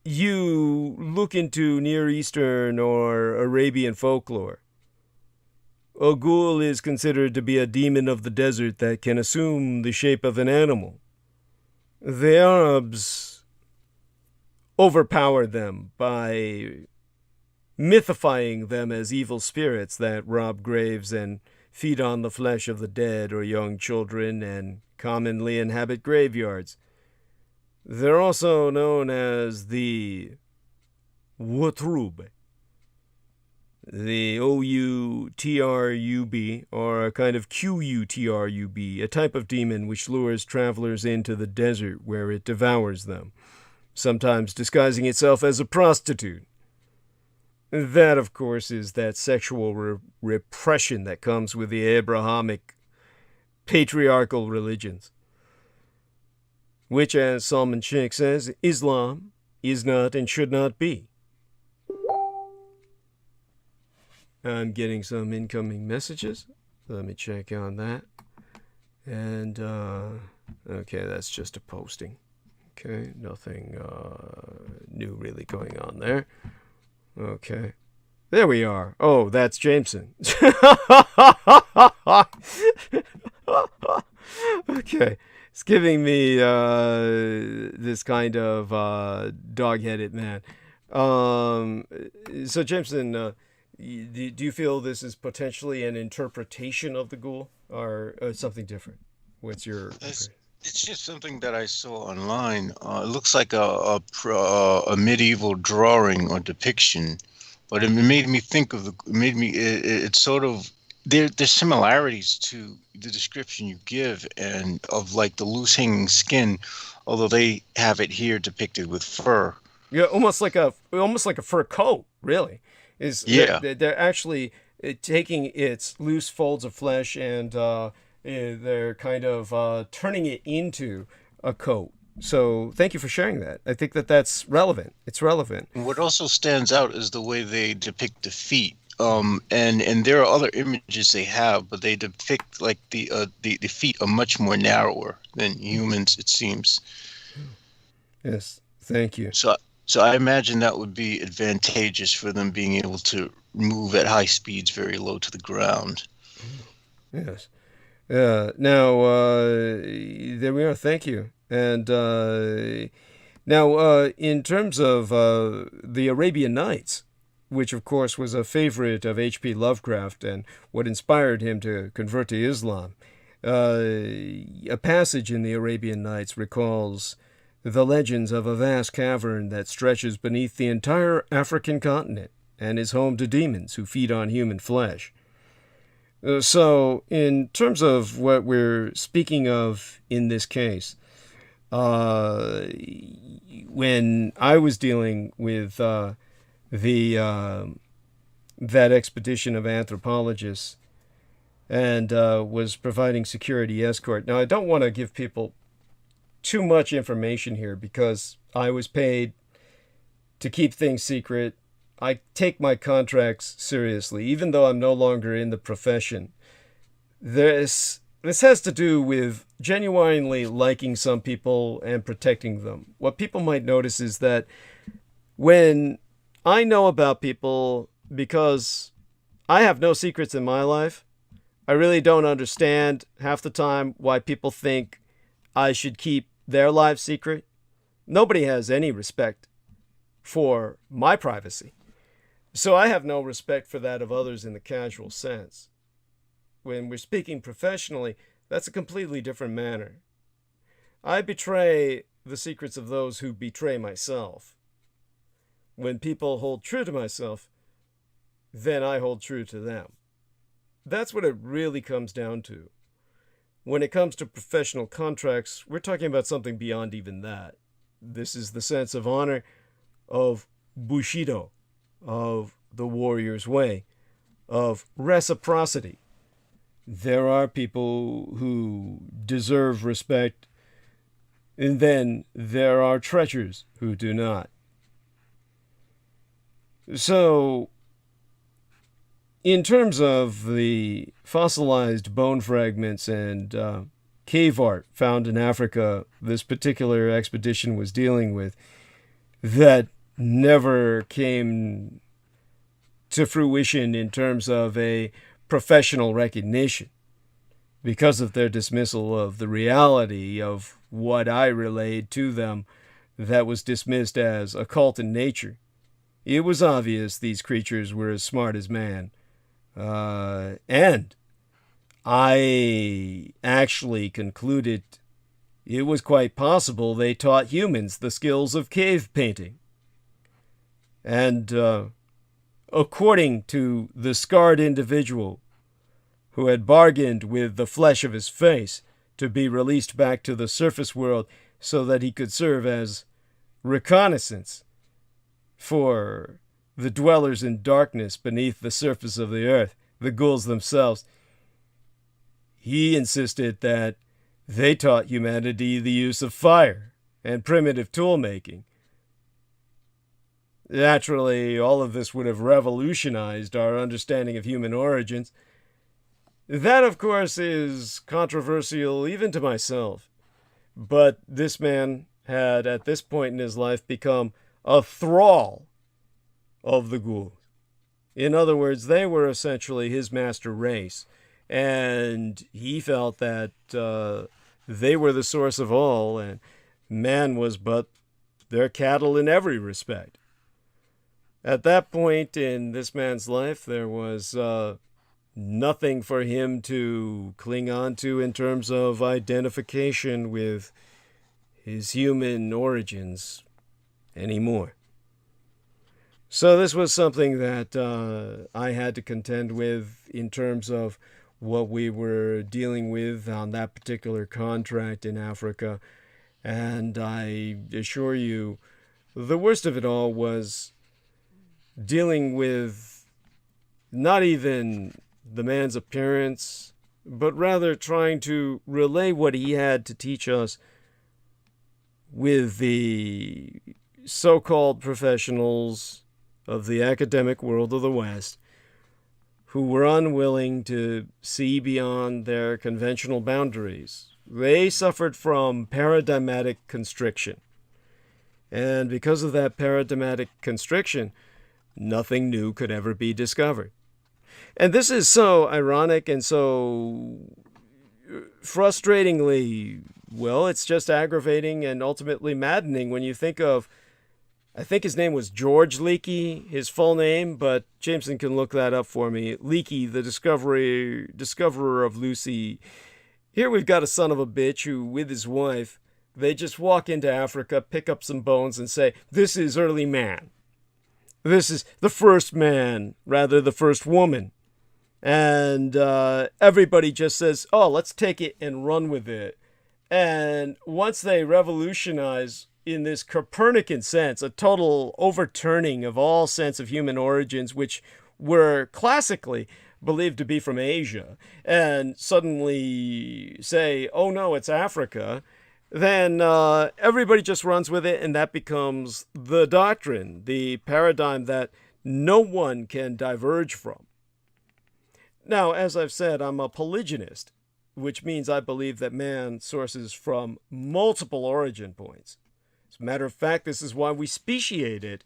you look into Near Eastern or Arabian folklore, a ghoul is considered to be a demon of the desert that can assume the shape of an animal. The Arabs overpower them by mythifying them as evil spirits that rob graves and feed on the flesh of the dead or young children, and commonly inhabit graveyards. They're also known as the Wutrub, the Outrub, or a kind of Qutrub, a type of demon which lures travelers into the desert where it devours them, sometimes disguising itself as a prostitute. That, of course, is that sexual repression that comes with the Abrahamic patriarchal religions, which, as Salman Sheikh says, Islam is not and should not be. I'm getting some incoming messages. Let me check on that. And, okay, that's just a posting. Okay, nothing new really going on there. Okay. There we are. Oh, that's Jameson. Okay. It's giving me this kind of dog-headed man. So, Jameson, do you feel this is potentially an interpretation of the ghoul, or something different? What's your... It's just something that I saw online. It looks like a medieval drawing or depiction, but it made me think of it's sort of, there's similarities to the description you give, and of like the loose hanging skin, although they have it here depicted with fur. Yeah, almost like a fur coat, really. They're actually taking its loose folds of flesh and they're kind of turning it into a coat. So thank you for sharing that. I think that's relevant. It's relevant. What also stands out is the way they depict the feet. And there are other images they have, but they depict like the feet are much more narrower than humans, it seems. Yes, thank you. So I imagine that would be advantageous for them being able to move at high speeds very low to the ground. Yes. Now, there we are. Thank you. And now, in terms of the Arabian Nights, which of course was a favorite of H.P. Lovecraft and what inspired him to convert to Islam, a passage in the Arabian Nights recalls the legends of a vast cavern that stretches beneath the entire African continent and is home to demons who feed on human flesh. So, in terms of what we're speaking of in this case, when I was dealing with that expedition of anthropologists and was providing security escort. Now, I don't want to give people too much information here because I was paid to keep things secret. I take my contracts seriously, even though I'm no longer in the profession. This has to do with genuinely liking some people and protecting them. What people might notice is that when I know about people, because I have no secrets in my life, I really don't understand half the time why people think I should keep their lives secret. Nobody has any respect for my privacy. So I have no respect for that of others in the casual sense. When we're speaking professionally, that's a completely different manner. I betray the secrets of those who betray myself. When people hold true to myself, then I hold true to them. That's what it really comes down to. When it comes to professional contracts, we're talking about something beyond even that. This is the sense of honor of Bushido, of the warrior's way, of reciprocity. There are people who deserve respect, and then there are treachers who do not. So, in terms of the fossilized bone fragments and cave art found in Africa, this particular expedition was dealing with, that never came to fruition in terms of a professional recognition because of their dismissal of the reality of what I relayed to them that was dismissed as occult in nature. It was obvious these creatures were as smart as man. And I actually concluded it was quite possible they taught humans the skills of cave painting. And according to the scarred individual who had bargained with the flesh of his face to be released back to the surface world so that he could serve as reconnaissance for the dwellers in darkness beneath the surface of the earth, the ghouls themselves, he insisted that they taught humanity the use of fire and primitive tool making. Naturally, all of this would have revolutionized our understanding of human origins. That, of course, is controversial even to myself. But this man had, at this point in his life, become a thrall of the ghouls. In other words, they were essentially his master race, and he felt that they were the source of all, and man was but their cattle in every respect. At that point in this man's life, there was nothing for him to cling on to in terms of identification with his human origins anymore. So this was something that I had to contend with in terms of what we were dealing with on that particular contract in Africa. And I assure you, the worst of it all was dealing with not even the man's appearance, but rather trying to relay what he had to teach us with the so-called professionals of the academic world of the West who were unwilling to see beyond their conventional boundaries. They suffered from paradigmatic constriction. And because of that paradigmatic constriction, nothing new could ever be discovered. And this is so ironic and so frustratingly, well, it's just aggravating and ultimately maddening when you think of, I think his name was George Leakey, his full name, but Jameson can look that up for me. Leakey, the discoverer of Lucy. Here we've got a son of a bitch who, with his wife, They just walk into Africa, pick up some bones, and say, this is early man. This is the first man, rather the first woman. And everybody just says, oh, let's take it and run with it. And once they revolutionize in this Copernican sense, a total overturning of all sense of human origins, which were classically believed to be from Asia, and suddenly say, oh no, it's Africa, then everybody just runs with it, and that becomes the doctrine, the paradigm that no one can diverge from. Now, as I've said, I'm a polygynist, which means I believe that man sources from multiple origin points. As a matter of fact, this is why we speciated.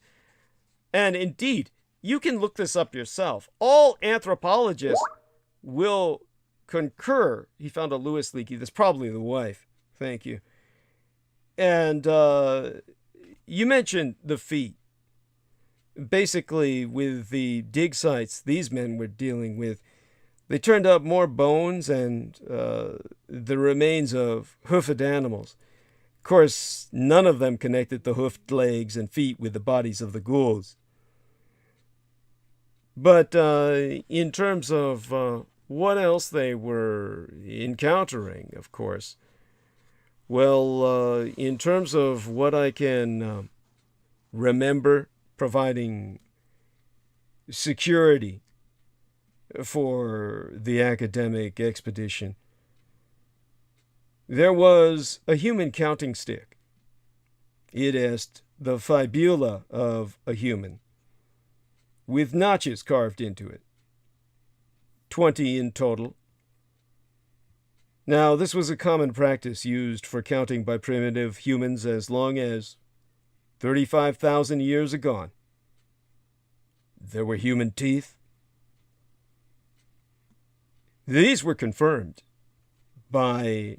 And indeed, you can look this up yourself. All anthropologists will concur. He found a Lewis leakey. That's probably the wife. Thank you. And you mentioned the feet. Basically, with the dig sites these men were dealing with, they turned up more bones and the remains of hoofed animals. Of course, none of them connected the hoofed legs and feet with the bodies of the ghouls. But in terms of what else they were encountering, of course, well, in terms of what I can remember providing security for the academic expedition, there was a human counting stick. It is the fibula of a human, with notches carved into it. 20 in total. Now, this was a common practice used for counting by primitive humans as long as 35,000 years agone. There were human teeth. These were confirmed by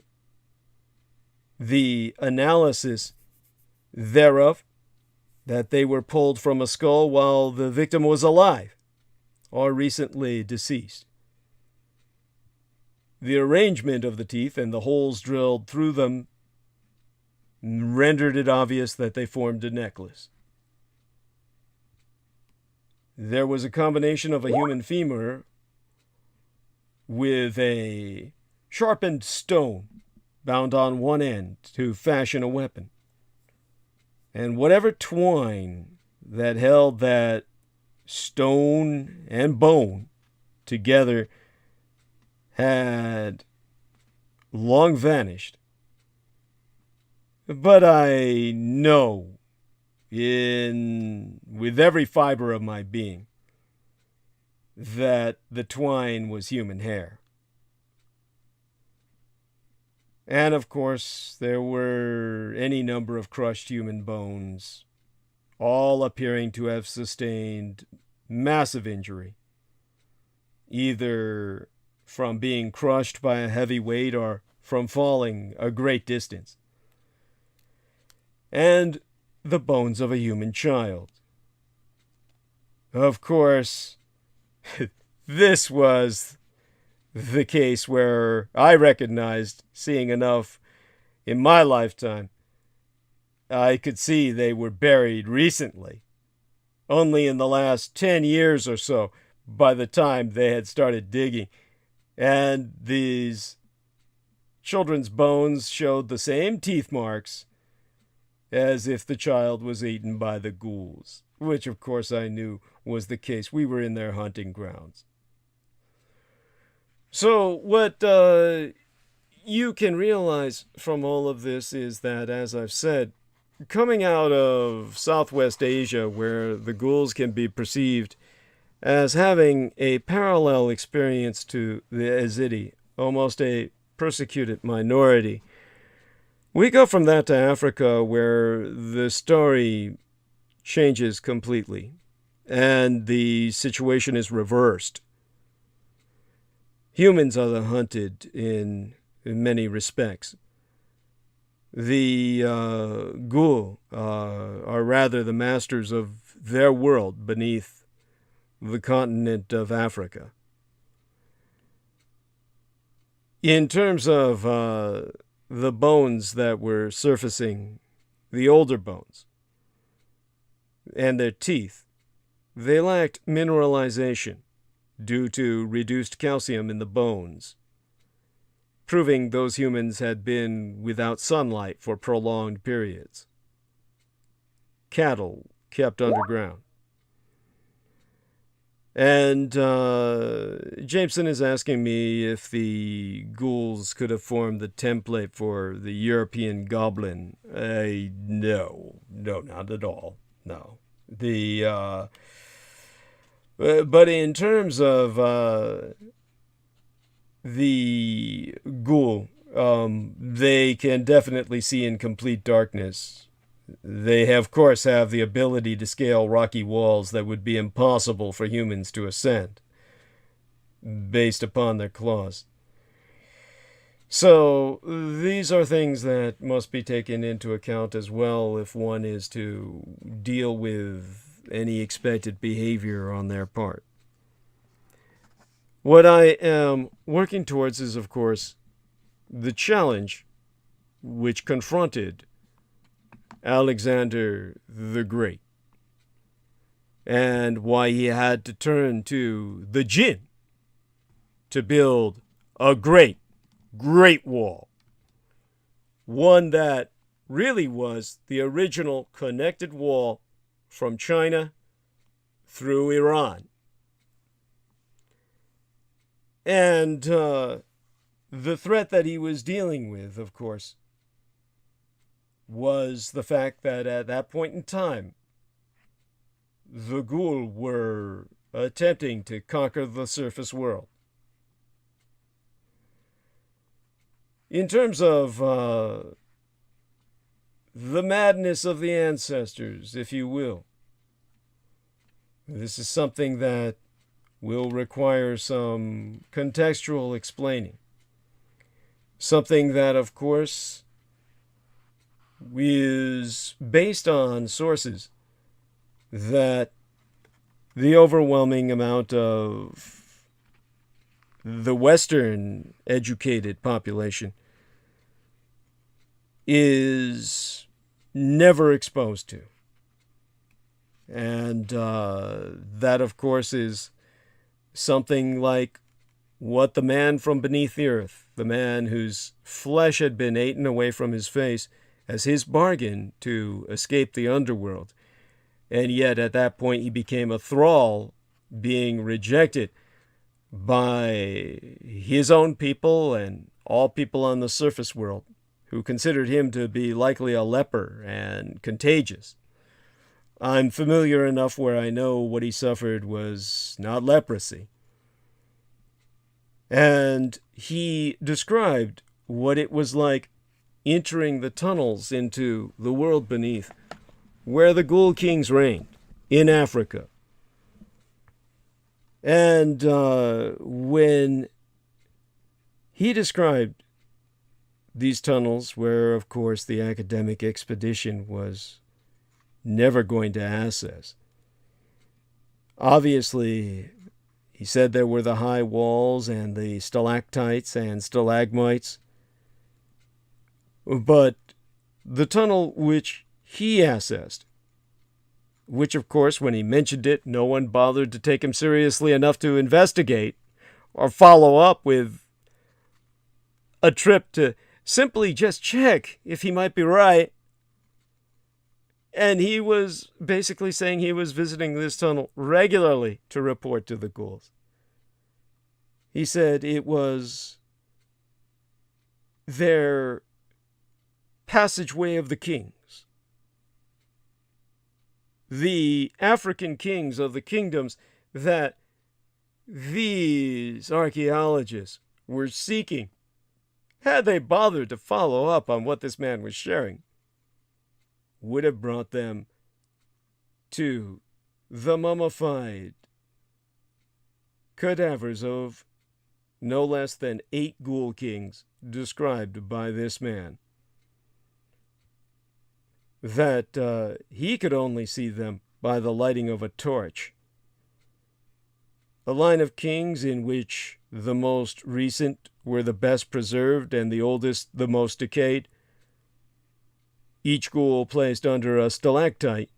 the analysis thereof, that they were pulled from a skull while the victim was alive or recently deceased. The arrangement of the teeth and the holes drilled through them rendered it obvious that they formed a necklace. There was a combination of a human femur with a sharpened stone bound on one end to fashion a weapon. And whatever twine that held that stone and bone together had long vanished. But I know with every fiber of my being that the twine was human hair. And of course, there were any number of crushed human bones, all appearing to have sustained massive injury, either from being crushed by a heavy weight or from falling a great distance. And the bones of a human child. Of course, this was the case where I recognized, seeing enough in my lifetime, I could see they were buried recently. Only in the last 10 years or so, by the time they had started digging. And these children's bones showed the same teeth marks as if the child was eaten by the ghouls, which of course I knew was the case. We were in their hunting grounds. So what you can realize from all of this is that, as I've said, coming out of Southwest Asia, where the ghouls can be perceived as having a parallel experience to the Yazidi, almost a persecuted minority, we go from that to Africa, where the story changes completely and the situation is reversed. Humans are the hunted in many respects. The ghoul are rather the masters of their world beneath the continent of Africa. In terms of the bones that were surfacing, the older bones, and their teeth, they lacked mineralization due to reduced calcium in the bones, proving those humans had been without sunlight for prolonged periods. Cattle kept underground. And Jameson is asking me if the ghouls could have formed the template for the European goblin. No, not at all. No. But in terms of the ghoul, they can definitely see in complete darkness. They, of course, have the ability to scale rocky walls that would be impossible for humans to ascend, based upon their claws. So, these are things that must be taken into account as well if one is to deal with any expected behavior on their part. What I am working towards is, of course, the challenge which confronted Alexander the Great, and why he had to turn to the jinn to build a great wall. One that really was the original connected wall from China through Iran. And the threat that he was dealing with, of course, was the fact that at that point in time, the Ghoul were attempting to conquer the surface world. In terms of the madness of the ancestors, if you will, this is something that will require some contextual explaining. Something that, of course, is based on sources that the overwhelming amount of the Western educated population is never exposed to. And that, of course, is something like what the man from beneath the earth, the man whose flesh had been eaten away from his face, as his bargain to escape the underworld. And yet at that point he became a thrall, being rejected by his own people and all people on the surface world, who considered him to be likely a leper and contagious. I'm familiar enough where I know what he suffered was not leprosy. And he described what it was like entering the tunnels into the world beneath, where the Ghoul Kings reigned, in Africa. And when he described these tunnels, where, of course, the academic expedition was never going to access, obviously, he said there were the high walls and the stalactites and stalagmites. But the tunnel which he accessed, which, of course, when he mentioned it, no one bothered to take him seriously enough to investigate or follow up with a trip to simply just check if he might be right. And he was basically saying he was visiting this tunnel regularly to report to the ghouls. He said it was their passageway of the kings. The African kings of the kingdoms that these archaeologists were seeking, had they bothered to follow up on what this man was sharing, would have brought them to the mummified cadavers of no less than 8 ghoul kings described by this man. That he could only see them by the lighting of a torch. A line of kings in which the most recent were the best preserved and the oldest the most decayed. Each ghoul placed under a stalactite,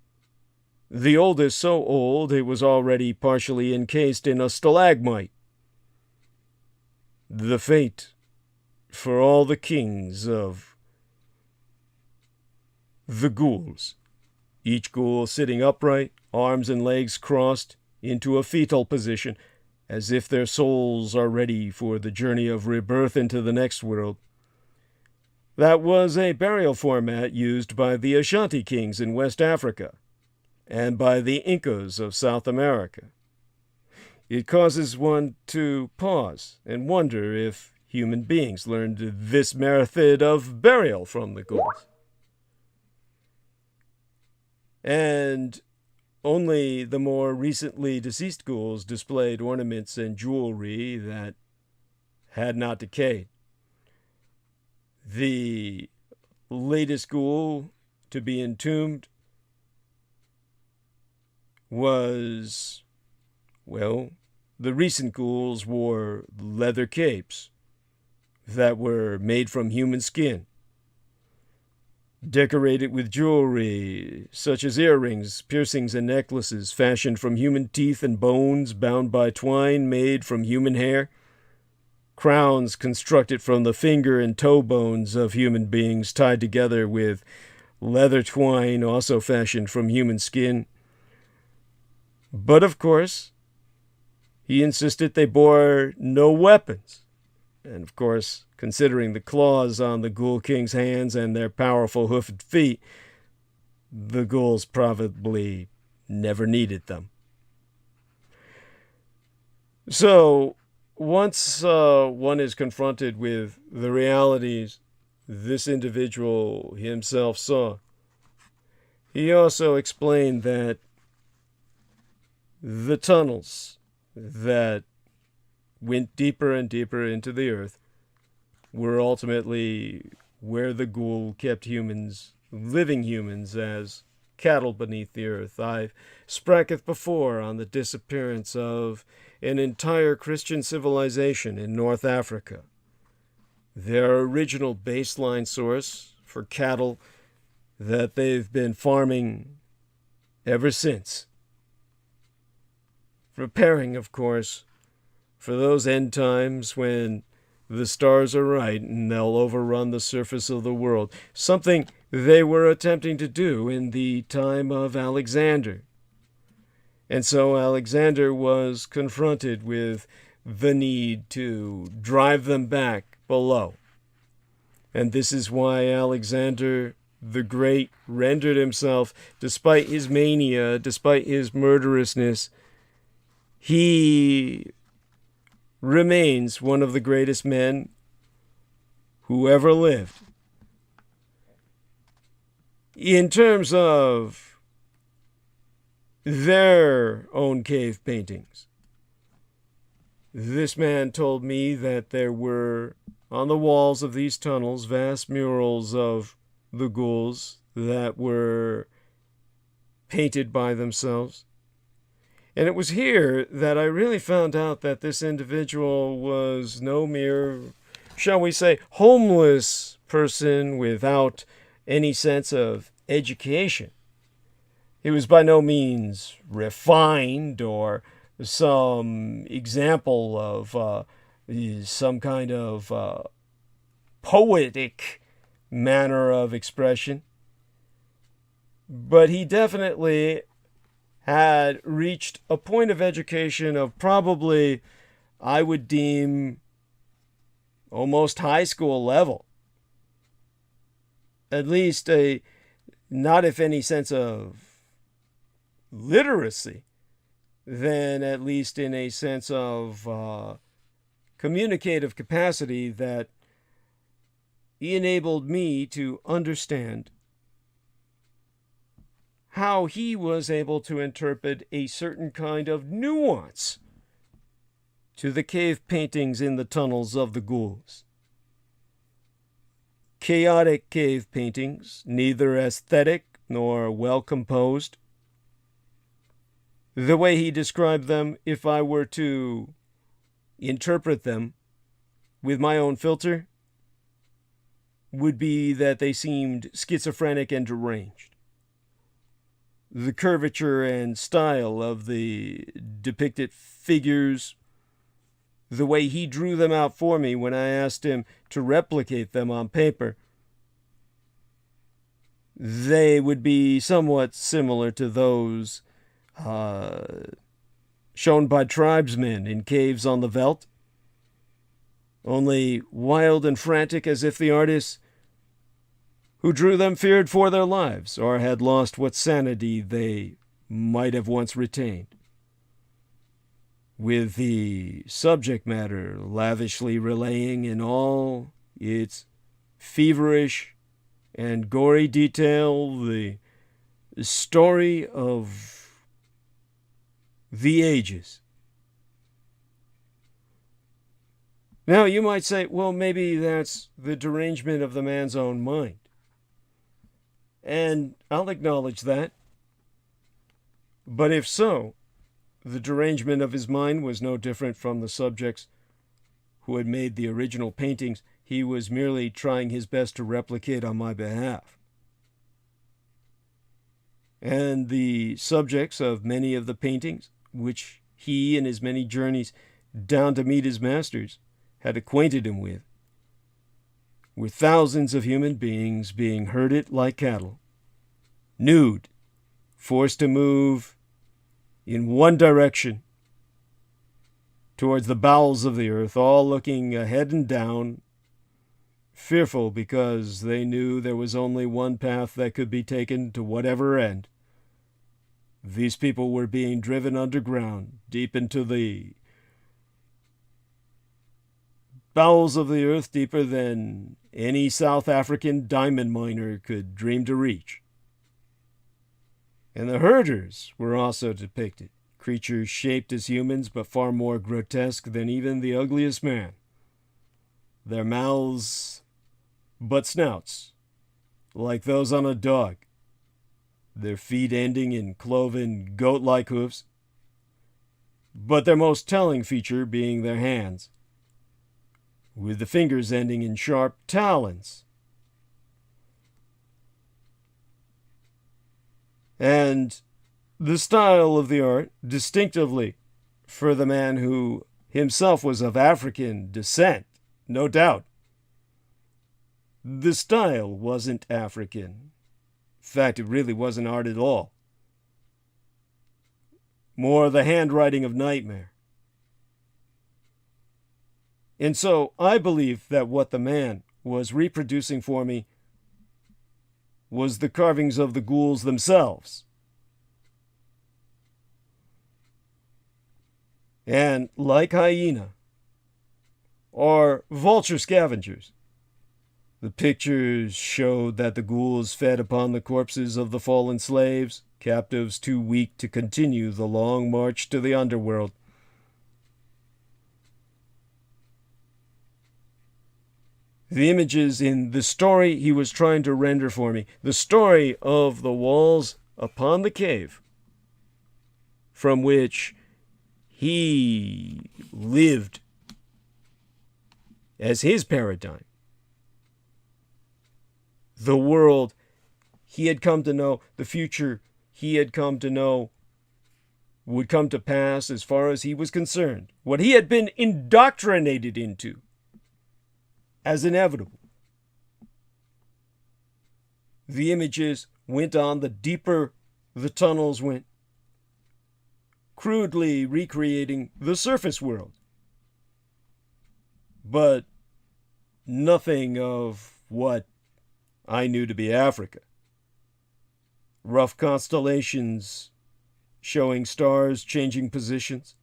the oldest so old it was already partially encased in a stalagmite. The fate for all the kings of the ghouls, each ghoul sitting upright, arms and legs crossed, into a fetal position, as if their souls are ready for the journey of rebirth into the next world. That was a burial format used by the Ashanti kings in West Africa and by the Incas of South America. It causes one to pause and wonder if human beings learned this method of burial from the ghouls. And only the more recently deceased ghouls displayed ornaments and jewelry that had not decayed. The latest ghoul to be entombed was, well, the recent ghouls wore leather capes that were made from human skin, decorated with jewelry such as earrings, piercings, and necklaces fashioned from human teeth and bones, bound by twine made from human hair, crowns constructed from the finger and toe bones of human beings tied together with leather twine also fashioned from human skin. But of course, he insisted they bore no weapons. And of course, considering the claws on the Ghoul King's hands and their powerful hoofed feet, the ghouls probably never needed them. So, once one is confronted with the realities this individual himself saw, he also explained that the tunnels that went deeper and deeper into the earth were ultimately where the ghoul kept humans, living humans, as cattle beneath the earth. I've spraketh before on the disappearance of an entire Christian civilization in North Africa. Their original baseline source for cattle that they've been farming ever since. Preparing, of course, for those end times when the stars are right and they'll overrun the surface of the world. Something they were attempting to do in the time of Alexander. And so Alexander was confronted with the need to drive them back below. And this is why Alexander the Great rendered himself, despite his mania, despite his murderousness, he remains one of the greatest men who ever lived. In terms of their own cave paintings, this man told me that there were on the walls of these tunnels vast murals of the ghouls that were painted by themselves. And it was here that I really found out that this individual was no mere, shall we say, homeless person without any sense of education. He was by no means refined or some example of some kind of poetic manner of expression. But he definitely had reached a point of education of probably, I would deem, almost high school level. At least not if any sense of literacy, then at least in a sense of communicative capacity that enabled me to understand how he was able to interpret a certain kind of nuance to the cave paintings in the tunnels of the ghouls. Chaotic cave paintings, neither aesthetic nor well composed. The way he described them, if I were to interpret them, with my own filter, would be that they seemed schizophrenic and deranged. The curvature and style of the depicted figures, the way he drew them out for me when I asked him to replicate them on paper, they would be somewhat similar to those shown by tribesmen in caves on the veldt, only wild and frantic, as if the artists who drew them feared for their lives or had lost what sanity they might have once retained, with the subject matter lavishly relaying in all its feverish and gory detail the story of the ages. Now, you might say, well, maybe that's the derangement of the man's own mind. And I'll acknowledge that. But if so, the derangement of his mind was no different from the subjects who had made the original paintings he was merely trying his best to replicate on my behalf. And the subjects of many of the paintings, which he in his many journeys down to meet his masters had acquainted him with, were thousands of human beings being herded like cattle, nude, forced to move in one direction towards the bowels of the earth, all looking ahead and down, fearful because they knew there was only one path that could be taken to whatever end. These people were being driven underground, deep into the bowels of the earth, deeper than any South African diamond miner could dream to reach. And the herders were also depicted, creatures shaped as humans but far more grotesque than even the ugliest man. Their mouths but snouts, like those on a dog, their feet ending in cloven goat-like hoofs, but their most telling feature being their hands, with the fingers ending in sharp talons. And the style of the art, distinctively for the man who himself was of African descent, no doubt. The style wasn't African. In fact, it really wasn't art at all. More the handwriting of nightmare. And so I believe that what the man was reproducing for me was the carvings of the ghouls themselves. And like hyena, or vulture scavengers, the pictures showed that the ghouls fed upon the corpses of the fallen slaves, captives too weak to continue the long march to the underworld. The images in the story he was trying to render for me, the story of the walls upon the cave, from which he lived as his paradigm. The world he had come to know, the future he had come to know, would come to pass as far as he was concerned. What he had been indoctrinated into as inevitable. The images went on, the deeper the tunnels went, crudely recreating the surface world. But nothing of what I knew to be Africa. Rough constellations showing stars changing positions.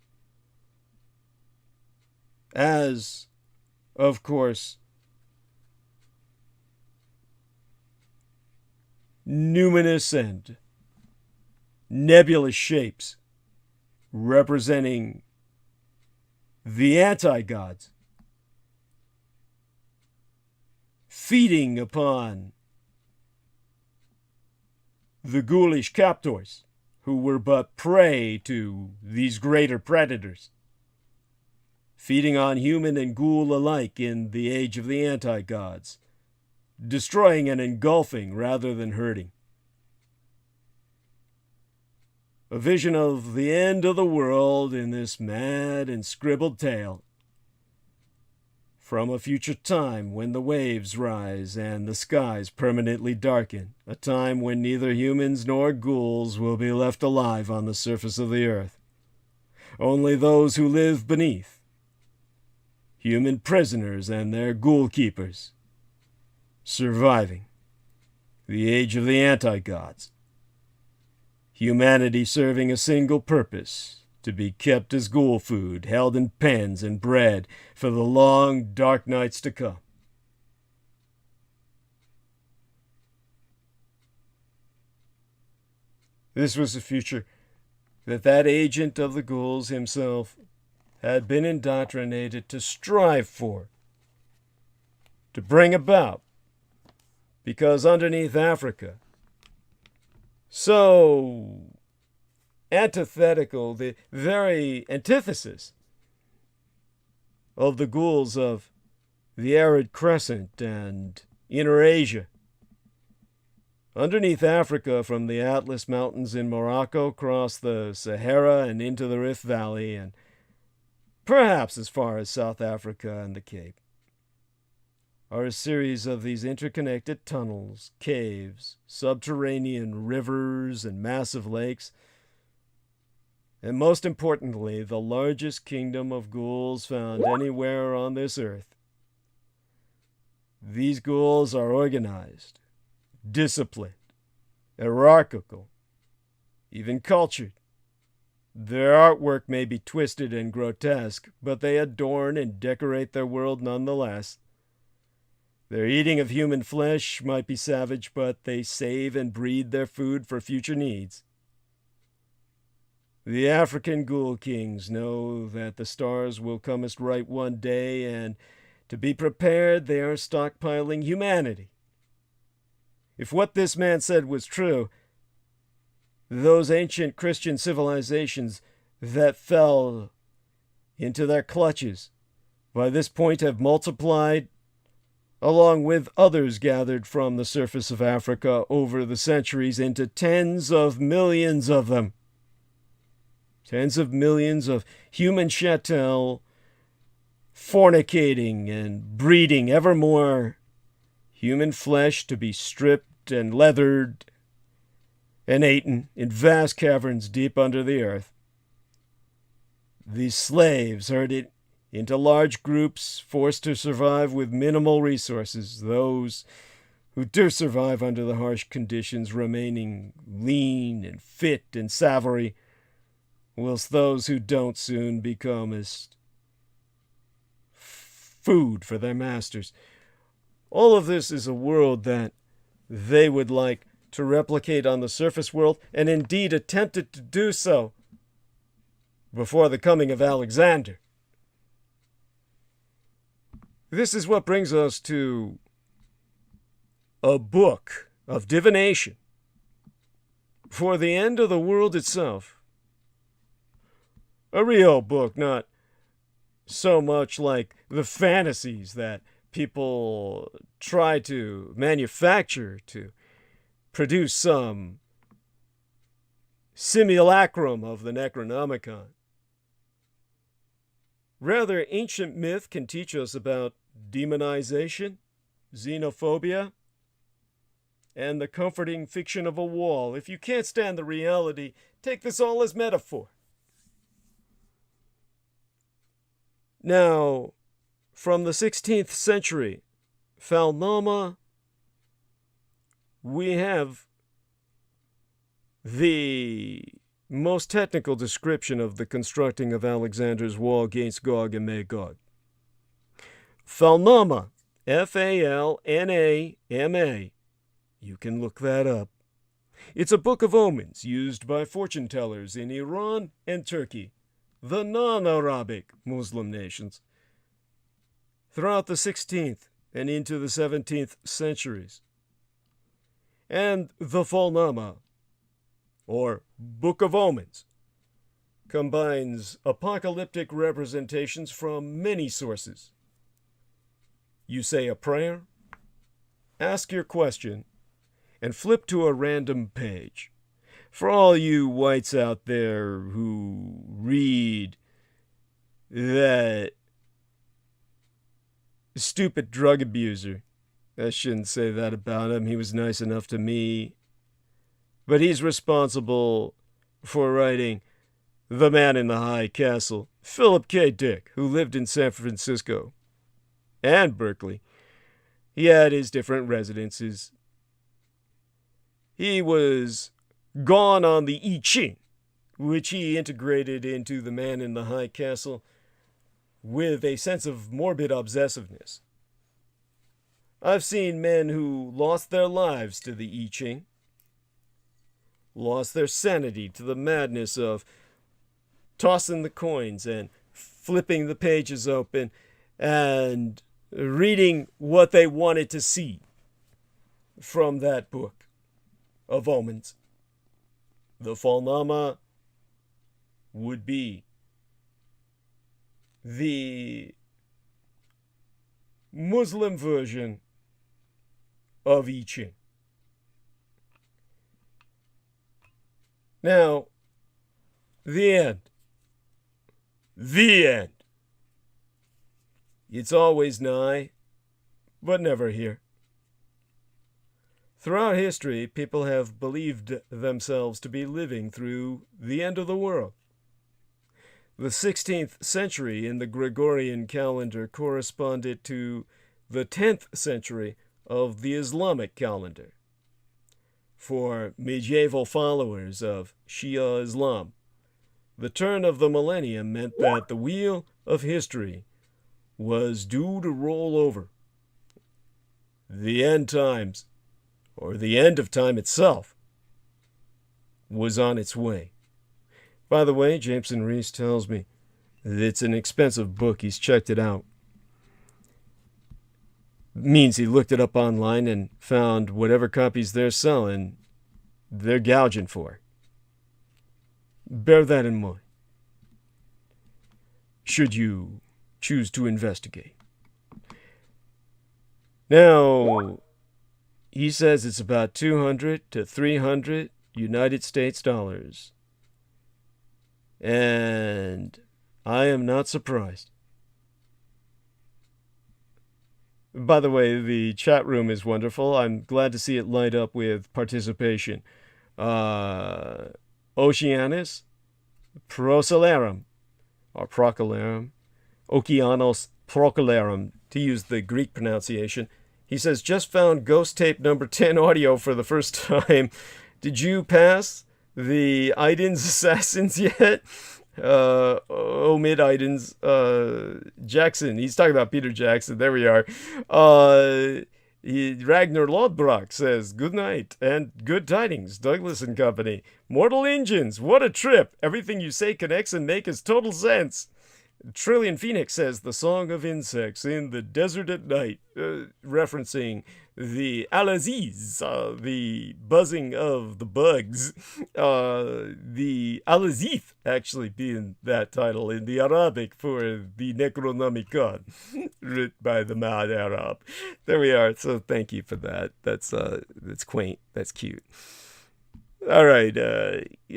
As, of course, numinous and nebulous shapes representing the anti-gods, feeding upon the ghoulish captors who were but prey to these greater predators, feeding on human and ghoul alike in the age of the anti-gods, destroying and engulfing rather than hurting. A vision of the end of the world in this mad and scribbled tale from a future time when the waves rise and the skies permanently darken, a time when neither humans nor ghouls will be left alive on the surface of the earth. Only those who live beneath, human prisoners and their ghoul keepers, surviving the age of the anti-gods. Humanity serving a single purpose, to be kept as ghoul food, held in pens and bred for the long, dark nights to come. This was the future that agent of the ghouls himself had been indoctrinated to strive for, to bring about, because underneath Africa, so antithetical, the very antithesis of the ghouls of the arid crescent and inner Asia. Underneath Africa, from the Atlas Mountains in Morocco, across the Sahara and into the Rift Valley, and perhaps as far as South Africa and the Cape, are a series of these interconnected tunnels, caves, subterranean rivers, and massive lakes, and most importantly, the largest kingdom of ghouls found anywhere on this earth. These ghouls are organized, disciplined, hierarchical, even cultured. Their artwork may be twisted and grotesque, but they adorn and decorate their world nonetheless. Their eating of human flesh might be savage, but they save and breed their food for future needs. The African ghoul kings know that the stars will comest right one day, and to be prepared, they are stockpiling humanity. If what this man said was true, those ancient Christian civilizations that fell into their clutches by this point have multiplied, along with others gathered from the surface of Africa over the centuries, into tens of millions of them. Tens of millions of human chattel fornicating and breeding ever more human flesh to be stripped and leathered and eaten in vast caverns deep under the earth. These slaves herded into large groups, forced to survive with minimal resources, those who do survive under the harsh conditions remaining lean and fit and savory, whilst those who don't soon become as food for their masters. All of this is a world that they would like to replicate on the surface world, and indeed attempted to do so before the coming of Alexander. This is what brings us to a book of divination for the end of the world itself. A real book, not so much like the fantasies that people try to manufacture to produce some simulacrum of the Necronomicon. Rather, ancient myth can teach us about demonization, xenophobia, and the comforting fiction of a wall. If you can't stand the reality, take this all as metaphor. Now, from the 16th century, Falnama, we have the most technical description of the constructing of Alexander's wall against Gog and Magog. Falnama, F-A-L-N-A-M-A. You can look that up. It's a book of omens used by fortune tellers in Iran and Turkey, the non-Arabic Muslim nations, throughout the 16th and into the 17th centuries. And the Falnama, or Book of Omens, combines apocalyptic representations from many sources. You say a prayer, ask your question, and flip to a random page. For all you whites out there who read that stupid drug abuser, I shouldn't say that about him. He was nice enough to me. But he's responsible for writing The Man in the High Castle, Philip K. Dick, who lived in San Francisco and Berkeley. He had his different residences. He was gone on the I Ching, which he integrated into The Man in the High Castle with a sense of morbid obsessiveness. I've seen men who lost their lives to the I Ching, lost their sanity to the madness of tossing the coins and flipping the pages open and reading what they wanted to see from that book of omens. The Falnama would be the Muslim version of I Ching. Now, the end. The end. It's always nigh, but never here. Throughout history, people have believed themselves to be living through the end of the world. The 16th century in the Gregorian calendar corresponded to the 10th century of the Islamic calendar. For medieval followers of Shia Islam, the turn of the millennium meant that the wheel of history was due to roll over. The end times, or the end of time itself, was on its way. By the way, Jameson Reese tells me that it's an expensive book. He's checked it out. Means he looked it up online and found whatever copies they're selling, they're gouging for. Bear that in mind, should you choose to investigate. Now, he says it's about 200 to 300 United States dollars. And I am not surprised. By the way, the chat room is wonderful. I'm glad to see it light up with participation. Oceanus, Procelarum, or Procolarum, Okeanos Procolarum, to use the Greek pronunciation. He says, just found Ghost Tape number 10 audio for the first time. Did you pass the Iden's assassins yet? Omid Iden's Jackson. He's talking about Peter Jackson. There we are. Ragnar Lodbrok says, good night and good tidings, Douglas and Company. Mortal Engines, what a trip. Everything you say connects and makes total sense. Trillion Phoenix says, the song of insects in the desert at night, referencing the Alaziz, the buzzing of the bugs, the Alazith actually being that title in the Arabic for the Necronomicon, written by the mad Arab. There we are. So thank you for that. That's quaint. That's cute. All right,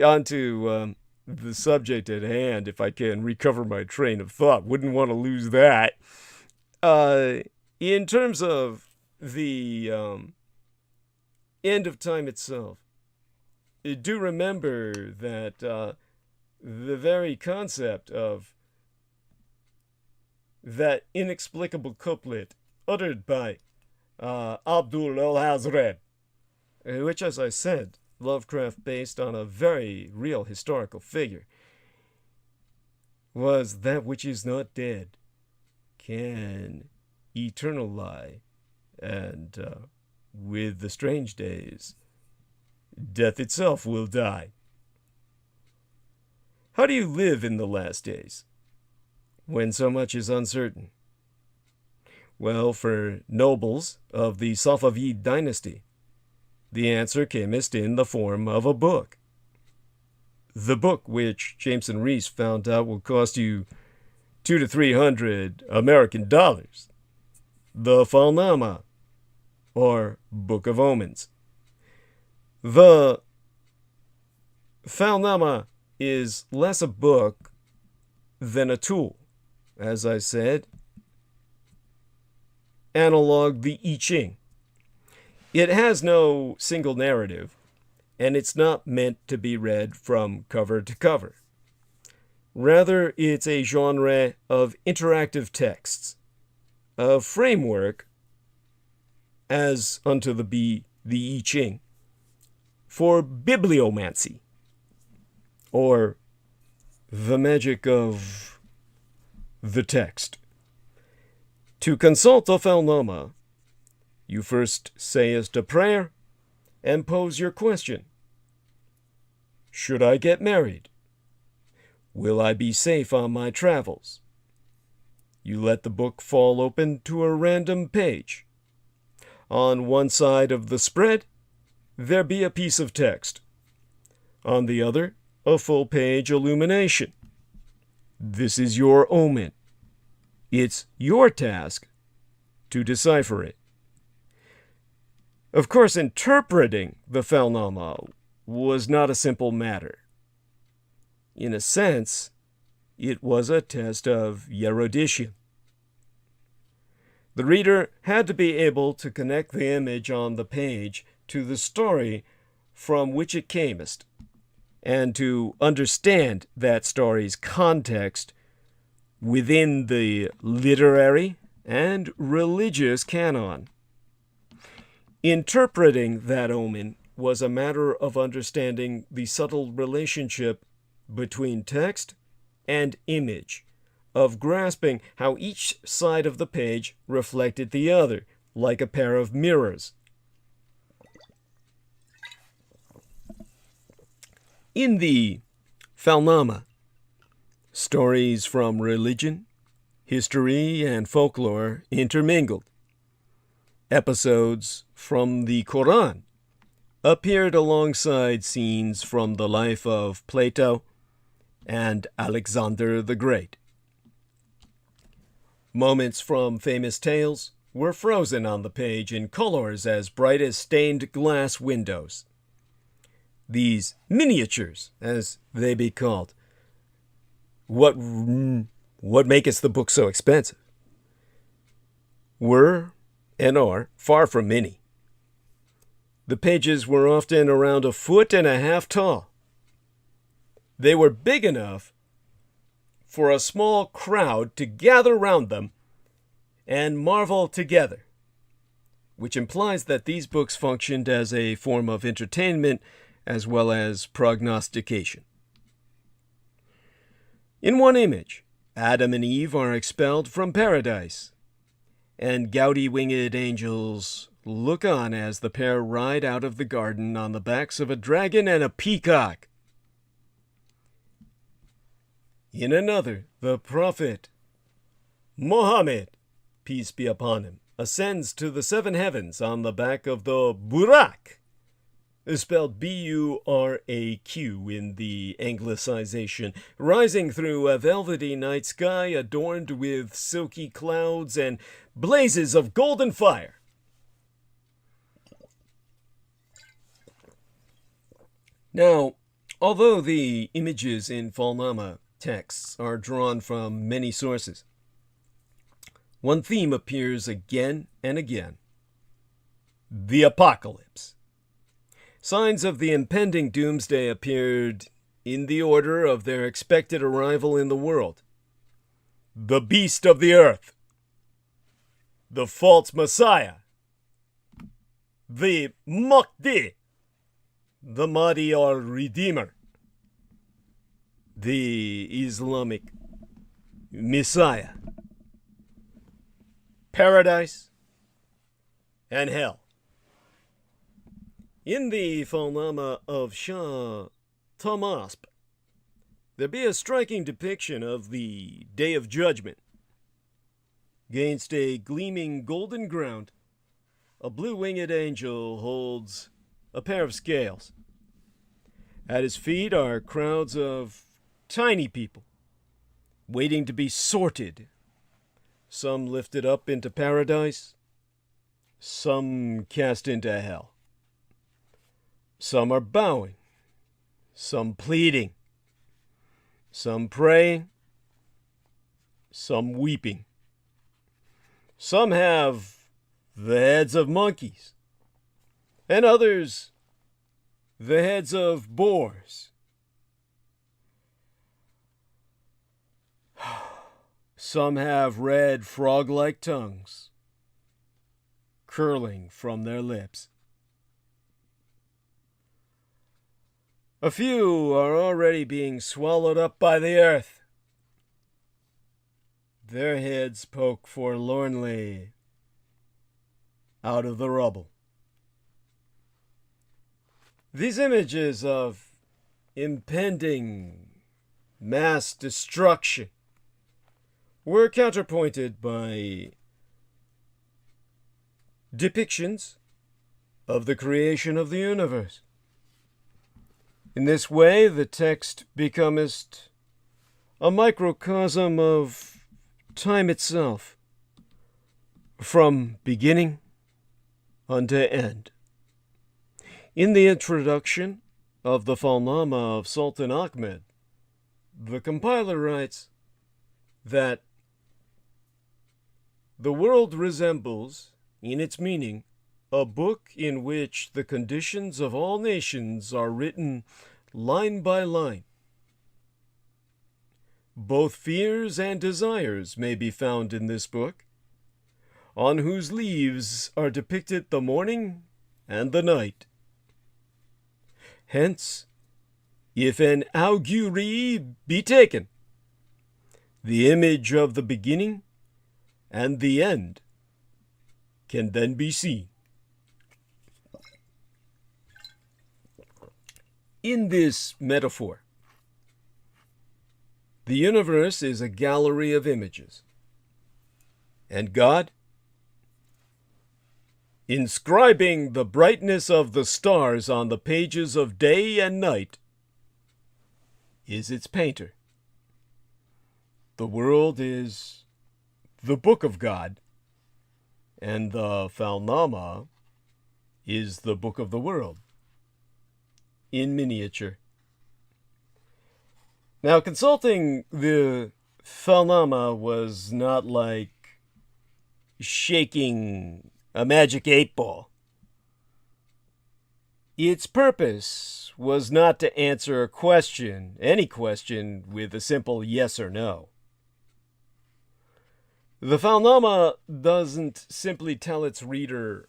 on to the subject at hand, if I can recover my train of thought. Wouldn't want to lose that. In terms of the end of time itself, do remember that the very concept of that inexplicable couplet uttered by Abdul al-Hazred, which, as I said, Lovecraft based on a very real historical figure, was that which is not dead can eternal lie, and with the strange days, death itself will die. How do you live in the last days, when so much is uncertain? Well, for nobles of the Safavid dynasty, the answer camest in the form of a book. the book which Jameson Reese found out will cost you $200 to $300 American dollars. The Falnama, or Book of Omens. The Falnama is less a book than a tool. As I said, analog the I Ching. It has no single narrative, and it's not meant to be read from cover to cover. Rather, it's a genre of interactive texts, a framework, as unto the I Ching, for bibliomancy, or the magic of the text. To consult a Falnama, you first sayest a prayer and pose your question. Should I get married? Will I be safe on my travels? You let the book fall open to a random page. On one side of the spread, there be a piece of text. On the other, a full-page illumination. This is your omen. It's your task to decipher it. Of course, interpreting the Falnama was not a simple matter. In a sense, it was a test of erudition. The reader had to be able to connect the image on the page to the story from which it camest, and to understand that story's context within the literary and religious canon. Interpreting that omen was a matter of understanding the subtle relationship between text and image, of grasping how each side of the page reflected the other, like a pair of mirrors. In the Falnama, stories from religion, history, and folklore intermingled. Episodes from the Quran appeared alongside scenes from the life of Plato and Alexander the Great. Moments from famous tales were frozen on the page in colors as bright as stained glass windows. These miniatures, as they be called, what maketh the book so expensive, were and are far from many. The pages were often around 1.5 feet tall. They were big enough for a small crowd to gather round them and marvel together, which implies that these books functioned as a form of entertainment as well as prognostication. In one image, Adam and Eve are expelled from paradise, and gaudy winged angels look on as the pair ride out of the garden on the backs of a dragon and a peacock. In another, the prophet Mohammed, peace be upon him, ascends to the 7 heavens on the back of the Burak, spelled B-U-R-A-Q in the anglicization, rising through a velvety night sky adorned with silky clouds and blazes of golden fire. Now, although the images in Falnama texts are drawn from many sources, one theme appears again and again: the apocalypse. Signs of the impending doomsday appeared in the order of their expected arrival in the world: the beast of the earth, the false messiah, the Mahdi, the Mahdi or Redeemer, the Islamic Messiah, paradise, and hell. In the Falnama of Shah Tahmasp, there be a striking depiction of the Day of Judgment. Against a gleaming golden ground, a blue-winged angel holds a pair of scales. At his feet are crowds of tiny people, waiting to be sorted. Some lifted up into paradise, some cast into hell. Some are bowing, some pleading, some praying, some weeping. Some have the heads of monkeys, and others the heads of boars. Some have red frog-like tongues curling from their lips. A few are already being swallowed up by the earth. Their heads poke forlornly out of the rubble. These images of impending mass destruction were counterpointed by depictions of the creation of the universe. In this way, the text becometh a microcosm of time itself, from beginning unto end. In the introduction of the Falnama of Sultan Ahmed, the compiler writes that the world resembles, in its meaning, a book in which the conditions of all nations are written line by line. Both fears and desires may be found in this book, on whose leaves are depicted the morning and the night. Hence, if an augury be taken, the image of the beginning and the end can then be seen. In this metaphor, the universe is a gallery of images, and God, inscribing the brightness of the stars on the pages of day and night, is its painter. The world is the book of God, and the Falnama is the book of the world, in miniature. Now, consulting the Falnama was not like shaking a magic 8-ball. Its purpose was not to answer a question, any question, with a simple yes or no. The Falnama doesn't simply tell its reader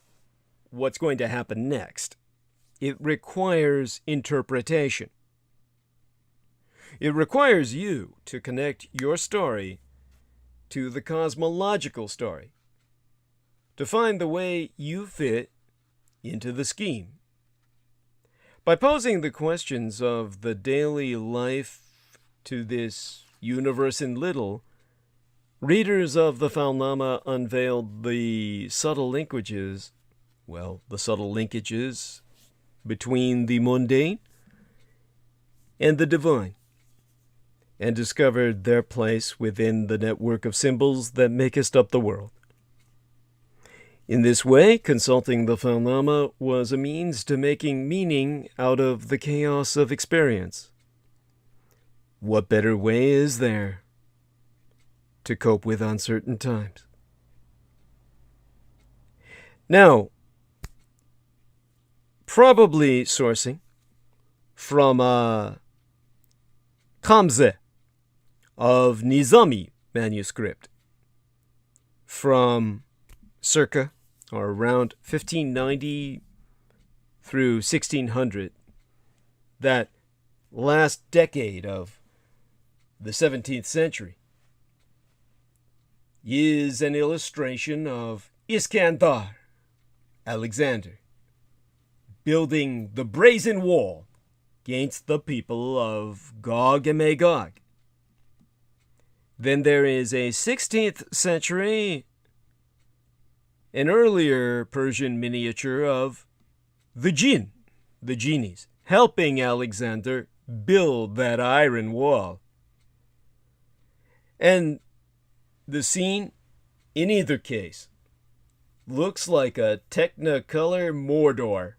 what's going to happen next. It requires interpretation. It requires you to connect your story to the cosmological story, to find the way you fit into the scheme. By posing the questions of the daily life to this universe in little, readers of the Falnama unveiled the subtle linkages between the mundane and the divine, and discovered their place within the network of symbols that makest up the world. In this way, consulting the Falnama was a means to making meaning out of the chaos of experience. What better way is there to cope with uncertain times? Now, probably sourcing from Kamze of Nizami manuscript from circa or around 1590 through 1600, that last decade of the 17th century, is an illustration of Iskandar, Alexander, building the brazen wall against the people of Gog and Magog. Then there is a 16th century, an earlier Persian miniature of the jinn, the genies, helping Alexander build that iron wall. And the scene, in either case, looks like a Technicolor Mordor.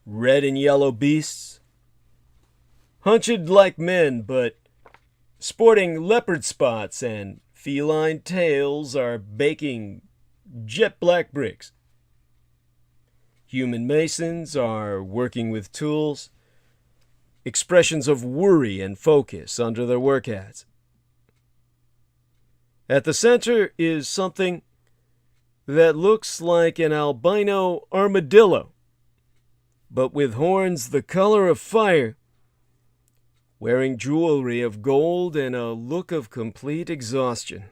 Red and yellow beasts, hunched like men, but sporting leopard spots and feline tails, are baking jet black bricks. Human masons are working with tools, expressions of worry and focus under their work hats. At the center is something that looks like an albino armadillo, but with horns the color of fire, wearing jewelry of gold and a look of complete exhaustion.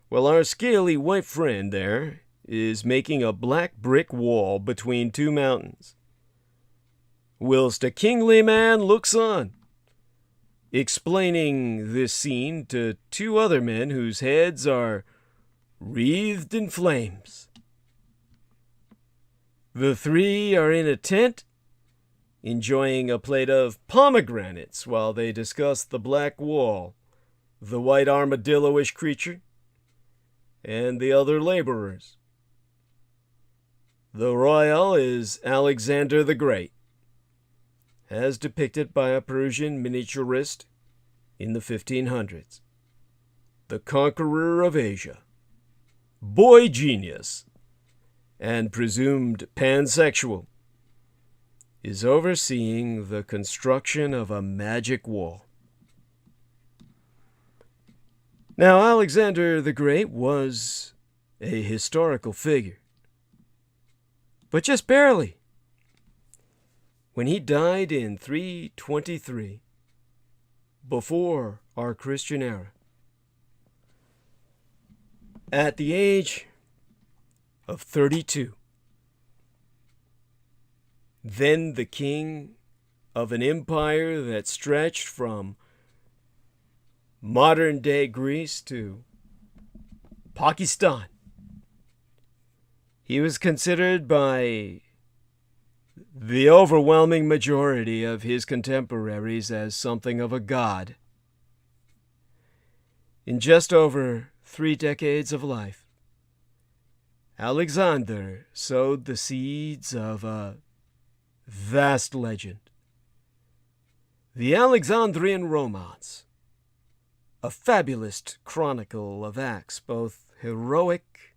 Well, our scaly white friend there is making a black brick wall between two mountains, whilst a kingly man looks on, explaining this scene to two other men whose heads are wreathed in flames. The three are in a tent, enjoying a plate of pomegranates while they discuss the black wall, the white armadillo-ish creature, and the other laborers. The royal is Alexander the Great, as depicted by a Persian miniaturist in the 1500s. The conqueror of Asia, boy genius, and presumed pansexual, is overseeing the construction of a magic wall. Now, Alexander the Great was a historical figure, but just barely. When he died in 323, before our Christian era, at the age of 32, then the king of an empire that stretched from modern-day Greece to Pakistan. He was considered by the overwhelming majority of his contemporaries as something of a god. In just over 3 decades of life, Alexander sowed the seeds of a vast legend. The Alexandrian Romance, a fabulous chronicle of acts both heroic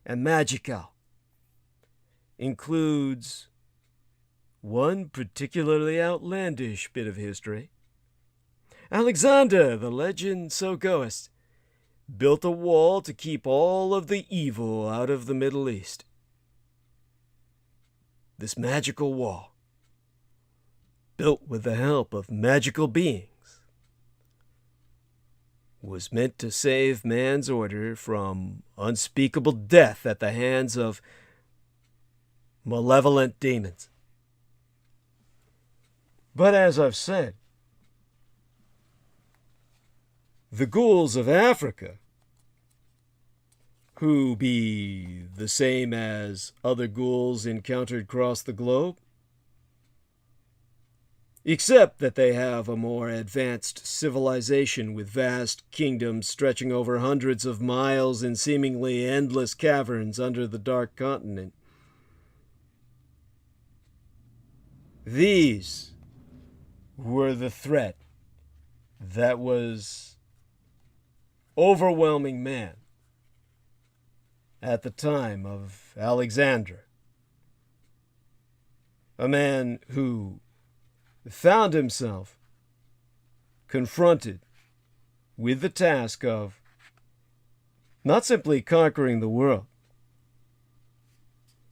and magical, includes one particularly outlandish bit of history. Alexander, the legend so goeth, built a wall to keep all of the evil out of the Middle East. This magical wall, built with the help of magical beings, was meant to save man's order from unspeakable death at the hands of malevolent demons. But as I've said, the ghouls of Africa, who be the same as other ghouls encountered across the globe, except that they have a more advanced civilization with vast kingdoms stretching over hundreds of miles in seemingly endless caverns under the dark continent. These were the threat that was overwhelming man at the time of Alexander. A man who found himself confronted with the task of not simply conquering the world,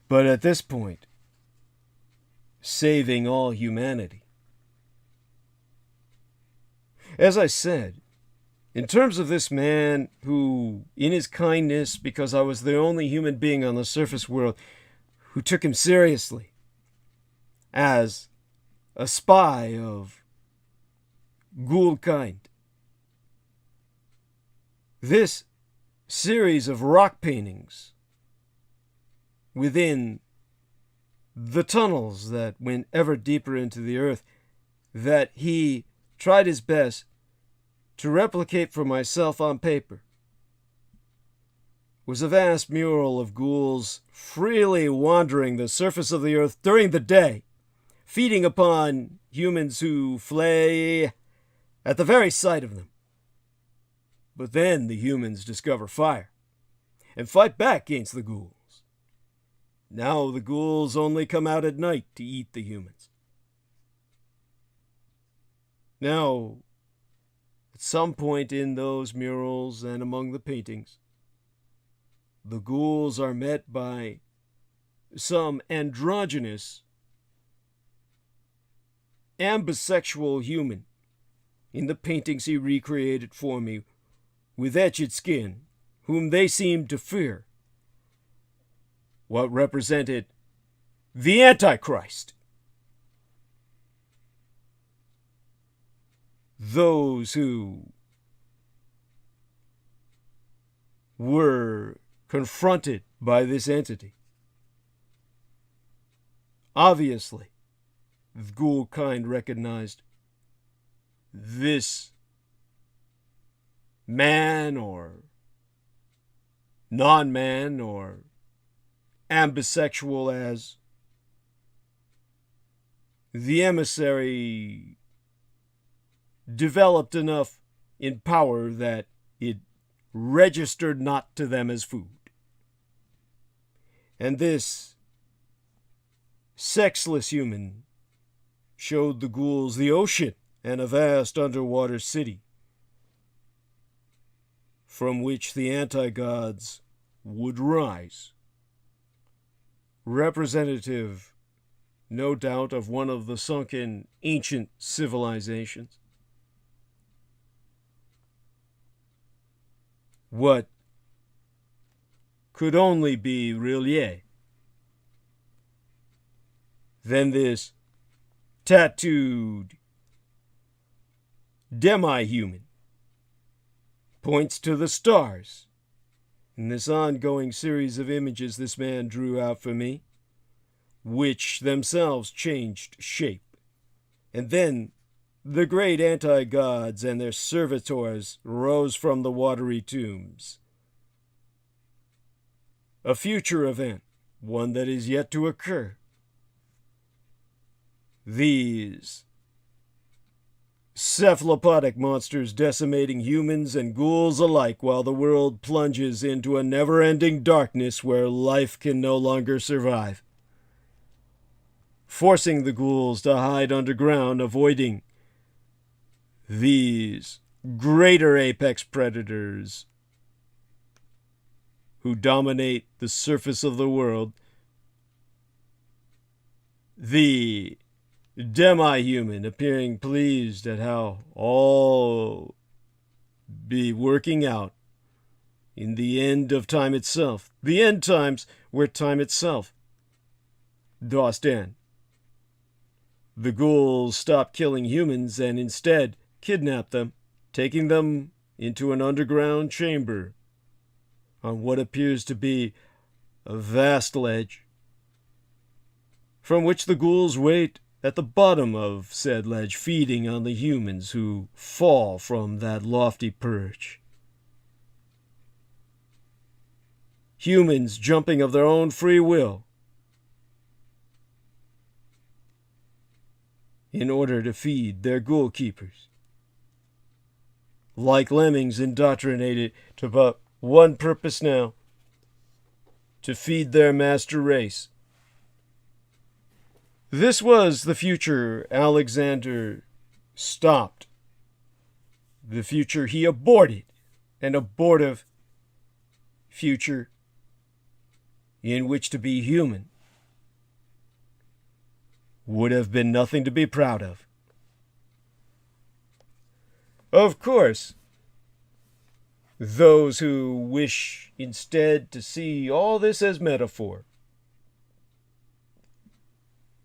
but at this point, saving all humanity. As I said, in terms of this man who, in his kindness, because I was the only human being on the surface world who took him seriously as a spy of ghoul kind, this series of rock paintings within the tunnels that went ever deeper into the earth, that he tried his best to replicate for myself on paper, was a vast mural of ghouls freely wandering the surface of the earth during the day, feeding upon humans who flay at the very sight of them. But then the humans discover fire and fight back against the ghouls. Now the ghouls only come out at night to eat the humans. Now, at some point in those murals and among the paintings, the ghouls are met by some androgynous, ambisexual human in the paintings he recreated for me with etched skin, whom they seemed to fear. What represented the Antichrist. Those who were confronted by this entity. Obviously, the ghoul kind recognized this man or non-man or ambisexual as the emissary developed enough in power that it registered not to them as food. And this sexless human showed the ghouls the ocean and a vast underwater city from which the anti-gods would rise. Representative, no doubt, of one of the sunken ancient civilizations. What could only be Rillier. Then this tattooed demi-human points to the stars in this ongoing series of images this man drew out for me, which themselves changed shape. And then the great anti-gods and their servitors rose from the watery tombs. A future event, one that is yet to occur. These cephalopodic monsters decimating humans and ghouls alike while the world plunges into a never-ending darkness where life can no longer survive. Forcing the ghouls to hide underground, avoiding these greater apex predators who dominate the surface of the world. The demi-human appearing pleased at how all be working out in the end of time itself. The end times where time itself does end. The ghouls stop killing humans and instead kidnap them, taking them into an underground chamber on what appears to be a vast ledge, from which the ghouls wait at the bottom of said ledge, feeding on the humans who fall from that lofty perch. Humans jumping of their own free will in order to feed their ghoul keepers. Like lemmings indoctrinated to but one purpose now, to feed their master race. This was the future Alexander stopped. The future he aborted. An abortive future in which to be human would have been nothing to be proud of. Of course, those who wish instead to see all this as metaphor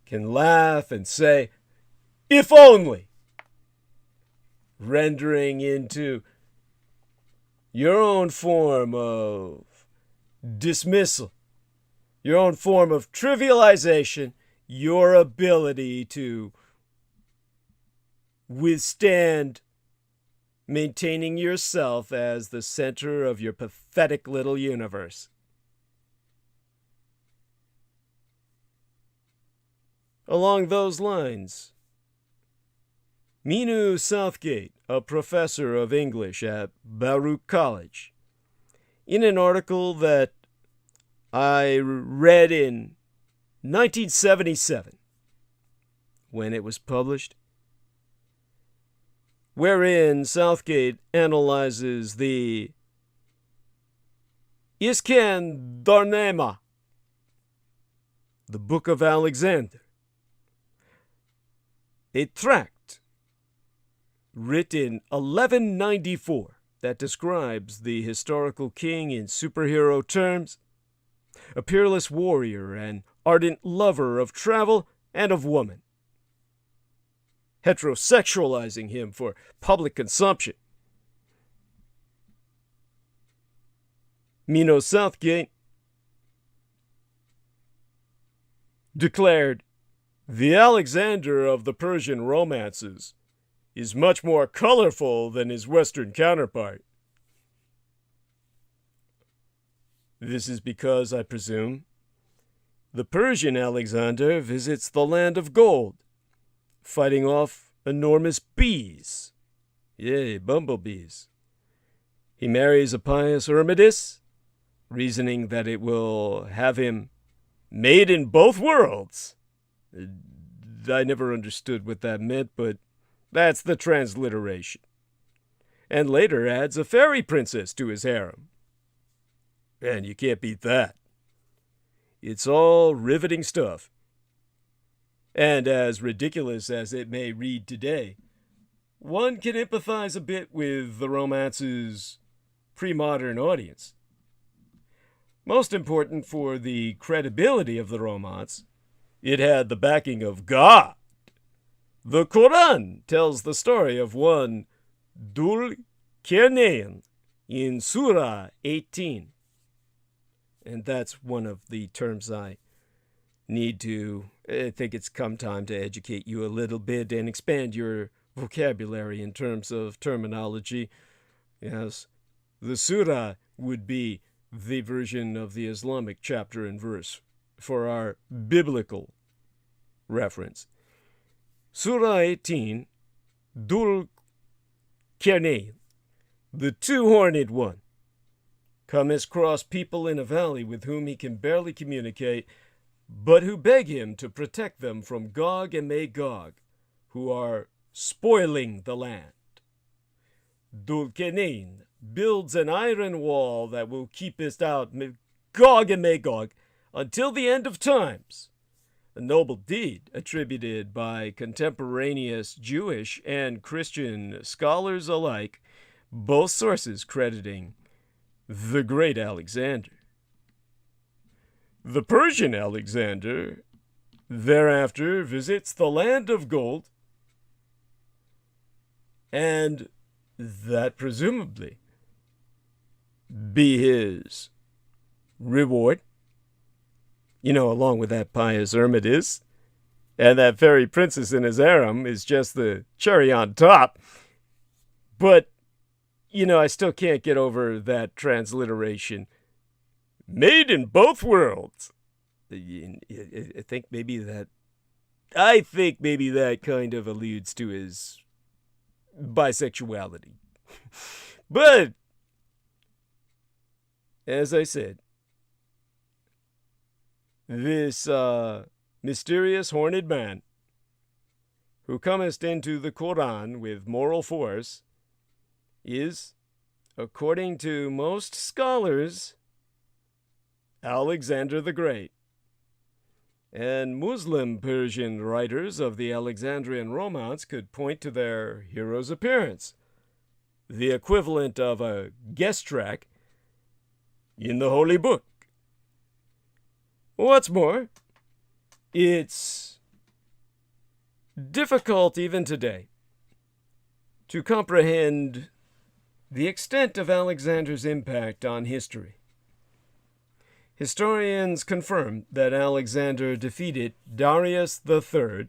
can laugh and say, if only, rendering into your own form of dismissal, your own form of trivialization your ability to withstand maintaining yourself as the center of your pathetic little universe. Along those lines, Minu Southgate, a professor of English at Baruch College, in an article that I read in 1977, when it was published, wherein Southgate analyzes the Iskendarnama, the Book of Alexander, a tract written 1194 that describes the historical king in superhero terms, a peerless warrior and ardent lover of travel and of woman, heterosexualizing him for public consumption. Mino Southgate declared, "The Alexander of the Persian romances is much more colorful than his Western counterpart." This is because, I presume, the Persian Alexander visits the land of gold, fighting off enormous bees. Yay, bumblebees. He marries a pious Hermidis, reasoning that it will have him made in both worlds. I never understood what that meant, but that's the transliteration. And later adds a fairy princess to his harem. And you can't beat that. It's all riveting stuff. And as ridiculous as it may read today, one can empathize a bit with the romance's pre-modern audience. Most important for the credibility of the romance, it had the backing of God. The Quran tells the story of one Dhul Qarnayn in Surah 18. And that's one of the terms I think it's come time to educate you a little bit and expand your vocabulary in terms of terminology. Yes, the surah would be the version of the Islamic chapter and verse for our biblical reference. Surah 18, Dhul Qarnayn, the two-horned one, comes across people in a valley with whom he can barely communicate, but who beg him to protect them from Gog and Magog, who are spoiling the land. Dhul Qarnayn builds an iron wall that will keep us out Gog and Magog until the end of times, a noble deed attributed by contemporaneous Jewish and Christian scholars alike, both sources crediting the great Alexander. The Persian Alexander thereafter visits the land of gold, and that presumably be his reward. You know, along with that pious Hermidis, and that fairy princess in his harem is just the cherry on top. But, you know, I still can't get over that transliteration. Made in both worlds. I think maybe that kind of alludes to his bisexuality. But, as I said, this mysterious horned man who comest into the Quran with moral force is, according to most scholars, Alexander the Great. And Muslim Persian writers of the Alexandrian romance could point to their hero's appearance, the equivalent of a guest track in the Holy Book. What's more, it's difficult even today to comprehend the extent of Alexander's impact on history. historians confirm that Alexander defeated Darius III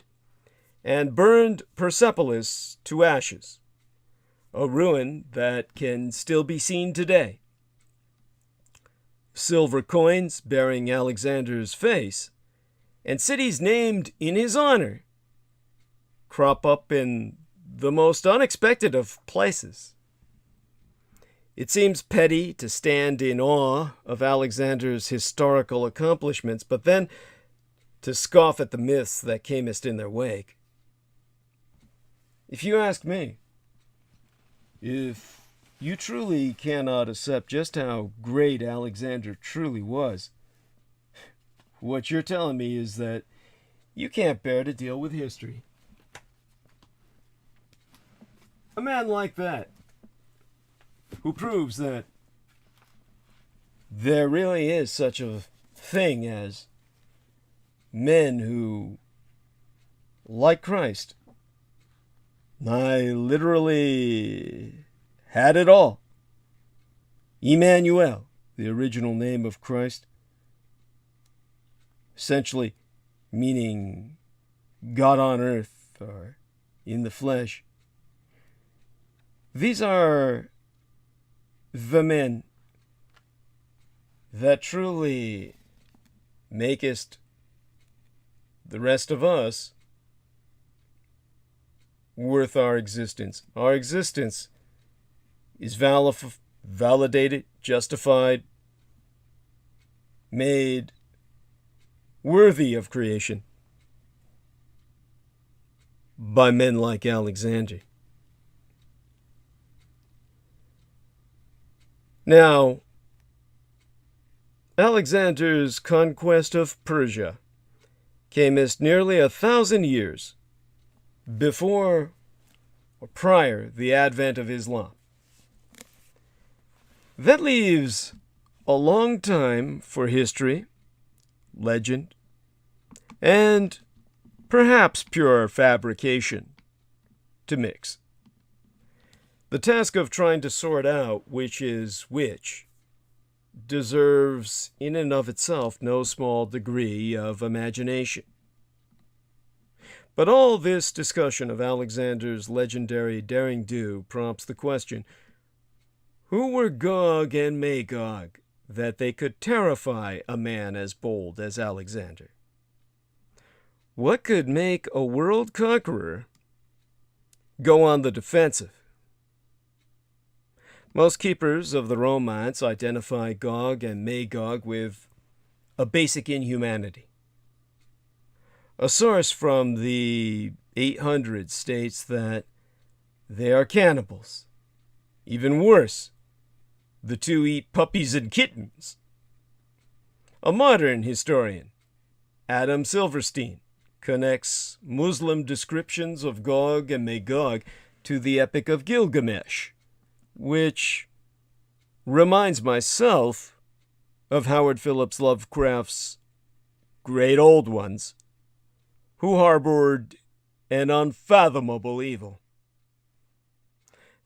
and burned Persepolis to ashes, a ruin that can still be seen today. Silver coins bearing Alexander's face and cities named in his honor crop up in the most unexpected of places. It seems petty to stand in awe of Alexander's historical accomplishments, but then to scoff at the myths that camest in their wake. If you ask me, if you truly cannot accept just how great Alexander truly was, what you're telling me is that you can't bear to deal with history. A man like that, who proves that there really is such a thing as men who, like Christ, I literally had it all. Emmanuel, the original name of Christ, essentially meaning God on earth or in the flesh. These are the men that truly makest the rest of us worth our existence. Our existence is validated, justified, made worthy of creation by men like Alexander. Now, Alexander's conquest of Persia came as nearly 1,000 years before or prior the advent of Islam. That leaves a long time for history, legend, and perhaps pure fabrication to mix. The task of trying to sort out which is which deserves in and of itself no small degree of imagination. But all this discussion of Alexander's legendary derring-do prompts the question, who were Gog and Magog that they could terrify a man as bold as Alexander? What could make a world conqueror go on the defensive? Most keepers of the romance identify Gog and Magog with a basic inhumanity. A source from the 800s states that they are cannibals. Even worse, the two eat puppies and kittens. A modern historian, Adam Silverstein, connects Muslim descriptions of Gog and Magog to the Epic of Gilgamesh, which reminds myself of Howard Phillips Lovecraft's Great Old Ones, who harbored an unfathomable evil.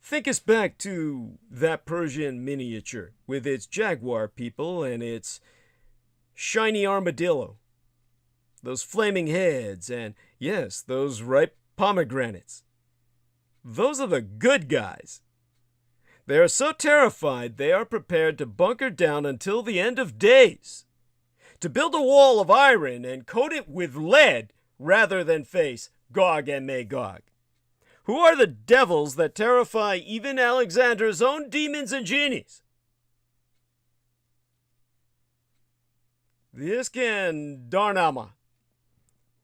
Think us back to that Persian miniature with its jaguar people and its shiny armadillo, those flaming heads, and yes, those ripe pomegranates. Those are the good guys. They are so terrified they are prepared to bunker down until the end of days, to build a wall of iron and coat it with lead rather than face Gog and Magog. Who are the devils that terrify even Alexander's own demons and genies? The Iskan Darnama,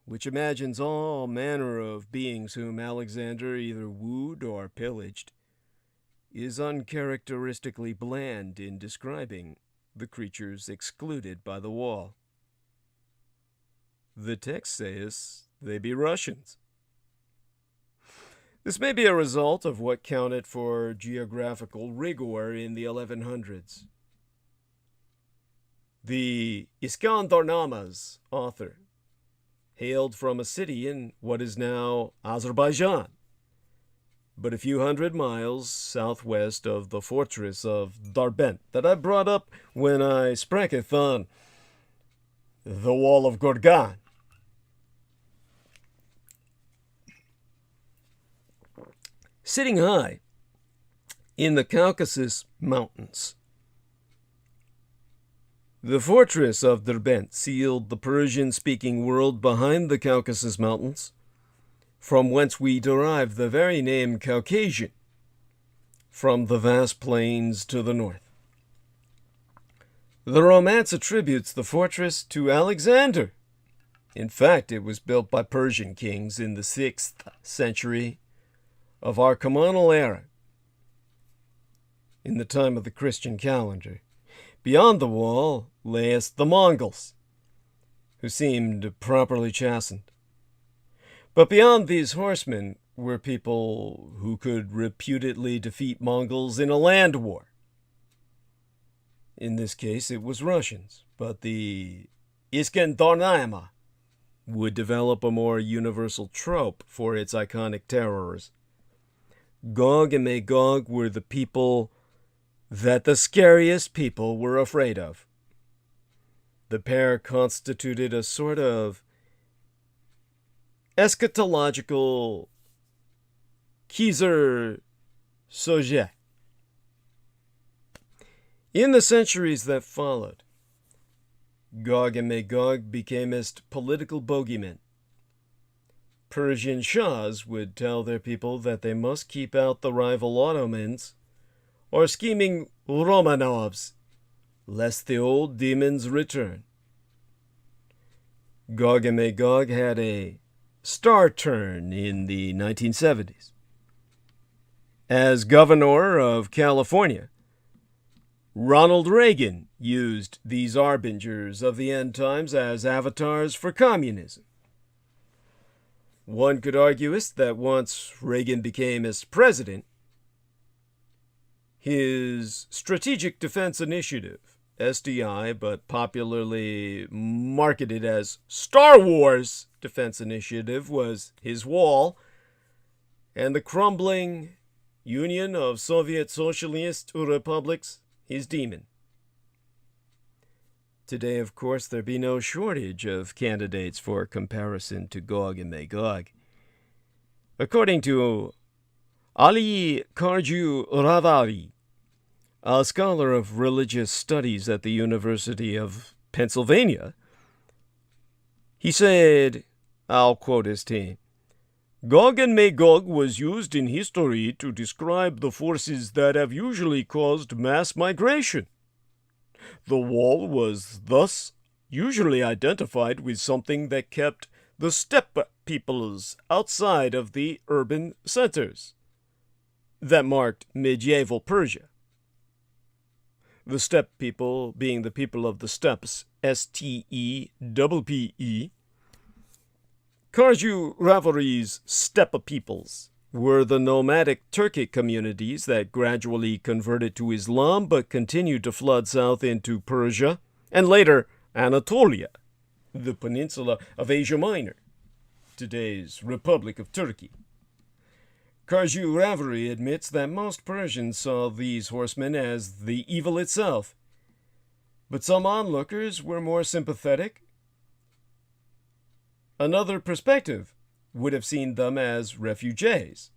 which imagines all manner of beings whom Alexander either wooed or pillaged, is uncharacteristically bland in describing the creatures excluded by the wall. The text says they be Russians. This may be a result of what counted for geographical rigor in the 1100s. The Iskandarnama's author hailed from a city in what is now Azerbaijan, but a few hundred miles southwest of the fortress of Darbent that I brought up when I sprakeathon the Wall of Gorgan. Sitting high in the Caucasus Mountains, the fortress of Derbent sealed the Persian-speaking world behind the Caucasus Mountains, from whence we derive the very name Caucasian, from the vast plains to the north. The Romance attributes the fortress to Alexander. In fact, it was built by Persian kings in the 6th century of our communal era, in the time of the Christian calendar. Beyond the wall layest the Mongols, who seemed properly chastened. But beyond these horsemen were people who could reputedly defeat Mongols in a land war. In this case, it was Russians, but the Iskendarnaima would develop a more universal trope for its iconic terrors. Gog and Magog were the people that the scariest people were afraid of. The pair constituted a sort of eschatological Kaiser Soze. In the centuries that followed, Gog and Magog became as political bogeymen. Persian Shahs would tell their people that they must keep out the rival Ottomans or scheming Romanovs, lest the old demons return. Gog and Magog had a star turn in the 1970s. As governor of California, Ronald Reagan used these harbingers of the end times as avatars for communism. One could argue that once Reagan became as president, his Strategic Defense Initiative, SDI, but popularly marketed as Star Wars Defense Initiative, was his wall, and the crumbling Union of Soviet Socialist Republics his demon. Today, of course, there be no shortage of candidates for comparison to Gog and Magog. According to Ali Karju Ravari, a scholar of religious studies at the University of Pennsylvania, he said, I'll quote his team, Gog and Magog was used in history to describe the forces that have usually caused mass migration. The wall was thus usually identified with something that kept the steppe peoples outside of the urban centers that marked medieval Persia. The steppe people being the people of the steppes, S-T-E-P-P-E. Karju Ravari's steppe peoples were the nomadic Turkic communities that gradually converted to Islam but continued to flood south into Persia and later Anatolia, the peninsula of Asia Minor, today's Republic of Turkey. Karju Ravari admits that most Persians saw these horsemen as the evil itself, but some onlookers were more sympathetic. Another perspective would have seen them as refugees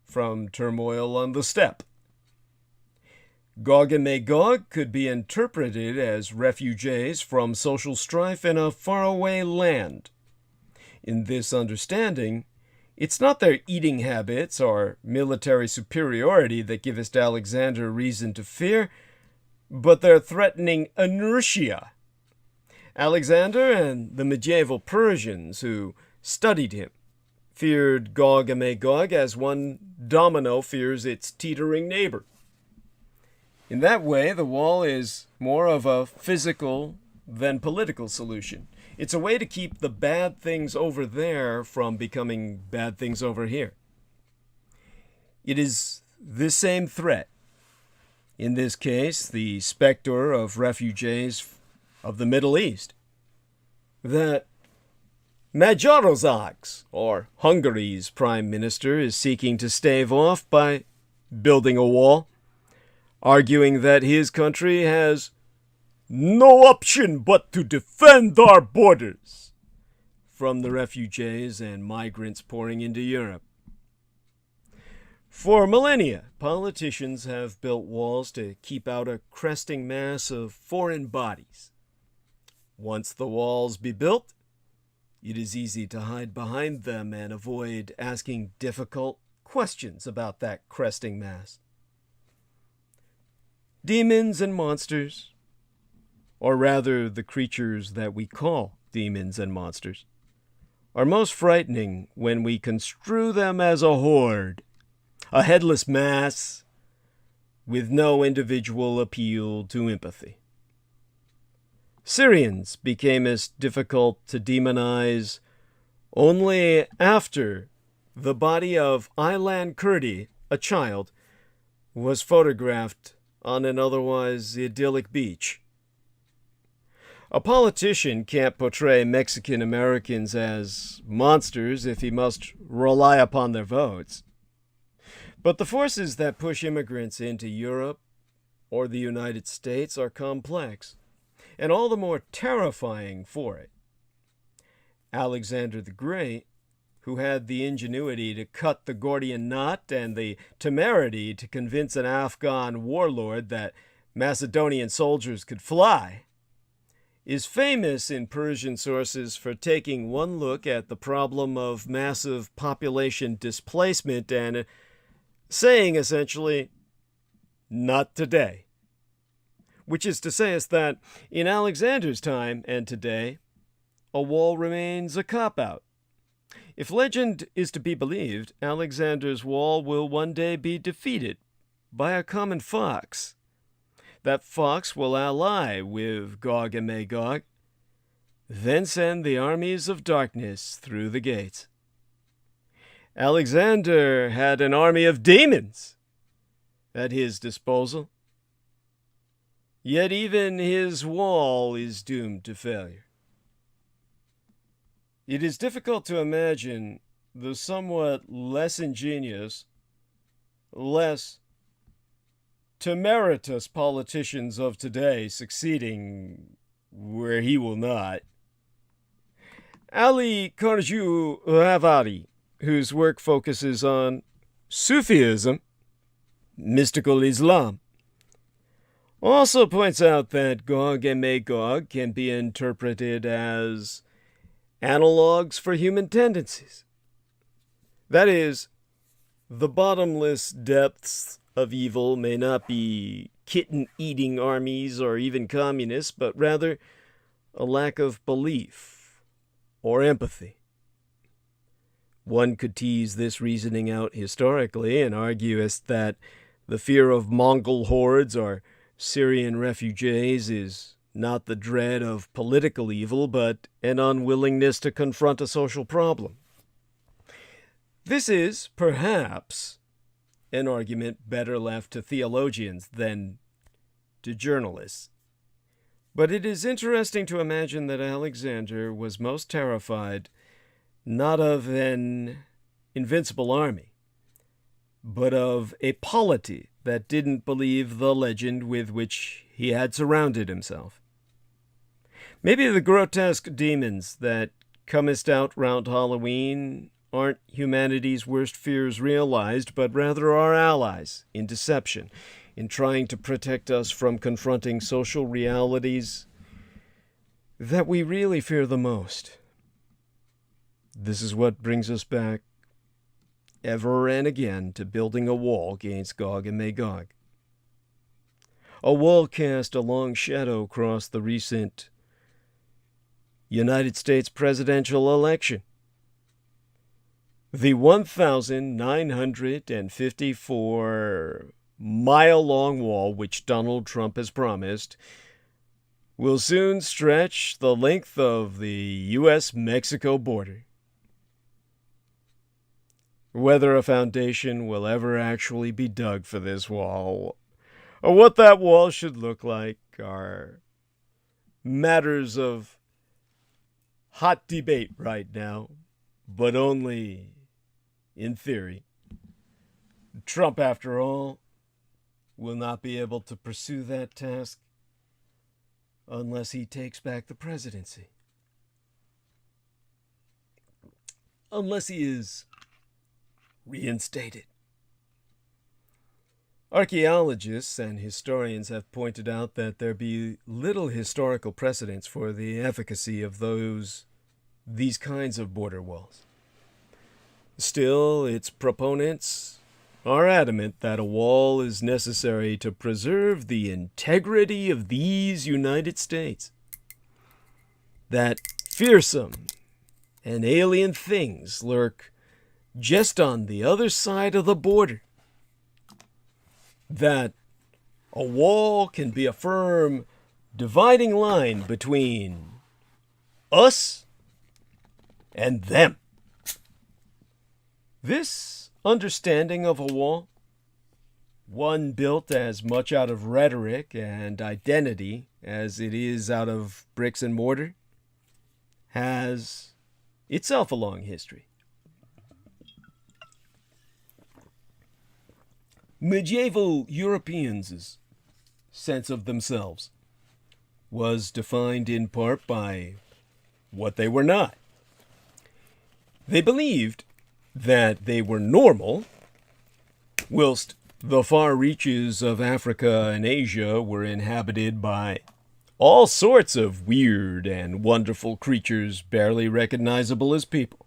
from turmoil on the steppe. Gog and Magog could be interpreted as refugees from social strife in a faraway land. In this understanding, it's not their eating habits or military superiority that giveth Alexander reason to fear, but their threatening inertia. Alexander and the medieval Persians who studied him feared Gog and Magog as one domino fears its teetering neighbor. In that way, the wall is more of a physical than political solution. It's a way to keep the bad things over there from becoming bad things over here. It is this same threat, in this case, the specter of refugees of the Middle East, that Magyarország, or Hungary's prime minister, is seeking to stave off by building a wall, arguing that his country has no option but to defend our borders from the refugees and migrants pouring into Europe. For millennia, politicians have built walls to keep out a cresting mass of foreign bodies. Once the walls be built, it is easy to hide behind them and avoid asking difficult questions about that cresting mass. Demons and monsters, or rather the creatures that we call demons and monsters, are most frightening when we construe them as a horde, a headless mass with no individual appeal to empathy. Syrians became as difficult to demonize only after the body of Aylan Kurdi, a child, was photographed on an otherwise idyllic beach. A politician can't portray Mexican Americans as monsters if he must rely upon their votes. But the forces that push immigrants into Europe or the United States are complex, and all the more terrifying for it. Alexander the Great, who had the ingenuity to cut the Gordian knot and the temerity to convince an Afghan warlord that Macedonian soldiers could fly, is famous in Persian sources for taking one look at the problem of massive population displacement and saying essentially, "Not today." Which is to say is that in Alexander's time and today, a wall remains a cop-out. If legend is to be believed, Alexander's wall will one day be defeated by a common fox. That fox will ally with Gog and Magog, then send the armies of darkness through the gates. Alexander had an army of demons at his disposal. Yet even his wall is doomed to failure. It is difficult to imagine the somewhat less ingenious, less temerarious politicians of today succeeding where he will not. Ali Karju-Ravari, whose work focuses on Sufism, mystical Islam, also points out that Gog and Magog can be interpreted as analogs for human tendencies. That is, the bottomless depths of evil may not be kitten-eating armies or even communists, but rather a lack of belief or empathy. One could tease this reasoning out historically and argue as that the fear of Mongol hordes or Syrian refugees is not the dread of political evil, but an unwillingness to confront a social problem. This is, perhaps, an argument better left to theologians than to journalists. But it is interesting to imagine that Alexander was most terrified not of an invincible army, but of a polity that didn't believe the legend with which he had surrounded himself. Maybe the grotesque demons that comest out round Halloween aren't humanity's worst fears realized, but rather our allies in deception, in trying to protect us from confronting social realities that we really fear the most. This is what brings us back ever and again to building a wall against Gog and Magog. A wall cast a long shadow across the recent United States presidential election. The 1,954-mile-long wall which Donald Trump has promised will soon stretch the length of the U.S.-Mexico border. Whether a foundation will ever actually be dug for this wall, or what that wall should look like, are matters of hot debate right now, but only in theory. Trump, after all, will not be able to pursue that task unless he takes back the presidency. Unless he is reinstated. Archaeologists and historians have pointed out that there be little historical precedence for the efficacy of these kinds of border walls. Still, its proponents are adamant that a wall is necessary to preserve the integrity of these United States. That fearsome and alien things lurk just on the other side of the border. That a wall can be a firm dividing line between us and them. This understanding of a wall, one built as much out of rhetoric and identity as it is out of bricks and mortar, has itself a long history. Medieval Europeans' sense of themselves was defined in part by what they were not. They believed that they were normal, whilst the far reaches of Africa and Asia were inhabited by all sorts of weird and wonderful creatures barely recognizable as people.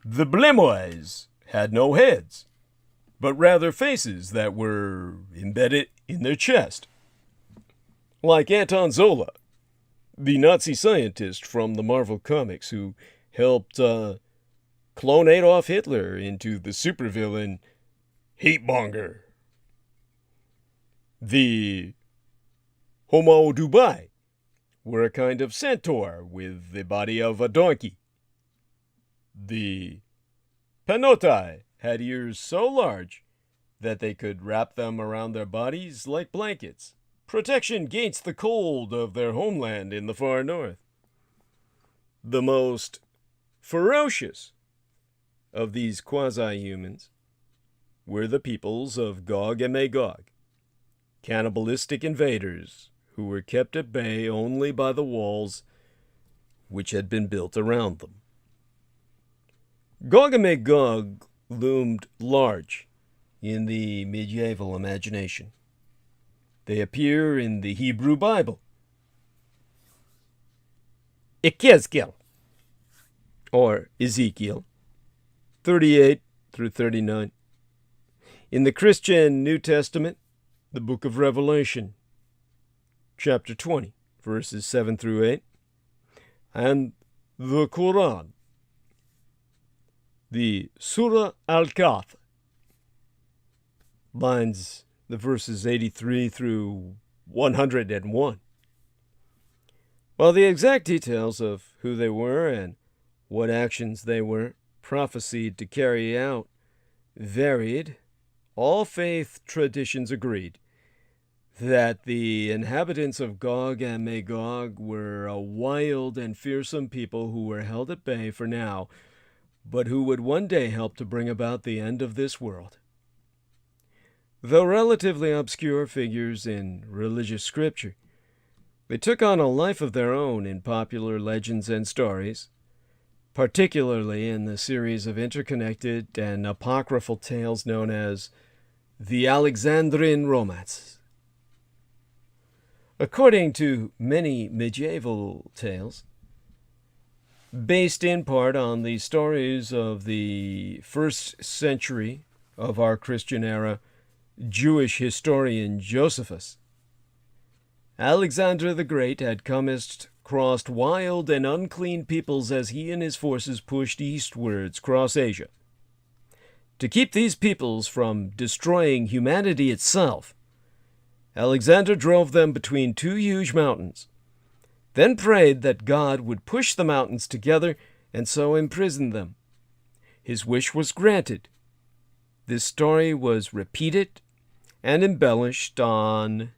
The Blemois had no heads, but rather faces that were embedded in their chest. Like Anton Zola, the Nazi scientist from the Marvel comics who helped clone Adolf Hitler into the supervillain Hatemonger. The Homo Dubai were a kind of centaur with the body of a donkey. The Panotai had ears so large that they could wrap them around their bodies like blankets, protection against the cold of their homeland in the far north. The most ferocious of these quasi-humans were the peoples of Gog and Magog, cannibalistic invaders who were kept at bay only by the walls which had been built around them. Gog and Magog loomed large in the medieval imagination. They appear in the Hebrew Bible. Ezekiel, or Ezekiel, 38 through 39. In the Christian New Testament, the book of Revelation, chapter 20, verses 7 through 8, and the Quran, the Surah Al-Kahf, the verses 83 through 101. While the exact details of who they were and what actions they were prophesied to carry out varied, all faith traditions agreed that the inhabitants of Gog and Magog were a wild and fearsome people who were held at bay for now, but who would one day help to bring about the end of this world. Though relatively obscure figures in religious scripture, they took on a life of their own in popular legends and stories, particularly in the series of interconnected and apocryphal tales known as the Alexandrine Romances. According to many medieval tales, based in part on the stories of the 1st century of our Christian era Jewish historian Josephus, Alexander the Great had crossed wild and unclean peoples as he and his forces pushed eastwards across Asia. To keep these peoples from destroying humanity itself, Alexander drove them between two huge mountains, then prayed that God would push the mountains together and so imprison them. His wish was granted. This story was repeated and embellished in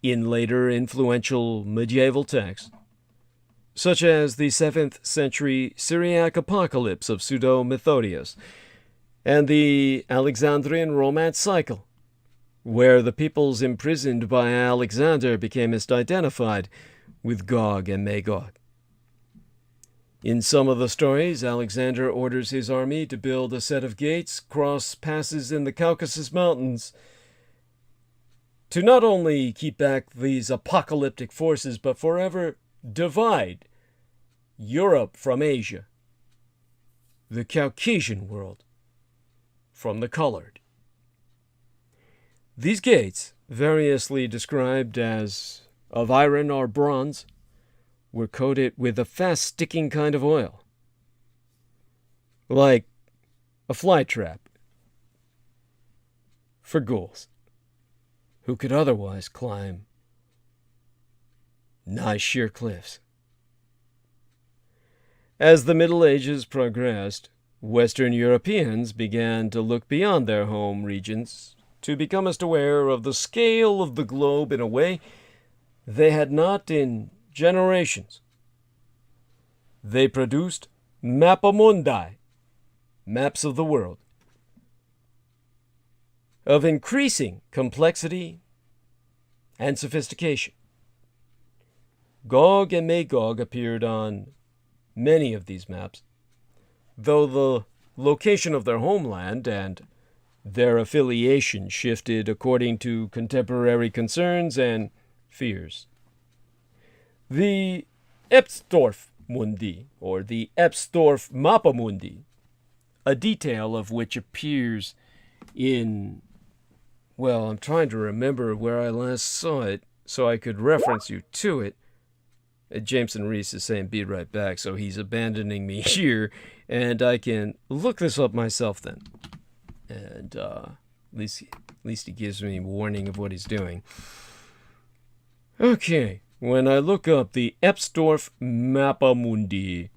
later influential medieval texts, such as the 7th century Syriac apocalypse of Pseudo-Methodius, and the Alexandrian Romance cycle, where the peoples imprisoned by Alexander became misidentified with Gog and Magog. In some of the stories, Alexander orders his army to build a set of gates, cross passes in the Caucasus Mountains, to not only keep back these apocalyptic forces, but forever divide Europe from Asia, the Caucasian world from the colored. These gates, variously described as of iron or bronze, were coated with a fast-sticking kind of oil, like a fly trap for ghouls who could otherwise climb nigh sheer cliffs. As the Middle Ages progressed, Western Europeans began to look beyond their home regions to become as aware of the scale of the globe in a way they had not in generations. They produced mappamundi, maps of the world, of increasing complexity and sophistication. Gog and Magog appeared on many of these maps, though the location of their homeland and their affiliation shifted according to contemporary concerns and fears. The Ebsdorf Mundi, or the Ebsdorf Mappamundi, a detail of which appears in, well, I'm trying to remember where I last saw it so I could reference you to it. Jameson Reese is saying be right back, so he's abandoning me here, and I can look this up myself then. And at least he gives me warning of what he's doing. Okay, when I look up the Ebsdorf Mappamundi,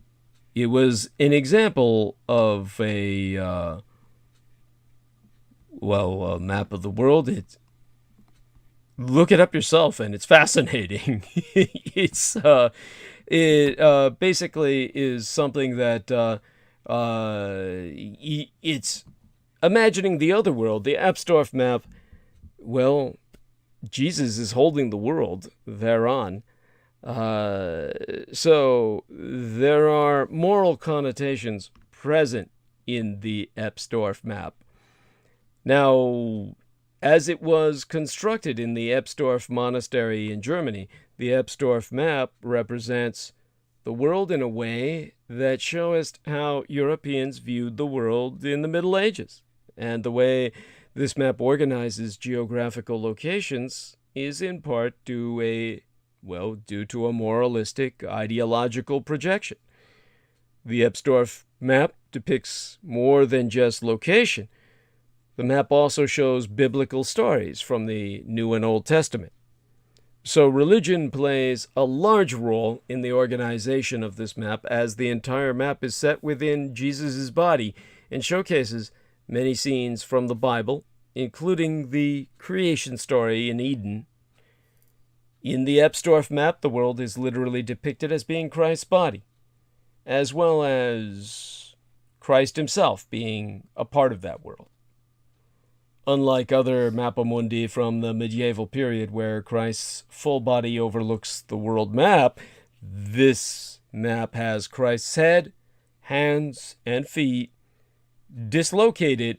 it was an example of a map of the world. Look it up yourself, and it's fascinating. It basically is something that it's imagining the other world. The Ebsdorf map, well, Jesus is holding the world thereon. So there are moral connotations present in the Ebsdorf map. Now, as it was constructed in the Ebsdorf Monastery in Germany, the Ebsdorf map represents the world in a way that shows how Europeans viewed the world in the Middle Ages. And the way this map organizes geographical locations is in part due to a moralistic ideological projection. The Ebsdorf map depicts more than just location. The map also shows biblical stories from the New and Old Testament. So religion plays a large role in the organization of this map, as the entire map is set within Jesus' body and showcases many scenes from the Bible, including the creation story in Eden. In the Ebsdorf map, the world is literally depicted as being Christ's body, as well as Christ himself being a part of that world. Unlike other mappamundi from the medieval period where Christ's full body overlooks the world map, this map has Christ's head, hands, and feet dislocated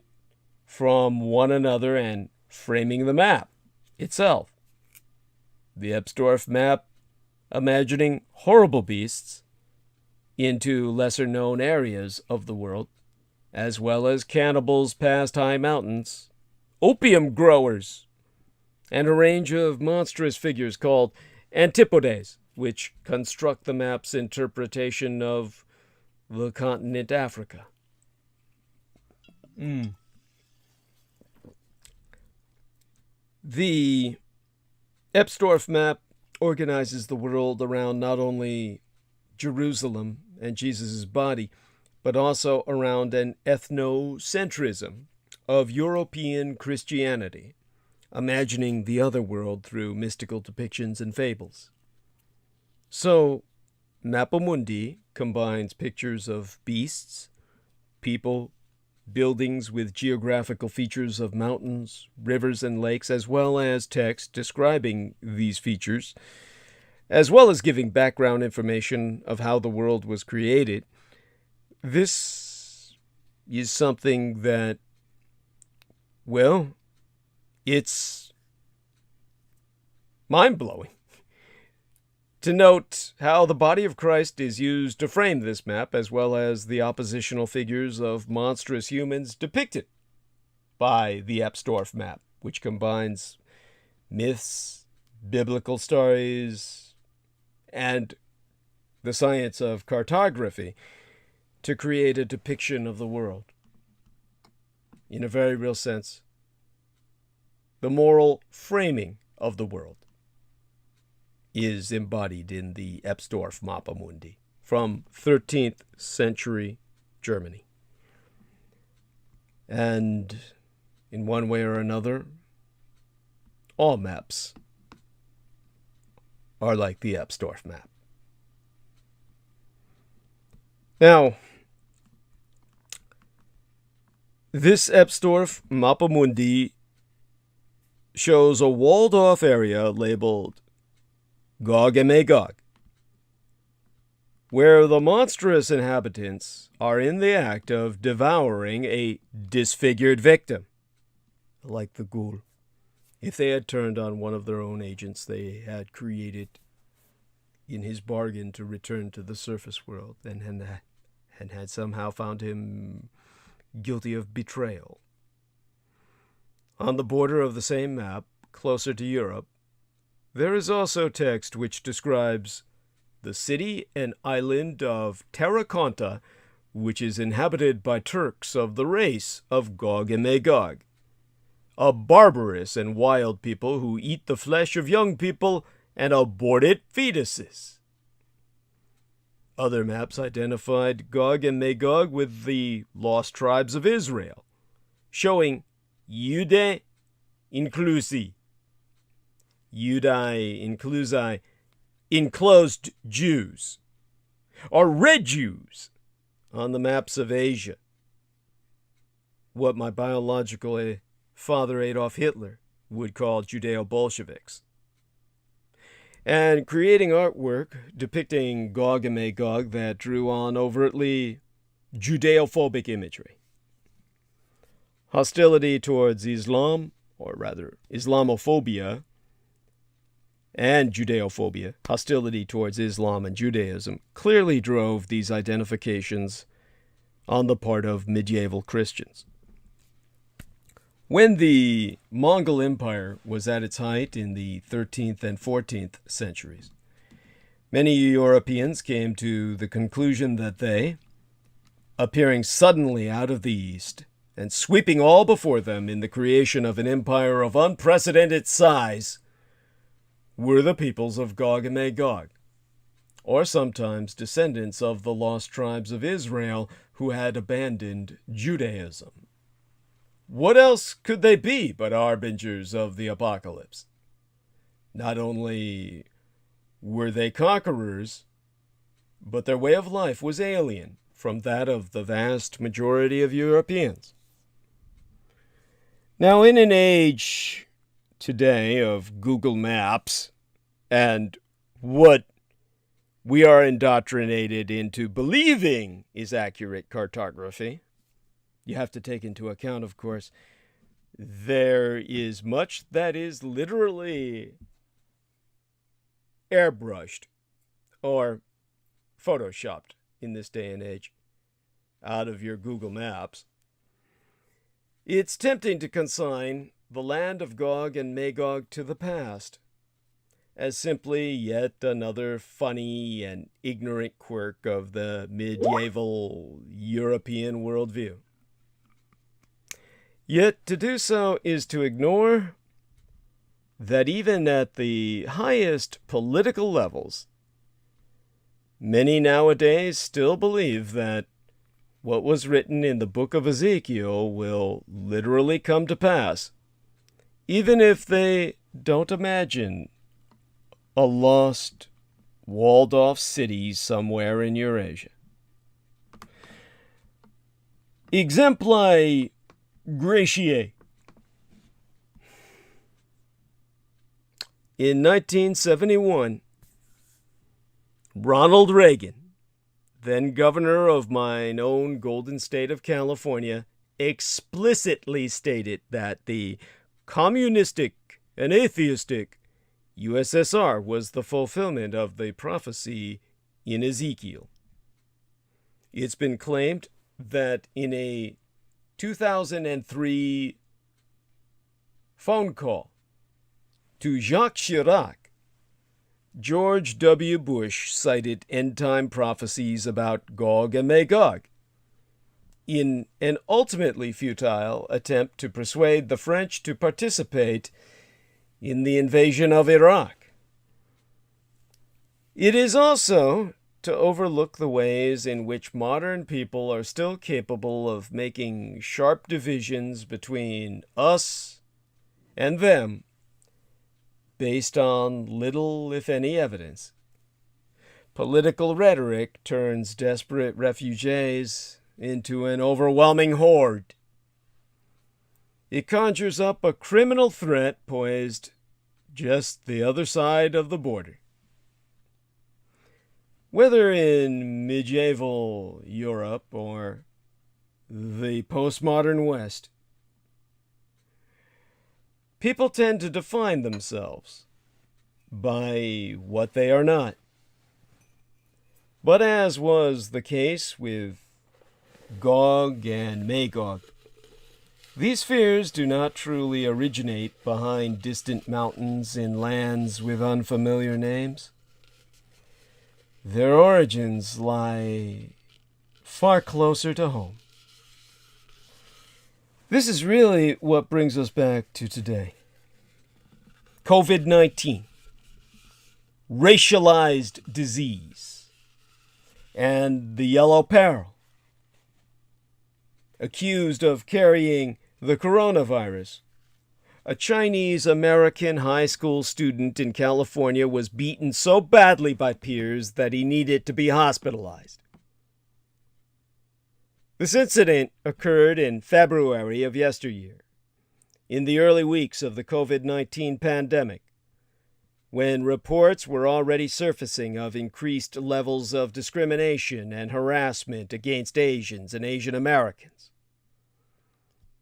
from one another and framing the map itself. The Ebsdorf map imagining horrible beasts into lesser-known areas of the world, as well as cannibals past high mountains, opium growers, and a range of monstrous figures called antipodes, which construct the map's interpretation of the continent Africa. The Ebsdorf map organizes the world around not only Jerusalem and Jesus' body, but also around an ethnocentrism of European Christianity, imagining the other world through mystical depictions and fables. So, Mappamundi combines pictures of beasts, people, buildings with geographical features of mountains, rivers, and lakes, as well as text describing these features, as well as giving background information of how the world was created. This is something that, well, it's mind-blowing to note how the body of Christ is used to frame this map, as well as the oppositional figures of monstrous humans depicted by the Epstorf map, which combines myths, biblical stories, and the science of cartography to create a depiction of the world. In a very real sense, the moral framing of the world is embodied in the Epstorf Mappamundi from 13th century Germany. And in one way or another, all maps are like the Epstorf map. Now, this Epstorf Mappamundi shows a walled-off area labeled Gog and Magog, where the monstrous inhabitants are in the act of devouring a disfigured victim, like the Ghoul. If they had turned on one of their own agents they had created in his bargain to return to the surface world, and had somehow found him guilty of betrayal. On the border of the same map, closer to Europe, there is also text which describes the city and island of Terraconta, which is inhabited by Turks of the race of Gog and Magog, a barbarous and wild people who eat the flesh of young people and aborted fetuses. Other maps identified Gog and Magog with the lost tribes of Israel, showing Jude inclusi, Judai inclusi, enclosed Jews, or red Jews on the maps of Asia, what my biological father Adolf Hitler would call Judeo-Bolsheviks, and creating artwork depicting Gog and Magog that drew on overtly Judeophobic imagery. Hostility towards Islam, or rather Islamophobia, and Judeophobia, hostility towards Islam and Judaism, clearly drove these identifications on the part of medieval Christians. When the Mongol Empire was at its height in the 13th and 14th centuries, many Europeans came to the conclusion that they, appearing suddenly out of the East and sweeping all before them in the creation of an empire of unprecedented size, were the peoples of Gog and Magog, or sometimes descendants of the lost tribes of Israel who had abandoned Judaism. What else could they be but harbingers of the apocalypse? Not only were they conquerors, but their way of life was alien from that of the vast majority of Europeans. Now, in an age today of Google Maps and what we are indoctrinated into believing is accurate cartography, you have to take into account, of course, there is much that is literally airbrushed or photoshopped in this day and age out of your Google Maps. It's tempting to consign the land of Gog and Magog to the past as simply yet another funny and ignorant quirk of the medieval European worldview. Yet to do so is to ignore that even at the highest political levels, many nowadays still believe that what was written in the book of Ezekiel will literally come to pass, even if they don't imagine a lost walled-off cities somewhere in Eurasia. Exempli gratiae. In 1971, Ronald Reagan, then governor of mine own golden state of California, explicitly stated that the communistic and atheistic USSR was the fulfillment of the prophecy in Ezekiel. It's been claimed that in a 2003 phone call to Jacques Chirac, George W. Bush cited end-time prophecies about Gog and Magog in an ultimately futile attempt to persuade the French to participate in the invasion of Iraq. It is also to overlook the ways in which modern people are still capable of making sharp divisions between us and them based on little, if any, evidence. Political rhetoric turns desperate refugees into an overwhelming horde. It conjures up a criminal threat poised just the other side of the border. Whether in medieval Europe or the postmodern West, people tend to define themselves by what they are not. But as was the case with Gog and Magog, these fears do not truly originate behind distant mountains in lands with unfamiliar names. Their origins lie far closer to home. This is really what brings us back to today. COVID-19, racialized disease, and the yellow peril, accused of carrying the coronavirus. A Chinese-American high school student in California was beaten so badly by peers that he needed to be hospitalized. This incident occurred in February of yesteryear, in the early weeks of the COVID-19 pandemic, when reports were already surfacing of increased levels of discrimination and harassment against Asians and Asian Americans.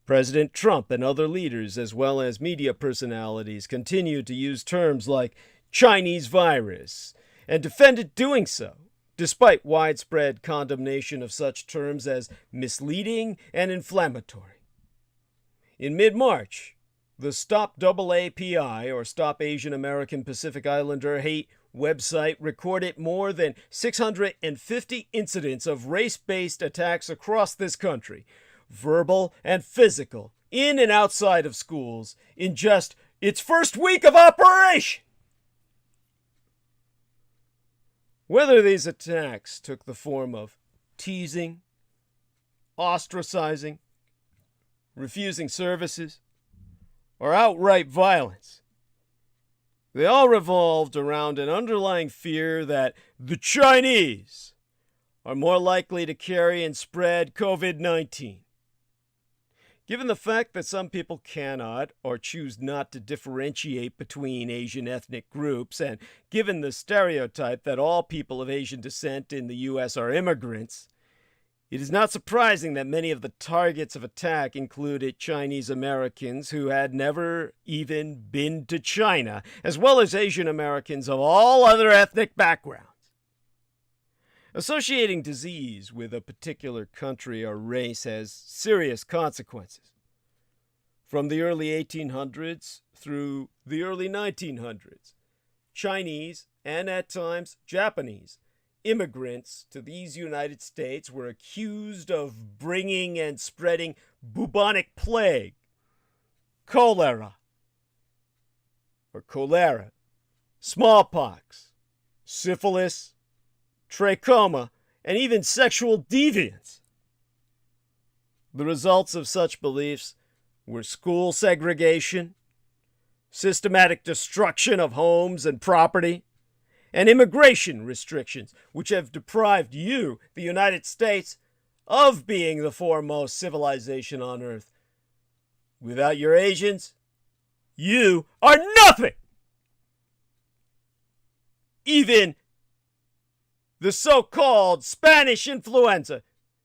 President Trump and other leaders, as well as media personalities, continued to use terms like Chinese virus and defended doing so, despite widespread condemnation of such terms as misleading and inflammatory. In mid-March, the Stop AAPI, or Stop Asian American Pacific Islander Hate website, recorded more than 650 incidents of race-based attacks across this country, verbal and physical, in and outside of schools, in just its first week of operation. Whether these attacks took the form of teasing, ostracizing, refusing services, or outright violence, they all revolved around an underlying fear that the Chinese are more likely to carry and spread COVID-19. Given the fact that some people cannot or choose not to differentiate between Asian ethnic groups, and given the stereotype that all people of Asian descent in the U.S. are immigrants, it is not surprising that many of the targets of attack included Chinese Americans who had never even been to China, as well as Asian Americans of all other ethnic backgrounds. Associating disease with a particular country or race has serious consequences. From the early 1800s through the early 1900s, Chinese, and at times Japanese, immigrants to these United States were accused of bringing and spreading bubonic plague, cholera, smallpox, syphilis, trachoma, and even sexual deviance. The results of such beliefs were school segregation, systematic destruction of homes and property, and immigration restrictions, which have deprived you, the United States, of being the foremost civilization on Earth. Without your Asians, you are nothing! Even the so-called Spanish influenza,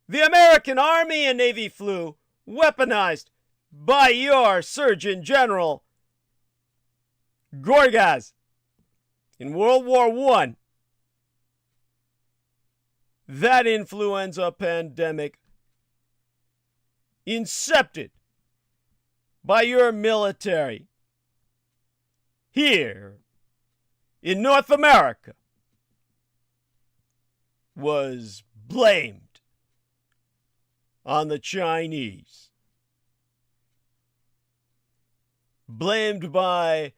the American Army and Navy flu, weaponized by your Surgeon General, Gorgas, in World War I. That influenza pandemic, incepted by your military here in North America, was blamed on the Chinese. Blamed by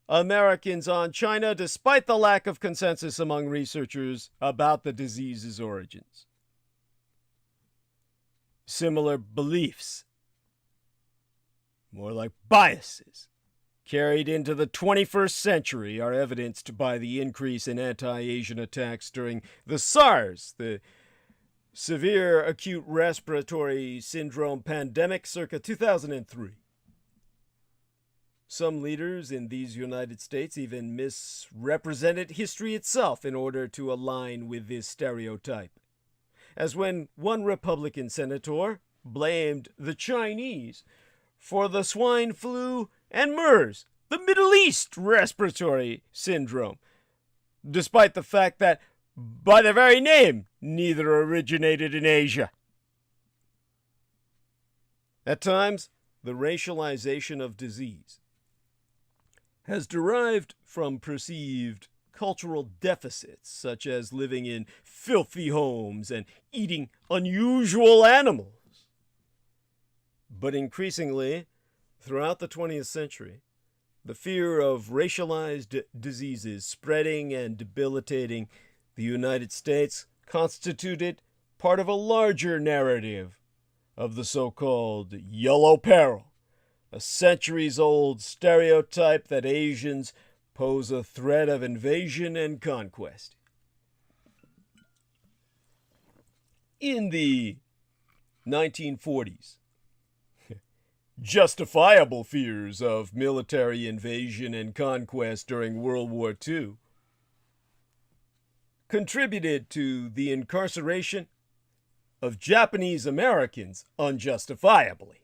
Americans on China, despite the lack of consensus among researchers about the disease's origins. Similar beliefs, more like biases, carried into the 21st century are evidenced by the increase in anti-Asian attacks during the SARS, the Severe Acute Respiratory Syndrome pandemic circa 2003. Some leaders in these United States even misrepresented history itself in order to align with this stereotype. As when one Republican senator blamed the Chinese for the swine flu and MERS, the Middle East respiratory syndrome, despite the fact that, by their very name, neither originated in Asia. At times, the racialization of disease has derived from perceived cultural deficits, such as living in filthy homes and eating unusual animals. But increasingly, throughout the 20th century, the fear of racialized diseases spreading and debilitating the United States constituted part of a larger narrative of the so-called Yellow Peril, a centuries-old stereotype that Asians pose a threat of invasion and conquest. In the 1940s, justifiable fears of military invasion and conquest during World War II contributed to the incarceration of Japanese Americans unjustifiably.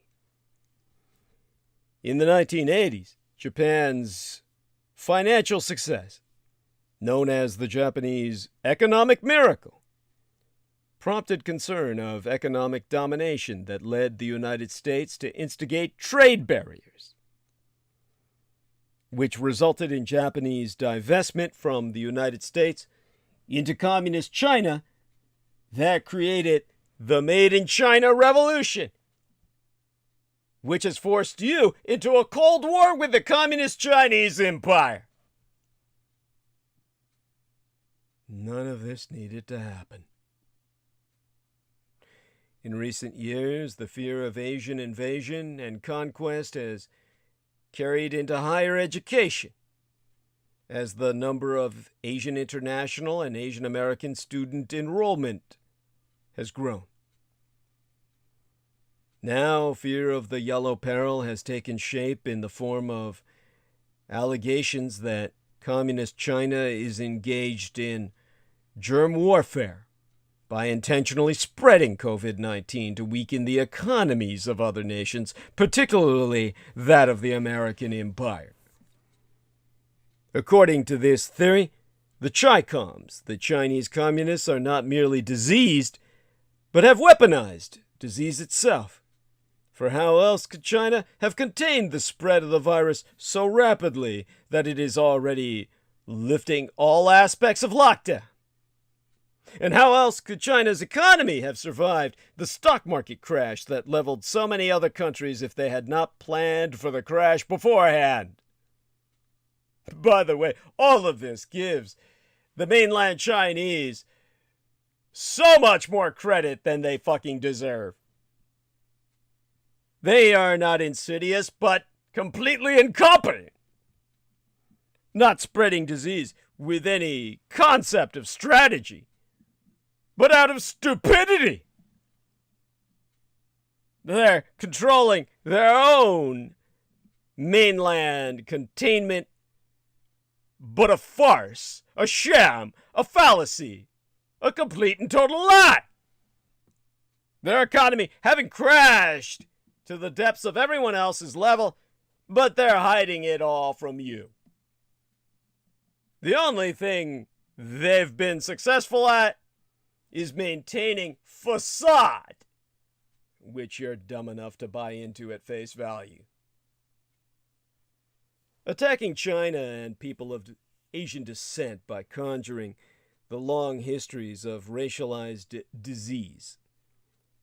In the 1980s, Japan's financial success, known as the Japanese economic miracle, prompted concern of economic domination that led the United States to instigate trade barriers, which resulted in Japanese divestment from the United States into communist China that created the Made in China Revolution, which has forced you into a Cold War with the Communist Chinese Empire. None of this needed to happen. In recent years, the fear of Asian invasion and conquest has carried into higher education, as the number of Asian international and Asian American student enrollment has grown. Now, fear of the Yellow Peril has taken shape in the form of allegations that Communist China is engaged in germ warfare by intentionally spreading COVID-19 to weaken the economies of other nations, particularly that of the American Empire. According to this theory, the Chi-Coms, the Chinese communists, are not merely diseased, but have weaponized disease itself. For how else could China have contained the spread of the virus so rapidly that it is already lifting all aspects of lockdown? And how else could China's economy have survived the stock market crash that leveled so many other countries if they had not planned for the crash beforehand? By the way, all of this gives the mainland Chinese so much more credit than they fucking deserve. They are not insidious, but completely incompetent. Not spreading disease with any concept of strategy, but out of stupidity. They're controlling their own mainland containment, but a farce, a sham, a fallacy, a complete and total lie. Their economy having crashed to the depths of everyone else's level, but they're hiding it all from you. The only thing they've been successful at is maintaining facade, which you're dumb enough to buy into at face value. Attacking China and people of Asian descent by conjuring the long histories of racialized disease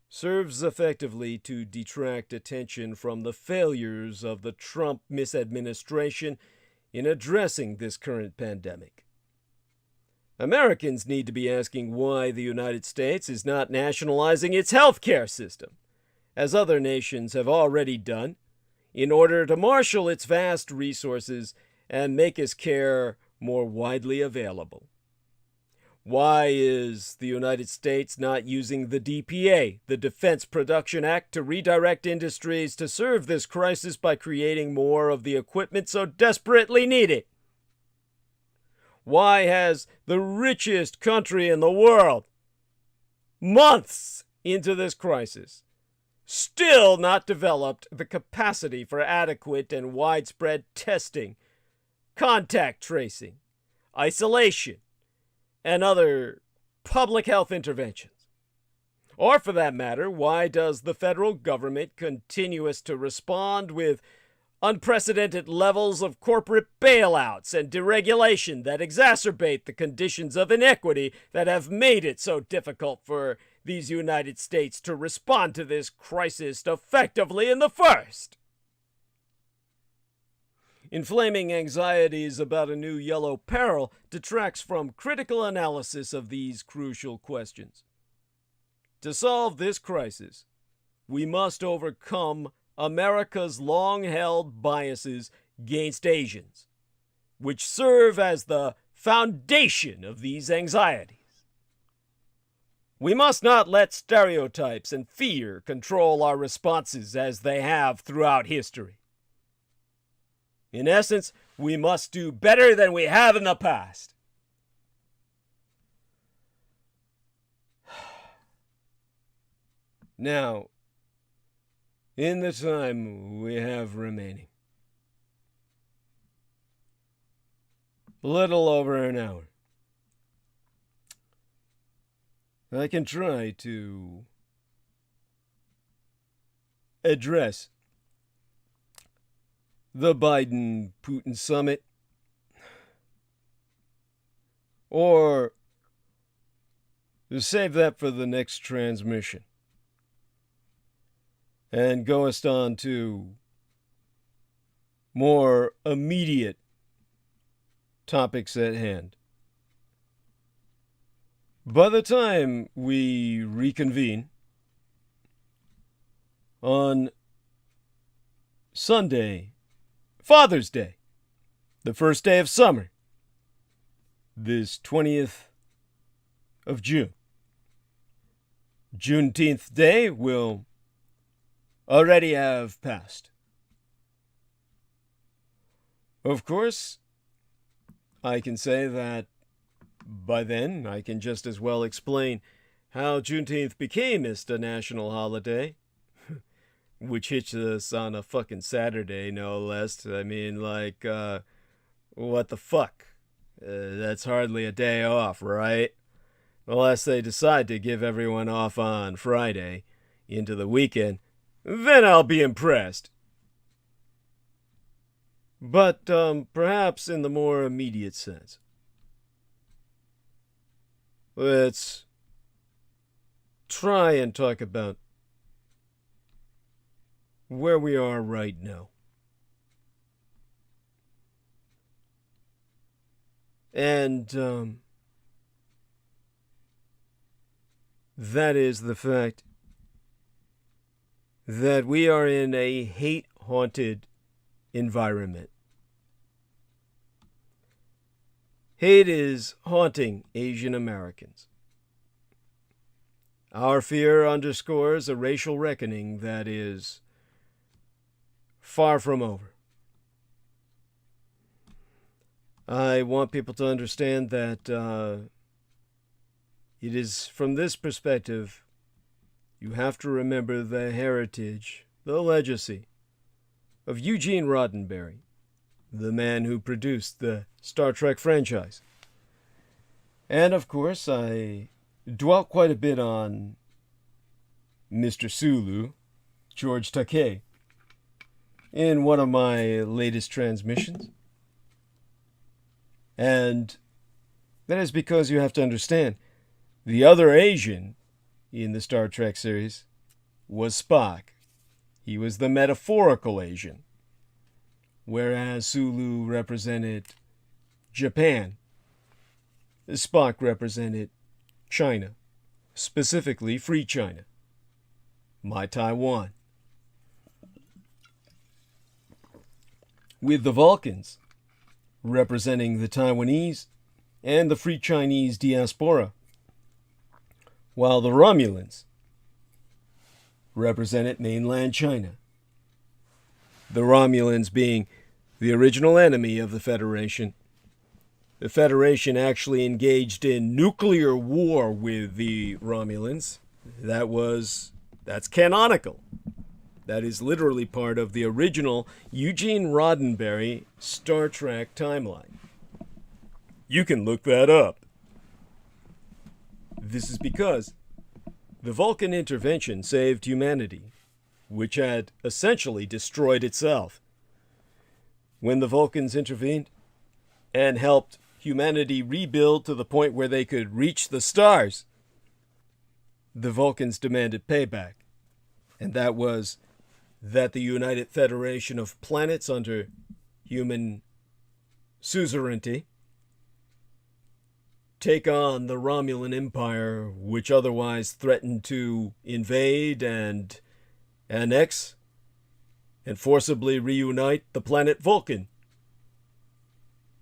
serves effectively to detract attention from the failures of the Trump misadministration in addressing this current pandemic. Americans need to be asking why the United States is not nationalizing its healthcare system, as other nations have already done, in order to marshal its vast resources and make its care more widely available. Why is the United States not using the DPA, the Defense Production Act, to redirect industries to serve this crisis by creating more of the equipment so desperately needed? Why has the richest country in the world, months into this crisis, still not developed the capacity for adequate and widespread testing, contact tracing, isolation, and other public health interventions? Or for that matter, why does the federal government continue to respond with unprecedented levels of corporate bailouts and deregulation that exacerbate the conditions of inequity that have made it so difficult for these United States to respond to this crisis effectively in the first? Inflaming anxieties about a new yellow peril detracts from critical analysis of these crucial questions. To solve this crisis, we must overcome America's long-held biases against Asians, which serve as the foundation of these anxieties. We must not let stereotypes and fear control our responses as they have throughout history. In essence, we must do better than we have in the past. Now, in the time we have remaining, a little over an hour, I can try to address the Biden-Putin Summit, or save that for the next transmission and go us on to more immediate topics at hand. By the time we reconvene on Sunday, Father's Day, the first day of summer, this 20th of June. Juneteenth Day will already have passed. Of course, I can say that by then I can just as well explain how Juneteenth became a national holiday, which hits us on a fucking Saturday, no less. I mean, like, what the fuck? That's hardly a day off, right? Unless they decide to give everyone off on Friday into the weekend, then I'll be impressed. But perhaps in the more immediate sense, let's try and talk about where we are right now. And that is the fact that we are in a hate-haunted environment. Hate is haunting Asian Americans. Our fear underscores a racial reckoning that is far from over. I want people to understand that it is from this perspective you have to remember the heritage, the legacy of Eugene Roddenberry, the man who produced the Star Trek franchise. And of course, I dwelt quite a bit on Mr. Sulu, George Takei, in one of my latest transmissions. And that is because you have to understand, the other Asian in the Star Trek series was Spock. He was the metaphorical Asian, whereas Sulu represented Japan. Spock represented China, specifically Free China, my Taiwan. With the Vulcans representing the Taiwanese and the Free Chinese diaspora, while the Romulans represented mainland China. The Romulans being the original enemy of the Federation. The Federation actually engaged in nuclear war with the Romulans. That's canonical. That is literally part of the original Eugene Roddenberry Star Trek timeline. You can look that up. This is because the Vulcan intervention saved humanity, which had essentially destroyed itself. When the Vulcans intervened and helped humanity rebuild to the point where they could reach the stars, the Vulcans demanded payback. And that was that the United Federation of Planets under human suzerainty take on the Romulan Empire, which otherwise threatened to invade and annex and forcibly reunite the planet Vulcan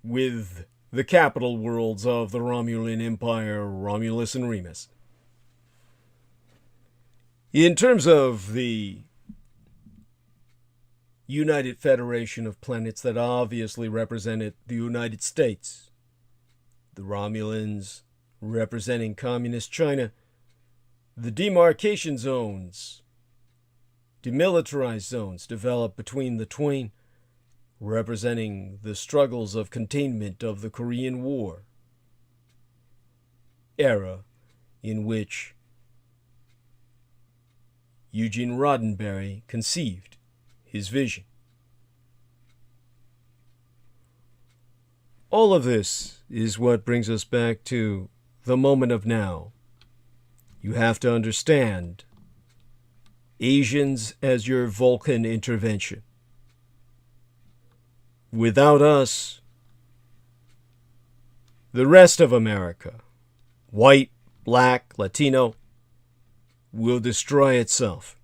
with the capital worlds of the Romulan Empire, Romulus and Remus. In terms of the United Federation of Planets that obviously represented the United States, the Romulans representing Communist China, the demarcation zones, demilitarized zones developed between the twain, representing the struggles of containment of the Korean War, era in which Eugene Roddenberry conceived his vision. All of this is what brings us back to the moment of now. You have to understand Asians as your Vulcan intervention. Without us, the rest of America, white, black, Latino, will destroy itself.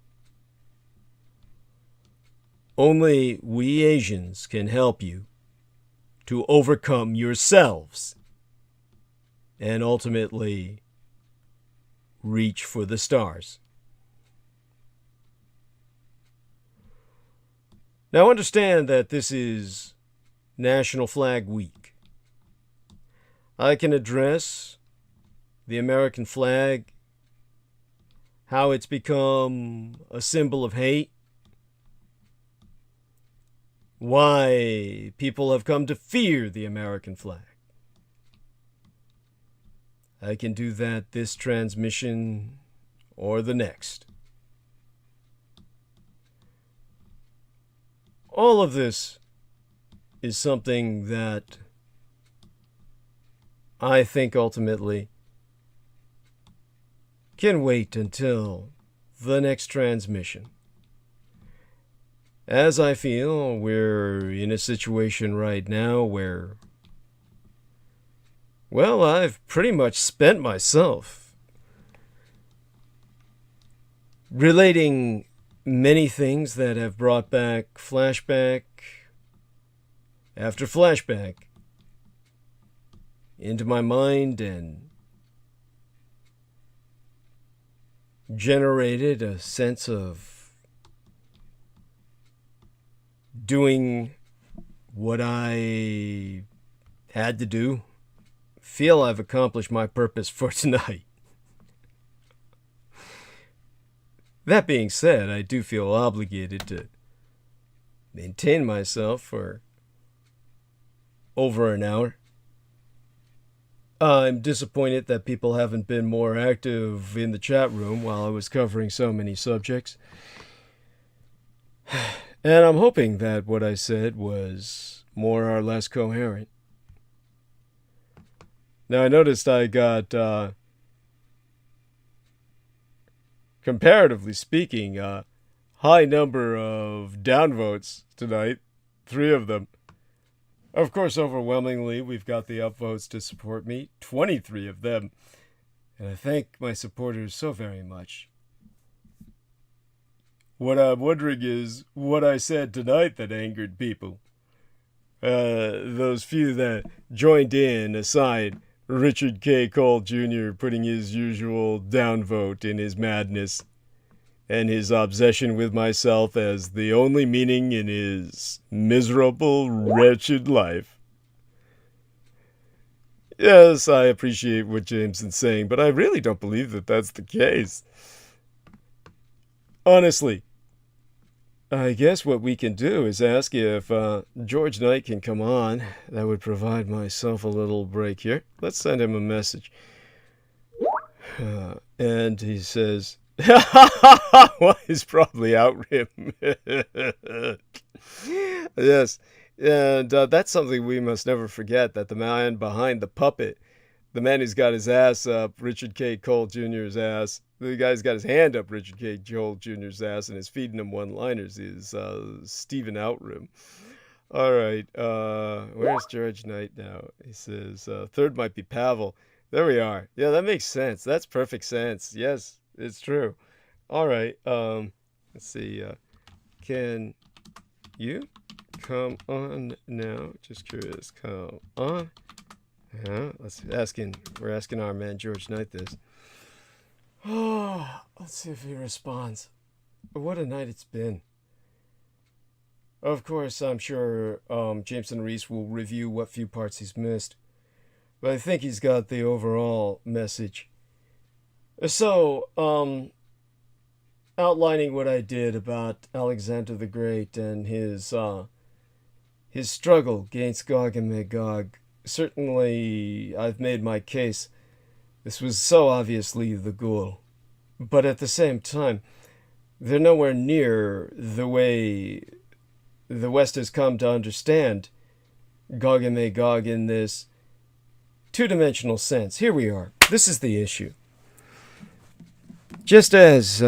Only we Asians can help you to overcome yourselves and ultimately reach for the stars. Now understand that this is National Flag Week. I can address the American flag, how it's become a symbol of hate, why people have come to fear the American flag. I can do that this transmission or the next. All of this is something that I think ultimately can wait until the next transmission. As I feel we're in a situation right now where, well, I've pretty much spent myself relating many things that have brought back flashback after flashback into my mind and generated a sense of doing what I had to do. Feel I've accomplished my purpose for tonight. That being said, I do feel obligated to maintain myself for over an hour. I'm disappointed that people haven't been more active in the chat room while I was covering so many subjects. And I'm hoping that what I said was more or less coherent. Now, I noticed I got, comparatively speaking, a high number of downvotes tonight. 3 of them. Of course, overwhelmingly, we've got the upvotes to support me. 23 of them. And I thank my supporters so very much. What I'm wondering is what I said tonight that angered people. Those few that joined in, aside Richard K. Cole Jr. putting his usual downvote in his madness and his obsession with myself as the only meaning in his miserable, wretched life. Yes, I appreciate what Jameson's saying, but I really don't believe that that's the case. Honestly, I guess what we can do is ask if George Knight can come on. That would provide myself a little break here. Let's send him a message. And he says, well, he's probably out him. Yes, and that's something we must never forget, that the man behind the puppet, the man who's got his ass up Richard K. Cole Jr.'s ass, the guy's got his hand up Richard K. Cole Jr.'s ass and is feeding him one-liners, is Stephen Outroom. All right, where's George Knight now? He says, third might be Pavel. There we are. Yeah, that makes sense. That's perfect sense. Yes, it's true. All right, let's see. Can you come on now? Just curious. Come on. Yeah, we're asking our man George Knight this. Oh, let's see if he responds. What a night it's been. Of course, I'm sure Jameson Reese will review what few parts he's missed, but I think he's got the overall message. So, outlining what I did about Alexander the Great and his struggle against Gog and Magog, certainly I've made my case. This was so obviously the ghoul, but at the same time, they're nowhere near the way the West has come to understand Gog and Magog in this two-dimensional sense. Here we are. This is the issue. Just as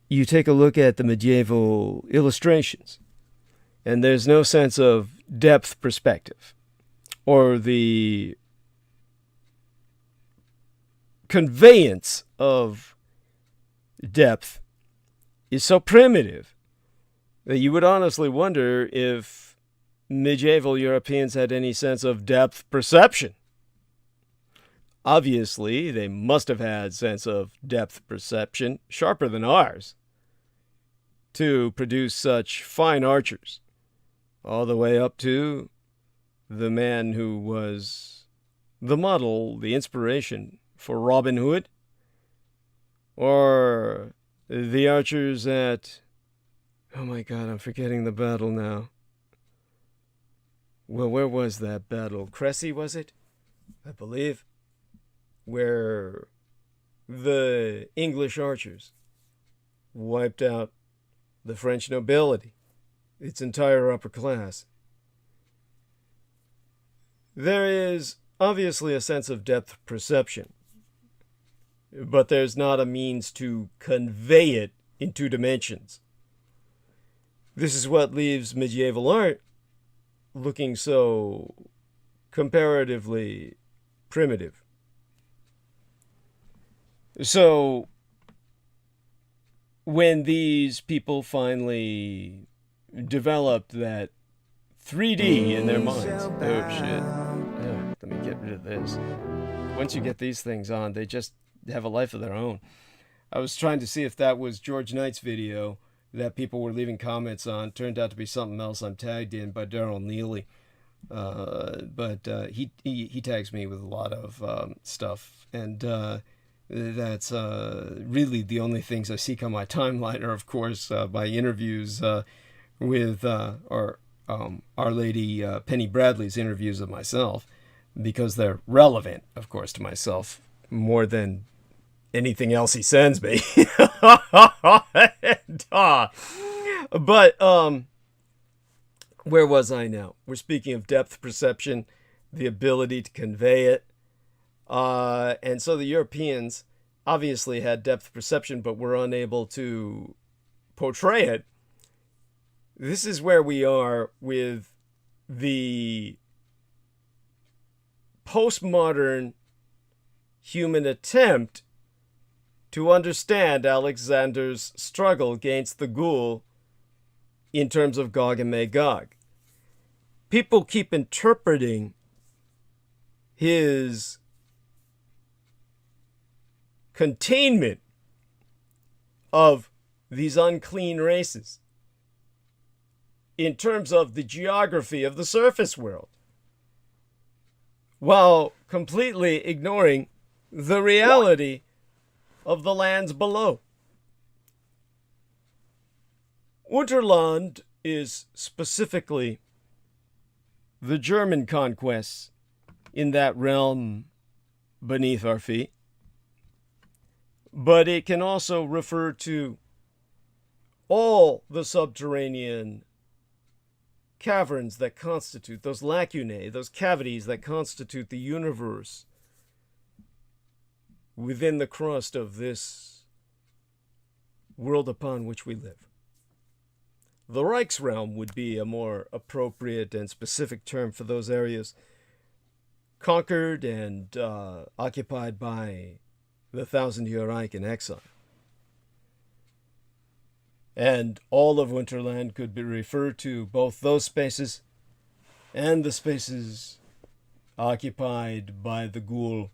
you take a look at the medieval illustrations, and there's no sense of depth perspective, or the conveyance of depth is so primitive that you would honestly wonder if medieval Europeans had any sense of depth perception. Obviously, they must have had sense of depth perception sharper than ours to produce such fine archers, all the way up to the man who was the model, the inspiration for Robin Hood, or the archers at, oh my God, I'm forgetting the battle now. Well, where was that battle? Cressy, was it? I believe. Where the English archers wiped out the French nobility, its entire upper class. There is obviously a sense of depth perception, but there's not a means to convey it in 2 dimensions. This is what leaves medieval art looking so comparatively primitive. So, when these people finally developed that 3D in their minds, oh shit, let me get rid of this. Once you get these things on, they just have a life of their own. I was trying to see if that was George Knight's video that people were leaving comments on. Turned out to be something else I'm tagged in by Daryl Neely. But he tags me with a lot of stuff, and that's really the only things I seek on my timeline are, of course, my interviews with Our Lady Penny Bradley's interviews of myself, because they're relevant, of course, to myself more than anything else he sends me. But where was I now? We're speaking of depth perception, the ability to convey it. And so the Europeans obviously had depth perception, but were unable to portray it. This is where we are with the postmodern human attempt to understand Alexander's struggle against the ghoul in terms of Gog and Magog. People keep interpreting his containment of these unclean races in terms of the geography of the surface world, while completely ignoring the reality of the lands below. Unterland is specifically the German conquests in that realm beneath our feet, but it can also refer to all the subterranean caverns that constitute, those lacunae, those cavities that constitute the universe within the crust of this world upon which we live. The Reichsrealm would be a more appropriate and specific term for those areas conquered and occupied by the Thousand-Year Reich in exile. And all of Winterland could be referred to both those spaces and the spaces occupied by the ghoul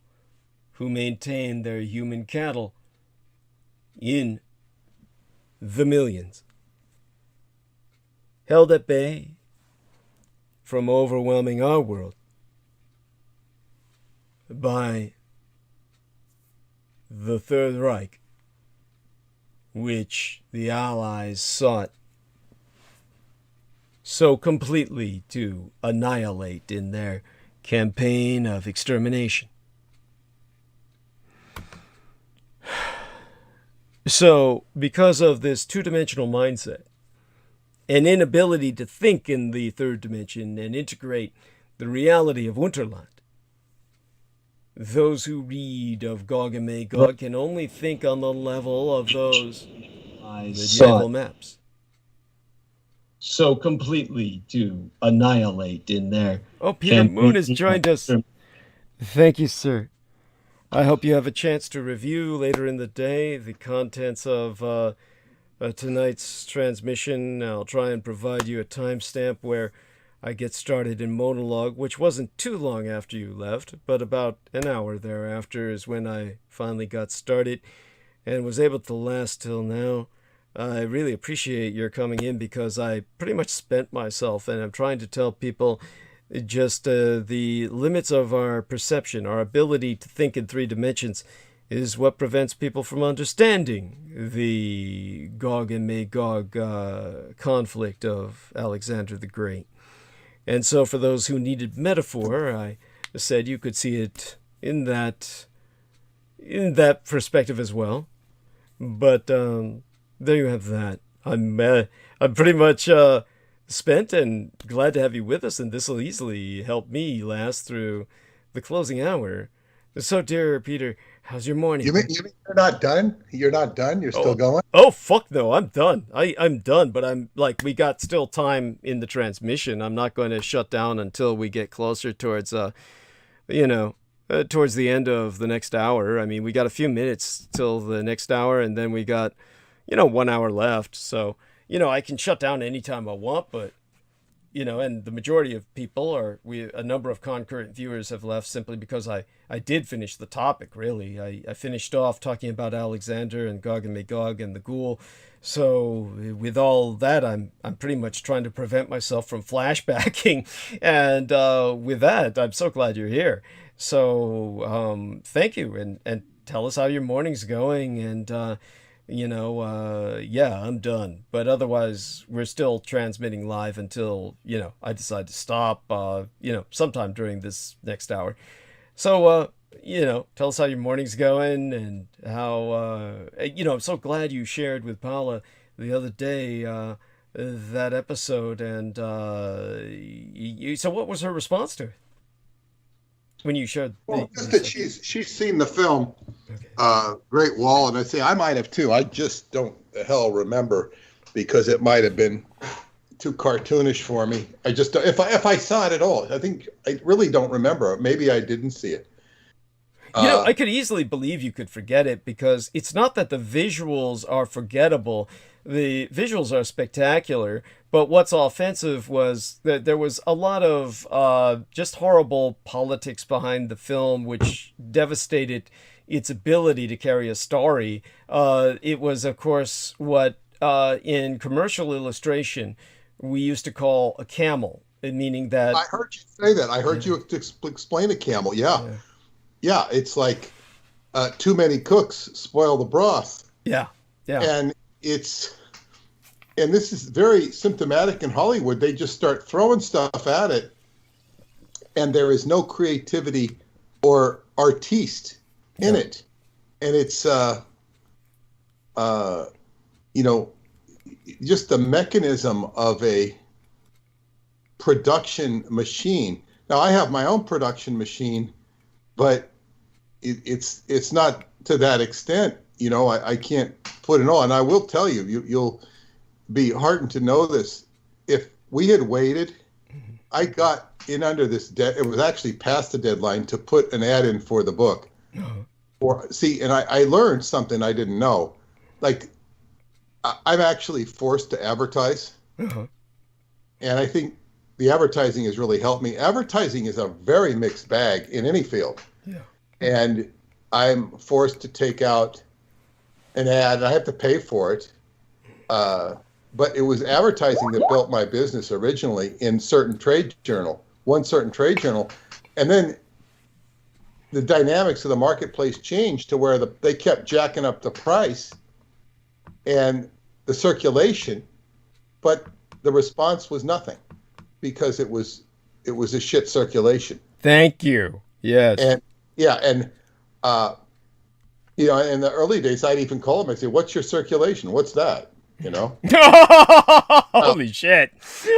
who maintain their human cattle in the millions, held at bay from overwhelming our world by the Third Reich, which the Allies sought so completely to annihilate in their campaign of extermination. So, because of this two-dimensional mindset, an inability to think in the third dimension and integrate the reality of Unterland, those who read of Gog and Magog can only think on the level of those medieval maps. So completely to annihilate in there. Oh, Peter Moon has joined us. Thank you, sir. I hope you have a chance to review later in the day the contents of tonight's transmission. I'll try and provide you a timestamp where I get started in monologue, which wasn't too long after you left, but about an hour thereafter is when I finally got started and was able to last till now. I really appreciate your coming in because I pretty much spent myself, and I'm trying to tell people just the limits of our perception, our ability to think in three dimensions is what prevents people from understanding the Gog and Magog conflict of Alexander the Great. And so for those who needed metaphor, I said you could see it in that perspective as well. But there you have that. I'm pretty much spent and glad to have you with us, and this will easily help me last through the closing hour. So, dear Peter, how's your morning? You mean you're not done? You're not done? You're still going? Oh, fuck no, I'm done. I'm done, but I'm like, we got still time in the transmission. I'm not going to shut down until we get closer towards, towards the end of the next hour. I mean, we got a few minutes till the next hour, and then we got, 1 hour left. So, I can shut down anytime I want, but, and the majority of people a number of concurrent viewers have left simply because I did finish the topic, really. I finished off talking about Alexander and Gog and Magog and the Ghoul. So with all that, I'm pretty much trying to prevent myself from flashbacking. And with that, I'm so glad you're here. So thank you, and tell us how your morning's going. And yeah, I'm done. But otherwise, we're still transmitting live until I decide to stop. Sometime during this next hour. So tell us how your morning's going, and how I'm so glad you shared with Paula the other day that episode. And so what was her response to it when you shared? Well, just that she's seen the film, Great Wall, and I say I might have too. I just don't the hell remember, because it might have been too cartoonish for me. I just if I saw it at all, I think I really don't remember. Maybe I didn't see it. I could easily believe you could forget it, because it's not that the visuals are forgettable. The visuals are spectacular, but what's offensive was that there was a lot of just horrible politics behind the film, which devastated its ability to carry a story. It was, of course, what in commercial illustration we used to call a camel, meaning that... I heard you say that. I heard you explain a camel. Yeah, it's like too many cooks spoil the broth. Yeah. And this is very symptomatic in Hollywood. They just start throwing stuff at it, and there is no creativity or artiste in it. And it's just the mechanism of a production machine. Now, I have my own production machine, but it's not to that extent. I can't put it on. I will tell you, you'll be heartened to know this. If we had waited, I got in under this it was actually past the deadline to put an ad in for the book. And I learned something I didn't know. Like, I'm actually forced to advertise. And I think the advertising has really helped me. Advertising is a very mixed bag in any field. And I'm forced to take out an ad. I have to pay for it. But it was advertising that built my business originally in one certain trade journal. And then the dynamics of the marketplace changed to where they kept jacking up the price and the circulation, but the response was nothing, because it was a shit circulation. Thank you. Yes. And in the early days, I'd even call them and say, "What's your circulation? What's that?" Holy shit.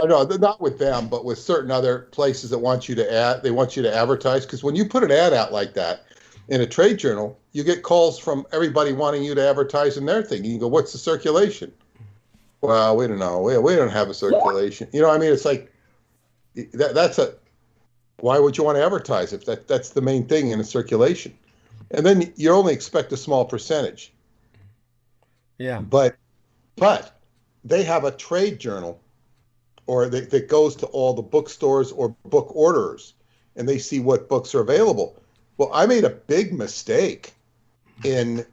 No, not with them, but with certain other places that want you to advertise. Because when you put an ad out like that in a trade journal, you get calls from everybody wanting you to advertise in their thing. You go, "What's the circulation?" "Well, we don't know. We don't have a circulation." It's like, why would you want to advertise if that's the main thing in a circulation? And then you only expect a small percentage. Yeah. But they have a trade journal, or that goes to all the bookstores or book orderers, and they see what books are available. Well, I made a big mistake in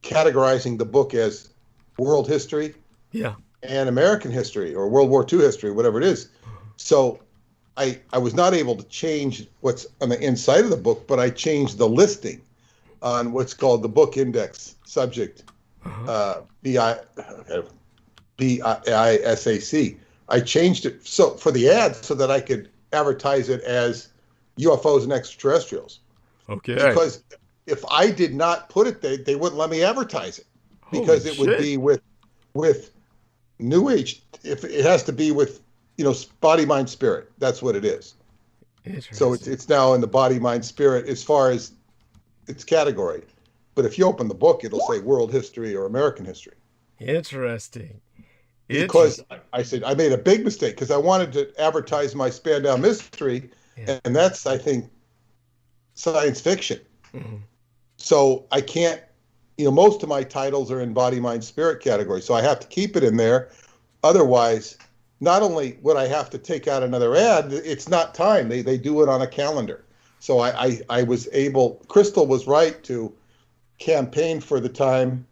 categorizing the book as world history and American history, or World War II history, whatever it is. So I was not able to change what's on the inside of the book, but I changed the listing on what's called the book index subject, BISAC. I changed it for the ad so that I could advertise it as UFOs and extraterrestrials. Okay. Because if I did not put it there, they wouldn't let me advertise it, because it would be with New Age. If it has to be with body, mind, spirit. That's what it is. So it's now in the body, mind, spirit as far as its category. But if you open the book, it'll say world history or American history. Interesting. Because I said I made a big mistake, because I wanted to advertise my Spandau Mystery, and that's, I think, science fiction. So I can't, most of my titles are in body, mind, spirit category. So I have to keep it in there. Otherwise, not only would I have to take out another ad, it's not time. They do it on a calendar. So I was able, Crystal was right to campaign for the time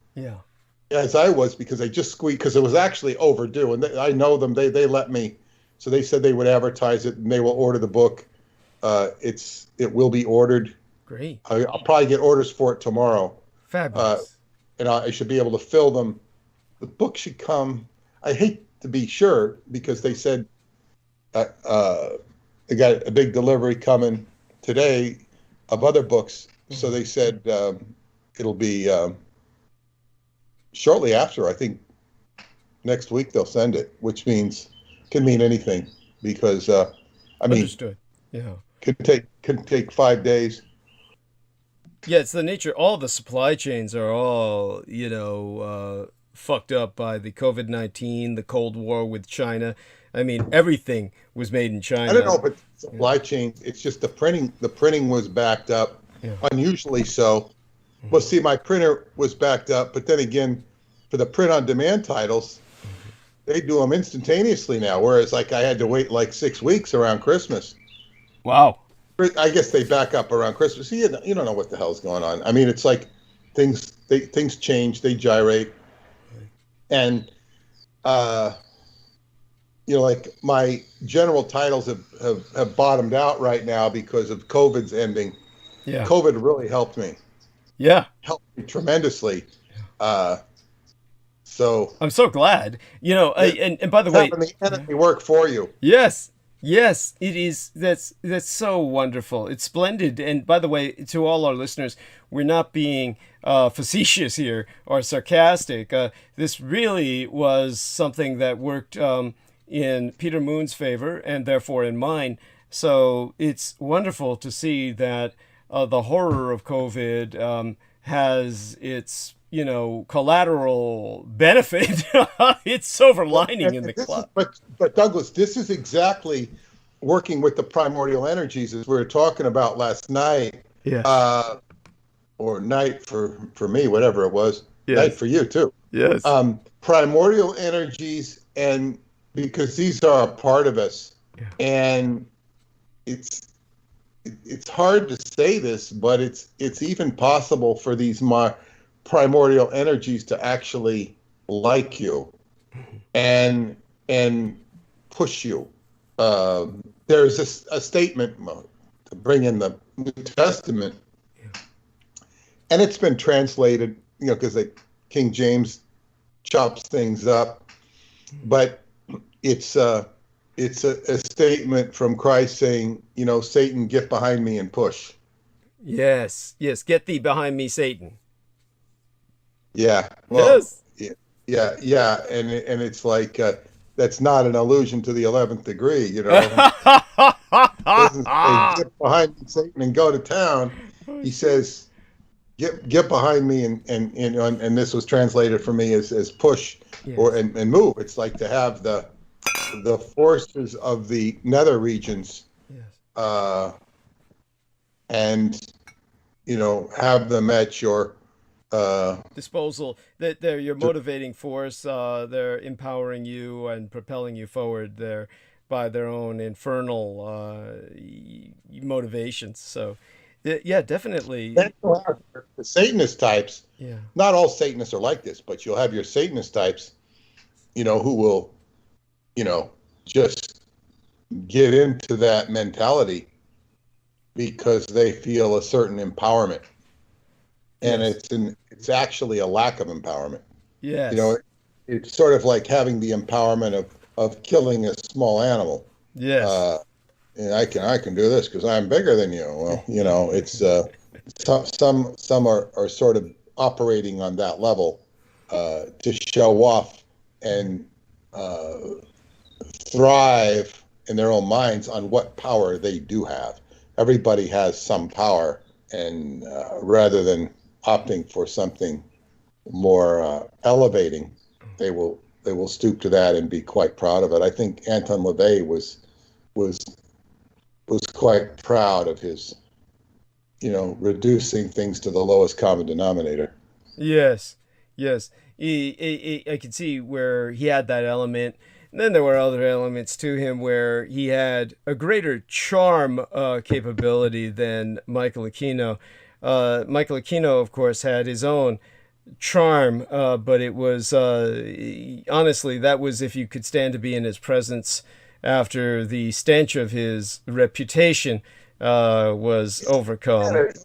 as I was, because I just squeaked, because it was actually overdue. And I know them, they let me, so they said they would advertise it and they will order the book. It will be ordered. Great. I'll probably get orders for it tomorrow. Fabulous. And I should be able to fill them. The book should come, I hate to be sure, because they said they got a big delivery coming today of other books. So they said it'll be shortly after. I think next week they'll send it, which can mean anything, because I mean, understood. Yeah, could take 5 days. Yeah, it's the nature. All the supply chains are all fucked up by the COVID-19, the Cold War with China. I mean, everything was made in China. I don't know, but supply chain, it's just the printing was backed up, unusually so. Well, see, my printer was backed up, but then again, for the print on demand titles, they do them instantaneously now, whereas like I had to wait like 6 weeks around Christmas. Wow. I guess they back up around Christmas. See, you don't know what the hell's going on. I mean, it's like things change, they gyrate. And, like my general titles have bottomed out right now because of COVID's ending. Yeah. COVID really helped me. Yeah. Helped me tremendously. So I'm so glad. And by the way, having the enemy work for you. Yes, it is. That's so wonderful. It's splendid. And by the way, to all our listeners, we're not being facetious here or sarcastic. This really was something that worked in Peter Moon's favor and therefore in mine. So it's wonderful to see that the horror of COVID has its collateral benefit. It's silver lining in the club. But Douglas, this is exactly working with the primordial energies, as we were talking about last night. Yeah. Or night for me, whatever it was. Yes. Night for you too. Yes. Primordial energies, and because these are a part of us, and it's hard to say this, but it's even possible for these primordial energies to actually like you and push you. There's a statement to bring in the New Testament, and it's been translated, because King James chops things up, but it's a statement from Christ saying, Satan, get behind me and push. Yes, get thee behind me, Satan. Yeah. Well, yes. Yeah. And it's like, that's not an allusion to the 11th degree, It doesn't say, get behind me, Satan, and go to town. He says, get behind me, and this was translated for me as push, and move. It's like to have the forces of the nether regions, and have them at your disposal. That they're your motivating force. They're empowering you and propelling you forward there by their own infernal motivations. So definitely. The Satanist types. Yeah. Not all Satanists are like this, but you'll have your Satanist types, who will, just get into that mentality because they feel a certain empowerment. And it's actually a lack of empowerment. Yes. It's sort of like having the empowerment of killing a small animal. Yes. And I can do this because I'm bigger than you. Well, it's some are sort of operating on that level to show off and thrive in their own minds on what power they do have. Everybody has some power, and rather than opting for something more elevating, they will stoop to that and be quite proud of it. I think Anton LaVey was quite proud of his, reducing things to the lowest common denominator. Yes. I can see where he had that element. And then there were other elements to him where he had a greater charm capability than Michael Aquino. Michael Aquino, of course, had his own charm, but it was honestly, that was if you could stand to be in his presence after the stench of his reputation was overcome. He had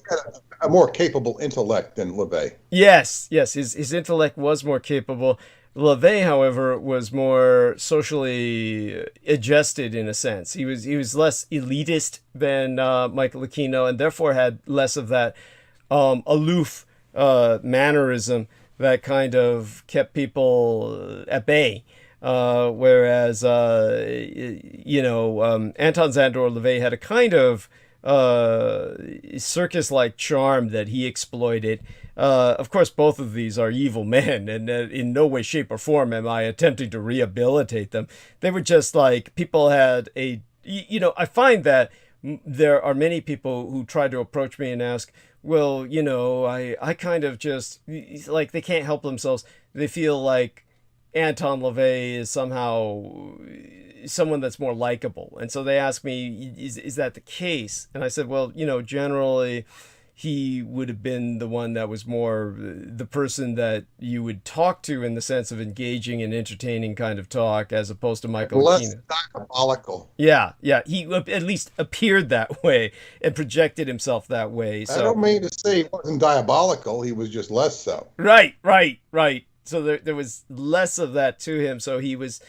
a more capable intellect than LaVey. Yes, his intellect was more capable. LaVey, however, was more socially adjusted in a sense. He was less elitist than Michael Aquino, and therefore had less of that aloof mannerism that kind of kept people at bay. Whereas Anton Szandor LaVey had a kind of circus-like charm that he exploited. Of course, both of these are evil men, and in no way, shape, or form am I attempting to rehabilitate them. They were just like, people had a, I find that there are many people who try to approach me and ask, well, I kind of just, like, they can't help themselves. They feel like Anton LaVey is somehow someone that's more likable. And so they ask me, is that the case? And I said, well, generally he would have been the one that was more the person that you would talk to in the sense of engaging and entertaining kind of talk, as opposed to Michael Less Aquino. diabolical. Yeah. He at least appeared that way and projected himself that way. So I don't mean to say he wasn't diabolical. He was just less so. Right. So there was less of that to him. So he was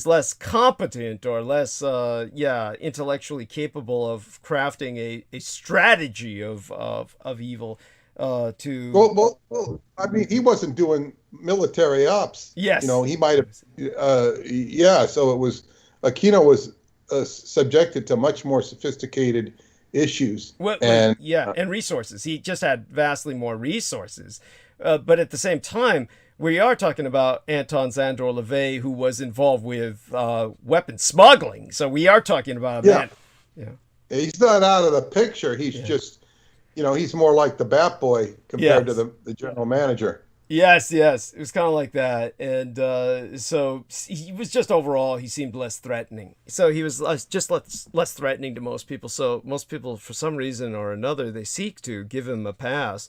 less competent, or less intellectually capable of crafting a strategy of evil to. Well, I mean, he wasn't doing military ops. Yes. He might have. So it was. Aquino was subjected to much more sophisticated issues. And resources. He just had vastly more resources. But at the same time, we are talking about Anton Szandor LaVey, who was involved with weapon smuggling. So we are talking about a man. Yeah. He's not out of the picture. He's just, he's more like the Bat Boy compared to the general manager. Yes. It was kind of like that. And so he was just overall, he seemed less threatening. So he was less threatening to most people. So most people, for some reason or another, they seek to give him a pass.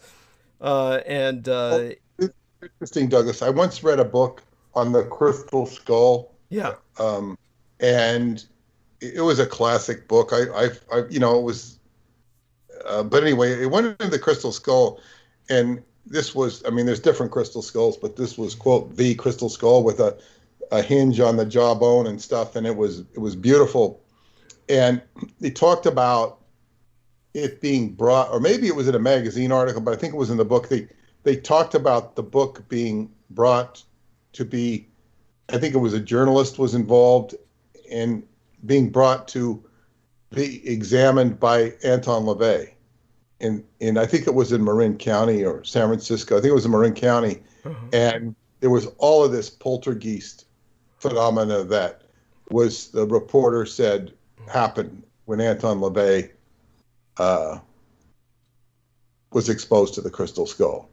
Interesting, Douglas. I once read a book on the Crystal Skull. Yeah. And it was a classic book. It was. But anyway, it went into the Crystal Skull, and this was. I mean, there's different crystal skulls, but this was, quote, the crystal skull with a hinge on the jawbone and stuff, and it was beautiful. And they talked about it being brought, or maybe it was in a magazine article, but I think it was in the book. They talked about the book being brought to be, I think it was a journalist was involved, and being brought to be examined by Anton LaVey. And I think it was in Marin County or San Francisco. I think it was in Marin County. Uh-huh. And there was all of this poltergeist phenomena that was, the reporter said, happened when Anton LaVey was exposed to the Crystal Skull.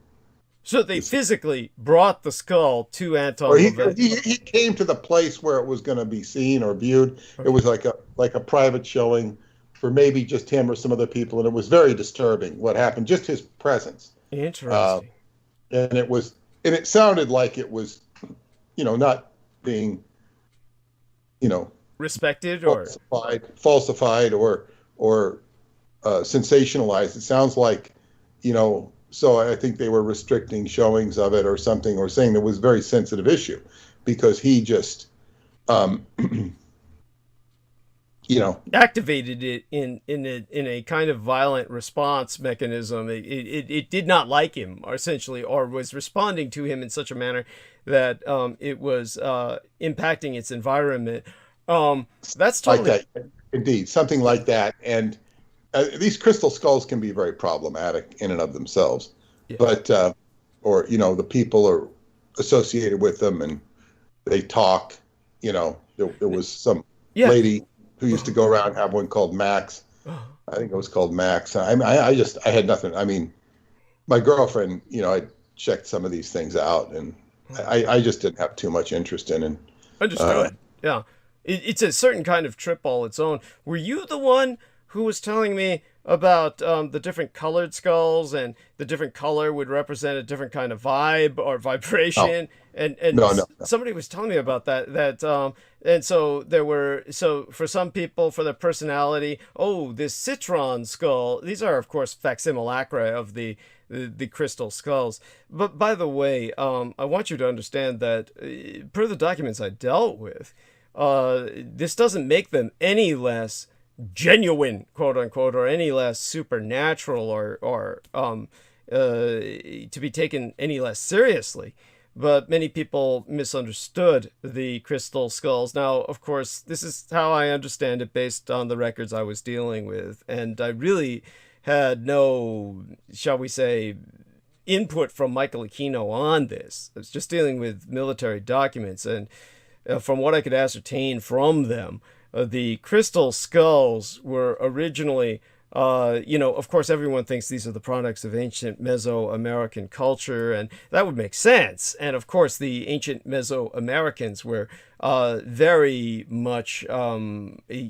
So they physically brought the skull to Anton LaVey. He came to the place where it was going to be seen or viewed. Okay. It was like a private showing for maybe just him or some other people, and it was very disturbing what happened. Just his presence. Interesting. And it sounded like it was, not being, respected falsified or sensationalized. It sounds like, so I think they were restricting showings of it or something, or saying it was a very sensitive issue because he just, activated it in a kind of violent response mechanism. It did not like him, or essentially, or was responding to him in such a manner that it was impacting its environment. That's totally like that. Indeed, something like that. And these crystal skulls can be very problematic in and of themselves, but the people are associated with them and they talk. There was some lady who used to go around and have one called Max. I think it was called Max. I had nothing. I mean, my girlfriend, I checked some of these things out, and I just didn't have too much interest in it. Understood. Yeah. It's a certain kind of trip all its own. Were you the one who was telling me about the different colored skulls, and the different color would represent a different kind of vibe or vibration? And No. somebody was telling me about that. And so there were, so for some people, for their personality, oh, this citron skull, these are of course facsimilacra of the crystal skulls. But by the way, I want you to understand that per the documents I dealt with, this doesn't make them any less genuine, quote unquote, or any less supernatural, or to be taken any less seriously. But many people misunderstood the crystal skulls. Now, of course, this is how I understand it based on the records I was dealing with. And I really had no, shall we say, input from Michael Aquino on this. I was just dealing with military documents. And from what I could ascertain from them, the crystal skulls were originally, of course, everyone thinks these are the products of ancient Mesoamerican culture, and that would make sense. And of course, the ancient Mesoamericans were very much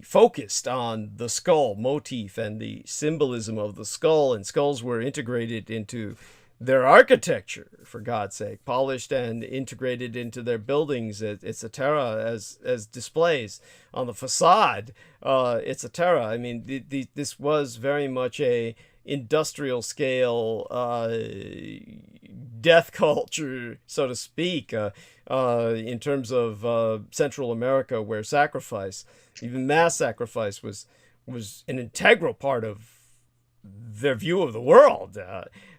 focused on the skull motif and the symbolism of the skull, and skulls were integrated into their architecture, for God's sake, polished and integrated into their buildings, etc., as displays on the facade, etc. I mean, this was very much a industrial scale death culture, so to speak, in terms of Central America, where sacrifice, even mass sacrifice, was an integral part of their view of the world.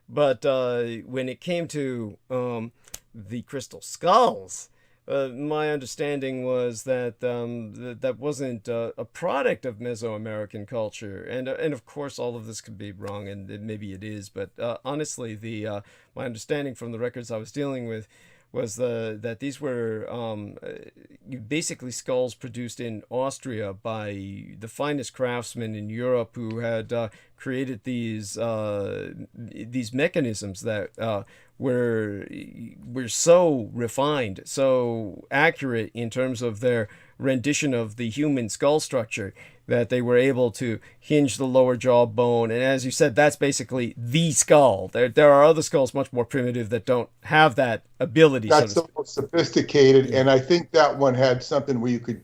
But when it came to the crystal skulls, my understanding was that that wasn't a product of Mesoamerican culture, and of course all of this could be wrong, and maybe it is. But honestly, my understanding from the records I was dealing with was that these were basically skulls produced in Austria by the finest craftsmen in Europe, who had created these mechanisms that were so refined, so accurate in terms of their rendition of the human skull structure, that they were able to hinge the lower jaw bone. And as you said, that's basically the skull. There are other skulls much more primitive that don't have that ability. That's the most sophisticated, and I think that one had something where you could,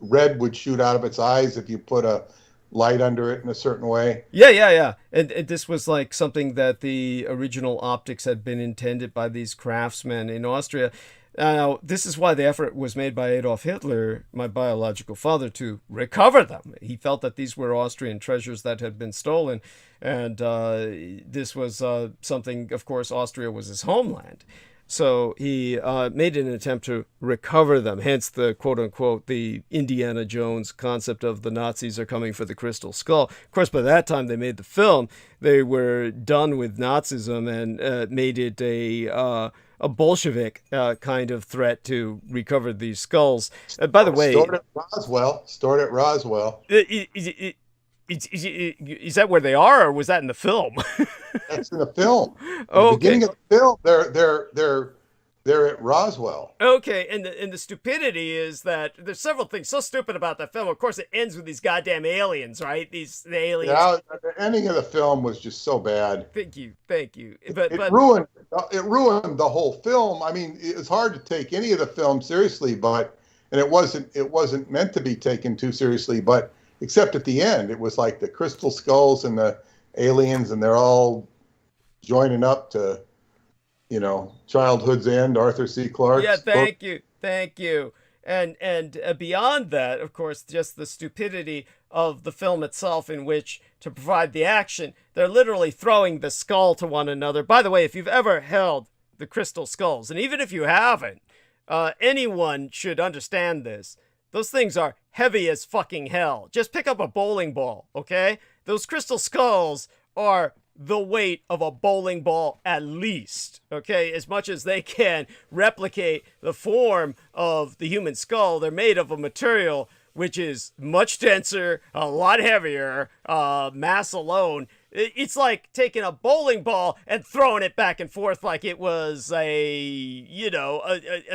red would shoot out of its eyes if you put a light under it in a certain way. Yeah. And this was like something that the original optics had been intended by these craftsmen in Austria. Now, this is why the effort was made by Adolf Hitler, my biological father, to recover them. He felt that these were Austrian treasures that had been stolen, and this was something, of course, Austria was his homeland. So he made an attempt to recover them, hence the quote-unquote, the Indiana Jones concept of the Nazis are coming for the crystal skull. Of course, by that time they made the film, they were done with Nazism and made it a Bolshevik kind of threat to recover these skulls. By the way... Stored at Roswell. Is that where they are, or was that in the film? That's in the film. Oh, the beginning of the film, they're at Roswell. Okay, and the stupidity is that there's several things so stupid about that film. Of course, it ends with these goddamn aliens, right? The aliens. Yeah, the ending of the film was just so bad. Thank you. But it ruined the whole film. I mean, it's hard to take any of the film seriously, and it wasn't meant to be taken too seriously, but except at the end, it was like the crystal skulls and the aliens, and they're all joining up to, Childhood's End, Arthur C. Clarke. Yeah, thank you. And beyond that, of course, just the stupidity of the film itself, in which, to provide the action, they're literally throwing the skull to one another. By the way, if you've ever held the crystal skulls, and even if you haven't, anyone should understand this. Those things are heavy as fucking hell. Just pick up a bowling ball, okay? Those crystal skulls are the weight of a bowling ball at least, okay? As much as they can replicate the form of the human skull, they're made of a material which is much denser, a lot heavier, mass alone. It's like taking a bowling ball and throwing it back and forth like it was a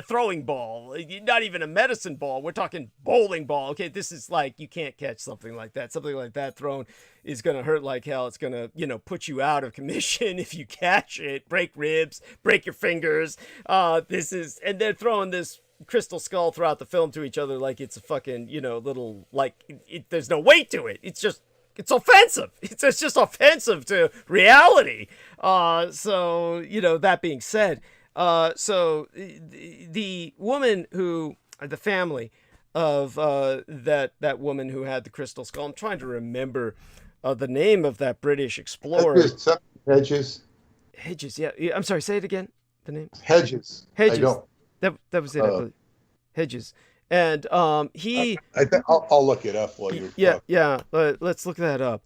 throwing ball, not even a medicine ball. We're talking bowling ball. Okay, this is like, you can't catch something like that. Something like that thrown is going to hurt like hell. It's going to, put you out of commission if you catch it, break ribs, break your fingers. And they're throwing this crystal skull throughout the film to each other like it's a fucking, little, like, there's no weight to it. It's offensive. It's just offensive to reality. So, that being said, so the woman the family of that woman who had the crystal skull, I'm trying to remember the name of that British explorer. Hedges. Hedges, yeah. I'm sorry, say it again, the name. Hedges. Hedges. I don't. That was it, I believe. Hedges. And he, I'll look it up while you're talking. Yeah. Let's look that up.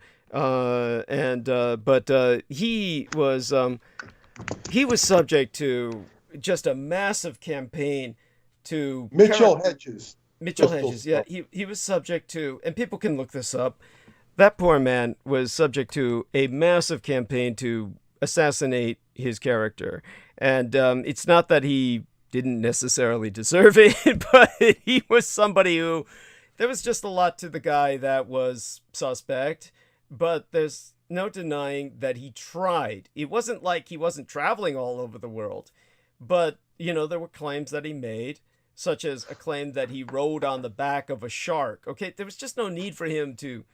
But he was subject to just a massive campaign to Mitchell Hedges. Mitchell Hedges. Yeah, he was subject to, and people can look this up. That poor man was subject to a massive campaign to assassinate his character, and it's not that he didn't necessarily deserve it, but he was somebody who, there was just a lot to the guy that was suspect, but there's no denying that he tried. It wasn't like he wasn't traveling all over the world, but, there were claims that he made, such as a claim that he rode on the back of a shark. Okay, there was just no need for him to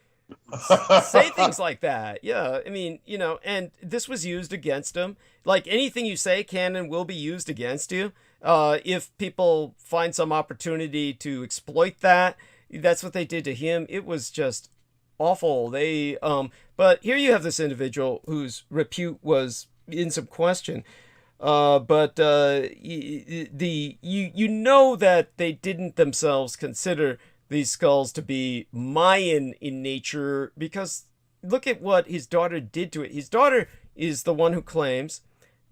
say things like that. Yeah, I mean, and this was used against him. Like anything you say can and will be used against you. If people find some opportunity to exploit that, that's what they did to him. It was just awful. But here you have this individual whose repute was in some question. But that they didn't themselves consider these skulls to be Mayan in nature, because look at what his daughter did to it. His daughter is the one who claims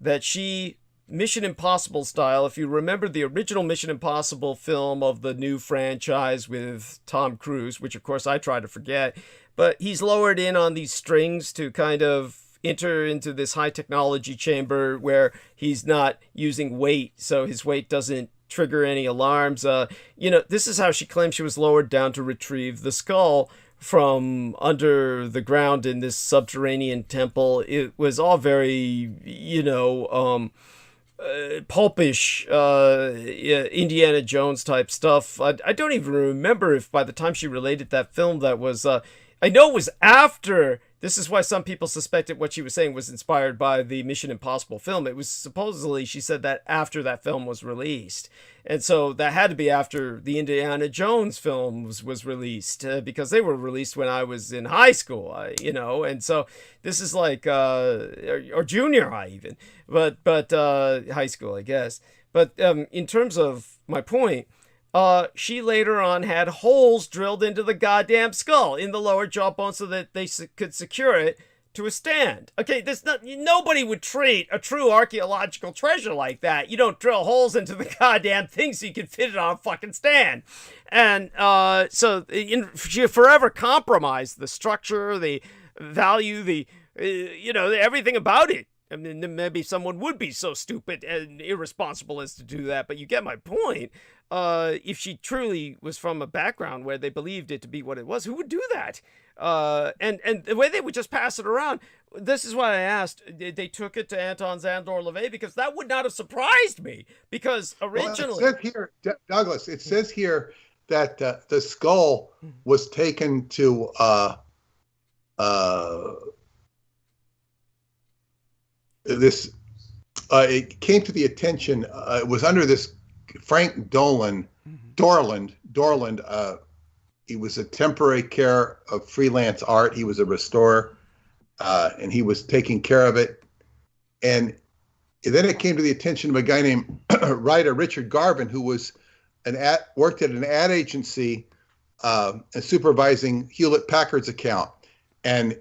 that she, Mission Impossible style, if you remember the original Mission Impossible film of the new franchise with Tom Cruise, which of course I try to forget, but he's lowered in on these strings to kind of enter into this high technology chamber where he's not using weight, so his weight doesn't trigger any alarms. This is how she claims she was lowered down to retrieve the skull from under the ground in this subterranean temple. It was all very, pulpish, Indiana Jones type stuff. I don't even remember if by the time she related that film that was, I know it was after. This is why some people suspected what she was saying was inspired by the Mission Impossible film. It was supposedly, she said that after that film was released. And so that had to be after the Indiana Jones films was released, because they were released when I was in high school, and so this is like, or junior high even, but high school, I guess. But in terms of my point, she later on had holes drilled into the goddamn skull in the lower jawbone so that they could secure it to a stand. Okay, nobody would treat a true archaeological treasure like that. You don't drill holes into the goddamn thing so you can fit it on a fucking stand. And she forever compromised the structure, the value, everything about it. I mean, maybe someone would be so stupid and irresponsible as to do that, but you get my point. If she truly was from a background where they believed it to be what it was, who would do that? And the way they would just pass it around, this is why I asked, they took it to Anton Szandor LaVey, because that would not have surprised me, because originally... Well, it says here, Douglas, it says here that the skull was taken to... it came to the attention, it was under this Frank Dorland. He was a temporary care of freelance art. He was a restorer, and he was taking care of it. And then it came to the attention of a guy named writer Richard Garvin, who was worked at an ad agency and supervising Hewlett Packard's account. And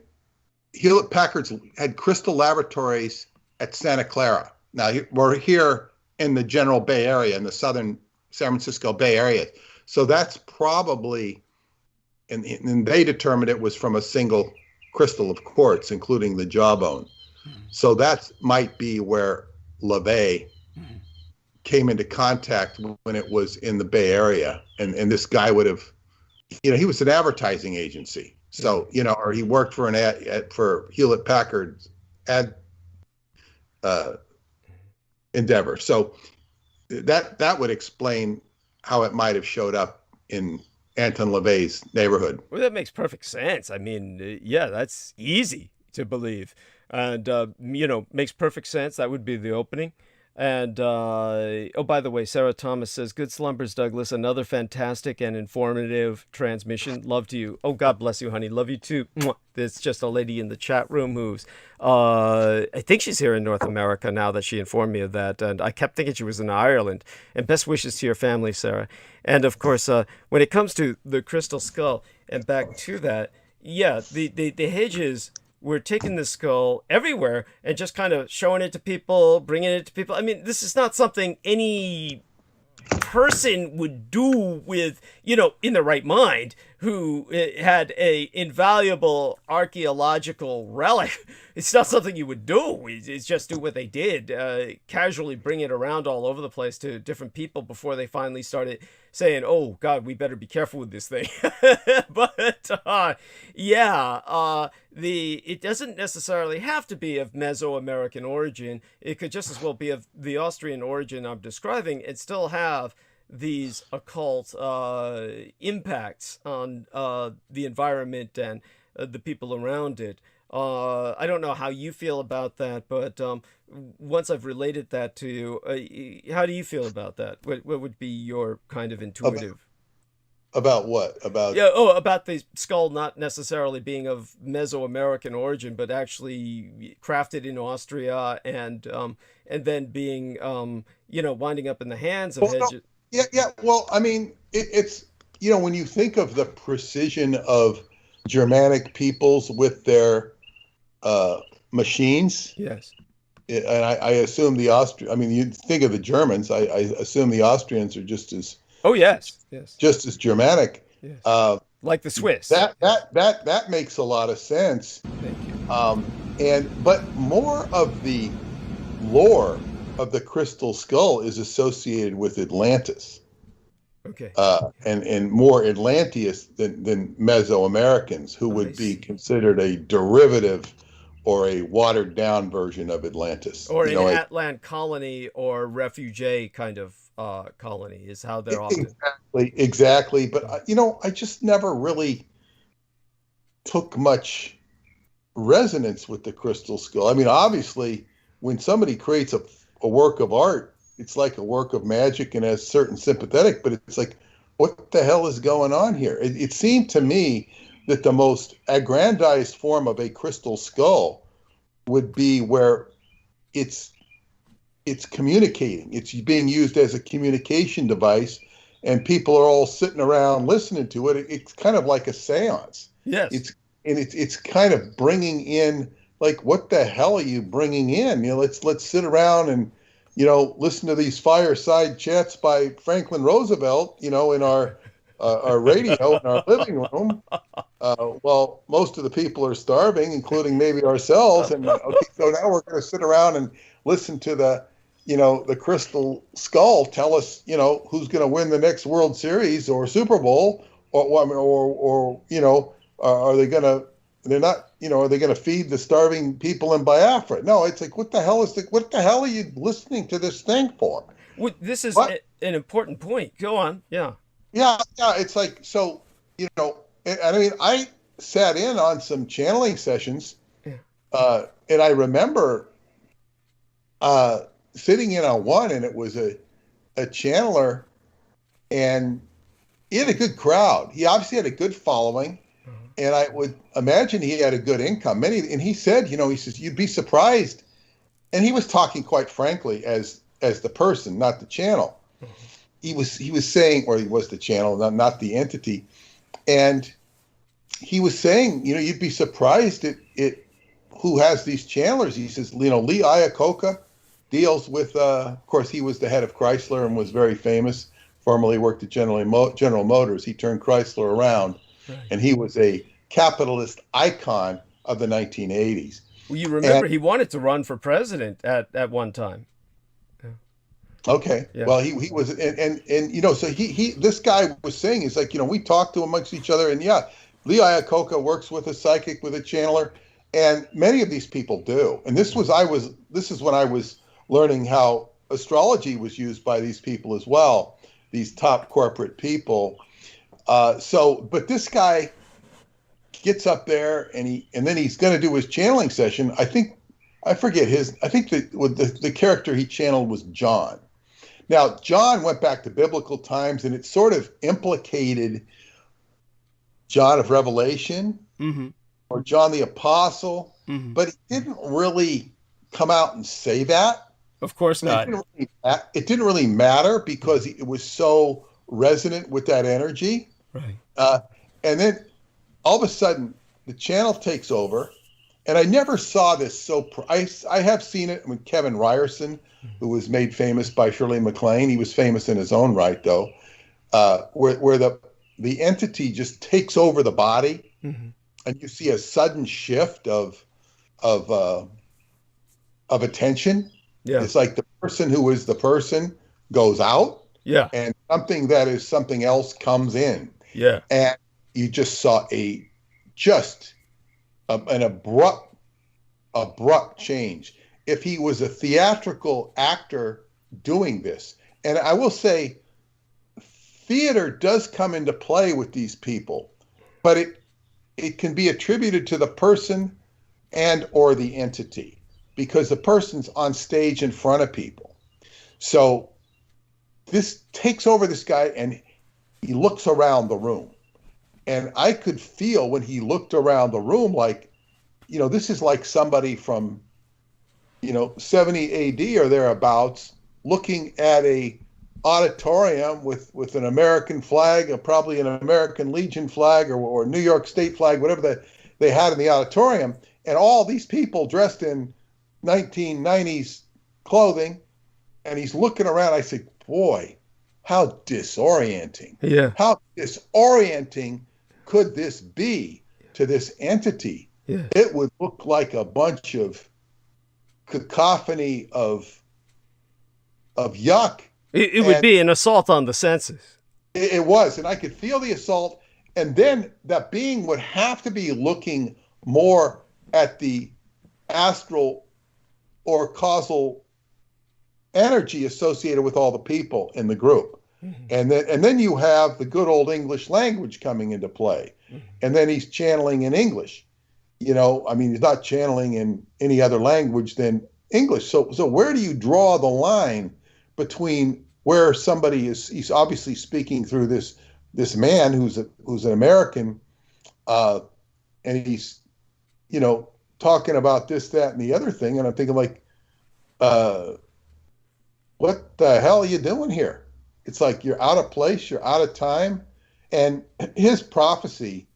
Hewlett Packard's had Crystal Laboratories at Santa Clara. Now, we're here in the general Bay Area, in the southern San Francisco Bay Area. So that's probably and they determined it was from a single crystal of quartz, including the jawbone. So that might be where LaVey came into contact when it was in the Bay Area. And this guy would have, he was an advertising agency. So, or he worked for for Hewlett Packard's ad endeavor. So that would explain how it might have showed up in Anton LaVey's neighborhood. Well, that makes perfect sense. I mean, yeah, that's easy to believe. And, makes perfect sense. That would be the opening. And, by the way, Sarah Thomas says, good slumbers, Douglas. Another fantastic and informative transmission. Love to you. Oh, God bless you, honey. Love you too. There's just a lady in the chat room who's, I think she's here in North America now that she informed me of that. And I kept thinking she was in Ireland. And best wishes to your family, Sarah. And of course, when it comes to the crystal skull and back to that, yeah, the Hedges were taking the skull everywhere and just kind of showing it to people, bringing it to people. I mean, this is not something any person would do with, in the right mind, who had a invaluable archaeological relic. It's not something you would do. It's just do what they did, casually bring it around all over the place to different people before they finally started saying, oh, God, we better be careful with this thing. But, it doesn't necessarily have to be of Mesoamerican origin. It could just as well be of the Austrian origin I'm describing and still have these occult impacts on the environment and the people around it. I don't know how you feel about that, but once I've related that to you, how do you feel about that? What would be your kind of intuitive? About what? About about the skull not necessarily being of Mesoamerican origin, but actually crafted in Austria and then being winding up in the hands of Hedges. Yeah. Well, I mean, it's when you think of the precision of Germanic peoples with their machines. Yes. And I assume the you think of the Germans, I assume the Austrians are just as. Oh, yes. Just as Germanic. Yes. Like the Swiss. That makes a lot of sense. Thank you. But more of the lore of the crystal skull is associated with Atlantis. Okay. And more Atlanteans than Mesoamericans, who would be considered a derivative or a watered down version of Atlantis. Or an Atlant colony or refugee kind of colony is how they're often. Exactly. But, I just never really took much resonance with the crystal skull. I mean, obviously, when somebody creates a work of art, it's like a work of magic and has certain sympathetic, but it's like, what the hell is going on here? It seemed to me that the most aggrandized form of a crystal skull would be where it's communicating. It's being used as a communication device, and people are all sitting around listening to it. It's kind of like a seance. Yes. It's kind of bringing in, like, what the hell are you bringing in? Let's sit around and listen to these fireside chats by Franklin Roosevelt, in our radio in our living room. Well, most of the people are starving, including maybe ourselves. And so now we're going to sit around and listen to the crystal skull tell us, who's going to win the next World Series or Super Bowl, or are they going to? They're not, are they going to feed the starving people in Biafra? No, it's like, what the hell are you listening to this thing for? Well, this is an important point. Go on. Yeah. Yeah. It's like, so, I sat in on some channeling sessions, and I remember sitting in on one, and it was a channeler, and he had a good crowd. He obviously had a good following. And I would imagine he had a good income. And he said, he says, you'd be surprised. And he was talking quite frankly as the person, not the channel. He was saying, or he was the channel, not the entity. And he was saying, you'd be surprised at who has these channelers. He says, Lee Iacocca deals with, of course, he was the head of Chrysler and was very famous, formerly worked at General Motors. He turned Chrysler around. and he was a capitalist icon of the 1980s. Well, you remember he wanted to run for president at one time. Okay. Yeah. Well, he was, and you know, so he this guy was saying, he's like, you know, we talk to amongst each other, and yeah, Lee Iacocca works with a psychic, with a channeler, and many of these people do. And this is when I was learning how astrology was used by these people as well, these top corporate people. But this guy gets up there, and then he's going to do his channeling session. I think the character he channeled was John. Now, John went back to biblical times, and it sort of implicated John of Revelation or John the Apostle, but it didn't really come out and say that. Of course not. It didn't really matter because it was so resonant with that energy. Right. And then all of a sudden, the channel takes over. And I never saw this I have seen it with Kevin Ryerson, who was made famous by Shirley MacLaine. He was famous in his own right, though, where the entity just takes over the body, and you see a sudden shift of attention. Yeah. It's like the person who is the person goes out, yeah, and something that is something else comes in. Yeah. And you just saw an abrupt change. If he was a theatrical actor doing this, and I will say, theater does come into play with these people, but it can be attributed to the person and or the entity, because the person's on stage in front of people. So this takes over this guy, and he looks around the room. And I could feel when he looked around the room, like, you know, this is like somebody from, 70 AD or thereabouts, looking at a auditorium with an American flag, probably an American Legion flag or New York State flag, whatever they had in the auditorium, and all these people dressed in 1990s clothing, and he's looking around. I said, boy, how disorienting. Yeah. How disorienting could this be to this entity? Yeah. It would look like a bunch of cacophony of yuck. It would be an assault on the senses. It was, and I could feel the assault. And then that being would have to be looking more at the astral or causal energy associated with all the people in the group. And then you have the good old English language coming into play. And then he's channeling in English. He's not channeling in any other language than English. So where do you draw the line between where somebody he's obviously speaking through this man who's an American, and he's, talking about this, that, and the other thing. And I'm thinking, like, what the hell are you doing here? It's like you're out of place, you're out of time. And his prophecy,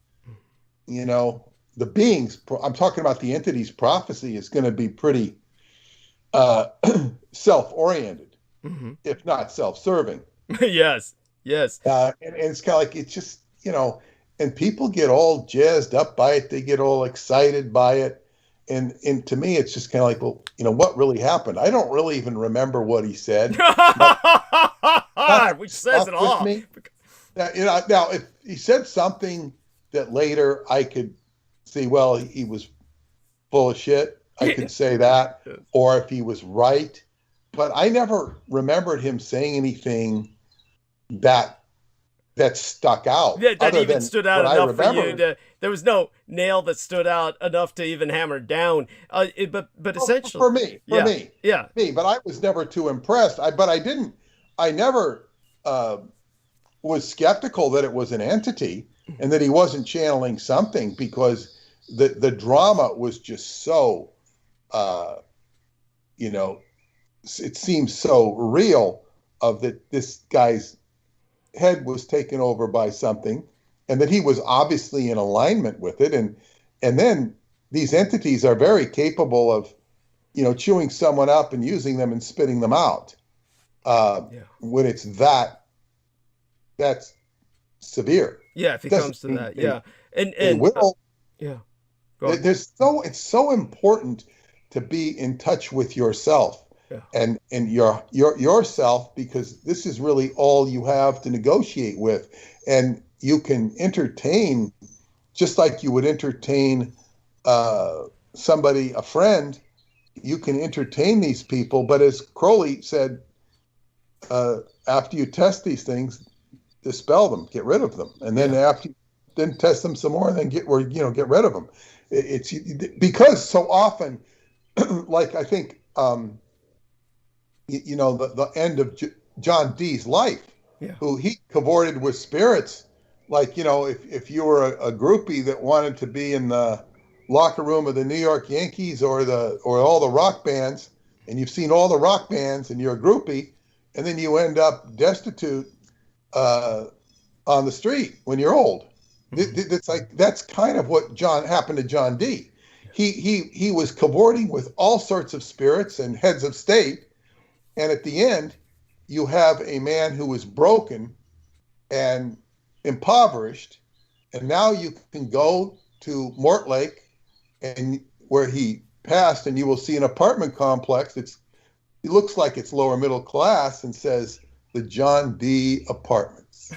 the beings, I'm talking about the entity's prophecy, is going to be pretty self-oriented, if not self-serving. Yes. And it's kind of like, it's just, and people get all jazzed up by it. They get all excited by it. And to me, it's just kind of like, well, what really happened? I don't really even remember what he said. Which says it all. Now, if he said something that later I could see, well, he was full of shit, I could say that, or if he was right. But I never remembered him saying anything that stuck out. Yeah, that even stood out enough for you to. There was no nail that stood out enough to even hammer down. But essentially, for me. But I was never too impressed. I never was skeptical that it was an entity and that he wasn't channeling something, because the drama was just so, it seems so real, of that this guy's head was taken over by something, and that he was obviously in alignment with it. And then these entities are very capable of, chewing someone up and using them and spitting them out. When it's that's severe. Yeah, if it Doesn't comes to mean that, they, yeah, and they will. yeah, go on. It's so important to be in touch with yourself Yeah. and yourself, because this is really all you have to negotiate with, and you can entertain just like you would entertain somebody, a friend. You can entertain these people, but as Crowley said, after you test these things, dispel them, get rid of them, and then after you then test them some more, and then get rid of them. It's because so often, like I think, the end of John Dee's life, who he cavorted with spirits, like, if you were a groupie that wanted to be in the locker room of the New York Yankees or all the rock bands, and you've seen all the rock bands and you're a groupie, and then you end up destitute on the street when you're old. It's like, that's kind of what happened to John Dee. He was cavorting with all sorts of spirits and heads of state, and at the end, you have a man who was broken and impoverished, and now you can go to Mortlake, and where he passed, and you will see an apartment complex. It looks like it's lower middle class, and says the John Dee Apartments.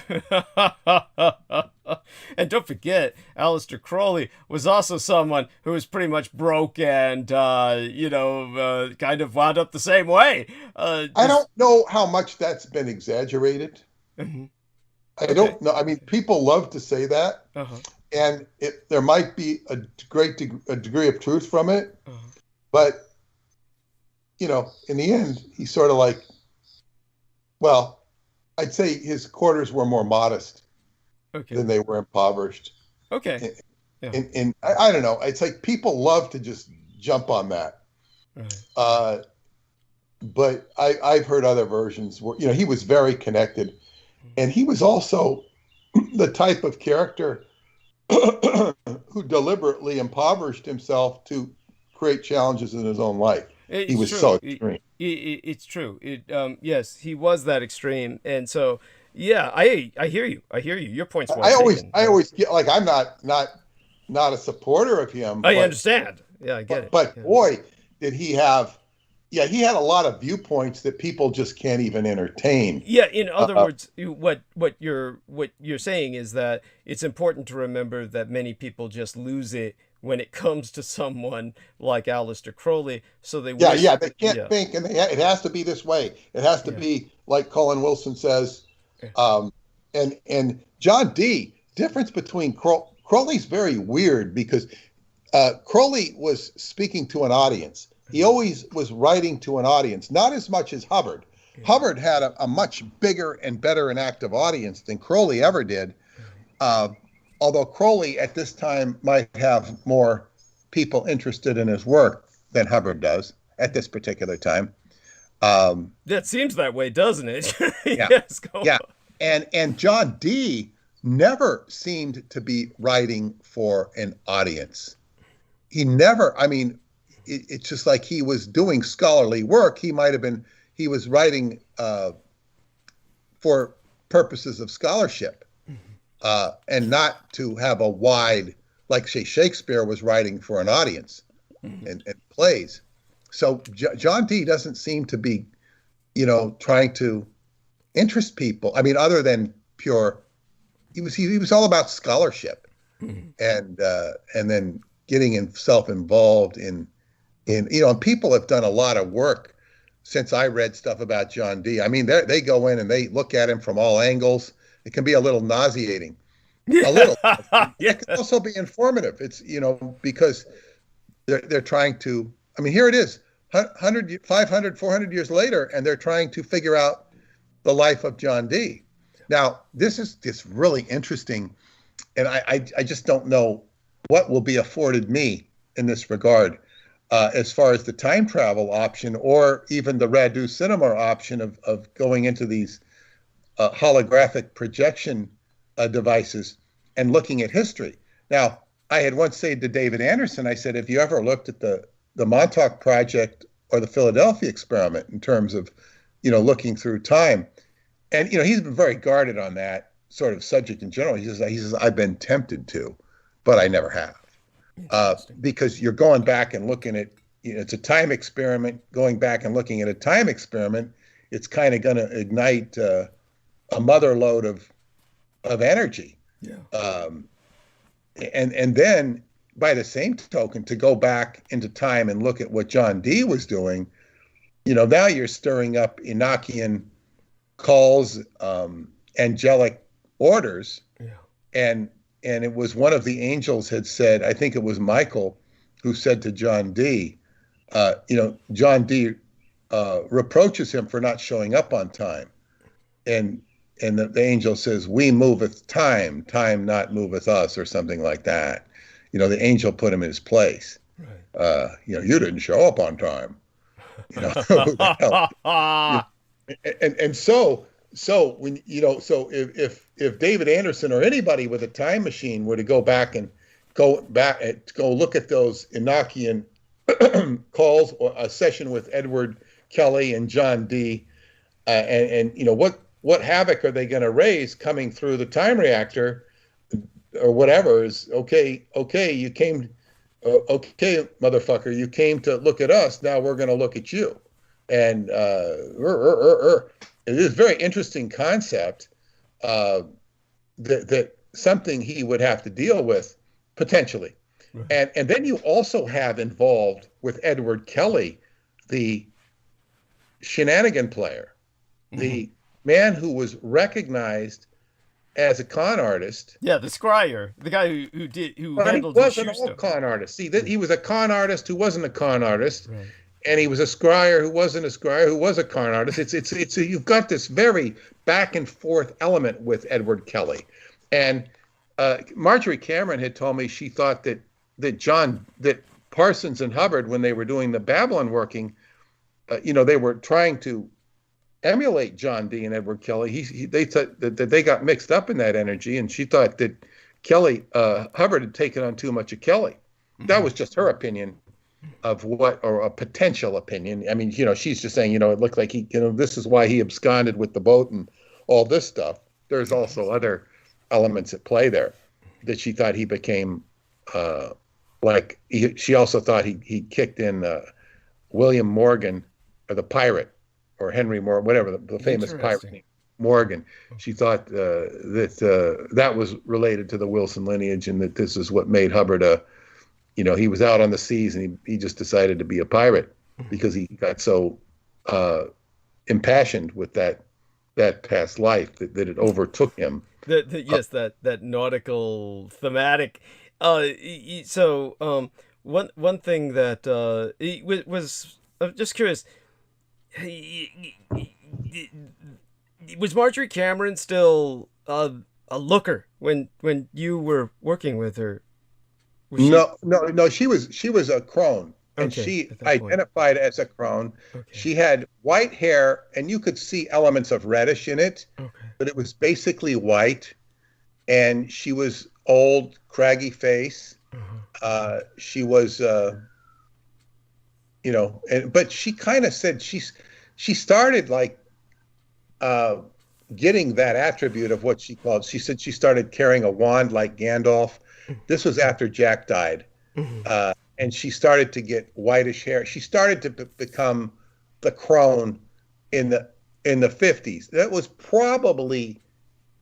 And don't forget, Aleister Crowley was also someone who was pretty much broke and, kind of wound up the same way. I don't know how much that's been exaggerated. Mm-hmm. I don't know. I mean, people love to say that, and there might be a degree of truth from it, but, in the end, he's sort of like, well, I'd say his quarters were more modest than they were impoverished. Okay. And I don't know. It's like people love to just jump on that. Right. But I've heard other versions where, he was very connected. And he was also the type of character who deliberately impoverished himself to create challenges in his own life. He was so extreme. It's true. Yes, he was that extreme. And so, yeah, I hear you. Your point's well taken. I always get, like, I'm not a supporter of him. I understand. Yeah, I get it. But boy, did he have, he had a lot of viewpoints that people just can't even entertain. Yeah, in other words, what you're saying is that it's important to remember that many people just lose it when it comes to someone like Aleister Crowley. So they they can't think, and it has to be this way. It has to be like Colin Wilson says. And John Dee, difference between Crowley's very weird, because Crowley was speaking to an audience. He always was writing to an audience, not as much as Hubbard. Hubbard had a much bigger and better and active audience than Crowley ever did. Although Crowley at this time might have more people interested in his work than Hubbard does at this particular time. That seems that way, doesn't it? Yeah. Yes, go on. And John Dee never seemed to be writing for an audience. He never, it's just like he was doing scholarly work. He was writing for purposes of scholarship. And not to have a wide, like say Shakespeare was writing for an audience and plays. So John Dee doesn't seem to be, trying to interest people. Other than pure, he was all about scholarship, and then getting himself involved in people have done a lot of work since I read stuff about John Dee. They go in and they look at him from all angles. It can be a little nauseating. A little. It can also be informative. It's, because they're trying to, here it is, 100, 500, 400 years later, and they're trying to figure out the life of John Dee. Now, this is just really interesting, and I just don't know what will be afforded me in this regard, as far as the time travel option, or even the Radu Cinema option of going into these holographic projection devices and looking at history. Now, I had once said to David Anderson, I said, have you ever looked at the Montauk Project or the Philadelphia experiment in terms of, looking through time? And, he's been very guarded on that. sort of subject in general. He says, I've been tempted to, but I never have. Because you're going back and looking at, it's a time experiment. Going back and looking at a time experiment, it's kind of going to ignite a mother load of energy. Yeah. And then by the same token, to go back into time and look at what John Dee was doing, now you're stirring up Enochian calls, angelic orders. Yeah. And it was one of the angels had said, I think it was Michael, who said to John Dee, John Dee reproaches him for not showing up on time. And the angel says, we moveth time, time not moveth us, or something like that. The angel put him in his place. Right. You didn't show up on time. And so when so if David Anderson or anybody with a time machine were to go back and go look at those Enochian calls, or a session with Edward Kelly and John Dee, and what havoc are they going to raise coming through the time reactor or whatever? Is okay, you came, okay, motherfucker, you came to look at us, now we're going to look at you. And it is a very interesting concept that something he would have to deal with potentially. Right. And then you also have involved with Edward Kelly, the shenanigan player, the man who was recognized as a con artist. Yeah, the scryer, the guy who handled he the wasn't all con artist. See, he was a con artist who wasn't a con artist. Right. And he was a scryer who wasn't a scryer who was a con artist. It's you've got this very back and forth element with Edward Kelly. And Marjorie Cameron had told me she thought that Parsons and Hubbard, when they were doing the Babylon working, they were trying to emulate John Dee and Edward Kelly. They thought that they got mixed up in that energy, and she thought that Hubbard had taken on too much of Kelly. That was just her opinion of or a potential opinion. I mean, she's just saying, it looked like he, this is why he absconded with the boat and all this stuff. There's also other elements at play there that she thought he became, she also thought he kicked in William Morgan, or the pirate, or Henry Morgan, whatever, the famous pirate name, Morgan. She thought that was related to the Wilson lineage, and that this is what made Hubbard he was out on the seas, and he just decided to be a pirate because he got so impassioned with that past life that it overtook him. That nautical thematic. So one thing that was I'm just curious. Was Marjorie Cameron still a looker when you were working with her? No. She was a crone, and she identified as a crone. Okay. She had white hair, and you could see elements of reddish in it, but it was basically white. And she was old, craggy face. She was, but she kind of said she started getting that attribute of what she called. She said she started carrying a wand like Gandalf. This was after Jack died, and she started to get whitish hair. She started to become the crone in the 50s. That was probably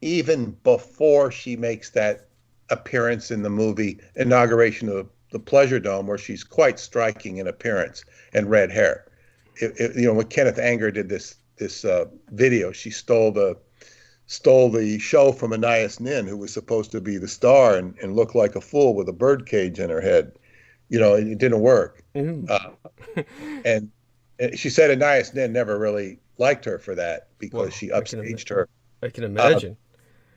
even before she makes that appearance in the movie Inauguration of the Pleasure Dome, where she's quite striking in appearance and red hair. When Kenneth Anger did this video, she stole the show from Anais Nin, who was supposed to be the star and looked like a fool with a bird cage in her head. It didn't work. And she said Anais Nin never really liked her for that because she upstaged her. I can imagine.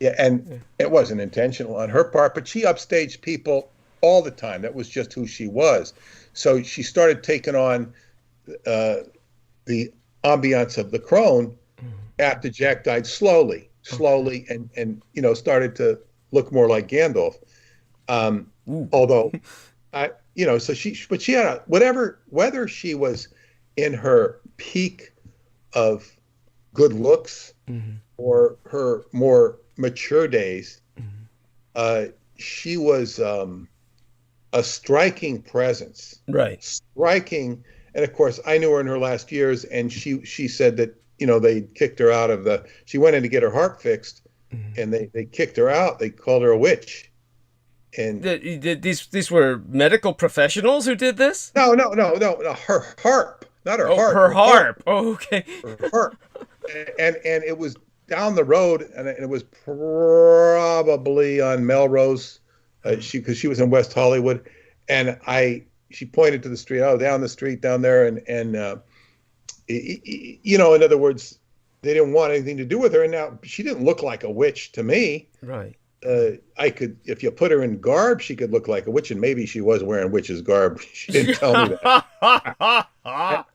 It wasn't intentional on her part, but she upstaged people all the time. That was just who she was. So she started taking on the ambiance of the crone after Jack died slowly, and started to look more like Gandalf. Although, so she had whether she was in her peak of good looks or her more mature days, she was a striking presence. Right. Striking. And of course, I knew her in her last years, and she said that, they kicked her out of she went in to get her heart fixed, and they kicked her out. They called her a witch. And these were medical professionals who did this? No, her harp, not her heart. Her harp. Oh, okay. Her harp. And it was down the road, and it was probably on Melrose, because she was in West Hollywood, and she pointed to the street. Oh, down the street down there, and in other words, they didn't want anything to do with her. And now she didn't look like a witch to me. Right. If you put her in garb, she could look like a witch, and maybe she was wearing witch's garb. She didn't tell me that.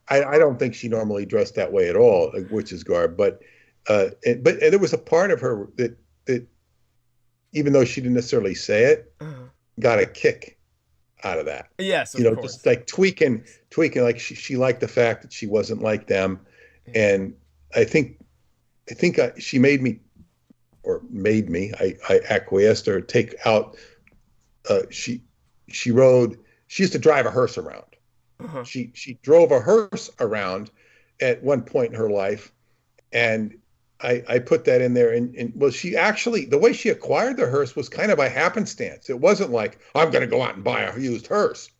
I don't think she normally dressed that way at all, like witch's garb. But there was a part of her that even though she didn't necessarily say it, got a kick out of that. Yes, of course. Just like tweaking. Like she liked the fact that she wasn't like them, and I think she made me. I acquiesced her take out. She used to drive a hearse around. She drove a hearse around at one point in her life, and I put that in there. And well, she actually, the way she acquired the hearse was kind of by happenstance. It wasn't like, I'm going to go out and buy a used hearse.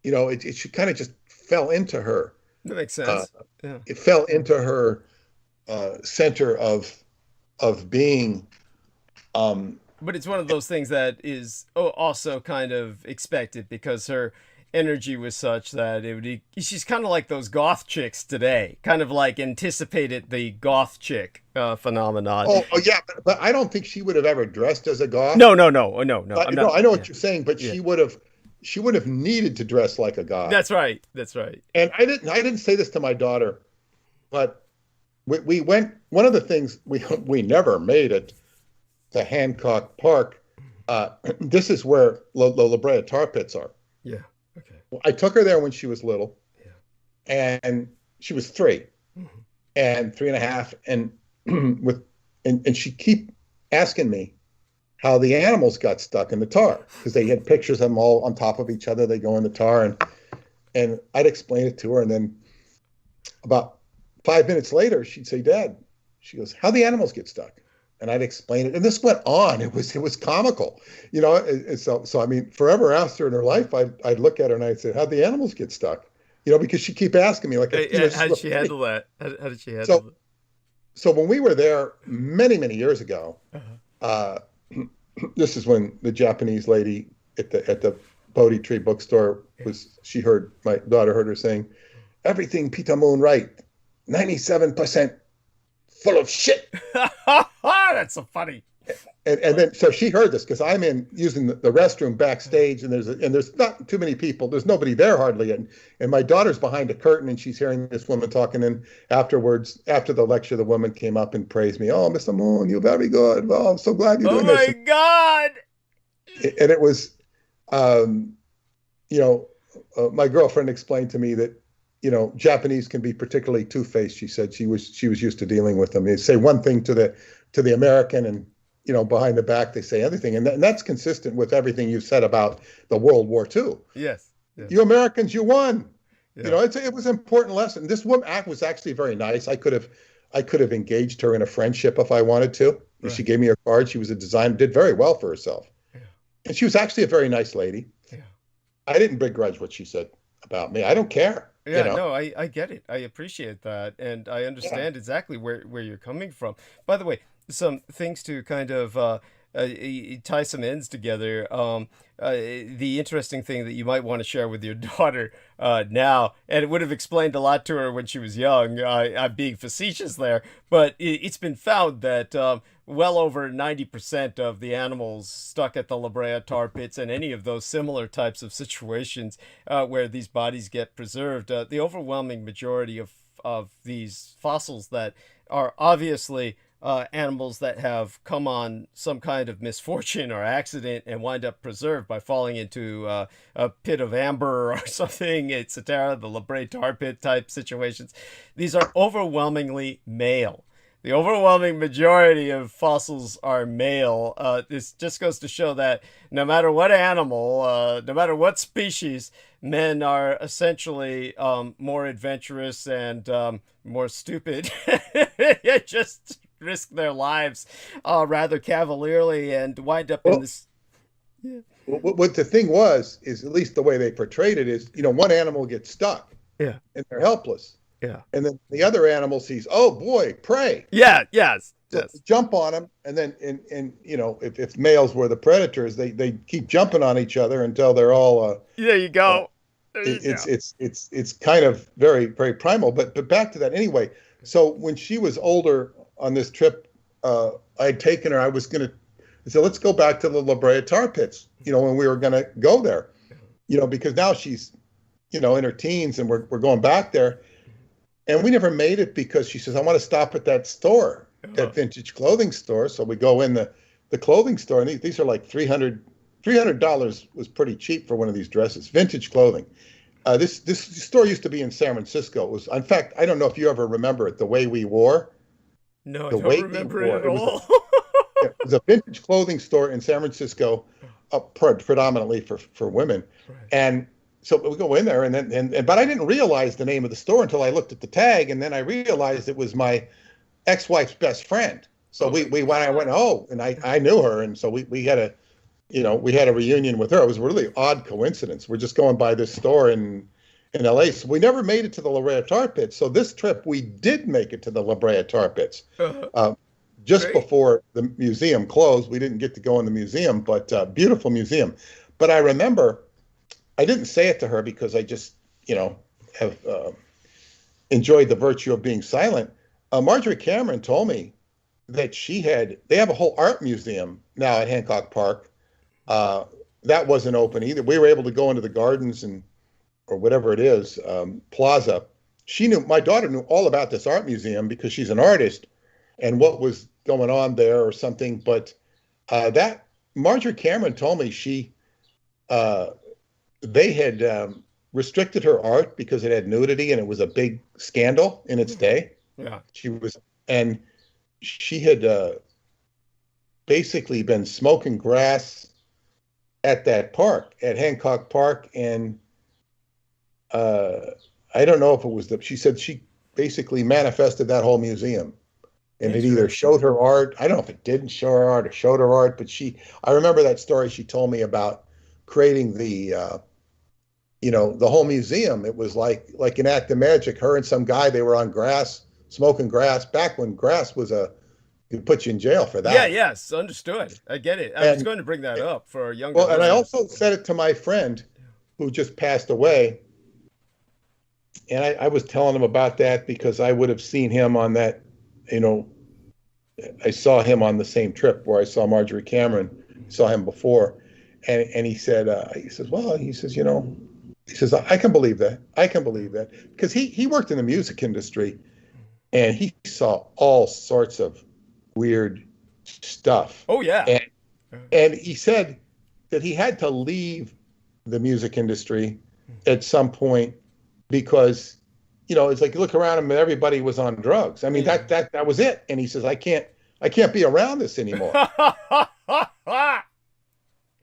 She kind of just fell into her. That makes sense. Yeah. It fell into her center of being. But it's one of those things that is also kind of expected, because her energy was such that she's kind of like those goth chicks today, kind of like anticipated the goth chick phenomenon. Oh yeah, but I don't think she would have ever dressed as a goth. No. I know what you're saying, but she would have needed to dress like a goth. That's right. And I didn't say this to my daughter, but we went. One of the things we never made it to Hancock Park. This is where the La Brea tar pits are. Yeah. Okay. Well, I took her there when she was little. Yeah. And she was 3, and 3.5, and she keep asking me how the animals got stuck in the tar, because they had pictures of them all on top of each other. They go in the tar, and I'd explain it to her, and then about 5 minutes later, she'd say, "Dad," she goes, "how the animals get stuck?" And I'd explain it, and this went on. It was comical, And so I mean, forever after in her life, I'd look at her and I'd say, "How'd the animals get stuck?" Because she keep asking me, like, how did she handle that? How did she handle it? So when we were there many, many years ago, this is when the Japanese lady at the Bodhi Tree bookstore my daughter heard her saying, "Everything Peter Moon right, 97% full of shit." That's so funny. And then so she heard this, because I'm using the restroom backstage, and there's not too many people. There's nobody there hardly, and my daughter's behind a curtain, and she's hearing this woman talking. And afterwards, after the lecture, the woman came up and praised me. "Oh, Mr. Moon, you're very good. Well, I'm so glad you're doing this." Oh my God! And it was, my girlfriend explained to me that, Japanese can be particularly two-faced. She said she was used to dealing with them. They say one thing to the American, and behind the back they say other thing, and that's consistent with everything you said about the World War II. Yes. You Americans, you won. Yeah. It was an important lesson. This woman was actually very nice. I could have engaged her in a friendship if I wanted to. Right. She gave me her card. She was a designer, did very well for herself, and she was actually a very nice lady. Yeah. I didn't begrudge what she said about me. I don't care. Yeah, no, I get it. I appreciate that, and I understand exactly where you're coming from. By the way, some things to kind of tie some ends together. The interesting thing that you might want to share with your daughter now, and it would have explained a lot to her when she was young. I'm being facetious there, but it's been found that well over 90% of the animals stuck at the La Brea tar pits and any of those similar types of situations where these bodies get preserved, the overwhelming majority of these fossils that are obviously animals that have come on some kind of misfortune or accident and wind up preserved by falling into a pit of amber or something, etc., the La Brea tar pit type situations. These are overwhelmingly male. The overwhelming majority of fossils are male. This just goes to show that no matter what animal, no matter what species, men are essentially more adventurous and more stupid. Just risk their lives rather cavalierly and wind up in this. Yeah. What the thing was is, at least the way they portrayed it is, one animal gets stuck, Yeah. and they're helpless, Yeah. and then the other animal sees, oh boy, prey. Yeah. Yes. So Yes. jump on them, and then if males were the predators, they keep jumping on each other until they're all. There you go. There you go. It's kind of very, very primal. But back to that anyway. So when she was older on this trip, I'd taken her. I said, let's go back to the La Brea tar pits. When we were going to go there, because now she's, in her teens, and we're going back there, and we never made it because she says, I want to stop at that store, that vintage clothing store. So we go in the clothing store, and these are like $300 was pretty cheap for one of these dresses, vintage clothing. This store used to be in San Francisco. It was, in fact, I don't know if you ever remember it, the way we wore. No, I don't remember it at all. It was a vintage clothing store in San Francisco, predominantly for women. Right. And so we go in there, but I didn't realize the name of the store until I looked at the tag, and then I realized it was my ex-wife's best friend. So I went, and I knew her, and so we had a reunion with her. It was a really odd coincidence. We're just going by this store in LA. So we never made it to the La Brea tar pits. So this trip we did make it to the La Brea tar pits. Just Great. Before the museum closed. We didn't get to go in the museum, but beautiful museum. But I remember, I didn't say it to her because I just, have enjoyed the virtue of being silent. Marjorie Cameron told me that they have a whole art museum now at Hancock Park. That wasn't open either. We were able to go into the gardens or whatever it is, plaza. My daughter knew all about this art museum because she's an artist and what was going on there or something. But that Marjorie Cameron told me they had restricted her art because it had nudity, and it was a big scandal in its day. Yeah. She had basically been smoking grass at that park, at Hancock Park, and I don't know if it was she said she basically manifested that whole museum. And it either showed her art. I don't know if it didn't show her art or showed her art, but I remember that story she told me about creating the whole museum. It was like an act of magic. Her and some guy, they were on grass, smoking grass, back when grass was could put you in jail for that. Yeah, yes, understood. I get it. I was going to bring that up for younger. Well, and I also said it to my friend who just passed away. And I was telling him about that because I would have seen him on that, I saw him on the same trip where I saw Marjorie Cameron, saw him before. And he said, I can believe that. I can believe that. Because he worked in the music industry and he saw all sorts of weird stuff. Oh, yeah. And he said that he had to leave the music industry at some point because, it's like you look around him and everybody was on drugs. I mean, that was it. And he says, I can't be around this anymore.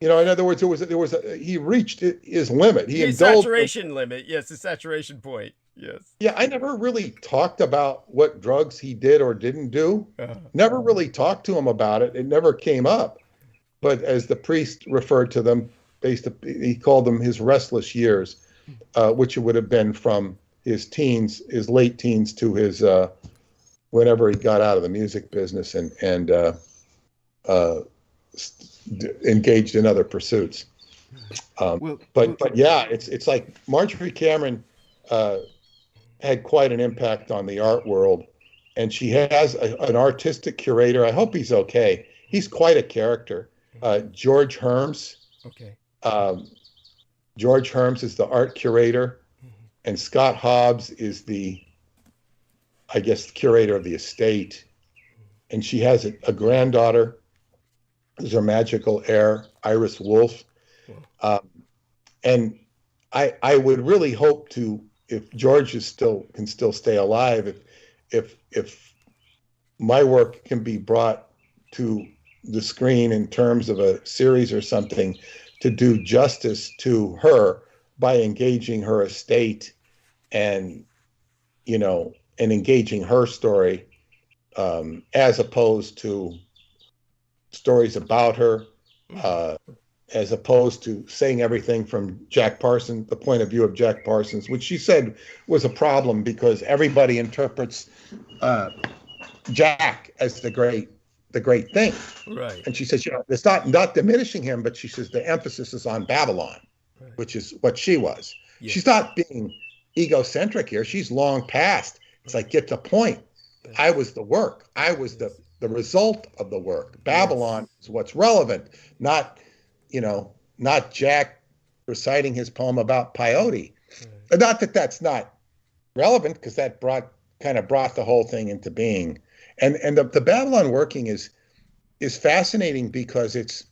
In other words, he reached his limit. He indulged saturation limit. Yes, the saturation point. Yes. Yeah, I never really talked about what drugs he did or didn't do. Never really talked to him about it. It never came up. But as the priest referred to them, he called them his restless years, which would have been from his late teens to his whenever he got out of the music business and engaged in other pursuits. But yeah, it's like Marjorie Cameron had quite an impact on the art world, and she has an artistic curator. I hope he's okay. He's quite a character. George Herms. Okay. George Herms is the art curator, and Scott Hobbs is the curator of the estate. And she has a granddaughter who's her magical heir, Iris Wolfe. And I would really hope to, if George can still stay alive, if my work can be brought to the screen in terms of a series or something to do justice to her by engaging her estate and, and engaging her story, as opposed to stories about her, as opposed to saying everything from Jack Parsons, the point of view of Jack Parsons, which she said was a problem because everybody interprets Jack as the great thing. Right. And she says, it's not diminishing him, but she says the emphasis is on Babylon, right, which is what she was. Yes. She's not being egocentric here. She's long past. It's like, get the point. I was the work. I was the result of the work. Babylon is what's relevant, not Jack reciting his poem about peyote. Right. Not that that's not relevant, because that brought the whole thing into being. And the Babylon working is fascinating because it's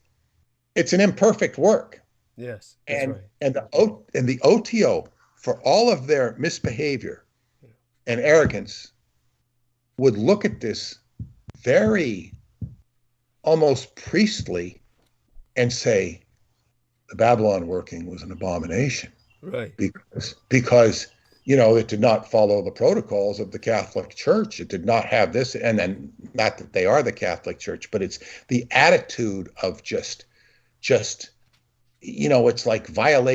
an imperfect work. Yes. And the OTO, for all of their misbehavior and arrogance, would look at this very almost priestly and say the Babylon working was an abomination. Right. Because it did not follow the protocols of the Catholic Church. It did not have this, and then not that they are the Catholic Church, but it's the attitude of just it's like violating